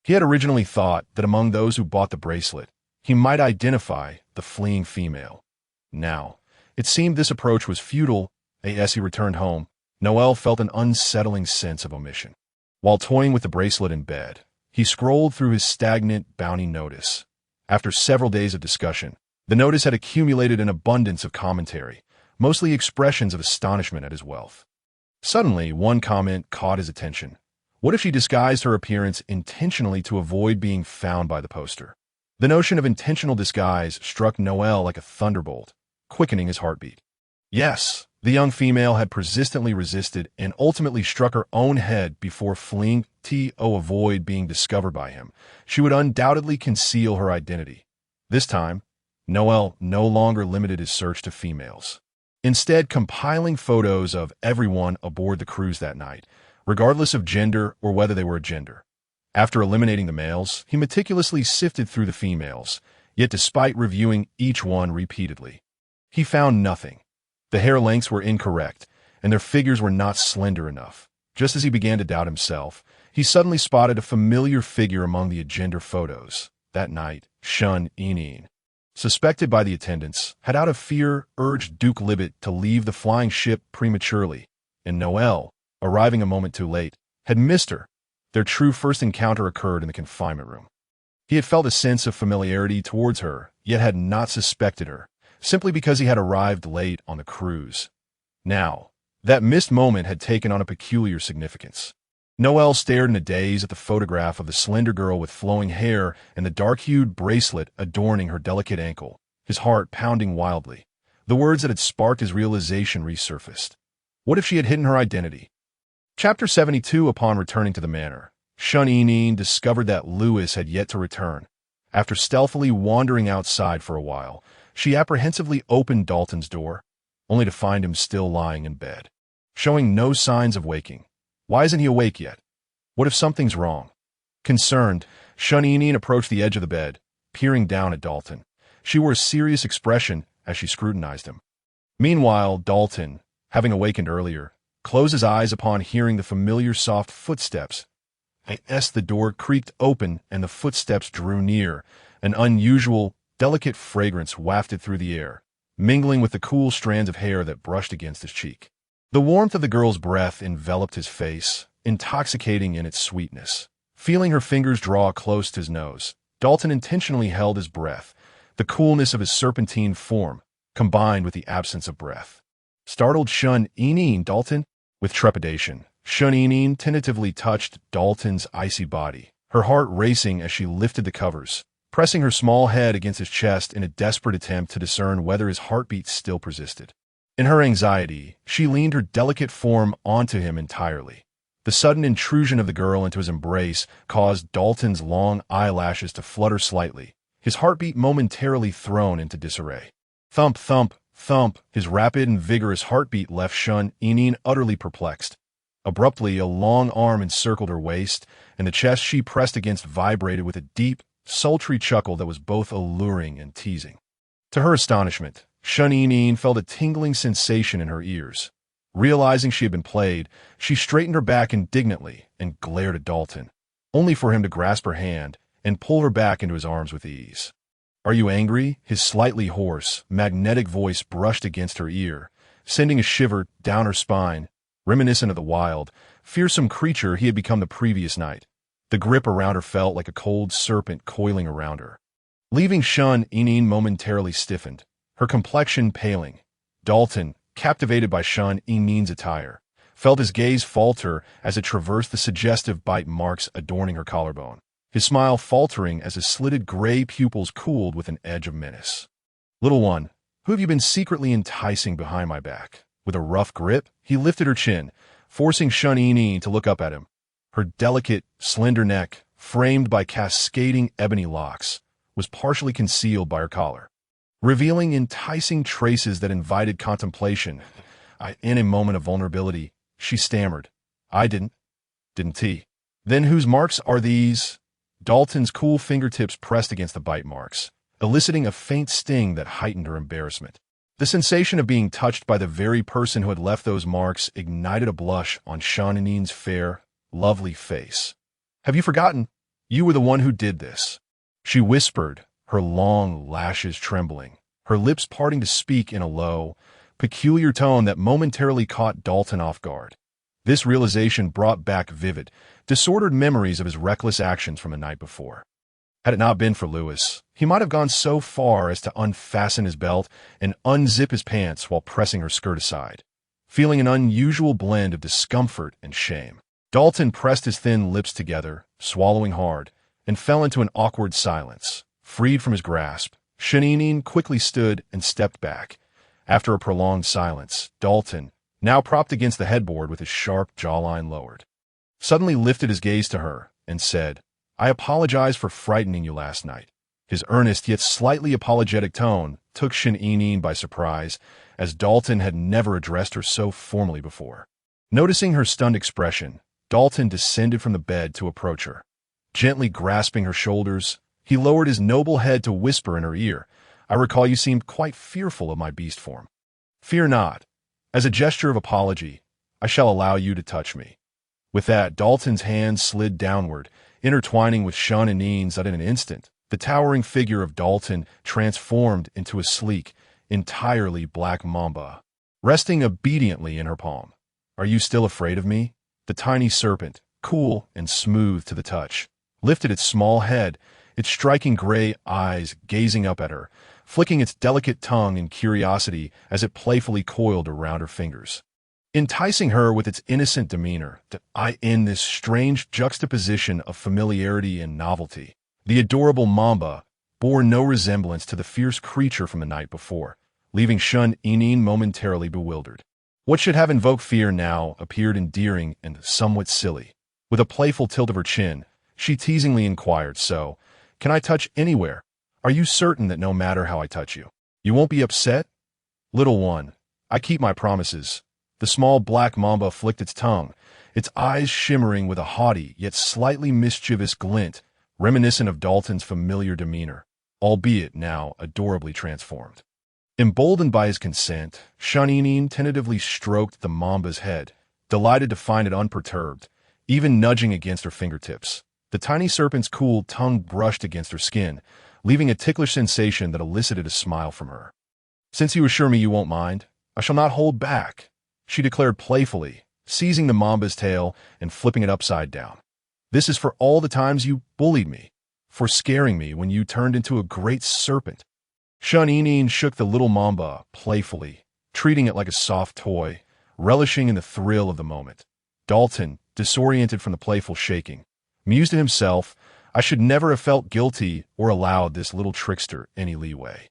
He had originally thought that among those who bought the bracelet, he might identify the fleeing female. Now, it seemed this approach was futile. As he returned home, Noel felt an unsettling sense of omission. While toying with the bracelet in bed, he scrolled through his stagnant bounty notice. After several days of discussion, the notice had accumulated an abundance of commentary, mostly expressions of astonishment at his wealth. Suddenly, one comment caught his attention. What if she disguised her appearance intentionally to avoid being found by the poster? The notion of intentional disguise struck Noel like a thunderbolt, quickening his heartbeat. Yes, the young female had persistently resisted and ultimately struck her own head before fleeing to avoid being discovered by him. She would undoubtedly conceal her identity. This time, Noel no longer limited his search to females. Instead, compiling photos of everyone aboard the cruise that night, regardless of gender or whether they were a gender. After eliminating the males, he meticulously sifted through the females, yet despite reviewing each one repeatedly, he found nothing. The hair lengths were incorrect, and their figures were not slender enough. Just as he began to doubt himself, he suddenly spotted a familiar figure among the agender photos. That night, Unveiling, suspected by the attendants, had out of fear urged Duke Libet to leave the flying ship prematurely, and Noel, arriving a moment too late, had missed her. Their true first encounter occurred in the confinement room. He had felt a sense of familiarity towards her, yet had not suspected her, simply because he had arrived late on the cruise. Now, that missed moment had taken on a peculiar significance. Noel stared in a daze at the photograph of the slender girl with flowing hair and the dark-hued bracelet adorning her delicate ankle, his heart pounding wildly. The words that had sparked his realization resurfaced. What if she had hidden her identity? Chapter 72. Upon returning to the manor, Unveiling discovered that Lewis had yet to return. After stealthily wandering outside for a while, she apprehensively opened Dalton's door, only to find him still lying in bed, showing no signs of waking. Why isn't he awake yet? What if something's wrong? Concerned, Unveiling approached the edge of the bed, peering down at Dalton. She wore a serious expression as she scrutinized him. Meanwhile, Dalton, having awakened earlier, closed his eyes upon hearing the familiar soft footsteps. As the door creaked open and the footsteps drew near, an unusual, delicate fragrance wafted through the air, mingling with the cool strands of hair that brushed against his cheek. The warmth of the girl's breath enveloped his face, intoxicating in its sweetness. Feeling her fingers draw close to his nose, Dalton intentionally held his breath, the coolness of his serpentine form, combined with the absence of breath. Startled Unveiling, Dalton? With trepidation, Unveiling tentatively touched Dalton's icy body, her heart racing as she lifted the covers, pressing her small head against his chest in a desperate attempt to discern whether his heartbeat still persisted. In her anxiety, she leaned her delicate form onto him entirely. The sudden intrusion of the girl into his embrace caused Dalton's long eyelashes to flutter slightly, his heartbeat momentarily thrown into disarray. Thump, thump, thump, his rapid and vigorous heartbeat left Unveiling utterly perplexed. Abruptly, a long arm encircled her waist, and the chest she pressed against vibrated with a deep, sultry chuckle that was both alluring and teasing. To her astonishment, Unveiling felt a tingling sensation in her ears. Realizing she had been played, she straightened her back indignantly and glared at Dalton, only for him to grasp her hand and pull her back into his arms with ease. "Are you angry?" His slightly hoarse, magnetic voice brushed against her ear, sending a shiver down her spine, reminiscent of the wild, fearsome creature he had become the previous night. The grip around her felt like a cold serpent coiling around her. Leaving Unveiling momentarily stiffened, her complexion paling. Dalton, captivated by Unveiling's attire, felt his gaze falter as it traversed the suggestive bite marks adorning her collarbone, his smile faltering as his slitted gray pupils cooled with an edge of menace. "Little one, who have you been secretly enticing behind my back?" With a rough grip, he lifted her chin, forcing Unveiling to look up at him. Her delicate, slender neck, framed by cascading ebony locks, was partially concealed by her collar, revealing enticing traces that invited contemplation. In a moment of vulnerability, she stammered, "I didn't he?" "Then whose marks are these?" Dalton's cool fingertips pressed against the bite marks, eliciting a faint sting that heightened her embarrassment. The sensation of being touched by the very person who had left those marks ignited a blush on Shanine's fair, lovely face. "Have you forgotten? You were the one who did this," she whispered, her long lashes trembling, her lips parting to speak in a low, peculiar tone that momentarily caught Dalton off guard. This realization brought back vivid, disordered memories of his reckless actions from the night before. Had it not been for Lewis, he might have gone so far as to unfasten his belt and unzip his pants while pressing her skirt aside, feeling an unusual blend of discomfort and shame. Dalton pressed his thin lips together, swallowing hard, and fell into an awkward silence. Freed from his grasp, Shanine quickly stood and stepped back. After a prolonged silence, Dalton, now propped against the headboard with his sharp jawline lowered, suddenly lifted his gaze to her and said, "I apologize for frightening you last night." His earnest yet slightly apologetic tone took Shanine by surprise, as Dalton had never addressed her so formally before. Noticing her stunned expression, Dalton descended from the bed to approach her. Gently grasping her shoulders, he lowered his noble head to whisper in her ear, "I recall you seemed quite fearful of my beast form. Fear not. As a gesture of apology, I shall allow you to touch me." With that, Dalton's hands slid downward, intertwining with Shanine's that in an instant, the towering figure of Dalton transformed into a sleek, entirely black mamba, resting obediently in her palm. "Are you still afraid of me?" The tiny serpent, cool and smooth to the touch, lifted its small head, its striking gray eyes gazing up at her, flicking its delicate tongue in curiosity as it playfully coiled around her fingers, enticing her with its innocent demeanor in this strange juxtaposition of familiarity and novelty. The adorable mamba bore no resemblance to the fierce creature from the night before, leaving Shun-Inin momentarily bewildered. What should have invoked fear now appeared endearing and somewhat silly. With a playful tilt of her chin, she teasingly inquired, "So, can I touch anywhere? Are you certain that no matter how I touch you, you won't be upset?" "Little one, I keep my promises." The small black mamba flicked its tongue, its eyes shimmering with a haughty yet slightly mischievous glint, reminiscent of Dalton's familiar demeanor, albeit now adorably transformed. Emboldened by his consent, Shanine tentatively stroked the mamba's head, delighted to find it unperturbed, even nudging against her fingertips. The tiny serpent's cool tongue brushed against her skin, leaving a ticklish sensation that elicited a smile from her. "Since you assure me you won't mind, I shall not hold back," she declared playfully, seizing the mamba's tail and flipping it upside down. "This is for all the times you bullied me, for scaring me when you turned into a great serpent." Shun-Inin shook the little mamba playfully, treating it like a soft toy, relishing in the thrill of the moment. Dalton, disoriented from the playful shaking, mused to himself, "I should never have felt guilty or allowed this little trickster any leeway."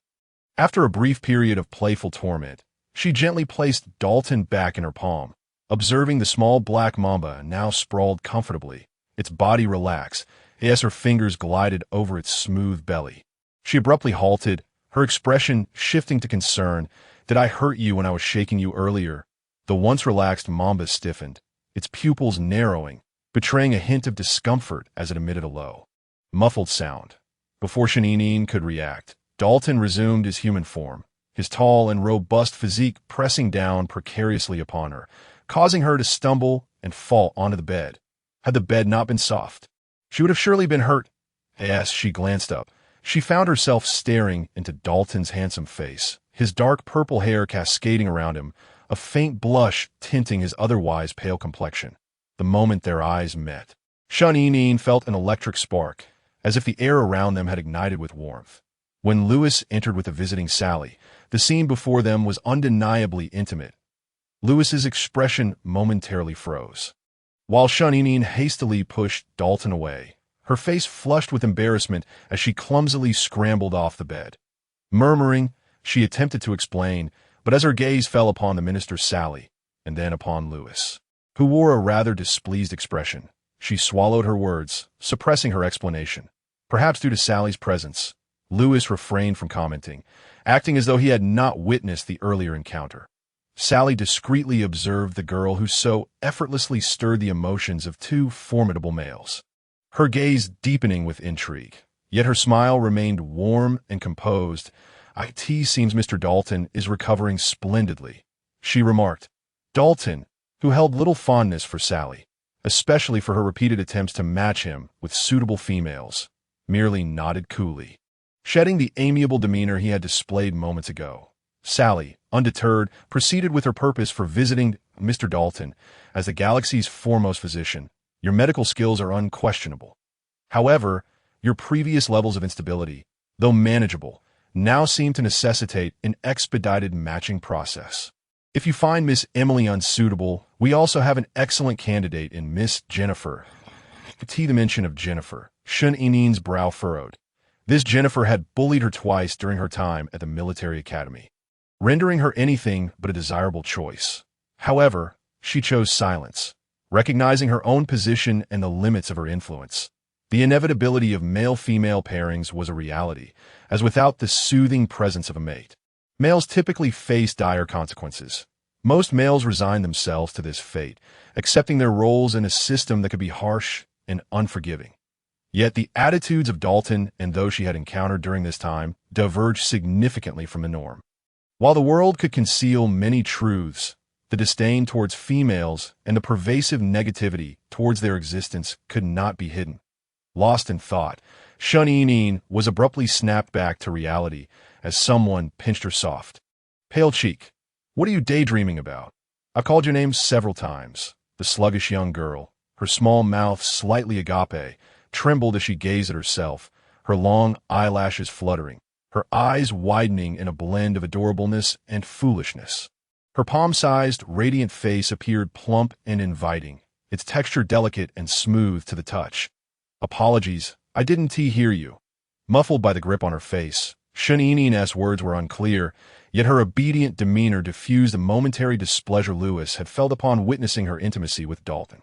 After a brief period of playful torment, she gently placed Dalton back in her palm, observing the small black mamba now sprawled comfortably, its body relaxed, as her fingers glided over its smooth belly. She abruptly halted, her expression shifting to concern. "Did I hurt you when I was shaking you earlier?" The once relaxed mamba stiffened, its pupils narrowing, betraying a hint of discomfort as it emitted a low, muffled sound. Before Shanine could react, Dalton resumed his human form, his tall and robust physique pressing down precariously upon her, causing her to stumble and fall onto the bed. Had the bed not been soft, she would have surely been hurt. As she glanced up, she found herself staring into Dalton's handsome face, his dark purple hair cascading around him, a faint blush tinting his otherwise pale complexion. The moment their eyes met, Shun-Inin felt an electric spark, as if the air around them had ignited with warmth. When Lewis entered with a visiting Sally, the scene before them was undeniably intimate. Lewis's expression momentarily froze, while Shun-Inin hastily pushed Dalton away, her face flushed with embarrassment as she clumsily scrambled off the bed. Murmuring, she attempted to explain, but as her gaze fell upon the minister's Sally, and then upon Lewis, who wore a rather displeased expression, she swallowed her words, suppressing her explanation. Perhaps due to Sally's presence, Lewis refrained from commenting, acting as though he had not witnessed the earlier encounter. Sally discreetly observed the girl who so effortlessly stirred the emotions of two formidable males, her gaze deepening with intrigue. Yet her smile remained warm and composed. "It seems Mr. Dalton is recovering splendidly," she remarked. Dalton, who held little fondness for Sally, especially for her repeated attempts to match him with suitable females, merely nodded coolly, shedding the amiable demeanor he had displayed moments ago. Sally, undeterred, proceeded with her purpose for visiting Mr. Dalton as the galaxy's foremost physician. "Your medical skills are unquestionable. However, your previous levels of instability, though manageable, now seem to necessitate an expedited matching process. If you find Miss Emily unsuitable, we also have an excellent candidate in Miss Jennifer." The mention of Jennifer, Shun Inin's brow furrowed. This Jennifer had bullied her twice during her time at the military academy, rendering her anything but a desirable choice. However, she chose silence, recognizing her own position and the limits of her influence. The inevitability of male-female pairings was a reality, as without the soothing presence of a mate, males typically face dire consequences. Most males resign themselves to this fate, accepting their roles in a system that could be harsh and unforgiving. Yet the attitudes of Dalton and those she had encountered during this time diverged significantly from the norm. While the world could conceal many truths, the disdain towards females and the pervasive negativity towards their existence could not be hidden. Lost in thought, Shun Inin was abruptly snapped back to reality as someone pinched her soft, pale cheek. "What are you daydreaming about? I've called your name several times." The sluggish young girl, her small mouth slightly agape, trembled as she gazed at herself, her long eyelashes fluttering, her eyes widening in a blend of adorableness and foolishness. Her palm-sized, radiant face appeared plump and inviting, its texture delicate and smooth to the touch. "Apologies, I didn't hear you." Muffled by the grip on her face, Shun Inin's words were unclear, yet her obedient demeanor diffused the momentary displeasure Lewis had felt upon witnessing her intimacy with Dalton.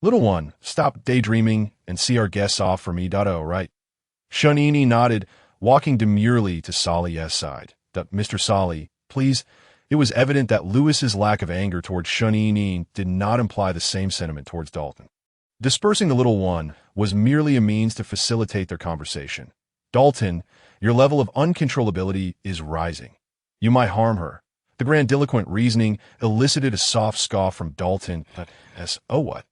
"Little one, stop daydreaming and see our guests off for me, right?" Shun Inin nodded, walking demurely to Sally's side. "Mr. Sally, please." It was evident that Lewis's lack of anger towards Shun Inin did not imply the same sentiment towards Dalton. Dispersing the little one was merely a means to facilitate their conversation. "Dalton, your level of uncontrollability is rising. You might harm her." The grandiloquent reasoning elicited a soft scoff from Dalton. "Oh what?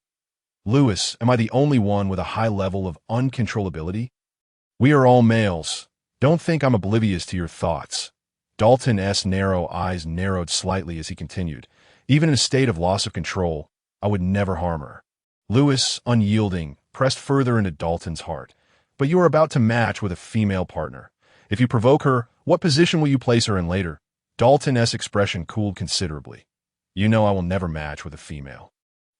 Lewis, am I the only one with a high level of uncontrollability? We are all males. Don't think I'm oblivious to your thoughts." Dalton's narrow eyes narrowed slightly as he continued. "Even in a state of loss of control, I would never harm her." Lewis, unyielding, pressed further into Dalton's heart. "But you are about to match with a female partner. If you provoke her, what position will you place her in later?" Dalton's expression cooled considerably. "You know I will never match with a female."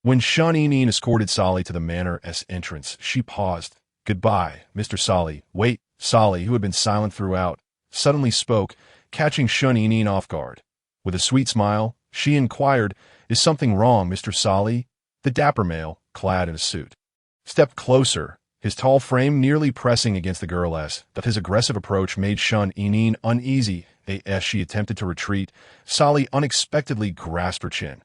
When Shun Inin escorted Sally to the manor's entrance, she paused. "Goodbye, Mr. Sally." "Wait." Sally, who had been silent throughout, suddenly spoke, catching Shun Inin off guard. With a sweet smile, she inquired, "Is something wrong, Mr. Sally?" The dapper male, clad in a suit, stepped closer, his tall frame nearly pressing against the girl's. His aggressive approach made Shun Inin uneasy. As she attempted to retreat, Sally unexpectedly grasped her chin.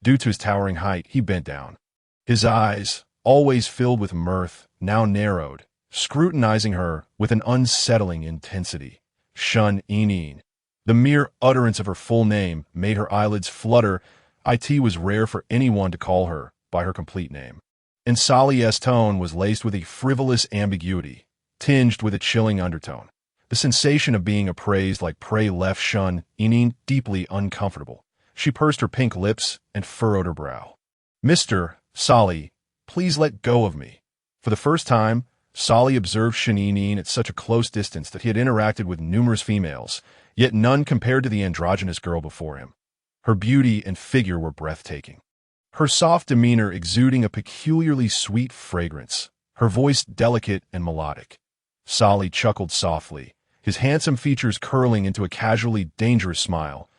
Due to his towering height, he bent down. His eyes, always filled with mirth, now narrowed, scrutinizing her with an unsettling intensity. Shun Inin. The mere utterance of her full name made her eyelids flutter. It was rare for anyone to call her by her complete name. And Sally's tone was laced with a frivolous ambiguity, tinged with a chilling undertone. The sensation of being appraised like prey left Shun Inin deeply uncomfortable. She pursed her pink lips and furrowed her brow. "Mr. Sally, please let go of me." For the first time, Sally observed Shun Inin at such a close distance that he had interacted with numerous females, yet none compared to the androgynous girl before him. Her beauty and figure were breathtaking, her soft demeanor exuding a peculiarly sweet fragrance, her voice delicate and melodic. Sally chuckled softly, his handsome features curling into a casually dangerous smile.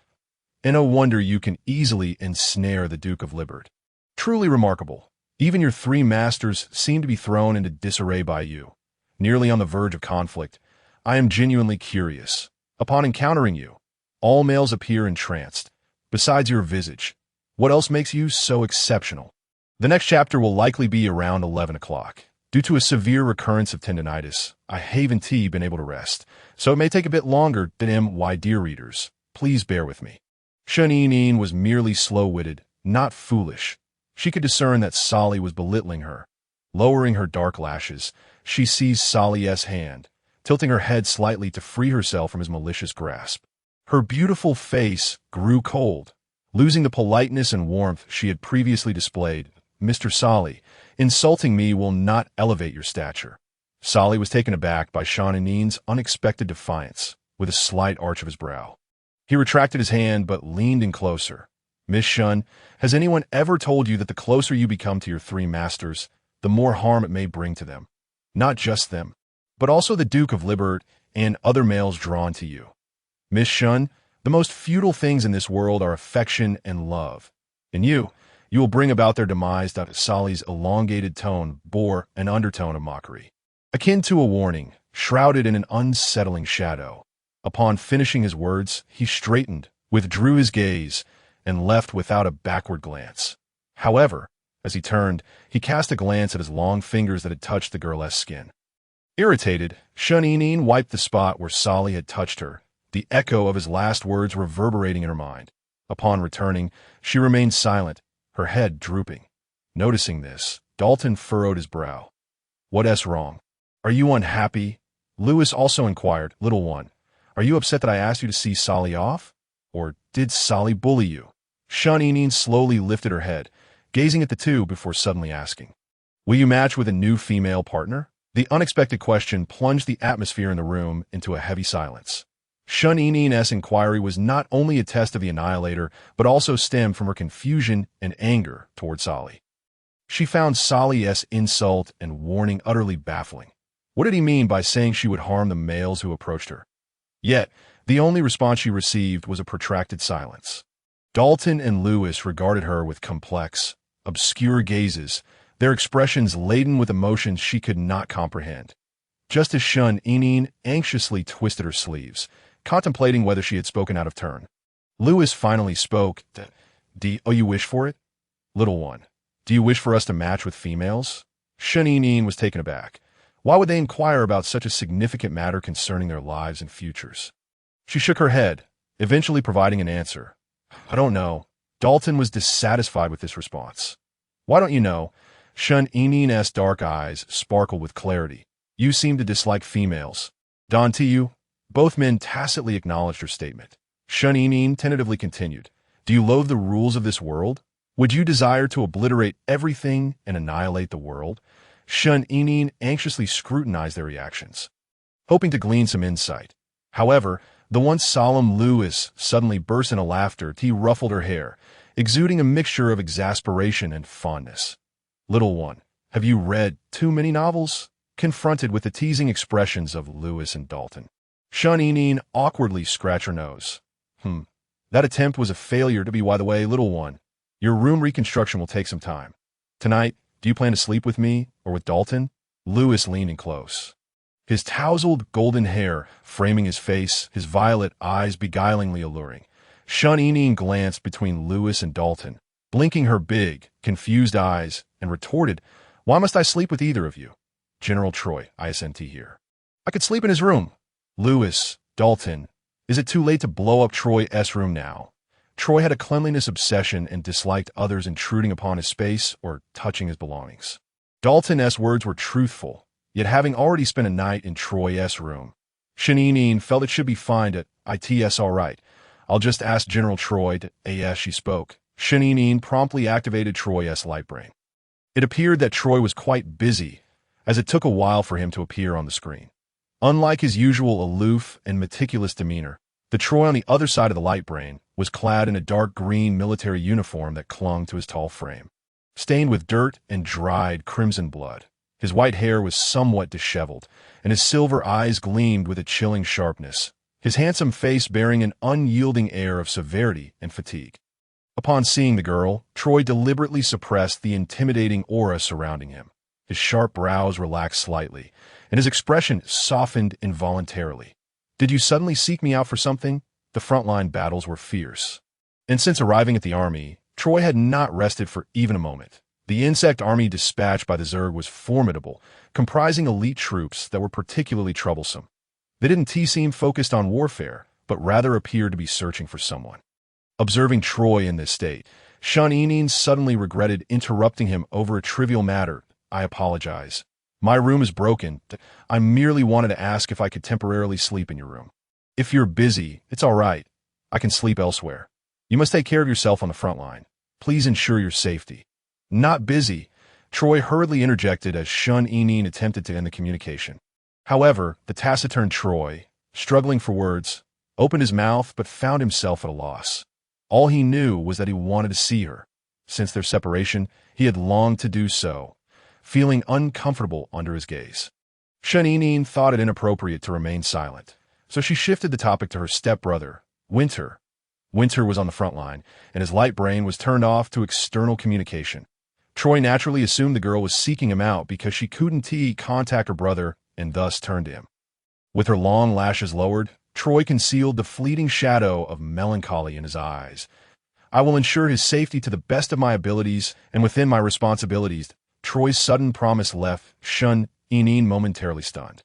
"And no wonder you can easily ensnare the Duke of Libert. Truly remarkable. Even your three masters seem to be thrown into disarray by you. Nearly on the verge of conflict, I am genuinely curious. Upon encountering you, all males appear entranced. Besides your visage, what else makes you so exceptional?" The next chapter will likely be around 11 o'clock. Due to a severe recurrence of tendinitis, I haven't been able to rest, so it may take a bit longer than my dear readers. Please bear with me. Shuninin was merely slow-witted, not foolish. She could discern that Sally was belittling her. Lowering her dark lashes, she seized Sally's hand, tilting her head slightly to free herself from his malicious grasp. Her beautiful face grew cold, losing the politeness and warmth she had previously displayed. Mr. Sally, insulting me will not elevate your stature. Sally was taken aback by Shaninin's unexpected defiance, with a slight arch of his brow. He retracted his hand but leaned in closer. Miss Shun, has anyone ever told you that the closer you become to your three masters, the more harm it may bring to them? Not just them, but also the Duke of Libert and other males drawn to you. Miss Shun, the most futile things in this world are affection and love. And you will bring about their demise. Sally's elongated tone bore an undertone of mockery, akin to a warning, shrouded in an unsettling shadow. Upon finishing his words, he straightened, withdrew his gaze, and left without a backward glance. However, as he turned, he cast a glance at his long fingers that had touched the girl's skin. Irritated, Shuninin wiped the spot where Sally had touched her, the echo of his last words reverberating in her mind. Upon returning, she remained silent, her head drooping. Noticing this, Dalton furrowed his brow. What's wrong? Are you unhappy? Lewis also inquired. Little one, are you upset that I asked you to see Sally off? Or did Sally bully you? Shuninin slowly lifted her head, gazing at the two before suddenly asking, will you match with a new female partner? The unexpected question plunged the atmosphere in the room into a heavy silence. Shuninin's inquiry was not only a test of the Annihilator, but also stemmed from her confusion and anger toward Sally. She found Sally's insult and warning utterly baffling. What did he mean by saying she would harm the males who approached her? Yet, the only response she received was a protracted silence. Dalton and Lewis regarded her with complex, obscure gazes, their expressions laden with emotions she could not comprehend. Just as Shuninin anxiously twisted her sleeves, contemplating whether she had spoken out of turn, Lewis finally spoke. Do you wish for it? Little one, do you wish for us to match with females? Shuninin was taken aback. Why would they inquire about such a significant matter concerning their lives and futures? She shook her head, eventually providing an answer. I don't know. Dalton was dissatisfied with this response. Why don't you know? Shuninin's dark eyes sparkled with clarity. You seem to dislike females. Don to you? Both men tacitly acknowledged her statement. Shuninin tentatively continued. Do you loathe the rules of this world? Would you desire to obliterate everything and annihilate the world? Shuninin anxiously scrutinized their reactions, hoping to glean some insight. However, the once solemn Lewis suddenly burst into laughter. He ruffled her hair, exuding a mixture of exasperation and fondness. Little one, have you read too many novels? Confronted with the teasing expressions of Lewis and Dalton, Shuninin awkwardly scratched her nose. That attempt was a failure. By the way, little one, your room reconstruction will take some time. Tonight, do you plan to sleep with me or with Dalton? Lewis leaned in close, his tousled golden hair framing his face, his violet eyes beguilingly alluring. Shuninin glanced between Lewis and Dalton, blinking her big, confused eyes, and retorted, why must I sleep with either of you? General Troy, ISNT here. I could sleep in his room. Lewis, Dalton, is it too late to blow up Troy's room now? Troy had a cleanliness obsession and disliked others intruding upon his space or touching his belongings. Dalton's words were truthful, yet having already spent a night in Troy's room, Shuninin felt it should be fine to it's all right. I'll just ask General Troy to as she spoke. Shuninin promptly activated Troy's light brain. It appeared that Troy was quite busy, as it took a while for him to appear on the screen. Unlike his usual aloof and meticulous demeanor, the Troy on the other side of the light brain was clad in a dark green military uniform that clung to his tall frame, stained with dirt and dried crimson blood. His white hair was somewhat disheveled, and his silver eyes gleamed with a chilling sharpness, his handsome face bearing an unyielding air of severity and fatigue. Upon seeing the girl, Troy deliberately suppressed the intimidating aura surrounding him. His sharp brows relaxed slightly, and his expression softened involuntarily. Did you suddenly seek me out for something? The frontline battles were fierce. And since arriving at the army, Troy had not rested for even a moment. The insect army dispatched by the Zerg was formidable, comprising elite troops that were particularly troublesome. They didn't seem focused on warfare, but rather appeared to be searching for someone. Observing Troy in this state, Shun suddenly regretted interrupting him over a trivial matter. "I apologize. My room is broken. I merely wanted to ask if I could temporarily sleep in your room. If you're busy, it's all right. I can sleep elsewhere. You must take care of yourself on the front line. Please ensure your safety." "Not busy," Troy hurriedly interjected as Shun attempted to end the communication. However, the taciturn Troy, struggling for words, opened his mouth but found himself at a loss. All he knew was that he wanted to see her. Since their separation, he had longed to do so, feeling uncomfortable under his gaze. Shun thought it inappropriate to remain silent, so she shifted the topic to her stepbrother, Winter. Winter was on the front line, and his light brain was turned off to external communication. Troy naturally assumed the girl was seeking him out because she couldn't contact her brother and thus turned to him. With her long lashes lowered, Troy concealed the fleeting shadow of melancholy in his eyes. "I will ensure his safety to the best of my abilities and within my responsibilities." Troy's sudden promise left Shun momentarily stunned.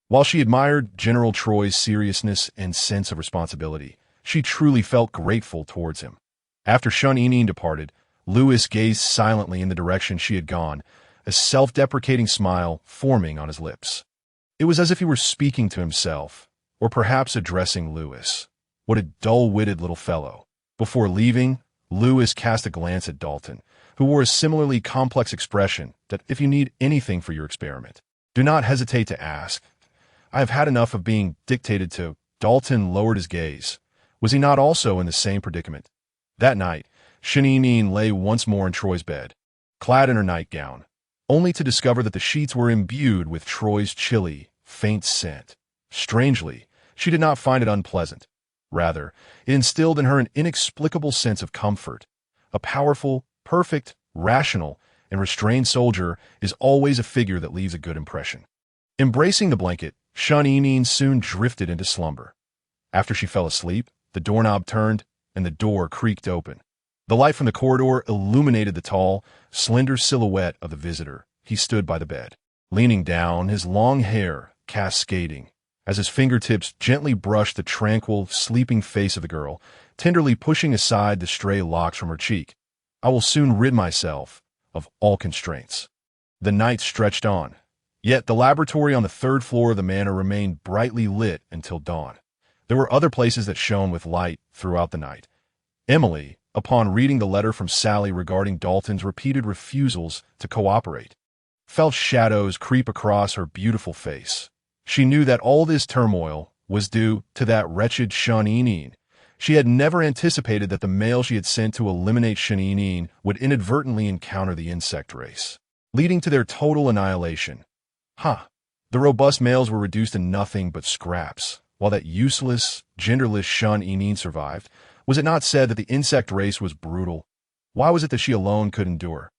While she admired General Troy's seriousness and sense of responsibility, she truly felt grateful towards him. After Shun departed, Lewis gazed silently in the direction she had gone, a self-deprecating smile forming on his lips. It was as if he were speaking to himself, or perhaps addressing Lewis. What a dull-witted little fellow. Before leaving, Lewis cast a glance at Dalton, who wore a similarly complex expression that if you need anything for your experiment, do not hesitate to ask. "I have had enough of being dictated to." Dalton lowered his gaze. Was he not also in the same predicament? That night, Shun lay once more in Troy's bed, clad in her nightgown, only to discover that the sheets were imbued with Troy's chilly, faint scent. Strangely, she did not find it unpleasant. Rather, it instilled in her an inexplicable sense of comfort. A powerful, perfect, rational, and restrained soldier is always a figure that leaves a good impression. Embracing the blanket, Shun soon drifted into slumber. After she fell asleep, the doorknob turned, and the door creaked open. The light from the corridor illuminated the tall, slender silhouette of the visitor. He stood by the bed, leaning down, his long hair cascading, as his fingertips gently brushed the tranquil, sleeping face of the girl, tenderly pushing aside the stray locks from her cheek. "I will soon rid myself of all constraints." The night stretched on, yet the laboratory on the third floor of the manor remained brightly lit until dawn. There were other places that shone with light throughout the night. Emily, upon reading the letter from Sally regarding Dalton's repeated refusals to cooperate, felt shadows creep across her beautiful face. She knew that all this turmoil was due to that wretched Shun. She had never anticipated that the male she had sent to eliminate Shun would inadvertently encounter the insect race, leading to their total annihilation. The robust males were reduced to nothing but scraps, while that useless, genderless Shun survived. Was it not said that the insect race was brutal? Why was it that she alone could endure?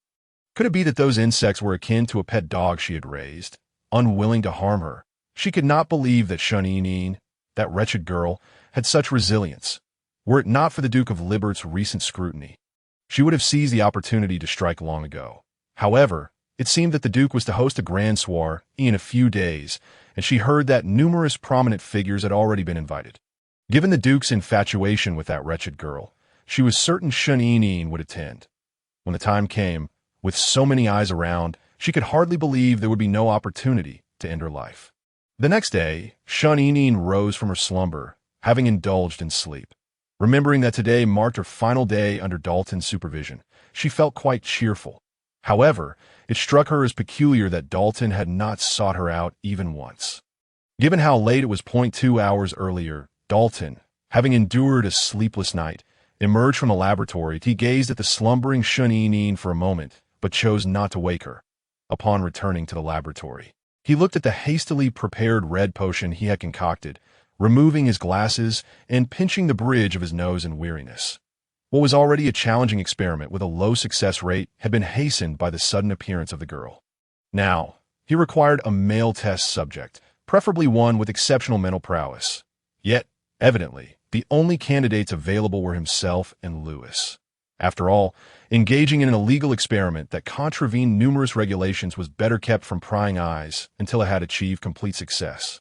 Could it be that those insects were akin to a pet dog she had raised, unwilling to harm her? She could not believe that Shun, that wretched girl, had such resilience. Were it not for the Duke of Libert's recent scrutiny, she would have seized the opportunity to strike long ago. However, it seemed that the Duke was to host a grand soiree in a few days, and she heard that numerous prominent figures had already been invited. Given the Duke's infatuation with that wretched girl, she was certain Shun would attend. When the time came, with so many eyes around, she could hardly believe there would be no opportunity to end her life. The next day, Shun rose from her slumber, having indulged in sleep. Remembering that today marked her final day under Dalton's supervision, she felt quite cheerful. However, it struck her as peculiar that Dalton had not sought her out even once. Given how late it was 2 hours earlier, Dalton, having endured a sleepless night, emerged from the laboratory. He gazed at the slumbering Shun for a moment, but chose not to wake her. Upon returning to the laboratory, he looked at the hastily prepared red potion he had concocted, removing his glasses and pinching the bridge of his nose in weariness. What was already a challenging experiment with a low success rate had been hastened by the sudden appearance of the girl. Now, he required a male test subject, preferably one with exceptional mental prowess. Yet, evidently, the only candidates available were himself and Lewis. After all, engaging in an illegal experiment that contravened numerous regulations was better kept from prying eyes until it had achieved complete success.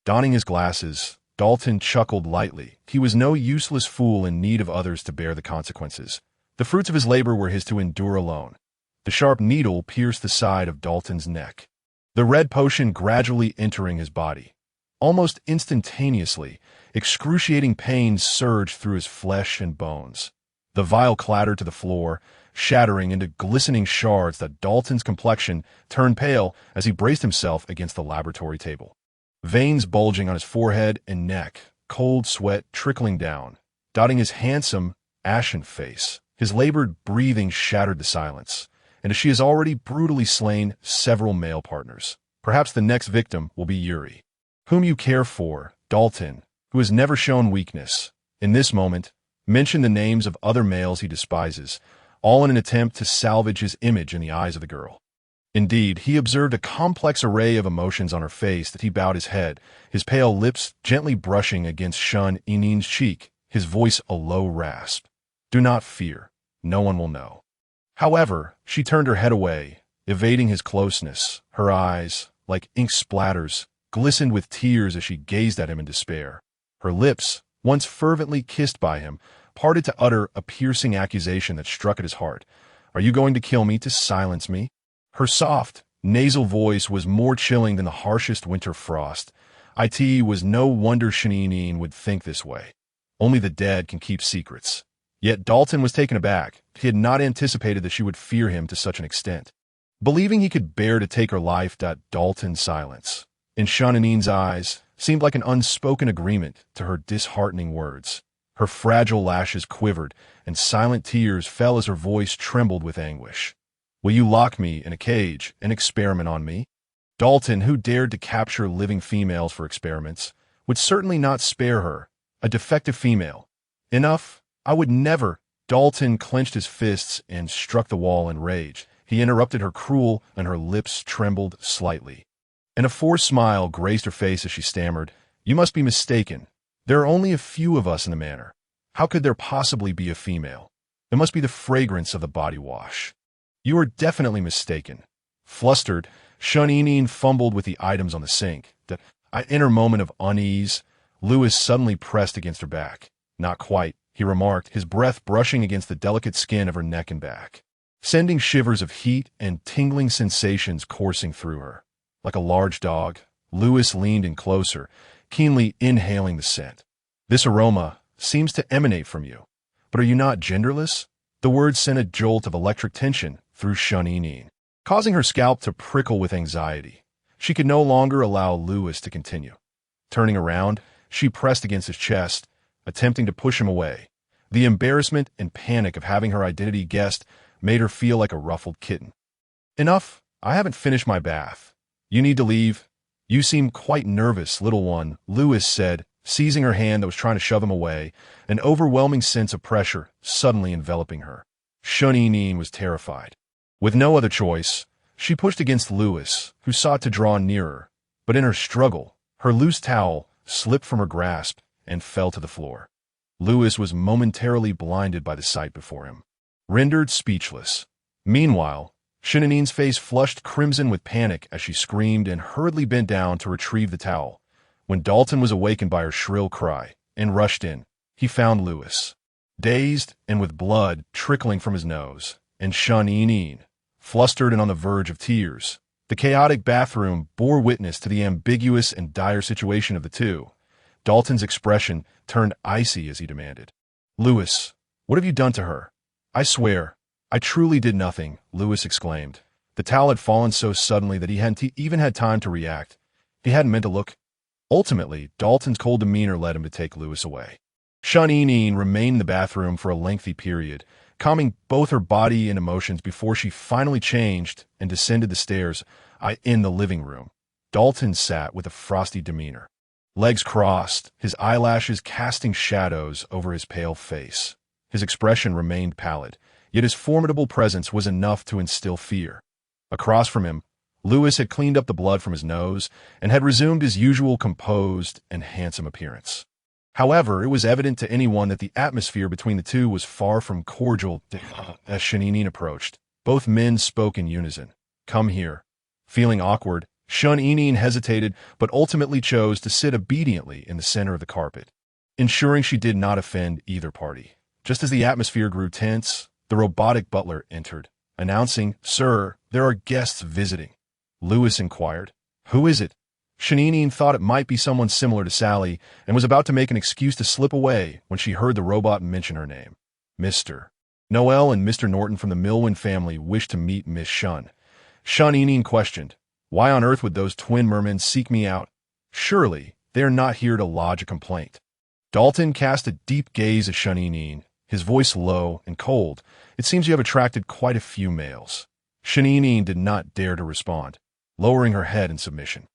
Donning his glasses, Dalton chuckled lightly. He was no useless fool in need of others to bear the consequences. The fruits of his labor were his to endure alone. The sharp needle pierced the side of Dalton's neck, the red potion gradually entering his body. Almost instantaneously, excruciating pain surged through his flesh and bones. The vial clattered to the floor, shattering into glistening shards that Dalton's complexion turned pale as he braced himself against the laboratory table. Veins bulging on his forehead and neck, cold sweat trickling down, dotting his handsome, ashen face. His labored breathing shattered the silence, and as she has already brutally slain several male partners, perhaps the next victim will be Yuri, whom you care for. Dalton, who has never shown weakness, in this moment, mentioned the names of other males he despises, all in an attempt to salvage his image in the eyes of the girl. Indeed, he observed a complex array of emotions on her face that he bowed his head, his pale lips gently brushing against Shun Inin's cheek, his voice a low rasp. "Do not fear. No one will know." However, she turned her head away, evading his closeness. Her eyes, like ink splatters, glistened with tears as she gazed at him in despair. Her lips, once fervently kissed by him, parted to utter a piercing accusation that struck at his heart. "Are you going to kill me to silence me?" Her soft, nasal voice was more chilling than the harshest winter frost. It was no wonder Shaninin would think this way. Only the dead can keep secrets. Yet Dalton was taken aback. He had not anticipated that she would fear him to such an extent. Believing he could bear to take her life, Dalton's silence, in Shaninin's eyes, seemed like an unspoken agreement to her disheartening words. Her fragile lashes quivered, and silent tears fell as her voice trembled with anguish. "Will you lock me in a cage and experiment on me?" Dalton, who dared to capture living females for experiments, would certainly not spare her, a defective female. "Enough. I would never." Dalton clenched his fists and struck the wall in rage. He interrupted her cruel, and her lips trembled slightly. And a forced smile graced her face as she stammered, "You must be mistaken. There are only a few of us in the manor. How could there possibly be a female? It must be the fragrance of the body wash." "You are definitely mistaken." Flustered, Shuninin fumbled with the items on the sink. In her moment of unease, Lewis suddenly pressed against her back. "Not quite," he remarked, his breath brushing against the delicate skin of her neck and back, sending shivers of heat and tingling sensations coursing through her. Like a large dog, Lewis leaned in closer, keenly inhaling the scent. "This aroma seems to emanate from you. But are you not genderless?" The words sent a jolt of electric tension through Shuninin, causing her scalp to prickle with anxiety. She could no longer allow Lewis to continue. Turning around, she pressed against his chest, attempting to push him away. The embarrassment and panic of having her identity guessed made her feel like a ruffled kitten. "Enough. I haven't finished my bath. You need to leave." "You seem quite nervous, little one," Lewis said, seizing her hand that was trying to shove him away, an overwhelming sense of pressure suddenly enveloping her. Shuninin was terrified. With no other choice, she pushed against Lewis, who sought to draw nearer, but in her struggle, her loose towel slipped from her grasp and fell to the floor. Lewis was momentarily blinded by the sight before him, rendered speechless. Meanwhile, Shuninin's face flushed crimson with panic as she screamed and hurriedly bent down to retrieve the towel. When Dalton was awakened by her shrill cry and rushed in, he found Lewis, dazed and with blood trickling from his nose, and Shuninin, flustered and on the verge of tears. The chaotic bathroom bore witness to the ambiguous and dire situation of the two. Dalton's expression turned icy as he demanded, "Lewis, what have you done to her?" "I swear, I truly did nothing," Lewis exclaimed. The towel had fallen so suddenly that he hadn't even had time to react. He hadn't meant to look. Ultimately, Dalton's cold demeanor led him to take Lewis away. Shuninin remained in the bathroom for a lengthy period, calming both her body and emotions before she finally changed and descended the stairs. In the living room, Dalton sat with a frosty demeanor, legs crossed, his eyelashes casting shadows over his pale face. His expression remained pallid, yet his formidable presence was enough to instill fear. Across from him, Lewis had cleaned up the blood from his nose and had resumed his usual composed and handsome appearance. However, it was evident to anyone that the atmosphere between the two was far from cordial as Shun approached. Both men spoke in unison. "Come here." Feeling awkward, Shun hesitated but ultimately chose to sit obediently in the center of the carpet, ensuring she did not offend either party. Just as the atmosphere grew tense, the robotic butler entered, announcing, "Sir, there are guests visiting." Lewis inquired, "Who is it?" Shun thought it might be someone similar to Sally and was about to make an excuse to slip away when she heard the robot mention her name. Mr. Noel and Mr. Norton from the Milwin family wished to meet Miss Shun. Shun questioned, "Why on earth would those twin mermen seek me out? Surely they are not here to lodge a complaint." Dalton cast a deep gaze at Shun, his voice low and cold. "It seems you have attracted quite a few males." Shun did not dare to respond, lowering her head in submission.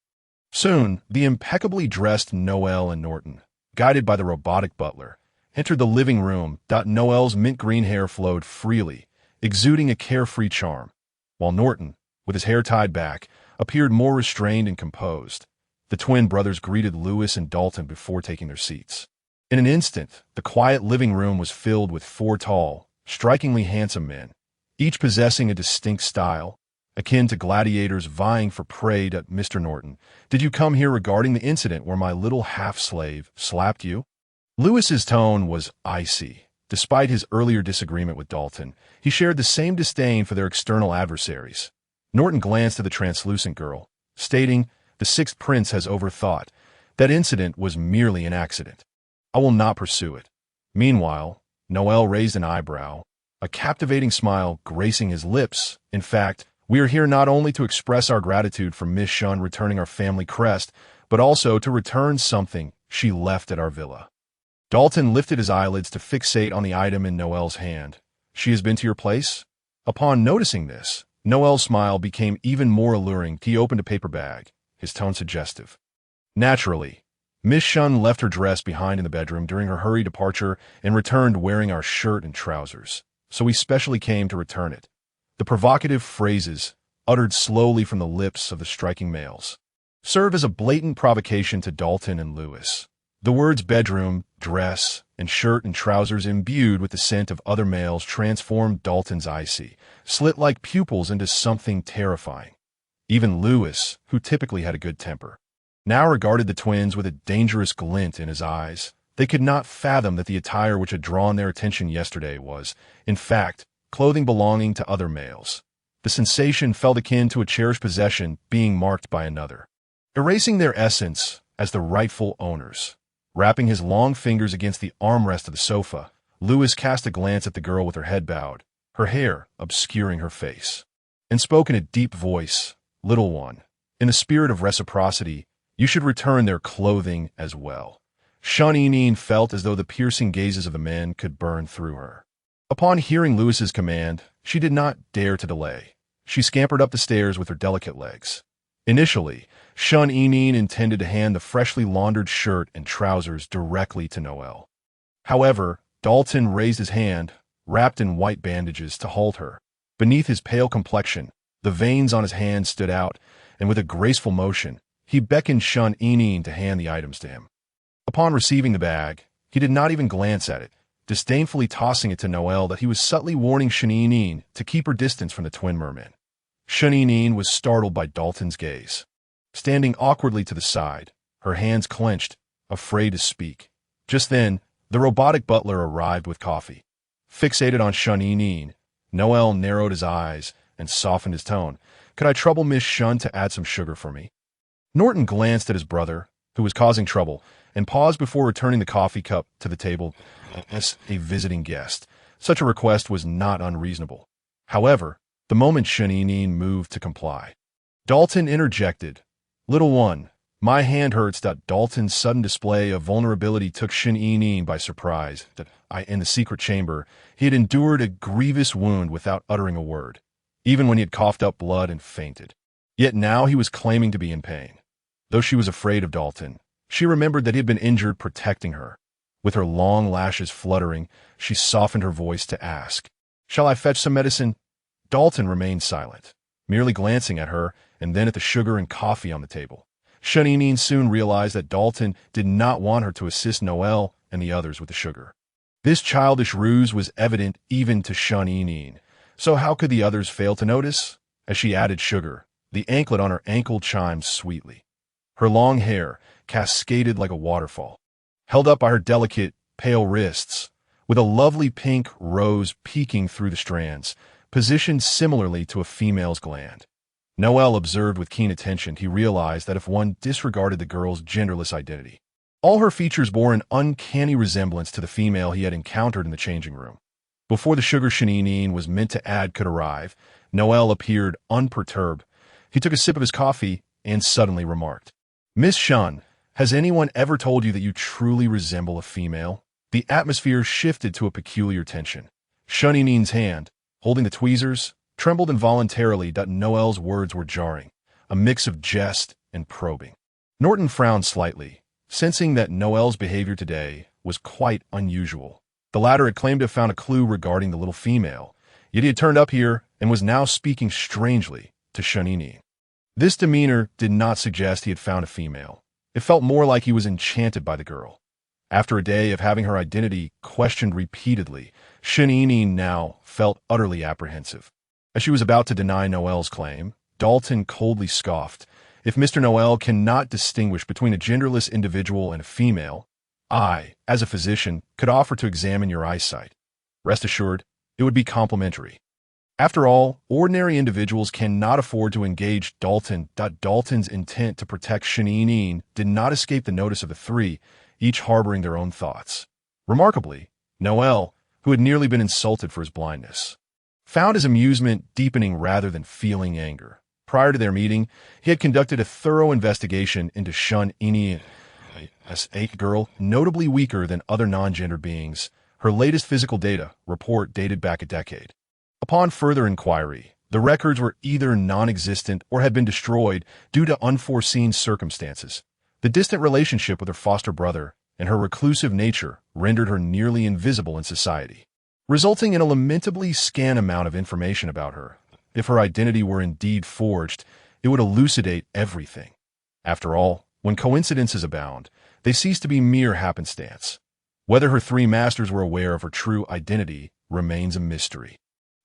Soon, the impeccably dressed Noel and Norton, guided by the robotic butler, entered the living room. Noel's mint green hair flowed freely, exuding a carefree charm, while Norton, with his hair tied back, appeared more restrained and composed. The twin brothers greeted Lewis and Dalton before taking their seats. In an instant, the quiet living room was filled with four tall, strikingly handsome men, each possessing a distinct style, akin to gladiators vying for prey. "Mr. Norton, did you come here regarding the incident where my little half-slave slapped you?" Lewis's tone was icy. Despite his earlier disagreement with Dalton, he shared the same disdain for their external adversaries. Norton glanced at the translucent girl, stating, "The Sixth Prince has overthought. That incident was merely an accident. I will not pursue it." Meanwhile, Noel raised an eyebrow, a captivating smile gracing his lips. "In fact, we are here not only to express our gratitude for Miss Shun returning our family crest, but also to return something she left at our villa." Dalton lifted his eyelids to fixate on the item in Noel's hand. "She has been to your place?" Upon noticing this, Noel's smile became even more alluring. He opened a paper bag, his tone suggestive. Naturally, Miss Shun left her dress behind in the bedroom during her hurried departure and returned wearing our shirt and trousers, so we specially came to return it. The provocative phrases, uttered slowly from the lips of the striking males, serve as a blatant provocation to Dalton and Lewis. The words bedroom, dress, and shirt and trousers imbued with the scent of other males transformed Dalton's icy, slit-like pupils into something terrifying. Even Lewis, who typically had a good temper, now regarded the twins with a dangerous glint in his eyes. They could not fathom that the attire which had drawn their attention yesterday was, in fact, clothing belonging to other males. The sensation felt akin to a cherished possession being marked by another, erasing their essence as the rightful owners. Wrapping his long fingers against the armrest of the sofa, Lewis cast a glance at the girl with her head bowed, her hair obscuring her face, and spoke in a deep voice, "Little one, in the spirit of reciprocity, you should return their clothing as well." Shun felt as though the piercing gazes of the men could burn through her. Upon hearing Lewis's command, she did not dare to delay. She scampered up the stairs with her delicate legs. Initially, Shun intended to hand the freshly laundered shirt and trousers directly to Noel. However, Dalton raised his hand, wrapped in white bandages, to halt her. Beneath his pale complexion, the veins on his hand stood out, and with a graceful motion, he beckoned Shun to hand the items to him. Upon receiving the bag, he did not even glance at it, disdainfully tossing it to Noel that he was subtly warning Shun to keep her distance from the twin mermen. Shun was startled by Dalton's gaze. Standing awkwardly to the side, her hands clenched, afraid to speak. Just then, the robotic butler arrived with coffee. Fixated on Shun, Noel narrowed his eyes and softened his tone. "Could I trouble Miss Shun to add some sugar for me?" Norton glanced at his brother, who was causing trouble, and paused before returning the coffee cup to the table as a visiting guest. Such a request was not unreasonable. However, the moment Shun moved to comply, Dalton interjected, "Little one, my hand hurts." Dalton's sudden display of vulnerability took Shun by surprise. In the secret chamber, he had endured a grievous wound without uttering a word, even when he had coughed up blood and fainted. Yet now he was claiming to be in pain. Though she was afraid of Dalton, she remembered that he had been injured protecting her. With her long lashes fluttering, she softened her voice to ask, "Shall I fetch some medicine?" Dalton remained silent, merely glancing at her and then at the sugar and coffee on the table. Shuninin soon realized that Dalton did not want her to assist Noel and the others with the sugar. This childish ruse was evident even to Shuninin, so how could the others fail to notice? As she added sugar, the anklet on her ankle chimed sweetly. Her long hair cascaded like a waterfall, held up by her delicate, pale wrists, with a lovely pink rose peeking through the strands, positioned similarly to a female's gland. Noel observed with keen attention. He realized that if one disregarded the girl's genderless identity, all her features bore an uncanny resemblance to the female he had encountered in the changing room. Before the sugar Shuninin was meant to add could arrive, Noel appeared unperturbed. He took a sip of his coffee and suddenly remarked, "Miss Shun, has anyone ever told you that you truly resemble a female?" The atmosphere shifted to a peculiar tension. Shuninin's hand, holding the tweezers, trembled involuntarily. Noel's words were jarring, a mix of jest and probing. Norton frowned slightly, sensing that Noel's behavior today was quite unusual. The latter had claimed to have found a clue regarding the little female, yet he had turned up here and was now speaking strangely to Shuninin. This demeanor did not suggest he had found a female. It felt more like he was enchanted by the girl. After a day of having her identity questioned repeatedly, Shuninin now felt utterly apprehensive. As she was about to deny Noel's claim, Dalton coldly scoffed, "If Mr. Noel cannot distinguish between a genderless individual and a female, I, as a physician, could offer to examine your eyesight. Rest assured, it would be complimentary." After all, ordinary individuals cannot afford to engage Dalton. Dalton's intent to protect Shuninin did not escape the notice of the three, each harboring their own thoughts. Remarkably, Noel, who had nearly been insulted for his blindness, found his amusement deepening rather than feeling anger. Prior to their meeting, he had conducted a thorough investigation into Shuninin, a girl notably weaker than other non-gendered beings. Her latest physical data report dated back a decade. Upon further inquiry, the records were either non-existent or had been destroyed due to unforeseen circumstances. The distant relationship with her foster brother and her reclusive nature rendered her nearly invisible in society, resulting in a lamentably scant amount of information about her. If her identity were indeed forged, it would elucidate everything. After all, when coincidences abound, they cease to be mere happenstance. Whether her three masters were aware of her true identity remains a mystery.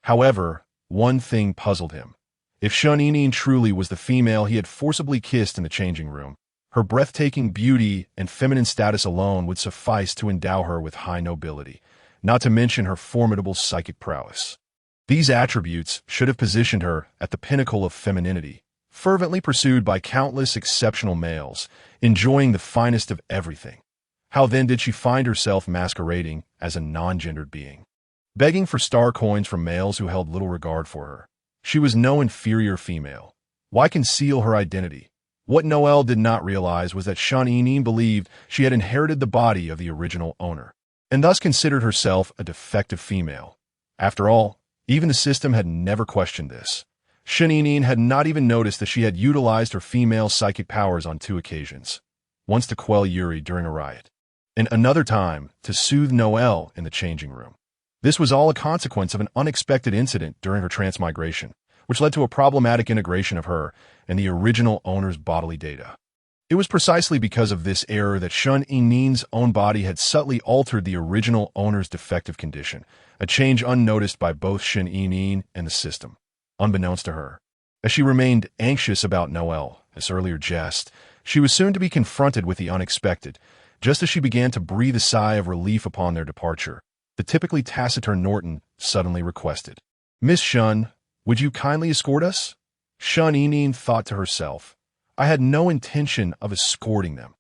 However, one thing puzzled him. If Shuninin truly was the female he had forcibly kissed in the changing room, her breathtaking beauty and feminine status alone would suffice to endow her with high nobility, not to mention her formidable psychic prowess. These attributes should have positioned her at the pinnacle of femininity, fervently pursued by countless exceptional males, enjoying the finest of everything. How then did she find herself masquerading as a non-gendered being, begging for star coins from males who held little regard for her? She was no inferior female. Why conceal her identity? What Noel did not realize was that Shuninin believed she had inherited the body of the original owner, and thus considered herself a defective female. After all, even the system had never questioned this. Shuninin had not even noticed that she had utilized her female psychic powers on 2 occasions. Once to quell Yuri during a riot, and another time to soothe Noel in the changing room. This was all a consequence of an unexpected incident during her transmigration, which led to a problematic integration of her and the original owner's bodily data. It was precisely because of this error that Shuninin's own body had subtly altered the original owner's defective condition, a change unnoticed by both Shuninin and the system, unbeknownst to her. As she remained anxious about Noel, this earlier jest, she was soon to be confronted with the unexpected. Just as she began to breathe a sigh of relief upon their departure, the typically taciturn Norton suddenly requested, "Miss Shun, would you kindly escort us?" Shuninin thought to herself, "I had no intention of escorting them."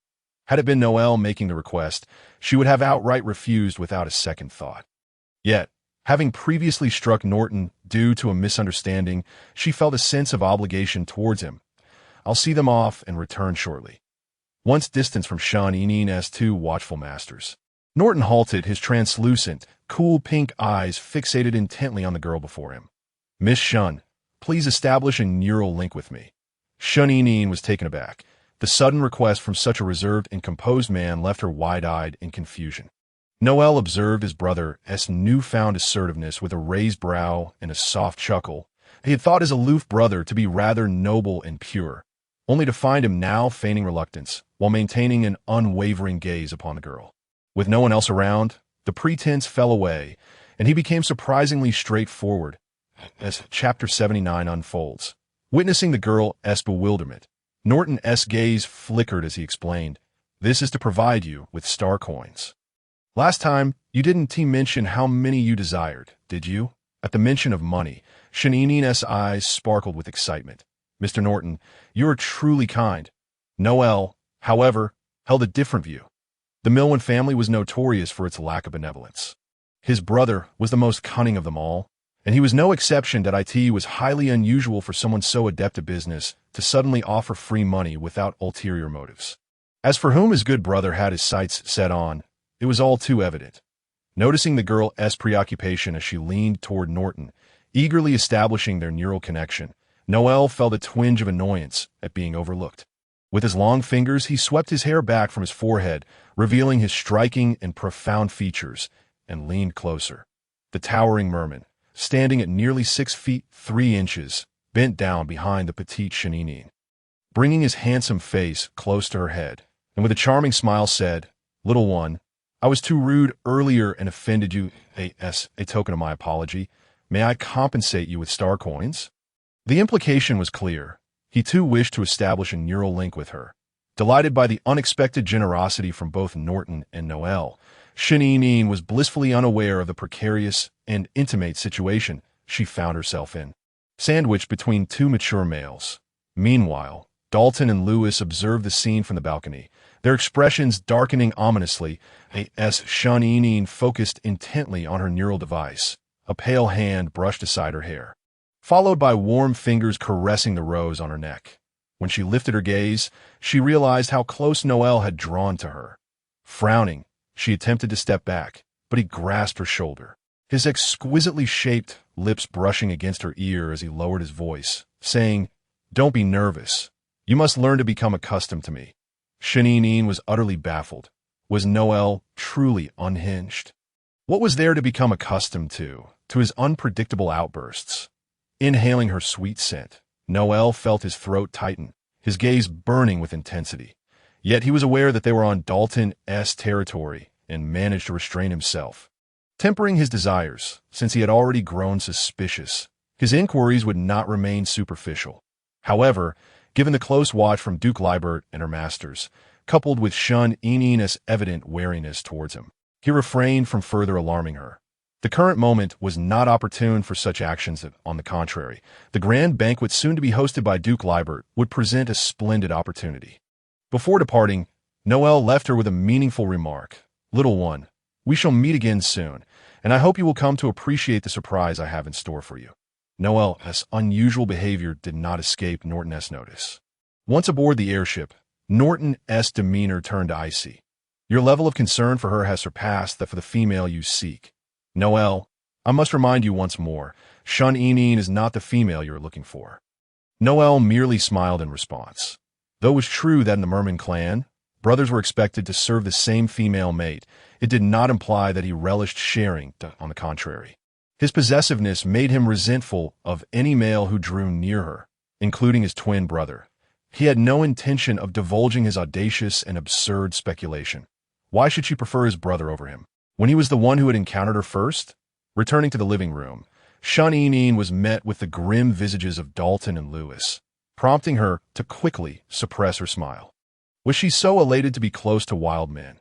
Had it been Noel making the request, she would have outright refused without a second thought. Yet, having previously struck Norton due to a misunderstanding, she felt a sense of obligation towards him. "I'll see them off and return shortly." Once distanced from Shuninin's 2 watchful masters, Norton halted, his translucent, cool pink eyes fixated intently on the girl before him. "Miss Shun, please establish a neural link with me." Shuninin was taken aback. The sudden request from such a reserved and composed man left her wide-eyed in confusion. Noel observed his brother's newfound assertiveness with a raised brow and a soft chuckle. He had thought his aloof brother to be rather noble and pure. only to find him now feigning reluctance, while maintaining an unwavering gaze upon the girl. With no one else around, the pretense fell away, and he became surprisingly straightforward as Chapter 79 unfolds. Witnessing the girl's bewilderment, Norton's gaze flickered as he explained, "This is to provide you with star coins. Last time, you didn't mention how many you desired, did you?" At the mention of money, Shanine's eyes sparkled with excitement. "Mr. Norton, you are truly kind." Noel, however, held a different view. The Milwin family was notorious for its lack of benevolence. His brother was the most cunning of them all, and he was no exception. That it was highly unusual for someone so adept at business to suddenly offer free money without ulterior motives. As for whom his good brother had his sights set on, it was all too evident. Noticing the girl's preoccupation as she leaned toward Norton, eagerly establishing their neural connection, Noel felt a twinge of annoyance at being overlooked. With his long fingers, he swept his hair back from his forehead, revealing his striking and profound features, and leaned closer. The towering merman, standing at nearly 6 feet 3 inches, bent down behind the petite Shanine, bringing his handsome face close to her head, and with a charming smile said, "Little one, I was too rude earlier and offended you. As a token of my apology, may I compensate you with star coins?" The implication was clear. He too wished to establish a neural link with her. Delighted by the unexpected generosity from both Norton and Noel, Shanine was blissfully unaware of the precarious and intimate situation she found herself in, sandwiched between two mature males. Meanwhile, Dalton and Lewis observed the scene from the balcony, their expressions darkening ominously as Shanine focused intently on her neural device. A pale hand brushed aside her hair, followed by warm fingers caressing the rose on her neck. When she lifted her gaze, she realized how close Noel had drawn to her. Frowning, she attempted to step back, but he grasped her shoulder, his exquisitely shaped lips brushing against her ear as he lowered his voice, saying, "Don't be nervous. You must learn to become accustomed to me." Shanine was utterly baffled. Was Noel truly unhinged? What was there to become accustomed to his unpredictable outbursts? Inhaling her sweet scent, Noel felt his throat tighten, his gaze burning with intensity. Yet he was aware that they were on Dalton's territory and managed to restrain himself. Tempering his desires, since he had already grown suspicious, his inquiries would not remain superficial. However, given the close watch from Duke Liebert and her masters, coupled with Shanine's evident wariness towards him, he refrained from further alarming her. The current moment was not opportune for such actions. On the contrary, the grand banquet soon to be hosted by Duke Liebert would present a splendid opportunity. Before departing, Noel left her with a meaningful remark. "Little one, we shall meet again soon, and I hope you will come to appreciate the surprise I have in store for you." Noel's unusual behavior did not escape Norton's notice. Once aboard the airship, Norton's demeanor turned icy. "Your level of concern for her has surpassed that for the female you seek. Noel, I must remind you once more, Shanine is not the female you are looking for." Noel merely smiled in response. Though it was true that in the Merman clan, brothers were expected to serve the same female mate, it did not imply that he relished sharing. On the contrary, his possessiveness made him resentful of any male who drew near her, including his twin brother. He had no intention of divulging his audacious and absurd speculation. Why should she prefer his brother over him, when he was the one who had encountered her first? Returning to the living room, Shanine was met with the grim visages of Dalton and Lewis, prompting her to quickly suppress her smile. Was she so elated to be close to wild men?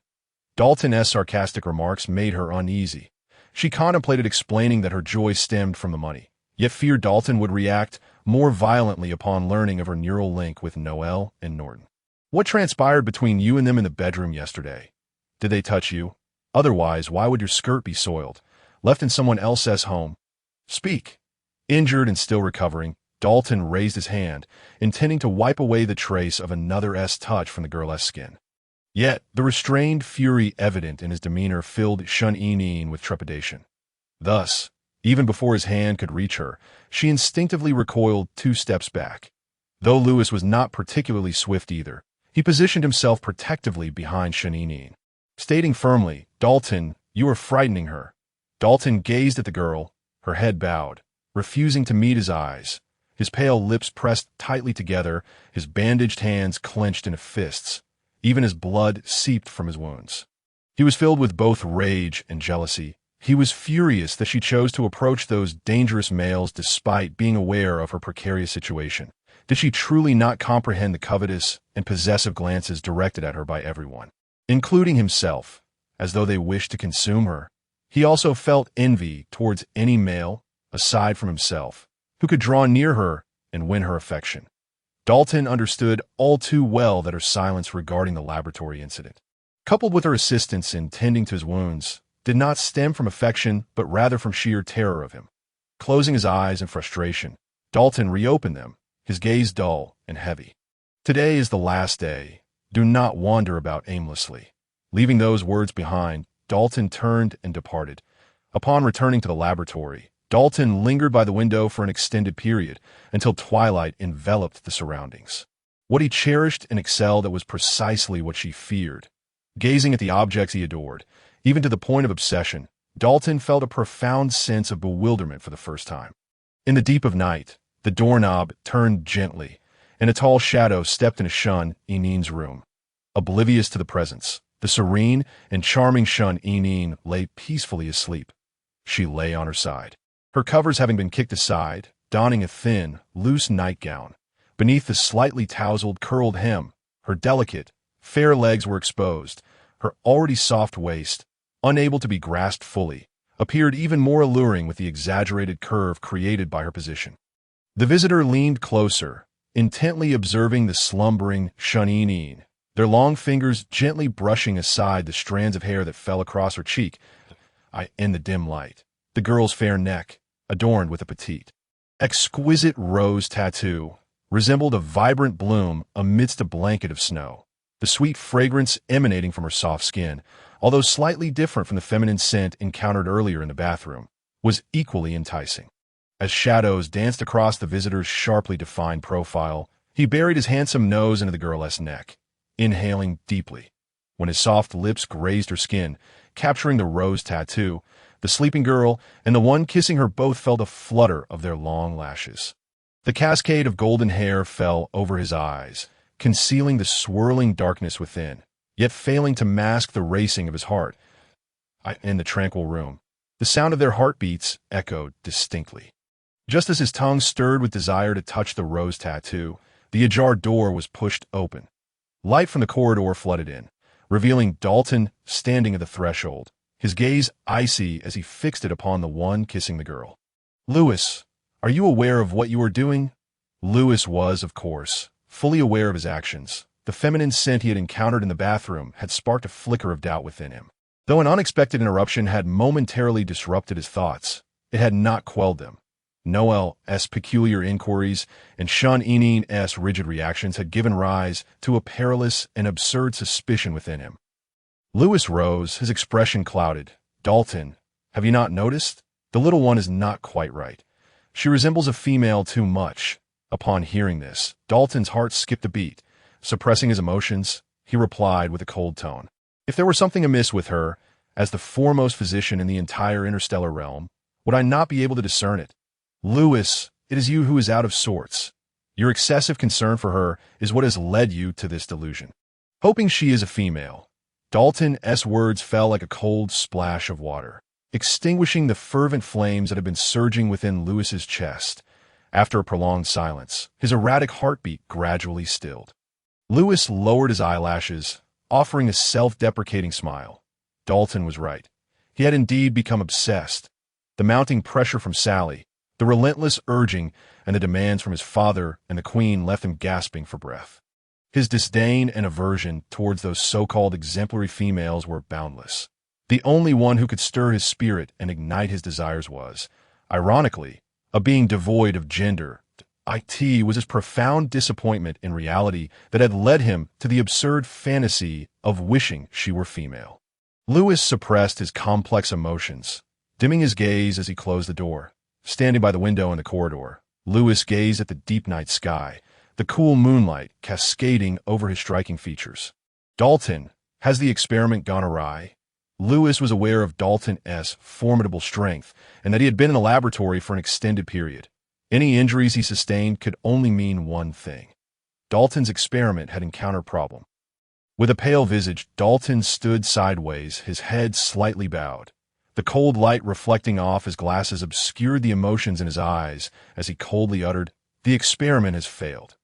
Dalton's sarcastic remarks made her uneasy. She contemplated explaining that her joy stemmed from the money, yet feared Dalton would react more violently upon learning of her neural link with Noel and Norton. "What transpired between you and them in the bedroom yesterday? Did they touch you? Otherwise, why would your skirt be soiled, left in someone else's home? Speak." Injured and still recovering, Dalton raised his hand, intending to wipe away the trace of another's touch from the girl's skin. Yet, the restrained fury evident in his demeanor filled Shanine with trepidation. Thus, even before his hand could reach her, she instinctively recoiled 2 steps back. Though Lewis was not particularly swift either, he positioned himself protectively behind Shanine, stating firmly, "Dalton, you are frightening her." Dalton gazed at the girl, her head bowed, refusing to meet his eyes. his pale lips pressed tightly together, his bandaged hands clenched into fists. Even his blood seeped from his wounds. He was filled with both rage and jealousy. He was furious that she chose to approach those dangerous males despite being aware of her precarious situation. Did she truly not comprehend the covetous and possessive glances directed at her by everyone, including himself, as though they wished to consume her? He also felt envy towards any male, aside from himself, who could draw near her and win her affection. Dalton understood all too well that her silence regarding the laboratory incident, coupled with her assistance in tending to his wounds, did not stem from affection but rather from sheer terror of him. Closing his eyes in frustration, Dalton reopened them, his gaze dull and heavy. Today is the last day. Do not wander about aimlessly. Leaving those words behind, Dalton turned and departed. Upon returning to the laboratory, Dalton lingered by the window for an extended period until twilight enveloped the surroundings. What he cherished and excelled at was precisely what she feared. Gazing at the objects he adored, even to the point of obsession, Dalton felt a profound sense of bewilderment for the first time. In the deep of night, the doorknob turned gently, and a tall shadow stepped into Shun Enin's room. Oblivious to the presence, the serene and charming Shun Enin lay peacefully asleep. She lay on her side, her covers having been kicked aside, donning a thin, loose nightgown. Beneath the slightly tousled, curled hem, her delicate, fair legs were exposed. Her already soft waist, unable to be grasped fully, appeared even more alluring with the exaggerated curve created by her position. The visitor leaned closer, intently observing the slumbering Shun Enin, their long fingers gently brushing aside the strands of hair that fell across her cheek. In the dim light, the girl's fair neck, adorned with a petite, exquisite rose tattoo, resembled a vibrant bloom amidst a blanket of snow. The sweet fragrance emanating from her soft skin, although slightly different from the feminine scent encountered earlier in the bathroom, was equally enticing. As shadows danced across the visitor's sharply defined profile, he buried his handsome nose into the girl's neck, inhaling deeply. When his soft lips grazed her skin, capturing the rose tattoo, the sleeping girl and the one kissing her both felt a flutter of their long lashes. The cascade of golden hair fell over his eyes, concealing the swirling darkness within, yet failing to mask the racing of his heart. In the tranquil room, the sound of their heartbeats echoed distinctly. Just as his tongue stirred with desire to touch the rose tattoo, the ajar door was pushed open. Light from the corridor flooded in, revealing Dalton standing at the threshold, his gaze icy as he fixed it upon the one kissing the girl. "Lewis, are you aware of what you are doing?" Lewis was, of course, fully aware of his actions. The feminine scent he had encountered in the bathroom had sparked a flicker of doubt within him. Though an unexpected interruption had momentarily disrupted his thoughts, it had not quelled them. Noel's peculiar inquiries and Shun Enin's rigid reactions had given rise to a perilous and absurd suspicion within him. Lewis rose, his expression clouded. "Dalton, have you not noticed? The little one is not quite right. She resembles a female too much." Upon hearing this, Dalton's heart skipped a beat. Suppressing his emotions, he replied with a cold tone, "If there were something amiss with her, as the foremost physician in the entire interstellar realm, would I not be able to discern it? Lewis, it is you who is out of sorts. Your excessive concern for her is what has led you to this delusion." Hoping she is a female, Dalton's words fell like a cold splash of water, extinguishing the fervent flames that had been surging within Lewis's chest. After a prolonged silence, his erratic heartbeat gradually stilled. Lewis lowered his eyelashes, offering a self-deprecating smile. Dalton was right. He had indeed become obsessed. The mounting pressure from Sally, the relentless urging, and the demands from his father and the Queen left him gasping for breath. His disdain and aversion towards those so-called exemplary females were boundless. The only one who could stir his spirit and ignite his desires was, ironically, a being devoid of gender. It was his profound disappointment in reality that had led him to the absurd fantasy of wishing she were female. Lewis suppressed his complex emotions, dimming his gaze as he closed the door. Standing by the window in the corridor, Lewis gazed at the deep night sky, the cool moonlight cascading over his striking features. Dalton, has the experiment gone awry? Lewis was aware of Dalton's formidable strength and that he had been in the laboratory for an extended period. Any injuries he sustained could only mean one thing. Dalton's experiment had encountered a problem. With a pale visage, Dalton stood sideways, his head slightly bowed. The cold light reflecting off his glasses obscured the emotions in his eyes as he coldly uttered, "The experiment has failed."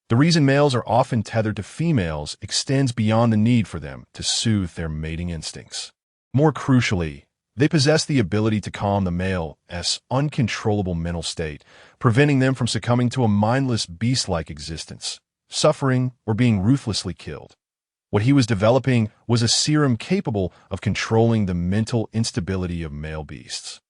The reason males are often tethered to females extends beyond the need for them to soothe their mating instincts. More crucially, they possess the ability to calm the male's uncontrollable mental state, preventing them from succumbing to a mindless beast-like existence, suffering, or being ruthlessly killed. What he was developing was a serum capable of controlling the mental instability of male beasts.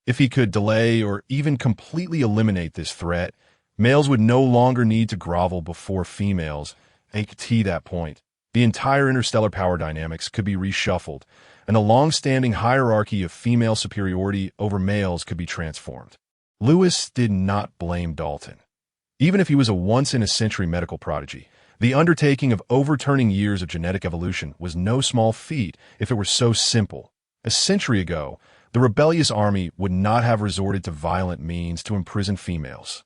If he could delay or even completely eliminate this threat, males would no longer need to grovel before females, and to that point, the entire interstellar power dynamics could be reshuffled, and the long-standing hierarchy of female superiority over males could be transformed. Lewis did not blame Dalton. Even if he was a once-in-a-century medical prodigy, the undertaking of overturning years of genetic evolution was no small feat if it were so simple. A century ago, the rebellious army would not have resorted to violent means to imprison females.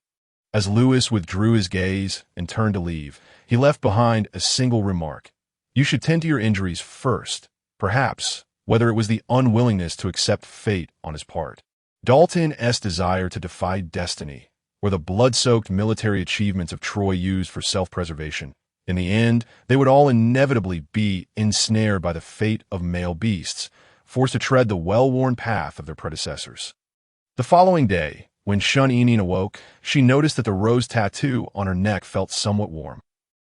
As Lewis withdrew his gaze and turned to leave, he left behind a single remark. You should tend to your injuries first, perhaps, whether it was the unwillingness to accept fate on his part. Dalton's desire to defy destiny, or the blood-soaked military achievements of Troy used for self-preservation. In the end, they would all inevitably be ensnared by the fate of male beasts, forced to tread the well-worn path of their predecessors. The following day, when Shun Enin awoke, she noticed that the rose tattoo on her neck felt somewhat warm.